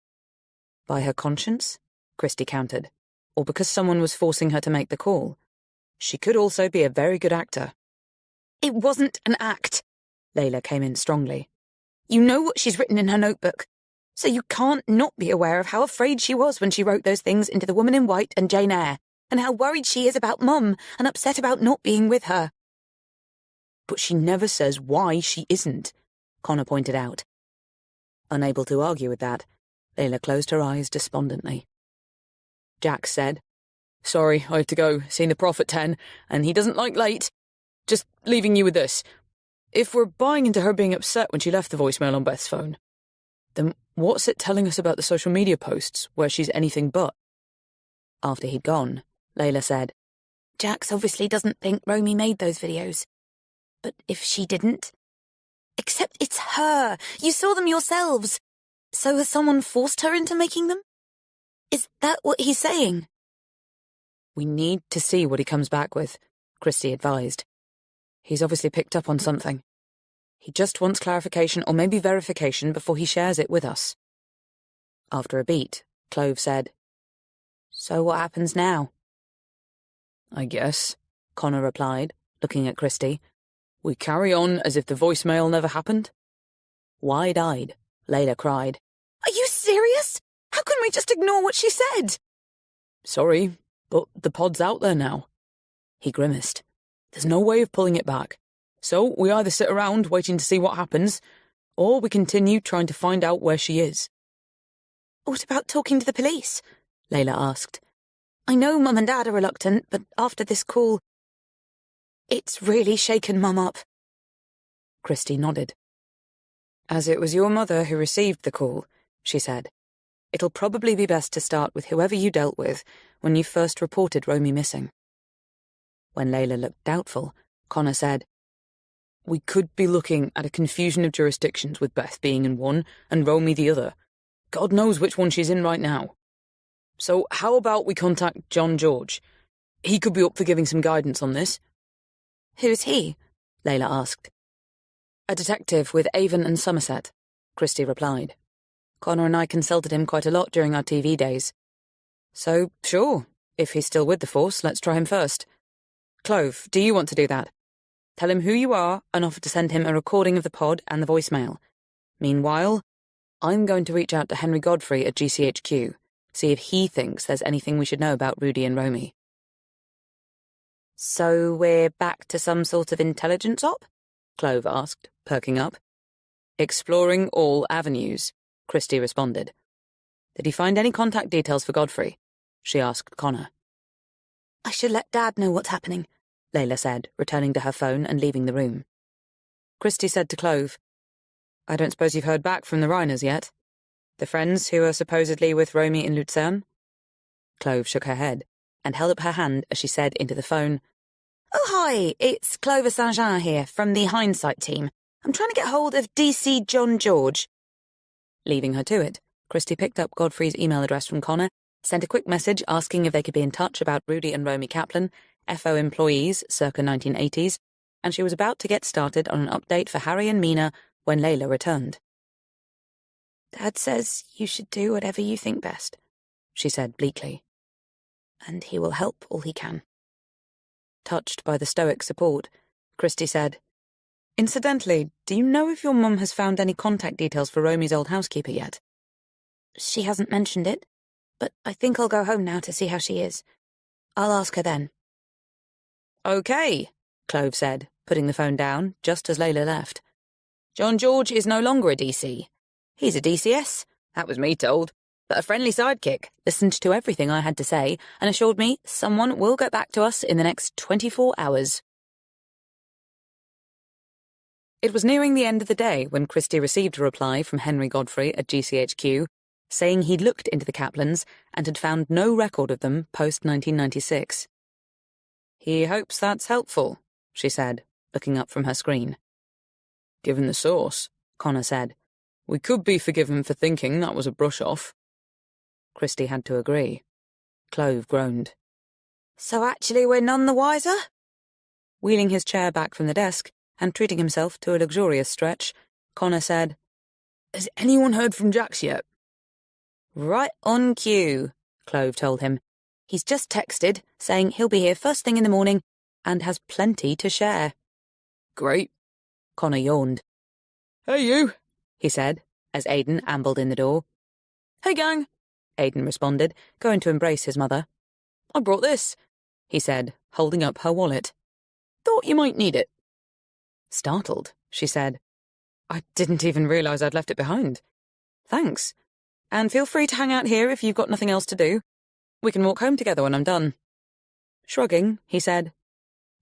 By her conscience? Christy countered. Or because someone was forcing her to make the call. She could also be a very good actor. It wasn't an act, Layla came in strongly. You know what she's written in her notebook, so you can't not be aware of how afraid she was when she wrote those things into The Woman in White and Jane Eyre, and how worried she is about Mum and upset about not being with her. But she never says why she isn't, Connor pointed out. Unable to argue with that, Layla closed her eyes despondently. Jax said, Sorry, I have to go. Seen the Prof at 10, and he doesn't like late. Just leaving you with this. If we're buying into her being upset when she left the voicemail on Beth's phone, then what's it telling us about the social media posts where she's anything but? After he'd gone, Layla said, Jax obviously doesn't think Romy made those videos. But if she didn't? Except it's her. You saw them yourselves. So has someone forced her into making them? Is that what he's saying? We need to see what he comes back with, Christy advised. He's obviously picked up on something. He just wants clarification or maybe verification before he shares it with us. After a beat, Clove said, So what happens now? I guess, Connor replied, looking at Christy. We carry on as if the voicemail never happened? Wide-eyed, Layla cried. Are you serious? How can we just ignore what she said? Sorry, but the pod's out there now. He grimaced. There's no way of pulling it back. So we either sit around waiting to see what happens, or we continue trying to find out where she is. What about talking to the police? Layla asked. I know Mum and Dad are reluctant, but after this call, it's really shaken Mum up. Christy nodded. As it was your mother who received the call, she said, it'll probably be best to start with whoever you dealt with when you first reported Romy missing. When Layla looked doubtful, Connor said, We could be looking at a confusion of jurisdictions with Beth being in one and Romy the other. God knows which one she's in right now. So how about we contact John George? He could be up for giving some guidance on this. Who's he? Layla asked. A detective with Avon and Somerset, Christy replied. Connor and I consulted him quite a lot during our TV days. So, sure, If he's still with the Force, let's try him first. Clove, do you want to do that? Tell him who you are and offer to send him a recording of the pod and the voicemail. Meanwhile, I'm going to reach out to Henry Godfrey at GCHQ, see if he thinks there's anything we should know about Rudy and Romy. So we're back to some sort of intelligence op? Clove asked, perking up. Exploring all avenues, Christie responded. Did he find any contact details for Godfrey? She asked Connor. I should let Dad know what's happening, Layla said, returning to her phone and leaving the room. Christie said to Clove, I don't suppose you've heard back from the Reiners yet? The friends who are supposedly with Romy in Lucerne? Clove shook her head and held up her hand as she said into the phone, Oh, hi, it's Clover Saint-Jean here from the Hindsight team. I'm trying to get hold of DC John George. Leaving her to it, Christie picked up Godfrey's email address from Connor, sent a quick message asking if they could be in touch about Rudy and Romy Kaplan, FO employees circa 1980s, and she was about to get started on an update for Harry and Mina when Layla returned. Dad says you should do whatever you think best, she said bleakly. And he will help all he can. Touched by the stoic support, Christie said, Incidentally, do you know if your mum has found any contact details for Romy's old housekeeper yet? She hasn't mentioned it, but I think I'll go home now to see how she is. I'll ask her then. Okay, Clove said, putting the phone down just as Layla left. John George is no longer a DC. He's a DCS, that was me told, but a friendly sidekick listened to everything I had to say and assured me someone will get back to us in the next 24 hours. It was nearing the end of the day when Christie received a reply from Henry Godfrey at GCHQ, saying he'd looked into the Kaplans and had found no record of them post-1996. He hopes that's helpful, she said, looking up from her screen. Given the source, Connor said, we could be forgiven for thinking that was a brush-off. Christie had to agree. Clove groaned. So actually we're none the wiser? Wheeling his chair back from the desk and treating himself to a luxurious stretch, Connor said, Has anyone heard from Jax yet? Right on cue, Clove told him. He's just texted, saying he'll be here first thing in the morning and has plenty to share. Great. Connor yawned. Hey, you, he said, as Aidan ambled in the door. Hey, gang, Aidan responded, going to embrace his mother. I brought this, he said, holding up her wallet. Thought you might need it. Startled, she said, I didn't even realise I'd left it behind. Thanks. And feel free to hang out here if you've got nothing else to do. We can walk home together when I'm done. Shrugging, he said,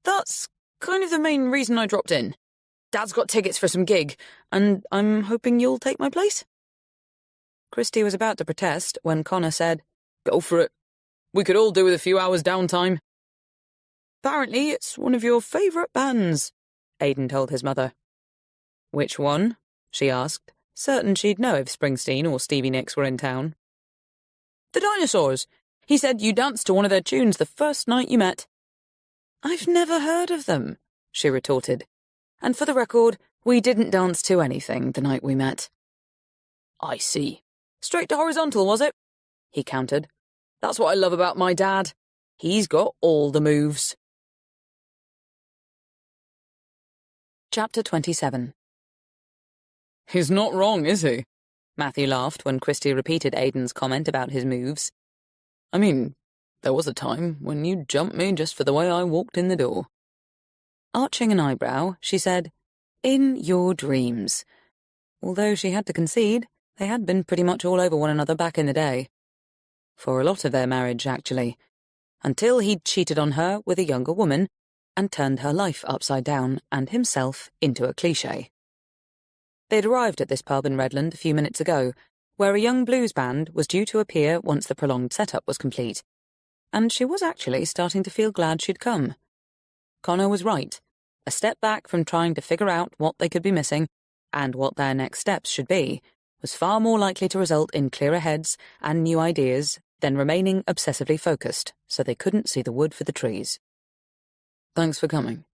That's kind of the main reason I dropped in. Dad's got tickets for some gig, and I'm hoping you'll take my place. Christie was about to protest when Connor said, Go for it. We could all do with a few hours downtime. Apparently it's one of your favourite bands, Aidan told his mother. Which one? She asked, certain she'd know if Springsteen or Stevie Nicks were in town. The Dinosaurs. He said you danced to one of their tunes the first night you met. I've never heard of them, she retorted. And for the record, we didn't dance to anything the night we met. I see. Straight to horizontal, was it? He countered. That's what I love about my dad. He's got all the moves. Chapter 27. He's not wrong, is he? Matthew laughed when Christie repeated Aidan's comment about his moves. I mean, there was a time when you jumped me just for the way I walked in the door. Arching an eyebrow, she said, In your dreams. Although she had to concede, they had been pretty much all over one another back in the day. For a lot of their marriage, actually. Until he'd cheated on her with a younger woman and turned her life upside down and himself into a cliché. They'd arrived at this pub in Redland a few minutes ago, where a young blues band was due to appear once the prolonged setup was complete. And she was actually starting to feel glad she'd come. Connor was right. A step back from trying to figure out what they could be missing and what their next steps should be was far more likely to result in clearer heads and new ideas than remaining obsessively focused so they couldn't see the wood for the trees. Thanks for coming,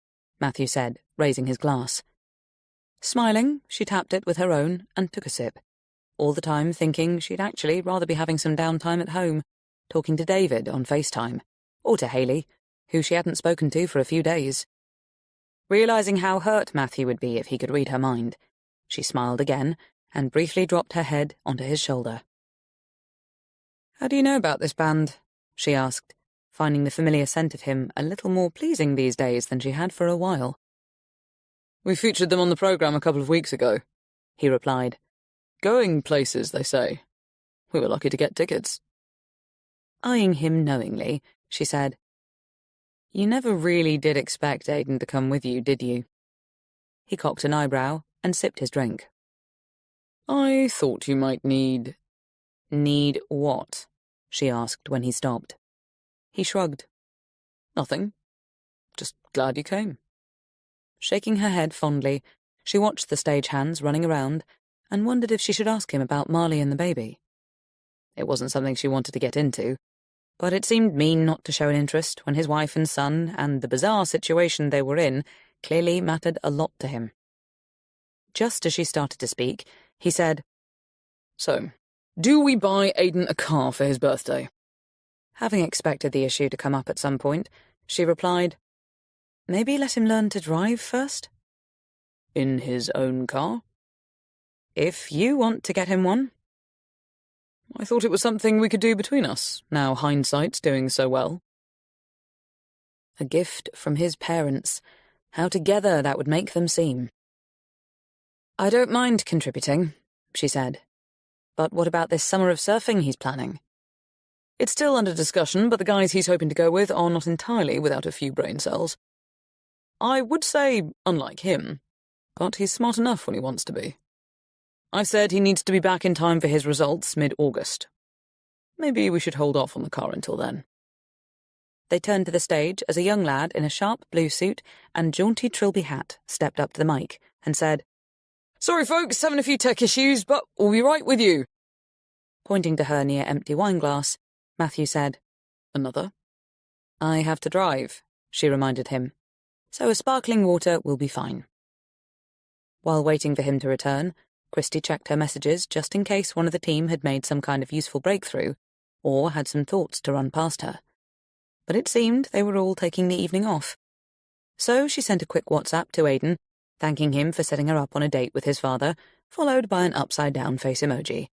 Matthew said, raising his glass. Smiling, she tapped it with her own and took a sip, all the time thinking she'd actually rather be having some downtime at home talking to David on FaceTime, or to Hayley, who she hadn't spoken to for a few days. Realising how hurt Matthew would be if he could read her mind, she smiled again and briefly dropped her head onto his shoulder. "How do you know about this band?" she asked, finding the familiar scent of him a little more pleasing these days than she had for a while. "We featured them on the programme a couple of weeks ago," he replied. "Going places, they say. We were lucky to get tickets." Eyeing him knowingly, she said, "You never really did expect Aidan to come with you, did you?" He cocked an eyebrow and sipped his drink. "I thought you might need—" "Need what?" she asked when he stopped. He shrugged. "Nothing. Just glad you came." Shaking her head fondly, she watched the stagehands running around and wondered if she should ask him about Marley and the baby. It wasn't something she wanted to get into, but it seemed mean not to show an interest when his wife and son and the bizarre situation they were in clearly mattered a lot to him. Just as she started to speak, he said, "So, do we buy Aidan a car for his birthday?" Having expected the issue to come up at some point, she replied, "Maybe let him learn to drive first?" "In his own car?" "If you want to get him one." "I thought it was something we could do between us, now hindsight's doing so well." A gift from his parents. How together that would make them seem. "I don't mind contributing," she said. "But what about this summer of surfing he's planning?" "It's still under discussion, but the guys he's hoping to go with are not entirely without a few brain cells. I would say, unlike him, but he's smart enough when he wants to be. I've said he needs to be back in time for his results mid-August. Maybe we should hold off on the car until then." They turned to the stage as a young lad in a sharp blue suit and jaunty Trilby hat stepped up to the mic and said, "Sorry folks, having a few tech issues, but we'll be right with you." Pointing to her near empty wine glass, Matthew said, "Another?" "I have to drive," she reminded him, "so a sparkling water will be fine." While waiting for him to return, Christy checked her messages just in case one of the team had made some kind of useful breakthrough or had some thoughts to run past her. But it seemed they were all taking the evening off. So she sent a quick WhatsApp to Aidan, thanking him for setting her up on a date with his father, followed by an upside-down face emoji,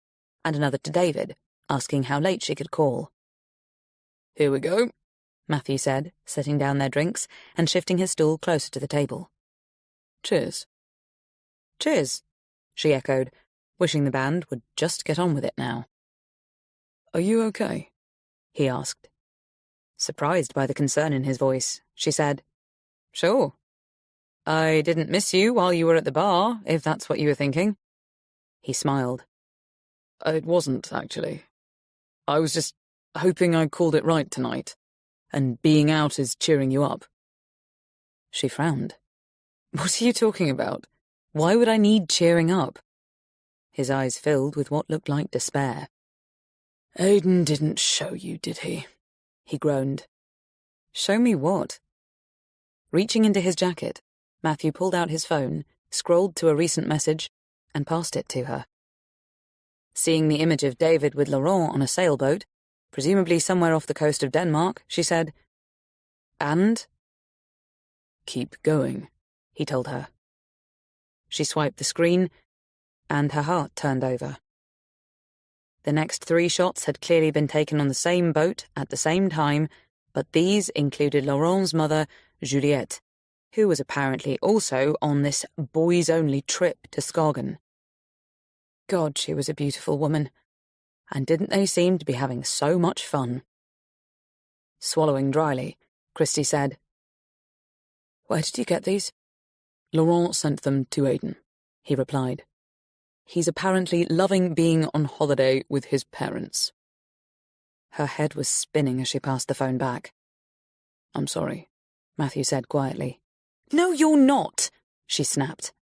and another to David, asking how late she could call. "Here we go," Matthew said, setting down their drinks and shifting his stool closer to the table. "Cheers." "Cheers," she echoed, wishing the band would just get on with it now. "Are you okay?" he asked. Surprised by the concern in his voice, she said, "Sure. I didn't miss you while you were at the bar, if that's what you were thinking." He smiled. "It wasn't, actually. I was just hoping I called it right tonight, and being out is cheering you up." She frowned. "What are you talking about? Why would I need cheering up?" His eyes filled with what looked like despair. "Aidan didn't show you, did he?" he groaned. "Show me what?" Reaching into his jacket, Matthew pulled out his phone, scrolled to a recent message, and passed it to her. Seeing the image of David with Laurent on a sailboat, presumably somewhere off the coast of Denmark, she said, "And?" "Keep going," he told her. She swiped the screen, and her heart turned over. The next 3 shots had clearly been taken on the same boat at the same time, but these included Laurent's mother, Juliette, who was apparently also on this boys-only trip to Skagen. God, she was a beautiful woman, and didn't they seem to be having so much fun? Swallowing dryly, Christy said, "Where did you get these?" "Laurent sent them to Aidan," he replied. "He's apparently loving being on holiday with his parents." Her head was spinning as she passed the phone back. "I'm sorry," Matthew said quietly. "No, you're not," she snapped.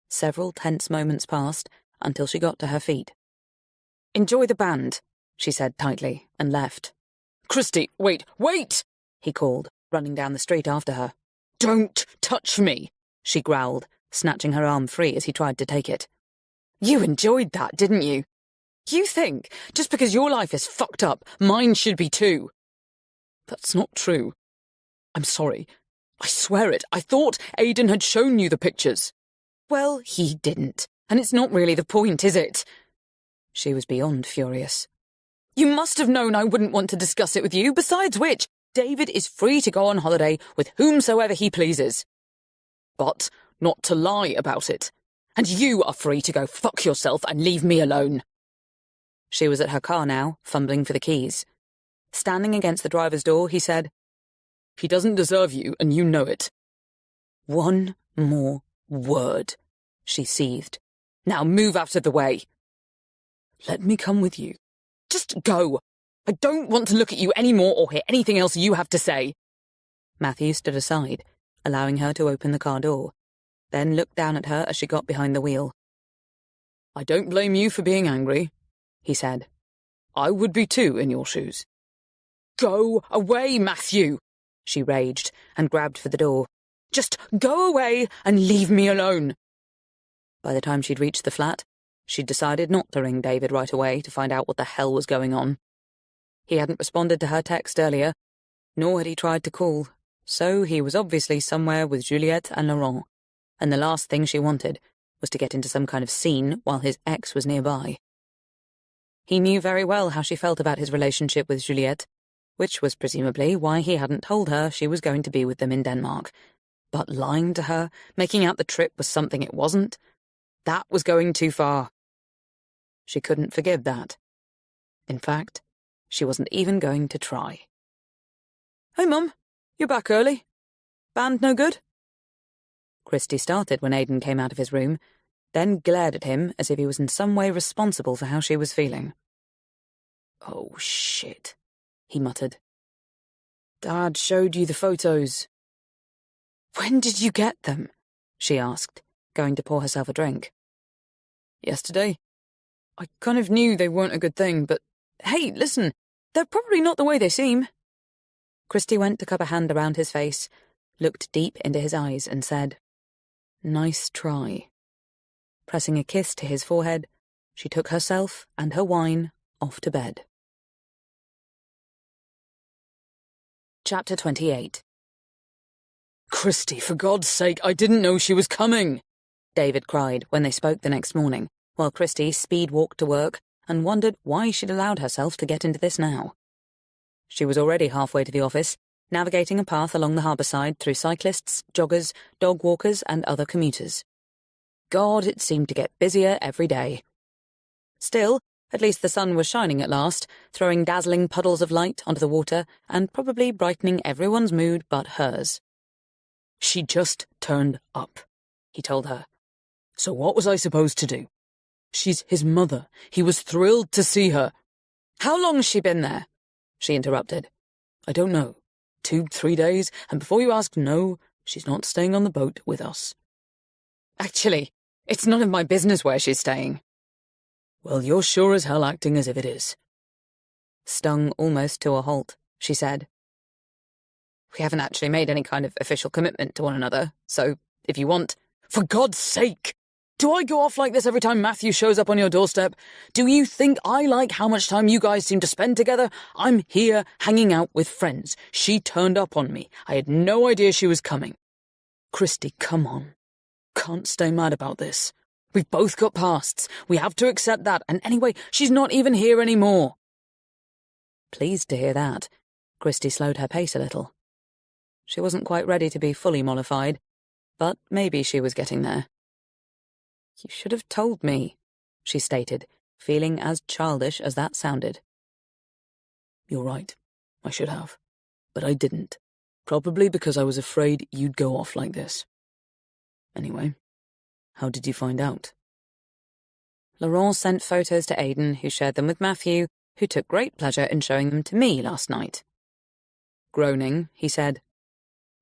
Several tense moments passed until she got to her feet. "Enjoy the band," she said tightly, and left. "Christy, wait!" he called, running down the street after her. "Don't touch me!" she growled, snatching her arm free as he tried to take it. "You enjoyed that, didn't you?" You think, just because your life is fucked up, mine should be too. That's not true. I'm sorry. I swear it. I thought Aidan had shown you the pictures. Well, he didn't. And it's not really the point, is it? She was beyond furious. You must have known I wouldn't want to discuss it with you. Besides which, David is free to go on holiday with whomsoever he pleases. But not to lie about it. And you are free to go fuck yourself and leave me alone. She was at her car now, fumbling for the keys. Standing against the driver's door, he said, He doesn't deserve you, and you know it. One more word, she seethed. Now move out of the way. Let me come with you. Just go. I don't want to look at you any more or hear anything else you have to say. Matthew stood aside, allowing her to open the car door, then looked down at her as she got behind the wheel. I don't blame you for being angry, he said. I would be too in your shoes. Go away, Matthew, she raged and grabbed for the door. Just go away and leave me alone. By the time she'd reached the flat, she'd decided not to ring David right away to find out what the hell was going on. He hadn't responded to her text earlier, nor had he tried to call, so he was obviously somewhere with Juliette and Laurent, and the last thing she wanted was to get into some kind of scene while his ex was nearby. He knew very well how she felt about his relationship with Juliette, which was presumably why he hadn't told her she was going to be with them in Denmark. But lying to her, making out the trip was something it wasn't, that was going too far. She couldn't forgive that. In fact, she wasn't even going to try. Hey, Mum, you're back early. Band no good? Christy started when Aidan came out of his room, then glared at him as if he was in some way responsible for how she was feeling. Oh, shit, he muttered. Dad showed you the photos. When did you get them? She asked, going to pour herself a drink. Yesterday. I kind of knew they weren't a good thing, but hey, listen, they're probably not the way they seem. Christy went to cup a hand around his face, looked deep into his eyes and said, Nice try. Pressing a kiss to his forehead, she took herself and her wine off to bed. Chapter 28. Christy, for God's sake, I didn't know she was coming, David cried when they spoke the next morning, while Christy speed-walked to work and wondered why she'd allowed herself to get into this now. She was already halfway to the office, navigating a path along the harbour side through cyclists, joggers, dog walkers and other commuters. God, it seemed to get busier every day. Still, at least the sun was shining at last, throwing dazzling puddles of light onto the water and probably brightening everyone's mood but hers. She just turned up, he told her. So what was I supposed to do? She's his mother. He was thrilled to see her. How long's she been there? She interrupted. I don't know. 2-3 days, and before you ask, no, she's not staying on the boat with us. Actually, it's none of my business where she's staying. Well, you're sure as hell acting as if it is. Stung almost to a halt, she said. We haven't actually made any kind of official commitment to one another, so if you want... For God's sake! Do I go off like this every time Matthew shows up on your doorstep? Do you think I like how much time you guys seem to spend together? I'm here hanging out with friends. She turned up on me. I had no idea she was coming. Christy, come on. Can't stay mad about this. We've both got pasts. We have to accept that. And anyway, she's not even here anymore. Pleased to hear that, Christy slowed her pace a little. She wasn't quite ready to be fully mollified, but maybe she was getting there. You should have told me, she stated, feeling as childish as that sounded. You're right. I should have. But I didn't. Probably because I was afraid you'd go off like this. Anyway, how did you find out? Laurent sent photos to Aidan, who shared them with Matthew, who took great pleasure in showing them to me last night. Groaning, he said,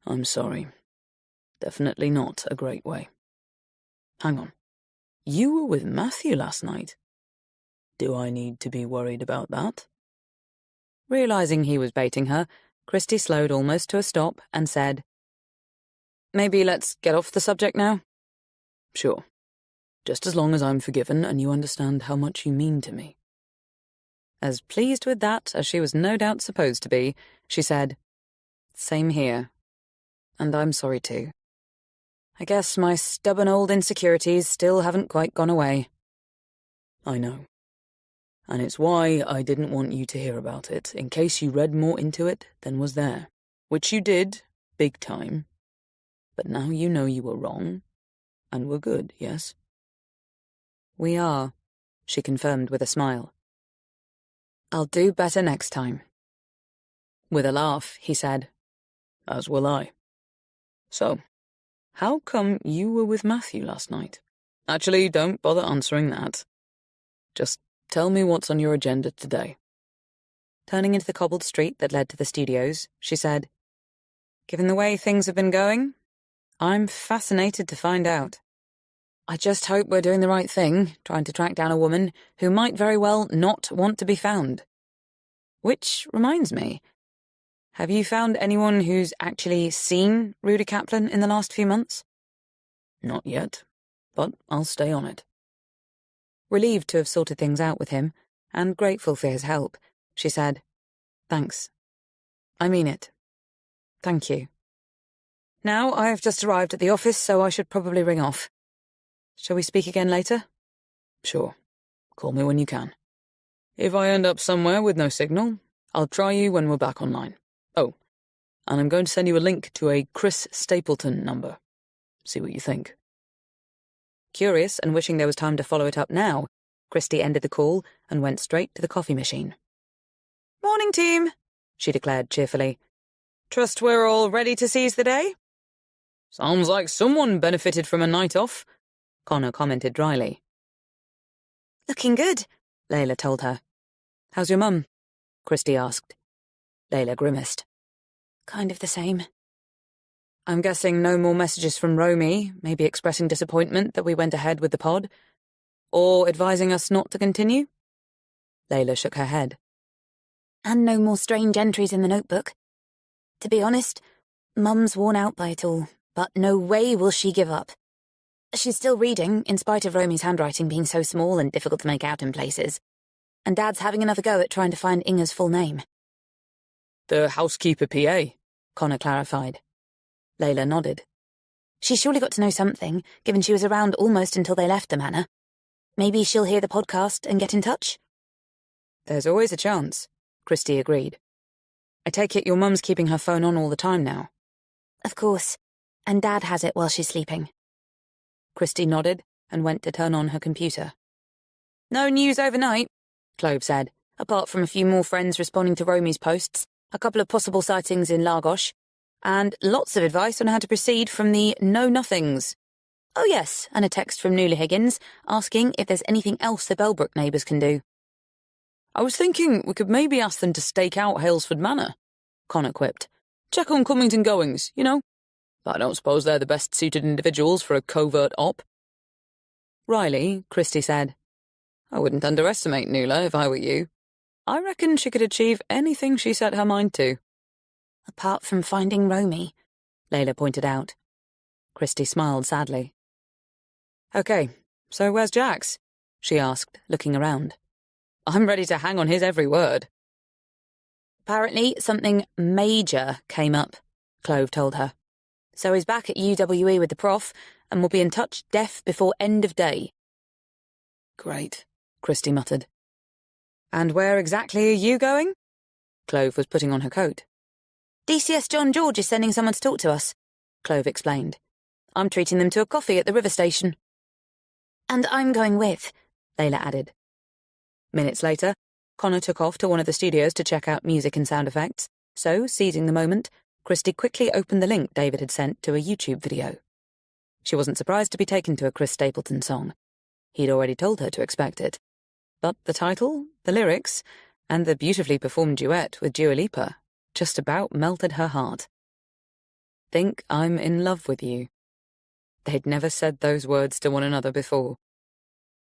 I'm sorry. Definitely not a great way. Hang on. You were with Matthew last night. Do I need to be worried about that? Realizing he was baiting her, Christy slowed almost to a stop and said, Maybe let's get off the subject now? Sure. Just as long as I'm forgiven and you understand how much you mean to me. As pleased with that as she was no doubt supposed to be, she said, "Same here. And I'm sorry too. I guess my stubborn old insecurities still haven't quite gone away." I know. And it's why I didn't want you to hear about it, in case you read more into it than was there. Which you did, big time. But now you know you were wrong, and we're good, yes? "We are," she confirmed with a smile. "I'll do better next time." With a laugh, he said, "As will I. So, how come you were with Matthew last night? Actually, don't bother answering that. Just tell me what's on your agenda today." Turning into the cobbled street that led to the studios, she said, "Given the way things have been going, I'm fascinated to find out. I just hope we're doing the right thing, trying to track down a woman who might very well not want to be found. Which reminds me, have you found anyone who's actually seen Rudy Kaplan in the last few months?" "Not yet, but I'll stay on it." Relieved to have sorted things out with him, and grateful for his help, she said, "Thanks. I mean it. Thank you. Now I've just arrived at the office, so I should probably ring off. Shall we speak again later?" "Sure. Call me when you can. If I end up somewhere with no signal, I'll try you when we're back online. Oh, and I'm going to send you a link to a Chris Stapleton number. See what you think." Curious and wishing there was time to follow it up now, Christy ended the call and went straight to the coffee machine. "Morning, team," she declared cheerfully. "Trust we're all ready to seize the day?" "Sounds like someone benefited from a night off," Connor commented dryly. "Looking good," Layla told her. "How's your mum?" Christy asked. Layla grimaced. "Kind of the same." "I'm guessing no more messages from Romy, maybe expressing disappointment that we went ahead with the pod? Or advising us not to continue?" Layla shook her head. "And no more strange entries in the notebook. To be honest, Mum's worn out by it all, but no way will she give up. She's still reading, in spite of Romy's handwriting being so small and difficult to make out in places. And Dad's having another go at trying to find Inga's full name." "The housekeeper PA," Connor clarified. Layla nodded. "She surely got to know something, given she was around almost until they left the manor. Maybe she'll hear the podcast and get in touch?" "There's always a chance," Christy agreed. "I take it your mum's keeping her phone on all the time now?" "Of course. And Dad has it while she's sleeping." Christy nodded and went to turn on her computer. "No news overnight," Clove said, "apart from a few more friends responding to Romy's posts, a couple of possible sightings in Lagos, and lots of advice on how to proceed from the know-nothings. Oh yes, and a text from Nuala Higgins asking if there's anything else the Bellbrook neighbours can do." "I was thinking we could maybe ask them to stake out Halesford Manor," Connor quipped. "Check on comings and goings, you know. But I don't suppose they're the best-suited individuals for a covert op." Riley, Christy said, "I wouldn't underestimate Nuala if I were you. I reckon she could achieve anything she set her mind to." "Apart from finding Romy," Layla pointed out. Christy smiled sadly. "Okay, so where's Jax?" she asked, looking around. "I'm ready to hang on his every word." "Apparently something major came up," Clove told her. "So he's back at UWE with the prof, and will be in touch def before end of day." "Great," Christy muttered. "And where exactly are you going?" Clove was putting on her coat. "DCS John George is sending someone to talk to us," Clove explained. "I'm treating them to a coffee at the river station." "And I'm going with," Layla added. Minutes later, Connor took off to one of the studios to check out music and sound effects, so, seizing the moment, Christy quickly opened the link David had sent to a YouTube video. She wasn't surprised to be taken to a Chris Stapleton song. He'd already told her to expect it. But the title, the lyrics, and the beautifully performed duet with Dua Lipa just about melted her heart. "Think I'm in love with you." They'd never said those words to one another before.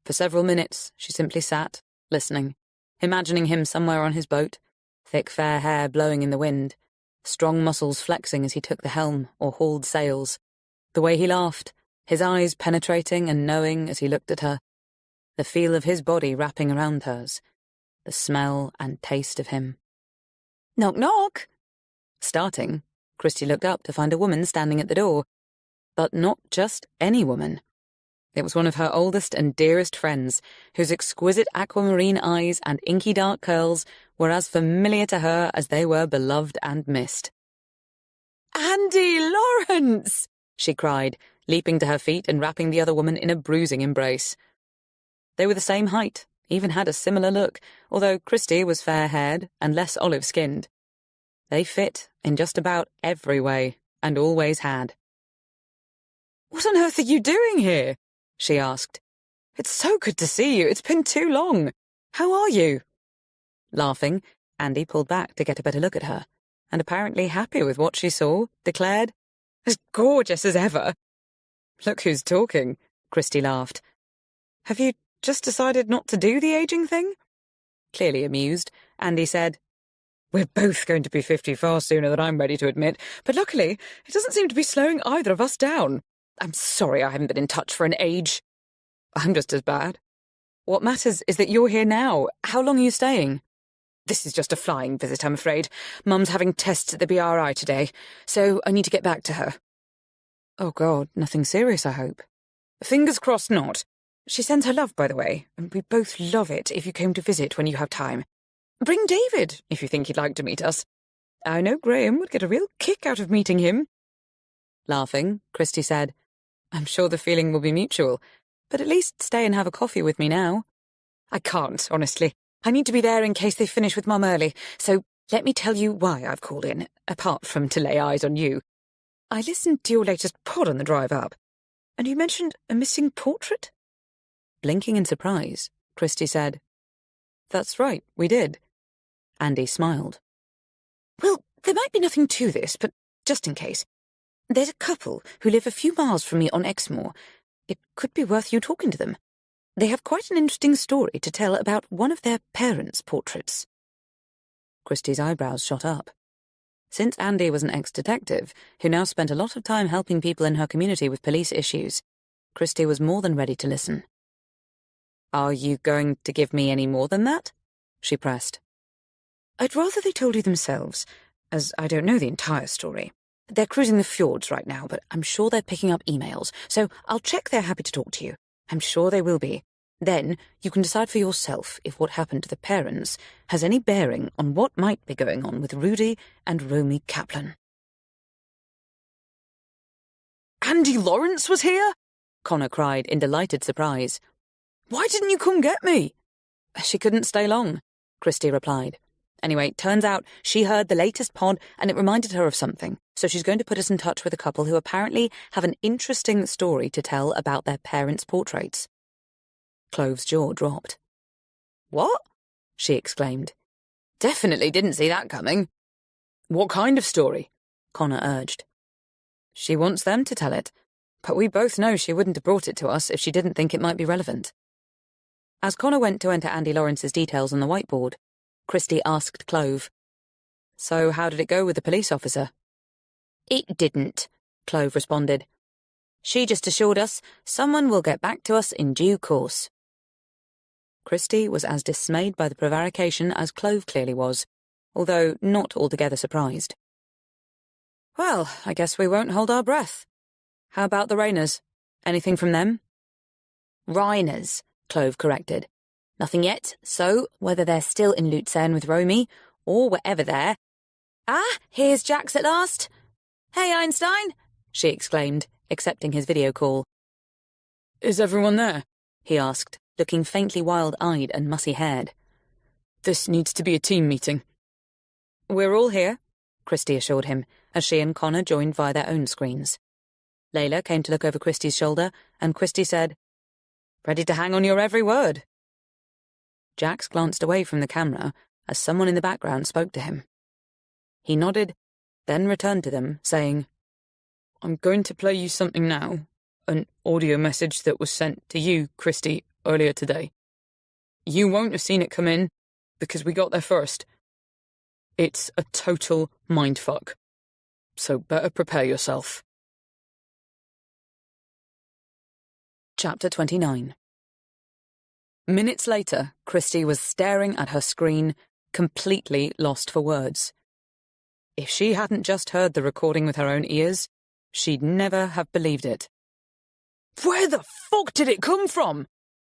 For several minutes, she simply sat, listening, imagining him somewhere on his boat, thick fair hair blowing in the wind, strong muscles flexing as he took the helm or hauled sails, the way he laughed, his eyes penetrating and knowing as he looked at her, the feel of his body wrapping around hers, the smell and taste of him. Knock, knock. Starting, Christie looked up to find a woman standing at the door. But not just any woman. It was one of her oldest and dearest friends, whose exquisite aquamarine eyes and inky dark curls were as familiar to her as they were beloved and missed. Andy Lawrence! She cried, leaping to her feet and wrapping the other woman in a bruising embrace. They were the same height, even had a similar look, although Christie was fair-haired and less olive-skinned. They fit in just about every way, and always had. What on earth are you doing here? She asked. It's so good to see you. It's been too long. How are you? Laughing, Andy pulled back to get a better look at her, and apparently happy with what she saw, declared, As gorgeous as ever. Look who's talking, Christie laughed. Have you just decided not to do the aging thing? Clearly amused, Andy said, We're both going to be 50 far sooner than I'm ready to admit, but luckily it doesn't seem to be slowing either of us down. I'm sorry I haven't been in touch for an age. I'm just as bad. What matters is that you're here now. How long are you staying? This is just a flying visit, I'm afraid. Mum's having tests at the BRI today, so I need to get back to her. Oh, God, nothing serious, I hope. Fingers crossed not. She sends her love, by the way, and we'd both love it if you came to visit when you have time. Bring David, if you think he'd like to meet us. I know Graham would get a real kick out of meeting him. Laughing, Christie said, I'm sure the feeling will be mutual, but at least stay and have a coffee with me now. I can't, honestly. I need to be there in case they finish with Mum early, so let me tell you why I've called in, apart from to lay eyes on you. I listened to your latest pod on the drive up, and you mentioned a missing portrait? Blinking in surprise, Christie said, That's right, we did. Andy smiled. Well, there might be nothing to this, but just in case. There's a couple who live a few miles from me on Exmoor. It could be worth you talking to them. They have quite an interesting story to tell about one of their parents' portraits. Christie's eyebrows shot up. Since Andy was an ex-detective, who now spent a lot of time helping people in her community with police issues, Christie was more than ready to listen. Are you going to give me any more than that? She pressed. I'd rather they told you themselves, as I don't know the entire story. They're cruising the fjords right now, but I'm sure they're picking up emails, so I'll check they're happy to talk to you. I'm sure they will be. Then you can decide for yourself if what happened to the parents has any bearing on what might be going on with Rudy and Romy Kaplan. Andy Lawrence was here? Connor cried in delighted surprise. Why didn't you come get me? She couldn't stay long, Christie replied. Anyway, turns out she heard the latest pod and it reminded her of something, so she's going to put us in touch with a couple who apparently have an interesting story to tell about their parents' portraits. Clove's jaw dropped. What? She exclaimed. Definitely didn't see that coming. What kind of story? Connor urged. She wants them to tell it, but we both know she wouldn't have brought it to us if she didn't think it might be relevant. As Connor went to enter Andy Lawrence's details on the whiteboard, Christie asked Clove, So how did it go with the police officer? It didn't, Clove responded. She just assured us someone will get back to us in due course. Christie was as dismayed by the prevarication as Clove clearly was, although not altogether surprised. Well, I guess we won't hold our breath. How about the Rayners? Anything from them? Reiners, Clove corrected. Nothing yet, so whether they're still in Luzerne with Romy, or wherever they're... Ah, here's Jax at last. Hey, Einstein, she exclaimed, accepting his video call. Is everyone there? He asked, looking faintly wild-eyed and mussy-haired. This needs to be a team meeting. We're all here, Christie assured him, as she and Connor joined via their own screens. Layla came to look over Christie's shoulder, and Christie said, Ready to hang on your every word. Jax glanced away from the camera as someone in the background spoke to him. He nodded, then returned to them, saying, I'm going to play you something now, an audio message that was sent to you, Christie, earlier today. You won't have seen it come in, because we got there first. It's a total mindfuck, so better prepare yourself. Chapter 29 Minutes later, Christy was staring at her screen, completely lost for words. If she hadn't just heard the recording with her own ears, she'd never have believed it. Where the fuck did it come from?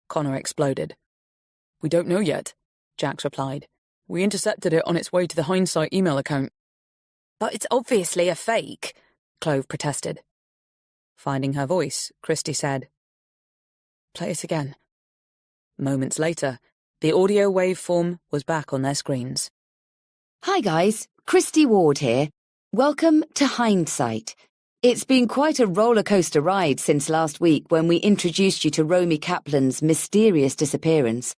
Connor exploded. We don't know yet, Jax replied. We intercepted it on its way to the Hindsight email account. But it's obviously a fake, Clove protested. Finding her voice, Christy said, "Play it again." Moments later, the audio waveform was back on their screens. Hi guys, Christy Ward here. Welcome to Hindsight. It's been quite a roller coaster ride since last week when we introduced you to Romy Kaplan's mysterious disappearance.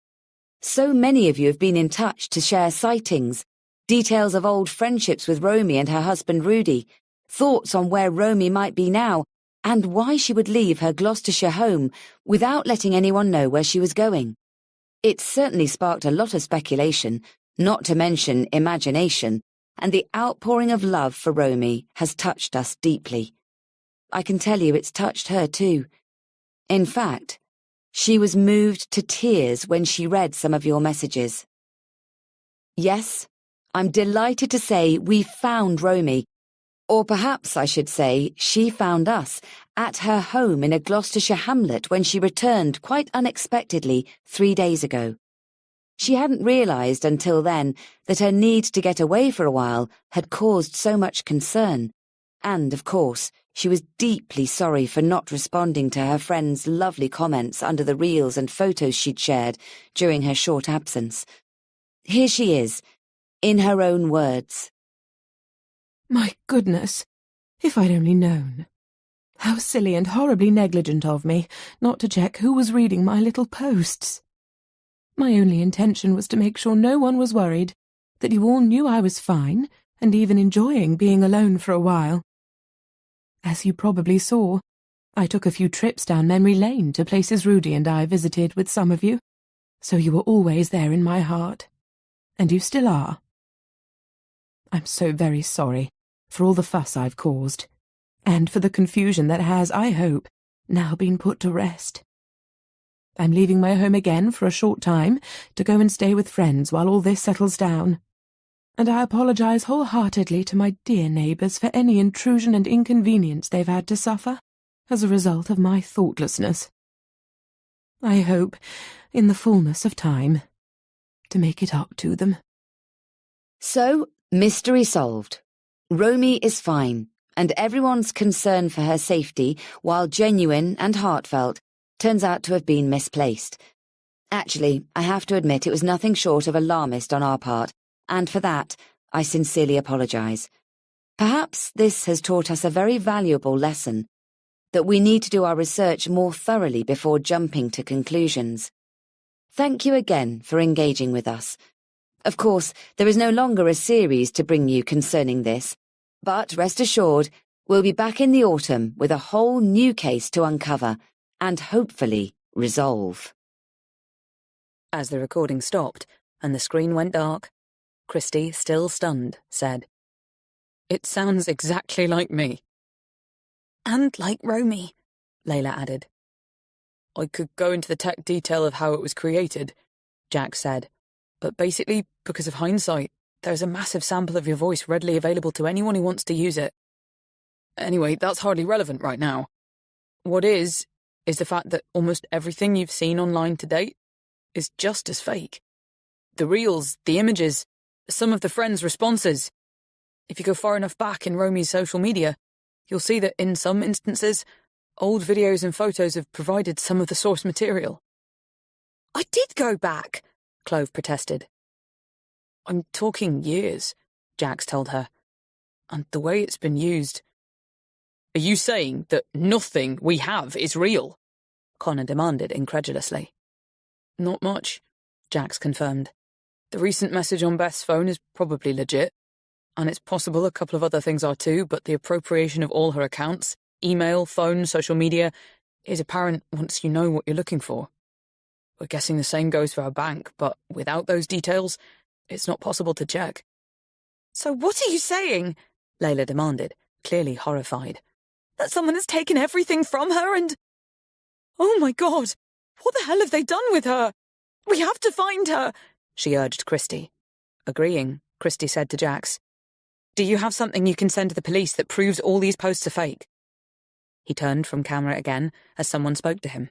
So many of you have been in touch to share sightings, details of old friendships with Romy and her husband Rudy, thoughts on where Romy might be now, and why she would leave her Gloucestershire home without letting anyone know where she was going. It's certainly sparked a lot of speculation, not to mention imagination, and the outpouring of love for Romy has touched us deeply. I can tell you it's touched her too. In fact, she was moved to tears when she read some of your messages. Yes, I'm delighted to say we found Romy, or perhaps I should say she found us, at her home in a Gloucestershire hamlet when she returned quite unexpectedly 3 days ago. She hadn't realised until then that her need to get away for a while had caused so much concern. And, of course, she was deeply sorry for not responding to her friend's lovely comments under the reels and photos she'd shared during her short absence. Here she is, in her own words. My goodness, if I'd only known. How silly and horribly negligent of me not to check who was reading my little posts. My only intention was to make sure no one was worried, that you all knew I was fine and even enjoying being alone for a while. As you probably saw, I took a few trips down memory lane to places Rudy and I visited with some of you, so you were always there in my heart. And you still are. I'm so very sorry for all the fuss I've caused, and for the confusion that has, I hope, now been put to rest. I'm leaving my home again for a short time to go and stay with friends while all this settles down. And I apologise wholeheartedly to my dear neighbours for any intrusion and inconvenience they've had to suffer as a result of my thoughtlessness. I hope, in the fullness of time, to make it up to them. So, mystery solved. Romy is fine, and everyone's concern for her safety, while genuine and heartfelt, turns out to have been misplaced. Actually, I have to admit it was nothing short of alarmist on our part, and for that, I sincerely apologise. Perhaps this has taught us a very valuable lesson, that we need to do our research more thoroughly before jumping to conclusions. Thank you again for engaging with us. Of course, there is no longer a series to bring you concerning this, but rest assured, we'll be back in the autumn with a whole new case to uncover and hopefully resolve. As the recording stopped and the screen went dark, Christy, still stunned, said, "It sounds exactly like me." and like Romy, Layla added. I could go into the tech detail of how it was created, Jax said. but basically, because of Hindsight, there's a massive sample of your voice readily available to anyone who wants to use it. Anyway, that's hardly relevant right now. What is the fact that almost everything you've seen online to date is just as fake. The reels, the images, some of the friends' responses. If you go far enough back in Romy's social media, you'll see that in some instances, old videos and photos have provided some of the source material. I did go back, Clove protested. I'm talking years, Jax told her. And the way it's been used. Are you saying that nothing we have is real? Connor demanded incredulously. Not much, Jax confirmed. The recent message on Beth's phone is probably legit, and it's possible a couple of other things are too, but the appropriation of all her accounts, email, phone, social media, is apparent once you know what you're looking for. We're guessing the same goes for our bank, but without those details, it's not possible to check. So what are you saying? Layla demanded, clearly horrified. That someone has taken everything from her and... Oh my God, what the hell have they done with her? We have to find her, she urged Christie. Agreeing, Christie said to Jax, "Do you have something you can send to the police that proves all these posts are fake?" He turned from camera again as someone spoke to him.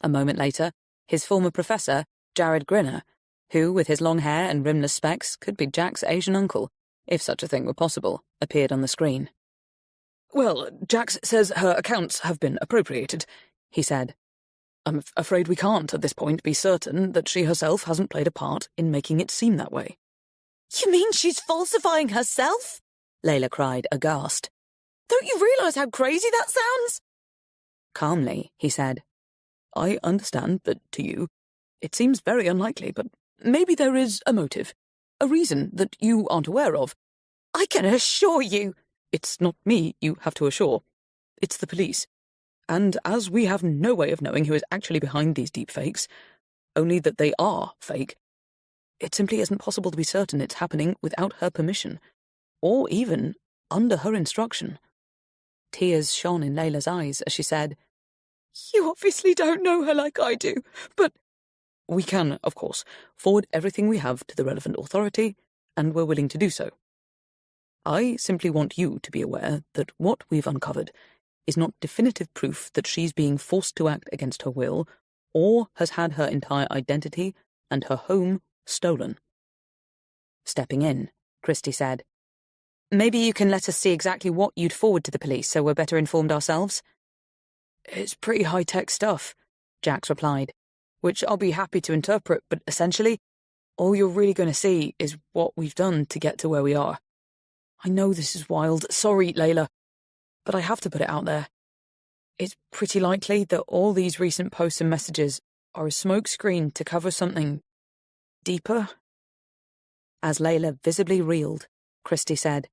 A moment later, his former professor, Jared Grinner, who, with his long hair and rimless specs, could be Jack's Asian uncle, if such a thing were possible, appeared on the screen. "Well, Jax says her accounts have been appropriated," he said. "I'm afraid we can't, at this point, be certain that she herself hasn't played a part in making it seem that way." You mean she's falsifying herself? Layla cried, aghast. Don't you realise how crazy that sounds? Calmly, he said, "I understand that, to you, it seems very unlikely, but maybe there is a motive, a reason that you aren't aware of." I can assure you. "It's not me you have to assure. It's the police. And as we have no way of knowing who is actually behind these deepfakes, only that they are fake, it simply isn't possible to be certain it's happening without her permission, or even under her instruction." Tears shone in Layla's eyes as she said, "You obviously don't know her like I do, but—" "We can, of course, forward everything we have to the relevant authority, and we're willing to do so. I simply want you to be aware that what we've uncovered is not definitive proof that she's being forced to act against her will, or has had her entire identity and her home stolen." Stepping in, Christie said, "Maybe you can let us see exactly what you'd forward to the police so we're better informed ourselves?" "It's pretty high-tech stuff," Jax replied, "which I'll be happy to interpret, but essentially, all you're really going to see is what we've done to get to where we are. I know this is wild, sorry, Layla, but I have to put it out there. It's pretty likely that all these recent posts and messages are a smokescreen to cover something deeper." As Layla visibly reeled, Christie said,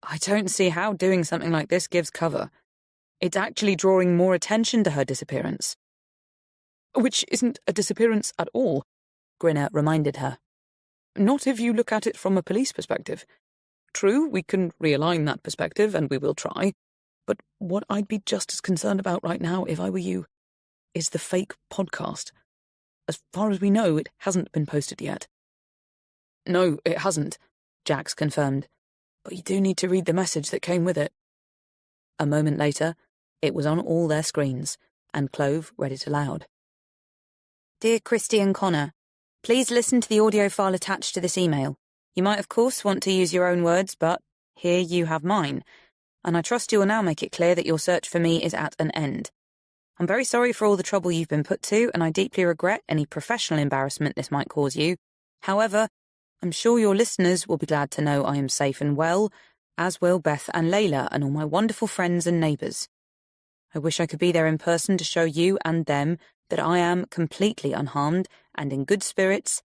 "I don't see how doing something like this gives cover. It's actually drawing more attention to her disappearance." "Which isn't a disappearance at all," Grinner reminded her. "Not if you look at it from a police perspective. True, we can realign that perspective, and we will try, but what I'd be just as concerned about right now, if I were you, is the fake podcast. As far as we know, it hasn't been posted yet." "No, it hasn't," Jax confirmed, "but you do need to read the message that came with it." A moment later, it was on all their screens, and Clove read it aloud. Dear Christie and Connor, please listen to the audio file attached to this email. You might, of course, want to use your own words, but here you have mine, and I trust you will now make it clear that your search for me is at an end. I'm very sorry for all the trouble you've been put to, and I deeply regret any professional embarrassment this might cause you. However, I'm sure your listeners will be glad to know I am safe and well, as will Beth and Layla and all my wonderful friends and neighbours. I wish I could be there in person to show you and them that I am completely unharmed and in good spirits,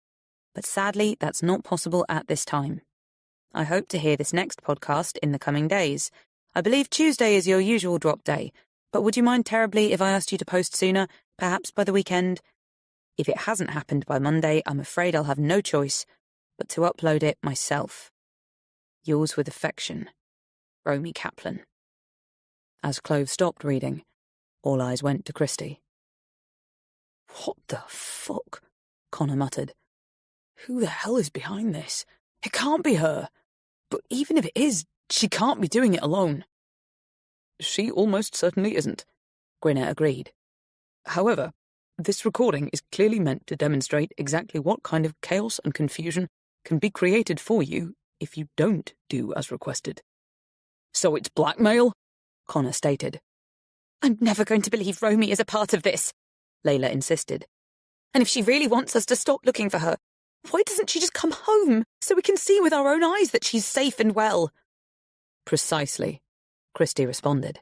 but sadly that's not possible at this time. I hope to hear this next podcast in the coming days. I believe Tuesday is your usual drop day, but would you mind terribly if I asked you to post sooner, perhaps by the weekend? If it hasn't happened by Monday, I'm afraid I'll have no choice but to upload it myself. Yours with affection, Romy Kaplan." As Clove stopped reading, all eyes went to Christie. "What the fuck?" Connor muttered. "Who the hell is behind this? It can't be her. But even if it is, she can't be doing it alone." "She almost certainly isn't," Grinner agreed. "However, this recording is clearly meant to demonstrate exactly what kind of chaos and confusion can be created for you if you don't do as requested." "So it's blackmail?" Connor stated. "I'm never going to believe Romy is a part of this," Layla insisted. "And if she really wants us to stop looking for her, why doesn't she just come home so we can see with our own eyes that she's safe and well?" "Precisely," Christie responded.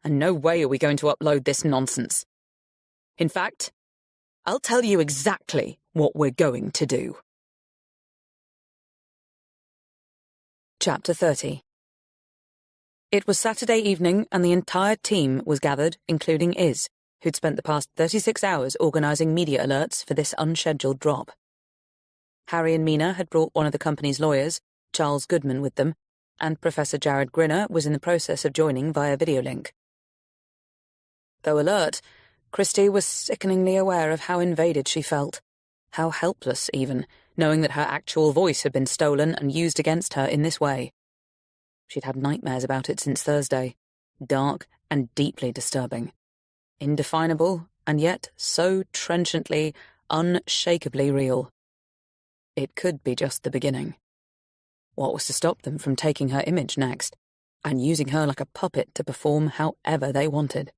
"And no way are we going to upload this nonsense. In fact, I'll tell you exactly what we're going to do." Chapter 30. It was Saturday evening, and the entire team was gathered, including Iz, who'd spent the past 36 hours organising media alerts for this unscheduled drop. Harry and Mina had brought one of the company's lawyers, Charles Goodman, with them, and Professor Jared Grinner was in the process of joining via video link. Though alert, Christie was sickeningly aware of how invaded she felt, how helpless even, knowing that her actual voice had been stolen and used against her in this way. She'd had nightmares about it since Thursday, dark and deeply disturbing. Indefinable, and yet so trenchantly, unshakably real. It could be just the beginning. What was to stop them from taking her image next, and using her like a puppet to perform however they wanted?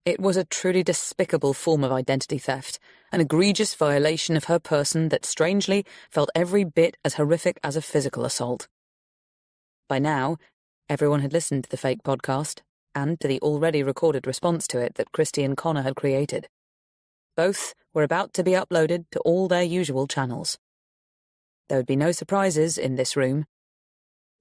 It was a truly despicable form of identity theft, an egregious violation of her person that strangely felt every bit as horrific as a physical assault. By now, everyone had listened to the fake podcast, and to the already recorded response to it that Christie and Connor had created. Both were about to be uploaded to all their usual channels. There would be no surprises in this room.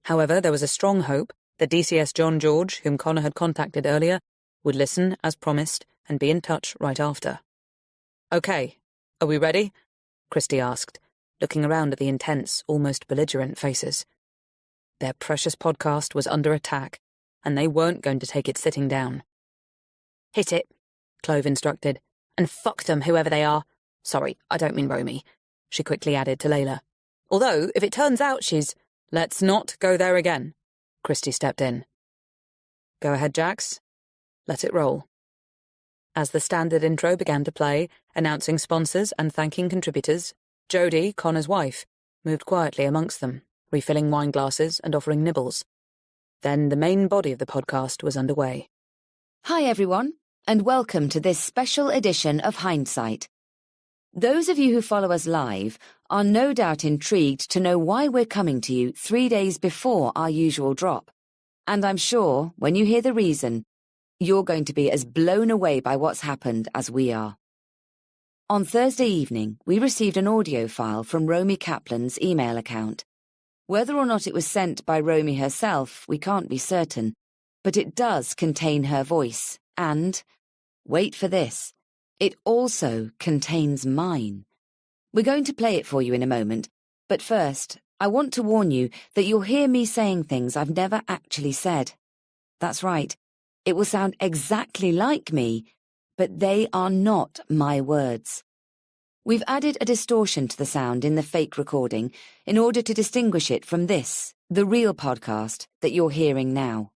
However, there was a strong hope that DCS John George, whom Connor had contacted earlier, would listen as promised and be in touch right after. "Okay, are we ready?" Christie asked, looking around at the intense, almost belligerent faces. Their precious podcast was under attack, and they weren't going to take it sitting down. "Hit it," Clove instructed. "and fuck them, whoever they are. Sorry, I don't mean Romy," she quickly added to Layla. "Although, if it turns out she's—" "Let's not go there again," Christie stepped in. "Go ahead, Jax. Let it roll." As the standard intro began to play, announcing sponsors and thanking contributors, Jodie, Connor's wife, moved quietly amongst them, refilling wine glasses and offering nibbles. Then the main body of the podcast was underway. Hi everyone, and welcome to this special edition of Hindsight. Those of you who follow us live are no doubt intrigued to know why we're coming to you 3 days before our usual drop. And I'm sure, when you hear the reason, you're going to be as blown away by what's happened as we are. On Thursday evening, we received an audio file from Romy Kaplan's email account. Whether or not it was sent by Romy herself, we can't be certain, but it does contain her voice, and, wait for this, it also contains mine. We're going to play it for you in a moment, but first, I want to warn you that you'll hear me saying things I've never actually said. That's right. It will sound exactly like me, but they are not my words. We've added a distortion to the sound in the fake recording in order to distinguish it from this, the real podcast that you're hearing now.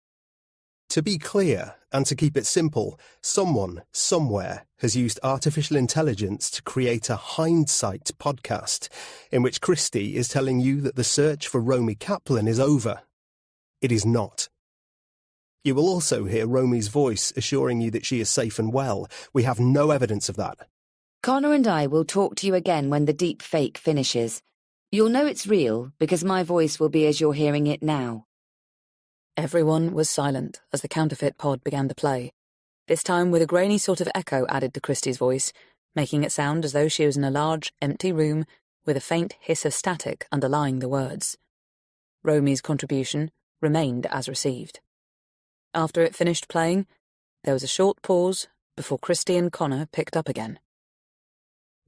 To be clear, and to keep it simple, someone, somewhere, has used artificial intelligence to create a Hindsight podcast, in which Christie is telling you that the search for Romy Kaplan is over. It is not. You will also hear Romy's voice assuring you that she is safe and well. We have no evidence of that. Connor and I will talk to you again when the deep fake finishes. You'll know it's real because my voice will be as you're hearing it now. Everyone was silent as the counterfeit pod began to play, this time with a grainy sort of echo added to Christie's voice, making it sound as though she was in a large, empty room with a faint hiss of static underlying the words. Romy's contribution remained as received. After it finished playing, there was a short pause before Christie and Connor picked up again.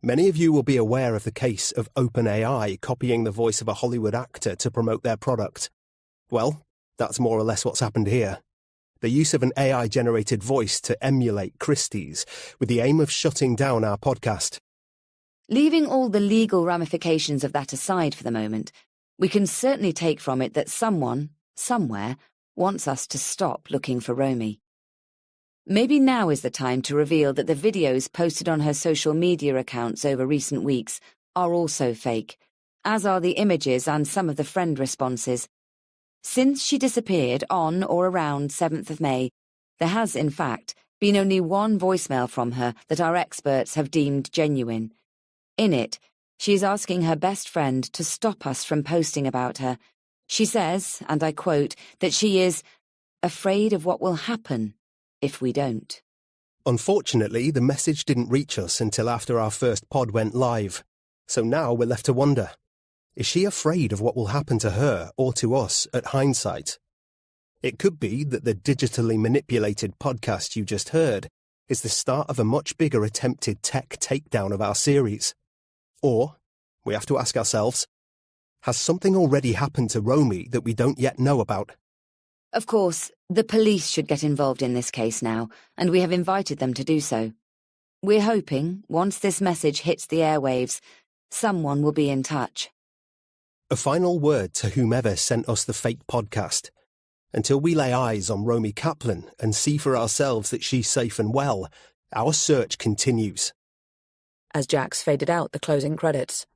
Many of you will be aware of the case of OpenAI copying the voice of a Hollywood actor to promote their product. Well, that's more or less what's happened here. The use of an AI-generated voice to emulate Christie's, with the aim of shutting down our podcast. Leaving all the legal ramifications of that aside for the moment, we can certainly take from it that someone, somewhere, wants us to stop looking for Romy. Maybe now is the time to reveal that the videos posted on her social media accounts over recent weeks are also fake, as are the images and some of the friend responses. Since she disappeared on or around 7th of May, there has, in fact, been only one voicemail from her that our experts have deemed genuine. In it, she is asking her best friend to stop us from posting about her. She says, and I quote, that she is afraid of what will happen if we don't. Unfortunately, the message didn't reach us until after our first pod went live. So now we're left to wonder, is she afraid of what will happen to her or to us at Hindsight? It could be that the digitally manipulated podcast you just heard is the start of a much bigger attempted tech takedown of our series. Or, we have to ask ourselves, has something already happened to Romy that we don't yet know about? Of course, the police should get involved in this case now, and we have invited them to do so. We're hoping, once this message hits the airwaves, someone will be in touch. A final word to whomever sent us the fake podcast. Until we lay eyes on Romy Kaplan and see for ourselves that she's safe and well, our search continues. As Jax faded out the closing credits,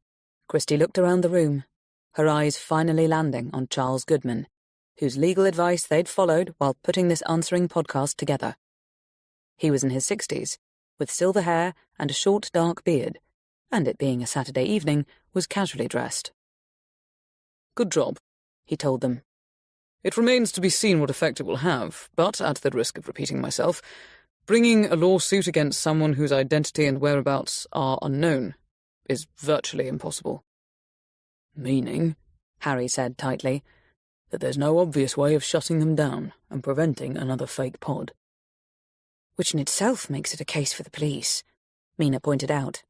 Christie looked around the room, her eyes finally landing on Charles Goodman, whose legal advice they'd followed while putting this answering podcast together. He was in his 60s, with silver hair and a short dark beard, and it being a Saturday evening, was casually dressed. "Good job," he told them. "It remains to be seen what effect it will have, but, at the risk of repeating myself, bringing a lawsuit against someone whose identity and whereabouts are unknown is virtually impossible." "Meaning," Harry said tightly, "that there's no obvious way of shutting them down and preventing another fake pod." Which in itself makes it a case for the police, Mina pointed out.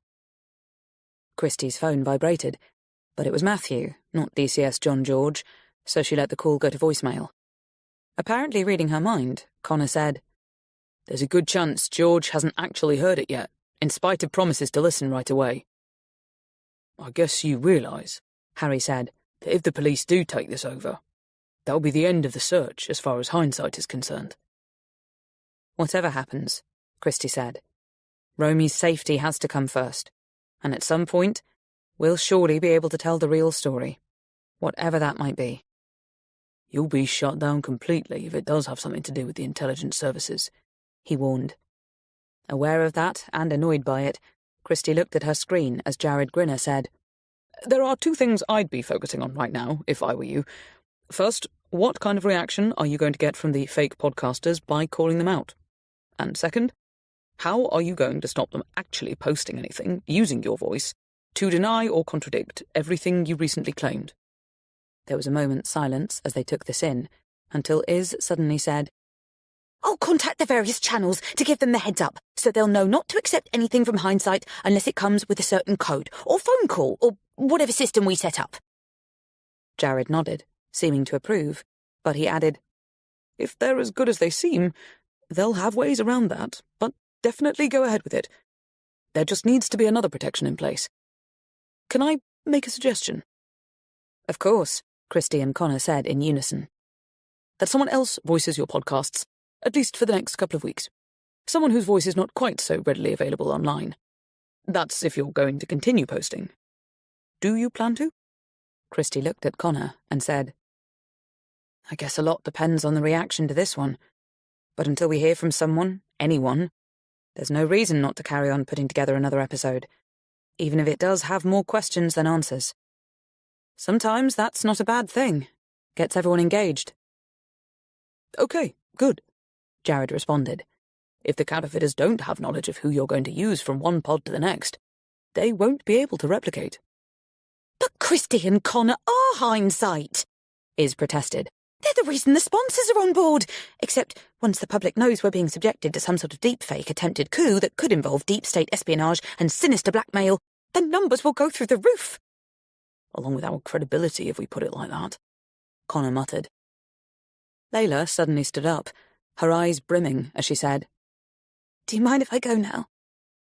Christie's phone vibrated, but it was Matthew, not DCS John George, so she let the call go to voicemail. Apparently reading her mind, Connor said, "There's a good chance George hasn't actually heard it yet, in spite of promises to listen right away." "I guess you realise," Harry said, "that if the police do take this over, that'll be the end of the search as far as hindsight is concerned." "Whatever happens," Christie said, "Romy's safety has to come first, and at some point, we'll surely be able to tell the real story, whatever that might be." "You'll be shut down completely if it does have something to do with the intelligence services," he warned. Aware of that and annoyed by it, Christie looked at her screen as Jared Grinner said, "There are two things I'd be focusing on right now, if I were you. First, what kind of reaction are you going to get from the fake podcasters by calling them out? And second, how are you going to stop them actually posting anything, using your voice, to deny or contradict everything you recently claimed?" There was a moment's silence as they took this in, until Iz suddenly said, "I'll contact the various channels to give them the heads up, so they'll know not to accept anything from Hindsight unless it comes with a certain code, or phone call, or whatever system we set up." Jared nodded, seeming to approve, but he added, "If they're as good as they seem, they'll have ways around that, but definitely go ahead with it. There just needs to be another protection in place. Can I make a suggestion?" "Of course," Christie and Connor said in unison. "That someone else voices your podcasts, at least for the next couple of weeks. Someone whose voice is not quite so readily available online. That's if you're going to continue posting. Do you plan to?" Christie looked at Connor and said, "I guess a lot depends on the reaction to this one. But until we hear from someone, anyone, there's no reason not to carry on putting together another episode, even if it does have more questions than answers. Sometimes that's not a bad thing. Gets everyone engaged." "Okay, good," Jared responded. "If the counterfeiters don't have knowledge of who you're going to use from one pod to the next, they won't be able to replicate." "But Christie and Connor are Hindsight," Iz protested. "They're the reason the sponsors are on board. Except once the public knows we're being subjected to some sort of deepfake attempted coup that could involve deep state espionage and sinister blackmail, the numbers will go through the roof." "Along with our credibility, if we put it like that," Connor muttered. Layla suddenly stood up, her eyes brimming as she said, "Do you mind if I go now?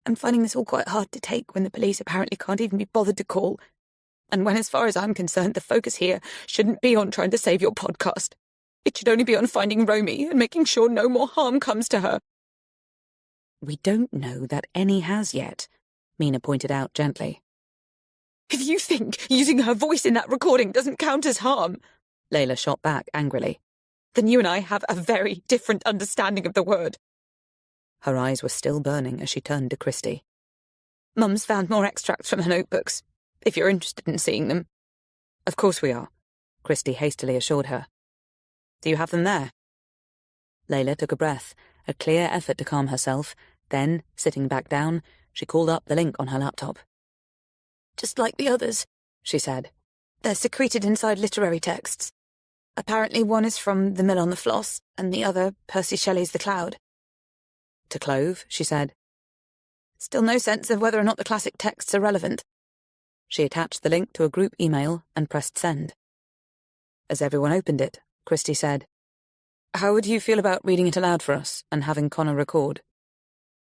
I'm finding this all quite hard to take when the police apparently can't even be bothered to call. And when, as far as I'm concerned, the focus here shouldn't be on trying to save your podcast. It should only be on finding Romy and making sure no more harm comes to her." "We don't know that any has yet," Mina pointed out gently. "If you think using her voice in that recording doesn't count as harm," Layla shot back angrily, "then you and I have a very different understanding of the word." Her eyes were still burning as she turned to Christie. "Mum's found more extracts from her notebooks, if you're interested in seeing them." "Of course we are," Christie hastily assured her. "Do you have them there?" Layla took a breath, a clear effort to calm herself, then, sitting back down, she called up the link on her laptop. "Just like the others," she said. "They're secreted inside literary texts. Apparently one is from The Mill on the Floss, and the other Percy Shelley's The Cloud." "To Clove," she said. "Still no sense of whether or not the classic texts are relevant." She attached the link to a group email and pressed send. As everyone opened it, Christie said, "How would you feel about reading it aloud for us and having Connor record?"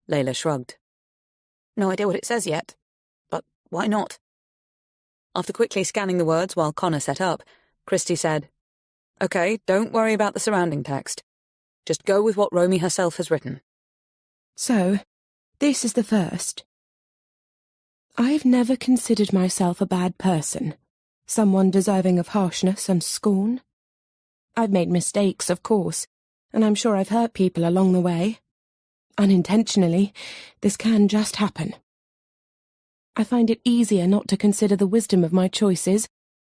Layla shrugged. No idea what it says yet, but why not? After quickly scanning the words while Connor set up, Christie said, "Okay, don't worry about the surrounding text. Just go with what Romy herself has written." So, this is the first. I've never considered myself a bad person, someone deserving of harshness and scorn. I've made mistakes, of course, and I'm sure I've hurt people along the way. Unintentionally, this can just happen. I find it easier not to consider the wisdom of my choices,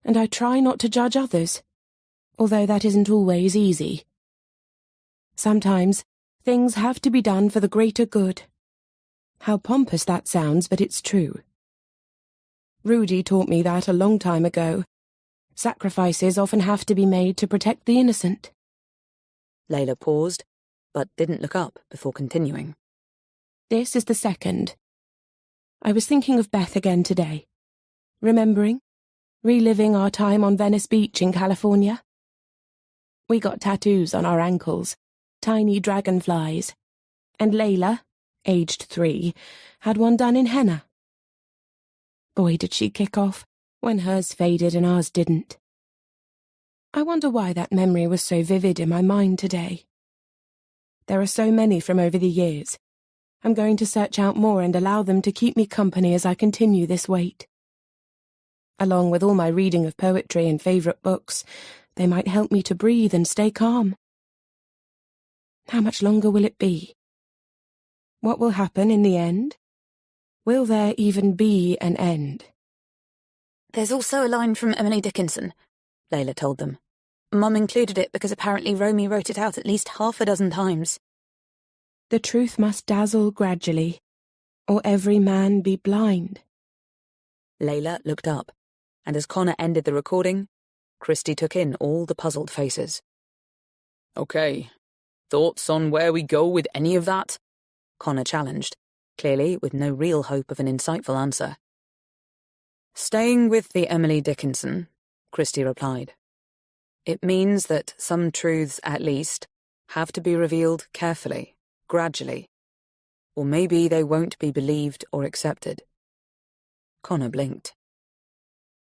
and I try not to judge others, although that isn't always easy. Sometimes, things have to be done for the greater good. How pompous that sounds, but it's true. Rudy taught me that a long time ago. Sacrifices often have to be made to protect the innocent. Layla paused, but didn't look up before continuing. This is the second. I was thinking of Beth again today. Remembering, reliving our time on Venice Beach in California. We got tattoos on our ankles, tiny dragonflies, and Layla, aged 3, had one done in henna. Boy, did she kick off when hers faded and ours didn't. I wonder why that memory was so vivid in my mind today. There are so many from over the years. I'm going to search out more and allow them to keep me company as I continue this wait. Along with all my reading of poetry and favourite books, they might help me to breathe and stay calm. How much longer will it be? What will happen in the end? Will there even be an end? There's also a line from Emily Dickinson, Layla told them. Mum included it because apparently Romy wrote it out at least half a dozen times. The truth must dazzle gradually, or every man be blind. Layla looked up, and as Connor ended the recording, Christie took in all the puzzled faces. Okay, thoughts on where we go with any of that? Connor challenged, clearly with no real hope of an insightful answer. Staying with the Emily Dickinson, Christie replied. It means that some truths, at least, have to be revealed carefully, gradually, or maybe they won't be believed or accepted. Connor blinked.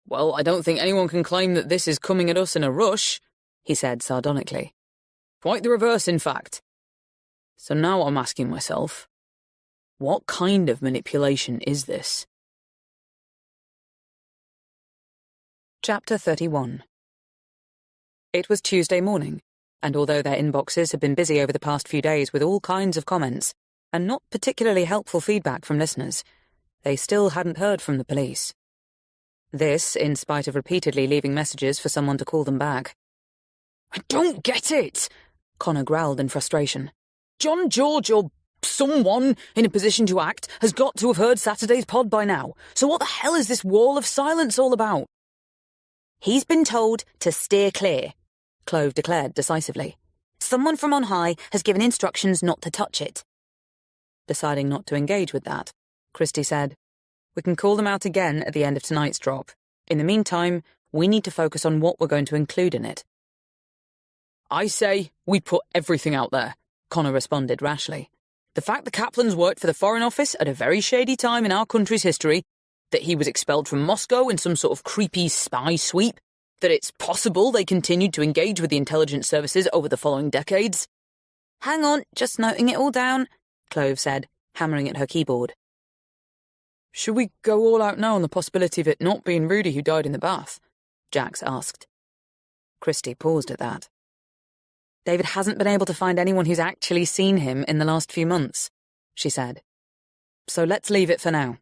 Well, I don't think anyone can claim that this is coming at us in a rush, he said sardonically. Quite the reverse, in fact. So now I'm asking myself, what kind of manipulation is this? Chapter 31. It was Tuesday morning, and although their inboxes had been busy over the past few days with all kinds of comments, and not particularly helpful feedback from listeners, they still hadn't heard from the police. This, in spite of repeatedly leaving messages for someone to call them back. I don't get it, Connor growled in frustration. John George or someone in a position to act has got to have heard Saturday's pod by now, so what the hell is this wall of silence all about? He's been told to steer clear, Clove declared decisively. Someone from on high has given instructions not to touch it. Deciding not to engage with that, Christie said, "We can call them out again at the end of tonight's drop. In the meantime, we need to focus on what we're going to include in it." I say we put everything out there, Connor responded rashly. The fact the Kaplans worked for the Foreign Office at a very shady time in our country's history, that he was expelled from Moscow in some sort of creepy spy sweep, that it's possible they continued to engage with the intelligence services over the following decades. Hang on, just noting it all down, Clove said, hammering at her keyboard. Should we go all out now on the possibility of it not being Rudy who died in the bath? Jax asked. Christie paused at that. David hasn't been able to find anyone who's actually seen him in the last few months, she said. So let's leave it for now.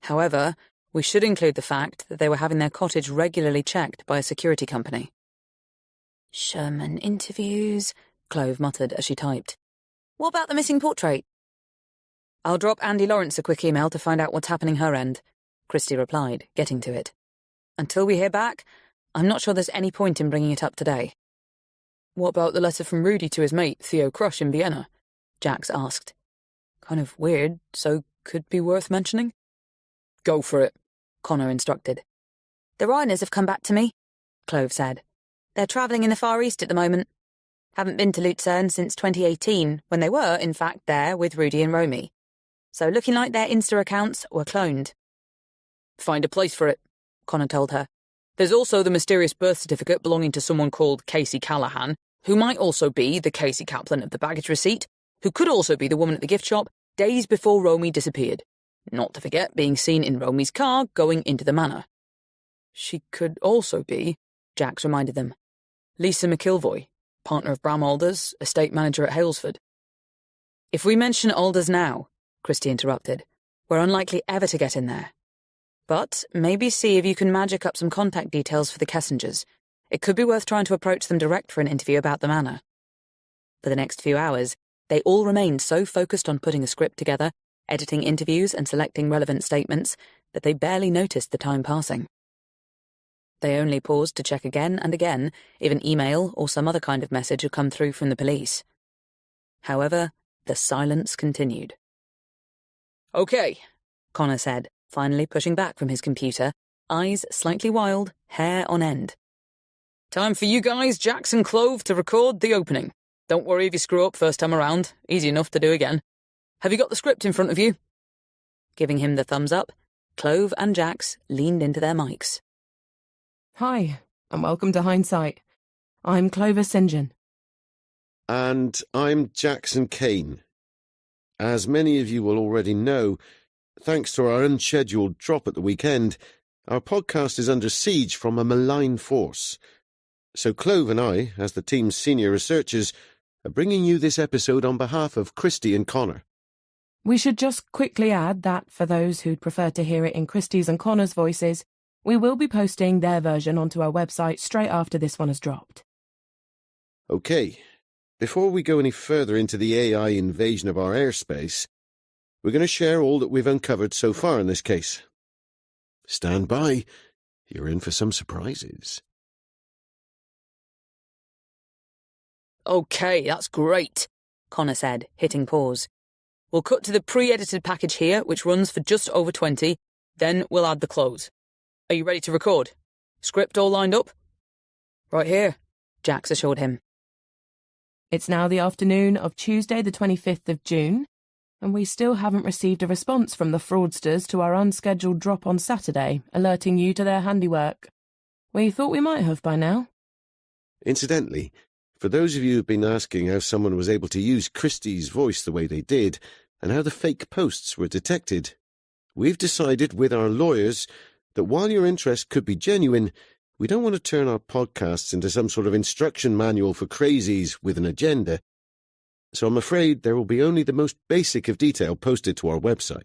However, we should include the fact that they were having their cottage regularly checked by a security company. Sherman interviews, Clove muttered as she typed. What about the missing portrait? I'll drop Andy Lawrence a quick email to find out what's happening her end, Christie replied, getting to it. Until we hear back, I'm not sure there's any point in bringing it up today. What about the letter from Rudy to his mate, Theo Crush, in Vienna? Jax asked. Kind of weird, so could be worth mentioning? Go for it, Connor instructed. The Reiners have come back to me, Clove said. They're travelling in the Far East at the moment. Haven't been to Lucerne since 2018, when they were, in fact, there with Rudy and Romy. So looking like their Insta accounts were cloned. Find a place for it, Connor told her. There's also the mysterious birth certificate belonging to someone called Casey Callahan, who might also be the Casey Kaplan of the baggage receipt, who could also be the woman at the gift shop days before Romy disappeared. Not to forget being seen in Romy's car going into the manor. She could also be, Jax reminded them, Lisa McIlvoy, partner of Bram Alders, estate manager at Halesford. If we mention Alders now, Christie interrupted, we're unlikely ever to get in there. But maybe see if you can magic up some contact details for the Kessingers. It could be worth trying to approach them direct for an interview about the manor. For the next few hours, they all remained so focused on putting a script together, editing interviews and selecting relevant statements, that they barely noticed the time passing. They only paused to check again and again if an email or some other kind of message had come through from the police. However, the silence continued. Okay, Connor said, finally pushing back from his computer, eyes slightly wild, hair on end. Time for you guys, Jax and Clove, to record the opening. Don't worry if you screw up first time around. Easy enough to do again. Have you got the script in front of you? Giving him the thumbs up, Clove and Jax leaned into their mics. Hi, and welcome to Hindsight. I'm Clover St. John. And I'm Jackson Kane. As many of you will already know, thanks to our unscheduled drop at the weekend, our podcast is under siege from a malign force. So Clove and I, as the team's senior researchers, are bringing you this episode on behalf of Christie and Connor. We should just quickly add that, for those who'd prefer to hear it in Christie's and Connor's voices, we will be posting their version onto our website straight after this one has dropped. Okay, before we go any further into the AI invasion of our airspace, we're going to share all that we've uncovered so far in this case. Stand by, you're in for some surprises. Okay, that's great, Connor said, hitting pause. We'll cut to the pre-edited package here, which runs for just over 20, then we'll add the close. Are you ready to record? Script all lined up? Right here, Jax assured him. It's now the afternoon of Tuesday the 25th of June, and we still haven't received a response from the fraudsters to our unscheduled drop on Saturday, alerting you to their handiwork. We thought we might have by now. Incidentally, for those of you who've been asking how someone was able to use Christie's voice the way they did, and how the fake posts were detected, we've decided with our lawyers that while your interest could be genuine, we don't want to turn our podcasts into some sort of instruction manual for crazies with an agenda. So I'm afraid there will be only the most basic of detail posted to our website.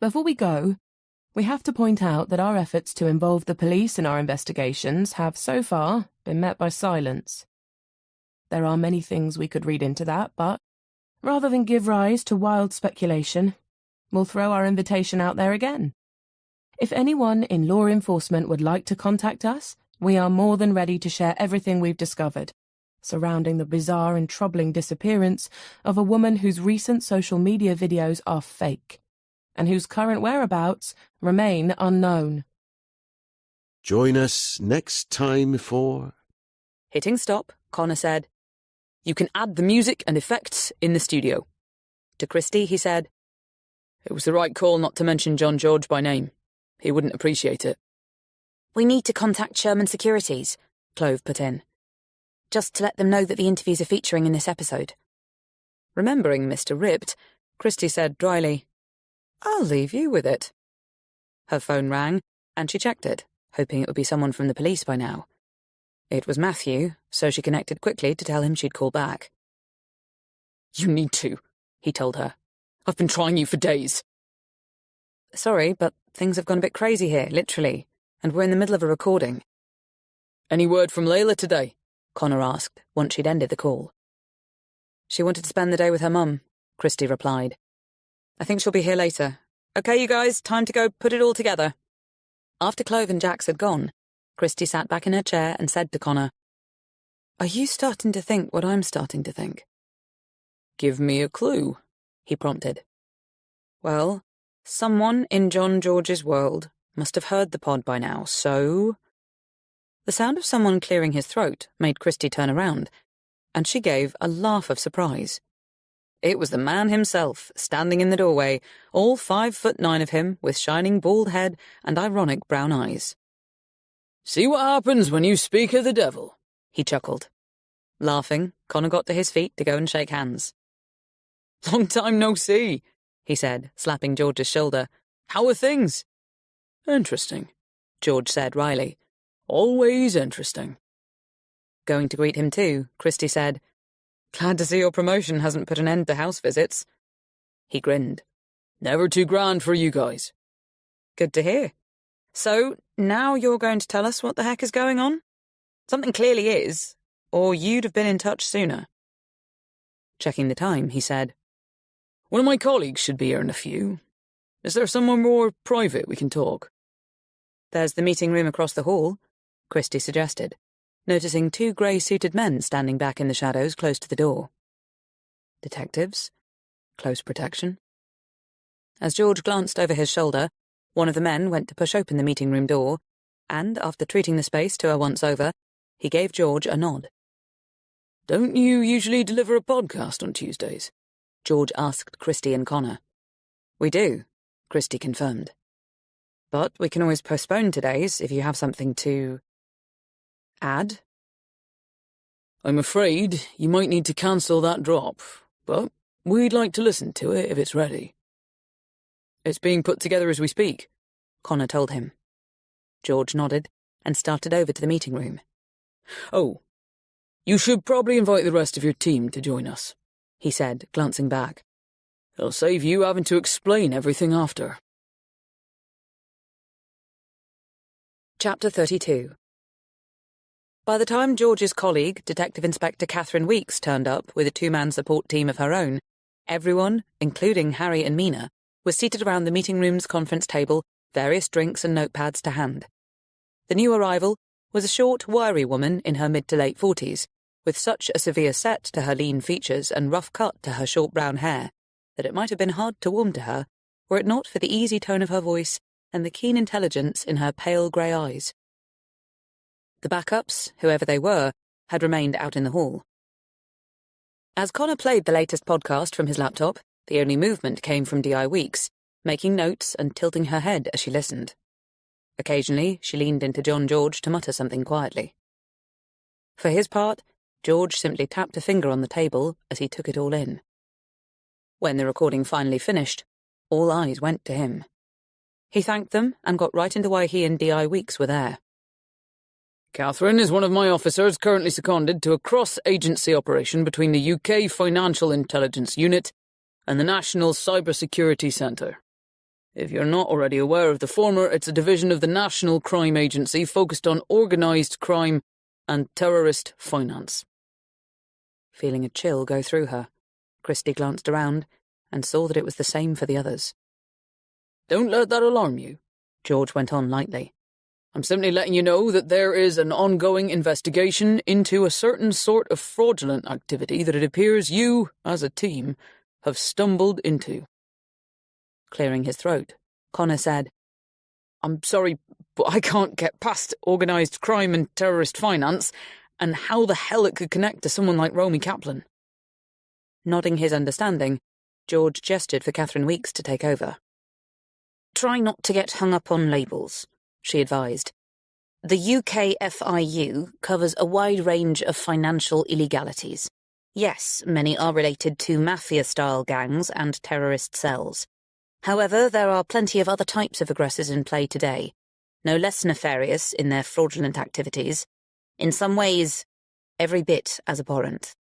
Before we go, we have to point out that our efforts to involve the police in our investigations have so far been met by silence. There are many things we could read into that, but rather than give rise to wild speculation, we'll throw our invitation out there again. If anyone in law enforcement would like to contact us, we are more than ready to share everything we've discovered surrounding the bizarre and troubling disappearance of a woman whose recent social media videos are fake and whose current whereabouts remain unknown. Join us next time for... Hitting stop, Connor said. You can add the music and effects in the studio. To Christie, he said, It was the right call not to mention John George by name. He wouldn't appreciate it. We need to contact Sherman Securities, Clove put in. Just to let them know that the interviews are featuring in this episode. Remembering Mr. Ripped, Christie said dryly, I'll leave you with it. Her phone rang, and she checked it, hoping it would be someone from the police by now. It was Matthew, so she connected quickly to tell him she'd call back. You need to, he told her. I've been trying you for days. Sorry, but things have gone a bit crazy here, literally, and we're in the middle of a recording. Any word from Layla today? Connor asked, once she'd ended the call. She wanted to spend the day with her mum, Christie replied. I think she'll be here later. Okay, you guys, time to go put it all together. After Clove and Jax had gone, Christie sat back in her chair and said to Connor, Are you starting to think what I'm starting to think? Give me a clue, he prompted. Well, someone in John George's world must have heard the pod by now, so... The sound of someone clearing his throat made Christie turn around, and she gave a laugh of surprise. It was the man himself, standing in the doorway, all 5'9" of him, with shining bald head and ironic brown eyes. "See what happens when you speak of the devil," he chuckled. Laughing, Connor got to his feet to go and shake hands. "Long time no see," he said, slapping George's shoulder. "How are things?" "Interesting," George said wryly. "Always interesting." Going to greet him too, Christie said, "Glad to see your promotion hasn't put an end to house visits." He grinned. "Never too grand for you guys." "Good to hear. So, now you're going to tell us what the heck is going on? Something clearly is, or you'd have been in touch sooner." Checking the time, he said, "One of my colleagues should be here in a few. Is there somewhere more private we can talk?" "There's the meeting room across the hall," Christie suggested, noticing 2 grey-suited men standing back in the shadows close to the door. Detectives? Close protection? As George glanced over his shoulder, one of the men went to push open the meeting room door, and, after treating the space to a once-over, he gave George a nod. "Don't you usually deliver a podcast on Tuesdays?" George asked Christie and Connor. "We do," Christie confirmed. "But we can always postpone today's if you have something to add." "I'm afraid you might need to cancel that drop, but we'd like to listen to it if it's ready." "It's being put together as we speak," Connor told him. George nodded and started over to the meeting room. "Oh, you should probably invite the rest of your team to join us," he said, glancing back. "It'll save you having to explain everything after." Chapter 32. By the time George's colleague, Detective Inspector Catherine Weeks, turned up with a 2-man support team of her own, everyone, including Harry and Mina, was seated around the meeting room's conference table, various drinks and notepads to hand. The new arrival was a short, wiry woman in her mid to late 40s, with such a severe set to her lean features and rough cut to her short brown hair that it might have been hard to warm to her were it not for the easy tone of her voice and the keen intelligence in her pale grey eyes. The backups, whoever they were, had remained out in the hall. As Connor played the latest podcast from his laptop, the only movement came from D.I. Weeks, making notes and tilting her head as she listened. Occasionally, she leaned into John George to mutter something quietly. For his part, George simply tapped a finger on the table as he took it all in. When the recording finally finished, all eyes went to him. He thanked them and got right into why he and D.I. Weeks were there. "Catherine is one of my officers currently seconded to a cross-agency operation between the UK Financial Intelligence Unit and the National Cybersecurity Centre. If you're not already aware of the former, it's a division of the National Crime Agency focused on organised crime and terrorist finance." Feeling a chill go through her, Christie glanced around and saw that it was the same for the others. "Don't let that alarm you," George went on lightly. "I'm simply letting you know that there is an ongoing investigation into a certain sort of fraudulent activity that it appears you, as a team, have stumbled into." Clearing his throat, Connor said, "I'm sorry, but I can't get past organised crime and terrorist finance, and how the hell it could connect to someone like Romy Kaplan." Nodding his understanding, George gestured for Catherine Weeks to take over. "Try not to get hung up on labels," she advised. "The UK FIU covers a wide range of financial illegalities. Yes, many are related to mafia-style gangs and terrorist cells. However, there are plenty of other types of aggressors in play today, no less nefarious in their fraudulent activities, in some ways, every bit as abhorrent.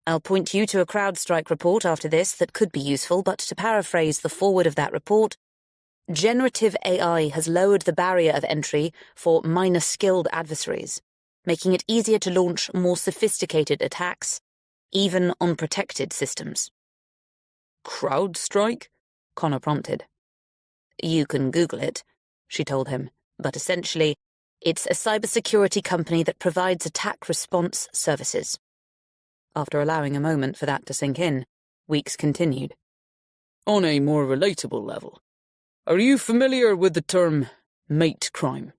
I'll point you to a CrowdStrike report after this that could be useful, but to paraphrase the foreword of that report, generative AI has lowered the barrier of entry for minor-skilled adversaries, making it easier to launch more sophisticated attacks, even on protected systems." "CrowdStrike?" Connor prompted. "You can Google it," she told him, "but essentially, it's a cybersecurity company that provides attack response services." After allowing a moment for that to sink in, Weeks continued. "On a more relatable level, are you familiar with the term mate crime?"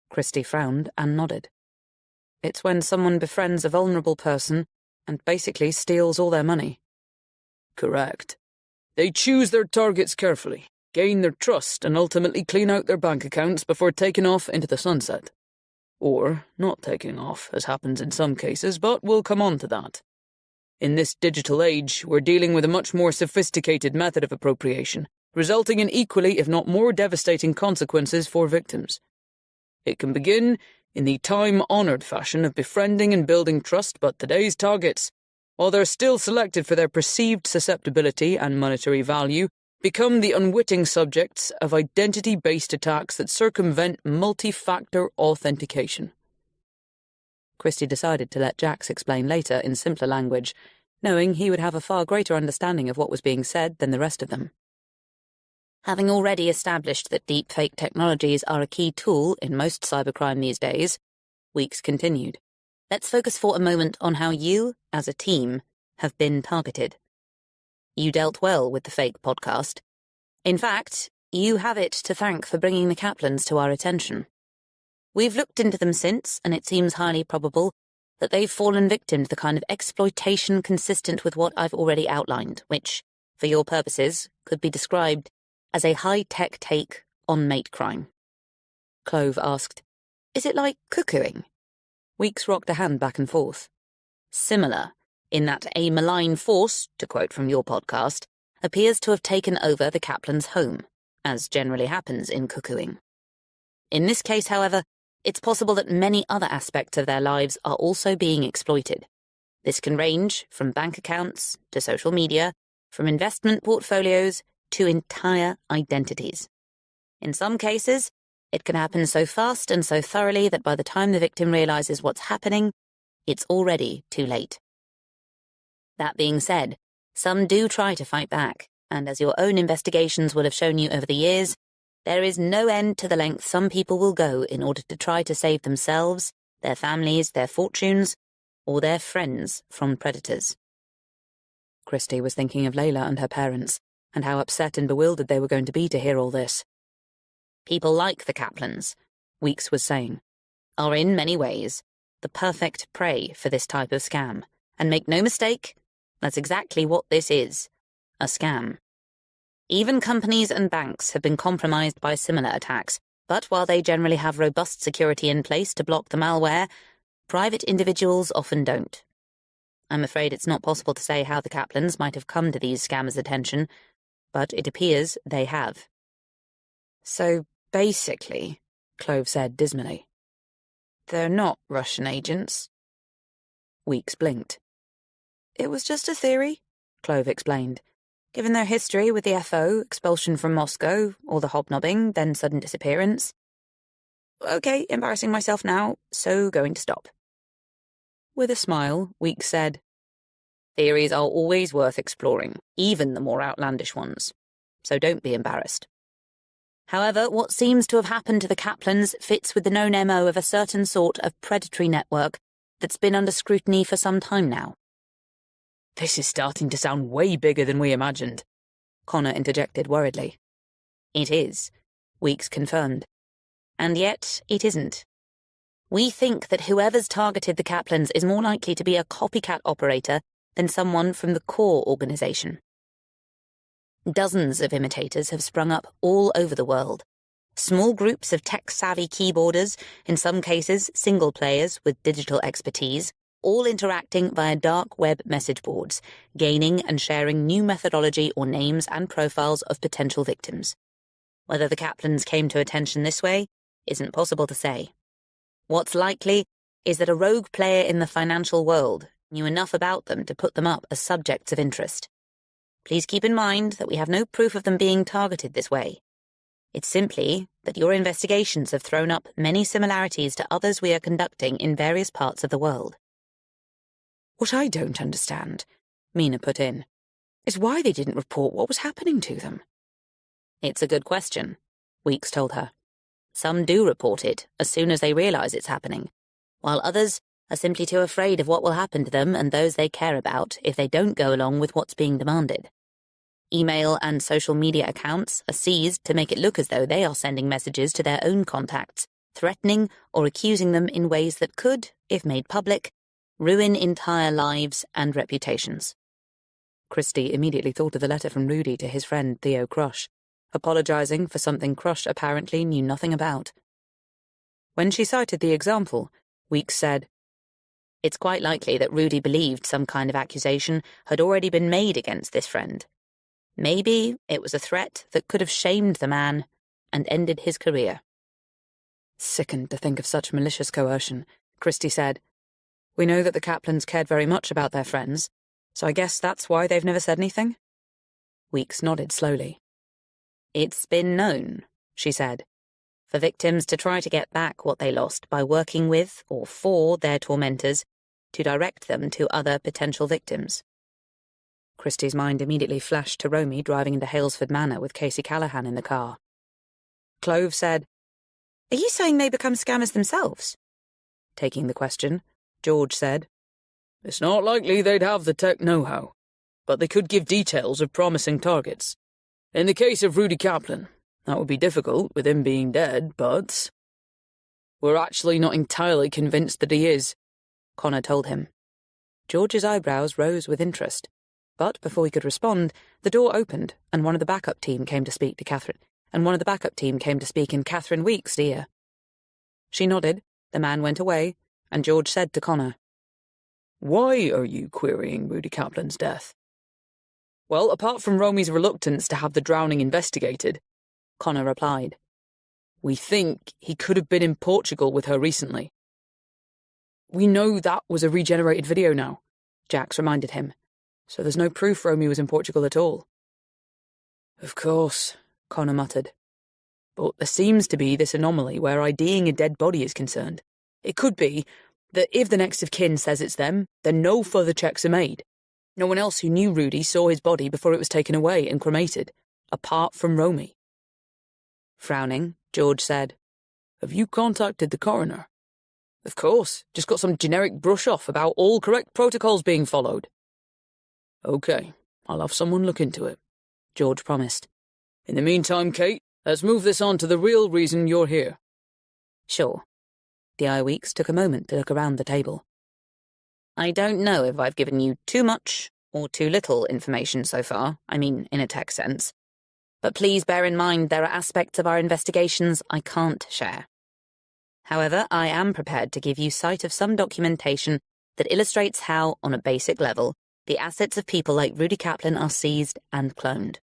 Christie frowned and nodded. It's when someone befriends a vulnerable person and basically steals all their money. Correct. They choose their targets carefully, gain their trust, and ultimately clean out their bank accounts before taking off into the sunset. Or not taking off, as happens in some cases, but we'll come on to that. In this digital age, we're dealing with a much more sophisticated method of appropriation, resulting in equally, if not more devastating consequences for victims. It can begin in the time-honoured fashion of befriending and building trust, but today's targets, while they're still selected for their perceived susceptibility and monetary value, become the unwitting subjects of identity-based attacks that circumvent multi-factor authentication. Christie decided to let Jax explain later in simpler language, knowing he would have a far greater understanding of what was being said than the rest of them. Having already established that deepfake technologies are a key tool in most cybercrime these days, Weeks continued. let's focus for a moment on how you, as a team, have been targeted. You dealt well with the fake podcast. In fact, you have it to thank for bringing the Kaplans to our attention. We've looked into them since, and it seems highly probable that they've fallen victim to the kind of exploitation consistent with what I've already outlined, which, for your purposes, could be described as a high-tech take on mate crime. Clove asked, Is it like cuckooing? Weeks rocked a hand back and forth. Similar, in that a malign force, to quote from your podcast, appears to have taken over the Kaplan's home, as generally happens in cuckooing. In this case, however, it's possible that many other aspects of their lives are also being exploited. This can range from bank accounts to social media, from investment portfolios to entire identities. In some cases, it can happen so fast and so thoroughly that by the time the victim realizes what's happening, it's already too late. That being said, some do try to fight back, and as your own investigations will have shown you over the years, there is no end to the length some people will go in order to try to save themselves, their families, their fortunes, or their friends from predators. Christie was thinking of Layla and her parents, and how upset and bewildered they were going to be to hear all this. People like the Kaplans, Weeks was saying, are in many ways the perfect prey for this type of scam. And make no mistake, that's exactly what this is, a scam. Even companies and banks have been compromised by similar attacks, but while they generally have robust security in place to block the malware, private individuals often don't. I'm afraid it's not possible to say how the Kaplans might have come to these scammers' attention, but it appears they have. So, basically, Clove said dismally, they're not Russian agents. Weeks blinked. It was just a theory, Clove explained. Given their history with the FO, expulsion from Moscow, all the hobnobbing, then sudden disappearance. Okay, embarrassing myself now, so going to stop. With a smile, Weeks said, Theories are always worth exploring, even the more outlandish ones. So don't be embarrassed. However, what seems to have happened to the Kaplans fits with the known MO of a certain sort of predatory network that's been under scrutiny for some time now. This is starting to sound way bigger than we imagined, Connor interjected worriedly. It is, Weeks confirmed. And yet, it isn't. We think that whoever's targeted the Kaplans is more likely to be a copycat operator than someone from the core organization. Dozens of imitators have sprung up all over the world. Small groups of tech-savvy keyboarders, in some cases single players with digital expertise, all interacting via dark web message boards, gaining and sharing new methodology or names and profiles of potential victims. Whether the Kaplans came to attention this way isn't possible to say. What's likely is that a rogue player in the financial world knew enough about them to put them up as subjects of interest. Please keep in mind that we have no proof of them being targeted this way. It's simply that your investigations have thrown up many similarities to others we are conducting in various parts of the world. What I don't understand, Mina put in, is why they didn't report what was happening to them. It's a good question, Weeks told her. Some do report it as soon as they realize it's happening, while others are simply too afraid of what will happen to them and those they care about if they don't go along with what's being demanded. Email and social media accounts are seized to make it look as though they are sending messages to their own contacts, threatening or accusing them in ways that could, if made public, ruin entire lives and reputations. Christie immediately thought of the letter from Rudy to his friend Theo Crush, apologising for something Crush apparently knew nothing about. When she cited the example, Weeks said, "It's quite likely that Rudy believed some kind of accusation had already been made against this friend. Maybe it was a threat that could have shamed the man and ended his career." Sickened to think of such malicious coercion, Christie said, "We know that the Kaplans cared very much about their friends, so I guess that's why they've never said anything?" Weeks nodded slowly. "It's been known," she said, "for victims to try to get back what they lost by working with or for their tormentors to direct them to other potential victims." Christie's mind immediately flashed to Romy driving into Halesford Manor with Casey Callahan in the car. Clove said, "Are you saying they become scammers themselves?" Taking the question, George said, "It's not likely they'd have the tech know-how, but they could give details of promising targets. In the case of Rudy Kaplan, that would be difficult with him being dead, but we're actually not entirely convinced that he is," Connor told him. George's eyebrows rose with interest, but before he could respond, the door opened and one of the backup team came to speak in Catherine Weeks' ear. She nodded, the man went away, and George said to Connor, "Why are you querying Rudy Kaplan's death?" "Well, apart from Romy's reluctance to have the drowning investigated," Connor replied, "we think he could have been in Portugal with her recently." "We know that was a regenerated video now," Jax reminded him, "so there's no proof Romy was in Portugal at all." "Of course," Connor muttered. "But there seems to be this anomaly where IDing a dead body is concerned. It could be that if the next of kin says it's them, then no further checks are made. No one else who knew Rudy saw his body before it was taken away and cremated, apart from Romy." Frowning, George said, "Have you contacted the coroner?" "Of course, just got some generic brush-off about all correct protocols being followed." "Okay, I'll have someone look into it," George promised. "In the meantime, Kate, let's move this on to the real reason you're here." "Sure." D.I. Weeks took a moment to look around the table. "I don't know if I've given you too much or too little information so far, I mean in a tech sense. But please bear in mind there are aspects of our investigations I can't share. However, I am prepared to give you sight of some documentation that illustrates how, on a basic level, the assets of people like Rudy Kaplan are seized and cloned.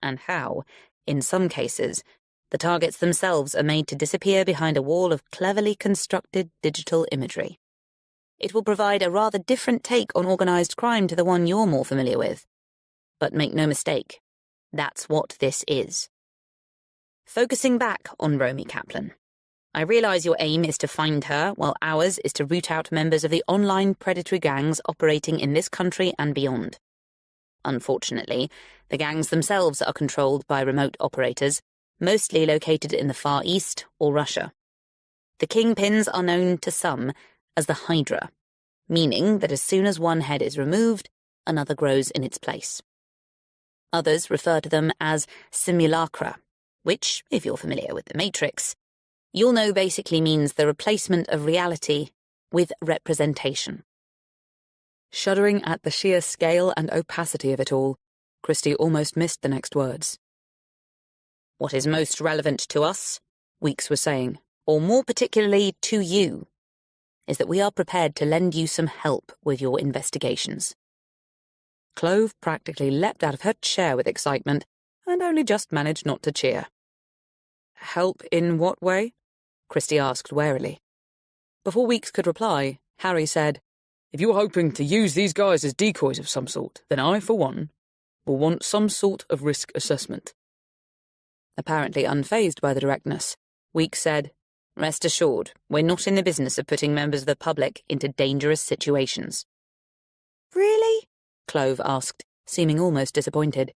And how, in some cases, the targets themselves are made to disappear behind a wall of cleverly constructed digital imagery. It will provide a rather different take on organised crime to the one you're more familiar with. But make no mistake, that's what this is. Focusing back on Romy Kaplan, I realise your aim is to find her, while ours is to root out members of the online predatory gangs operating in this country and beyond. Unfortunately, the gangs themselves are controlled by remote operators, mostly located in the Far East or Russia. The kingpins are known to some as the Hydra, meaning that as soon as one head is removed, another grows in its place. Others refer to them as simulacra, which, if you're familiar with the Matrix, you'll know basically means the replacement of reality with representation. Shuddering at the sheer scale and opacity of it all, Christie almost missed the next words. What is most relevant to us, Weeks was saying, or more particularly to you, is that we are prepared to lend you some help with your investigations. Clove practically leapt out of her chair with excitement and only just managed not to cheer. "Help in what way?" Christie asked warily. Before Weeks could reply, Harry said, "If you're hoping to use these guys as decoys of some sort, then I, for one, will want some sort of risk assessment." Apparently unfazed by the directness, Weeks said, "Rest assured, we're not in the business of putting members of the public into dangerous situations." "Really?" Clove asked, seeming almost disappointed.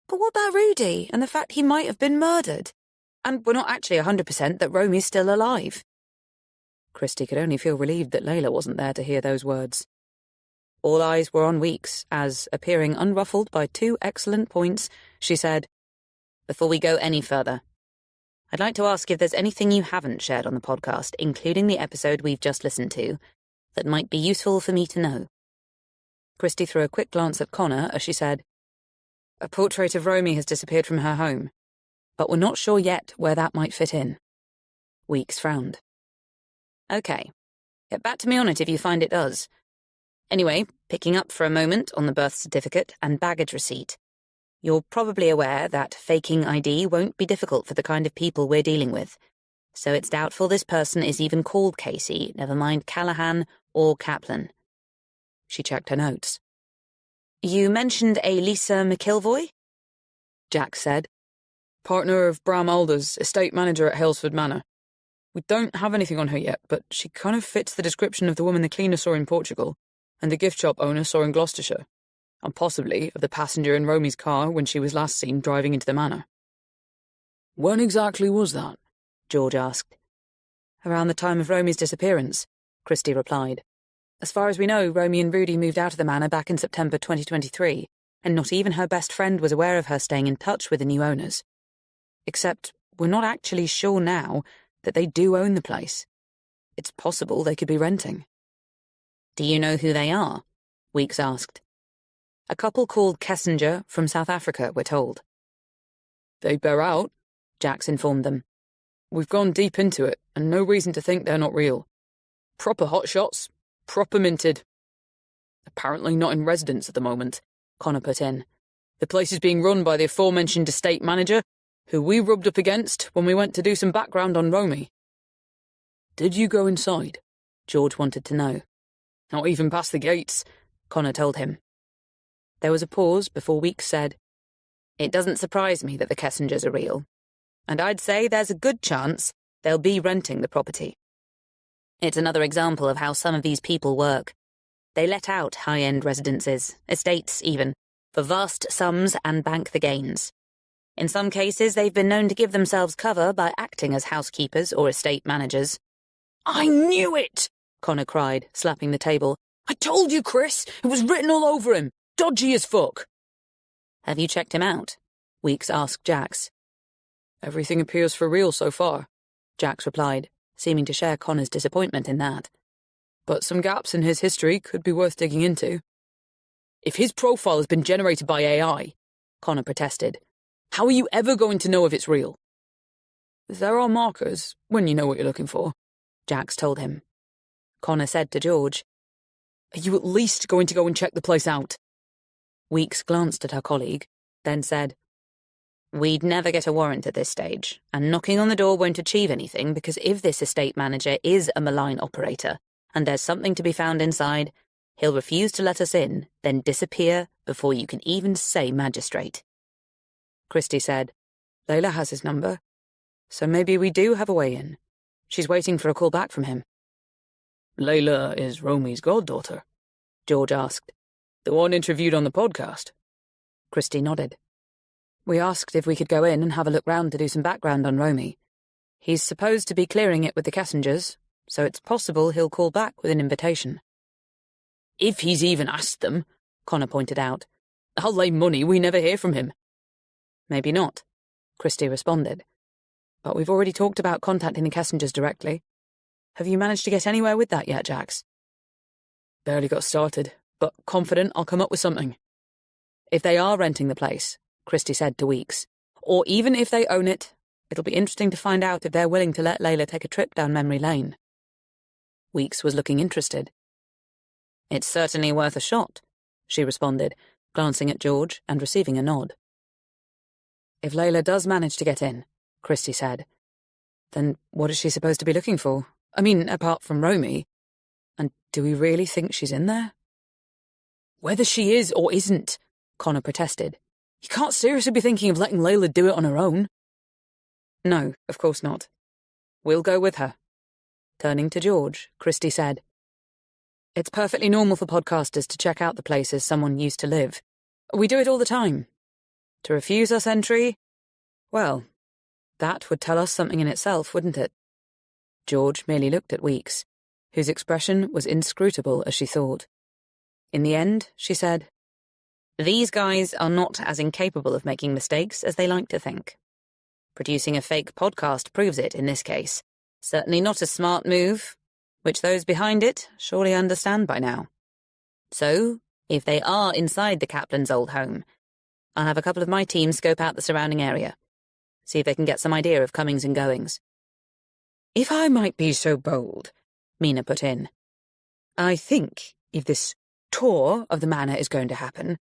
"But what about Rudy and the fact he might have been murdered? And we're not actually 100% that Romy's still alive." Christie could only feel relieved that Layla wasn't there to hear those words. All eyes were on Weeks as, appearing unruffled by 2 excellent points, she said, "Before we go any further, I'd like to ask if there's anything you haven't shared on the podcast, including the episode we've just listened to, that might be useful for me to know." Christie threw a quick glance at Connor as she said, "A portrait of Romy has disappeared from her home, but we're not sure yet where that might fit in." Weeks frowned. "Okay. Get back to me on it if you find it does. Anyway, picking up for a moment on the birth certificate and baggage receipt. You're probably aware that faking ID won't be difficult for the kind of people we're dealing with, so it's doubtful this person is even called Casey, never mind Callahan or Kaplan." She checked her notes. "You mentioned a Lisa McIlvoy?" Jack said. "Partner of Bram Alders, estate manager at Halesford Manor. We don't have anything on her yet, but she kind of fits the description of the woman the cleaner saw in Portugal and the gift shop owner saw in Gloucestershire, and possibly of the passenger in Romy's car when she was last seen driving into the manor." "When exactly was that?" George asked. "Around the time of Romy's disappearance," Christie replied. "As far as we know, Romy and Rudy moved out of the manor back in September 2023, and not even her best friend was aware of her staying in touch with the new owners. Except we're not actually sure now that they do own the place. It's possible they could be renting." "Do you know who they are?" Weeks asked. "A couple called Kessinger from South Africa, we're told." "They bear out," Jax informed them. "We've gone deep into it, and no reason to think they're not real. Proper hotshots, proper minted. Apparently not in residence at the moment," Connor put in. "The place is being run by the aforementioned estate manager, who we rubbed up against when we went to do some background on Romy." "Did you go inside?" George wanted to know. "Not even past the gates," Connor told him. There was a pause before Weeks said, "It doesn't surprise me that the Kessingers are real, and I'd say there's a good chance they'll be renting the property. It's another example of how some of these people work. They let out high-end residences, estates even, for vast sums and bank the gains. In some cases, they've been known to give themselves cover by acting as housekeepers or estate managers." "I knew it!" Connor cried, slapping the table. "I told you, Chris! It was written all over him! Dodgy as fuck!" "Have you checked him out?" Weeks asked Jax. "Everything appears for real so far," Jax replied, seeming to share Connor's disappointment in that. "But some gaps in his history could be worth digging into." "If his profile has been generated by AI," Connor protested, "how are you ever going to know if it's real?" "There are markers, when you know what you're looking for," Jax told him. Connor said to George, "Are you at least going to go and check the place out?" Weeks glanced at her colleague, then said, "We'd never get a warrant at this stage, and knocking on the door won't achieve anything because if this estate manager is a malign operator, and there's something to be found inside, he'll refuse to let us in, then disappear before you can even say magistrate." Christie said, "Layla has his number, so maybe we do have a way in. She's waiting for a call back from him." "Layla is Romy's goddaughter?" George asked. "The one interviewed on the podcast?" Christie nodded. "We asked if we could go in and have a look round to do some background on Romy. He's supposed to be clearing it with the Kessingers, so it's possible he'll call back with an invitation." "If he's even asked them," Connor pointed out. "I'll lay money we never hear from him." "Maybe not," Christie responded. "But we've already talked about contacting the Kessingers directly. Have you managed to get anywhere with that yet, Jax?" "Barely got started, but confident I'll come up with something." "If they are renting the place," Christie said to Weeks, "or even if they own it, it'll be interesting to find out if they're willing to let Layla take a trip down memory lane." Weeks was looking interested. "It's certainly worth a shot," she responded, glancing at George and receiving a nod. "If Layla does manage to get in," Christie said, "then what is she supposed to be looking for? I mean, apart from Romy. And do we really think she's in there?" "Whether she is or isn't," Connor protested, "you can't seriously be thinking of letting Layla do it on her own." "No, of course not. We'll go with her." Turning to George, Christie said, "It's perfectly normal for podcasters to check out the places someone used to live. We do it all the time. To refuse us entry, well, that would tell us something in itself, wouldn't it?" George merely looked at Weeks, whose expression was inscrutable as she thought. In the end, she said, "These guys are not as incapable of making mistakes as they like to think. Producing a fake podcast proves it in this case. Certainly not a smart move, which those behind it surely understand by now. So, If they are inside the Kaplan's old home, I'll have a couple of my team scope out the surrounding area, see if they can get some idea of comings and goings. If I might be so bold, Mina put in, I think if this tour of the manor is going to happen,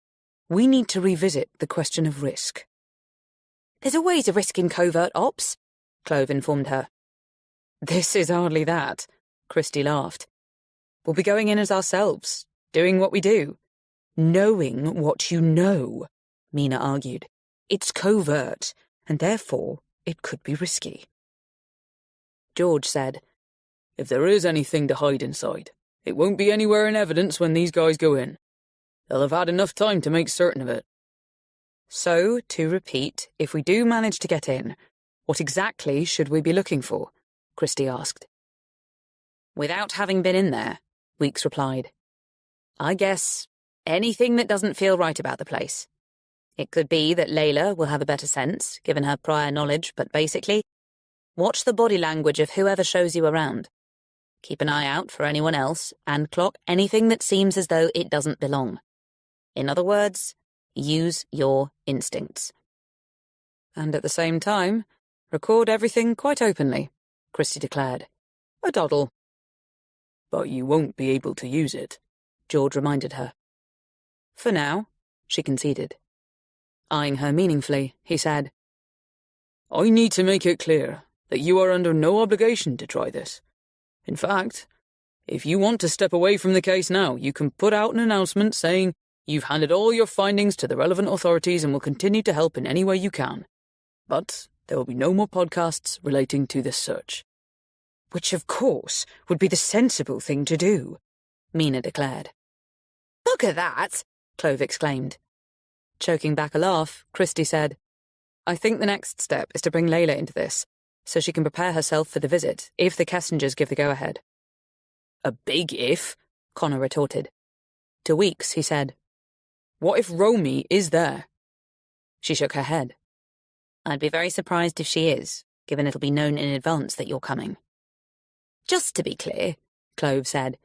we need to revisit the question of risk. There's always a risk in covert ops, Clove informed her. This is hardly that, Christie laughed. We'll be going in as ourselves, doing what we do. Knowing what you know, Mina argued. It's covert, and therefore it could be risky. George said, If there is anything to hide inside, it won't be anywhere in evidence when these guys go in. They'll have had enough time to make certain of it. So, to repeat, if we do manage to get in, what exactly should we be looking for? Christie asked. Without having been in there, Weeks replied. I guess anything that doesn't feel right about the place. It could be that Layla will have a better sense, given her prior knowledge, but basically, watch the body language of whoever shows you around. Keep an eye out for anyone else, and clock anything that seems as though it doesn't belong. In other words, use your instincts. And at the same time, record everything quite openly, Christie declared. A doddle. But you won't be able to use it, George reminded her. For now, she conceded. Eyeing her meaningfully, he said, I need to make it clear that you are under no obligation to try this. In fact, if you want to step away from the case now, you can put out an announcement saying you've handed all your findings to the relevant authorities and will continue to help in any way you can. But there will be no more podcasts relating to this search. Which, of course, would be the sensible thing to do, Mina declared. Bugger that, Clove exclaimed. Choking back a laugh, Christie said, I think the next step is to bring Layla into this, so she can prepare herself for the visit, if the Kessingers give the go-ahead. A big if, Connor retorted. To Weeks, he said, What if Romy is there? She shook her head. I'd be very surprised if she is, given it'll be known in advance that you're coming. Just to be clear, Clove said,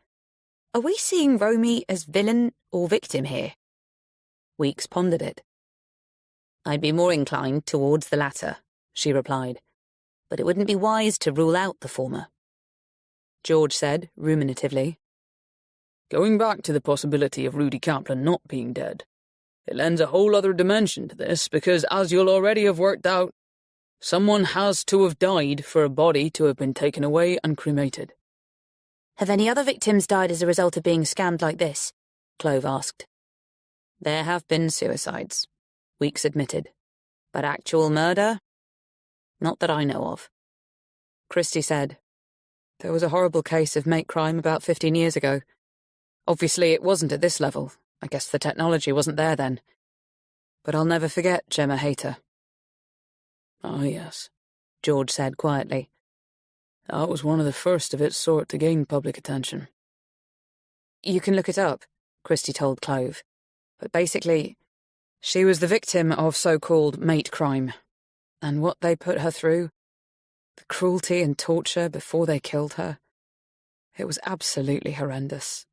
are we seeing Romy as villain or victim here? Weeks pondered it. I'd be more inclined towards the latter, she replied, but it wouldn't be wise to rule out the former. George said, ruminatively, Going back to the possibility of Rudy Kaplan not being dead, it lends a whole other dimension to this because, as you'll already have worked out, someone has to have died for a body to have been taken away and cremated. Have any other victims died as a result of being scammed like this? Clove asked. There have been suicides, Weeks admitted. But actual murder? Not that I know of. Christie said, There was a horrible case of mate crime about 15 years ago. Obviously it wasn't at this level. I guess the technology wasn't there then. But I'll never forget Gemma Hayter. Ah, yes, George said quietly. That was one of the first of its sort to gain public attention. You can look it up, Christie told Clove. But basically, she was the victim of so-called mate crime. And what they put her through, the cruelty and torture before they killed her, it was absolutely horrendous.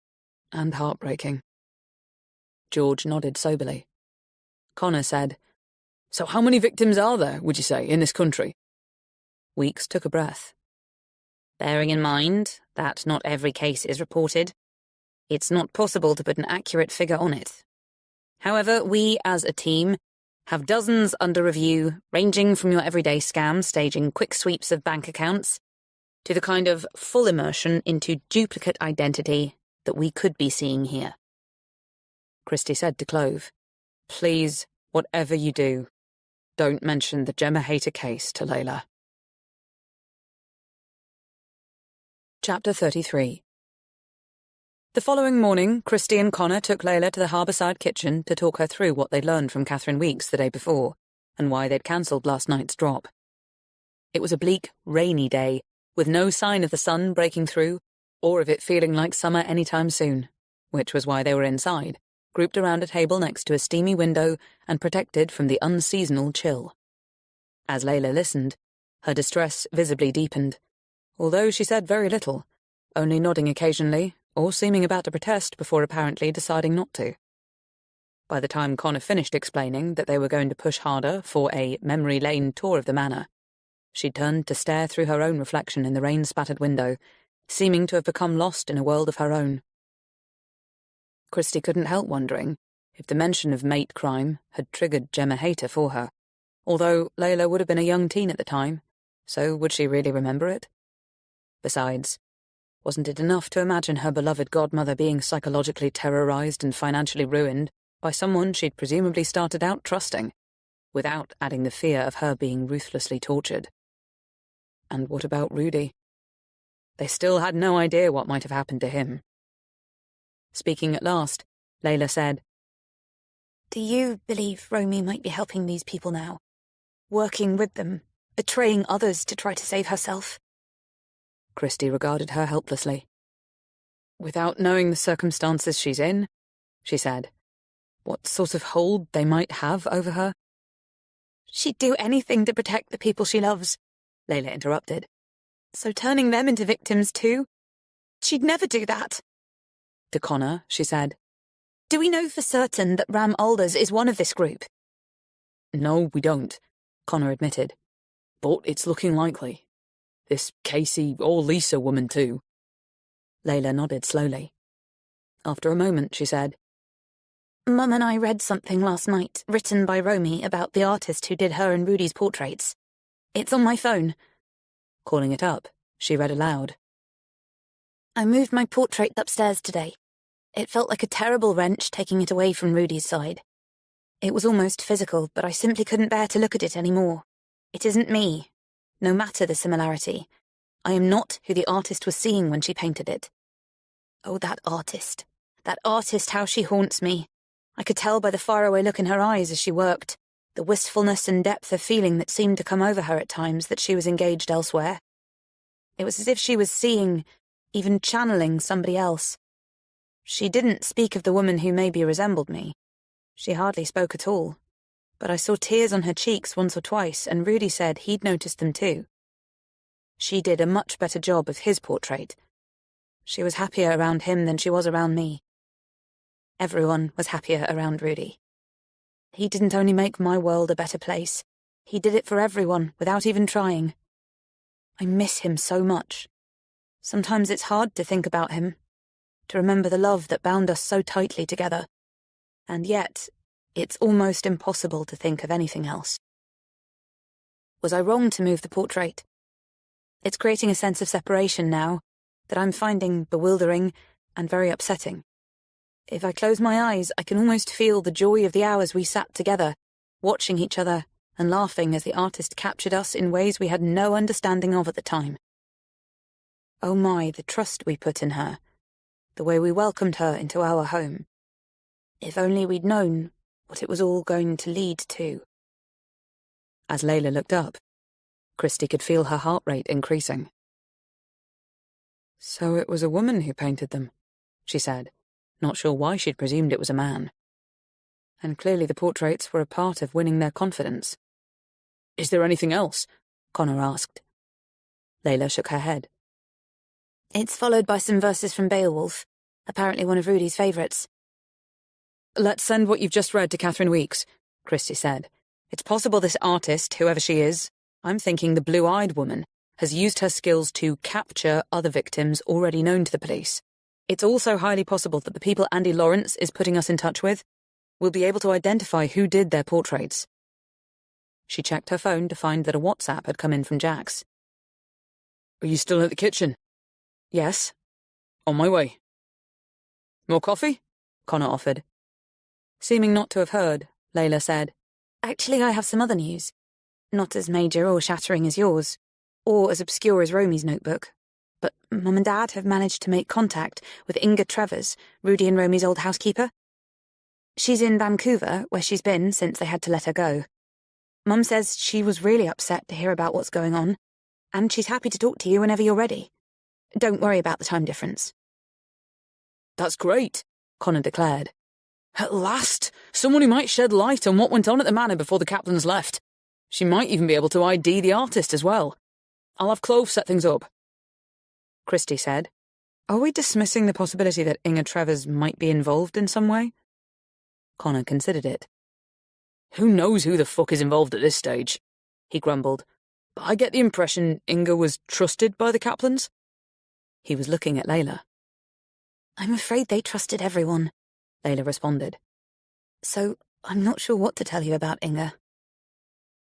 And heartbreaking. George nodded soberly. Connor said, So how many victims are there, would you say, in this country? Weeks took a breath. Bearing in mind that not every case is reported, it's not possible to put an accurate figure on it. However, we, as a team, have dozens under review, ranging from your everyday scams staging quick sweeps of bank accounts to the kind of full immersion into duplicate identity that we could be seeing here. Christie said to Clove, Please, whatever you do, don't mention the Gemma Hayter case to Layla. Chapter 33. The following morning, Christie and Connor took Layla to the harbourside kitchen to talk her through what they'd learned from Catherine Weeks the day before, and why they'd cancelled last night's drop. It was a bleak, rainy day, with no sign of the sun breaking through, or of it feeling like summer any time soon, which was why they were inside, grouped around a table next to a steamy window and protected from the unseasonal chill. As Layla listened, her distress visibly deepened, although she said very little, only nodding occasionally, or seeming about to protest before apparently deciding not to. By the time Connor finished explaining that they were going to push harder for a memory lane tour of the manor, she turned to stare through her own reflection in the rain-spattered window, seeming to have become lost in a world of her own. Christie couldn't help wondering if the mention of mate crime had triggered Gemma Hayter for her, although Layla would have been a young teen at the time, so would she really remember it? Besides, wasn't it enough to imagine her beloved godmother being psychologically terrorized and financially ruined by someone she'd presumably started out trusting, without adding the fear of her being ruthlessly tortured? And what about Rudy? They still had no idea what might have happened to him. Speaking at last, Layla said, "Do you believe Romy might be helping these people now? Working with them, betraying others to try to save herself?" Christie regarded her helplessly. "Without knowing the circumstances she's in," she said, "what sort of hold they might have over her?" "She'd do anything to protect the people she loves," Layla interrupted. "So turning them into victims too? She'd never do that." To Connor, she said, "Do we know for certain that Ram Alders is one of this group?" "No, we don't," Connor admitted. "But it's looking likely. This Casey or Lisa woman too." Layla nodded slowly. After a moment, she said, "Mum and I read something last night, written by Romy, about the artist who did her and Rudy's portraits. It's on my phone." Calling it up, she read aloud. "I moved my portrait upstairs today. It felt like a terrible wrench taking it away from Rudy's side. It was almost physical, but I simply couldn't bear to look at it anymore. It isn't me, no matter the similarity. I am not who the artist was seeing when she painted it. Oh, that artist, how she haunts me. I could tell by the faraway look in her eyes as she worked, the wistfulness and depth of feeling that seemed to come over her at times, that she was engaged elsewhere. It was as if she was seeing, even channeling, somebody else. She didn't speak of the woman who maybe resembled me. She hardly spoke at all. But I saw tears on her cheeks once or twice, and Rudy said he'd noticed them too. She did a much better job of his portrait. She was happier around him than she was around me. Everyone was happier around Rudy. He didn't only make my world a better place, he did it for everyone without even trying. I miss him so much. Sometimes it's hard to think about him, to remember the love that bound us so tightly together. And yet, it's almost impossible to think of anything else. Was I wrong to move the portrait? It's creating a sense of separation now that I'm finding bewildering and very upsetting. If I close my eyes, I can almost feel the joy of the hours we sat together, watching each other and laughing as the artist captured us in ways we had no understanding of at the time. Oh my, the trust we put in her, the way we welcomed her into our home. If only we'd known what it was all going to lead to. As Layla looked up, Christie could feel her heart rate increasing. "So it was a woman who painted them," she said, not sure why she'd presumed it was a man. And clearly the portraits were a part of winning their confidence. "Is there anything else?" Connor asked. Layla shook her head. "It's followed by some verses from Beowulf, apparently one of Rudy's favourites." "Let's send what you've just read to Catherine Weeks," Christie said. "It's possible this artist, whoever she is, I'm thinking the blue-eyed woman, has used her skills to capture other victims already known to the police. It's also highly possible that the people Andy Lawrence is putting us in touch with will be able to identify who did their portraits." She checked her phone to find that a WhatsApp had come in from Jax. "Are you still at the kitchen?" "Yes." "On my way." "More coffee?" Connor offered. Seeming not to have heard, Layla said, "Actually, I have some other news. Not as major or shattering as yours, or as obscure as Romy's notebook. But Mum and Dad have managed to make contact with Inga Trevors, Rudy and Romy's old housekeeper. She's in Vancouver, where she's been since they had to let her go. Mum says she was really upset to hear about what's going on, and she's happy to talk to you whenever you're ready. Don't worry about the time difference." "That's great," Connor declared. "At last, someone who might shed light on what went on at the manor before the Caplins left. She might even be able to ID the artist as well. I'll have Clove set things up." Christie said, "Are we dismissing the possibility that Inga Trevors might be involved in some way?" Connor considered it. Who knows who the fuck is involved at this stage? He grumbled. But I get the impression Inga was trusted by the Kaplans. He was looking at Layla. I'm afraid they trusted everyone, Layla responded. So I'm not sure what to tell you about Inga.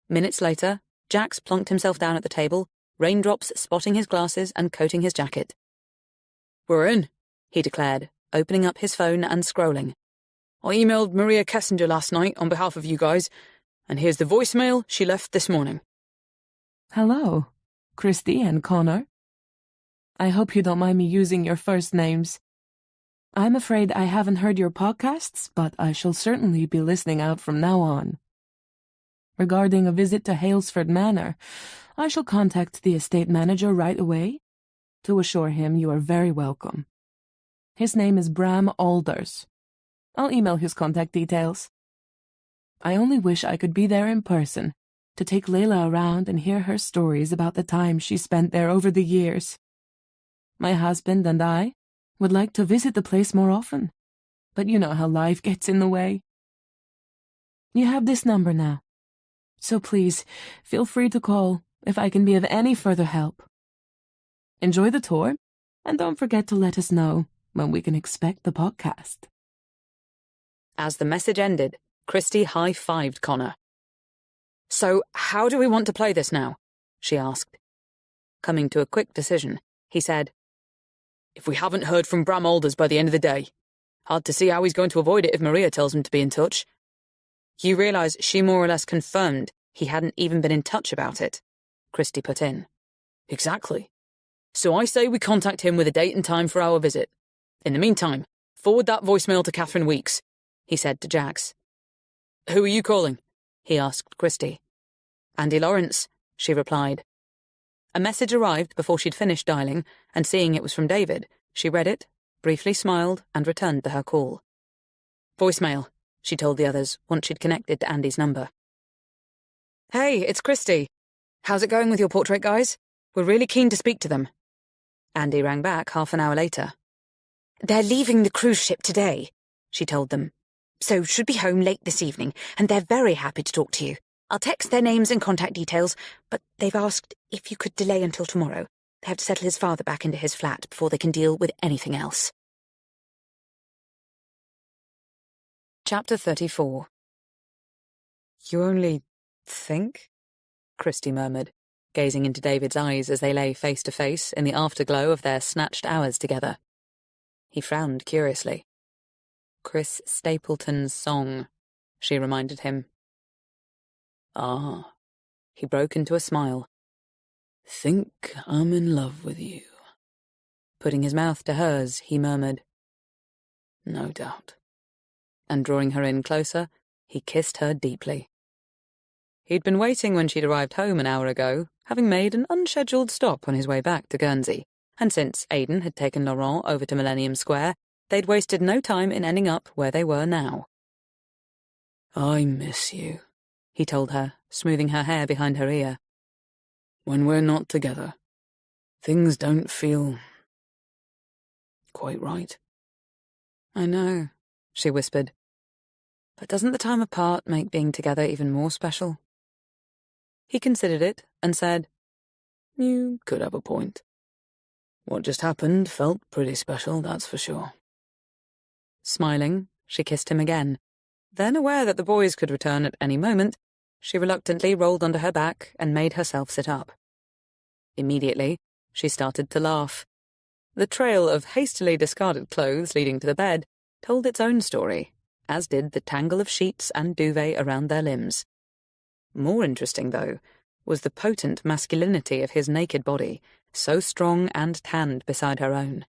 Minutes later, Jax plonked himself down at the table, raindrops spotting his glasses and coating his jacket. We're in, he declared, opening up his phone and scrolling. I emailed Maria Kessinger last night on behalf of you guys, and here's the voicemail she left this morning. Hello, Christy and Connor. I hope you don't mind me using your first names. I'm afraid I haven't heard your podcasts, but I shall certainly be listening out from now on. Regarding a visit to Halesford Manor, I shall contact the estate manager right away to assure him you are very welcome. His name is Bram Alders. I'll email his contact details. I only wish I could be there in person to take Layla around and hear her stories about the time she spent there over the years. My husband and I would like to visit the place more often, but you know how life gets in the way. You have this number now, so please feel free to call if I can be of any further help. Enjoy the tour, and don't forget to let us know when we can expect the podcast. As the message ended, Christy high-fived Connor. So, how do we want to play this now? She asked. Coming to a quick decision, he said, If we haven't heard from Bram Alders by the end of the day, hard to see how he's going to avoid it if Maria tells him to be in touch. You realise she more or less confirmed he hadn't even been in touch about it, Christy put in. Exactly. So I say we contact him with a date and time for our visit. In the meantime, forward that voicemail to Catherine Weeks, he said to Jax. Who are you calling? He asked Christy. Andy Lawrence, she replied. A message arrived before she'd finished dialing, and seeing it was from David, she read it, briefly smiled, and returned to her call. Voicemail, she told the others once she'd connected to Andy's number. Hey, it's Christy. How's it going with your portrait guys? We're really keen to speak to them. Andy rang back half an hour later. They're leaving the cruise ship today, she told them. So should be home late this evening, and they're very happy to talk to you. I'll text their names and contact details, but they've asked if you could delay until tomorrow. They have to settle his father back into his flat before they can deal with anything else. Chapter 34. You only think? Christy murmured, gazing into David's eyes as they lay face to face in the afterglow of their snatched hours together. He frowned curiously. Chris Stapleton's song, she reminded him. Ah, he broke into a smile. Think I'm in love with you. Putting his mouth to hers, he murmured, No doubt. And drawing her in closer, he kissed her deeply. He'd been waiting when she'd arrived home an hour ago, having made an unscheduled stop on his way back to Guernsey, and since Aidan had taken Laurent over to Millennium Square, they'd wasted no time in ending up where they were now. I miss you, he told her, smoothing her hair behind her ear. When we're not together, things don't feel quite right. I know, she whispered. But doesn't the time apart make being together even more special? He considered it and said, You could have a point. What just happened felt pretty special, that's for sure. Smiling, she kissed him again. Then, aware that the boys could return at any moment, she reluctantly rolled onto her back and made herself sit up. Immediately, she started to laugh. The trail of hastily discarded clothes leading to the bed told its own story, as did the tangle of sheets and duvet around their limbs. More interesting, though, was the potent masculinity of his naked body, so strong and tanned beside her own.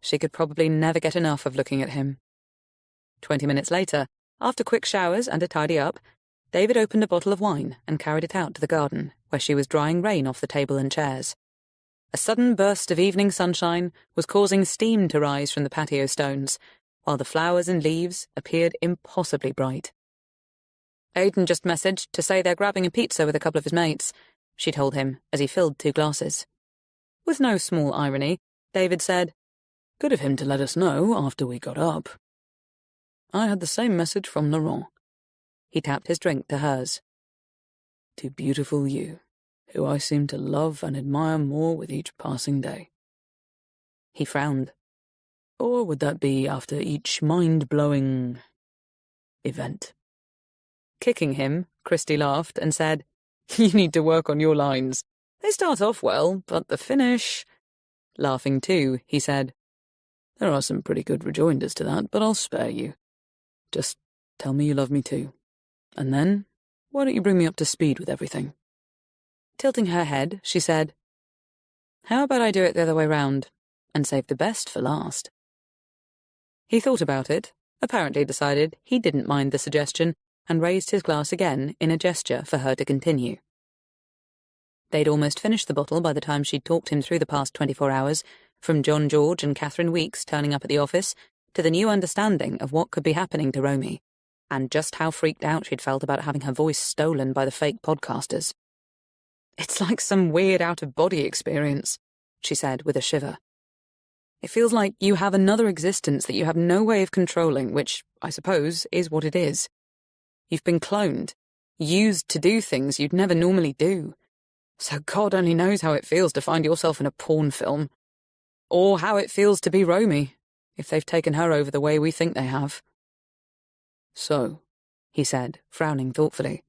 She could probably never get enough of looking at him. 20 minutes later, after quick showers and a tidy up, David opened a bottle of wine and carried it out to the garden, where she was drying rain off the table and chairs. A sudden burst of evening sunshine was causing steam to rise from the patio stones, while the flowers and leaves appeared impossibly bright. Aidan just messaged to say they're grabbing a pizza with a couple of his mates, she told him as he filled 2 glasses. With no small irony, David said, Good of him to let us know after we got up. I had the same message from Laurent. He tapped his drink to hers. To beautiful you, who I seem to love and admire more with each passing day. He frowned. Or would that be after each mind-blowing event? Kicking him, Christie laughed and said, You need to work on your lines. They start off well, but the finish... Laughing too, he said, There are some pretty good rejoinders to that, but I'll spare you. Just tell me you love me too. And then, why don't you bring me up to speed with everything? Tilting her head, she said, How about I do it the other way round, and save the best for last? He thought about it, apparently decided he didn't mind the suggestion, and raised his glass again in a gesture for her to continue. They'd almost finished the bottle by the time she'd talked him through the past 24 hours, from John George and Catherine Weeks turning up at the office, to the new understanding of what could be happening to Romy, and just how freaked out she'd felt about having her voice stolen by the fake podcasters. It's like some weird out-of-body experience, she said with a shiver. It feels like you have another existence that you have no way of controlling, which, I suppose, is what it is. You've been cloned, used to do things you'd never normally do. So God only knows how it feels to find yourself in a porn film. Or how it feels to be Romy, if they've taken her over the way we think they have. So, he said, frowning thoughtfully,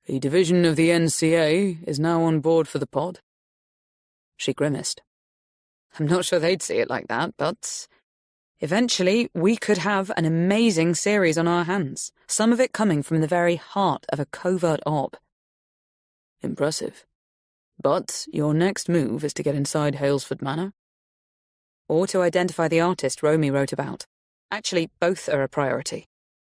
a division of the NCA is now on board for the pod? She grimaced. I'm not sure they'd see it like that, but eventually we could have an amazing series on our hands, some of it coming from the very heart of a covert op. Impressive. But your next move is to get inside Halesford Manor? Or to identify the artist Romy wrote about. Actually, both are a priority.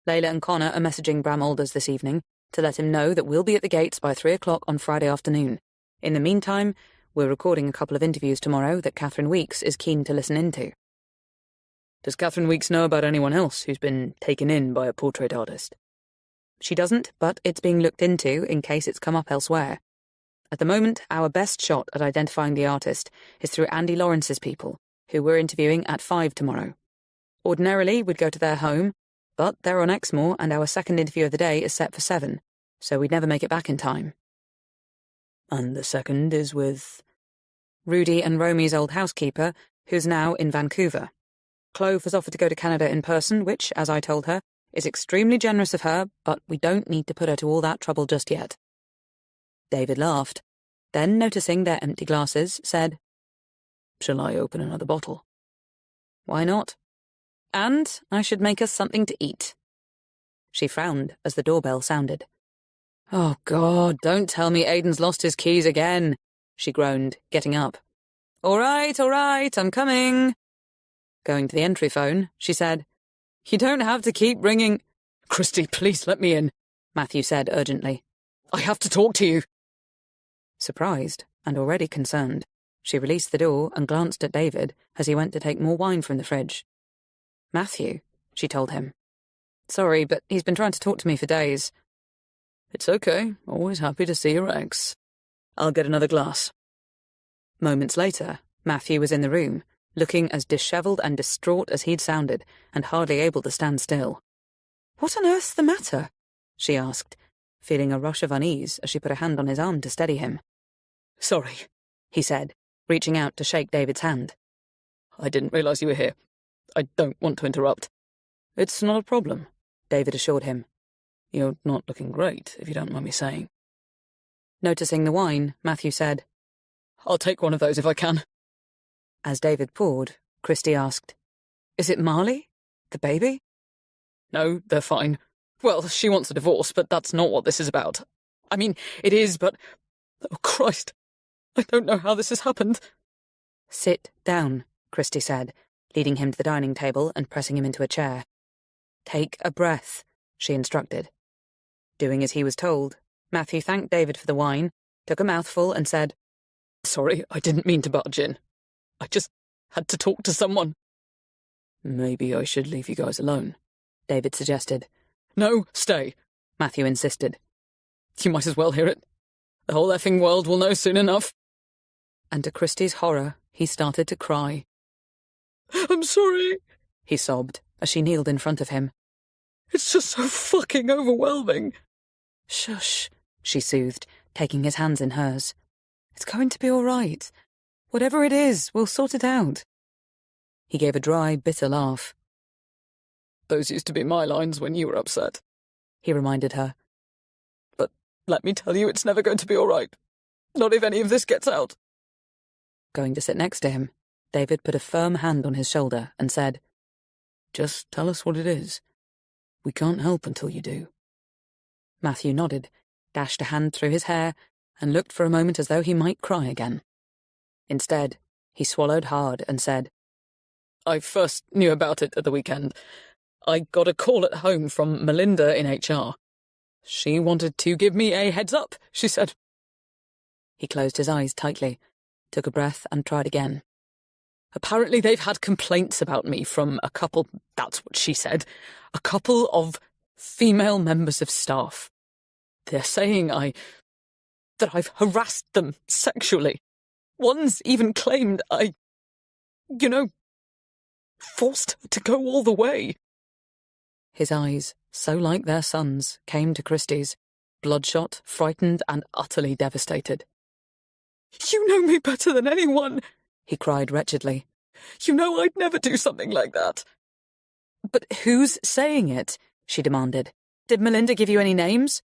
Layla and Connor are messaging Bram Alders this evening to let him know that we'll be at the gates by 3 o'clock on Friday afternoon. In the meantime, we're recording a couple of interviews tomorrow that Catherine Weeks is keen to listen into. Does Catherine Weeks know about anyone else who's been taken in by a portrait artist? She doesn't, but it's being looked into in case it's come up elsewhere. At the moment, our best shot at identifying the artist is through Andy Lawrence's people, who we're interviewing at 5 tomorrow. Ordinarily, we'd go to their home, but they're on Exmoor and our second interview of the day is set for 7, so we'd never make it back in time. And the second is with Rudy and Romy's old housekeeper, who's now in Vancouver. Clove has offered to go to Canada in person, which, as I told her, is extremely generous of her, but we don't need to put her to all that trouble just yet. David laughed, then, noticing their empty glasses, said, Shall I open another bottle? Why not? And I should make us something to eat. She frowned as the doorbell sounded. Oh, God, don't tell me Aidan's lost his keys again, she groaned, getting up. All right, I'm coming. Going to the entry phone, she said, You don't have to keep ringing. Christie, please let me in, Matthew said urgently. I have to talk to you. Surprised and already concerned, she released the door and glanced at David as he went to take more wine from the fridge. Matthew, she told him. Sorry, but he's been trying to talk to me for days. It's okay, always happy to see your ex. I'll get another glass. Moments later, Matthew was in the room, looking as dishevelled and distraught as he'd sounded, and hardly able to stand still. What on earth's the matter? She asked, feeling a rush of unease as she put a hand on his arm to steady him. Sorry, he said, reaching out to shake David's hand. I didn't realise you were here. I don't want to interrupt. It's not a problem, David assured him. You're not looking great, if you don't mind me saying. Noticing the wine, Matthew said, I'll take one of those if I can. As David poured, Christie asked, Is it Marley? The baby? No, they're fine. Well, she wants a divorce, but that's not what this is about. I mean, it is, but... Oh, Christ. I don't know how this has happened. Sit down, Christie said, leading him to the dining table and pressing him into a chair. Take a breath, she instructed. Doing as he was told, Matthew thanked David for the wine, took a mouthful and said, Sorry, I didn't mean to barge in. I just had to talk to someone. Maybe I should leave you guys alone, David suggested. No, stay, Matthew insisted. You might as well hear it. The whole effing world will know soon enough. And to Christie's horror, he started to cry. I'm sorry, he sobbed, as she kneeled in front of him. It's just so fucking overwhelming. Shush, she soothed, taking his hands in hers. It's going to be all right. Whatever it is, we'll sort it out. He gave a dry, bitter laugh. Those used to be my lines when you were upset, he reminded her. But let me tell you, it's never going to be all right. Not if any of this gets out. Going to sit next to him, David put a firm hand on his shoulder and said, Just tell us what it is. We can't help until you do. Matthew nodded, dashed a hand through his hair, and looked for a moment as though he might cry again. Instead, he swallowed hard and said, I first knew about it at the weekend. I got a call at home from Melinda in HR. She wanted to give me a heads up, she said. He closed his eyes tightly, took a breath and tried again. Apparently they've had complaints about me from a couple, that's what she said, a couple of female members of staff. They're saying that I've harassed them sexually. One's even claimed I, forced her to go all the way. His eyes, so like their son's, came to Christie's, bloodshot, frightened, and utterly devastated. You know me better than anyone, he cried wretchedly. You know I'd never do something like that. But who's saying it? She demanded. Did Melinda give you any names?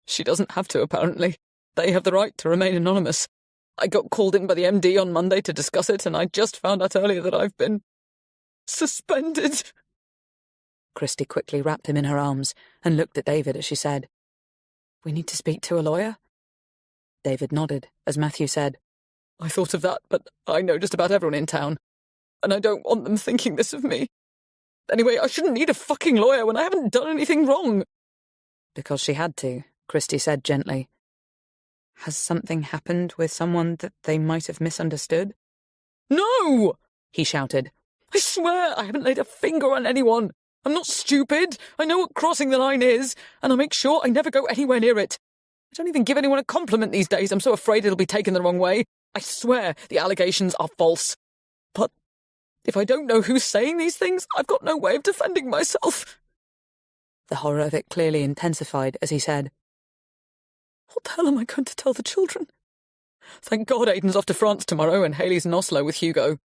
She doesn't have to, apparently. They have the right to remain anonymous. I got called in by the MD on Monday to discuss it, and I just found out earlier that I've been suspended. Christie quickly wrapped him in her arms and looked at David as she said, We need to speak to a lawyer? David nodded as Matthew said, I thought of that, but I know just about everyone in town, and I don't want them thinking this of me. Anyway, I shouldn't need a fucking lawyer when I haven't done anything wrong. Because she had to, Christie said gently. Has something happened with someone that they might have misunderstood? No! He shouted. I swear I haven't laid a finger on anyone. I'm not stupid. I know what crossing the line is, and I'll make sure I never go anywhere near it. I don't even give anyone a compliment these days. I'm so afraid it'll be taken the wrong way. I swear the allegations are false. But if I don't know who's saying these things, I've got no way of defending myself. The horror of it clearly intensified as he said, What the hell am I going to tell the children? Thank God Aidan's off to France tomorrow and Hayley's in Oslo with Hugo.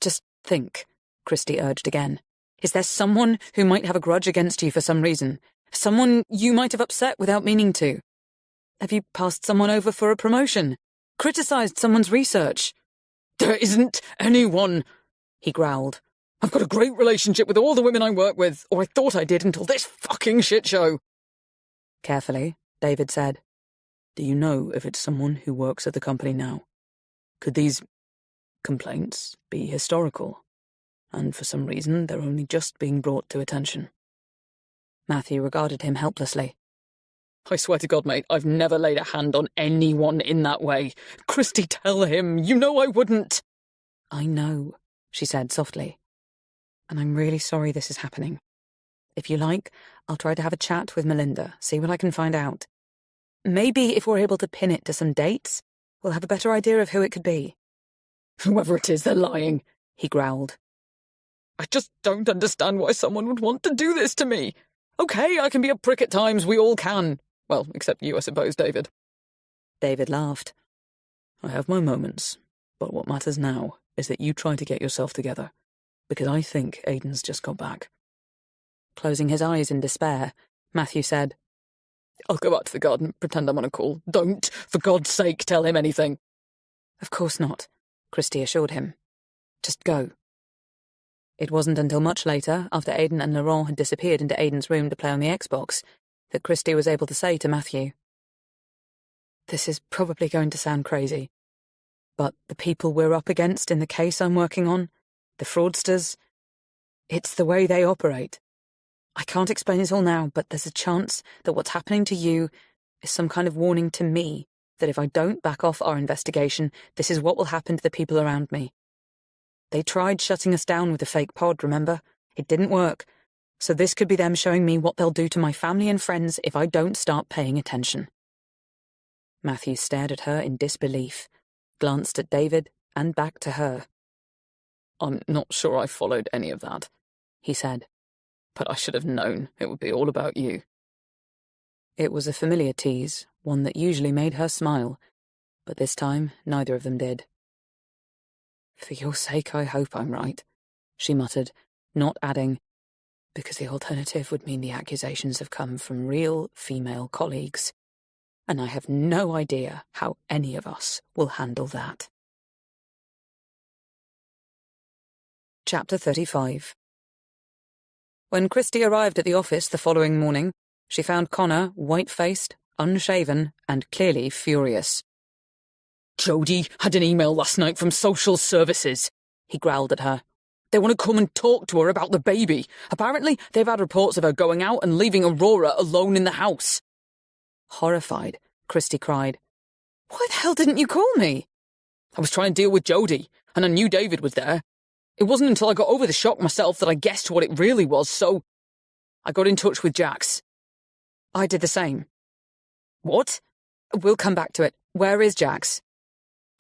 Just think, Christie urged again. Is there someone who might have a grudge against you for some reason? Someone you might have upset without meaning to? Have you passed someone over for a promotion? Criticised someone's research? There isn't anyone, he growled. I've got a great relationship with all the women I work with, or I thought I did until this fucking shit show. Carefully, David said, Do you know if it's someone who works at the company now? Could these complaints be historical? And for some reason, they're only just being brought to attention. Matthew regarded him helplessly. I swear to God, mate, I've never laid a hand on anyone in that way. Christie, tell him. You know I wouldn't. I know, she said softly. And I'm really sorry this is happening. If you like, I'll try to have a chat with Melinda, see what I can find out. Maybe if we're able to pin it to some dates, we'll have a better idea of who it could be. Whoever it is, they're lying, he growled. I just don't understand why someone would want to do this to me. Okay, I can be a prick at times, we all can. Well, except you, I suppose, David. David laughed. I have my moments, but what matters now is that you try to get yourself together, because I think Aidan's just got back. Closing his eyes in despair, Matthew said, I'll go out to the garden, pretend I'm on a call. Don't, for God's sake, tell him anything. Of course not, Christie assured him. Just go. It wasn't until much later, after Aidan and Laurent had disappeared into Aidan's room to play on the Xbox, that Christie was able to say to Matthew, This is probably going to sound crazy, but the people we're up against in the case I'm working on, the fraudsters, it's the way they operate. I can't explain it all now, but there's a chance that what's happening to you is some kind of warning to me that if I don't back off our investigation, this is what will happen to the people around me. They tried shutting us down with the fake pod, remember? It didn't work. So this could be them showing me what they'll do to my family and friends if I don't start paying attention. Matthew stared at her in disbelief, glanced at David and back to her. I'm not sure I followed any of that, he said. But I should have known it would be all about you. It was a familiar tease, one that usually made her smile, but this time neither of them did. For your sake, I hope I'm right, she muttered, not adding, because the alternative would mean the accusations have come from real female colleagues, and I have no idea how any of us will handle that. Chapter 35. When Christie arrived at the office the following morning, she found Connor white-faced, unshaven, and clearly furious. Jodie had an email last night from social services, he growled at her. They want to come and talk to her about the baby. Apparently, they've had reports of her going out and leaving Aurora alone in the house. Horrified, Christie cried, Why the hell didn't you call me? I was trying to deal with Jodie, and I knew David was there. It wasn't until I got over the shock myself that I guessed what it really was, so I got in touch with Jax. I did the same. What? We'll come back to it. Where is Jax?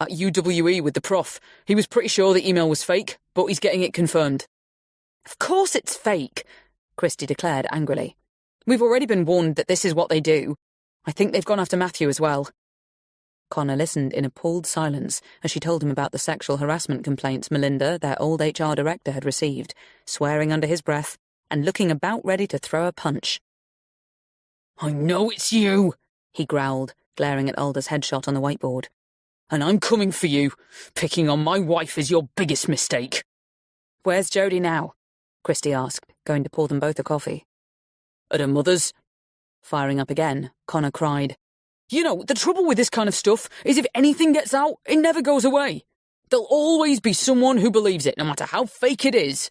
At UWE with the prof. He was pretty sure the email was fake, but he's getting it confirmed. Of course it's fake, Christie declared angrily. We've already been warned that this is what they do. I think they've gone after Matthew as well. Connor listened in appalled silence as she told him about the sexual harassment complaints Melinda, their old HR director, had received, swearing under his breath and looking about ready to throw a punch. I know it's you, he growled, glaring at Alder's headshot on the whiteboard. And I'm coming for you. Picking on my wife is your biggest mistake. Where's Jodie now? Christie asked, going to pour them both a coffee. At her mother's. Firing up again, Connor cried. You know, the trouble with this kind of stuff is if anything gets out, it never goes away. There'll always be someone who believes it, no matter how fake it is.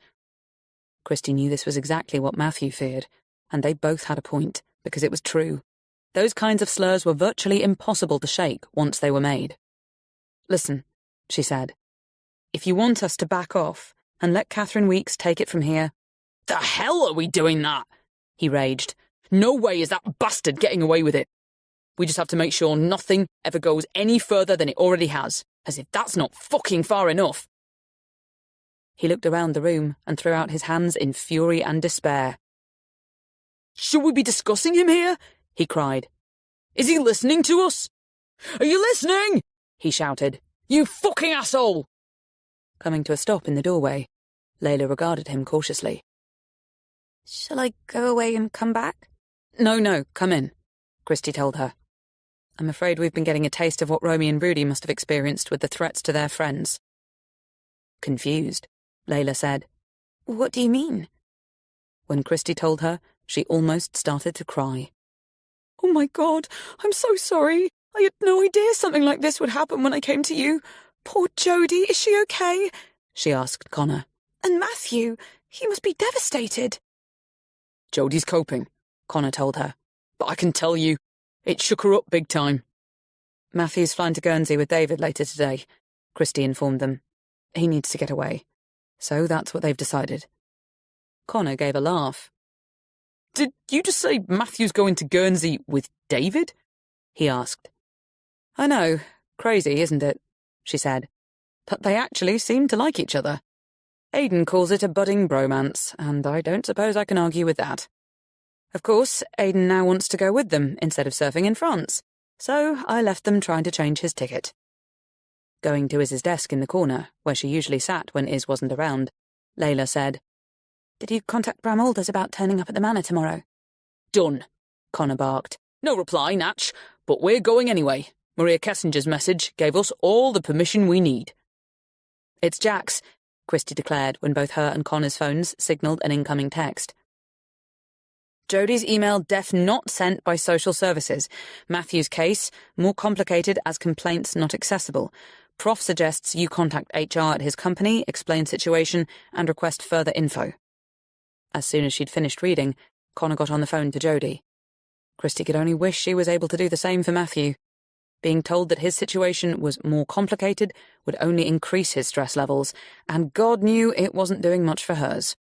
Christie knew this was exactly what Matthew feared, and they both had a point, because it was true. Those kinds of slurs were virtually impossible to shake once they were made. Listen, she said. If you want us to back off and let Catherine Weeks take it from here... The hell are we doing that? He raged. No way is that bastard getting away with it. We just have to make sure nothing ever goes any further than it already has, as if that's not fucking far enough. He looked around the room and threw out his hands in fury and despair. Should we be discussing him here? He cried. Is he listening to us? Are you listening? He shouted. You fucking asshole! Coming to a stop in the doorway, Layla regarded him cautiously. Shall I go away and come back? No, come in, Christie told her. I'm afraid we've been getting a taste of what Romy and Rudy must have experienced with the threats to their friends. Confused, Layla said. What do you mean? When Christie told her, she almost started to cry. Oh my God, I'm so sorry. I had no idea something like this would happen when I came to you. Poor Jodie, is she okay? She asked Connor. And Matthew, he must be devastated. Jodie's coping, Connor told her. But I can tell you, it shook her up big time. Matthew's flying to Guernsey with David later today, Christie informed them. He needs to get away. So that's what they've decided. Connor gave a laugh. Did you just say Matthew's going to Guernsey with David? He asked. I know, crazy, isn't it? She said. But they actually seem to like each other. Aidan calls it a budding bromance, and I don't suppose I can argue with that. Of course, Aidan now wants to go with them instead of surfing in France, so I left them trying to change his ticket. Going to Iz's desk in the corner, where she usually sat when Iz wasn't around, Layla said, Did you contact Bram Alders about turning up at the manor tomorrow? Done, Connor barked. No reply, Natch, but we're going anyway. Maria Kessinger's message gave us all the permission we need. It's Jax, Christie declared when both her and Connor's phones signalled an incoming text. Jodie's email def not sent by social services. Matthew's case, more complicated as complaints not accessible. Prof suggests you contact HR at his company, explain situation, and request further info. As soon as she'd finished reading, Connor got on the phone to Jodie. Christie could only wish she was able to do the same for Matthew. Being told that his situation was more complicated would only increase his stress levels, and God knew it wasn't doing much for hers.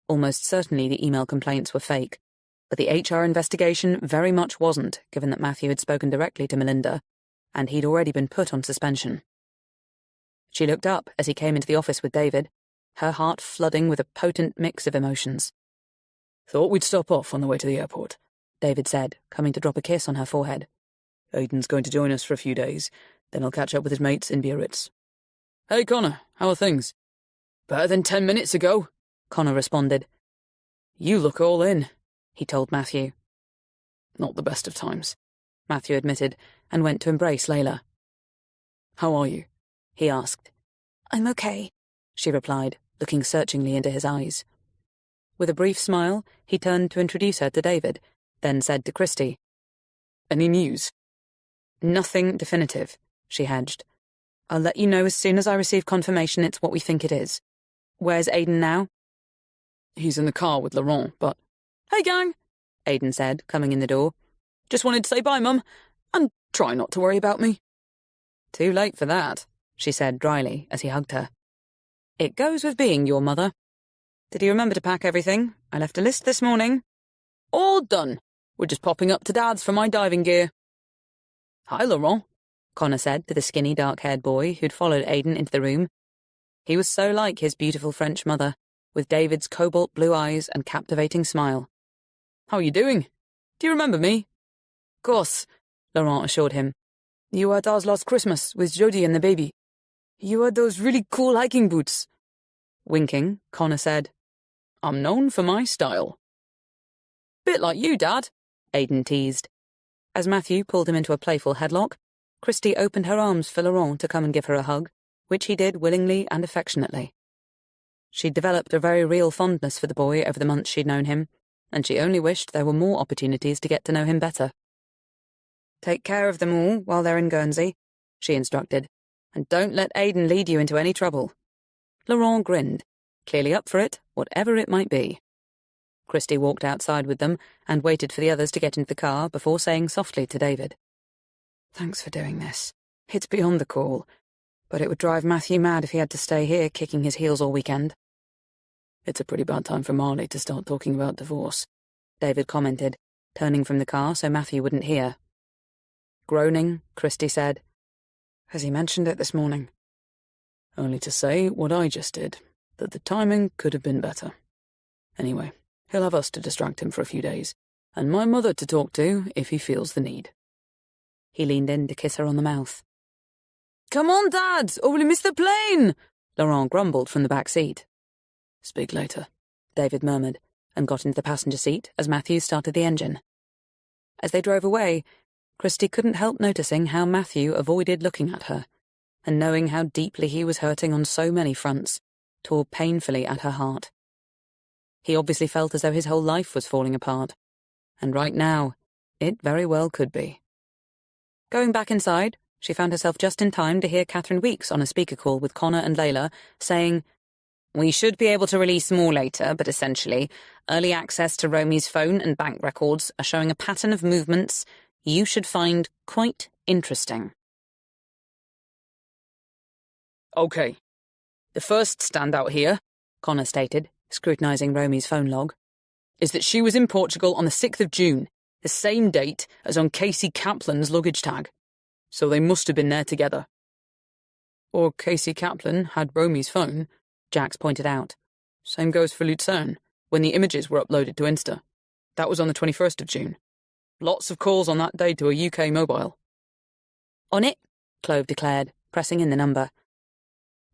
Almost certainly the email complaints were fake, but the HR investigation very much wasn't, given that Matthew had spoken directly to Melinda, and he'd already been put on suspension. She looked up as he came into the office with David, her heart flooding with a potent mix of emotions. "Thought we'd stop off on the way to the airport," David said, coming to drop a kiss on her forehead. "Aiden's going to join us for a few days, then I'll catch up with his mates in Biarritz." "Hey, Connor, how are things?" "Better than 10 minutes ago," Connor responded. "You look all in," he told Matthew. "Not the best of times," Matthew admitted, and went to embrace Layla. "How are you?" he asked. "I'm okay," she replied, looking searchingly into his eyes. With a brief smile, he turned to introduce her to David, then said to Christy, "Any news?" "Nothing definitive," she hedged. "I'll let you know as soon as I receive confirmation it's what we think it is. Where's Aiden now?" "He's in the car with Laurent, but—" "Hey, gang," Aiden said, coming in the door. "Just wanted to say bye, Mum, and try not to worry about me." "Too late for that," she said dryly as he hugged her. "It goes with being your mother. Did you remember to pack everything? I left a list this morning." "All done. We're just popping up to Dad's for my diving gear." "Hi, Laurent," Connor said to the skinny, dark-haired boy who'd followed Aiden into the room. He was so like his beautiful French mother, with David's cobalt blue eyes and captivating smile. "How you doing? Do you remember me?" "Course," Laurent assured him. "You were at ours last Christmas with Jody and the baby. You had those really cool hiking boots." Winking, Connor said, "I'm known for my style." "Bit like you, Dad," Aiden teased. As Matthew pulled him into a playful headlock, Christy opened her arms for Laurent to come and give her a hug, which he did willingly and affectionately. She'd developed a very real fondness for the boy over the months she'd known him, and she only wished there were more opportunities to get to know him better. "Take care of them all while they're in Guernsey," she instructed, "and don't let Aiden lead you into any trouble." Laurent grinned, clearly up for it, whatever it might be. Christy walked outside with them and waited for the others to get into the car before saying softly to David, "Thanks for doing this. It's beyond the call, but it would drive Matthew mad if he had to stay here kicking his heels all weekend." "It's a pretty bad time for Marley to start talking about divorce," David commented, turning from the car so Matthew wouldn't hear. Groaning, Christy said, "Has he mentioned it this morning?" "Only to say what I just did, that the timing could have been better. Anyway, he'll have us to distract him for a few days, and my mother to talk to if he feels the need." He leaned in to kiss her on the mouth. "Come on, Dad, or we'll miss the plane," Laurent grumbled from the back seat. "Speak later," David murmured, and got into the passenger seat as Matthew started the engine. As they drove away, Christy couldn't help noticing how Matthew avoided looking at her, and knowing how deeply he was hurting on so many fronts, tore painfully at her heart. He obviously felt as though his whole life was falling apart, and right now, it very well could be. Going back inside, she found herself just in time to hear Catherine Weeks on a speaker call with Connor and Layla, saying, "We should be able to release more later, but essentially, early access to Romy's phone and bank records are showing a pattern of movements you should find quite interesting." "Okay. The first standout here," Connor stated, scrutinising Romy's phone log, "is that she was in Portugal on the 6th of June, the same date as on Casey Kaplan's luggage tag. So they must have been there together." "Or Casey Kaplan had Romy's phone," Jax pointed out. "Same goes for Lucerne, when the images were uploaded to Insta. That was on the 21st of June. Lots of calls on that day to a UK mobile." "On it," Clove declared, pressing in the number.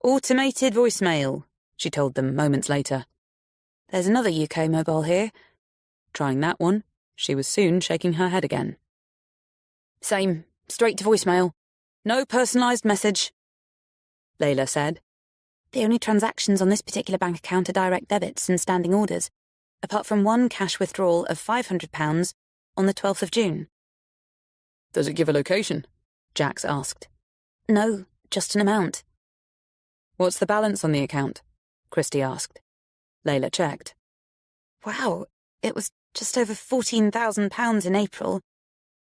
"Automated voicemail," she told them moments later. "There's another UK mobile here." Trying that one, she was soon shaking her head again. "Same, straight to voicemail. No personalised message," Layla said. "The only transactions on this particular bank account are direct debits and standing orders, apart from one cash withdrawal of £500 on the 12th of June. "Does it give a location?" Jax asked. "No, just an amount." "What's the balance on the account?" Christy asked. Layla checked. "Wow, it was just over £14,000 in April.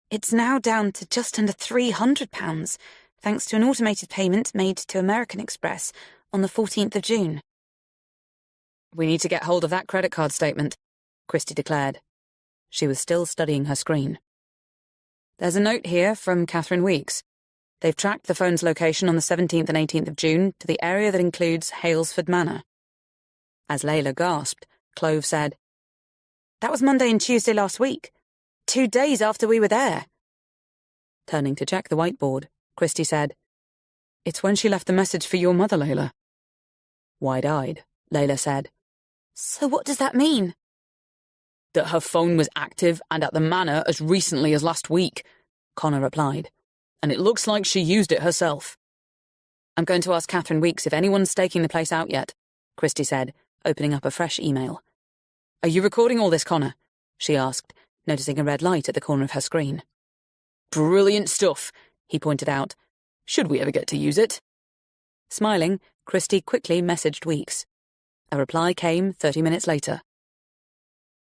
It's now down to just under £300, thanks to an automated payment made to American Express on the 14th of June. "We need to get hold of that credit card statement," Christy declared. She was still studying her screen. "There's a note here from Catherine Weeks. They've tracked the phone's location on the 17th and 18th of June to the area that includes Halesford Manor. As Layla gasped, Clove said, "That was Monday and Tuesday last week. 2 days after we were there." Turning to check the whiteboard, Christie said, "It's when she left the message for your mother, Layla." Wide-eyed, Layla said, "So what does that mean?" "That her phone was active and at the manor as recently as last week," Connor replied. "And it looks like she used it herself." "I'm going to ask Catherine Weeks if anyone's staking the place out yet," Christie said, opening up a fresh email. "Are you recording all this, Connor?" she asked, noticing a red light at the corner of her screen. "Brilliant stuff," he pointed out. "Should we ever get to use it?" Smiling, Christie quickly messaged Weeks. A reply came 30 minutes later.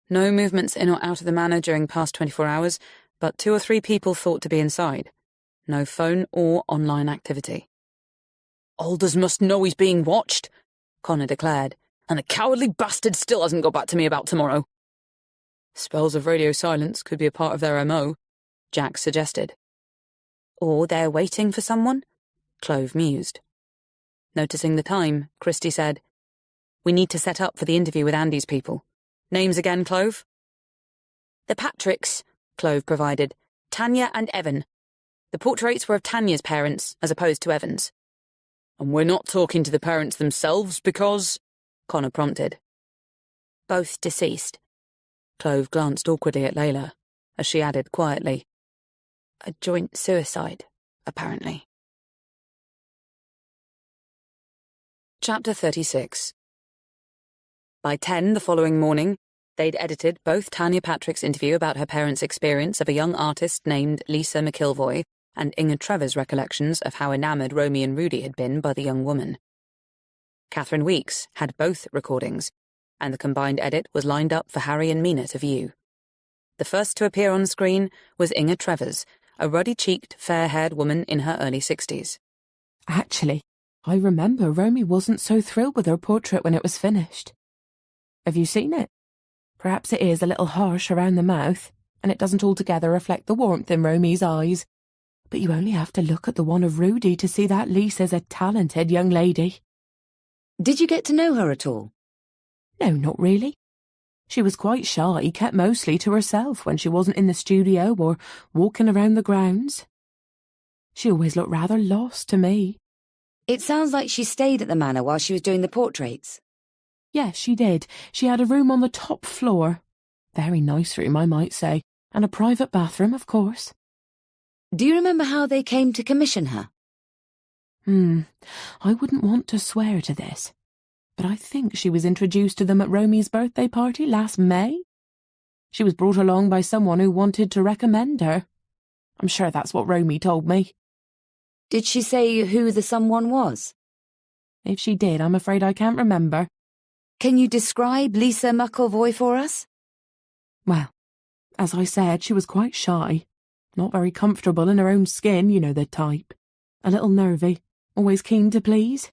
"No movements in or out of the manor during past 24 hours, but 2 or 3 people thought to be inside. No phone or online activity." "Aldous must know he's being watched," Connor declared, "and the cowardly bastard still hasn't got back to me about tomorrow." "Spells of radio silence could be a part of their MO, Jack suggested. "Or they're waiting for someone," Clove mused. Noticing the time, Christie said, "We need to set up for the interview with Andy's people. Names again, Clove?" "The Patricks," Clove provided. "Tanya and Evan. The portraits were of Tanya's parents, as opposed to Evan's." "And we're not talking to the parents themselves because—" Connor prompted. "Both deceased." Clove glanced awkwardly at Layla, as she added quietly, "A joint suicide, apparently." Chapter 36. By 10 the following morning, they'd edited both Tanya Patrick's interview about her parents' experience of a young artist named Lisa McIlvoy and Inga Trevor's recollections of how enamoured Romy and Rudy had been by the young woman. Catherine Weeks had both recordings, and the combined edit was lined up for Harry and Mina to view. The first to appear on screen was Inga Trevor's, a ruddy-cheeked, fair-haired woman in her early 60s. Actually, I remember Romy wasn't so thrilled with her portrait when it was finished. Have you seen it? Perhaps it is a little harsh around the mouth, and it doesn't altogether reflect the warmth in Romy's eyes. But you only have to look at the one of Rudy to see that Lisa's a talented young lady. Did you get to know her at all? No, not really. She was quite shy, kept mostly to herself when she wasn't in the studio or walking around the grounds. She always looked rather lost to me. It sounds like she stayed at the manor while she was doing the portraits. Yes, she did. She had a room on the top floor. Very nice room, I might say, and a private bathroom, of course. Do you remember how they came to commission her? I wouldn't want to swear to this, but I think she was introduced to them at Romy's birthday party last May. She was brought along by someone who wanted to recommend her. I'm sure that's what Romy told me. Did she say who the someone was? If she did, I'm afraid I can't remember. Can you describe Lisa McIlvoy for us? Well, as I said, she was quite shy. Not very comfortable in her own skin, you know the type. A little nervy, always keen to please.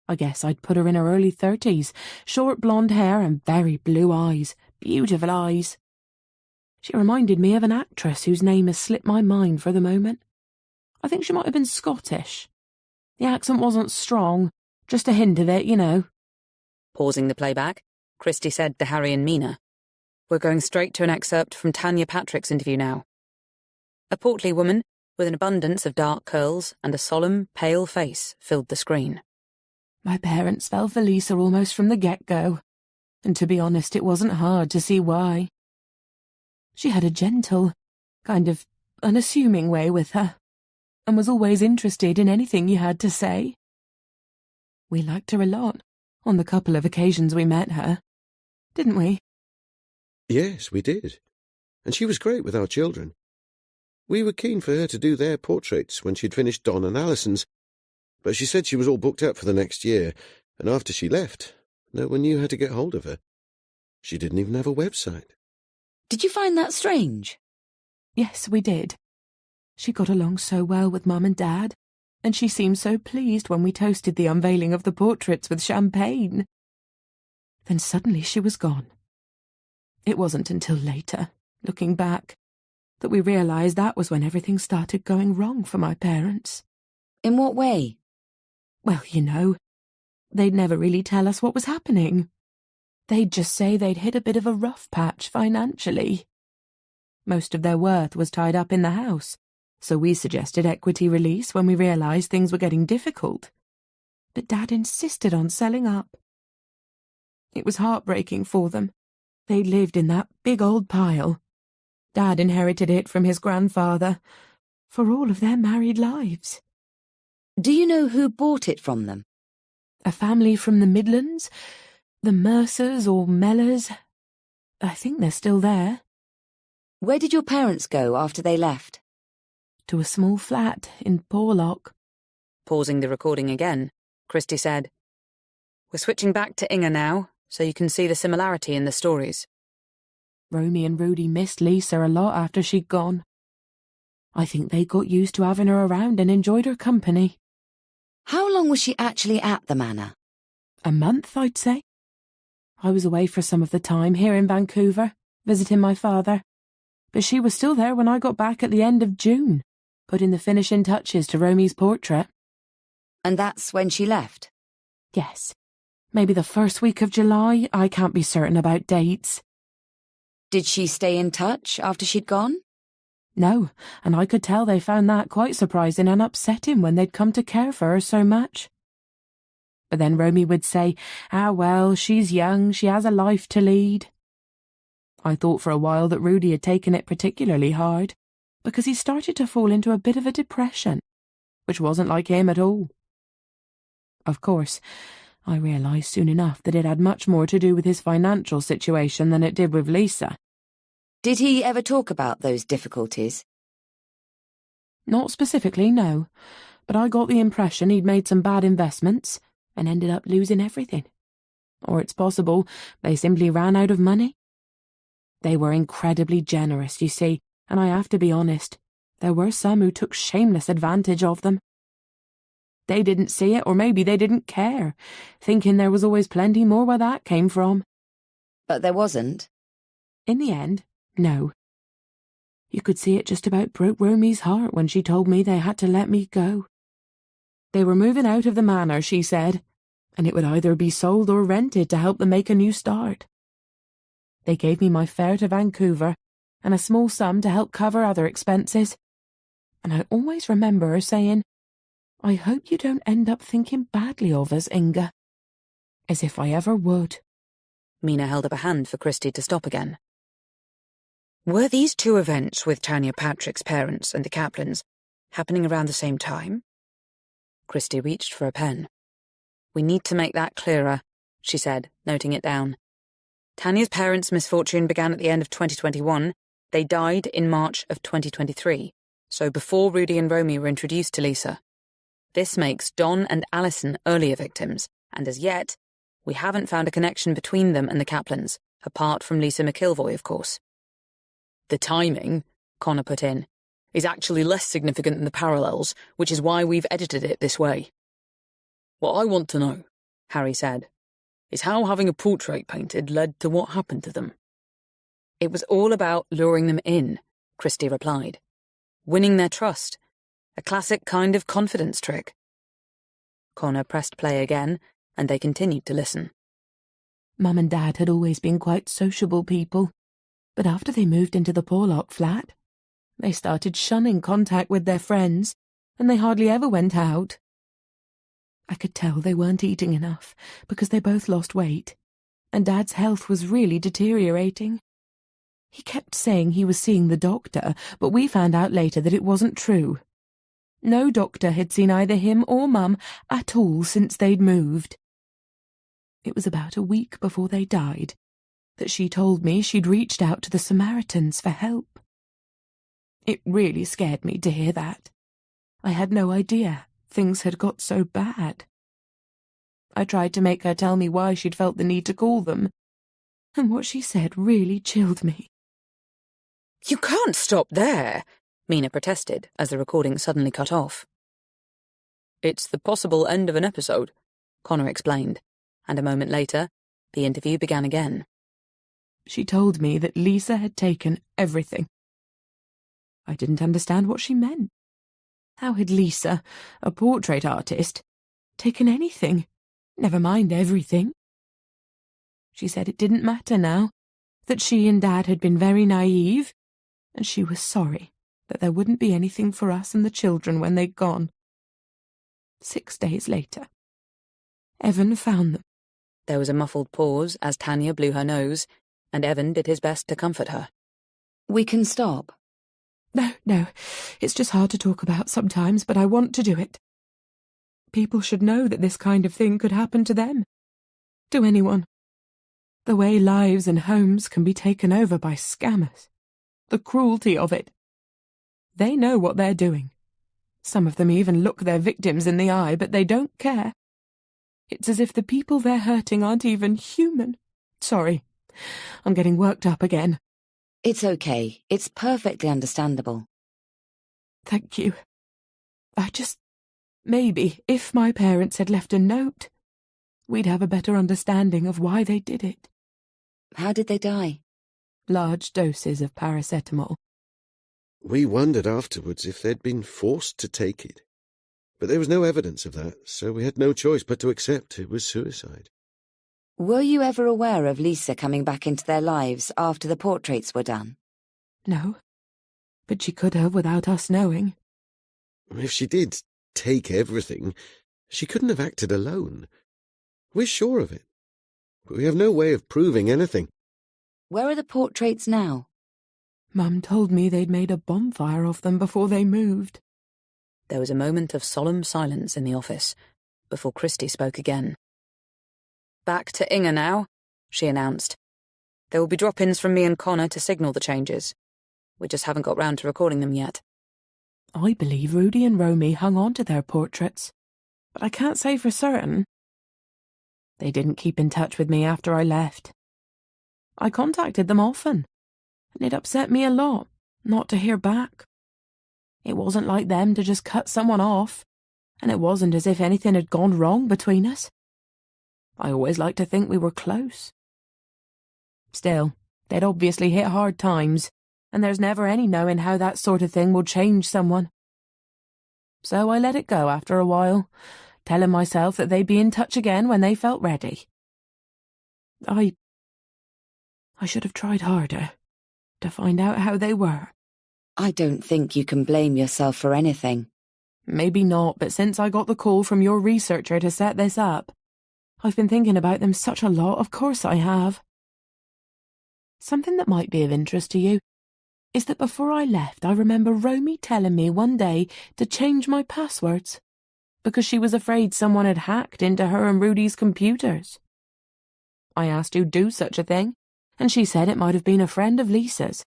I guess I'd put her in her early 30s, short blonde hair and very blue eyes, beautiful eyes. She reminded me of an actress whose name has slipped my mind for the moment. I think she might have been Scottish. The accent wasn't strong, just a hint of it, you know. Pausing the playback, Christie said to Harry and Mina, "We're going straight to an excerpt from Tanya Patrick's interview now." A portly woman, with an abundance of dark curls and a solemn, pale face, filled the screen. My parents fell for Lisa almost from the get-go, and to be honest, it wasn't hard to see why. She had a gentle, kind of unassuming way with her, and was always interested in anything you had to say. We liked her a lot, on the couple of occasions we met her. Didn't we? Yes, we did. And she was great with our children. We were keen for her to do their portraits when she'd finished Don and Alison's, but she said she was all booked up for the next year, and after she left, no one knew how to get hold of her. She didn't even have a website. Did you find that strange? Yes, we did. She got along so well with Mum and Dad, and she seemed so pleased when we toasted the unveiling of the portraits with champagne. Then suddenly she was gone. It wasn't until later, looking back, that we realised that was when everything started going wrong for my parents. In what way? Well, you know, they'd never really tell us what was happening, They'd just say they'd hit a bit of a rough patch financially. Most of their worth was tied up in the house, so we suggested equity release when we realised things were getting difficult. But Dad insisted on selling up. It was heartbreaking for them. They lived in that big old pile. Dad inherited it from his grandfather, for all of their married lives. Do you know who bought it from them? A family from the Midlands, the Mercers or Mellors. I think they're still there. Where did your parents go after they left? To a small flat in Porlock. Pausing the recording again, Christie said, "We're switching back to Inga now, so you can see the similarity in the stories." Romy and Rudy missed Lisa a lot after she'd gone. I think they got used to having her around and enjoyed her company. How long was she actually at the manor? A month, I'd say. I was away for some of the time here in Vancouver, visiting my father, but she was still there when I got back at the end of June, putting the finishing touches to Romy's portrait. And that's when she left? Yes. Maybe the first week of July. I can't be certain about dates. Did she stay in touch after she'd gone? No, and I could tell they found that quite surprising and upsetting when they'd come to care for her so much. But then Romy would say, well, she's young, she has a life to lead. I thought for a while that Rudy had taken it particularly hard, because he started to fall into a bit of a depression, which wasn't like him at all. Of course, I realised soon enough that it had much more to do with his financial situation than it did with Lisa. Did he ever talk about those difficulties? Not specifically, no, but I got the impression he'd made some bad investments and ended up losing everything. Or it's possible they simply ran out of money. They were incredibly generous, you see, and I have to be honest, there were some who took shameless advantage of them. They didn't see it, or maybe they didn't care, thinking there was always plenty more where that came from. But there wasn't? In the end, no. You could see it just about broke Romy's heart when she told me they had to let me go. They were moving out of the manor, she said, and it would either be sold or rented to help them make a new start. They gave me my fare to Vancouver and a small sum to help cover other expenses. And I always remember her saying, "I hope you don't end up thinking badly of us, Inga." As if I ever would. Mina held up a hand for Christie to stop again. Were these two events with Tanya Patrick's parents and the Kaplans happening around the same time? Christie reached for a pen. "We need to make that clearer," she said, noting it down. Tanya's parents' misfortune began at the end of 2021. They died in March of 2023, so before Rudy and Romy were introduced to Lisa. This makes Don and Alison earlier victims, and as yet, we haven't found a connection between them and the Kaplans, apart from Lisa McIlvoy, of course. The timing, Connor put in, is actually less significant than the parallels, which is why we've edited it this way. "What I want to know," Harry said, "is how having a portrait painted led to what happened to them." "It was all about luring them in," Christie replied. "Winning their trust. A classic kind of confidence trick." Connor pressed play again, and they continued to listen. Mum and Dad had always been quite sociable people, but after they moved into the Porlock flat, they started shunning contact with their friends, and they hardly ever went out. I could tell they weren't eating enough, because they both lost weight, and Dad's health was really deteriorating. He kept saying he was seeing the doctor, but we found out later that it wasn't true. No doctor had seen either him or Mum at all since they'd moved. It was about a week before they died that she told me she'd reached out to the Samaritans for help. It really scared me to hear that. I had no idea things had got so bad. I tried to make her tell me why she'd felt the need to call them, and what she said really chilled me. "You can't stop there," Mina protested as the recording suddenly cut off. "It's the possible end of an episode," Connor explained, and a moment later, the interview began again. She told me that Lisa had taken everything. I didn't understand what she meant. How had Lisa, a portrait artist, taken anything, never mind everything? She said it didn't matter now, that she and Dad had been very naive, and she was sorry that there wouldn't be anything for us and the children when they'd gone. 6 days later, Evan found them. There was a muffled pause as Tanya blew her nose, and Evan did his best to comfort her. We can stop. No, it's just hard to talk about sometimes, but I want to do it. People should know that this kind of thing could happen to them. To anyone. The way lives and homes can be taken over by scammers. The cruelty of it. They know what they're doing. Some of them even look their victims in the eye, but they don't care. It's as if the people they're hurting aren't even human. Sorry, I'm getting worked up again. It's okay. It's perfectly understandable. Thank you. Maybe if my parents had left a note, we'd have a better understanding of why they did it. How did they die? Large doses of paracetamol. We wondered afterwards if they'd been forced to take it. But there was no evidence of that, so we had no choice but to accept it was suicide. Were you ever aware of Lisa coming back into their lives after the portraits were done? No, but she could have without us knowing. If she did take everything, she couldn't have acted alone. We're sure of it. But we have no way of proving anything. Where are the portraits now? Mum told me they'd made a bonfire of them before they moved. There was a moment of solemn silence in the office before Christie spoke again. Back to Inga now, she announced. There will be drop-ins from me and Connor to signal the changes. We just haven't got round to recording them yet. I believe Rudy and Romy hung on to their portraits, but I can't say for certain. They didn't keep in touch with me after I left. I contacted them often, and it upset me a lot not to hear back. It wasn't like them to just cut someone off, and it wasn't as if anything had gone wrong between us. I always liked to think we were close. Still, they'd obviously hit hard times, and there's never any knowing how that sort of thing will change someone. So I let it go after a while, telling myself that they'd be in touch again when they felt ready. I should have tried harder to find out how they were. I don't think you can blame yourself for anything. Maybe not, but since I got the call from your researcher to set this up, I've been thinking about them such a lot, of course I have. Something that might be of interest to you is that before I left, I remember Romy telling me one day to change my passwords because she was afraid someone had hacked into her and Rudy's computers. I asked who'd do such a thing, and she said it might have been a friend of Lisa's.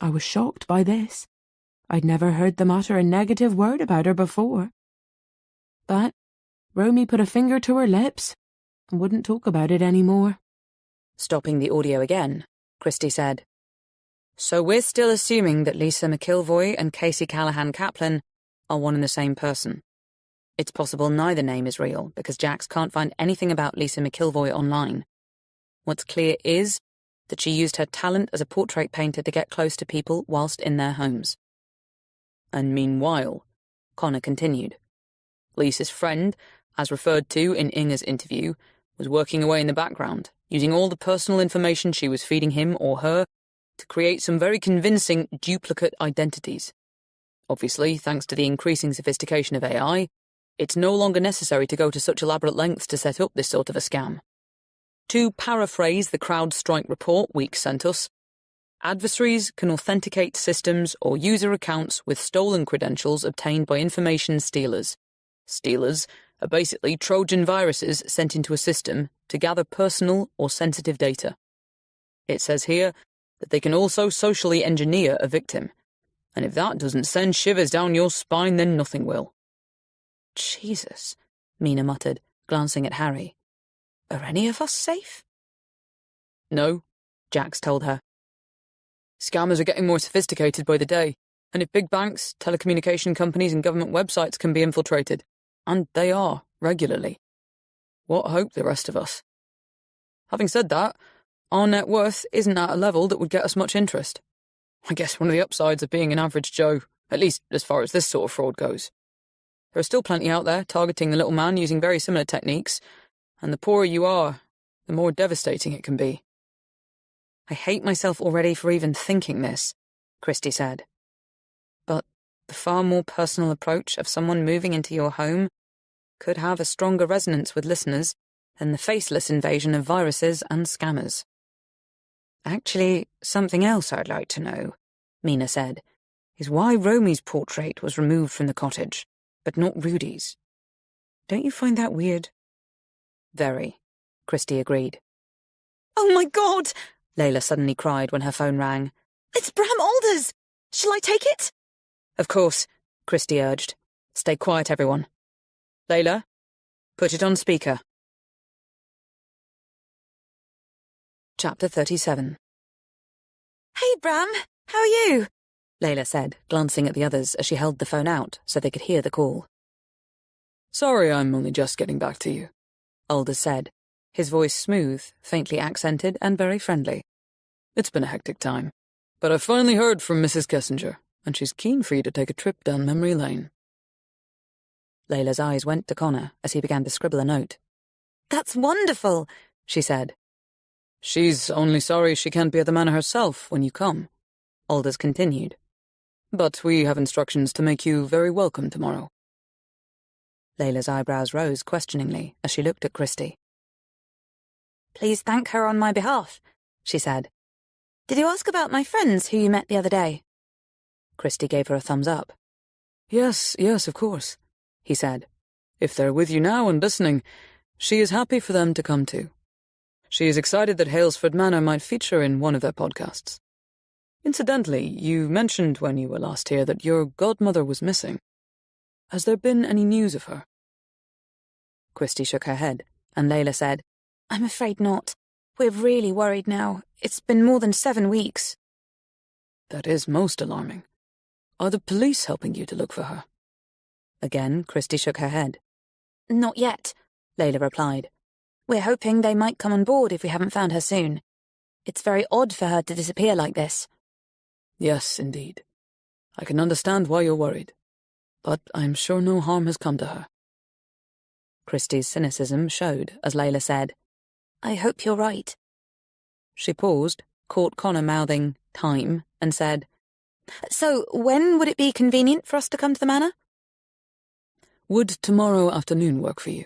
I was shocked by this. I'd never heard them utter a negative word about her before. But Romy put a finger to her lips and wouldn't talk about it anymore. Stopping the audio again, Christie said, So we're still assuming that Lisa McIlvoy and Casey Callahan Kaplan are one and the same person. It's possible neither name is real because Jax can't find anything about Lisa McIlvoy online. What's clear is that she used her talent as a portrait painter to get close to people whilst in their homes. And meanwhile, Connor continued, Lisa's friend, as referred to in Inga's interview, was working away in the background, using all the personal information she was feeding him or her to create some very convincing duplicate identities. Obviously, thanks to the increasing sophistication of AI, it's no longer necessary to go to such elaborate lengths to set up this sort of a scam. To paraphrase the CrowdStrike report Weeks sent us, adversaries can authenticate systems or user accounts with stolen credentials obtained by information stealers. Stealers are basically Trojan viruses sent into a system to gather personal or sensitive data. It says here that they can also socially engineer a victim, and if that doesn't send shivers down your spine, then nothing will. Jesus, Mina muttered, glancing at Harry. Are any of us safe? No, Jax told her. Scammers are getting more sophisticated by the day, and if big banks, telecommunication companies and government websites can be infiltrated, and they are, regularly, what hope the rest of us? Having said that, our net worth isn't at a level that would get us much interest. I guess one of the upsides of being an average Joe, at least as far as this sort of fraud goes. There are still plenty out there targeting the little man using very similar techniques, and the poorer you are, the more devastating it can be. I hate myself already for even thinking this, Christy said. But the far more personal approach of someone moving into your home could have a stronger resonance with listeners than the faceless invasion of viruses and scammers. Actually, something else I'd like to know, Mina said, is why Romy's portrait was removed from the cottage, but not Rudy's. Don't you find that weird? Very, Christy agreed. Oh my God! Layla suddenly cried when her phone rang. It's Bram Alders! Shall I take it? Of course, Christy urged. Stay quiet, everyone. Layla, put it on speaker. Chapter 37. Hey, Bram, how are you? Layla said, glancing at the others as she held the phone out so they could hear the call. Sorry, I'm only just getting back to you, Alders said, his voice smooth, faintly accented, and very friendly. It's been a hectic time, but I've finally heard from Mrs. Kessinger, and she's keen for you to take a trip down memory lane. Layla's eyes went to Connor as he began to scribble a note. That's wonderful, she said. She's only sorry she can't be at the manor herself when you come, Alders continued. But we have instructions to make you very welcome tomorrow. Layla's eyebrows rose questioningly as she looked at Christy. Please thank her on my behalf, she said. Did you ask about my friends who you met the other day? Christy gave her a thumbs up. Yes, of course, he said. If they're with you now and listening, she is happy for them to come too. She is excited that Halesford Manor might feature in one of their podcasts. Incidentally, you mentioned when you were last here that your godmother was missing. Has there been any news of her? Christy shook her head, and Layla said, I'm afraid not. We're really worried now. It's been more than 7 weeks. That is most alarming. Are the police helping you to look for her? Again, Christy shook her head. Not yet, Layla replied. We're hoping they might come on board if we haven't found her soon. It's very odd for her to disappear like this. Yes, indeed. I can understand why you're worried. But I'm sure no harm has come to her. Christy's cynicism showed as Layla said, I hope you're right. She paused, caught Connor mouthing time, and said, So, when would it be convenient for us to come to the manor? Would tomorrow afternoon work for you?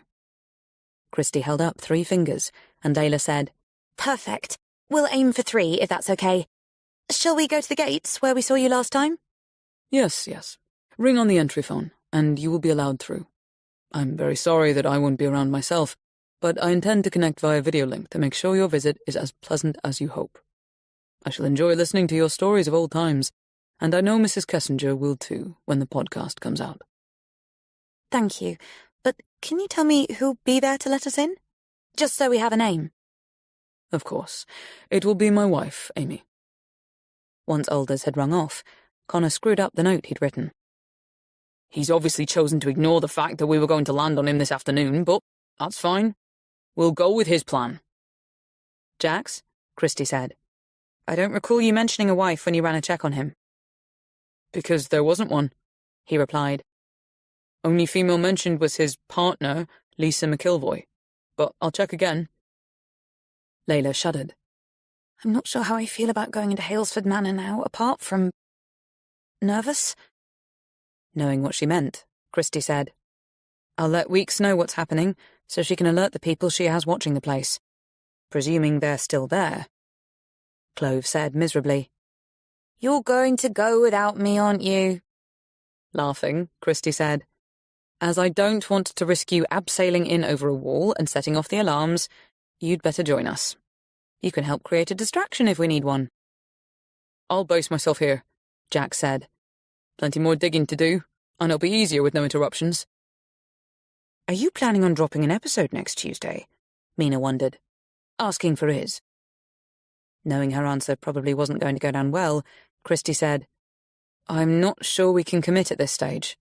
Christy held up 3 fingers, and Layla said, Perfect. We'll aim for 3, if that's okay. Shall we go to the gates where we saw you last time? Yes. Ring on the entry phone, and you will be allowed through. I'm very sorry that I won't be around myself, but I intend to connect via video link to make sure your visit is as pleasant as you hope. I shall enjoy listening to your stories of old times, and I know Mrs. Kessinger will too when the podcast comes out. Thank you, but can you tell me who'll be there to let us in? Just so we have a name. Of course. It will be my wife, Amy. Once Alders had rung off, Connor screwed up the note he'd written. He's obviously chosen to ignore the fact that we were going to land on him this afternoon, but that's fine. We'll go with his plan. Jax, Christy said, I don't recall you mentioning a wife when you ran a check on him. Because there wasn't one, he replied. Only female mentioned was his partner, Lisa McIlvoy. But I'll check again. Layla shuddered. I'm not sure how I feel about going into Halesford Manor now, apart from nervous. Knowing what she meant, Christy said, I'll let Weeks know what's happening so she can alert the people she has watching the place. Presuming they're still there. Clove said miserably. You're going to go without me, aren't you? Laughing, Christy said, As I don't want to risk you abseiling in over a wall and setting off the alarms, you'd better join us. You can help create a distraction if we need one. I'll base myself here, Jax said. Plenty more digging to do, and it'll be easier with no interruptions. Are you planning on dropping an episode next Tuesday? Mina wondered, asking for Iz. Knowing her answer probably wasn't going to go down well, Christy said, I'm not sure we can commit at this stage.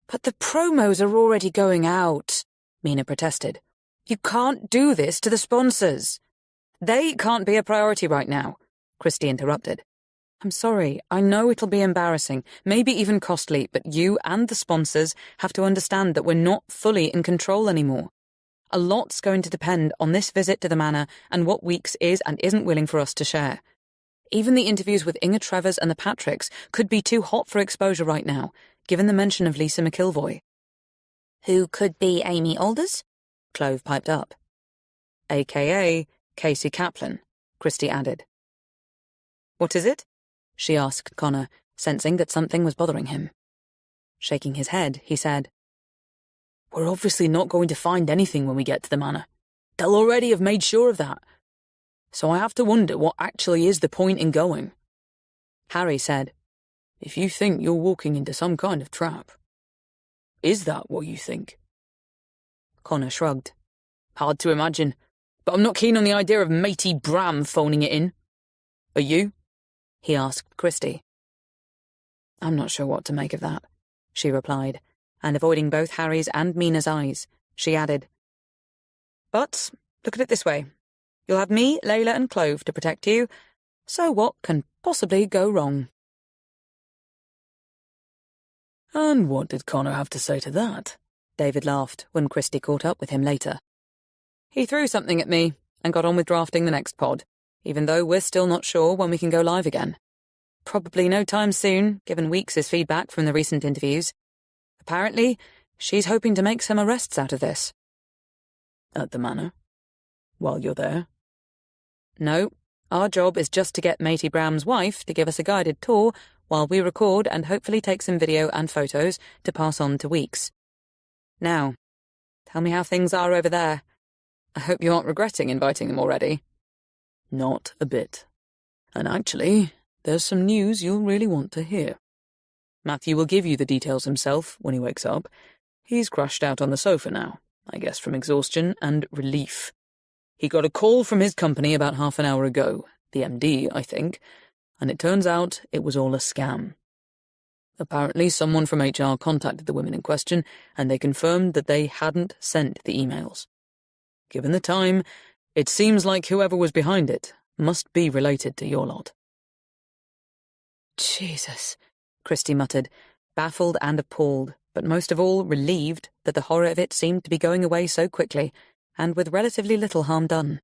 But the promos are already going out, Mina protested. You can't do this to the sponsors. They can't be a priority right now, Christy interrupted. I'm sorry, I know it'll be embarrassing, maybe even costly, but you and the sponsors have to understand that we're not fully in control anymore. A lot's going to depend on this visit to the manor and what Weeks is and isn't willing for us to share. Even the interviews with Inga Trevors and the Patricks could be too hot for exposure right now, given the mention of Lisa McIlvoy. Who could be Amy Alders? Clove piped up. A.K.A. Casey Kaplan, Christie added. What is it? She asked Connor, sensing that something was bothering him. Shaking his head, he said, We're obviously not going to find anything when we get to the manor. They'll already have made sure of that. So I have to wonder what actually is the point in going. Harry said, If you think you're walking into some kind of trap. Is that what you think? Connor shrugged. Hard to imagine, but I'm not keen on the idea of matey Bram phoning it in. Are you? He asked Christie. I'm not sure what to make of that, she replied, and avoiding both Harry's and Mina's eyes, she added, But look at it this way. You'll have me, Layla and Clove to protect you, so what can possibly go wrong? And what did Connor have to say to that? David laughed when Christie caught up with him later. He threw something at me and got on with drafting the next pod, even though we're still not sure when we can go live again. Probably no time soon, given Weeks' feedback from the recent interviews. Apparently, she's hoping to make some arrests out of this. At the manor? While you're there? No, our job is just to get Matey Bram's wife to give us a guided tour while we record and hopefully take some video and photos to pass on to Weeks. Now, tell me how things are over there. I hope you aren't regretting inviting them already. Not a bit. And actually, there's some news you'll really want to hear. Matthew will give you the details himself when he wakes up. He's crashed out on the sofa now, I guess from exhaustion and relief. He got a call from his company about half an hour ago, the MD, I think, and it turns out it was all a scam. Apparently someone from HR contacted the women in question, and they confirmed that they hadn't sent the emails. Given the time, it seems like whoever was behind it must be related to your lot. Jesus, Christie muttered, baffled and appalled, but most of all relieved that the horror of it seemed to be going away so quickly, and with relatively little harm done.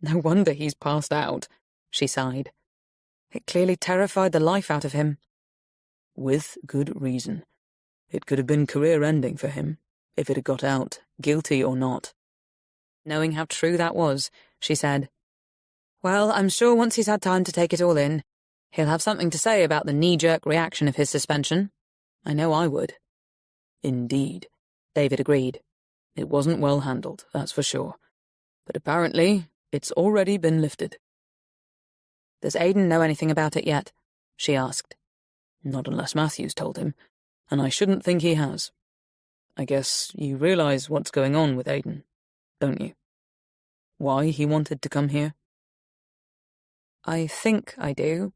No wonder he's passed out, she sighed. It clearly terrified the life out of him. With good reason. It could have been career-ending for him, if it had got out, guilty or not. Knowing how true that was, she said, Well, I'm sure once he's had time to take it all in, he'll have something to say about the knee-jerk reaction of his suspension. I know I would. Indeed, David agreed. It wasn't well handled, that's for sure. But apparently, it's already been lifted. Does Aidan know anything about it yet? She asked. Not unless Matthew's told him, and I shouldn't think he has. I guess you realise what's going on with Aidan, don't you? Why he wanted to come here? I think I do,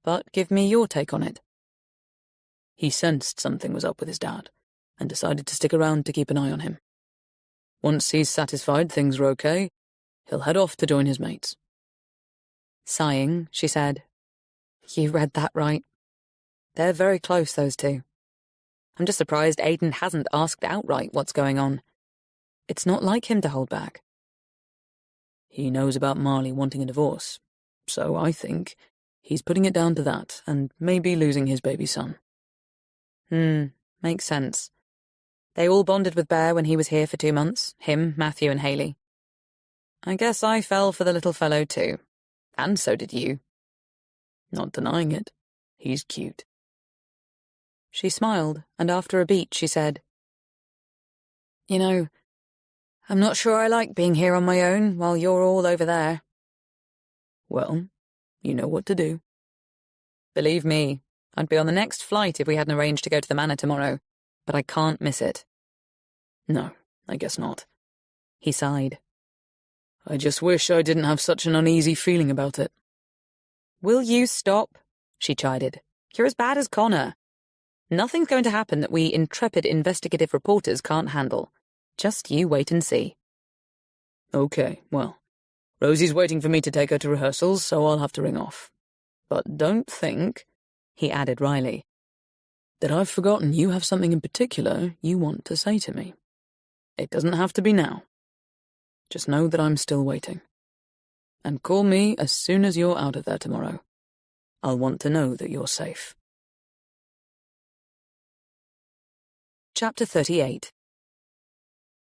but give me your take on it. He sensed something was up with his dad, and decided to stick around to keep an eye on him. Once he's satisfied things are okay, he'll head off to join his mates. Sighing, she said, You read that right. They're very close, those two. I'm just surprised Aidan hasn't asked outright what's going on. It's not like him to hold back. He knows about Marley wanting a divorce, so I think he's putting it down to that and maybe losing his baby son. Makes sense. They all bonded with Bear when he was here for 2 months, him, Matthew and Hayley. I guess I fell for the little fellow too. And so did you. Not denying it. He's cute. She smiled, and after a beat she said, You know, I'm not sure I like being here on my own while you're all over there. Well, you know what to do. Believe me, I'd be on the next flight if we hadn't arranged to go to the manor tomorrow, but I can't miss it. No, I guess not. He sighed. I just wish I didn't have such an uneasy feeling about it. Will you stop? She chided. You're as bad as Connor. Nothing's going to happen that we intrepid investigative reporters can't handle. Just you wait and see. Okay, well, Rosie's waiting for me to take her to rehearsals, so I'll have to ring off. But don't think, he added wryly, that I've forgotten you have something in particular you want to say to me. It doesn't have to be now. Just know that I'm still waiting. And call me as soon as you're out of there tomorrow. I'll want to know that you're safe. Chapter 38.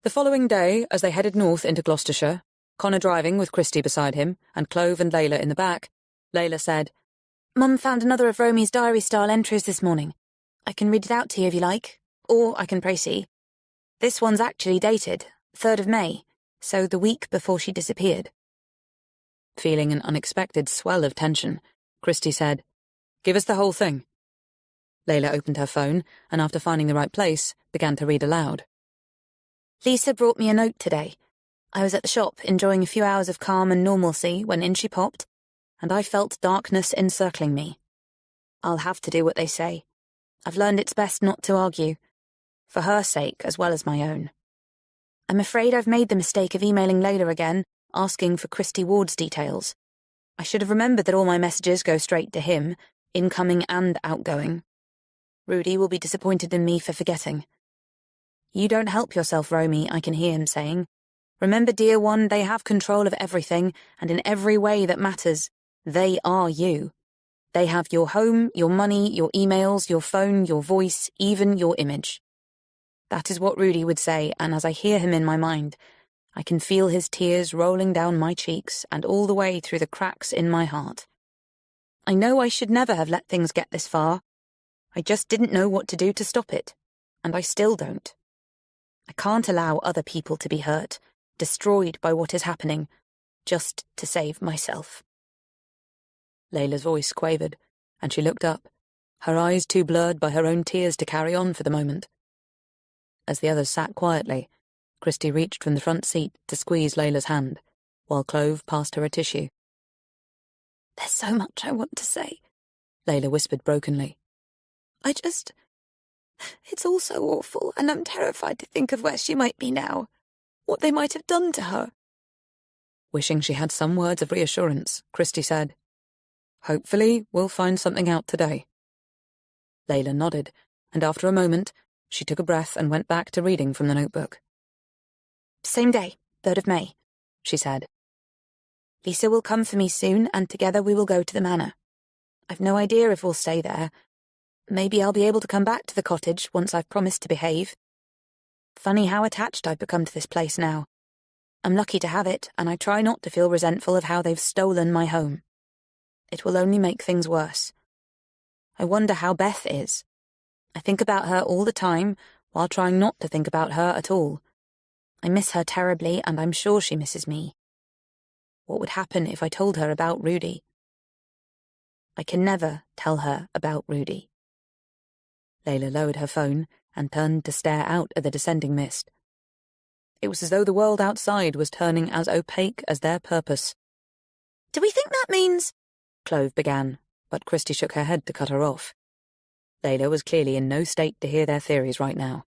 The following day, as they headed north into Gloucestershire, Connor driving with Christy beside him, and Clove and Layla in the back, Layla said, Mum found another of Romy's diary-style entries this morning. I can read it out to you if you like, or I can précis. This one's actually dated, 3rd of May, so the week before she disappeared. Feeling an unexpected swell of tension, Christy said, Give us the whole thing. Layla opened her phone, and after finding the right place, began to read aloud. Lisa brought me a note today. I was at the shop enjoying a few hours of calm and normalcy when in she popped, and I felt darkness encircling me. I'll have to do what they say. I've learned it's best not to argue, for her sake as well as my own. I'm afraid I've made the mistake of emailing Layla again, asking for Christy Ward's details. I should have remembered that all my messages go straight to him, incoming and outgoing. Rudy will be disappointed in me for forgetting. You don't help yourself, Romy, I can hear him saying. Remember, dear one, they have control of everything, and in every way that matters. They are you. They have your home, your money, your emails, your phone, your voice, even your image. That is what Rudy would say, and as I hear him in my mind, I can feel his tears rolling down my cheeks and all the way through the cracks in my heart. I know I should never have let things get this far. I just didn't know what to do to stop it, and I still don't. I can't allow other people to be hurt, destroyed by what is happening, just to save myself. Layla's voice quavered, and she looked up, her eyes too blurred by her own tears to carry on for the moment. As the others sat quietly, Christy reached from the front seat to squeeze Layla's hand, while Clove passed her a tissue. There's so much I want to say, Layla whispered brokenly. It's all so awful, and I'm terrified to think of where she might be now, what they might have done to her. Wishing she had some words of reassurance, Christy said, Hopefully we'll find something out today. Layla nodded, and after a moment, she took a breath and went back to reading from the notebook. Same day, 3rd of May, she said. Lisa will come for me soon, and together we will go to the manor. I've no idea if we'll stay there. Maybe I'll be able to come back to the cottage once I've promised to behave. Funny how attached I've become to this place now. I'm lucky to have it, and I try not to feel resentful of how they've stolen my home. It will only make things worse. I wonder how Beth is. I think about her all the time, while trying not to think about her at all. I miss her terribly, and I'm sure she misses me. What would happen if I told her about Rudy? I can never tell her about Rudy. Layla lowered her phone and turned to stare out at the descending mist. It was as though the world outside was turning as opaque as their purpose. Do we think that means... Clove began, but Christy shook her head to cut her off. Layla was clearly in no state to hear their theories right now.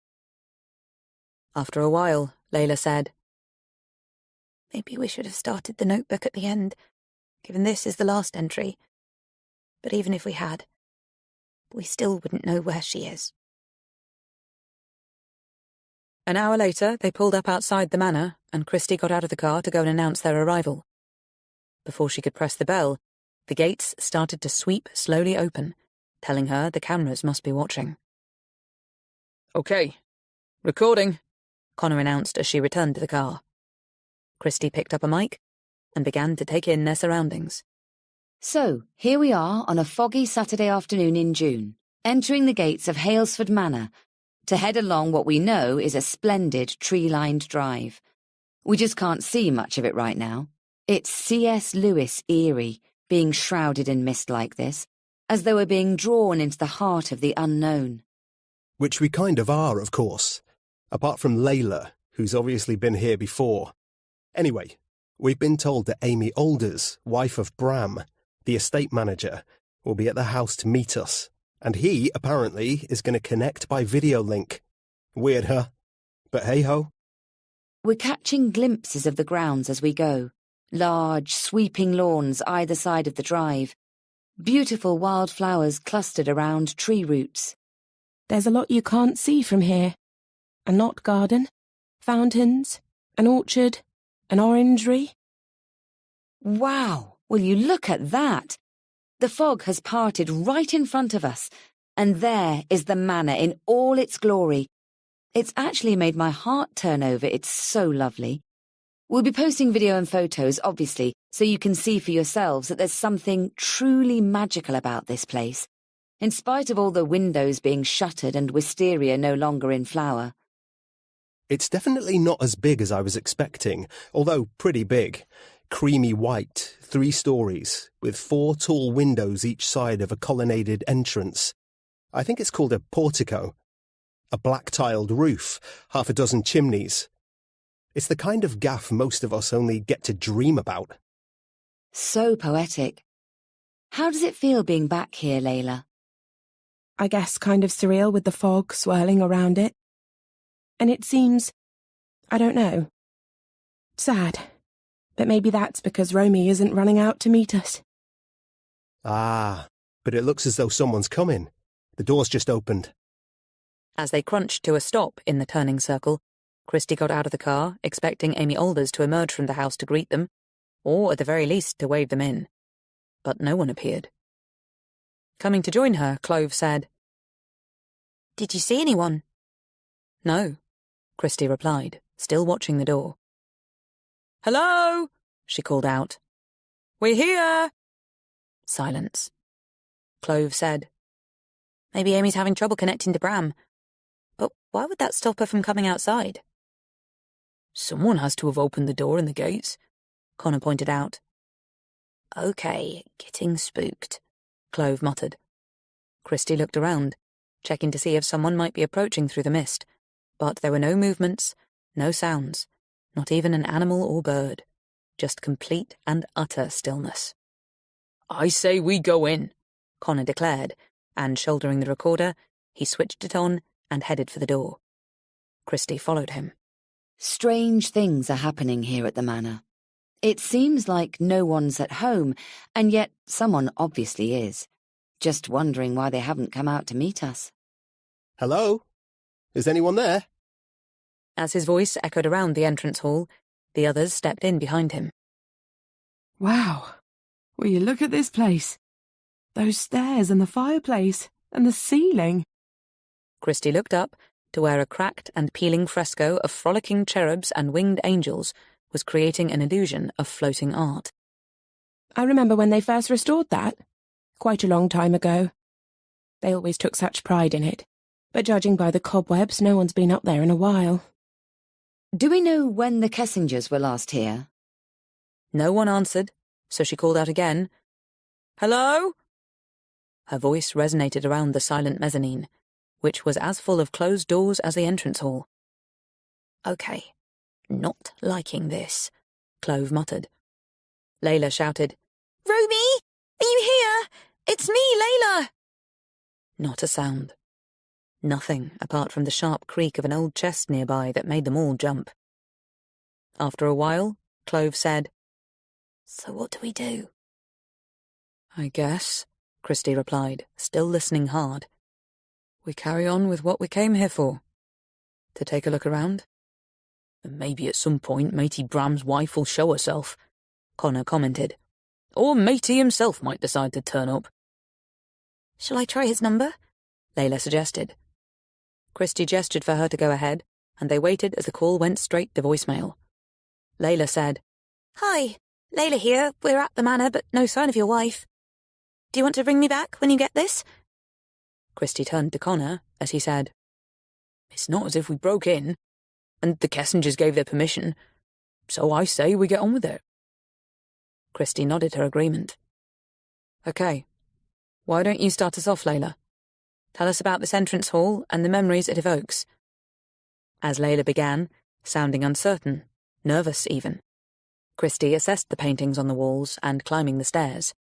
After a while, Layla said, Maybe we should have started the notebook at the end, given this is the last entry. But even if we had, we still wouldn't know where she is. An hour later, they pulled up outside the manor, and Christy got out of the car to go and announce their arrival. Before she could press the bell, the gates started to sweep slowly open, telling her the cameras must be watching. Okay. Recording, Connor announced as she returned to the car. Christy picked up a mic and began to take in their surroundings. So, here we are on a foggy Saturday afternoon in June, entering the gates of Halesford Manor, to head along what we know is a splendid tree-lined drive. We just can't see much of it right now. It's C.S. Lewis eerie, being shrouded in mist like this, as though we're being drawn into the heart of the unknown. Which we kind of are, of course. Apart from Layla, who's obviously been here before. Anyway, we've been told that Amy Alders, wife of Bram, the estate manager, will be at the house to meet us, and he, apparently, is going to connect by video link. Weird, huh? But hey-ho. We're catching glimpses of the grounds as we go. Large, sweeping lawns either side of the drive. Beautiful wildflowers clustered around tree roots. There's a lot you can't see from here. A knot garden, Fountains, an orchard, an orangery. Wow, will you look at that? The fog has parted right in front of us, and there is the manor in all its glory. It's actually made my heart turn over, it's so lovely. We'll be posting video and photos, obviously, so you can see for yourselves that there's something truly magical about this place, in spite of all the windows being shuttered and wisteria no longer in flower. It's definitely not as big as I was expecting, although pretty big. Creamy white, 3 stories, with 4 tall windows each side of a colonnaded entrance. I think it's called a portico. A black-tiled roof, 6 chimneys. It's the kind of gaff most of us only get to dream about. So poetic. How does it feel being back here, Layla? I guess kind of surreal with the fog swirling around it. And it seems, I don't know, sad. But maybe that's because Romy isn't running out to meet us. Ah, but it looks as though someone's coming. The door's just opened. As they crunched to a stop in the turning circle, Christie got out of the car, expecting Amy Alders to emerge from the house to greet them, or at the very least to wave them in. But no one appeared. Coming to join her, Clove said, "Did you see anyone?" "No," Christie replied, still watching the door. "Hello," she called out. "We're here." Silence. Clove said, "Maybe Amy's having trouble connecting to Bram. But why would that stop her from coming outside?" "Someone has to have opened the door and the gates," Connor pointed out. "Okay, getting spooked," Clove muttered. Christie looked around, checking to see if someone might be approaching through the mist, but there were no movements, no sounds, not even an animal or bird, just complete and utter stillness. "I say we go in," Connor declared, and shouldering the recorder, he switched it on and headed for the door. Christie followed him. Strange things are happening here at the manor. It seems like no one's at home, and yet someone obviously is. Just wondering why they haven't come out to meet us. Hello? Is anyone there? As his voice echoed around the entrance hall, the others stepped in behind him. Wow. Will you look at this place? Those stairs and the fireplace and the ceiling. Christie looked up to where a cracked and peeling fresco of frolicking cherubs and winged angels was creating an illusion of floating art. I remember when they first restored that. Quite a long time ago. They always took such pride in it, but judging by the cobwebs, no one's been up there in a while. Do we know when the Kessingers were last here? No one answered, so she called out again. "Hello?" Her voice resonated around the silent mezzanine, which was as full of closed doors as the entrance hall. "Okay, not liking this," Clove muttered. Layla shouted, "Romy! Are you here? It's me, Layla!" Not a sound. Nothing apart from the sharp creak of an old chest nearby that made them all jump. After a while, Clove said, "So what do we do?" "I guess," Christie replied, still listening hard. "We carry on with what we came here for. To take a look around." "And maybe at some point Matey Bram's wife will show herself," Connor commented. "Or Matey himself might decide to turn up." "Shall I try his number?" Layla suggested. Christie gestured for her to go ahead, and they waited as the call went straight to voicemail. Layla said, "Hi, Layla here. We're at the manor, but no sign of your wife. Do you want to ring me back when you get this?" Christie turned to Connor as he said, "It's not as if we broke in, and the Kessingers gave their permission, so I say we get on with it." Christie nodded her agreement. "Okay. Why don't you start us off, Layla? Tell us about this entrance hall and the memories it evokes." As Layla began, sounding uncertain, nervous even, Christie assessed the paintings on the walls and climbing the stairs.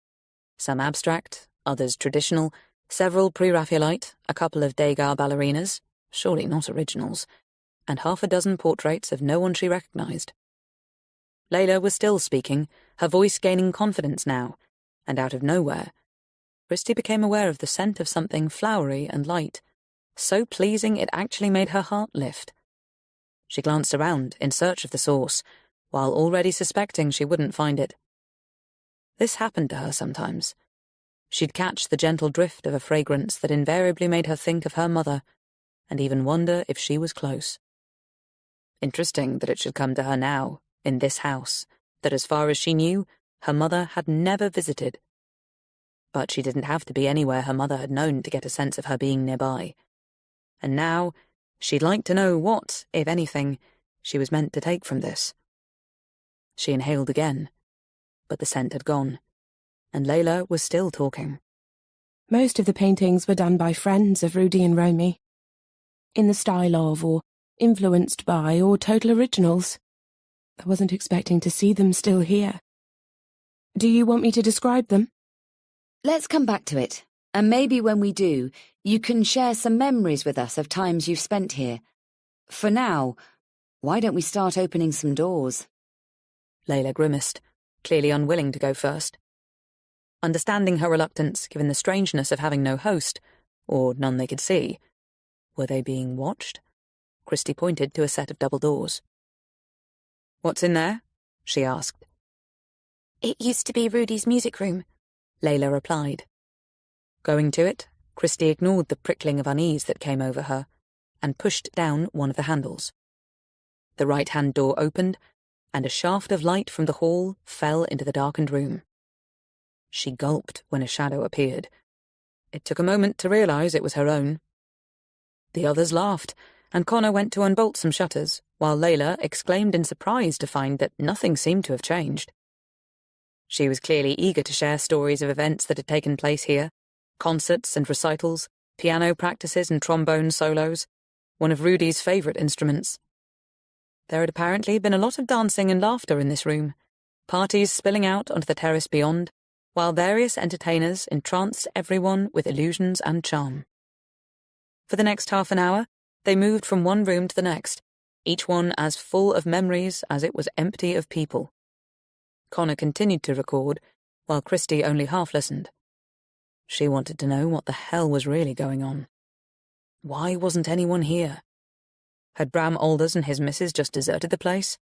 Some abstract, others traditional, several pre-Raphaelite, a couple of Degas ballerinas, surely not originals, and 6 portraits of no one she recognised. Layla was still speaking, her voice gaining confidence now, and out of nowhere, Christie became aware of the scent of something flowery and light, so pleasing it actually made her heart lift. She glanced around in search of the source, while already suspecting she wouldn't find it. This happened to her sometimes. She'd catch the gentle drift of a fragrance that invariably made her think of her mother, and even wonder if she was close. Interesting that it should come to her now, in this house, that as far as she knew, her mother had never visited. But she didn't have to be anywhere her mother had known to get a sense of her being nearby. And now, she'd like to know what, if anything, she was meant to take from this. She inhaled again, but the scent had gone, and Layla was still talking. Most of the paintings were done by friends of Rudy and Romy, in the style of, or influenced by, or total originals. I wasn't expecting to see them still here. Do you want me to describe them? Let's come back to it, and maybe when we do, you can share some memories with us of times you've spent here. For now, why don't we start opening some doors? Layla grimaced, clearly unwilling to go first. Understanding her reluctance given the strangeness of having no host, or none they could see. Were they being watched? Christie pointed to a set of double doors. "What's in there?" she asked. It used to be Rudy's music room, Layla replied. Going to it, Christie ignored the prickling of unease that came over her, and pushed down one of the handles. The right-hand door opened, and a shaft of light from the hall fell into the darkened room. She gulped when a shadow appeared. It took a moment to realize it was her own. The others laughed, and Connor went to unbolt some shutters, while Layla exclaimed in surprise to find that nothing seemed to have changed. She was clearly eager to share stories of events that had taken place here, concerts and recitals, piano practices and trombone solos, one of Rudy's favourite instruments. There had apparently been a lot of dancing and laughter in this room, parties spilling out onto the terrace beyond, while various entertainers entranced everyone with illusions and charm. For the next half an hour, they moved from one room to the next, each one as full of memories as it was empty of people. Connor continued to record, while Christie only half listened. She wanted to know what the hell was really going on. Why wasn't anyone here? Had Bram Alders and his missus just deserted the place?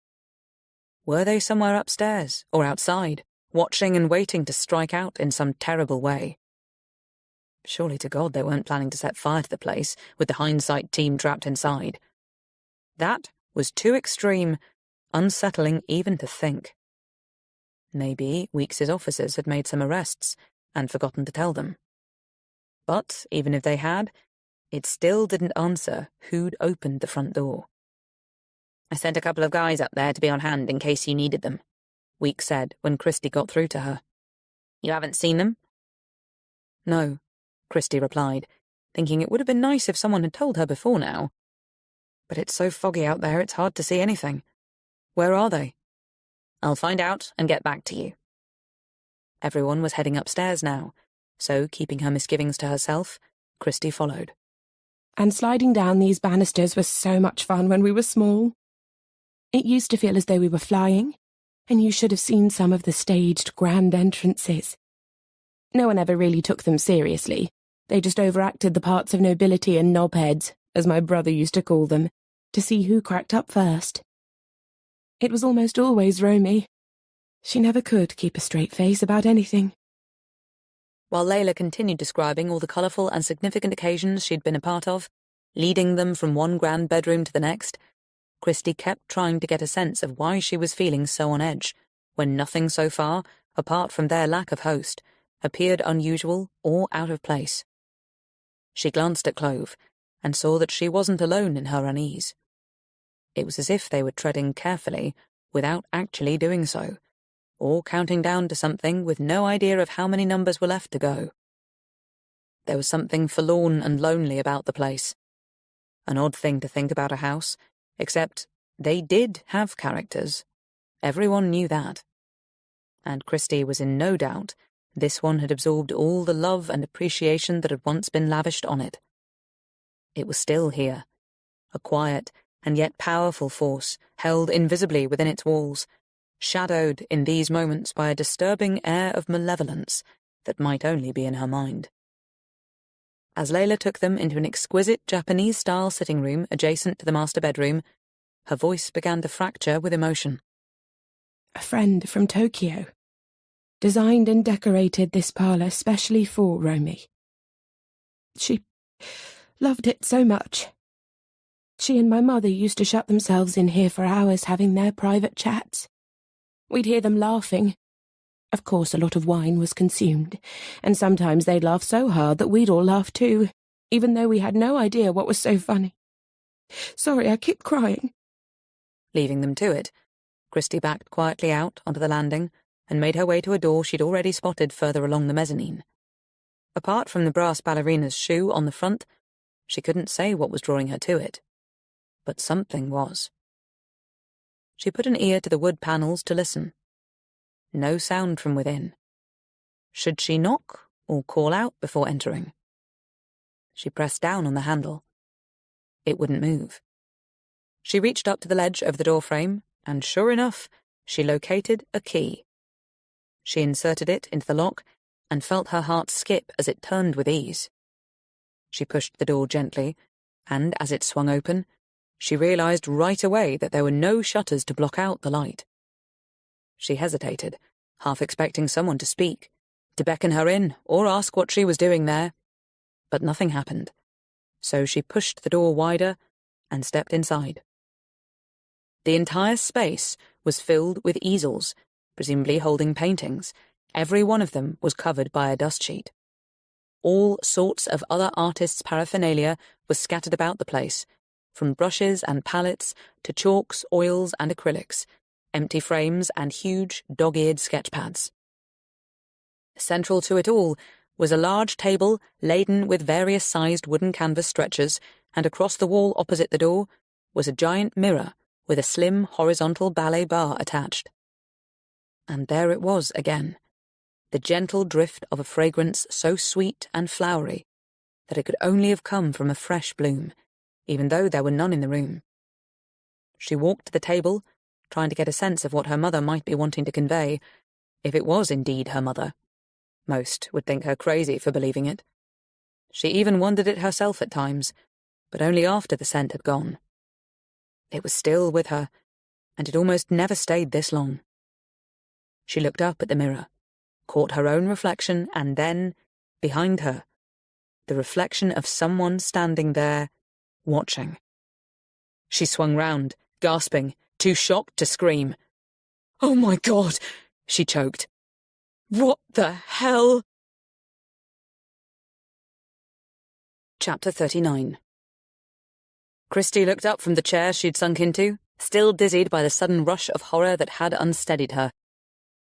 Were they somewhere upstairs, or outside, watching and waiting to strike out in some terrible way? Surely to God they weren't planning to set fire to the place, with the Hindsight team trapped inside. That was too extreme, unsettling even to think. Maybe Weekes's officers had made some arrests, and forgotten to tell them. But even if they had, it still didn't answer who'd opened the front door. "I sent a couple of guys up there to be on hand in case you needed them," Weekes said when Christie got through to her. "You haven't seen them?" "No," Christie replied, thinking it would have been nice if someone had told her before now. "But it's so foggy out there it's hard to see anything. Where are they?" "I'll find out and get back to you." Everyone was heading upstairs now, so keeping her misgivings to herself, Christie followed. And sliding down these banisters was so much fun when we were small. It used to feel as though we were flying, and you should have seen some of the staged grand entrances. No one ever really took them seriously. They just overacted the parts of nobility and knobheads, as my brother used to call them, to see who cracked up first. It was almost always Romy. She never could keep a straight face about anything. While Layla continued describing all the colourful and significant occasions she'd been a part of, leading them from one grand bedroom to the next, Christie kept trying to get a sense of why she was feeling so on edge, when nothing so far, apart from their lack of host, appeared unusual or out of place. She glanced at Clove, and saw that she wasn't alone in her unease. It was as if they were treading carefully, without actually doing so, or counting down to something with no idea of how many numbers were left to go. There was something forlorn and lonely about the place. An odd thing to think about a house, except they did have characters. Everyone knew that. And Christie was in no doubt this one had absorbed all the love and appreciation that had once been lavished on it. It was still here, a quiet and yet powerful force held invisibly within its walls, shadowed in these moments by a disturbing air of malevolence that might only be in her mind. As Layla took them into an exquisite Japanese-style sitting room adjacent to the master bedroom, Her voice began to fracture with emotion. A friend from Tokyo designed and decorated this parlour specially for Romy. She loved it so much. She and my mother used to shut themselves in here for hours having their private chats. We'd hear them laughing. Of course, a lot of wine was consumed, and sometimes they'd laugh so hard that we'd all laugh too, even though we had no idea what was so funny. Sorry, I keep crying. Leaving them to it, Christie backed quietly out onto the landing and made her way to a door she'd already spotted further along the mezzanine. Apart from the brass ballerina's shoe on the front, she couldn't say what was drawing her to it. But something was. She put an ear to the wood panels to listen. No sound from within. Should she knock or call out before entering? She pressed down on the handle. It wouldn't move. She reached up to the ledge over the doorframe, and sure enough, she located a key. She inserted it into the lock and felt her heart skip as it turned with ease. She pushed the door gently, and as it swung open, she realized right away that there were no shutters to block out the light. She hesitated, half expecting someone to speak, to beckon her in or ask what she was doing there. But nothing happened, so she pushed the door wider and stepped inside. The entire space was filled with easels, presumably holding paintings. Every one of them was covered by a dust sheet. All sorts of other artists' paraphernalia was scattered about the place, from brushes and palettes to chalks, oils, and acrylics, empty frames and huge, dog-eared sketchpads. Central to it all was a large table laden with various-sized wooden canvas stretchers, and across the wall opposite the door was a giant mirror with a slim horizontal ballet bar attached. And there it was again, the gentle drift of a fragrance so sweet and flowery that it could only have come from a fresh bloom, even though there were none in the room. She walked to the table, trying to get a sense of what her mother might be wanting to convey, if it was indeed her mother. Most would think her crazy for believing it. She even wondered it herself at times, but only after the scent had gone. It was still with her, and it almost never stayed this long. She looked up at the mirror, caught her own reflection, and then, behind her, the reflection of someone standing there, watching. She swung round, gasping, too shocked to scream. "Oh my God!" she choked. "What the hell?" Chapter 39. Christie looked up from the chair she'd sunk into, still dizzied by the sudden rush of horror that had unsteadied her.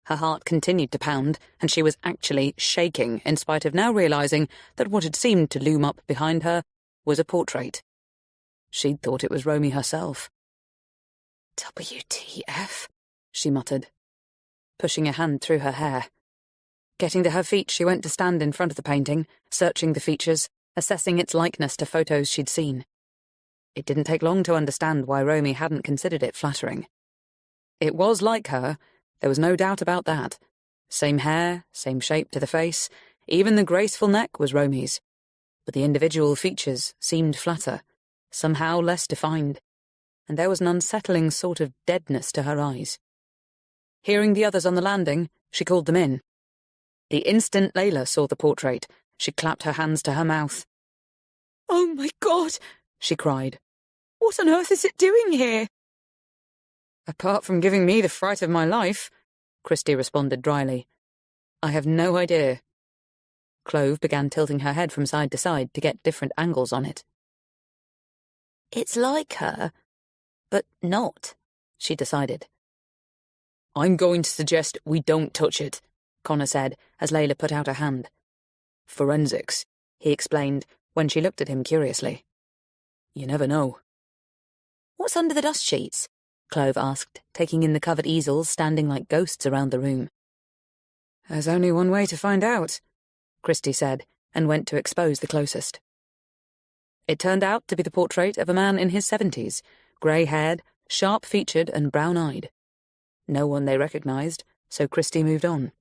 Her heart continued to pound, and she was actually shaking, in spite of now realizing that what had seemed to loom up behind her was a portrait. She'd thought it was Romy herself. WTF, she muttered, pushing a hand through her hair. Getting to her feet, she went to stand in front of the painting, searching the features, assessing its likeness to photos she'd seen. It didn't take long to understand why Romy hadn't considered it flattering. It was like her, there was no doubt about that. Same hair, same shape to the face, even the graceful neck was Romy's. But the individual features seemed flatter, somehow less defined, and there was an unsettling sort of deadness to her eyes. Hearing the others on the landing, she called them in. The instant Layla saw the portrait, she clapped her hands to her mouth. "Oh my God!" she cried. "What on earth is it doing here?" "Apart from giving me the fright of my life," Christie responded dryly, "I have no idea." Clove began tilting her head from side to side to get different angles on it. "It's like her, but not," she decided. "I'm going to suggest we don't touch it," Connor said, as Layla put out a hand. "Forensics," he explained, when she looked at him curiously. "You never know." "What's under the dust sheets?" Clove asked, taking in the covered easels standing like ghosts around the room. "There's only one way to find out," Christie said, and went to expose the closest. It turned out to be the portrait of a man in his 70s, grey-haired, sharp-featured and brown-eyed. No one they recognized, so Christie moved on.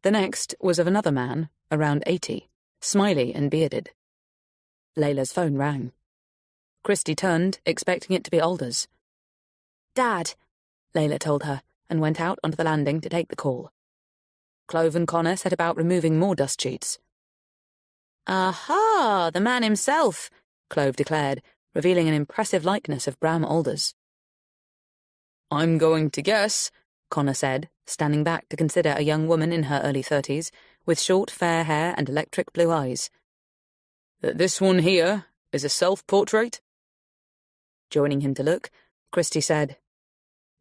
The next was of another man, around 80, smiley and bearded. Layla's phone rang. Christie turned, expecting it to be Aldous, Dad, Layla told her, and went out onto the landing to take the call. Clove and Connor set about removing more dust sheets. Aha, the man himself, Clove declared, revealing an impressive likeness of Bram Alders. I'm going to guess, Connor said, standing back to consider a young woman in her early 30s, with short fair hair and electric blue eyes, that this one here is a self-portrait. Joining him to look, Christie said,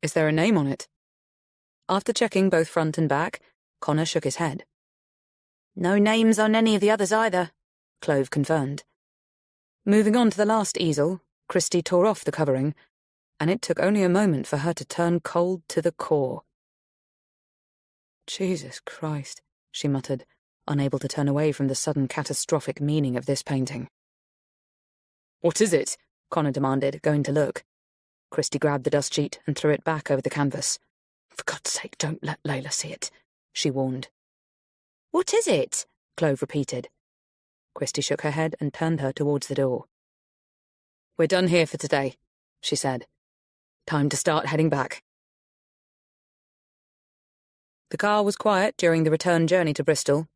Is there a name on it? After checking both front and back, Connor shook his head. No names on any of the others either, Clove confirmed. Moving on to the last easel, Christie tore off the covering, and it took only a moment for her to turn cold to the core. Jesus Christ, she muttered, unable to turn away from the sudden catastrophic meaning of this painting. What is it? Connor demanded, going to look. Christie grabbed the dust sheet and threw it back over the canvas. For God's sake, don't let Layla see it, she warned. What is it? Clove repeated. Christie shook her head and turned her towards the door. We're done here for today, she said. Time to start heading back. The car was quiet during the return journey to Bristol,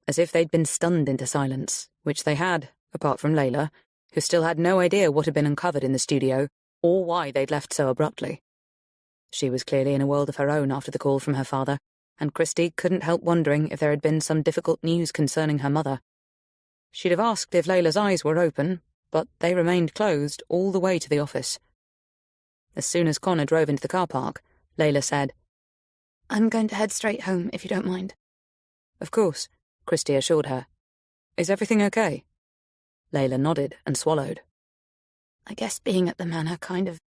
as if they'd been stunned into silence, which they had, apart from Layla, who still had no idea what had been uncovered in the studio, or why they'd left so abruptly. She was clearly in a world of her own after the call from her father, and Christie couldn't help wondering if there had been some difficult news concerning her mother. She'd have asked if Layla's eyes were open, but they remained closed all the way to the office. As soon as Connor drove into the car park, Layla said, I'm going to head straight home, if you don't mind. Of course, Christie assured her. Is everything okay? Layla nodded and swallowed. I guess being at the manor kind of...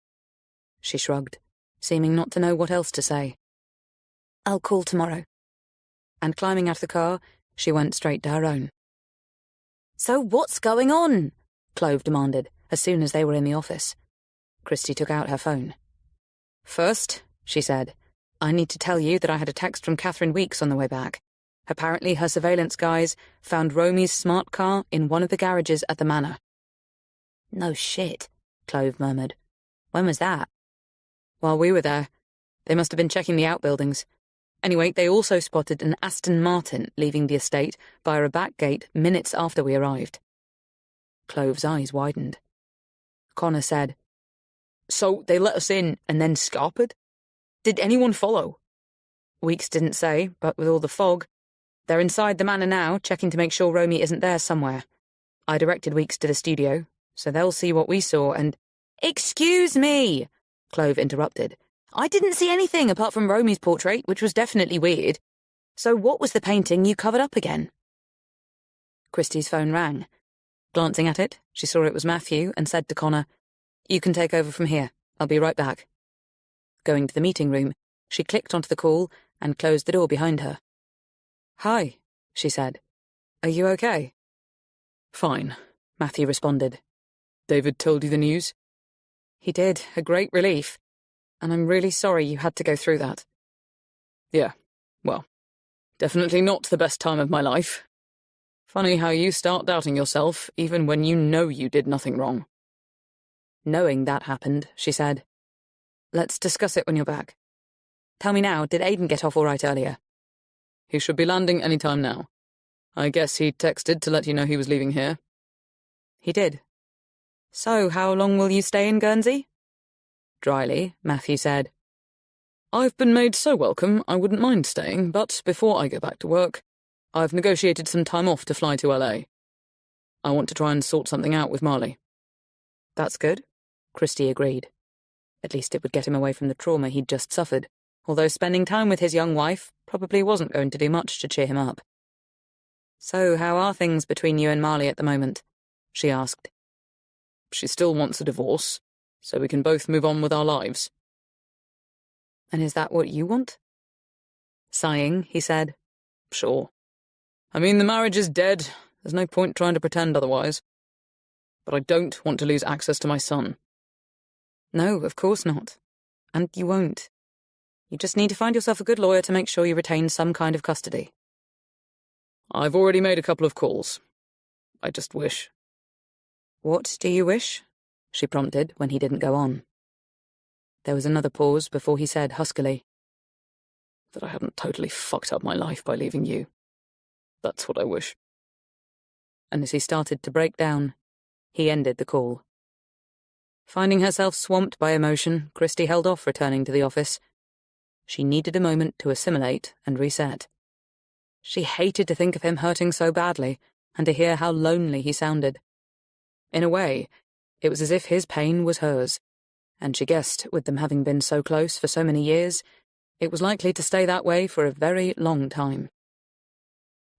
She shrugged, seeming not to know what else to say. I'll call tomorrow. And climbing out of the car, she went straight to her own. So what's going on? Clove demanded, as soon as they were in the office. Christie took out her phone. First, she said, I need to tell you that I had a text from Catherine Weeks on the way back. Apparently her surveillance guys found Romy's smart car in one of the garages at the manor. No shit, Clove murmured. When was that? While we were there. They must have been checking the outbuildings. Anyway, they also spotted an Aston Martin leaving the estate via a back gate minutes after we arrived. Clove's eyes widened. Connor said, So they let us in and then scarpered? Did anyone follow? Weeks didn't say, but with all the fog, they're inside the manor now, checking to make sure Romy isn't there somewhere. I directed Weeks to the studio, so they'll see what we saw and... Excuse me, Clove interrupted. I didn't see anything apart from Romy's portrait, which was definitely weird. So what was the painting you covered up again? Christie's phone rang. Glancing at it, she saw it was Matthew and said to Connor, You can take over from here. I'll be right back. Going to the meeting room, she clicked onto the call and closed the door behind her. Hi, she said. Are you okay? Fine, Matthew responded. David told you the news? He did, a great relief. And I'm really sorry you had to go through that. Yeah, well, definitely not the best time of my life. Funny how you start doubting yourself even when you know you did nothing wrong. Knowing that happened, she said, Let's discuss it when you're back. Tell me now, did Aiden get off all right earlier? He should be landing any time now. I guess he texted to let you know he was leaving here. He did. So, how long will you stay in Guernsey? Dryly, Matthew said, I've been made so welcome I wouldn't mind staying, but before I go back to work, I've negotiated some time off to fly to LA. I want to try and sort something out with Marley. That's good, Christie agreed. At least it would get him away from the trauma he'd just suffered, although spending time with his young wife probably wasn't going to do much to cheer him up. So, how are things between you and Marley at the moment? She asked. She still wants a divorce, so we can both move on with our lives. And is that what you want? Sighing, he said, Sure. I mean, the marriage is dead. There's no point trying to pretend otherwise. But I don't want to lose access to my son. No, of course not. And you won't. You just need to find yourself a good lawyer to make sure you retain some kind of custody. I've already made a couple of calls. I just wish. What do you wish? She prompted when he didn't go on. There was another pause before he said huskily, "That I hadn't totally fucked up my life by leaving you. That's what I wish." And as he started to break down, he ended the call. Finding herself swamped by emotion, Christie held off returning to the office. She needed a moment to assimilate and reset. She hated to think of him hurting so badly, and to hear how lonely he sounded. In a way, it was as if his pain was hers, and she guessed, with them having been so close for so many years, it was likely to stay that way for a very long time.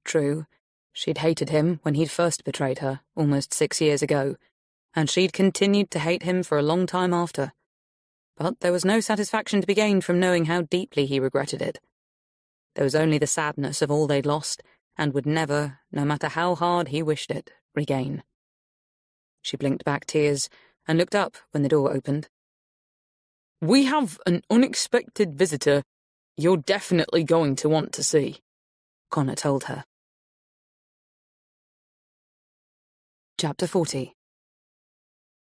True, she'd hated him when he'd first betrayed her, almost 6 years ago, and she'd continued to hate him for a long time after. But there was no satisfaction to be gained from knowing how deeply he regretted it. There was only the sadness of all they'd lost, and would never, no matter how hard he wished it, regain. She blinked back tears, and looked up when the door opened. "We have an unexpected visitor you're definitely going to want to see," Connor told her. Chapter 40.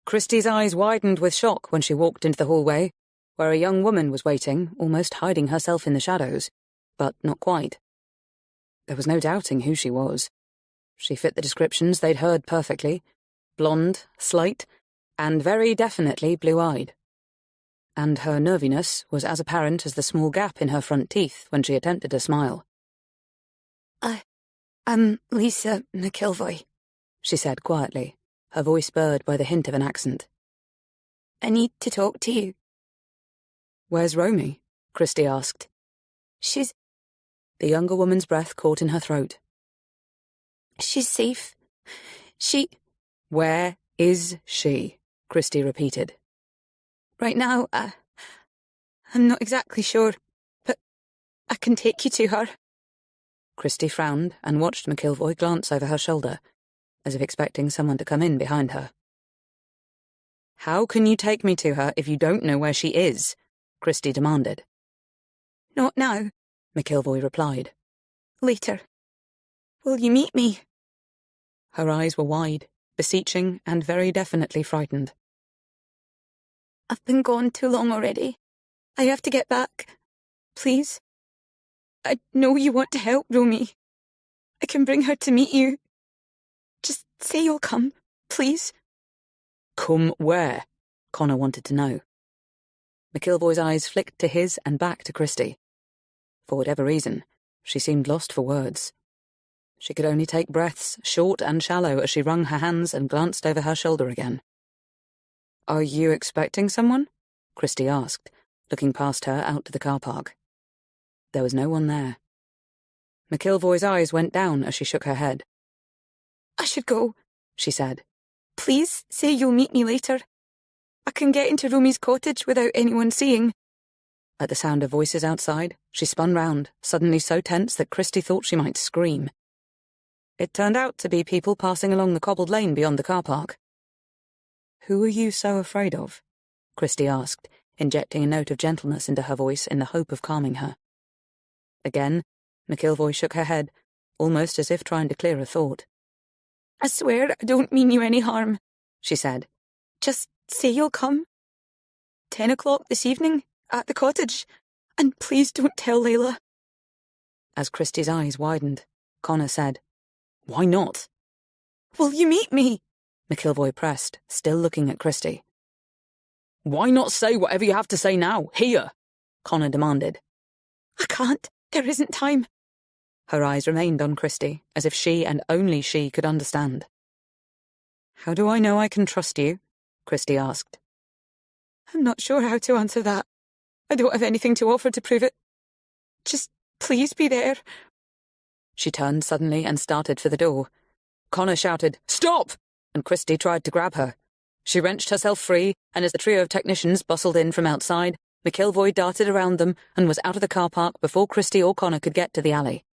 Christie's eyes widened with shock when she walked into the hallway, where a young woman was waiting, almost hiding herself in the shadows, but not quite. There was no doubting who she was. She fit the descriptions they'd heard perfectly: blonde, slight, and very definitely blue-eyed. And her nerviness was as apparent as the small gap in her front teeth when she attempted to smile. I'm Lisa McIlvoy, she said quietly, her voice burred by the hint of an accent. I need to talk to you. "Where's Romy?" Christie asked. She's... The younger woman's breath caught in her throat. She's safe. Where is she? Christie repeated. Right now, I'm not exactly sure, but I can take you to her. Christie frowned and watched McIlvoy glance over her shoulder, as if expecting someone to come in behind her. "How can you take me to her if you don't know where she is?" Christie demanded. Not now, McIlvoy replied. Later. Will you meet me? Her eyes were wide, beseeching, and very definitely frightened. I've been gone too long already. I have to get back. Please. I know you want to help Romy. I can bring her to meet you. Just say you'll come, please. Come where? Connor wanted to know. McIlvoy's eyes flicked to his and back to Christie. For whatever reason, she seemed lost for words. She could only take breaths, short and shallow, as she wrung her hands and glanced over her shoulder again. "Are you expecting someone?" Christie asked, looking past her out to the car park. There was no one there. McIlvoy's eyes went down as she shook her head. I should go, she said. Please say you'll meet me later. I can get into Romy's cottage without anyone seeing. At the sound of voices outside, she spun round, suddenly so tense that Christie thought she might scream. It turned out to be people passing along the cobbled lane beyond the car park. "Who are you so afraid of?" Christie asked, injecting a note of gentleness into her voice in the hope of calming her. Again, McIlvoy shook her head, almost as if trying to clear a thought. I swear I don't mean you any harm, she said. Just say you'll come. 10 o'clock this evening, at the cottage, and please don't tell Layla. As Christie's eyes widened, Connor said, "Why not?" "Will you meet me?" McIlvoy pressed, still looking at Christie. "Why not say whatever you have to say now, here?" Connor demanded. "I can't. There isn't time." Her eyes remained on Christie, as if she and only she could understand. "How do I know I can trust you?" Christie asked. "I'm not sure how to answer that. I don't have anything to offer to prove it. Just please be there." She turned suddenly and started for the door. Connor shouted, "Stop!" and Christie tried to grab her. She wrenched herself free, and as the trio of technicians bustled in from outside, McIlvoy darted around them and was out of the car park before Christie or Connor could get to the alley.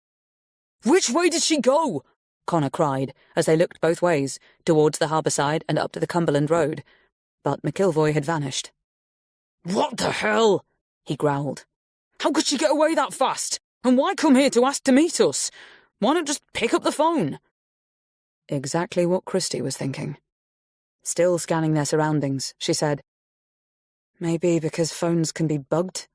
"Which way did she go?" Connor cried, as they looked both ways, towards the harbour side and up to the Cumberland Road. But McIlvoy had vanished. "What the hell?" he growled. "How could she get away that fast? And why come here to ask to meet us? Why not just pick up the phone?" Exactly what Christie was thinking. Still scanning their surroundings, she said, Maybe because phones can be bugged?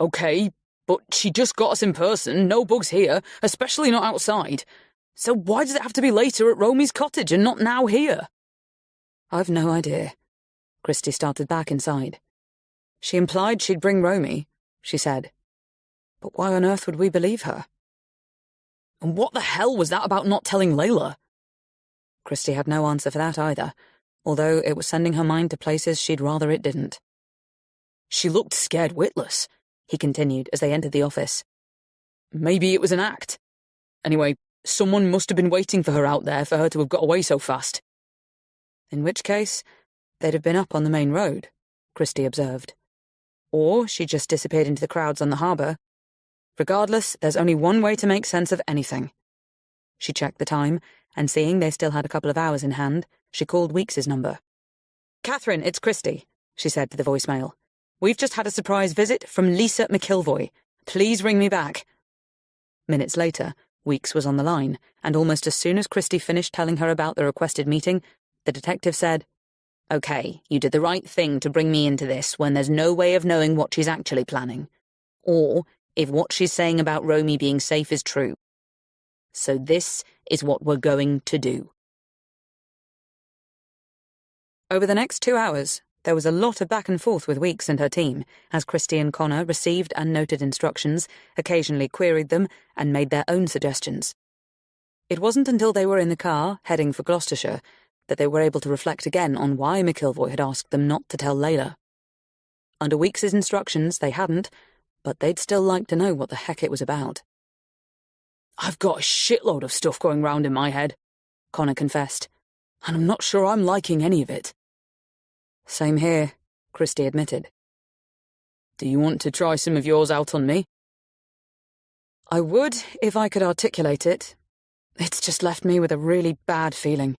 Okay, but she just got us in person, no bugs here, especially not outside. So why does it have to be later at Romy's cottage and not now here? I've no idea. Christie started back inside. She implied she'd bring Romy, she said. But why on earth would we believe her? And what the hell was that about not telling Layla? Christie had no answer for that either, although it was sending her mind to places she'd rather it didn't. She looked scared witless, he continued as they entered the office. Maybe it was an act. Anyway, someone must have been waiting for her out there for her to have got away so fast. In which case, they'd have been up on the main road, Christie observed. Or she just disappeared into the crowds on the harbour. Regardless, there's only one way to make sense of anything. She checked the time, and seeing they still had a couple of hours in hand, she called Weekes's number. "Catherine, it's Christie," she said to the voicemail. "We've just had a surprise visit from Lisa McIlvoy. Please ring me back." Minutes later, Weekes was on the line, and almost as soon as Christie finished telling her about the requested meeting, the detective said, "Okay, you did the right thing to bring me into this when there's no way of knowing what she's actually planning. Or if what she's saying about Romy being safe is true. So this is what we're going to do." Over the next 2 hours, there was a lot of back and forth with Weekes and her team, as Christie and Connor received and noted instructions, occasionally queried them, and made their own suggestions. It wasn't until they were in the car, heading for Gloucestershire, that they were able to reflect again on why McIlvoy had asked them not to tell Layla. Under Weekes's instructions, they hadn't, but they'd still like to know what the heck it was about. "I've got a shitload of stuff going round in my head," Connor confessed, "and I'm not sure I'm liking any of it." "Same here," Christie admitted. "Do you want to try some of yours out on me?" "I would if I could articulate it. It's just left me with a really bad feeling.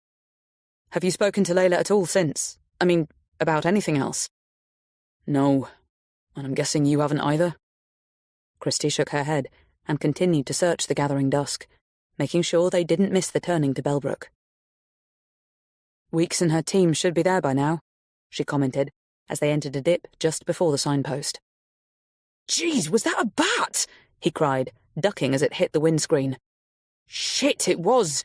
Have you spoken to Layla at all since? I mean, about anything else?" "No, and I'm guessing you haven't either?" Christie shook her head and continued to search the gathering dusk, making sure they didn't miss the turning to Bellbrook. "Weekes and her team should be there by now," she commented, as they entered a dip just before the signpost. "Jeez, was that a bat?" he cried, ducking as it hit the windscreen. "Shit, it was!"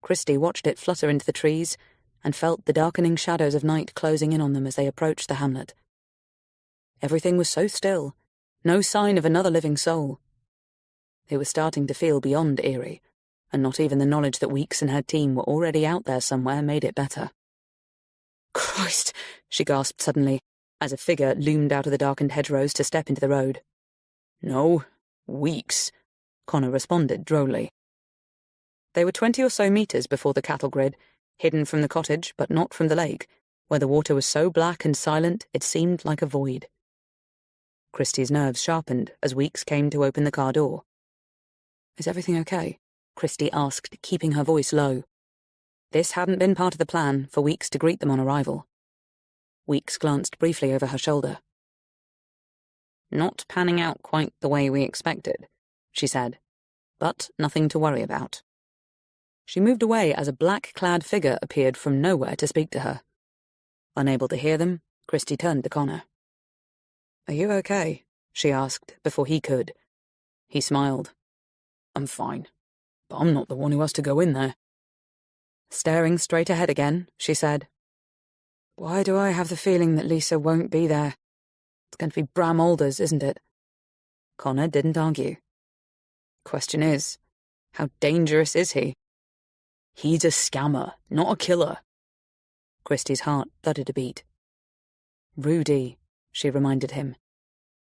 Christie watched it flutter into the trees and felt the darkening shadows of night closing in on them as they approached the hamlet. Everything was so still, no sign of another living soul. It was starting to feel beyond eerie, and not even the knowledge that Weekes and her team were already out there somewhere made it better. "Christ!" she gasped suddenly, as a figure loomed out of the darkened hedgerows to step into the road. "No, Weekes," Connor responded drolly. They were 20 or so metres before the cattle grid, hidden from the cottage but not from the lake, where the water was so black and silent it seemed like a void. Christie's nerves sharpened as Weekes came to open the car door. "Is everything okay?" Christie asked, keeping her voice low. This hadn't been part of the plan for Weekes to greet them on arrival. Weekes glanced briefly over her shoulder. "Not panning out quite the way we expected," she said, "but nothing to worry about." She moved away as a black-clad figure appeared from nowhere to speak to her. Unable to hear them, Christie turned to Connor. "Are you okay?" she asked before he could. He smiled. "I'm fine, but I'm not the one who has to go in there." Staring straight ahead again, she said, "Why do I have the feeling that Lisa won't be there? It's going to be Bram Alders, isn't it?" Connor didn't argue. "Question is, how dangerous is he?" "He's a scammer, not a killer." Christie's heart thudded a beat. "Rudy," she reminded him.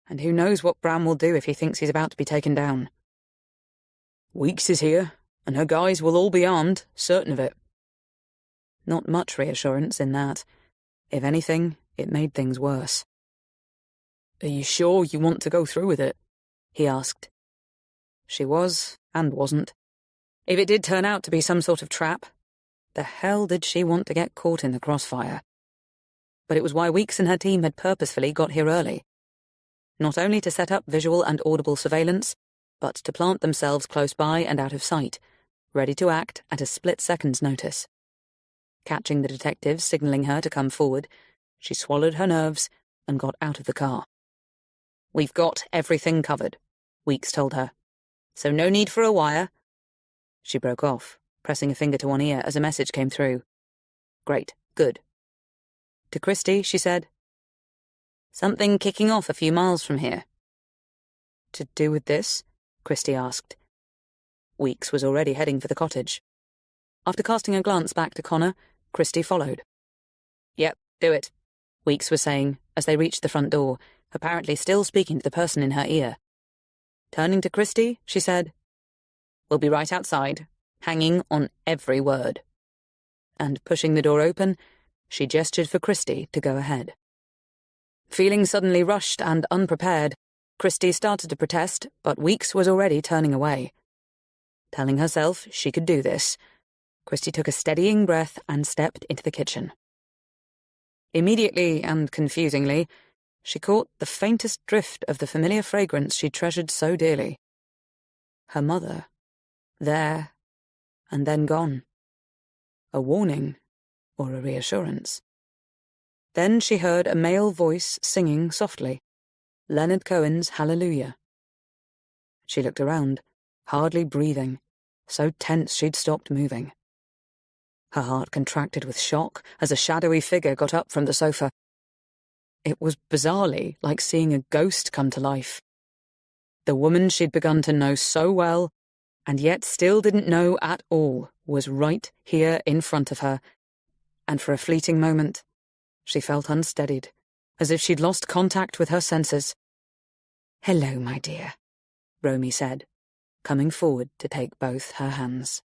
"And who knows what Bram will do if he thinks he's about to be taken down." "Weekes is here, and her guys will all be armed, certain of it." Not much reassurance in that. If anything, it made things worse. "Are you sure you want to go through with it?" he asked. She was, and wasn't. If it did turn out to be some sort of trap, the hell did she want to get caught in the crossfire? But it was why Weekes and her team had purposefully got here early. Not only to set up visual and audible surveillance, but to plant themselves close by and out of sight, ready to act at a split second's notice. Catching the detective signalling her to come forward, She swallowed her nerves and got out of the car. "We've got everything covered," Weeks told her. "So no need for a wire." She broke off, pressing a finger to one ear as a message came through. "Great, good." To Christie, she said, "Something kicking off a few miles from here." "To do with this?" Christie asked. Weeks was already heading for the cottage. After casting a glance back to Connor, Christie followed. "Yep, do it," Weeks was saying as they reached the front door, apparently still speaking to the person in her ear. Turning to Christie, she said, "We'll be right outside, hanging on every word." And pushing the door open, she gestured for Christie to go ahead. Feeling suddenly rushed and unprepared, Christie started to protest, but Weeks was already turning away. Telling herself she could do this, Christie took a steadying breath and stepped into the kitchen. Immediately and confusingly, she caught the faintest drift of the familiar fragrance she treasured so dearly. Her mother, there, and then gone. A warning, or a reassurance. Then she heard a male voice singing softly, Leonard Cohen's Hallelujah. She looked around, hardly breathing, so tense she'd stopped moving. Her heart contracted with shock as a shadowy figure got up from the sofa. It was bizarrely like seeing a ghost come to life. The woman she'd begun to know so well, and yet still didn't know at all, was right here in front of her, and for a fleeting moment, she felt unsteadied, as if she'd lost contact with her senses. "Hello, my dear," Romy said, coming forward to take both her hands.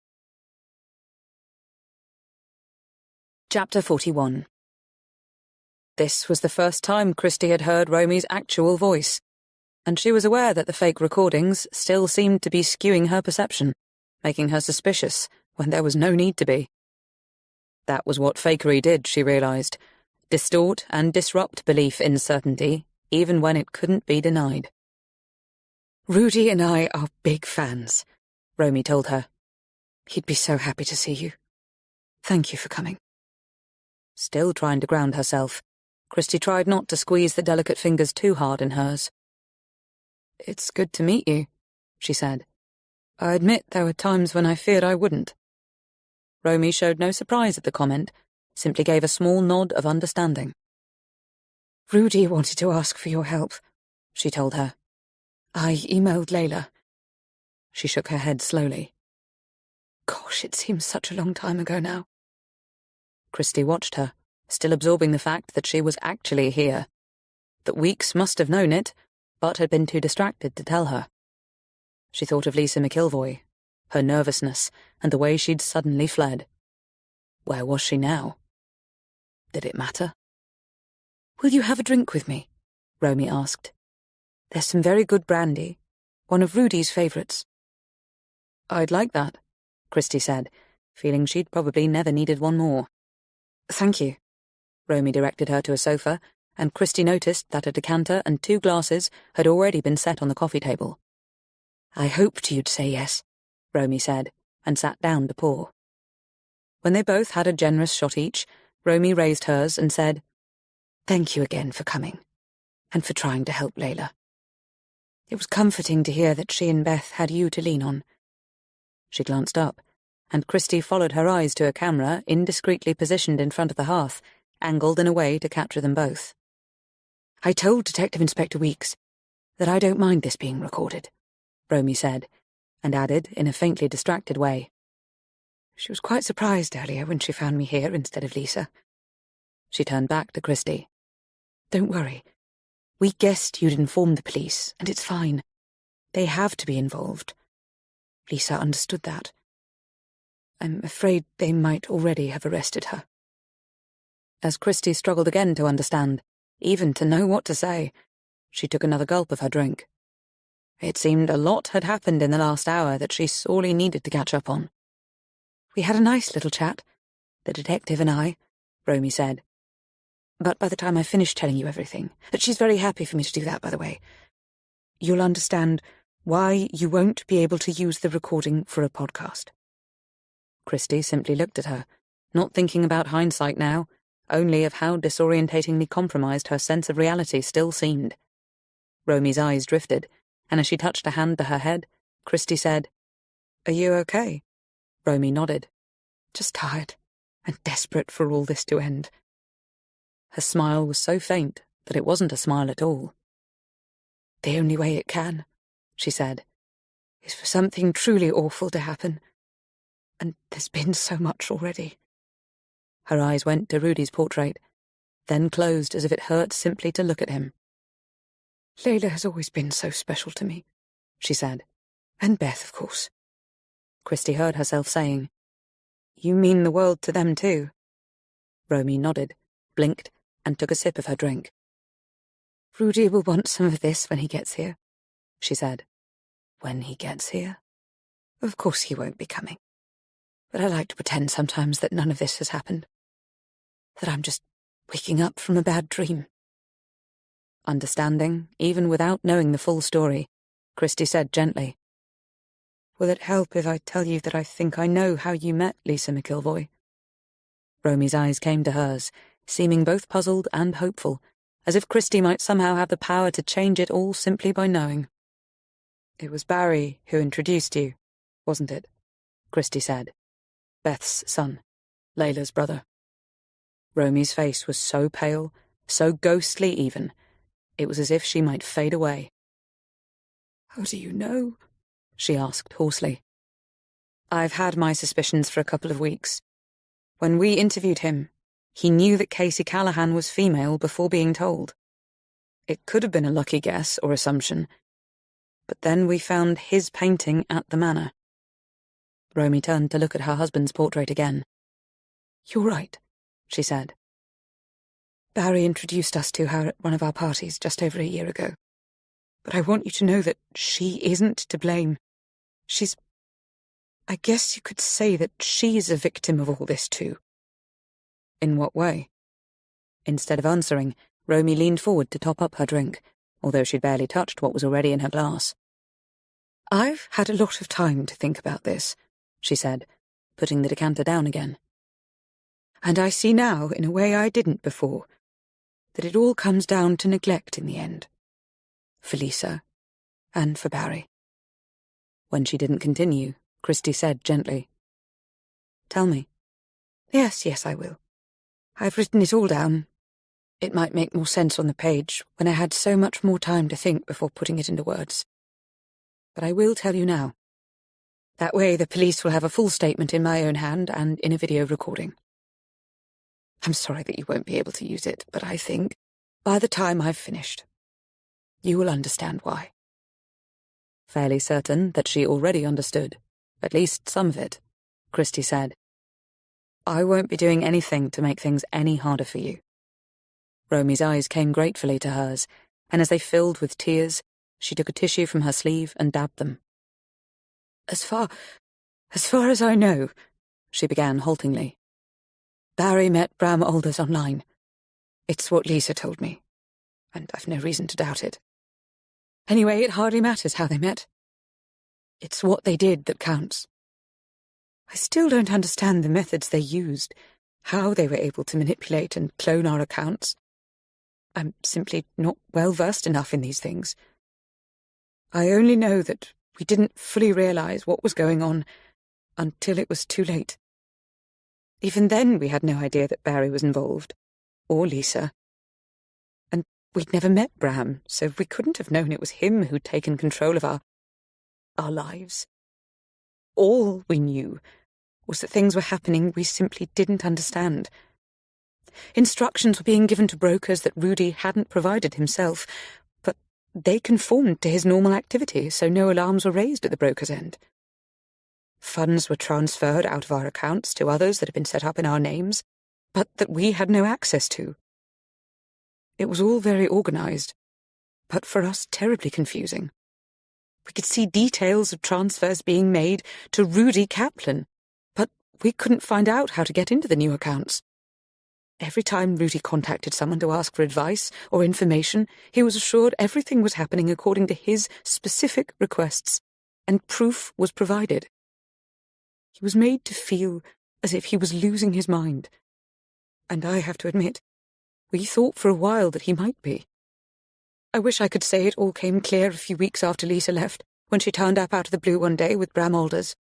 Chapter 41. This was the first time Christie had heard Romy's actual voice, and she was aware that the fake recordings still seemed to be skewing her perception, making her suspicious when there was no need to be. That was what fakery did, she realised, distort and disrupt belief in certainty, even when it couldn't be denied. "Rudy and I are big fans," Romy told her. "He'd be so happy to see you. Thank you for coming." Still trying to ground herself, Christie tried not to squeeze the delicate fingers too hard in hers. "It's good to meet you," she said. "I admit there were times when I feared I wouldn't." Romy showed no surprise at the comment, simply gave a small nod of understanding. "Rudy wanted to ask for your help," she told her. "I emailed Layla." She shook her head slowly. "Gosh, it seems such a long time ago now." Christie watched her, still absorbing the fact that she was actually here. That Weeks must have known it, but had been too distracted to tell her. She thought of Lisa McIlvoy, her nervousness, and the way she'd suddenly fled. Where was she now? Did it matter? "Will you have a drink with me?" Romy asked. "There's some very good brandy, one of Rudy's favourites." "I'd like that," Christie said, feeling she'd probably never needed one more. "Thank you." Romy directed her to a sofa, and Christie noticed that a decanter and 2 glasses had already been set on the coffee table. "I hoped you'd say yes," Romy said, and sat down to pour. When they both had a generous shot each, Romy raised hers and said, "Thank you again for coming, and for trying to help Layla. It was comforting to hear that she and Beth had you to lean on." She glanced up, and Christie followed her eyes to a camera indiscreetly positioned in front of the hearth, angled in a way to capture them both. "I told Detective Inspector Weeks that I don't mind this being recorded," Romy said, and added in a faintly distracted way. "She was quite surprised earlier when she found me here instead of Lisa." She turned back to Christie. "Don't worry. We guessed you'd informed the police, and it's fine. They have to be involved. Lisa understood that. I'm afraid they might already have arrested her." As Christie struggled again to understand, even to know what to say, she took another gulp of her drink. It seemed a lot had happened in the last hour that she sorely needed to catch up on. "We had a nice little chat, the detective and I," Romy said. "But by the time I finished telling you everything, she's very happy for me to do that, by the way, you'll understand why you won't be able to use the recording for a podcast." Christie simply looked at her, not thinking about hindsight now, only of how disorientatingly compromised her sense of reality still seemed. Romy's eyes drifted, and as she touched a hand to her head, Christie said, "Are you okay?" Romy nodded. "Just tired, and desperate for all this to end." Her smile was so faint that it wasn't a smile at all. "The only way it can," she said, "is for something truly awful to happen. And there's been so much already." Her eyes went to Rudy's portrait, then closed as if it hurt simply to look at him. "Layla has always been so special to me," she said. "And Beth, of course." Christie heard herself saying, "You mean the world to them too?" Romy nodded, blinked, and took a sip of her drink. "Rudy will want some of this when he gets here," she said. "When he gets here? Of course he won't be coming. But I like to pretend sometimes that none of this has happened. That I'm just waking up from a bad dream." Understanding, even without knowing the full story, Christie said gently, "Will it help if I tell you that I think I know how you met Lisa McIlvoy?" Romy's eyes came to hers, seeming both puzzled and hopeful, as if Christie might somehow have the power to change it all simply by knowing. "It was Barry who introduced you, wasn't it?" Christie said. "Beth's son, Layla's brother." Romy's face was so pale, so ghostly even, it was as if she might fade away. "How do you know?" she asked hoarsely. "I've had my suspicions for a couple of weeks. When we interviewed him, he knew that Casey Callahan was female before being told. It could have been a lucky guess or assumption, but then we found his painting at the manor." Romy turned to look at her husband's portrait again. "You're right," she said. "Barry introduced us to her at one of our parties just over a year ago. But I want you to know that she isn't to blame. I guess you could say that she's a victim of all this too." "In what way?" Instead of answering, Romy leaned forward to top up her drink, although she'd barely touched what was already in her glass. "I've had a lot of time to think about this," she said, putting the decanter down again. "And I see now, in a way I didn't before, that it all comes down to neglect in the end. For Lisa, and for Barry." When she didn't continue, Christie said gently, "Tell me." Yes, I will. I've written it all down. It might make more sense on the page when I had so much more time to think before putting it into words. But I will tell you now. That way the police will have a full statement in my own hand and in a video recording. I'm sorry that you won't be able to use it, but I think, by the time I've finished, you will understand why." Fairly certain that she already understood, at least some of it, Christie said, "I won't be doing anything to make things any harder for you." Romy's eyes came gratefully to hers, and as they filled with tears, she took a tissue from her sleeve and dabbed them. As far as I know," she began haltingly, "Barry met Bram Alders online. It's what Lisa told me, and I've no reason to doubt it. Anyway, it hardly matters how they met. It's what they did that counts. I still don't understand the methods they used, how they were able to manipulate and clone our accounts. I'm simply not well versed enough in these things. I only know that we didn't fully realize what was going on until it was too late. Even then we had no idea that Barry was involved, or Lisa. And we'd never met Bram, so we couldn't have known it was him who'd taken control of our lives. All we knew was that things were happening we simply didn't understand. Instructions were being given to brokers that Rudy hadn't provided himself, but they conformed to his normal activity, so no alarms were raised at the broker's end. Funds were transferred out of our accounts to others that had been set up in our names, but that we had no access to. It was all very organized, but for us terribly confusing. We could see details of transfers being made to Rudy Kaplan, but we couldn't find out how to get into the new accounts. Every time Rudy contacted someone to ask for advice or information, he was assured everything was happening according to his specific requests, and proof was provided. He was made to feel as if he was losing his mind. And I have to admit, we thought for a while that he might be. I wish I could say it all came clear a few weeks after Lisa left, when she turned up out of the blue one day with Bram Alders.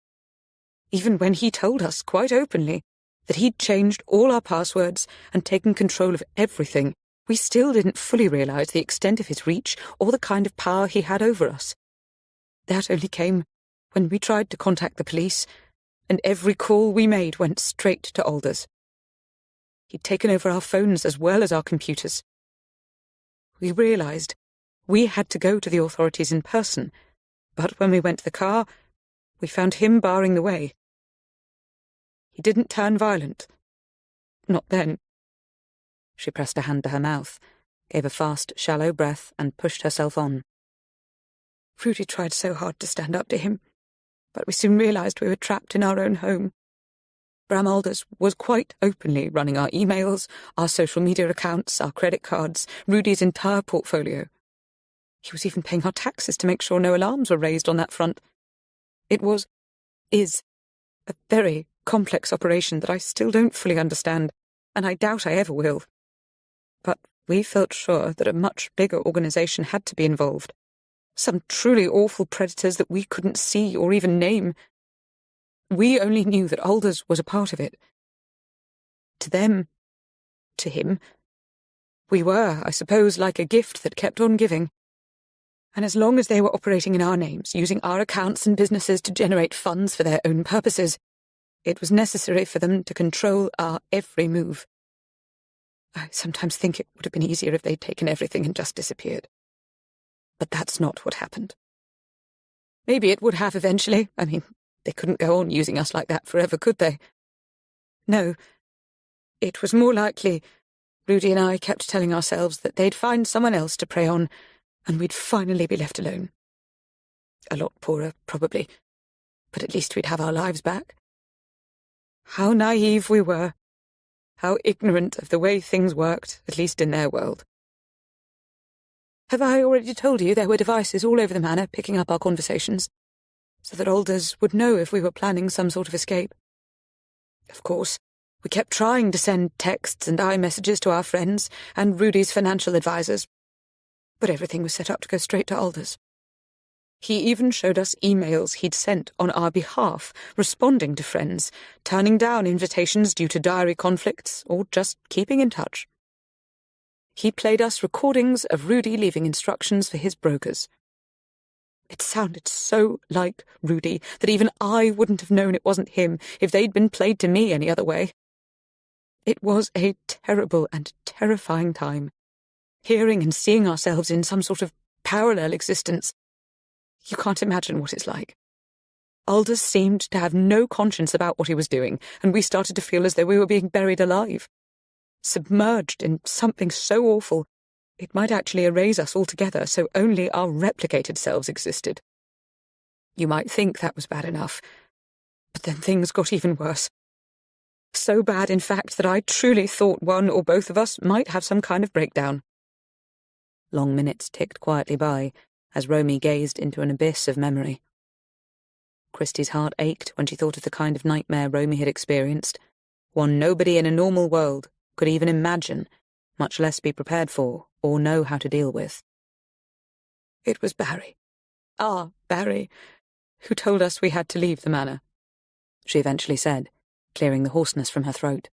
Even when he told us, quite openly, that he'd changed all our passwords and taken control of everything, we still didn't fully realise the extent of his reach or the kind of power he had over us. That only came when we tried to contact the police, and every call we made went straight to Alders. He'd taken over our phones as well as our computers. We realised we had to go to the authorities in person, but when we went to the car, we found him barring the way. He didn't turn violent. Not then. She pressed a hand to her mouth, gave a fast, shallow breath, and pushed herself on. Rudy tried so hard to stand up to him, but we soon realised we were trapped in our own home. Bram Alders was quite openly running our emails, our social media accounts, our credit cards, Rudy's entire portfolio. He was even paying our taxes to make sure no alarms were raised on that front. It is, a very complex operation that I still don't fully understand, and I doubt I ever will. But we felt sure that a much bigger organisation had to be involved. Some truly awful predators that we couldn't see or even name. We only knew that Alders was a part of it. To them, to him, we were, I suppose, like a gift that kept on giving. And as long as they were operating in our names, using our accounts and businesses to generate funds for their own purposes, it was necessary for them to control our every move. I sometimes think it would have been easier if they'd taken everything and just disappeared. But that's not what happened. Maybe it would have eventually. I mean, they couldn't go on using us like that forever, could they? No. It was more likely Rudy and I kept telling ourselves that they'd find someone else to prey on, and we'd finally be left alone. A lot poorer, probably, but at least we'd have our lives back. How naive we were. How ignorant of the way things worked, at least in their world. Have I already told you there were devices all over the manor picking up our conversations, so that Alders would know if we were planning some sort of escape? Of course, we kept trying to send texts and iMessages to our friends and Rudy's financial advisors, but everything was set up to go straight to Alders. He even showed us emails he'd sent on our behalf, responding to friends, turning down invitations due to diary conflicts, or just keeping in touch. He played us recordings of Rudy leaving instructions for his brokers. It sounded so like Rudy that even I wouldn't have known it wasn't him if they'd been played to me any other way. It was a terrible and terrifying time, hearing and seeing ourselves in some sort of parallel existence. You can't imagine what it's like. Alders seemed to have no conscience about what he was doing, and we started to feel as though we were being buried alive, submerged in something so awful it might actually erase us altogether, so only our replicated selves existed. You might think that was bad enough, but then things got even worse. So bad, in fact, that I truly thought one or both of us might have some kind of breakdown. Long minutes ticked quietly by, as Romy gazed into an abyss of memory. Christie's heart ached when she thought of the kind of nightmare Romy had experienced, one nobody in a normal world could even imagine, much less be prepared for or know how to deal with. It was Barry, our Barry, who told us we had to leave the manor, she eventually said, clearing the hoarseness from her throat.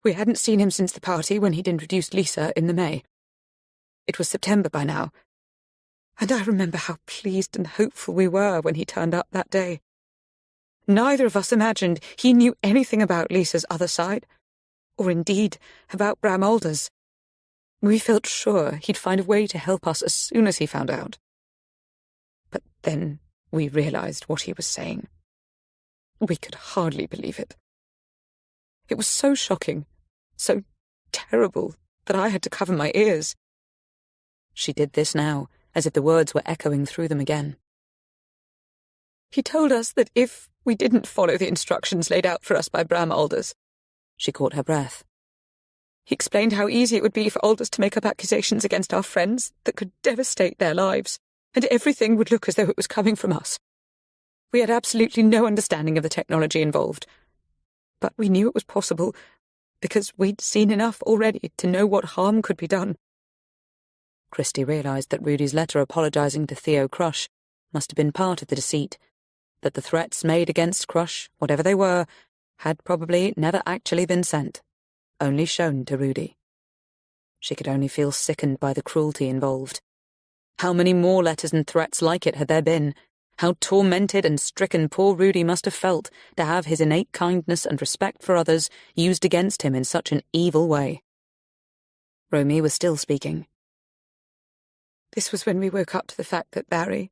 We hadn't seen him since the party when he'd introduced Lisa in the May. It was September by now, and I remember how pleased and hopeful we were when he turned up that day. Neither of us imagined he knew anything about Lisa's other side, or indeed about Bram Alders. We felt sure he'd find a way to help us as soon as he found out. But then we realised what he was saying. We could hardly believe it. It was so shocking, so terrible, that I had to cover my ears. She did this now, as if the words were echoing through them again. He told us that if we didn't follow the instructions laid out for us by Bram Alders. She caught her breath. He explained how easy it would be for Alders to make up accusations against our friends that could devastate their lives, and everything would look as though it was coming from us. We had absolutely no understanding of the technology involved, but we knew it was possible, because we'd seen enough already to know what harm could be done. Christie realised that Rudy's letter apologising to Theo Crush must have been part of the deceit, that the threats made against Crush, whatever they were, had probably never actually been sent, only shown to Rudy. She could only feel sickened by the cruelty involved. How many more letters and threats like it had there been? How tormented and stricken poor Rudy must have felt to have his innate kindness and respect for others used against him in such an evil way. Romy was still speaking. This was when we woke up to the fact that Barry,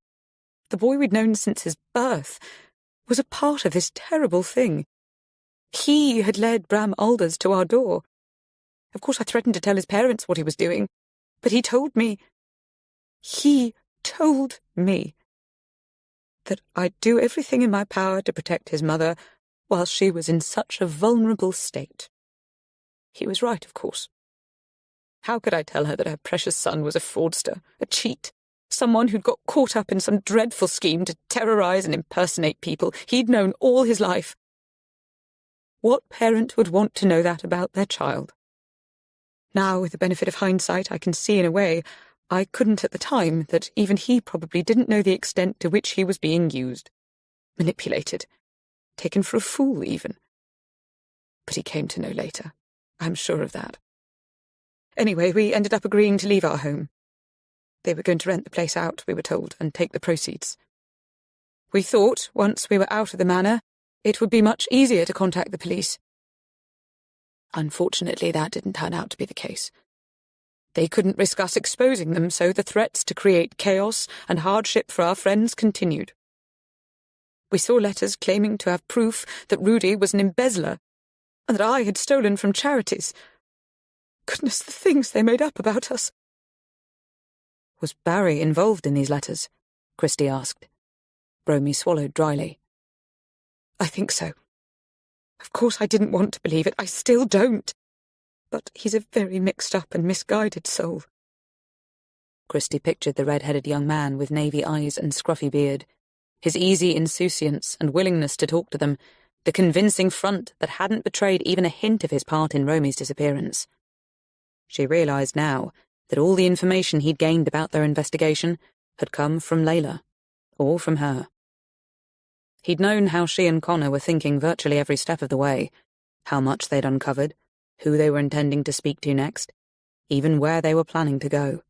the boy we'd known since his birth, was a part of this terrible thing. He had led Bram Alders to our door. Of course, I threatened to tell his parents what he was doing, but he told me that I'd do everything in my power to protect his mother while she was in such a vulnerable state. He was right, of course. How could I tell her that her precious son was a fraudster, a cheat, someone who'd got caught up in some dreadful scheme to terrorise and impersonate people he'd known all his life? What parent would want to know that about their child? Now, with the benefit of hindsight, I can see in a way I couldn't at the time that even he probably didn't know the extent to which he was being used, manipulated, taken for a fool even. But he came to know later, I'm sure of that. Anyway, we ended up agreeing to leave our home. They were going to rent the place out, we were told, and take the proceeds. We thought, once we were out of the manor, it would be much easier to contact the police. Unfortunately, that didn't turn out to be the case. They couldn't risk us exposing them, so the threats to create chaos and hardship for our friends continued. We saw letters claiming to have proof that Rudy was an embezzler, and that I had stolen from charities. Goodness, the things they made up about us. Was Barry involved in these letters? Christie asked. Romy swallowed dryly. I think so. Of course I didn't want to believe it. I still don't. But he's a very mixed-up and misguided soul. Christie pictured the red-headed young man with navy eyes and scruffy beard, his easy insouciance and willingness to talk to them, the convincing front that hadn't betrayed even a hint of his part in Romy's disappearance. She realised now that all the information he'd gained about their investigation had come from Layla, or from her. He'd known how she and Connor were thinking virtually every step of the way, how much they'd uncovered, who they were intending to speak to next, even where they were planning to go.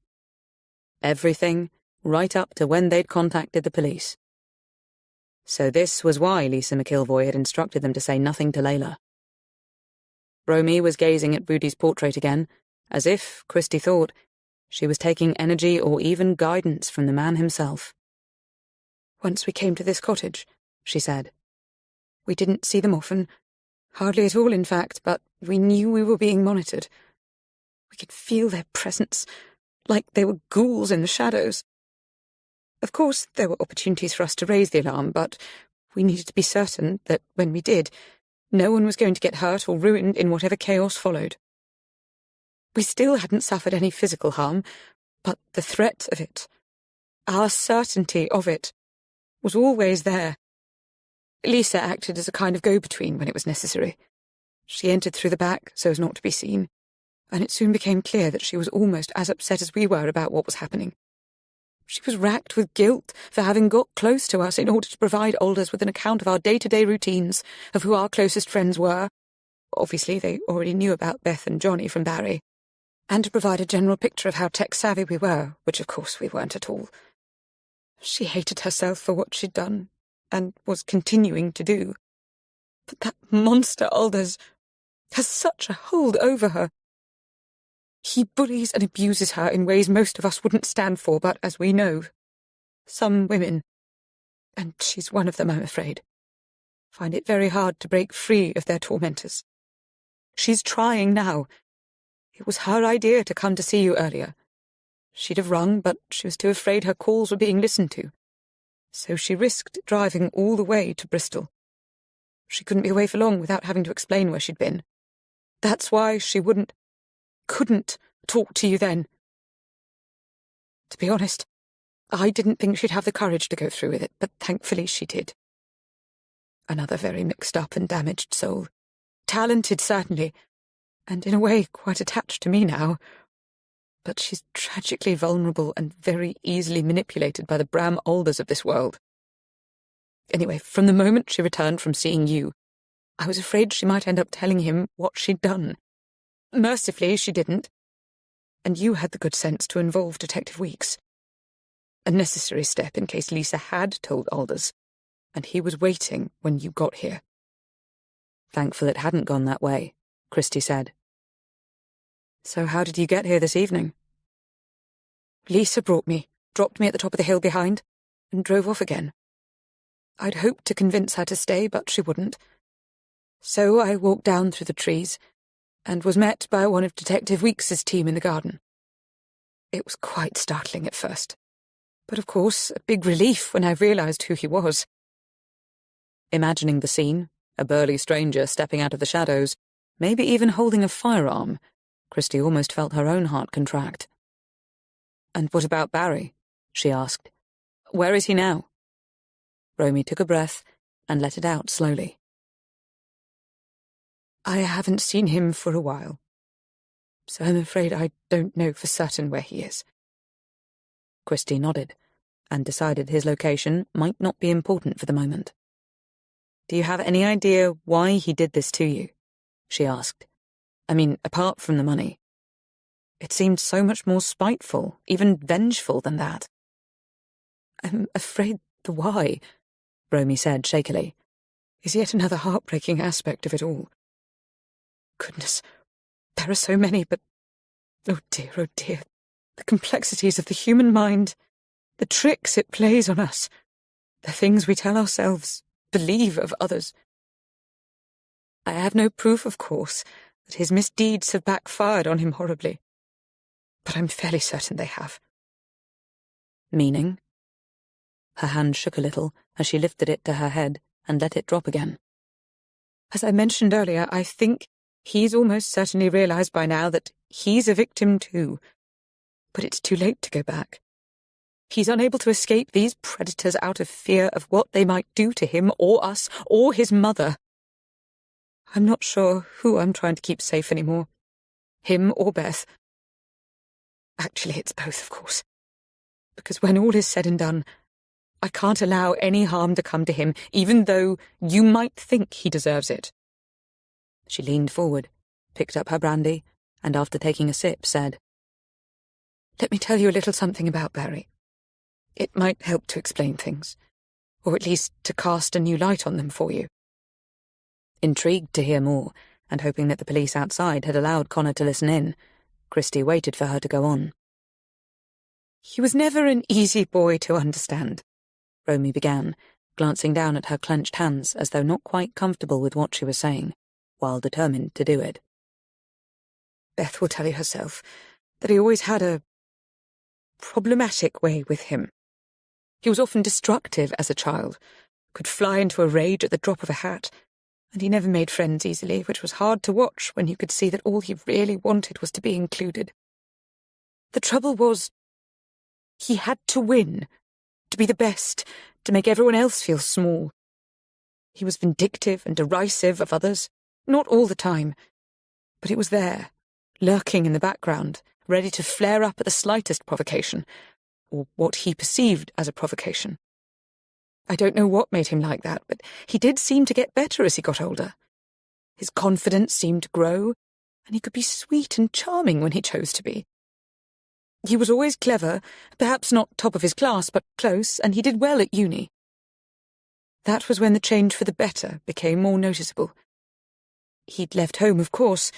Everything, right up to when they'd contacted the police. So this was why Lisa McIlvoy had instructed them to say nothing to Layla. Romy was gazing at Rudy's portrait again, as if, Christie thought, she was taking energy or even guidance from the man himself. Once we came to this cottage, she said. We didn't see them often, hardly at all in fact, but we knew we were being monitored. We could feel their presence, like they were ghouls in the shadows. Of course, there were opportunities for us to raise the alarm, but we needed to be certain that when we did, no one was going to get hurt or ruined in whatever chaos followed. We still hadn't suffered any physical harm, but the threat of it, our certainty of it, was always there. Lisa acted as a kind of go-between when it was necessary. She entered through the back so as not to be seen, and it soon became clear that she was almost as upset as we were about what was happening. She was racked with guilt for having got close to us in order to provide Alders with an account of our day-to-day routines, of who our closest friends were. Obviously, they already knew about Beth and Johnny from Barry, and to provide a general picture of how tech-savvy we were, which of course we weren't at all. She hated herself for what she'd done, and was continuing to do. But that monster Alders has such a hold over her. He bullies and abuses her in ways most of us wouldn't stand for, but as we know, some women, and she's one of them, I'm afraid, find it very hard to break free of their tormentors. She's trying now. It was her idea to come to see you earlier. She'd have rung, but she was too afraid her calls were being listened to. So she risked driving all the way to Bristol. She couldn't be away for long without having to explain where she'd been. That's why she couldn't talk to you then. To be honest, I didn't think she'd have the courage to go through with it, but thankfully she did. Another very mixed-up and damaged soul. Talented, certainly, and in a way quite attached to me now. But she's tragically vulnerable and very easily manipulated by the Bram Alders of this world. Anyway, from the moment she returned from seeing you, I was afraid she might end up telling him what she'd done. Mercifully, she didn't. And you had the good sense to involve Detective Weeks. A necessary step in case Lisa had told Alders, and he was waiting when you got here. Thankful it hadn't gone that way, Christie said. So how did you get here this evening? Lisa brought me, dropped me at the top of the hill behind, and drove off again. I'd hoped to convince her to stay, but she wouldn't. So I walked down through the trees, and was met by one of Detective Weeks's team in the garden. It was quite startling at first, but of course a big relief when I realised who he was. Imagining the scene, a burly stranger stepping out of the shadows, maybe even holding a firearm, Christie almost felt her own heart contract. "And what about Barry?" she asked. "Where is he now?" Romy took a breath and let it out slowly. I haven't seen him for a while, so I'm afraid I don't know for certain where he is. Christie nodded, and decided his location might not be important for the moment. "Do you have any idea why he did this to you?" she asked. "I mean, apart from the money. It seemed so much more spiteful, even vengeful than that." I'm afraid the why, Romy said shakily, is yet another heartbreaking aspect of it all. Goodness, there are so many, but oh dear, the complexities of the human mind, the tricks it plays on us, the things we tell ourselves, believe of others. I have no proof, of course, that his misdeeds have backfired on him horribly, but I'm fairly certain they have. Meaning? Her hand shook a little as she lifted it to her head and let it drop again. As I mentioned earlier, I think he's almost certainly realised by now that he's a victim too. But it's too late to go back. He's unable to escape these predators out of fear of what they might do to him or us or his mother. I'm not sure who I'm trying to keep safe anymore. Him or Beth. Actually, it's both, of course. Because when all is said and done, I can't allow any harm to come to him, even though you might think he deserves it. She leaned forward, picked up her brandy, and after taking a sip, said, "Let me tell you a little something about Barry. It might help to explain things, or at least to cast a new light on them for you." Intrigued to hear more, and hoping that the police outside had allowed Connor to listen in, Christie waited for her to go on. "He was never an easy boy to understand," Romy began, glancing down at her clenched hands as though not quite comfortable with what she was saying, while determined to do it. "Beth will tell you herself that he always had a problematic way with him. He was often destructive as a child, could fly into a rage at the drop of a hat, and he never made friends easily, which was hard to watch when you could see that all he really wanted was to be included. The trouble was, he had to win, to be the best, to make everyone else feel small. He was vindictive and derisive of others, not all the time, but it was there, lurking in the background, ready to flare up at the slightest provocation, or what he perceived as a provocation. I don't know what made him like that, but he did seem to get better as he got older. His confidence seemed to grow, and he could be sweet and charming when he chose to be. He was always clever, perhaps not top of his class, but close, and he did well at uni. That was when the change for the better became more noticeable. He'd left home, of course,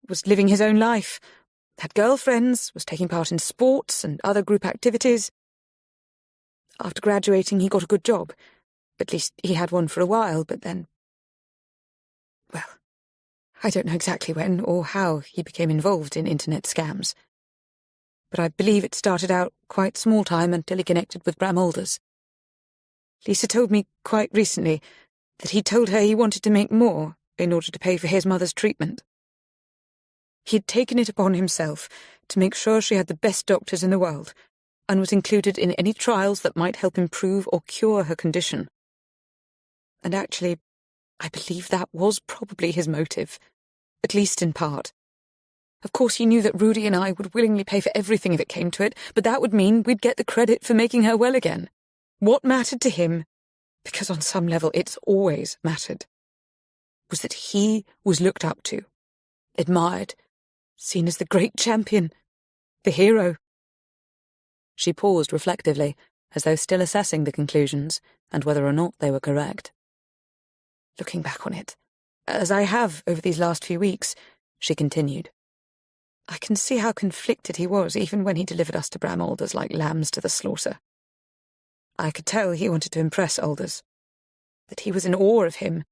was living his own life, had girlfriends, was taking part in sports and other group activities. After graduating, he got a good job. At least he had one for a while, but then... Well, I don't know exactly when or how he became involved in internet scams. But I believe it started out quite small time until he connected with Bram Alders. Lisa told me quite recently that he told her he wanted to make more in order to pay for his mother's treatment. He'd taken it upon himself to make sure she had the best doctors in the world, and was included in any trials that might help improve or cure her condition. And actually, I believe that was probably his motive, at least in part. Of course he knew that Rudy and I would willingly pay for everything if it came to it, but that would mean we'd get the credit for making her well again. What mattered to him, because on some level it's always mattered, was that he was looked up to, admired, seen as the great champion, the hero. She paused reflectively, as though still assessing the conclusions and whether or not they were correct. Looking back on it, as I have over these last few weeks, she continued, I can see how conflicted he was even when he delivered us to Bram Alders like lambs to the slaughter. I could tell he wanted to impress Alders, that he was in awe of him,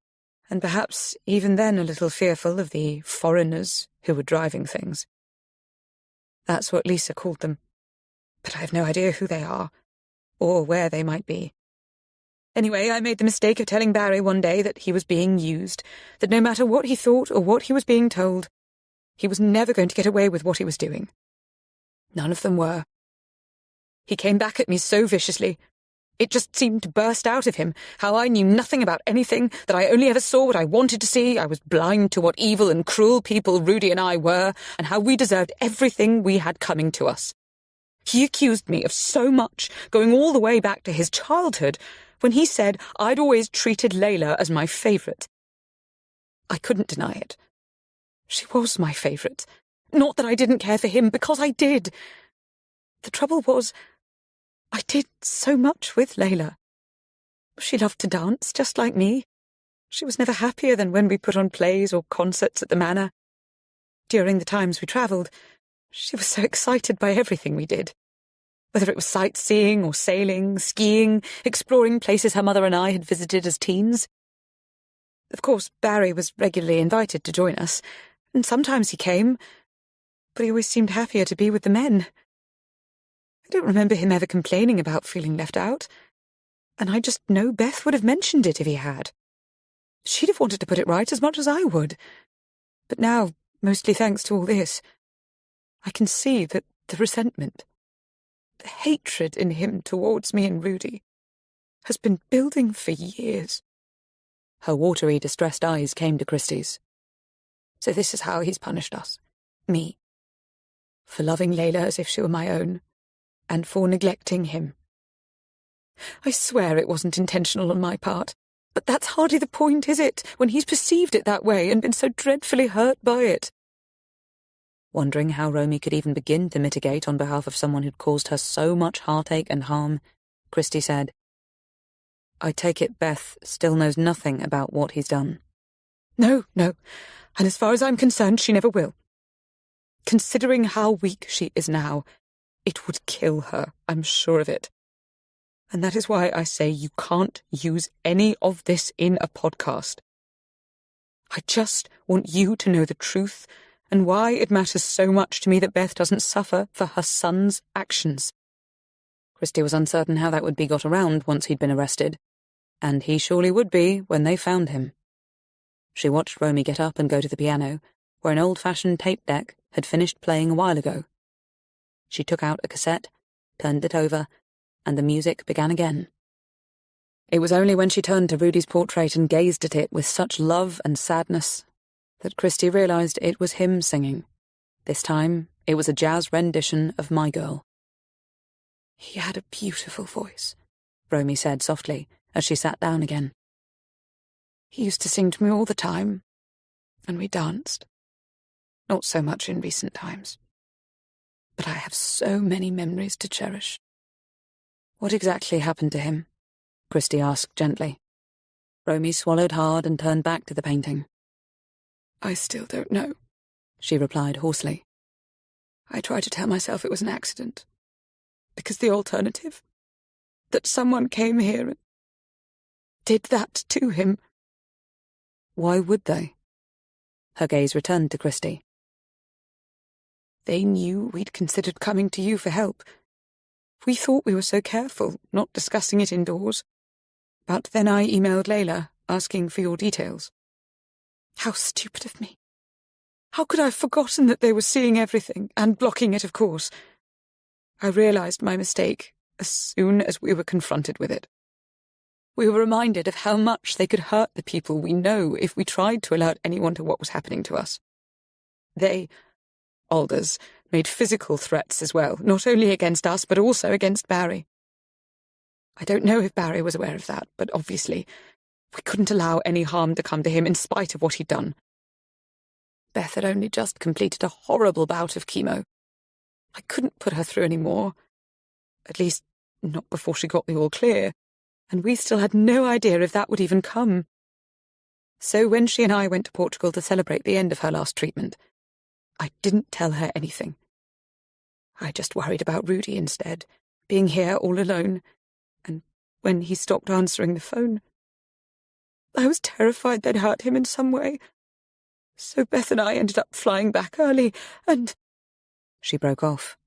and perhaps even then a little fearful of the foreigners who were driving things. That's what Lisa called them, but I have no idea who they are, or where they might be. Anyway, I made the mistake of telling Barry one day that he was being used, that no matter what he thought or what he was being told, he was never going to get away with what he was doing. None of them were. He came back at me so viciously. It just seemed to burst out of him, how I knew nothing about anything, that I only ever saw what I wanted to see, I was blind to what evil and cruel people Rudy and I were, and how we deserved everything we had coming to us. He accused me of so much, going all the way back to his childhood, when he said I'd always treated Layla as my favourite. I couldn't deny it. She was my favourite. Not that I didn't care for him, because I did. The trouble was, I did so much with Layla. She loved to dance, just like me. She was never happier than when we put on plays or concerts at the manor. During the times we travelled, she was so excited by everything we did. Whether it was sightseeing or sailing, skiing, exploring places her mother and I had visited as teens. Of course, Barry was regularly invited to join us, and sometimes he came, but he always seemed happier to be with the men. I don't remember him ever complaining about feeling left out, and I just know Beth would have mentioned it if he had. She'd have wanted to put it right as much as I would. But now, mostly thanks to all this, I can see that the resentment, the hatred in him towards me and Rudy, has been building for years. Her watery, distressed eyes came to Christie's. So this is how he's punished us. Me. For loving Layla as if she were my own, and for neglecting him. I swear it wasn't intentional on my part, but that's hardly the point, is it, when he's perceived it that way and been so dreadfully hurt by it? Wondering how Romy could even begin to mitigate on behalf of someone who'd caused her so much heartache and harm, Christie said, I take it Beth still knows nothing about what he's done. No, and as far as I'm concerned, she never will. Considering how weak she is now, it would kill her, I'm sure of it. And that is why I say you can't use any of this in a podcast. I just want you to know the truth and why it matters so much to me that Beth doesn't suffer for her son's actions. Christie was uncertain how that would be got around once he'd been arrested, and he surely would be when they found him. She watched Romy get up and go to the piano, where an old-fashioned tape deck had finished playing a while ago. She took out a cassette, turned it over, and the music began again. It was only when she turned to Rudy's portrait and gazed at it with such love and sadness that Christie realised it was him singing. This time, it was a jazz rendition of My Girl. He had a beautiful voice, Romy said softly as she sat down again. He used to sing to me all the time, and we danced. Not so much in recent times. But I have so many memories to cherish. What exactly happened to him? Christie asked gently. Romy swallowed hard and turned back to the painting. I still don't know, she replied hoarsely. I try to tell myself it was an accident, because the alternative, that someone came here and did that to him. Why would they? Her gaze returned to Christie. They knew we'd considered coming to you for help. We thought we were so careful, not discussing it indoors. But then I emailed Layla, asking for your details. How stupid of me. How could I have forgotten that they were seeing everything, and blocking it, of course? I realised my mistake as soon as we were confronted with it. We were reminded of how much they could hurt the people we know if we tried to alert anyone to what was happening to us. They, Aldous made physical threats as well, not only against us, but also against Barry. I don't know if Barry was aware of that, but obviously we couldn't allow any harm to come to him in spite of what he'd done. Beth had only just completed a horrible bout of chemo. I couldn't put her through any more. At least, not before she got the all clear, and we still had no idea if that would even come. So when she and I went to Portugal to celebrate the end of her last treatment, I didn't tell her anything. I just worried about Rudy instead, being here all alone, and when he stopped answering the phone, I was terrified they'd hurt him in some way. So Beth and I ended up flying back early, and... She broke off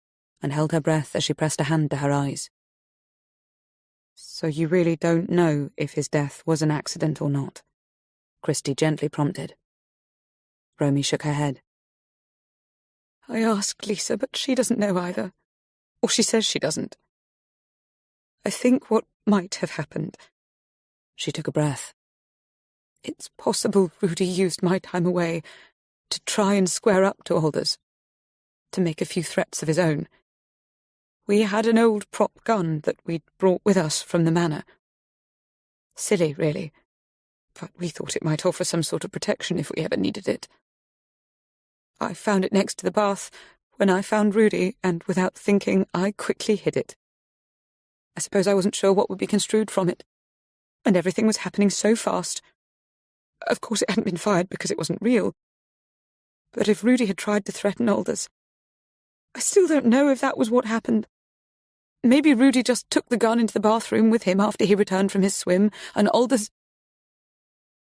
and held her breath as she pressed a hand to her eyes. So you really don't know if his death was an accident or not? Christy gently prompted. Romy shook her head. I asked Lisa, but she doesn't know either. Or she says she doesn't. I think what might have happened... She took a breath. It's possible Rudy used my time away to try and square up to Aldous, to make a few threats of his own. We had an old prop gun that we'd brought with us from the manor. Silly, really, but we thought it might offer some sort of protection if we ever needed it. I found it next to the bath when I found Rudy, and without thinking, I quickly hid it. I suppose I wasn't sure what would be construed from it, and everything was happening so fast. Of course it hadn't been fired because it wasn't real. But if Rudy had tried to threaten Aldous, I still don't know if that was what happened. Maybe Rudy just took the gun into the bathroom with him after he returned from his swim, and Aldous...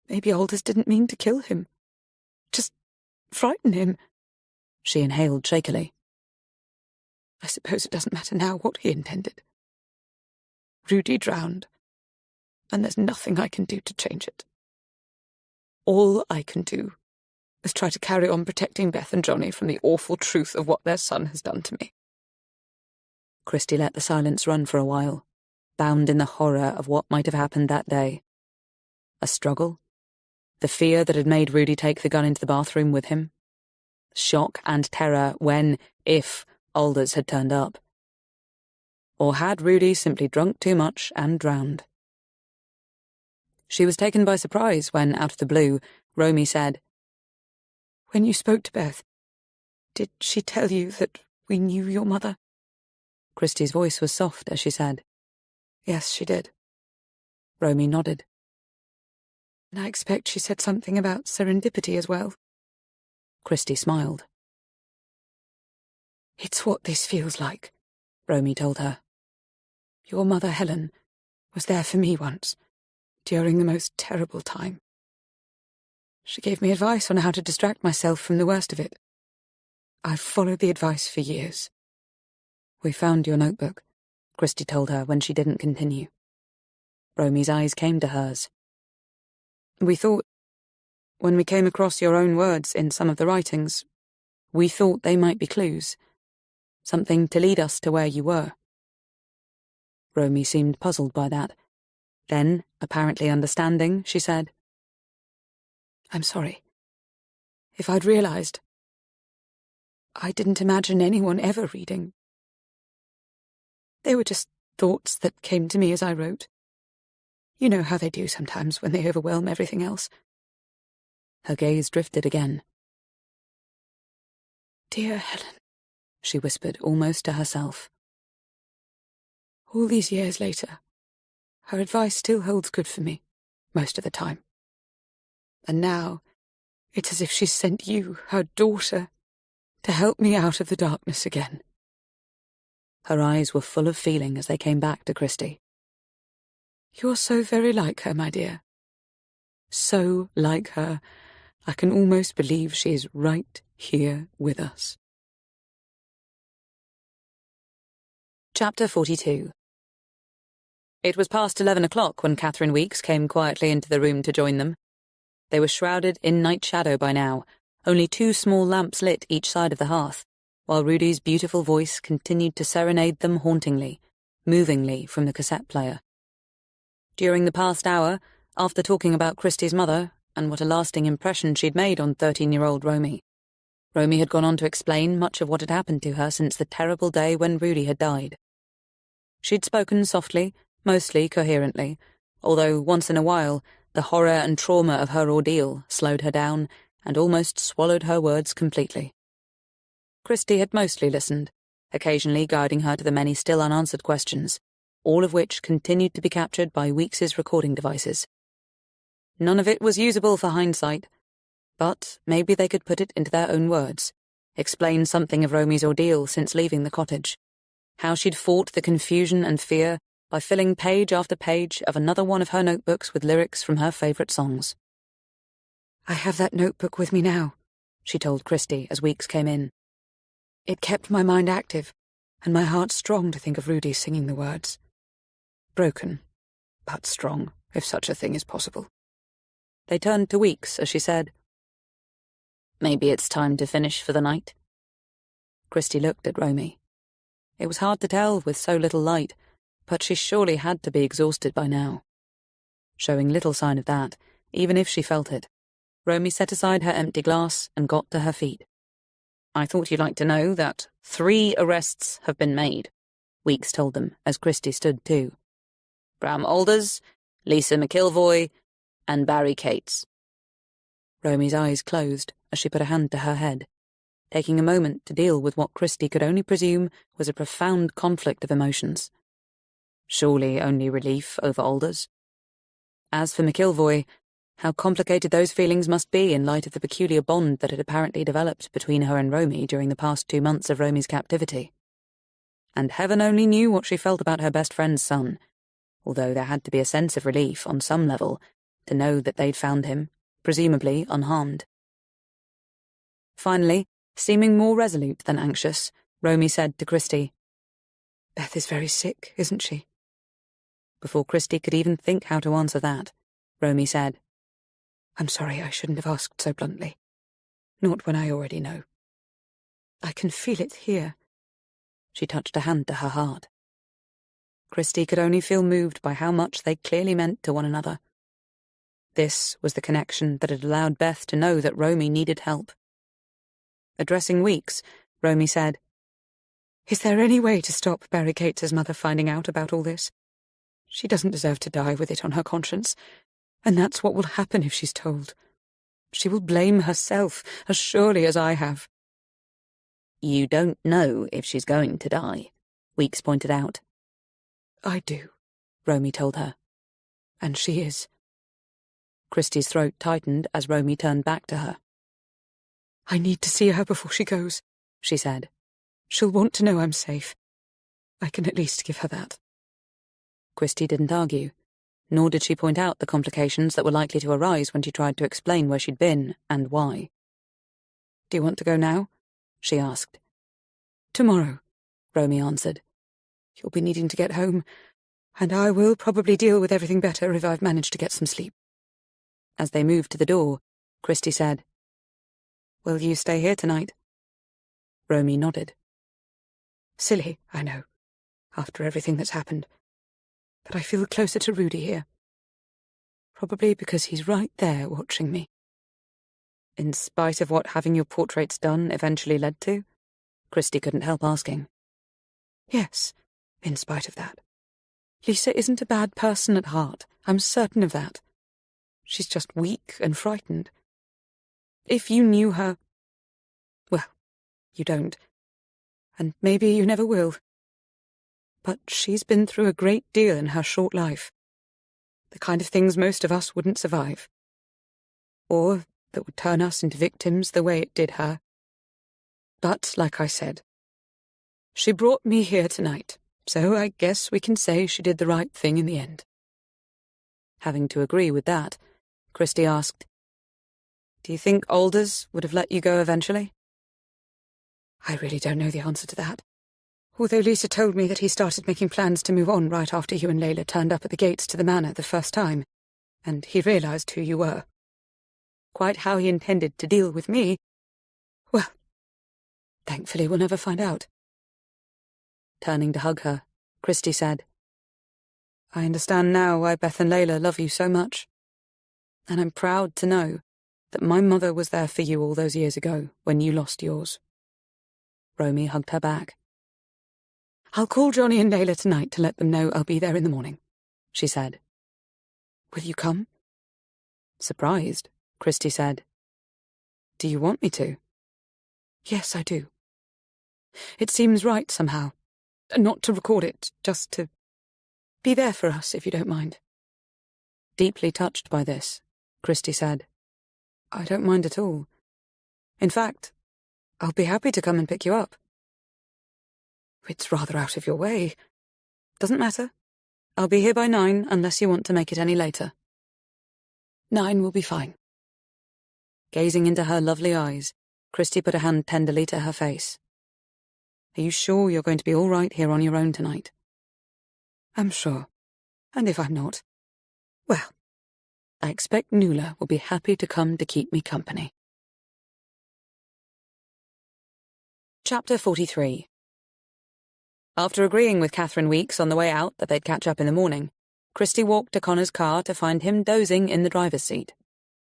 Maybe Aldous didn't mean to kill him. Just frighten him. She inhaled shakily. I suppose it doesn't matter now what he intended. Rudy drowned, and there's nothing I can do to change it. All I can do is try to carry on protecting Beth and Johnny from the awful truth of what their son has done to me. Christy let the silence run for a while, bound in the horror of what might have happened that day. A struggle? The fear that had made Rudy take the gun into the bathroom with him? Shock and terror when, if, Aldous had turned up? Or had Rudy simply drunk too much and drowned? She was taken by surprise when, out of the blue, Romy said, When you spoke to Beth, did she tell you that we knew your mother? Christy's voice was soft as she said, Yes, she did. Romy nodded. And I expect she said something about serendipity as well. Christy smiled. It's what this feels like, Romy told her. Your mother, Helen, was there for me once, during the most terrible time. She gave me advice on how to distract myself from the worst of it. I've followed the advice for years. We found your notebook, Christy told her when she didn't continue. Romy's eyes came to hers. We thought, when we came across your own words in some of the writings, we thought they might be clues. Something to lead us to where you were. Romy seemed puzzled by that. Then, apparently understanding, she said, I'm sorry. If I'd realised, I didn't imagine anyone ever reading. They were just thoughts that came to me as I wrote. You know how they do sometimes when they overwhelm everything else. Her gaze drifted again. Dear Helen, she whispered almost to herself. All these years later, her advice still holds good for me, most of the time. And now, it's as if she's sent you, her daughter, to help me out of the darkness again. Her eyes were full of feeling as they came back to Christy. You're so very like her, my dear. So like her, I can almost believe she is right here with us. Chapter 42. It was past 11 o'clock when Catherine Weeks came quietly into the room to join them. They were shrouded in night shadow by now, only 2 small lamps lit each side of the hearth, while Rudy's beautiful voice continued to serenade them hauntingly, movingly from the cassette player. During the past hour, after talking about Christy's mother and what a lasting impression she'd made on 13-year-old Romy, Romy had gone on to explain much of what had happened to her since the terrible day when Rudy had died. She'd spoken softly, mostly coherently, although once in a while the horror and trauma of her ordeal slowed her down and almost swallowed her words completely. Christie had mostly listened, occasionally guiding her to the many still unanswered questions, all of which continued to be captured by Weekes's recording devices. None of it was usable for hindsight, but maybe they could put it into their own words, explain something of Romy's ordeal since leaving the cottage, how she'd fought the confusion and fear by filling page after page of another one of her notebooks with lyrics from her favourite songs. "I have that notebook with me now," she told Christie as Weekes came in. "It kept my mind active, and my heart strong to think of Rudy singing the words. Broken, but strong, if such a thing is possible." They turned to Weekes as she said, "Maybe it's time to finish for the night." Christie looked at Romy. It was hard to tell with so little light, but she surely had to be exhausted by now. Showing little sign of that, even if she felt it, Romy set aside her empty glass and got to her feet. "I thought you'd like to know that 3 arrests have been made," Weekes told them as Christie stood too. "Bram Alders, Lisa McIlvoy, and Barry Cates." Romy's eyes closed as she put a hand to her head, taking a moment to deal with what Christie could only presume was a profound conflict of emotions. Surely only relief over Alders. As for McIlvoy, how complicated those feelings must be in light of the peculiar bond that had apparently developed between her and Romy during the past 2 months of Romy's captivity. And heaven only knew what she felt about her best friend's son, although there had to be a sense of relief on some level to know that they'd found him, presumably unharmed. Finally, seeming more resolute than anxious, Romy said to Christie, "Beth is very sick, isn't she?" Before Christie could even think how to answer that, Romy said, "I'm sorry I shouldn't have asked so bluntly. Not when I already know. I can feel it here." She touched a hand to her heart. Christie could only feel moved by how much they clearly meant to one another. This was the connection that had allowed Beth to know that Romy needed help. Addressing Weekes, Romy said, "Is there any way to stop Barry Cates' mother finding out about all this? She doesn't deserve to die with it on her conscience, and that's what will happen if she's told. She will blame herself as surely as I have." "You don't know if she's going to die," Weekes pointed out. "I do," Romy told her. "And she is." Christie's throat tightened as Romy turned back to her. "I need to see her before she goes," she said. "She'll want to know I'm safe. I can at least give her that." Christie didn't argue, nor did she point out the complications that were likely to arise when she tried to explain where she'd been and why. "Do you want to go now?" she asked. "Tomorrow," Romy answered. "You'll be needing to get home, and I will probably deal with everything better if I've managed to get some sleep." As they moved to the door, Christie said, "Will you stay here tonight?" Romy nodded. "Silly, I know, after everything that's happened. But I feel closer to Rudy here. Probably because he's right there watching me." "In spite of what having your portraits done eventually led to?" Christie couldn't help asking. "Yes, in spite of that. Lisa isn't a bad person at heart, I'm certain of that. She's just weak and frightened. If you knew her... Well, you don't. And maybe you never will. But she's been through a great deal in her short life. The kind of things most of us wouldn't survive. Or that would turn us into victims the way it did her. But, like I said, she brought me here tonight, so I guess we can say she did the right thing in the end." Having to agree with that, Christie asked, "Do you think Alders would have let you go eventually?" "I really don't know the answer to that. Although Lisa told me that he started making plans to move on right after you and Layla turned up at the gates to the manor the first time, and he realised who you were. Quite how he intended to deal with me, well, thankfully we'll never find out." Turning to hug her, Christie said, "I understand now why Beth and Layla love you so much. And I'm proud to know that my mother was there for you all those years ago when you lost yours. Romy hugged her back. I'll call Johnny and Layla tonight to let them know I'll be there in the morning, she said. Will you come? Surprised, Christy said. Do you want me to? Yes, I do. It seems right somehow. Not to record it, just to be there for us, if you don't mind. Deeply touched by this, Christy said, I don't mind at all. In fact, I'll be happy to come and pick you up. It's rather out of your way. Doesn't matter. I'll be here by 9 unless you want to make it any later. 9 will be fine. Gazing into her lovely eyes, Christy put a hand tenderly to her face. Are you sure you're going to be all right here on your own tonight? I'm sure. And if I'm not, well, I expect Nuala will be happy to come to keep me company. Chapter 43. After agreeing with Catherine Weeks on the way out that they'd catch up in the morning, Christy walked to Connor's car to find him dozing in the driver's seat.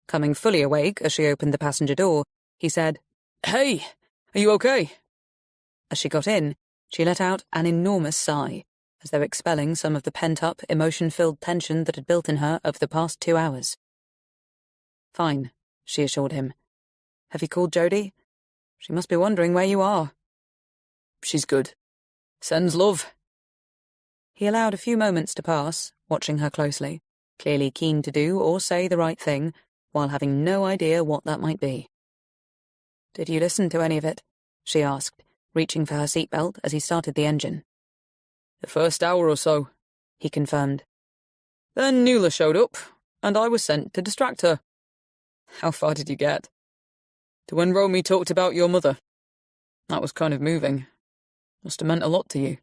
Coming fully awake as she opened the passenger door, he said, Hey, are you okay? As she got in, she let out an enormous sigh, as though expelling some of the pent-up, emotion-filled tension that had built in her over the past 2 hours. Fine, she assured him. Have you called Jodie? She must be wondering where you are. She's good. Sends love. He allowed a few moments to pass, watching her closely, clearly keen to do or say the right thing, while having no idea what that might be. Did you listen to any of it? She asked, reaching for her seatbelt as he started the engine. The first hour or so, he confirmed. Then Nuala showed up, and I was sent to distract her. How far did you get? To when Romy talked about your mother. That was kind of moving. Must have meant a lot to you.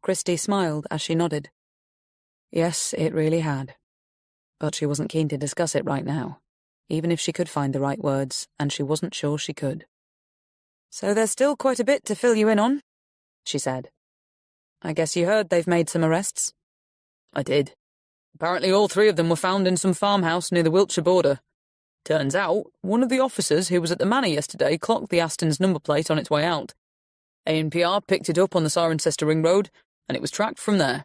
Christy smiled as she nodded. Yes, it really had. But she wasn't keen to discuss it right now, even if she could find the right words, and she wasn't sure she could. So there's still quite a bit to fill you in on, she said. I guess you heard they've made some arrests? I did. Apparently all 3 of them were found in some farmhouse near the Wiltshire border. Turns out, one of the officers who was at the manor yesterday clocked the Aston's number plate on its way out. ANPR picked it up on the Cirencester Ring Road, and it was tracked from there.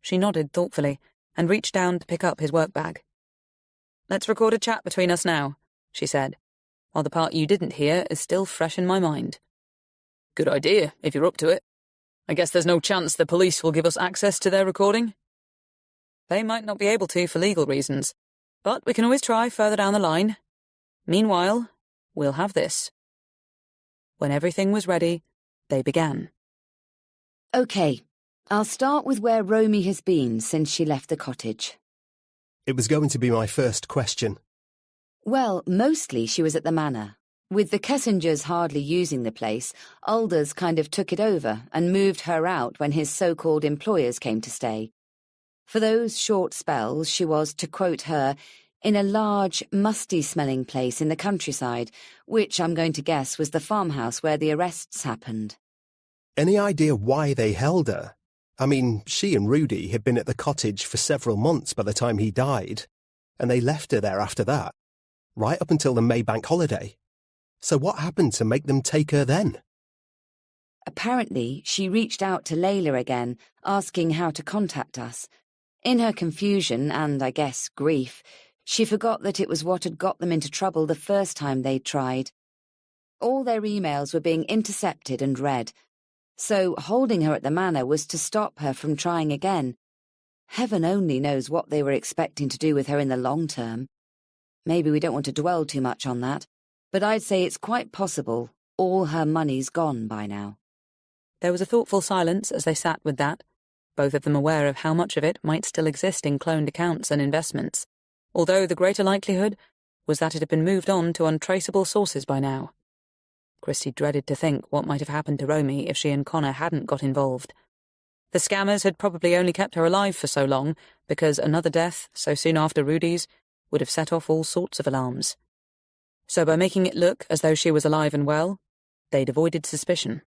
She nodded thoughtfully, and reached down to pick up his work bag. Let's record a chat between us now, she said, while the part you didn't hear is still fresh in my mind. Good idea, if you're up to it. I guess there's no chance the police will give us access to their recording? They might not be able to for legal reasons, but we can always try further down the line. Meanwhile, we'll have this. When everything was ready, they began. OK, I'll start with where Romy has been since she left the cottage. It was going to be my first question. Well, mostly she was at the manor. With the Kessingers hardly using the place, Alders kind of took it over and moved her out when his so-called employers came to stay. For those short spells, she was, to quote her, in a large, musty-smelling place in the countryside, which I'm going to guess was the farmhouse where the arrests happened. Any idea why they held her? I mean, she and Rudy had been at the cottage for several months by the time he died, and they left her there after that, right up until the May Bank holiday. So what happened to make them take her then? Apparently, she reached out to Layla again, asking how to contact us. In her confusion and, I guess, grief, she forgot that it was what had got them into trouble the first time they'd tried. All their emails were being intercepted and read, so holding her at the manor was to stop her from trying again. Heaven only knows what they were expecting to do with her in the long term. Maybe we don't want to dwell too much on that, but I'd say it's quite possible all her money's gone by now. There was a thoughtful silence as they sat with that, both of them aware of how much of it might still exist in cloned accounts and investments, although the greater likelihood was that it had been moved on to untraceable sources by now. Christy dreaded to think what might have happened to Romy if she and Connor hadn't got involved. The scammers had probably only kept her alive for so long because another death, so soon after Rudy's, would have set off all sorts of alarms. So by making it look as though she was alive and well, they'd avoided suspicion.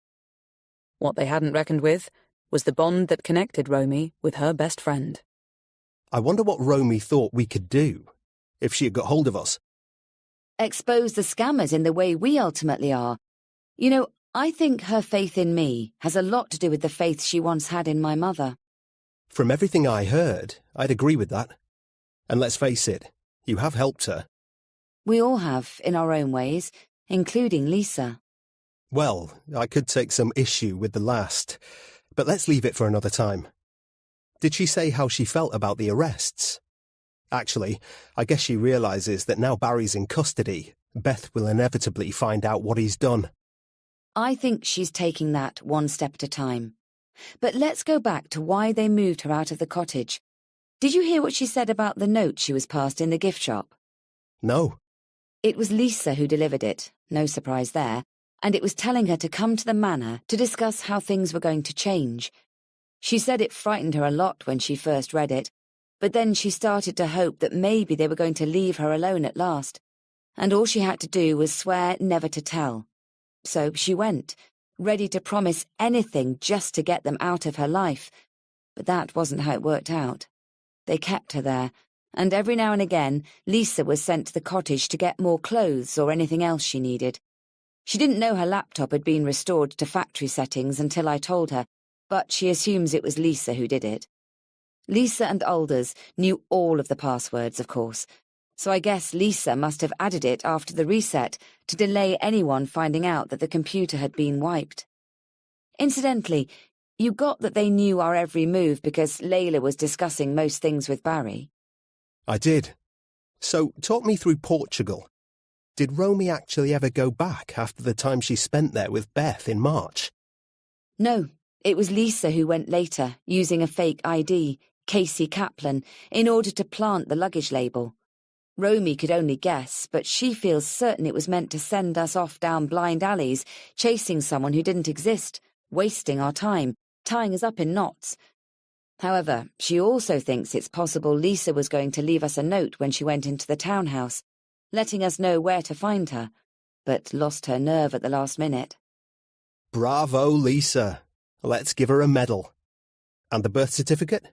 What they hadn't reckoned with was the bond that connected Romy with her best friend. I wonder what Romy thought we could do. if she had got hold of us. Expose the scammers in the way we ultimately are. You know, I think her faith in me has a lot to do with the faith she once had in my mother. From everything I heard, I'd agree with that. And let's face it, you have helped her. We all have, in our own ways, including Lisa. Well, I could take some issue with the last, but let's leave it for another time. Did she say how she felt about the arrests? Actually, I guess she realises that now Barry's in custody, Beth will inevitably find out what he's done. I think she's taking that one step at a time. But let's go back to why they moved her out of the cottage. Did you hear what she said about the note she was passed in the gift shop? No. It was Lisa who delivered it, no surprise there, and it was telling her to come to the manor to discuss how things were going to change. She said it frightened her a lot when she first read it, but then she started to hope that maybe they were going to leave her alone at last, and all she had to do was swear never to tell. So she went, ready to promise anything just to get them out of her life, but that wasn't how it worked out. They kept her there, and every now and again Lisa was sent to the cottage to get more clothes or anything else she needed. She didn't know her laptop had been restored to factory settings until I told her, but she assumes it was Lisa who did it. Lisa and Alders knew all of the passwords, of course, so I guess Lisa must have added it after the reset to delay anyone finding out that the computer had been wiped. Incidentally, you got that they knew our every move because Layla was discussing most things with Barry? I did. So, talk me through Portugal. Did Romy actually ever go back after the time she spent there with Beth in March? No, it was Lisa who went later, using a fake ID, Casey Kaplan, in order to plant the luggage label. Romy could only guess, but she feels certain it was meant to send us off down blind alleys, chasing someone who didn't exist, wasting our time, tying us up in knots. However, she also thinks it's possible Lisa was going to leave us a note when she went into the townhouse, letting us know where to find her, but lost her nerve at the last minute. Bravo, Lisa. Let's give her a medal. And the birth certificate?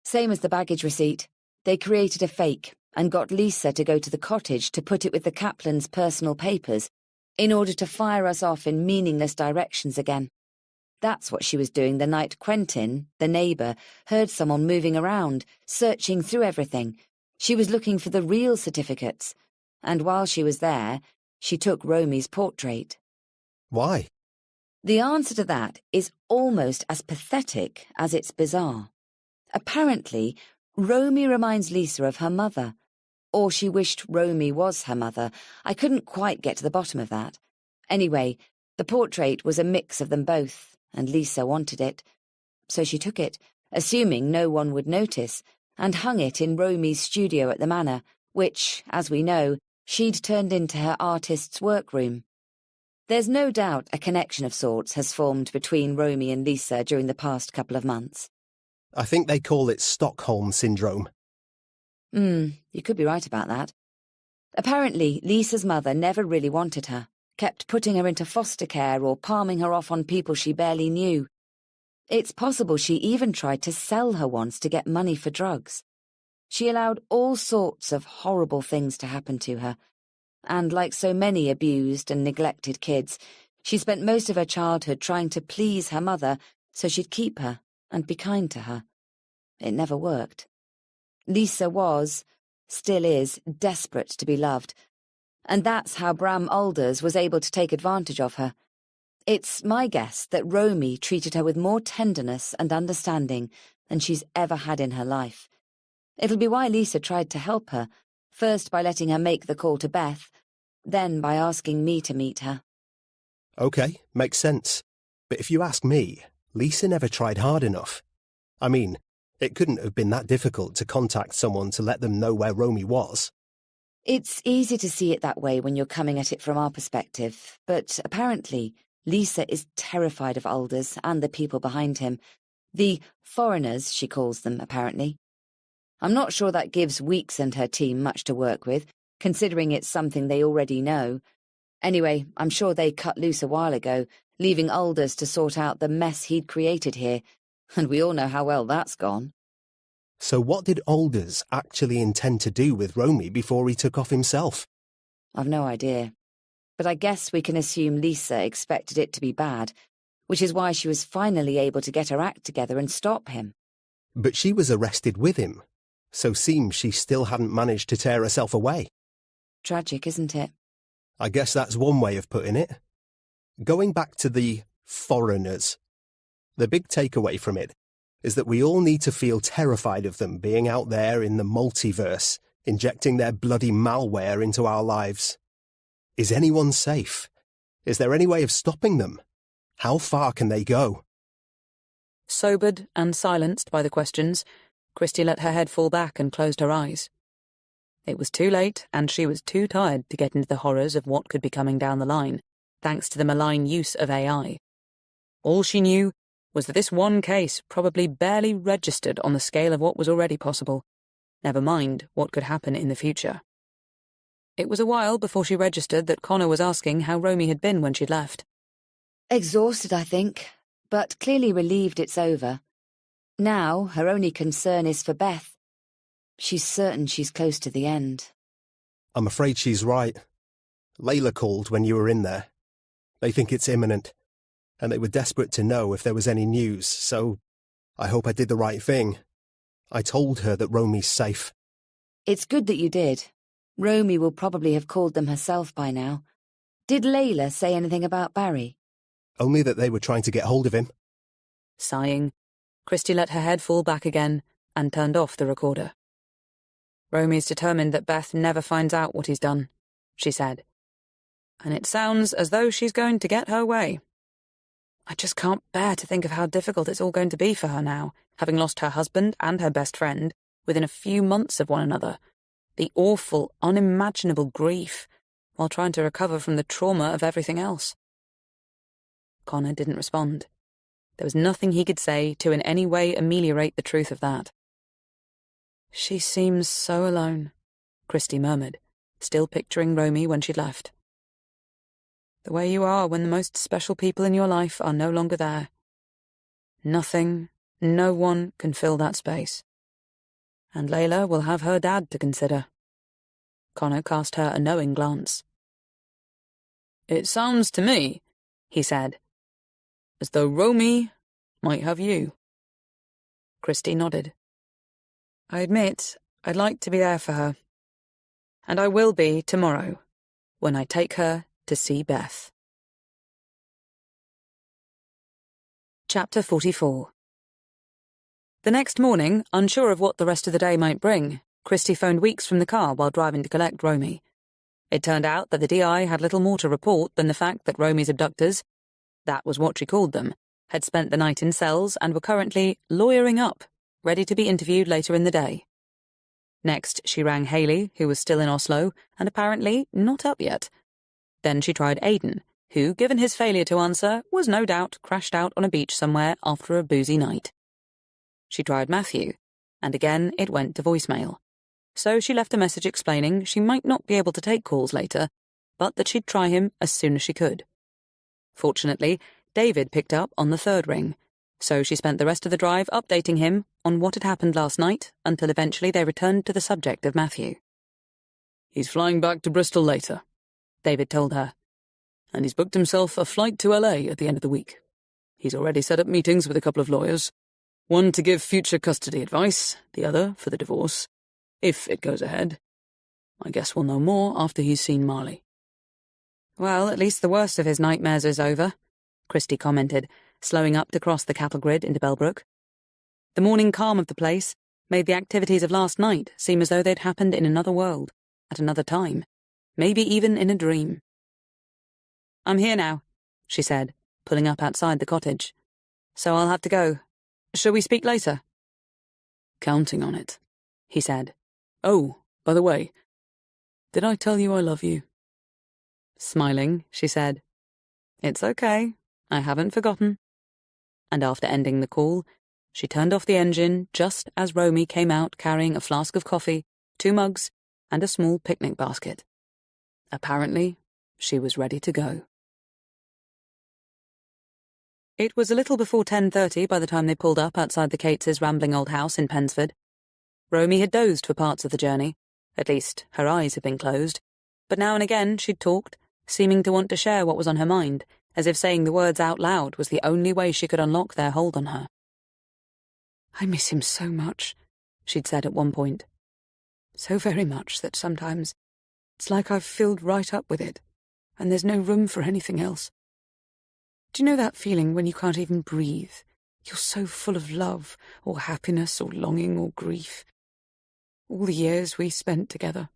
Same as the baggage receipt. They created a fake and got Lisa to go to the cottage to put it with the Kaplan's personal papers in order to fire us off in meaningless directions again. That's what she was doing the night Quentin, the neighbour, heard someone moving around, searching through everything. She was looking for the real certificates, and while she was there, she took Romy's portrait. Why? The answer to that is almost as pathetic as it's bizarre. Apparently, Romy reminds Lisa of her mother, or she wished Romy was her mother. I couldn't quite get to the bottom of that. Anyway, the portrait was a mix of them both, and Lisa wanted it. So she took it, assuming no one would notice, and hung it in Romy's studio at the manor, which, as we know, she'd turned into her artist's workroom. There's no doubt a connection of sorts has formed between Romy and Lisa during the past couple of months. I think they call it Stockholm Syndrome. You could be right about that. Apparently, Lisa's mother never really wanted her, kept putting her into foster care or palming her off on people she barely knew. It's possible she even tried to sell her once to get money for drugs. She allowed all sorts of horrible things to happen to her, and like so many abused and neglected kids, she spent most of her childhood trying to please her mother so she'd keep her and be kind to her. It never worked. Lisa was, still is, desperate to be loved, and that's how Bram Alders was able to take advantage of her. It's my guess that Romy treated her with more tenderness and understanding than she's ever had in her life. It'll be why Lisa tried to help her, first by letting her make the call to Beth, then by asking me to meet her. OK, makes sense. But if you ask me, Lisa never tried hard enough. I mean, it couldn't have been that difficult to contact someone to let them know where Romy was. It's easy to see it that way when you're coming at it from our perspective, but apparently Lisa is terrified of Alders and the people behind him. The foreigners, she calls them, apparently. I'm not sure that gives Weeks and her team much to work with, considering it's something they already know. Anyway, I'm sure they cut loose a while ago, leaving Alders to sort out the mess he'd created here, and we all know how well that's gone. So what did Alders actually intend to do with Romy before he took off himself? I've no idea. But I guess we can assume Lisa expected it to be bad, which is why she was finally able to get her act together and stop him. But she was arrested with him, so seems she still hadn't managed to tear herself away. Tragic, isn't it? I guess that's one way of putting it. Going back to the foreigners, the big takeaway from it is that we all need to feel terrified of them being out there in the multiverse, injecting their bloody malware into our lives. Is anyone safe? Is there any way of stopping them? How far can they go? Sobered and silenced by the questions, Christie let her head fall back and closed her eyes. It was too late, and she was too tired to get into the horrors of what could be coming down the line, thanks to the malign use of AI. All she knew was that this one case probably barely registered on the scale of what was already possible, never mind what could happen in the future. It was a while before she registered that Connor was asking how Romy had been when she'd left. Exhausted, I think, but clearly relieved it's over. Now, her only concern is for Beth. She's certain she's close to the end. I'm afraid she's right. Layla called when you were in there. They think it's imminent, and they were desperate to know if there was any news, so I hope I did the right thing. I told her that Romy's safe. It's good that you did. Romy will probably have called them herself by now. Did Layla say anything about Barry? Only that they were trying to get hold of him. Sighing, Christie let her head fall back again and turned off the recorder. Romy's determined that Beth never finds out what he's done, she said. And it sounds as though she's going to get her way. I just can't bear to think of how difficult it's all going to be for her now, having lost her husband and her best friend within a few months of one another. The awful, unimaginable grief, while trying to recover from the trauma of everything else. Connor didn't respond. There was nothing he could say to in any way ameliorate the truth of that. She seems so alone, Christie murmured, still picturing Romy when she'd left. The way you are when the most special people in your life are no longer there. Nothing, no one can fill that space. And Layla will have her dad to consider. Connor cast her a knowing glance. It sounds to me, he said, as though Romy might have you. Christie nodded. I admit I'd like to be there for her. And I will be tomorrow, when I take her to see Beth. Chapter 44. The next morning, unsure of what the rest of the day might bring, Christie phoned Weeks from the car while driving to collect Romy. It turned out that the DI had little more to report than the fact that Romy's abductors, that was what she called them, had spent the night in cells and were currently lawyering up, ready to be interviewed later in the day. Next, she rang Haley, who was still in Oslo, and apparently not up yet. Then she tried Aidan, who, given his failure to answer, was no doubt crashed out on a beach somewhere after a boozy night. She tried Matthew, and again it went to voicemail. So she left a message explaining she might not be able to take calls later, but that she'd try him as soon as she could. Fortunately, David picked up on the third ring, so she spent the rest of the drive updating him on what had happened last night until eventually they returned to the subject of Matthew. He's flying back to Bristol later, David told her, and he's booked himself a flight to LA at the end of the week. He's already set up meetings with a couple of lawyers, one to give future custody advice, the other for the divorce, if it goes ahead. I guess we'll know more after he's seen Marley. Well, at least the worst of his nightmares is over, Christie commented, slowing up to cross the cattle grid into Bellbrook. The morning calm of the place made the activities of last night seem as though they'd happened in another world, at another time, maybe even in a dream. I'm here now, she said, pulling up outside the cottage. So I'll have to go. Shall we speak later? Counting on it, he said. Oh, by the way, did I tell you I love you? Smiling, she said, It's okay, I haven't forgotten. And after ending the call, she turned off the engine just as Romy came out carrying a flask of coffee, 2 mugs, and a small picnic basket. Apparently, she was ready to go. It was a little before 10:30 by the time they pulled up outside the Cates' rambling old house in Pensford. Romy had dozed for parts of the journey. At least, her eyes had been closed. But now and again she'd talked, seeming to want to share what was on her mind, as if saying the words out loud was the only way she could unlock their hold on her. "I miss him so much," she'd said at one point. "So very much that sometimes it's like I've filled right up with it, and there's no room for anything else. Do you know that feeling when you can't even breathe? You're so full of love, or happiness, or longing, or grief. All the years we spent together.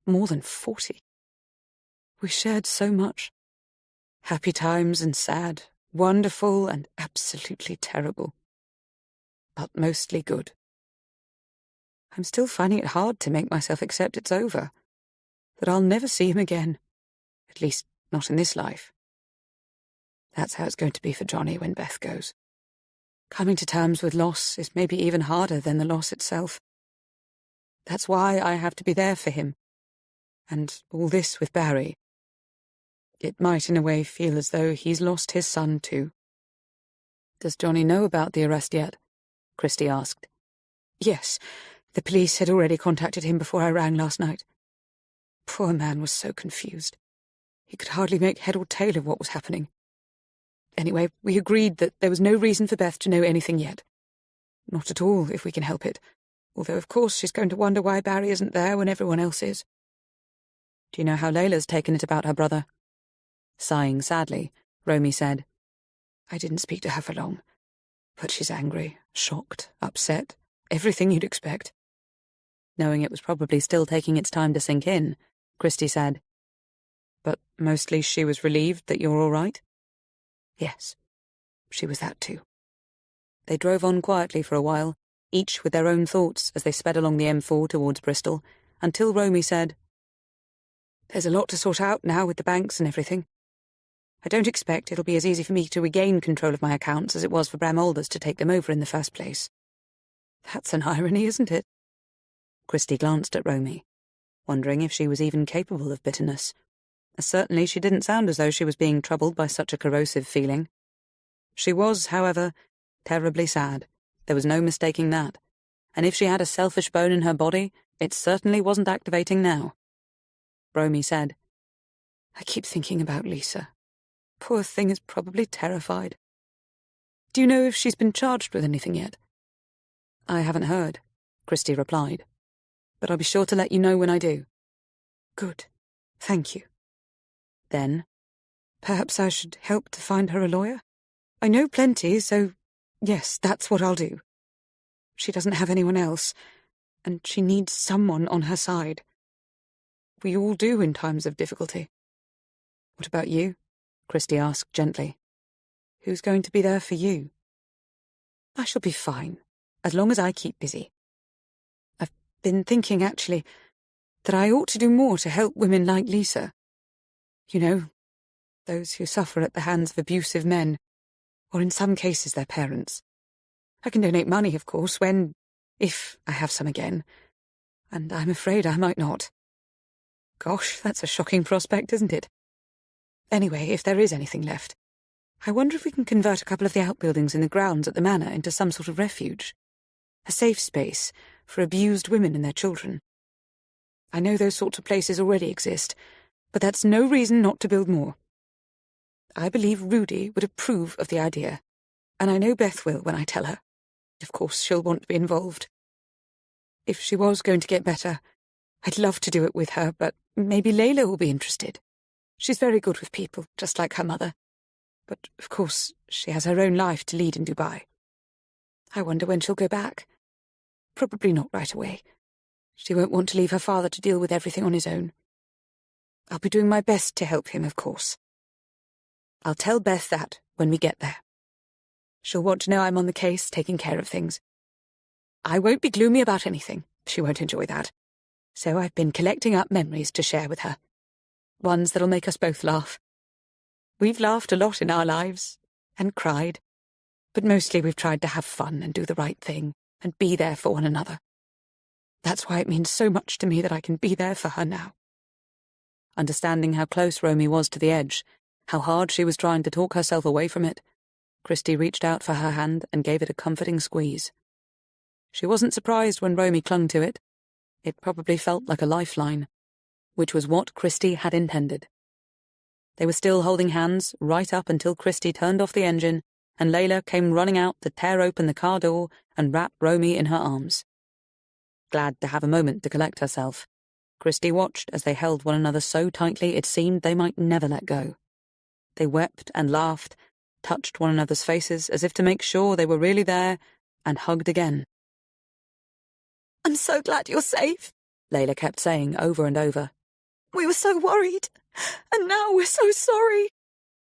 More than 40. We shared so much. Happy times and sad, wonderful and absolutely terrible. But mostly good. I'm still finding it hard to make myself accept it's over. That I'll never see him again. At least, not in this life. That's how it's going to be for Johnny when Beth goes. Coming to terms with loss is maybe even harder than the loss itself. That's why I have to be there for him. And all this with Barry. It might in a way feel as though he's lost his son too. Does Johnny know about the arrest yet? Christie asked. Yes, the police had already contacted him before I rang last night. Poor man was so confused. He could hardly make head or tail of what was happening. Anyway, we agreed that there was no reason for Beth to know anything yet. Not at all, if we can help it. Although, of course, she's going to wonder why Barry isn't there when everyone else is. Do you know how Layla's taken it about her brother? Sighing sadly, Romy said, I didn't speak to her for long. But she's angry, shocked, upset, everything you'd expect. Knowing it was probably still taking its time to sink in, Christie said, But mostly she was relieved that you're all right? Yes, she was that too. They drove on quietly for a while, each with their own thoughts as they sped along the M4 towards Bristol, until Romy said, There's a lot to sort out now with the banks and everything. I don't expect it'll be as easy for me to regain control of my accounts as it was for Bram Alders to take them over in the first place. That's an irony, isn't it? Christie glanced at Romy, wondering if she was even capable of bitterness. Certainly she didn't sound as though she was being troubled by such a corrosive feeling. She was, however, terribly sad. There was no mistaking that. And if she had a selfish bone in her body, it certainly wasn't activating now. Romy said, I keep thinking about Lisa. Poor thing is probably terrified. Do you know if she's been charged with anything yet? I haven't heard, Christie replied. But I'll be sure to let you know when I do. Good. Thank you. Then, perhaps I should help to find her a lawyer? I know plenty, so yes, that's what I'll do. She doesn't have anyone else, and she needs someone on her side. We all do in times of difficulty. What about you? Christie asked gently. Who's going to be there for you? I shall be fine, as long as I keep busy. I've been thinking, actually, that I ought to do more to help women like Lisa. You know, those who suffer at the hands of abusive men, or in some cases their parents. I can donate money, of course, if I have some again, and I'm afraid I might not. Gosh, that's a shocking prospect, isn't it? Anyway, if there is anything left, I wonder if we can convert a couple of the outbuildings in the grounds at the manor into some sort of refuge. A safe space for abused women and their children. I know those sorts of places already exist, but that's no reason not to build more. I believe Rudy would approve of the idea, and I know Beth will when I tell her. Of course, she'll want to be involved. If she was going to get better, I'd love to do it with her, but maybe Layla will be interested. She's very good with people, just like her mother. But, of course, she has her own life to lead in Dubai. I wonder when she'll go back. Probably not right away. She won't want to leave her father to deal with everything on his own. I'll be doing my best to help him, of course. I'll tell Beth that when we get there. She'll want to know I'm on the case, taking care of things. I won't be gloomy about anything. She won't enjoy that. So I've been collecting up memories to share with her. Ones that'll make us both laugh. We've laughed a lot in our lives, and cried. But mostly we've tried to have fun and do the right thing, and be there for one another. That's why it means so much to me that I can be there for her now. Understanding how close Romy was to the edge, how hard she was trying to talk herself away from it, Christie reached out for her hand and gave it a comforting squeeze. She wasn't surprised when Romy clung to it. It probably felt like a lifeline, which was what Christie had intended. They were still holding hands right up until Christie turned off the engine and Layla came running out to tear open the car door and wrap Romy in her arms. Glad to have a moment to collect herself, Christie watched as they held one another so tightly it seemed they might never let go. They wept and laughed, touched one another's faces as if to make sure they were really there, and hugged again. "I'm so glad you're safe," Layla kept saying over and over. "We were so worried, and now we're so sorry."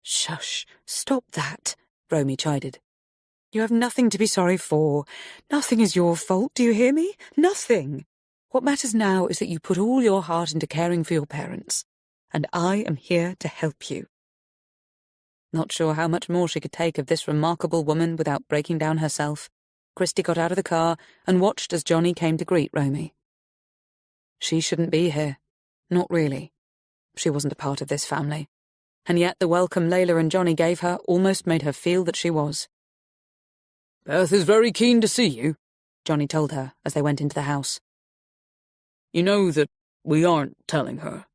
"Shush, stop that," Romy chided. "You have nothing to be sorry for. Nothing is your fault, do you hear me? Nothing. What matters now is that you put all your heart into caring for your parents, and I am here to help you." Not sure how much more she could take of this remarkable woman without breaking down herself, Christie got out of the car and watched as Johnny came to greet Romy. She shouldn't be here. Not really. She wasn't a part of this family. And yet the welcome Layla and Johnny gave her almost made her feel that she was. "Beth is very keen to see you," Johnny told her as they went into the house. "You know that we aren't telling her."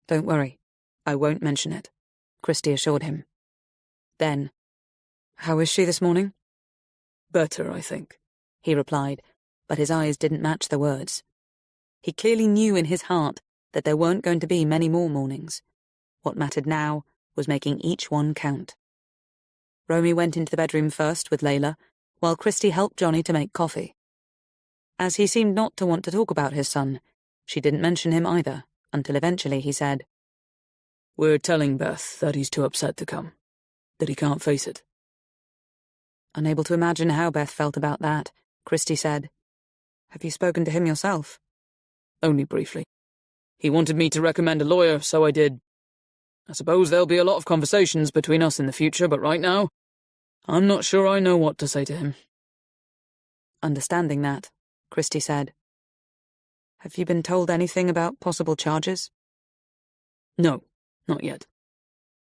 "Don't worry. I won't mention it," Christie assured him. Then, "How is she this morning?" "Better, I think," he replied, but his eyes didn't match the words. He clearly knew in his heart that there weren't going to be many more mornings. What mattered now was making each one count. Romy went into the bedroom first with Layla, while Christie helped Johnny to make coffee. As he seemed not to want to talk about his son, she didn't mention him either, until eventually he said, "We're telling Beth that he's too upset to come, that he can't face it." Unable to imagine how Beth felt about that, Christie said, "Have you spoken to him yourself?" "Only briefly. He wanted me to recommend a lawyer, so I did. I suppose there'll be a lot of conversations between us in the future, but right now, I'm not sure I know what to say to him." Understanding that, Christie said, "Have you been told anything about possible charges?" "No, not yet.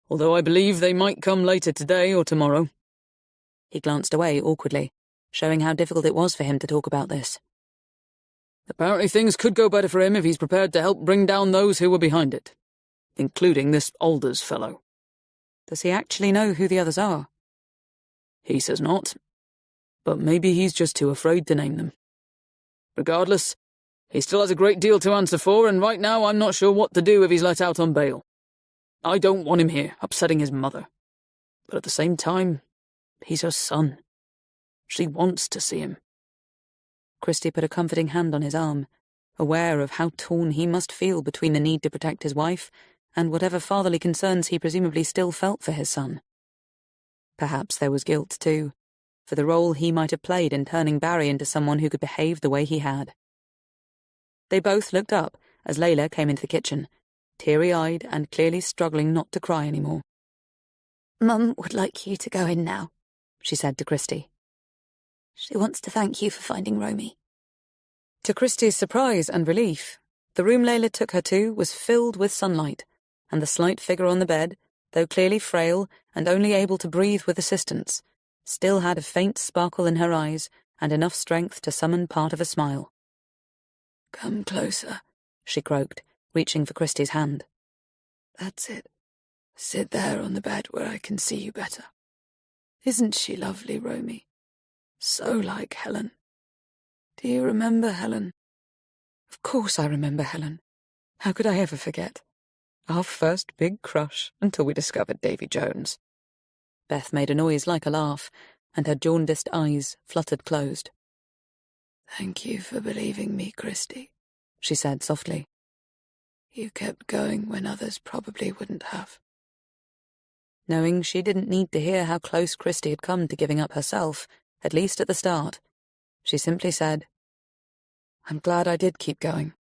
Although I believe they might come later today or tomorrow." He glanced away awkwardly, showing how difficult it was for him to talk about this. "Apparently things could go better for him if he's prepared to help bring down those who were behind it, including this Alders fellow." "Does he actually know who the others are?" "He says not, but maybe he's just too afraid to name them. Regardless, he still has a great deal to answer for, and right now I'm not sure what to do if he's let out on bail. I don't want him here, upsetting his mother. But at the same time, he's her son. She wants to see him." Christie put a comforting hand on his arm, aware of how torn he must feel between the need to protect his wife and whatever fatherly concerns he presumably still felt for his son. Perhaps there was guilt, too, for the role he might have played in turning Barry into someone who could behave the way he had. They both looked up as Layla came into the kitchen, teary-eyed and clearly struggling not to cry anymore. "Mum would like you to go in now," she said to Christie. "She wants to thank you for finding Romy." To Christie's surprise and relief, the room Layla took her to was filled with sunlight, and the slight figure on the bed, though clearly frail and only able to breathe with assistance, still had a faint sparkle in her eyes and enough strength to summon part of a smile. "Come closer," she croaked, reaching for Christie's hand. "That's it. Sit there on the bed where I can see you better. Isn't she lovely, Romy? So like Helen. Do you remember Helen?" "Of course I remember Helen. How could I ever forget? Our first big crush until we discovered Davy Jones." Beth made a noise like a laugh, and her jaundiced eyes fluttered closed. "Thank you for believing me, Christie," she said softly. "You kept going when others probably wouldn't have." Knowing she didn't need to hear how close Christie had come to giving up herself, at least at the start, she simply said, "I'm glad I did keep going."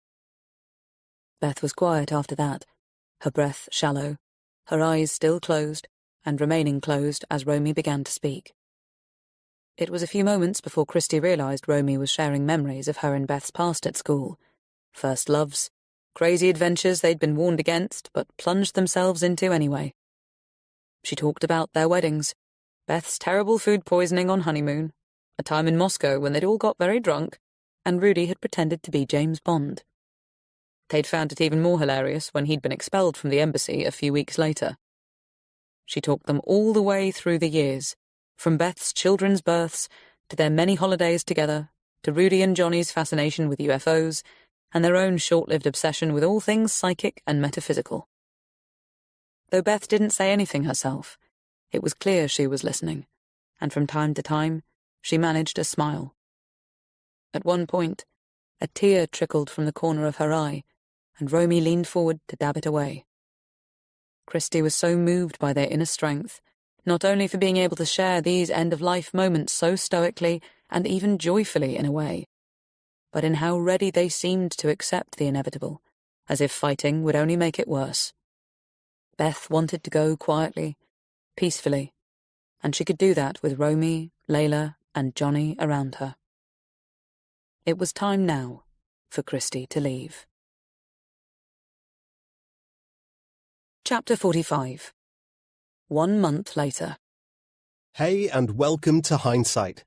Beth was quiet after that, her breath shallow, her eyes still closed, and remaining closed as Romy began to speak. It was a few moments before Christie realised Romy was sharing memories of her and Beth's past at school. First loves, crazy adventures they'd been warned against but plunged themselves into anyway. She talked about their weddings, Beth's terrible food poisoning on honeymoon, a time in Moscow when they'd all got very drunk, and Rudy had pretended to be James Bond. They'd found it even more hilarious when he'd been expelled from the embassy a few weeks later. She talked them all the way through the years, from Beth's children's births to their many holidays together, to Rudy and Johnny's fascination with UFOs, and their own short-lived obsession with all things psychic and metaphysical. Though Beth didn't say anything herself, it was clear she was listening, and from time to time she managed a smile. At one point, a tear trickled from the corner of her eye, and Romy leaned forward to dab it away. Christie was so moved by their inner strength, not only for being able to share these end-of-life moments so stoically and even joyfully in a way, but in how ready they seemed to accept the inevitable, as if fighting would only make it worse. Beth wanted to go quietly, peacefully, and she could do that with Romy, Layla, and Johnny around her. It was time now for Christie to leave. Chapter 45. 1 month later. Hey, and welcome to Hindsight.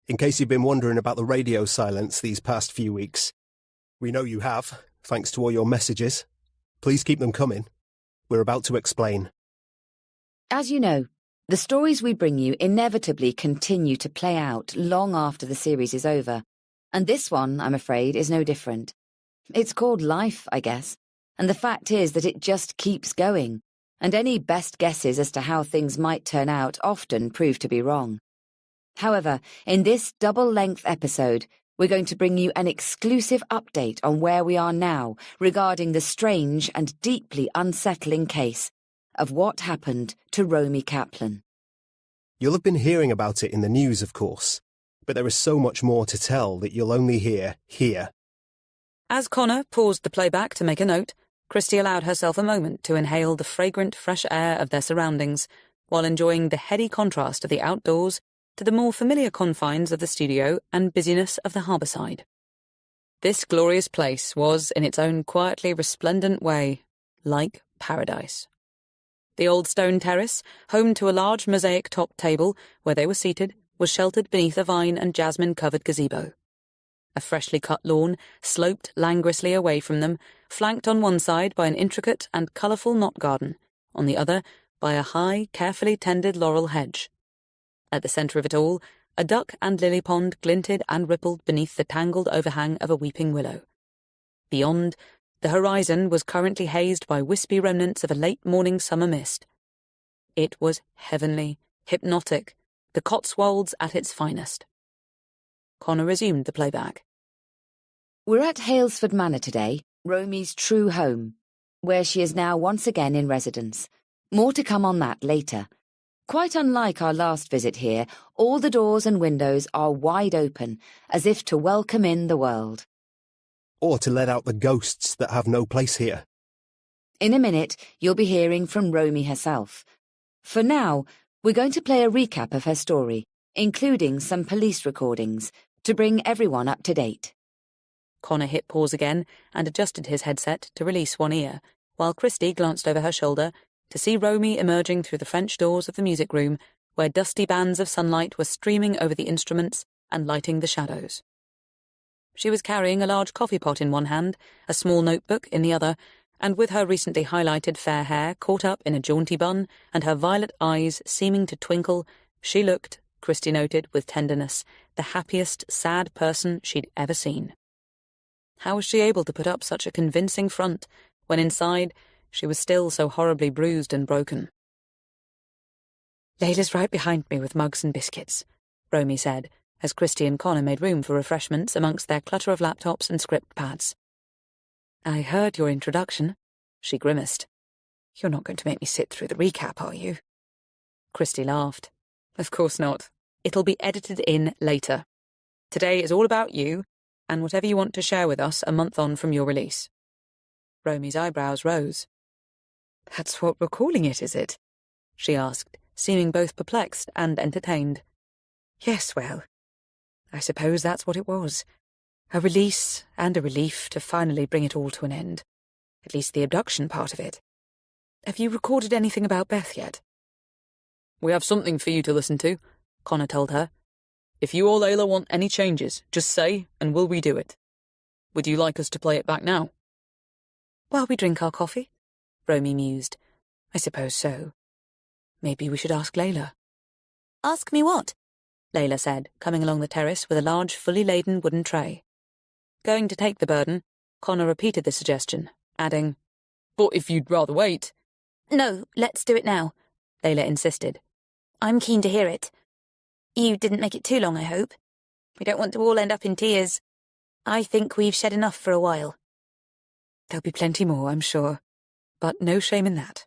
In case you've been wondering about the radio silence these past few weeks, we know you have, thanks to all your messages. Please keep them coming. We're about to explain. As you know, the stories we bring you inevitably continue to play out long after the series is over, and this one, I'm afraid, is no different. It's called life, I guess, and the fact is that it just keeps going, and any best guesses as to how things might turn out often prove to be wrong. However, in this double-length episode, we're going to bring you an exclusive update on where we are now regarding the strange and deeply unsettling case of what happened to Romy Kaplan. You'll have been hearing about it in the news, of course, but there is so much more to tell that you'll only hear here. As Connor paused the playback to make a note, Christie allowed herself a moment to inhale the fragrant, fresh air of their surroundings, while enjoying the heady contrast of the outdoors to the more familiar confines of the studio and busyness of the harbourside. This glorious place was, in its own quietly resplendent way, like paradise. The old stone terrace, home to a large mosaic-topped table where they were seated, was sheltered beneath a vine and jasmine-covered gazebo. A freshly cut lawn sloped languorously away from them, flanked on one side by an intricate and colourful knot garden, on the other by a high, carefully tended laurel hedge. At the centre of it all, a duck and lily pond glinted and rippled beneath the tangled overhang of a weeping willow. Beyond, the horizon was currently hazed by wispy remnants of a late-morning summer mist. It was heavenly, hypnotic, the Cotswolds at its finest. Connor resumed the playback. We're at Halesford Manor today, Romy's true home, where she is now once again in residence. More to come on that later. Quite unlike our last visit here, all the doors and windows are wide open, as if to welcome in the world. Or to let out the ghosts that have no place here. In a minute, you'll be hearing from Romy herself. For now, we're going to play a recap of her story, including some police recordings, to bring everyone up to date. Connor hit pause again and adjusted his headset to release one ear, while Christie glanced over her shoulder to see Romy emerging through the French doors of the music room, where dusty bands of sunlight were streaming over the instruments and lighting the shadows. She was carrying a large coffee pot in one hand, a small notebook in the other, and with her recently highlighted fair hair caught up in a jaunty bun and her violet eyes seeming to twinkle, she looked, Christie noted with tenderness, the happiest, sad person she'd ever seen. How was she able to put up such a convincing front, when inside she was still so horribly bruised and broken? "Layla's right behind me with mugs and biscuits," Romy said, as Christie and Connor made room for refreshments amongst their clutter of laptops and script pads. "I heard your introduction," she grimaced. "You're not going to make me sit through the recap, are you?" Christie laughed. "Of course not. It'll be edited in later. Today is all about you, and whatever you want to share with us a month on from your release." Romy's eyebrows rose. "That's what we're calling it, is it?" she asked, seeming both perplexed and entertained. "Yes, well, I suppose that's what it was. A release and a relief to finally bring it all to an end. At least the abduction part of it. Have you recorded anything about Beth yet?" "We have something for you to listen to," Connor told her. If you or Layla want any changes, just say and we'll redo it. Would you like us to play it back now? While we drink our coffee? Romy mused. I suppose so. Maybe we should ask Layla. Ask me what? Layla said, coming along the terrace with a large, fully laden wooden tray. Going to take the burden, Connor repeated the suggestion, adding, But if you'd rather wait... No, let's do it now, Layla insisted. I'm keen to hear it. You didn't make it too long, I hope. We don't want to all end up in tears. I think we've shed enough for a while. There'll be plenty more, I'm sure. But no shame in that.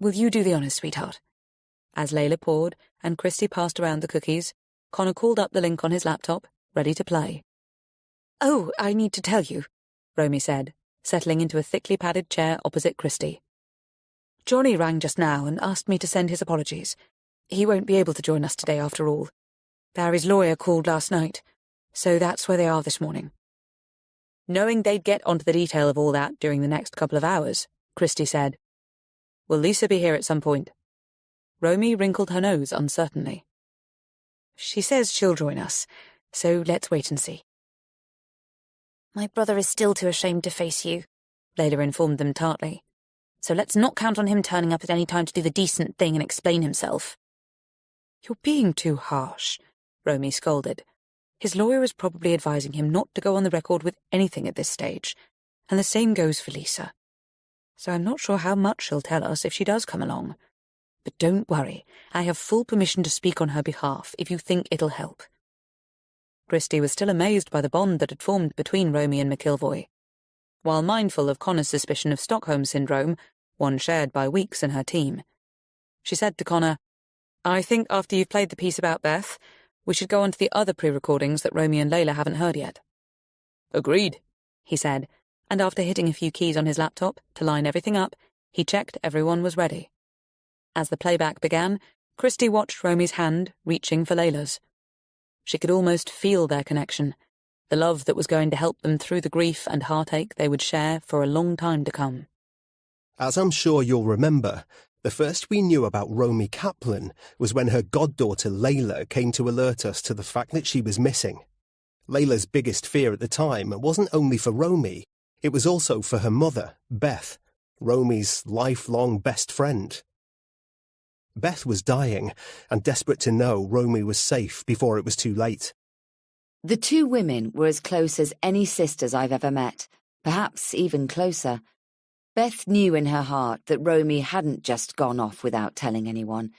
Will you do the honours, sweetheart? As Layla poured and Christy passed around the cookies, Connor called up the link on his laptop, ready to play. Oh, I need to tell you, Romy said, settling into a thickly padded chair opposite Christy. Johnny rang just now and asked me to send his apologies. He won't be able to join us today after all. Barry's lawyer called last night, so that's where they are this morning. Knowing they'd get onto the detail of all that during the next couple of hours, Christy said, Will Lisa be here at some point? Romy wrinkled her nose uncertainly. She says she'll join us, so let's wait and see. My brother is still too ashamed to face you, Layla informed them tartly. So let's not count on him turning up at any time to do the decent thing and explain himself. You're being too harsh, Romy scolded. His lawyer is probably advising him not to go on the record with anything at this stage, and the same goes for Lisa. So I'm not sure how much she'll tell us if she does come along. But don't worry, I have full permission to speak on her behalf if you think it'll help. Christy was still amazed by the bond that had formed between Romy and McIlvoy. While mindful of Connor's suspicion of Stockholm Syndrome, one shared by Weeks and her team, she said to Connor, I think after you've played the piece about Beth, we should go on to the other pre-recordings that Romy and Layla haven't heard yet. Agreed, he said, and after hitting a few keys on his laptop to line everything up, he checked everyone was ready. As the playback began, Christy watched Romy's hand reaching for Layla's. She could almost feel their connection, the love that was going to help them through the grief and heartache they would share for a long time to come. As I'm sure you'll remember, the first we knew about Romy Kaplan was when her goddaughter Layla came to alert us to the fact that she was missing. Layla's biggest fear at the time wasn't only for Romy, it was also for her mother, Beth, Romy's lifelong best friend. Beth was dying and desperate to know Romy was safe before it was too late. The two women were as close as any sisters I've ever met, perhaps even closer. Beth knew in her heart that Romy hadn't just gone off without telling anyone.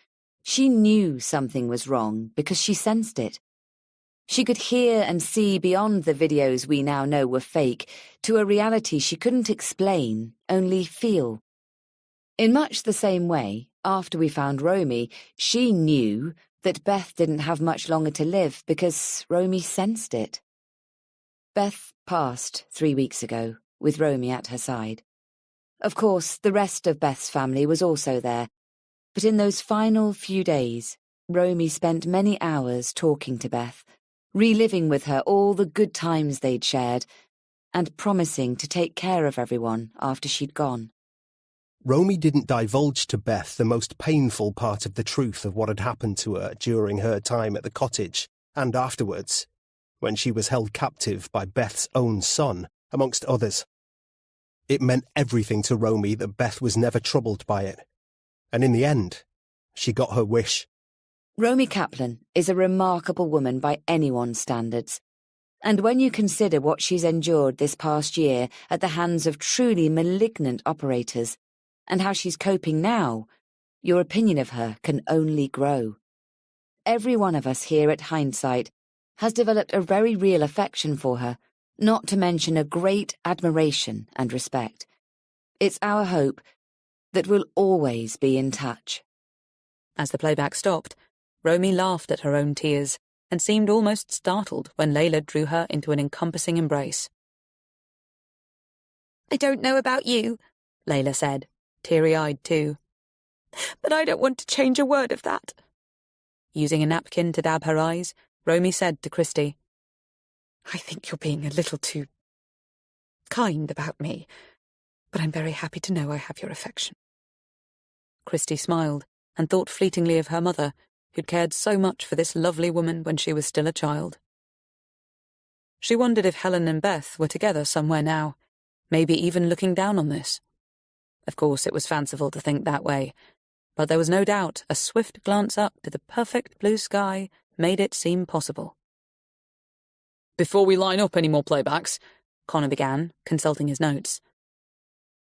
She knew something was wrong because she sensed it. She could hear and see beyond the videos we now know were fake to a reality she couldn't explain, only feel. In much the same way, after we found Romy, she knew that Beth didn't have much longer to live because Romy sensed it. Beth passed 3 weeks ago, with Romy at her side. Of course, the rest of Beth's family was also there, but in those final few days, Romy spent many hours talking to Beth, reliving with her all the good times they'd shared, and promising to take care of everyone after she'd gone. Romy didn't divulge to Beth the most painful part of the truth of what had happened to her during her time at the cottage, and afterwards, when she was held captive by Beth's own son, amongst others. It meant everything to Romy that Beth was never troubled by it. And in the end, she got her wish. Romy Kaplan is a remarkable woman by anyone's standards. And when you consider what she's endured this past year at the hands of truly malignant operators, and how she's coping now, your opinion of her can only grow. Every one of us here at Hindsight has developed a very real affection for her, not to mention a great admiration and respect. It's our hope that we'll always be in touch. As the playback stopped, Romy laughed at her own tears and seemed almost startled when Layla drew her into an encompassing embrace. I don't know about you, Layla said, teary-eyed too, but I don't want to change a word of that. Using a napkin to dab her eyes, Romy said to Christy, I think you're being a little too kind about me, but I'm very happy to know I have your affection. Christy smiled and thought fleetingly of her mother, who'd cared so much for this lovely woman when she was still a child. She wondered if Helen and Beth were together somewhere now, maybe even looking down on this. Of course, it was fanciful to think that way, but there was no doubt a swift glance up to the perfect blue sky made it seem possible. Before we line up any more playbacks, Connor began, consulting his notes.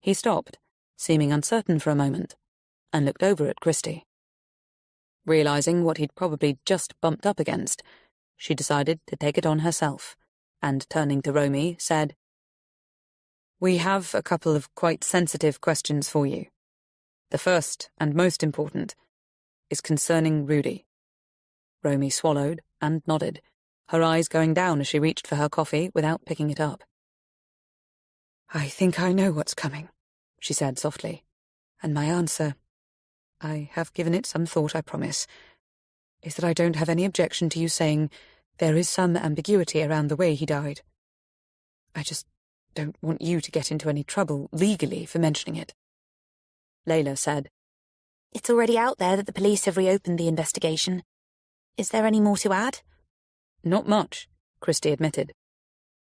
He stopped, seeming uncertain for a moment, and looked over at Christie. Realising what he'd probably just bumped up against, she decided to take it on herself, and turning to Romy, said, "We have a couple of quite sensitive questions for you. The first, and most important, is concerning Rudy." Romy swallowed and nodded, her eyes going down as she reached for her coffee without picking it up. "I think I know what's coming," she said softly, "and my answer, I have given it some thought, I promise, is that I don't have any objection to you saying there is some ambiguity around the way he died. I just don't want you to get into any trouble legally for mentioning it." Layla said, "It's already out there that the police have reopened the investigation. Is there any more to add?" "Not much," Christie admitted.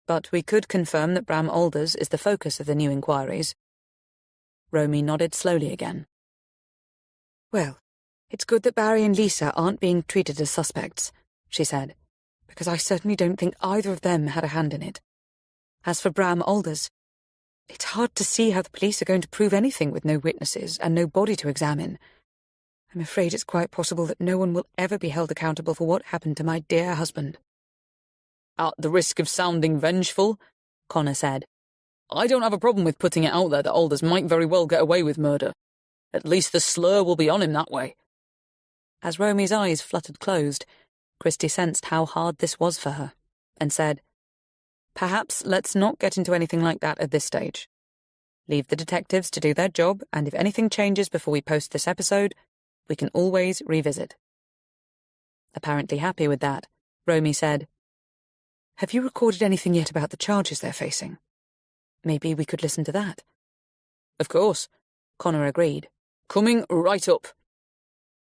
"But we could confirm that Bram Alders is the focus of the new inquiries." Romy nodded slowly again. "Well, it's good that Barry and Lisa aren't being treated as suspects," she said, "because I certainly don't think either of them had a hand in it. As for Bram Alders, it's hard to see how the police are going to prove anything with no witnesses and no body to examine. I'm afraid it's quite possible that no one will ever be held accountable for what happened to my dear husband." at the risk of sounding vengeful, Connor said, I don't have a problem with putting it out there that Alders might very well get away with murder. At least the slur will be on him that way. As Romy's eyes fluttered closed, Christie sensed how hard this was for her, and said, "Perhaps let's not get into anything like that at this stage. Leave the detectives to do their job, and if anything changes before we post this episode, we can always revisit." Apparently happy with that, Romy said, "Have you recorded anything yet about the charges they're facing? Maybe we could listen to that." Of course, Connor agreed. Coming right up.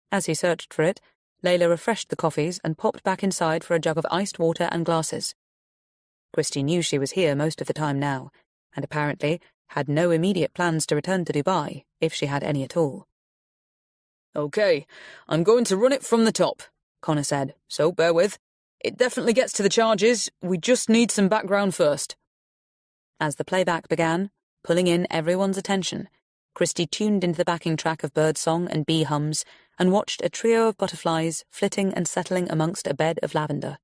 As he searched for it, Layla refreshed the coffees and popped back inside for a jug of iced water and glasses. Christie knew she was here most of the time now, and apparently had no immediate plans to return to Dubai, if she had any at all. Okay, I'm going to run it from the top, Connor said, so bear with. It definitely gets to the charges, we just need some background first. As the playback began, pulling in everyone's attention, Christie tuned into the backing track of birdsong and bee hums and watched a trio of butterflies flitting and settling amongst a bed of lavender.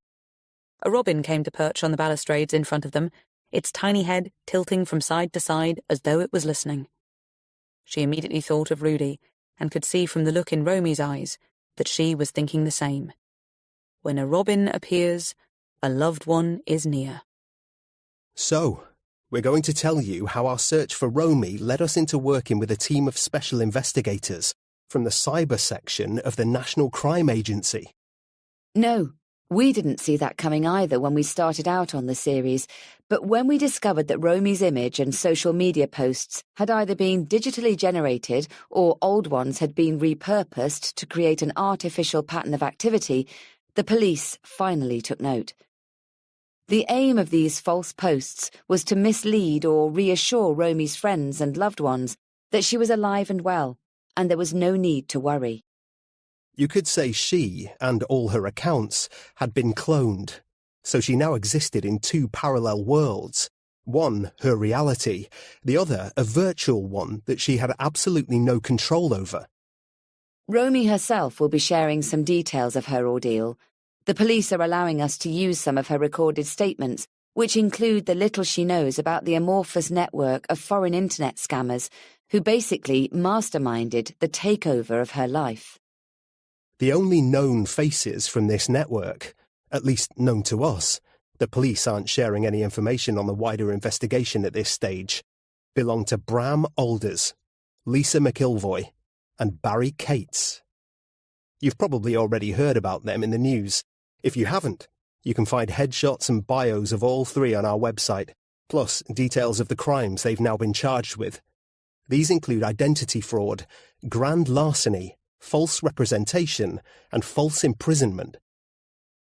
A robin came to perch on the balustrades in front of them, its tiny head tilting from side to side as though it was listening. She immediately thought of Rudy, and could see from the look in Romy's eyes that she was thinking the same. When a robin appears, a loved one is near. So, we're going to tell you how our search for Romy led us into working with a team of special investigators from the cyber section of the National Crime Agency. No, we didn't see that coming either when we started out on the series, but when we discovered that Romy's image and social media posts had either been digitally generated or old ones had been repurposed to create an artificial pattern of activity, the police finally took note. The aim of these false posts was to mislead or reassure Romy's friends and loved ones that she was alive and well, and there was no need to worry. You could say she, and all her accounts, had been cloned, so she now existed in two parallel worlds, one her reality, the other a virtual one that she had absolutely no control over. Romy herself will be sharing some details of her ordeal. The police are allowing us to use some of her recorded statements, which include the little she knows about the amorphous network of foreign internet scammers who basically masterminded the takeover of her life. The only known faces from this network, at least known to us, the police aren't sharing any information on the wider investigation at this stage, belong to Bram Alders, Lisa McIlvoy, and Barry Cates. You've probably already heard about them in the news. If you haven't, you can find headshots and bios of all three on our website, plus details of the crimes they've now been charged with. These include identity fraud, grand larceny, false representation, and false imprisonment.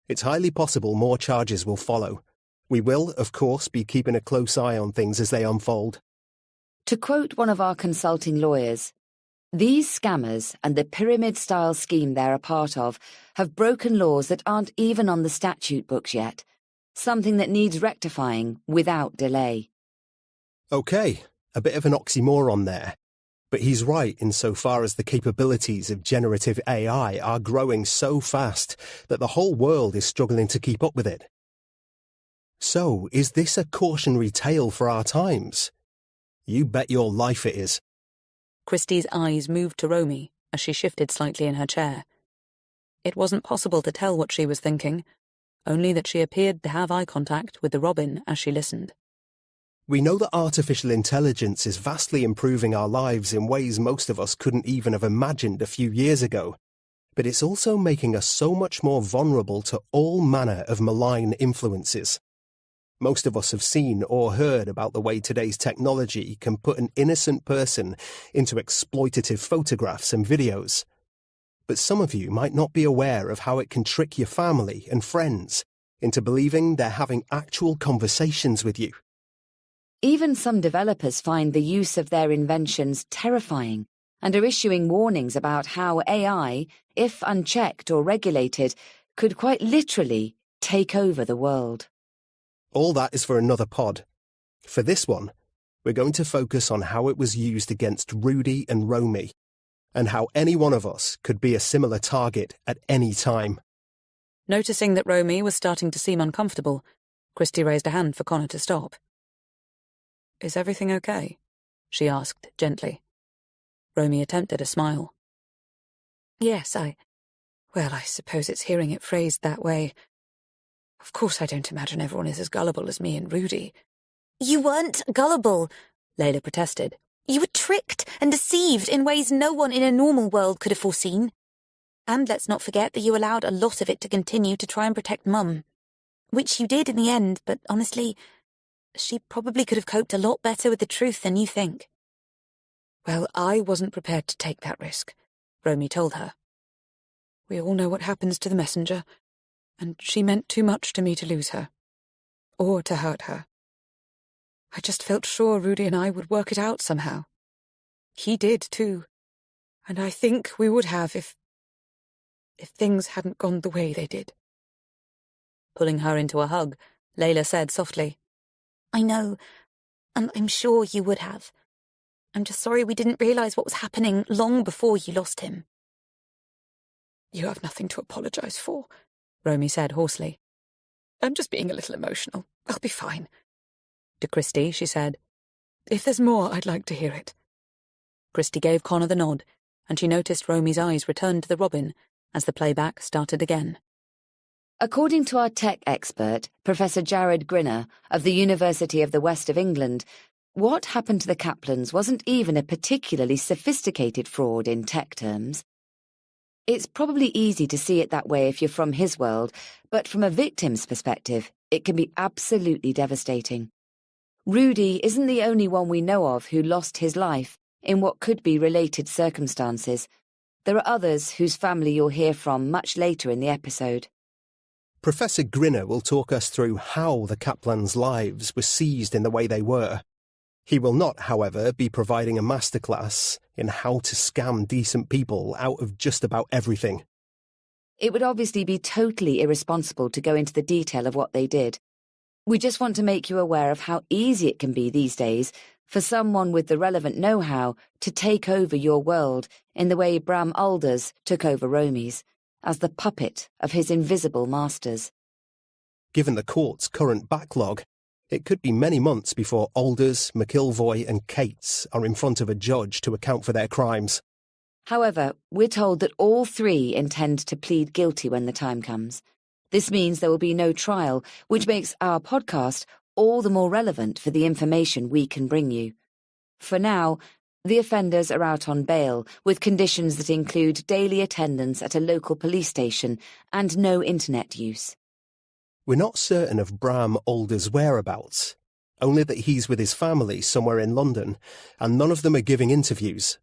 It's highly possible more charges will follow. We will, of course, be keeping a close eye on things as they unfold. To quote one of our consulting lawyers, "These scammers and the pyramid-style scheme they're a part of have broken laws that aren't even on the statute books yet, something that needs rectifying without delay." Okay, a bit of an oxymoron there. But he's right insofar as the capabilities of generative AI are growing so fast that the whole world is struggling to keep up with it. So, is this a cautionary tale for our times? You bet your life it is. Christie's eyes moved to Romy as she shifted slightly in her chair. It wasn't possible to tell what she was thinking, only that she appeared to have eye contact with the robin as she listened. We know that artificial intelligence is vastly improving our lives in ways most of us couldn't even have imagined a few years ago, but it's also making us so much more vulnerable to all manner of malign influences. Most of us have seen or heard about the way today's technology can put an innocent person into exploitative photographs and videos. But some of you might not be aware of how it can trick your family and friends into believing they're having actual conversations with you. Even some developers find the use of their inventions terrifying and are issuing warnings about how AI, if unchecked or regulated, could quite literally take over the world. All that is for another pod. For this one, we're going to focus on how it was used against Rudy and Romy, and how any one of us could be a similar target at any time. Noticing that Romy was starting to seem uncomfortable, Christie raised a hand for Connor to stop. "Is everything okay?" she asked gently. Romy attempted a smile. "Yes, I suppose it's hearing it phrased that way. Of course I don't imagine everyone is as gullible as me and Rudy." "You weren't gullible," Layla protested. "You were tricked and deceived in ways no one in a normal world could have foreseen. And let's not forget that you allowed a lot of it to continue to try and protect Mum. Which you did in the end, but honestly, she probably could have coped a lot better with the truth than you think." "Well, I wasn't prepared to take that risk," Romy told her. "We all know what happens to the messenger, and she meant too much to me to lose her. Or to hurt her. I just felt sure Rudy and I would work it out somehow. He did, too. And I think we would have if things hadn't gone the way they did." Pulling her into a hug, Layla said softly, "I know, and I'm sure you would have. I'm just sorry we didn't realize what was happening long before you lost him." "You have nothing to apologize for," Romy said hoarsely. "I'm just being a little emotional. I'll be fine." To Christie, she said, "If there's more, I'd like to hear it." Christie gave Connor the nod, and she noticed Romy's eyes return to the robin as the playback started again. According to our tech expert, Professor Jared Grinner of the University of the West of England, what happened to the Kaplans wasn't even a particularly sophisticated fraud in tech terms. It's probably easy to see it that way if you're from his world, but from a victim's perspective, it can be absolutely devastating. Rudy isn't the only one we know of who lost his life in what could be related circumstances. There are others whose family you'll hear from much later in the episode. Professor Grinner will talk us through how the Kaplans' lives were seized in the way they were. He will not, however, be providing a masterclass in how to scam decent people out of just about everything. It would obviously be totally irresponsible to go into the detail of what they did. We just want to make you aware of how easy it can be these days for someone with the relevant know-how to take over your world in the way Bram Alders took over Romy's, as the puppet of his invisible masters. Given the court's current backlog, it could be many months before Alders, McIlvoy and Cates are in front of a judge to account for their crimes. However, we're told that all three intend to plead guilty when the time comes. This means there will be no trial, which makes our podcast all the more relevant for the information we can bring you. For now, the offenders are out on bail, with conditions that include daily attendance at a local police station and no internet use. We're not certain of Bram Alders' whereabouts, only that he's with his family somewhere in London, and none of them are giving interviews.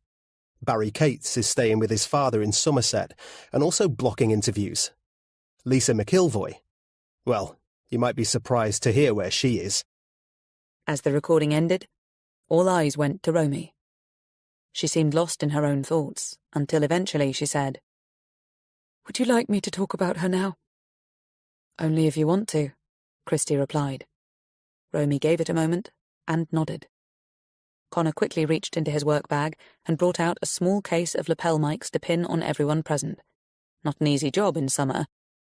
Barry Cates is staying with his father in Somerset and also blocking interviews. Lisa McIlvoy, well, you might be surprised to hear where she is. As the recording ended, all eyes went to Romy. She seemed lost in her own thoughts, until eventually she said, "Would you like me to talk about her now?" "Only if you want to," Christie replied. Romy gave it a moment and nodded. Connor quickly reached into his work bag and brought out a small case of lapel mics to pin on everyone present. Not an easy job in summer,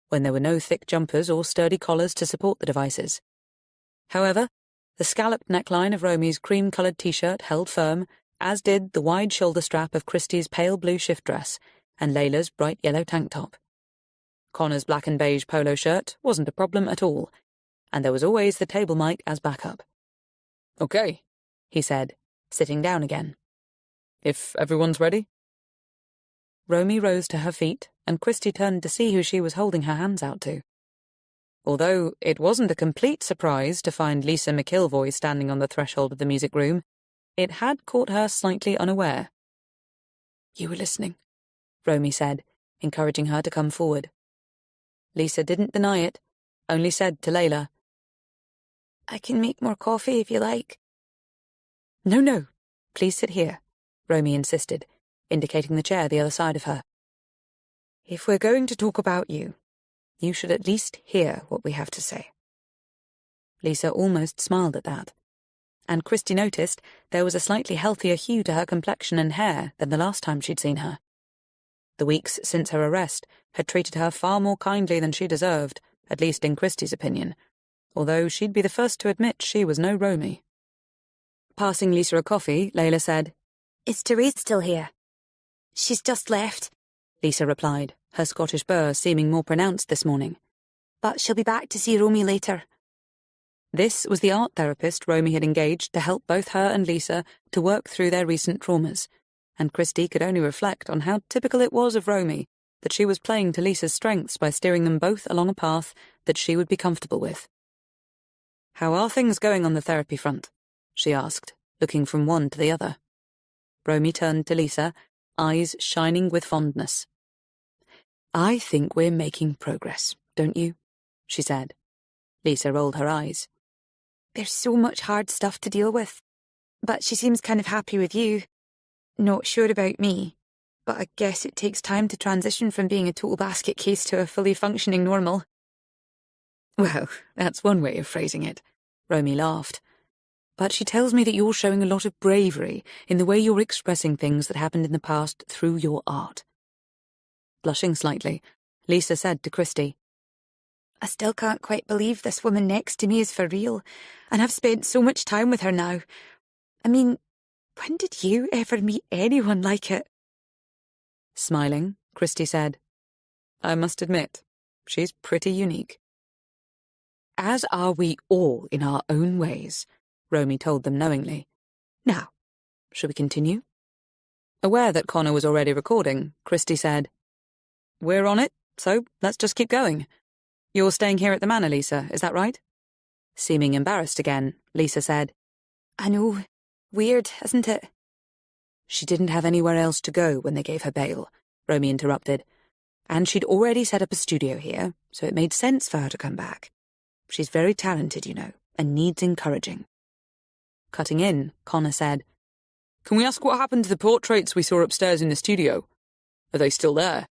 when there were no thick jumpers or sturdy collars to support the devices. However, the scalloped neckline of Romy's cream-coloured t-shirt held firm, as did the wide shoulder strap of Christie's pale blue shift dress and Layla's bright yellow tank top. Connor's black and beige polo shirt wasn't a problem at all, and there was always the table mic as backup. "Okay," he said, sitting down again. "If everyone's ready." Romy rose to her feet, and Christie turned to see who she was holding her hands out to. Although it wasn't a complete surprise to find Lisa McIlvoy standing on the threshold of the music room, it had caught her slightly unaware. "You were listening," Romy said, encouraging her to come forward. Lisa didn't deny it, only said to Layla, "I can make more coffee if you like." No, please sit here," Romy insisted, indicating the chair the other side of her. "If we're going to talk about you, you should at least hear what we have to say." Lisa almost smiled at that, and Christie noticed there was a slightly healthier hue to her complexion and hair than the last time she'd seen her. The weeks since her arrest had treated her far more kindly than she deserved, at least in Christie's opinion, although she'd be the first to admit she was no Romy. Passing Lisa a coffee, Layla said, "Is Therese still here?" "She's just left," Lisa replied, her Scottish burr seeming more pronounced this morning. "But she'll be back to see Romy later." This was the art therapist Romy had engaged to help both her and Lisa to work through their recent traumas, and Christie could only reflect on how typical it was of Romy that she was playing to Lisa's strengths by steering them both along a path that she would be comfortable with. "How are things going on the therapy front?" she asked, looking from one to the other. Romy turned to Lisa, eyes shining with fondness. "I think we're making progress, don't you?" she said. Lisa rolled her eyes. "There's so much hard stuff to deal with. But she seems kind of happy with you. Not sure about me, but I guess it takes time to transition from being a total basket case to a fully functioning normal." "Well, that's one way of phrasing it," Romy laughed. "But she tells me that you're showing a lot of bravery in the way you're expressing things that happened in the past through your art." Blushing slightly, Lisa said to Christie, "I still can't quite believe this woman next to me is for real, and I've spent so much time with her now. I mean, when did you ever meet anyone like it?" Smiling, Christie said, "I must admit, she's pretty unique." "As are we all in our own ways," Romy told them knowingly. "Now, shall we continue?" Aware that Connor was already recording, Christie said, "We're on it, so let's just keep going. You're staying here at the manor, Lisa, is that right?" Seeming embarrassed again, Lisa said, "I know. Weird, isn't it?" "She didn't have anywhere else to go when they gave her bail," Romy interrupted. "And she'd already set up a studio here, so it made sense for her to come back. She's very talented, you know, and needs encouraging." Cutting in, Connor said, "Can we ask what happened to the portraits we saw upstairs in the studio? Are they still there?"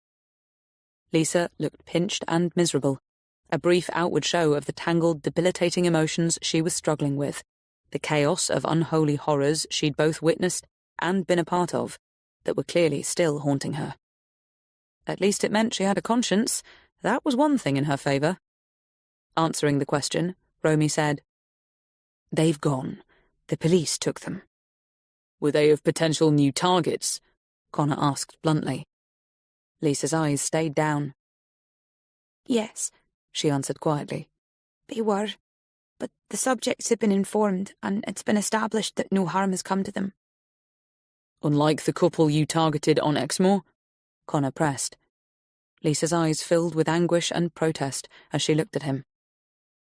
Lisa looked pinched and miserable, a brief outward show of the tangled, debilitating emotions she was struggling with, the chaos of unholy horrors she'd both witnessed and been a part of, that were clearly still haunting her. At least it meant she had a conscience. That was one thing in her favour. Answering the question, Romy said, "They've gone. The police took them." "Were they of potential new targets?" Connor asked bluntly. Lisa's eyes stayed down. "Yes," she answered quietly. "They were. But the subjects have been informed, and it's been established that no harm has come to them." "Unlike the couple you targeted on Exmoor?" Connor pressed. Lisa's eyes filled with anguish and protest as she looked at him.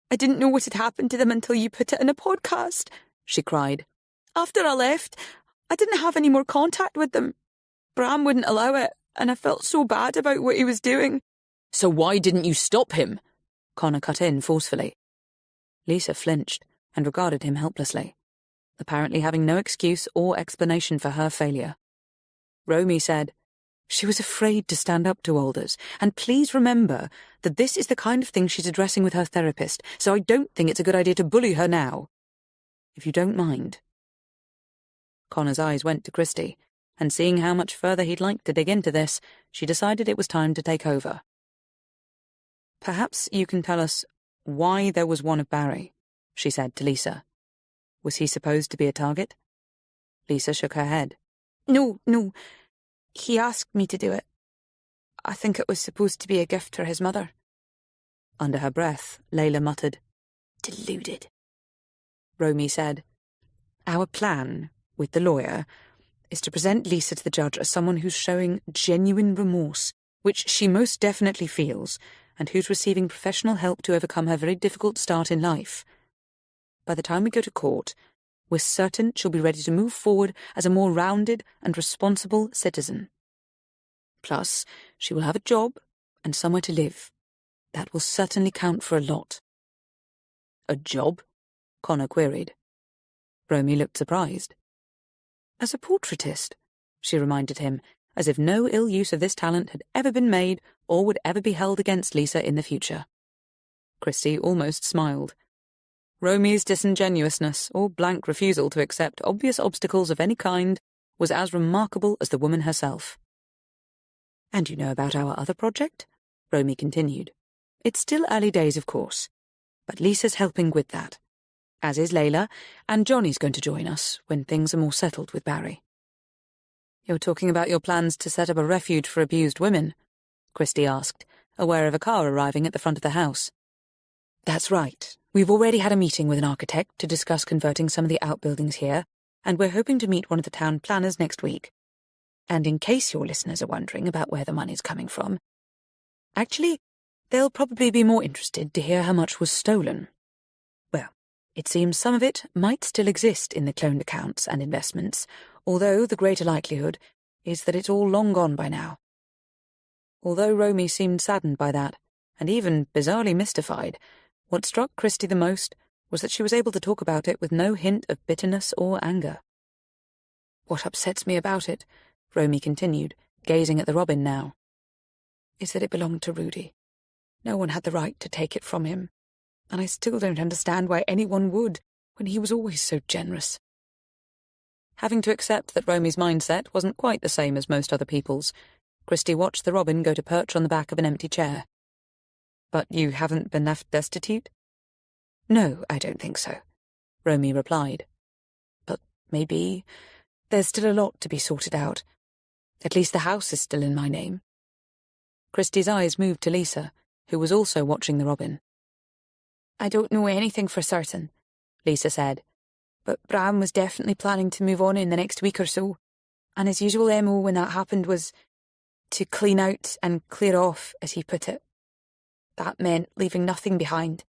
"I didn't know what had happened to them until you put it in a podcast," she cried. "After I left, I didn't have any more contact with them. Bram wouldn't allow it, and I felt so bad about what he was doing. So why didn't you stop him? Connor cut in forcefully. Lisa flinched and regarded him helplessly, apparently having no excuse or explanation for her failure. Romy said, "She was afraid to stand up to Alders, and please remember that this is the kind of thing she's addressing with her therapist, so I don't think it's a good idea to bully her now. If you don't mind." Connor's eyes went to Christy, and seeing how much further he'd like to dig into this, she decided it was time to take over. "Perhaps you can tell us why there was one of Barry," she said to Lisa. "Was he supposed to be a target?" Lisa shook her head. No. He asked me to do it. I think it was supposed to be a gift for his mother." Under her breath, Layla muttered, "Deluded." Romy said, "Our plan, with the lawyer, is to present Lisa to the judge as someone who's showing genuine remorse, which she most definitely feels, and who's receiving professional help to overcome her very difficult start in life. By the time we go to court, we're certain she'll be ready to move forward as a more rounded and responsible citizen. Plus, she will have a job and somewhere to live. That will certainly count for a lot." "A job?" Connor queried. Romy looked surprised. "As a portraitist," she reminded him, as if no ill use of this talent had ever been made or would ever be held against Lisa in the future. Christy almost smiled. Romy's disingenuousness or blank refusal to accept obvious obstacles of any kind was as remarkable as the woman herself. "And you know about our other project?" Romy continued. "It's still early days, of course, but Lisa's helping with that, as is Layla, and Johnny's going to join us when things are more settled with Barry." "You're talking about your plans to set up a refuge for abused women?" Christy asked, aware of a car arriving at the front of the house. "That's right. We've already had a meeting with an architect to discuss converting some of the outbuildings here, and we're hoping to meet one of the town planners next week. And in case your listeners are wondering about where the money's coming from, actually, they'll probably be more interested to hear how much was stolen. Well, it seems some of it might still exist in the cloned accounts and investments, although the greater likelihood is that it's all long gone by now." Although Romy seemed saddened by that, and even bizarrely mystified, what struck Christy the most was that she was able to talk about it with no hint of bitterness or anger. "What upsets me about it," Romy continued, gazing at the robin now, "is that it belonged to Rudy. No one had the right to take it from him, and I still don't understand why anyone would, when he was always so generous." Having to accept that Romy's mindset wasn't quite the same as most other people's, Christy watched the robin go to perch on the back of an empty chair. "But you haven't been left destitute?" "No, I don't think so," Romy replied. "But maybe there's still a lot to be sorted out. At least the house is still in my name." Christy's eyes moved to Lisa, who was also watching the robin. "I don't know anything for certain," Lisa said, "but Bram was definitely planning to move on in the next week or so, and his usual MO when that happened was to clean out and clear off, as he put it. That meant leaving nothing behind."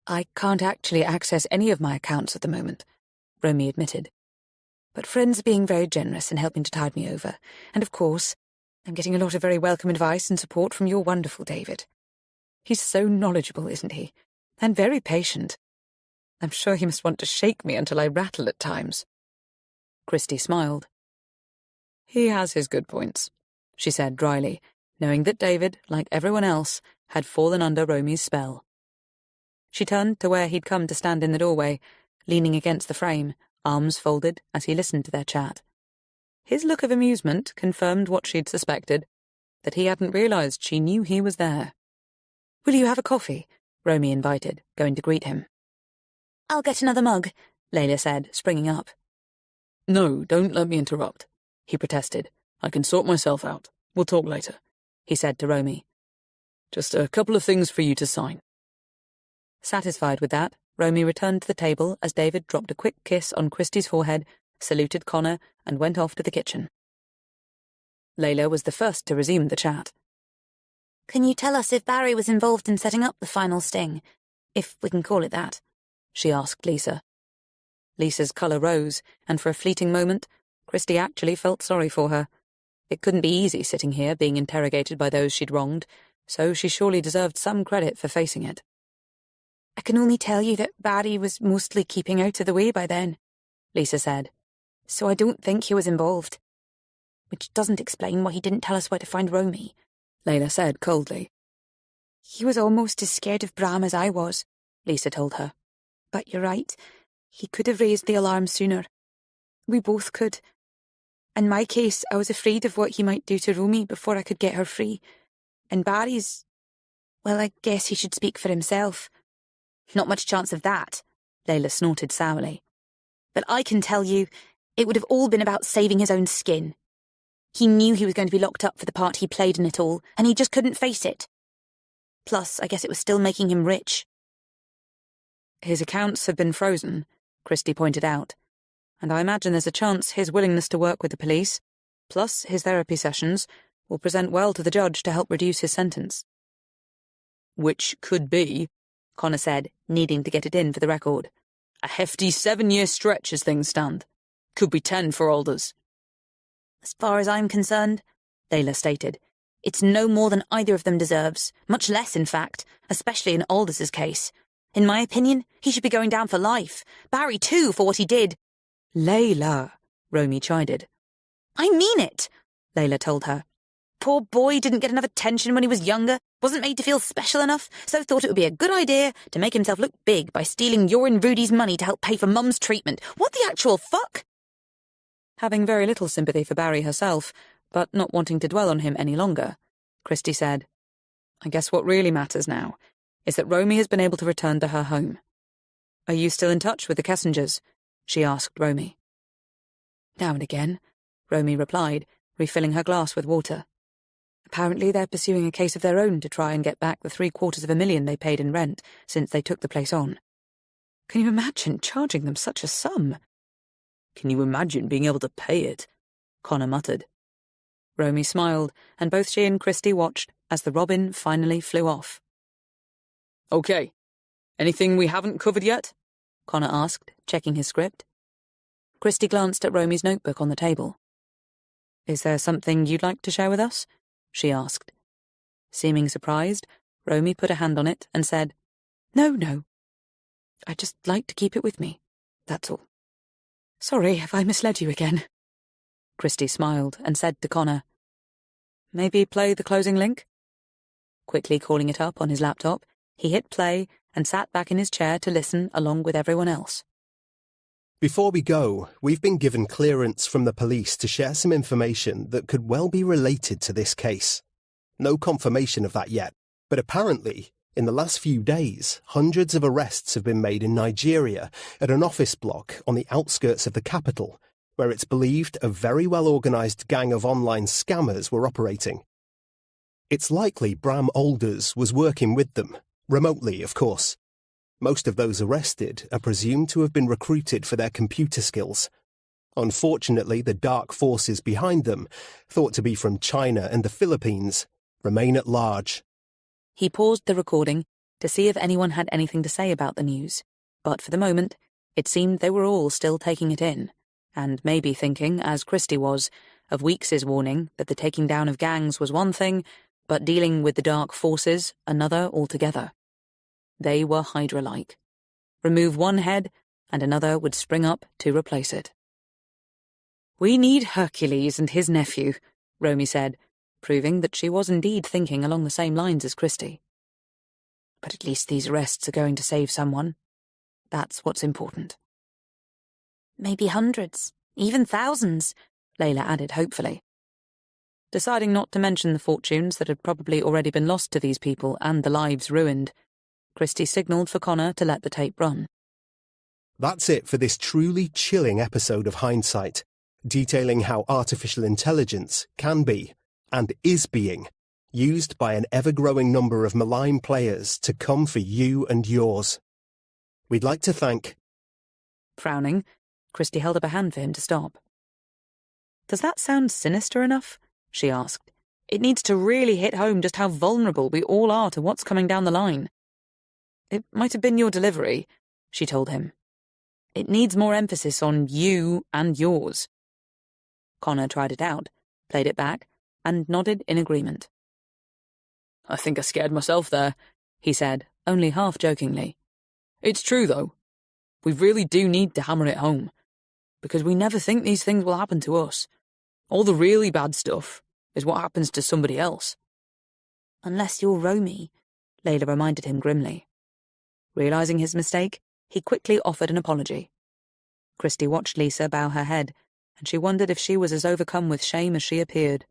"I can't actually access any of my accounts at the moment," Romy admitted. "But friends are being very generous in helping to tide me over, and of course, I'm getting a lot of very welcome advice and support from your wonderful David. He's so knowledgeable, isn't he? And very patient. I'm sure he must want to shake me until I rattle at times." Christy smiled. "He has his good points," she said dryly, knowing that David, like everyone else, had fallen under Romy's spell. She turned to where he'd come to stand in the doorway, leaning against the frame, arms folded as he listened to their chat. His look of amusement confirmed what she'd suspected, that he hadn't realized she knew he was there. "Will you have a coffee?" Romy invited, going to greet him. "I'll get another mug," Layla said, springing up. "No, don't let me interrupt," he protested. "I can sort myself out. We'll talk later," he said to Romy. "Just a couple of things for you to sign." Satisfied with that, Romy returned to the table as David dropped a quick kiss on Christy's forehead, saluted Connor, and went off to the kitchen. Layla was the first to resume the chat. "Can you tell us if Barry was involved in setting up the final sting, if we can call it that?" she asked Lisa. Lisa's colour rose, and for a fleeting moment, Christy actually felt sorry for her, It couldn't be easy sitting here being interrogated by those she'd wronged, so she surely deserved some credit for facing it. I can only tell you that Barry was mostly keeping out of the way by then, Lisa said. So I don't think he was involved. Which doesn't explain why he didn't tell us where to find Romy, Layla said coldly. He was almost as scared of Bram as I was, Lisa told her. But you're right. He could have raised the alarm sooner. We both could. In my case, I was afraid of what he might do to Romy before I could get her free. And Barry's... well, I guess he should speak for himself. Not much chance of that, Layla snorted sourly. But I can tell you, it would have all been about saving his own skin. He knew he was going to be locked up for the part he played in it all, and he just couldn't face it. Plus, I guess it was still making him rich. His accounts have been frozen, Christie pointed out, and I imagine there's a chance his willingness to work with the police, plus his therapy sessions, will present well to the judge to help reduce his sentence. Which could be, Connor said, needing to get it in for the record, a hefty 7-year stretch as things stand. Could be 10 for Alders. As far as I'm concerned, Layla stated, it's no more than either of them deserves, much less in fact, especially in Alders's case. In my opinion, he should be going down for life. Barry too, for what he did. Layla, Romy chided. I mean it, Layla told her. Poor boy didn't get enough attention when he was younger, wasn't made to feel special enough, so thought it would be a good idea to make himself look big by stealing your and Rudy's money to help pay for Mum's treatment. What the actual fuck? Having very little sympathy for Barry herself, but not wanting to dwell on him any longer, Christie said, I guess what really matters now is that Romy has been able to return to her home. Are you still in touch with the Kessingers? She asked Romy. Now and again, Romy replied, refilling her glass with water. Apparently they're pursuing a case of their own to try and get back the $750,000 they paid in rent since they took the place on. Can you imagine charging them such a sum? Can you imagine being able to pay it? Connor muttered. Romy smiled, and both she and Christie watched as the robin finally flew off. Okay. Anything we haven't covered yet? Connor asked, checking his script. Christie glanced at Romy's notebook on the table. Is there something you'd like to share with us? She asked. Seeming surprised, Romy put a hand on it and said, No. I'd just like to keep it with me, that's all. Sorry if I misled you again. Christie smiled and said to Connor, Maybe play the closing link? Quickly calling it up on his laptop, he hit play and sat back in his chair to listen along with everyone else. Before we go, we've been given clearance from the police to share some information that could well be related to this case. No confirmation of that yet, but apparently, in the last few days, hundreds of arrests have been made in Nigeria at an office block on the outskirts of the capital, where it's believed a very well-organised gang of online scammers were operating. It's likely Bram Alders was working with them, remotely, of course. Most of those arrested are presumed to have been recruited for their computer skills. Unfortunately, the dark forces behind them, thought to be from China and the Philippines, remain at large. He paused the recording to see if anyone had anything to say about the news, but for the moment, it seemed they were all still taking it in, and maybe thinking, as Christie was, of Weekes' warning that the taking down of gangs was one thing, but dealing with the dark forces another altogether. They were Hydra-like. Remove one head, and another would spring up to replace it. We need Hercules and his nephew, Romy said, proving that she was indeed thinking along the same lines as Christie. But at least these arrests are going to save someone. That's what's important. Maybe hundreds, even thousands, Layla added hopefully. Deciding not to mention the fortunes that had probably already been lost to these people and the lives ruined, Christie signalled for Connor to let the tape run. That's it for this truly chilling episode of Hindsight, detailing how artificial intelligence can be, and is being, used by an ever-growing number of malign players to come for you and yours. We'd like to thank... Frowning, Christie held up a hand for him to stop. Does that sound sinister enough? She asked. It needs to really hit home just how vulnerable we all are to what's coming down the line. It might have been your delivery, she told him. It needs more emphasis on you and yours. Connor tried it out, played it back, and nodded in agreement. I think I scared myself there, he said, only half jokingly. It's true, though. We really do need to hammer it home, because we never think these things will happen to us. All the really bad stuff is what happens to somebody else. Unless you're Romy, Layla reminded him grimly. Realising his mistake, he quickly offered an apology. Christie watched Lisa bow her head, and she wondered if she was as overcome with shame as she appeared.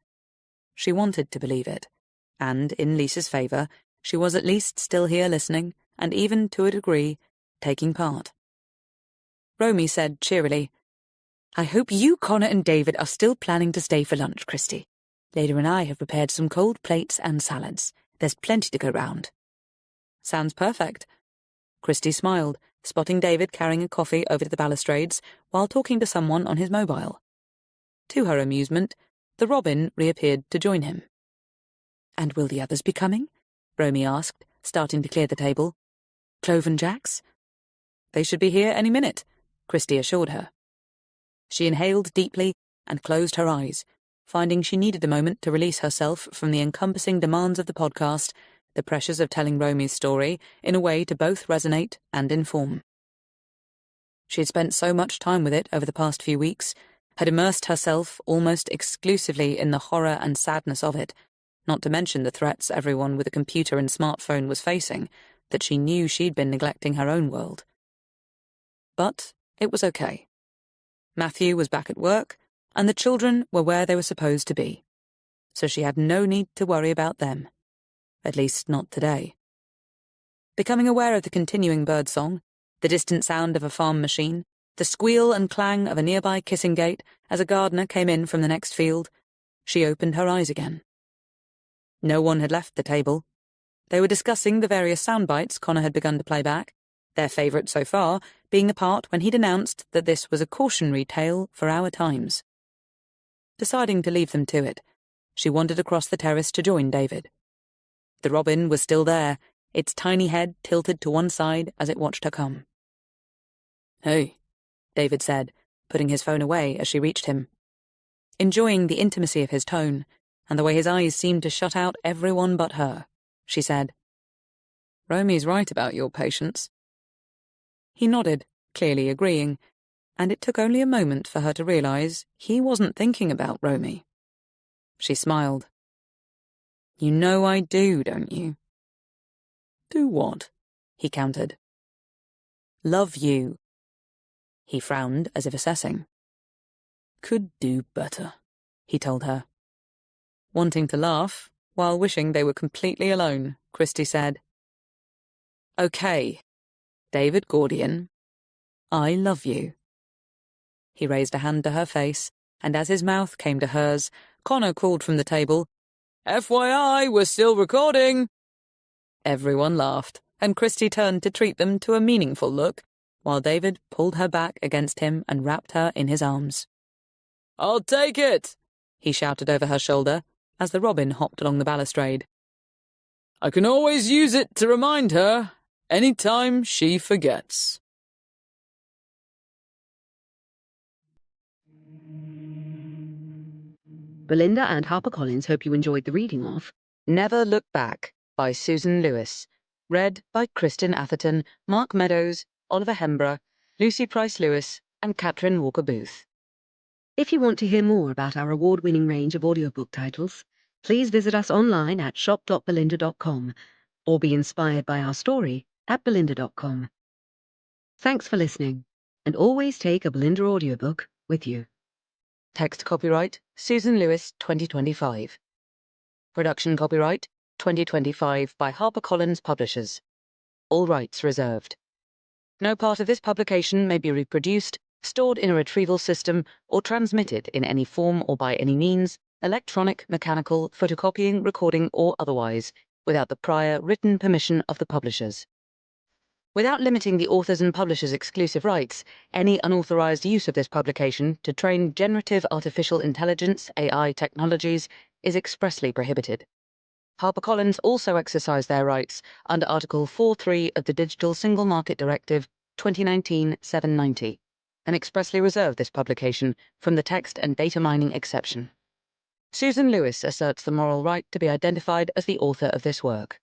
She wanted to believe it, and, in Lisa's favour, she was at least still here listening, and even, to a degree, taking part. Romy said cheerily, I hope you, Connor and David are still planning to stay for lunch, Christie. Layla and I have prepared some cold plates and salads. There's plenty to go round. Sounds perfect. Christie smiled, spotting David carrying a coffee over to the balustrades while talking to someone on his mobile. To her amusement, the Robin reappeared to join him. And will the others be coming? Romy asked, starting to clear the table. Clove and Jax? They should be here any minute, Christie assured her. She inhaled deeply and closed her eyes, finding she needed a moment to release herself from the encompassing demands of the podcast, the pressures of telling Romy's story in a way to both resonate and inform. She had spent so much time with it over the past few weeks, had immersed herself almost exclusively in the horror and sadness of it, not to mention the threats everyone with a computer and smartphone was facing, that she knew she'd been neglecting her own world. But it was okay. Matthew was back at work, and the children were where they were supposed to be, so she had no need to worry about them. At least not today. Becoming aware of the continuing birdsong, the distant sound of a farm machine, the squeal and clang of a nearby kissing gate as a gardener came in from the next field, she opened her eyes again. No one had left the table. They were discussing the various sound bites Connor had begun to play back, their favourite so far being the part when he'd announced that this was a cautionary tale for our times. Deciding to leave them to it, she wandered across the terrace to join David. The Robin was still there, its tiny head tilted to one side as it watched her come. Hey, David said, putting his phone away as she reached him. Enjoying the intimacy of his tone, and the way his eyes seemed to shut out everyone but her, she said, Romy's right about your patience. He nodded, clearly agreeing, and it took only a moment for her to realise he wasn't thinking about Romy. She smiled. You know I do, don't you? Do what? He countered. Love you. He frowned as if assessing. Could do better, he told her. Wanting to laugh, while wishing they were completely alone, Christie said, Okay, David Gordian, I love you. He raised a hand to her face, and as his mouth came to hers, Connor called from the table, FYI, we're still recording. Everyone laughed, and Christie turned to treat them to a meaningful look, while David pulled her back against him and wrapped her in his arms. I'll take it, he shouted over her shoulder as the Robin hopped along the balustrade. I can always use it to remind her any time she forgets. Belinda and HarperCollins hope you enjoyed the reading of Never Look Back by Susan Lewis, read by Kristen Atherton, Mark Meadows, Oliver Hembrough, Lucy Price-Lewis, and Catherine Walker-Booth. If you want to hear more about our award-winning range of audiobook titles, please visit us online at shop.belinda.com or be inspired by our story at belinda.com. Thanks for listening, and always take a Belinda audiobook with you. Text copyright Susan Lewis 2025. Production copyright 2025 by HarperCollins Publishers. All rights reserved. No part of this publication may be reproduced, stored in a retrieval system, or transmitted in any form or by any means, electronic, mechanical, photocopying, recording, or otherwise, without the prior written permission of the publishers. Without limiting the author's and publisher's exclusive rights, any unauthorized use of this publication to train generative artificial intelligence (AI) technologies is expressly prohibited. HarperCollins also exercise their rights under Article 4.3 of the Digital Single Market Directive 2019-790, and expressly reserve this publication from the text and data mining exception. Susan Lewis asserts the moral right to be identified as the author of this work.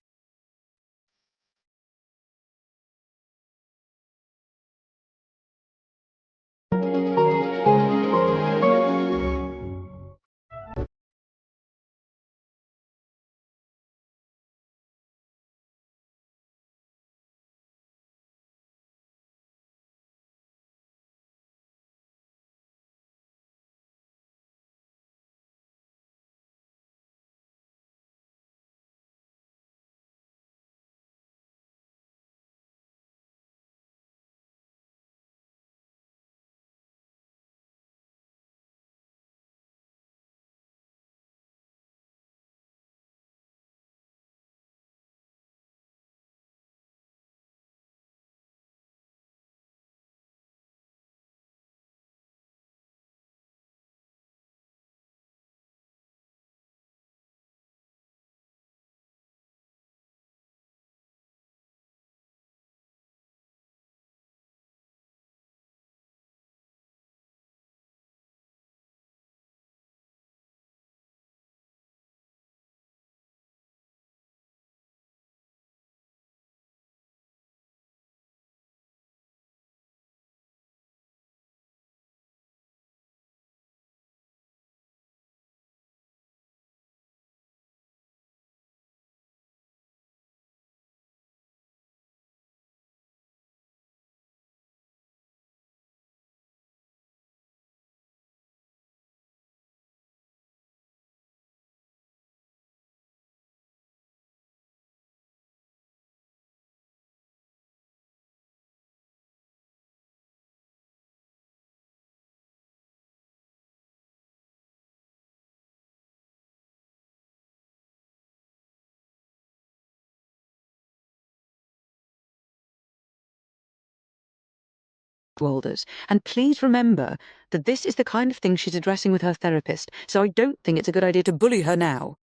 Walders, and please remember that this is the kind of thing she's addressing with her therapist, so I don't think it's a good idea to bully her now.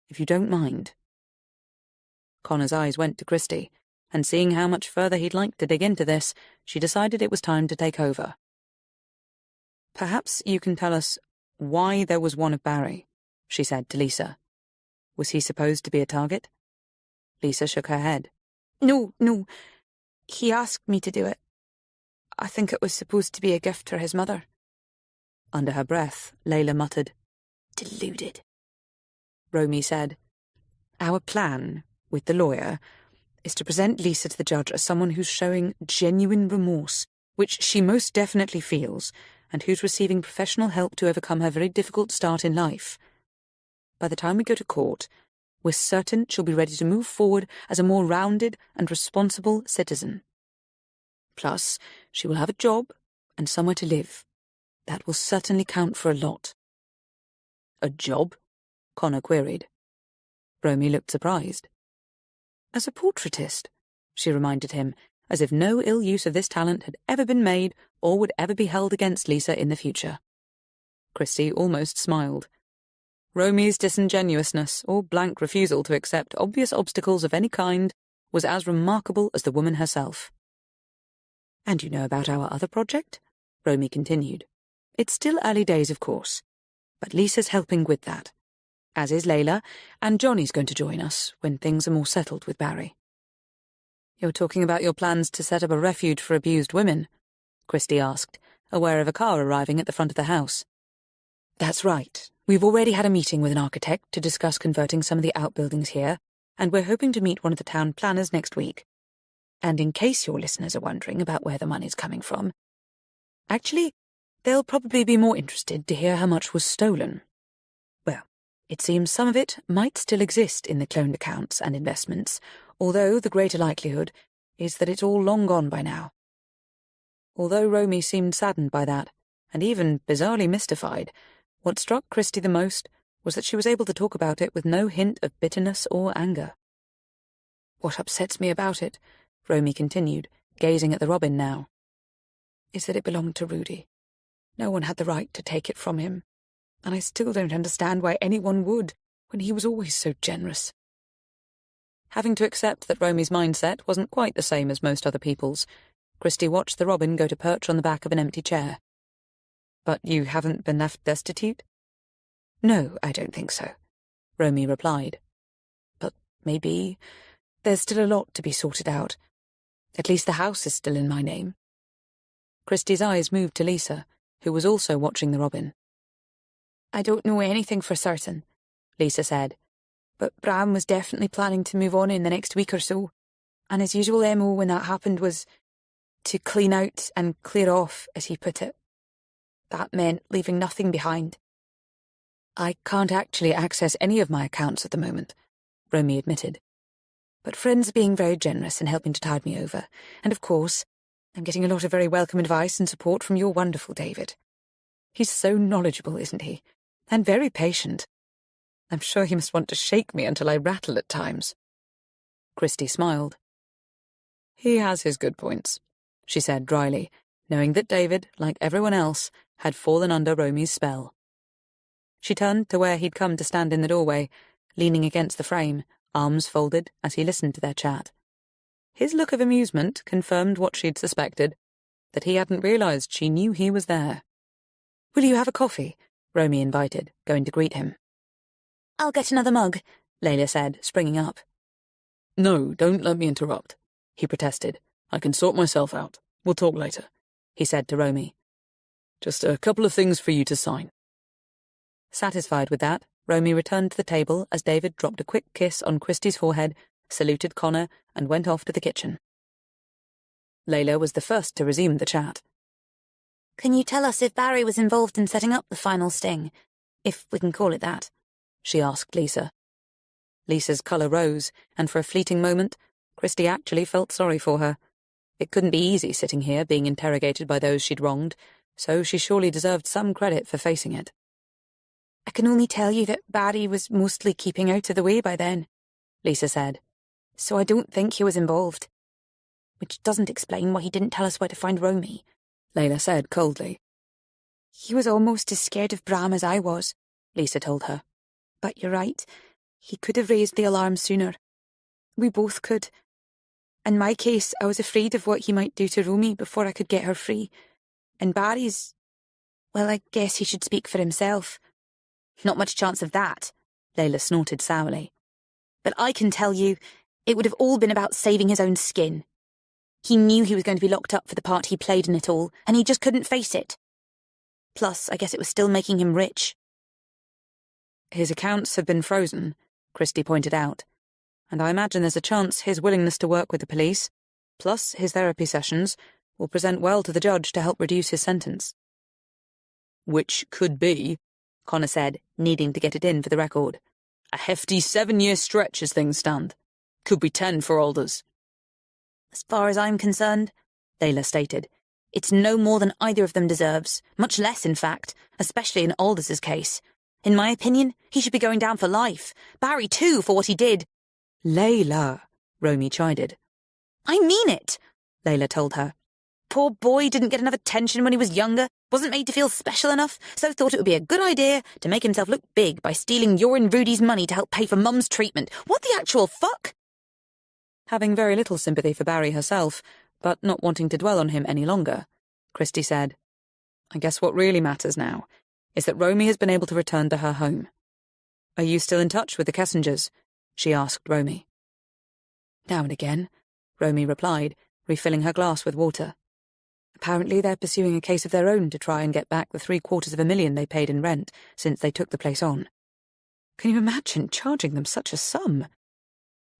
If you don't mind. Connor's eyes went to Christie, and seeing how much further he'd like to dig into this, she decided it was time to take over. Perhaps you can tell us why there was one of Barry, she said to Lisa. Was he supposed to be a target? Lisa shook her head. No. He asked me to do it. I think it was supposed to be a gift for his mother. Under her breath, Layla muttered, Deluded. Romy said, Our plan, with the lawyer, is to present Lisa to the judge as someone who's showing genuine remorse, which she most definitely feels, and who's receiving professional help to overcome her very difficult start in life. By the time we go to court, we're certain she'll be ready to move forward as a more rounded and responsible citizen. Plus, she will have a job and somewhere to live. That will certainly count for a lot. A job? Connor queried. Romy looked surprised. As a portraitist, she reminded him, as if no ill use of this talent had ever been made or would ever be held against Lisa in the future. Christie almost smiled. Romy's disingenuousness or blank refusal to accept obvious obstacles of any kind was as remarkable as the woman herself. And you know about our other project? Romy continued. It's still early days, of course, but Lisa's helping with that, as is Layla, and Johnny's going to join us when things are more settled with Barry. You're talking about your plans to set up a refuge for abused women? Christie asked, aware of a car arriving at the front of the house. That's right. We've already had a meeting with an architect to discuss converting some of the outbuildings here, and we're hoping to meet one of the town planners next week. And in case your listeners are wondering about where the money's coming from, actually, they'll probably be more interested to hear how much was stolen. Well, it seems some of it might still exist in the cloned accounts and investments, although the greater likelihood is that it's all long gone by now. Although Romy seemed saddened by that, and even bizarrely mystified, what struck Christie the most was that she was able to talk about it with no hint of bitterness or anger. What upsets me about it, Romy continued, gazing at the robin now, is that it belonged to Rudy. No one had the right to take it from him, and I still don't understand why anyone would, when he was always so generous. Having to accept that Romy's mindset wasn't quite the same as most other people's, Christie watched the robin go to perch on the back of an empty chair. But you haven't been left destitute? No, I don't think so, Romy replied. But maybe there's still a lot to be sorted out. At least the house is still in my name. Christie's eyes moved to Lisa, who was also watching the robin. I don't know anything for certain, Lisa said, but Bram was definitely planning to move on in the next week or so, and his usual MO when that happened was to clean out and clear off, as he put it. That meant leaving nothing behind. I can't actually access any of my accounts at the moment, Romy admitted. But friends are being very generous in helping to tide me over, and of course, I'm getting a lot of very welcome advice and support from your wonderful David. He's so knowledgeable, isn't he? And very patient. I'm sure he must want to shake me until I rattle at times. Christie smiled. He has his good points, she said dryly, knowing that David, like everyone else, had fallen under Romy's spell. She turned to where he'd come to stand in the doorway, leaning against the frame, arms folded as he listened to their chat. His look of amusement confirmed what she'd suspected, that he hadn't realized she knew he was there. "Will you have a coffee?" Romy invited, going to greet him. "I'll get another mug," Layla said, springing up. "No, don't let me interrupt," he protested. "I can sort myself out. We'll talk later," he said to Romy. "Just a couple of things for you to sign." Satisfied with that, Romy returned to the table as David dropped a quick kiss on Christie's forehead, saluted Connor, and went off to the kitchen. Layla was the first to resume the chat. "Can you tell us if Barry was involved in setting up the final sting, if we can call it that?" she asked Lisa. Lisa's colour rose, and for a fleeting moment, Christie actually felt sorry for her. It couldn't be easy sitting here being interrogated by those she'd wronged, so she surely deserved some credit for facing it. "I can only tell you that Barry was mostly keeping out of the way by then," Lisa said, "so I don't think he was involved. Which doesn't explain why he didn't tell us where to find Romy," Layla said coldly. "He was almost as scared of Bram as I was," Lisa told her. "But you're right, he could have raised the alarm sooner. We both could. In my case, I was afraid of what he might do to Romy before I could get her free. And Barry's... well, I guess he should speak for himself." "Not much chance of that," Layla snorted sourly. "But I can tell you, it would have all been about saving his own skin. He knew he was going to be locked up for the part he played in it all, and he just couldn't face it. Plus, I guess it was still making him rich." "His accounts have been frozen," Christie pointed out, "and I imagine there's a chance his willingness to work with the police, plus his therapy sessions, will present well to the judge to help reduce his sentence." "Which could be," Connor said, needing to get it in for the record, "a hefty 7-year stretch as things stand. Could be 10 for Aldous." "As far as I'm concerned," Layla stated, "it's no more than either of them deserves, much less, in fact, especially in Aldous' case. In my opinion, he should be going down for life. Barry, too, for what he did." "Layla," Romy chided. "I mean it," Layla told her. "Poor boy didn't get enough attention when he was younger, wasn't made to feel special enough, so thought it would be a good idea to make himself look big by stealing your and Rudy's money to help pay for Mum's treatment. What the actual fuck?" Having very little sympathy for Barry herself, but not wanting to dwell on him any longer, Christie said, "I guess what really matters now is that Romy has been able to return to her home. Are you still in touch with the Kessingers?" she asked Romy. "Now and again," Romy replied, refilling her glass with water. "Apparently they're pursuing a case of their own to try and get back the $750,000 they paid in rent since they took the place on. Can you imagine charging them such a sum?"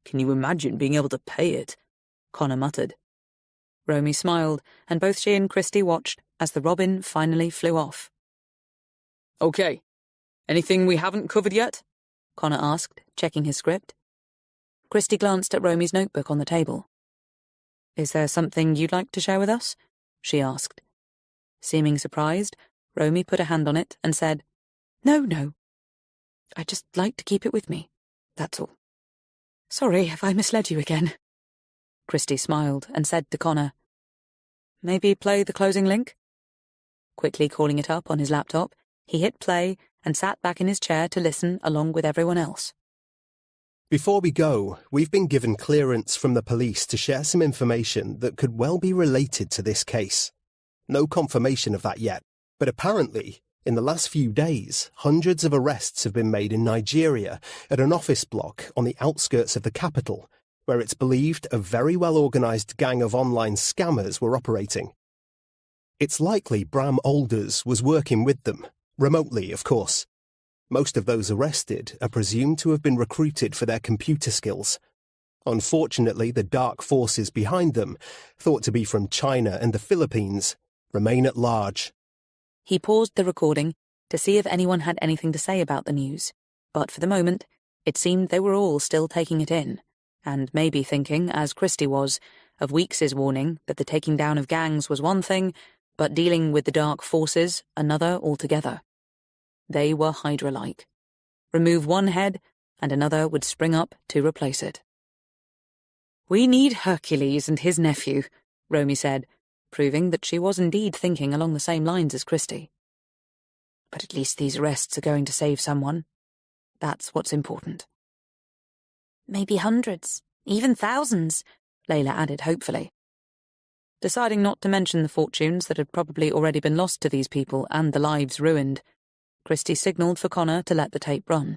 "Can you imagine being able to pay it?" Connor muttered. Romy smiled, and both she and Christie watched as the robin finally flew off. "Okay. Anything we haven't covered yet?" Connor asked, checking his script. Christie glanced at Romy's notebook on the table. "Is there something you'd like to share with us?" she asked. Seeming surprised, Romy put a hand on it and said, No. I'd just like to keep it with me, that's all. Sorry if I misled you again." Christie smiled and said to Connor, "Maybe play the closing link?" Quickly calling it up on his laptop, he hit play and sat back in his chair to listen along with everyone else. Before we go, we've been given clearance from the police to share some information that could well be related to this case. No confirmation of that yet, but apparently In the last few days, hundreds of arrests have been made in Nigeria at an office block on the outskirts of the capital, where it's believed a very well-organised gang of online scammers were operating. It's likely Bram Alders was working with them, remotely, of course. Most of those arrested are presumed to have been recruited for their computer skills. Unfortunately, the dark forces behind them, thought to be from China and the Philippines, remain at large. He paused the recording to see if anyone had anything to say about the news, but for the moment, it seemed they were all still taking it in, and maybe thinking, as Christie was, of Weekes' warning that the taking down of gangs was one thing, but dealing with the dark forces another altogether. They were Hydra-like. Remove one head, and another would spring up to replace it. "We need Hercules and his nephew," Romy said, proving that she was indeed thinking along the same lines as Christie. "But at least these arrests are going to save someone. That's what's important." Maybe hundreds, even thousands, Layla added hopefully. Deciding not to mention the fortunes that had probably already been lost to these people and the lives ruined, Christie signalled for Connor to let the tape run.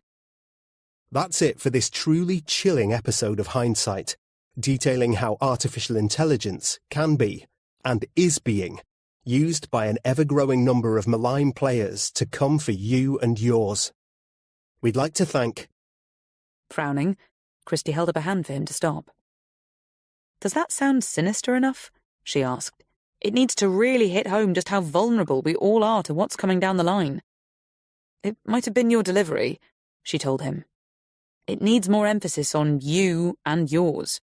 That's it for this truly chilling episode of Hindsight, detailing how artificial intelligence can be, and is being, used by an ever-growing number of malign players to come for you and yours. We'd like to thank... Frowning, Christie held up a hand for him to stop. "Does that sound sinister enough?" she asked. "It needs to really hit home just how vulnerable we all are to what's coming down the line." "It might have been your delivery," she told him. "It needs more emphasis on you and yours."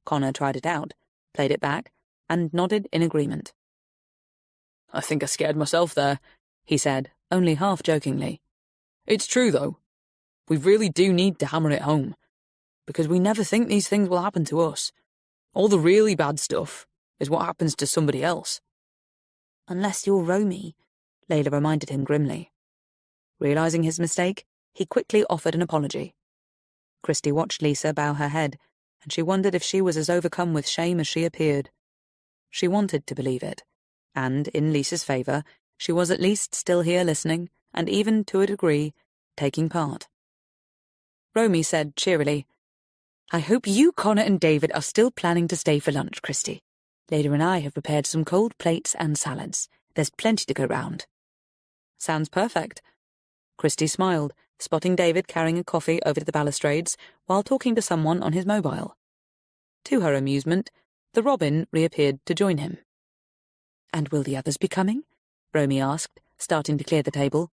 Connor tried it out, played it back, and nodded in agreement. "I think I scared myself there," he said, only half jokingly. "It's true, though. We really do need to hammer it home, because we never think these things will happen to us. All the really bad stuff is what happens to somebody else." "Unless you're Romy," Layla reminded him grimly. Realising his mistake, he quickly offered an apology. Christie watched Lisa bow her head, and she wondered if she was as overcome with shame as she appeared. She wanted to believe it, and, in Lisa's favour, she was at least still here listening, and even, to a degree, taking part. Romy said cheerily, "I hope you, Connor and David are still planning to stay for lunch, Christie. Layla and I have prepared some cold plates and salads. There's plenty to go round." "Sounds perfect." Christie smiled, spotting David carrying a coffee over to the balustrades while talking to someone on his mobile. To her amusement, the Robin reappeared to join him. "And will the others be coming?" Romy asked, starting to clear the table.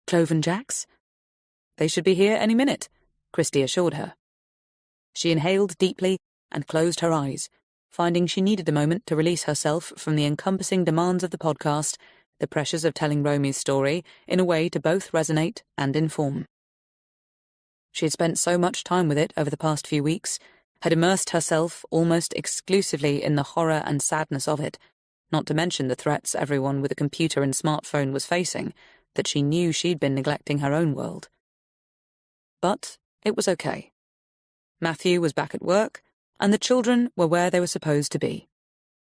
"Clove and Jax?" "They should be here any minute," Christie assured her. She inhaled deeply and closed her eyes, finding she needed a moment to release herself from the encompassing demands of the podcast, the pressures of telling Romy's story in a way to both resonate and inform. She had spent so much time with it over the past few weeks, had immersed herself almost exclusively in the horror and sadness of it, not to mention the threats everyone with a computer and smartphone was facing, that she knew she'd been neglecting her own world. But it was okay. Matthew was back at work, and the children were where they were supposed to be,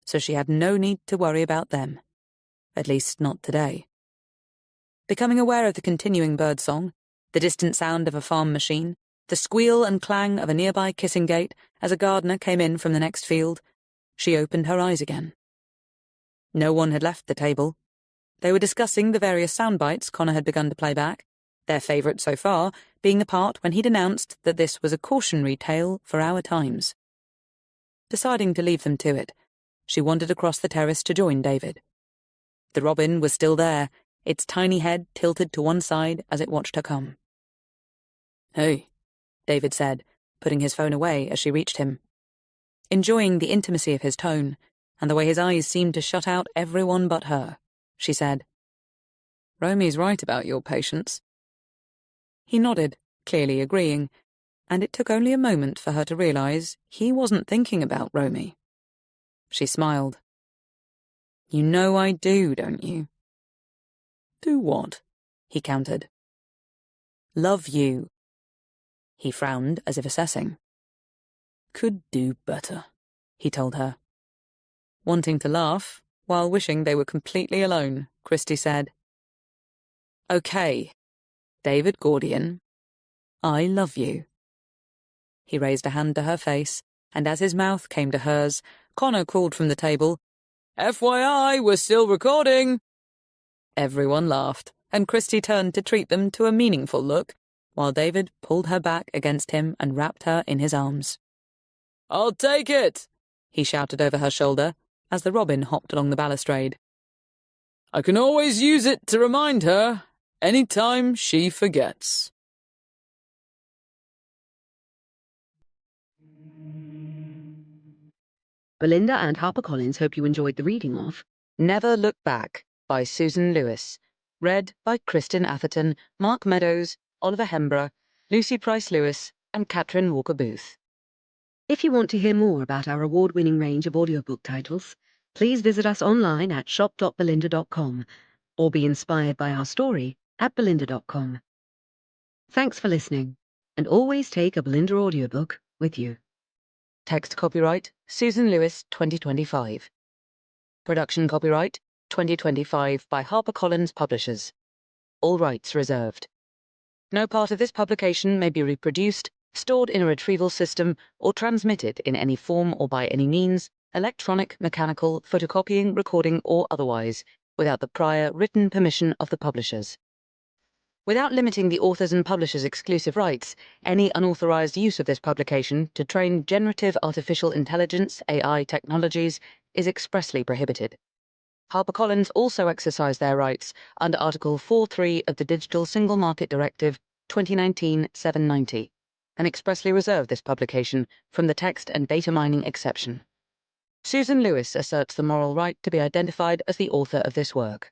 so she had no need to worry about them. At least not today. Becoming aware of the continuing birdsong, the distant sound of a farm machine, the squeal and clang of a nearby kissing gate as a gardener came in from the next field, she opened her eyes again. No one had left the table. They were discussing the various sound bites Connor had begun to play back, their favourite so far being the part when he'd announced that this was a cautionary tale for our times. Deciding to leave them to it, she wandered across the terrace to join David. The Robin was still there, its tiny head tilted to one side as it watched her come. "Hey," David said, putting his phone away as she reached him. Enjoying the intimacy of his tone, and the way his eyes seemed to shut out everyone but her, she said, "Romy's right about your patience." He nodded, clearly agreeing, and it took only a moment for her to realise he wasn't thinking about Romy. She smiled. "You know I do, don't you?" "Do what?" he countered. "Love you." He frowned as if assessing. "Could do better," he told her. Wanting to laugh, while wishing they were completely alone, Christie said, Okay, David Gordian, I love you. He raised a hand to her face, and as his mouth came to hers, Connor called from the table, FYI, we're still recording. Everyone laughed, and Christie turned to treat them to a meaningful look, while David pulled her back against him and wrapped her in his arms. I'll take it, he shouted over her shoulder as the robin hopped along the balustrade. I can always use it to remind her any time she forgets. Belinda and HarperCollins hope you enjoyed the reading of Never Look Back by Susan Lewis, read by Kristen Atherton, Mark Meadows, Oliver Hembrough, Lucy Price-Lewis, and Catherine Walker-Booth. If you want to hear more about our award-winning range of audiobook titles, please visit us online at shop.belinda.com or be inspired by our story at belinda.com. Thanks for listening, and always take a Belinda audiobook with you. Text copyright Susan Lewis 2025. Production copyright 2025 by HarperCollins Publishers. All rights reserved. No part of this publication may be reproduced, stored in a retrieval system, or transmitted in any form or by any means, electronic, mechanical, photocopying, recording, or otherwise, without the prior written permission of the publishers. Without limiting the author's and publisher's exclusive rights, any unauthorized use of this publication to train generative artificial intelligence (AI) technologies is expressly prohibited. HarperCollins also exercise their rights under Article 4.3 of the Digital Single Market Directive 2019-790, and expressly reserve this publication from the text and data mining exception. Susan Lewis asserts the moral right to be identified as the author of this work.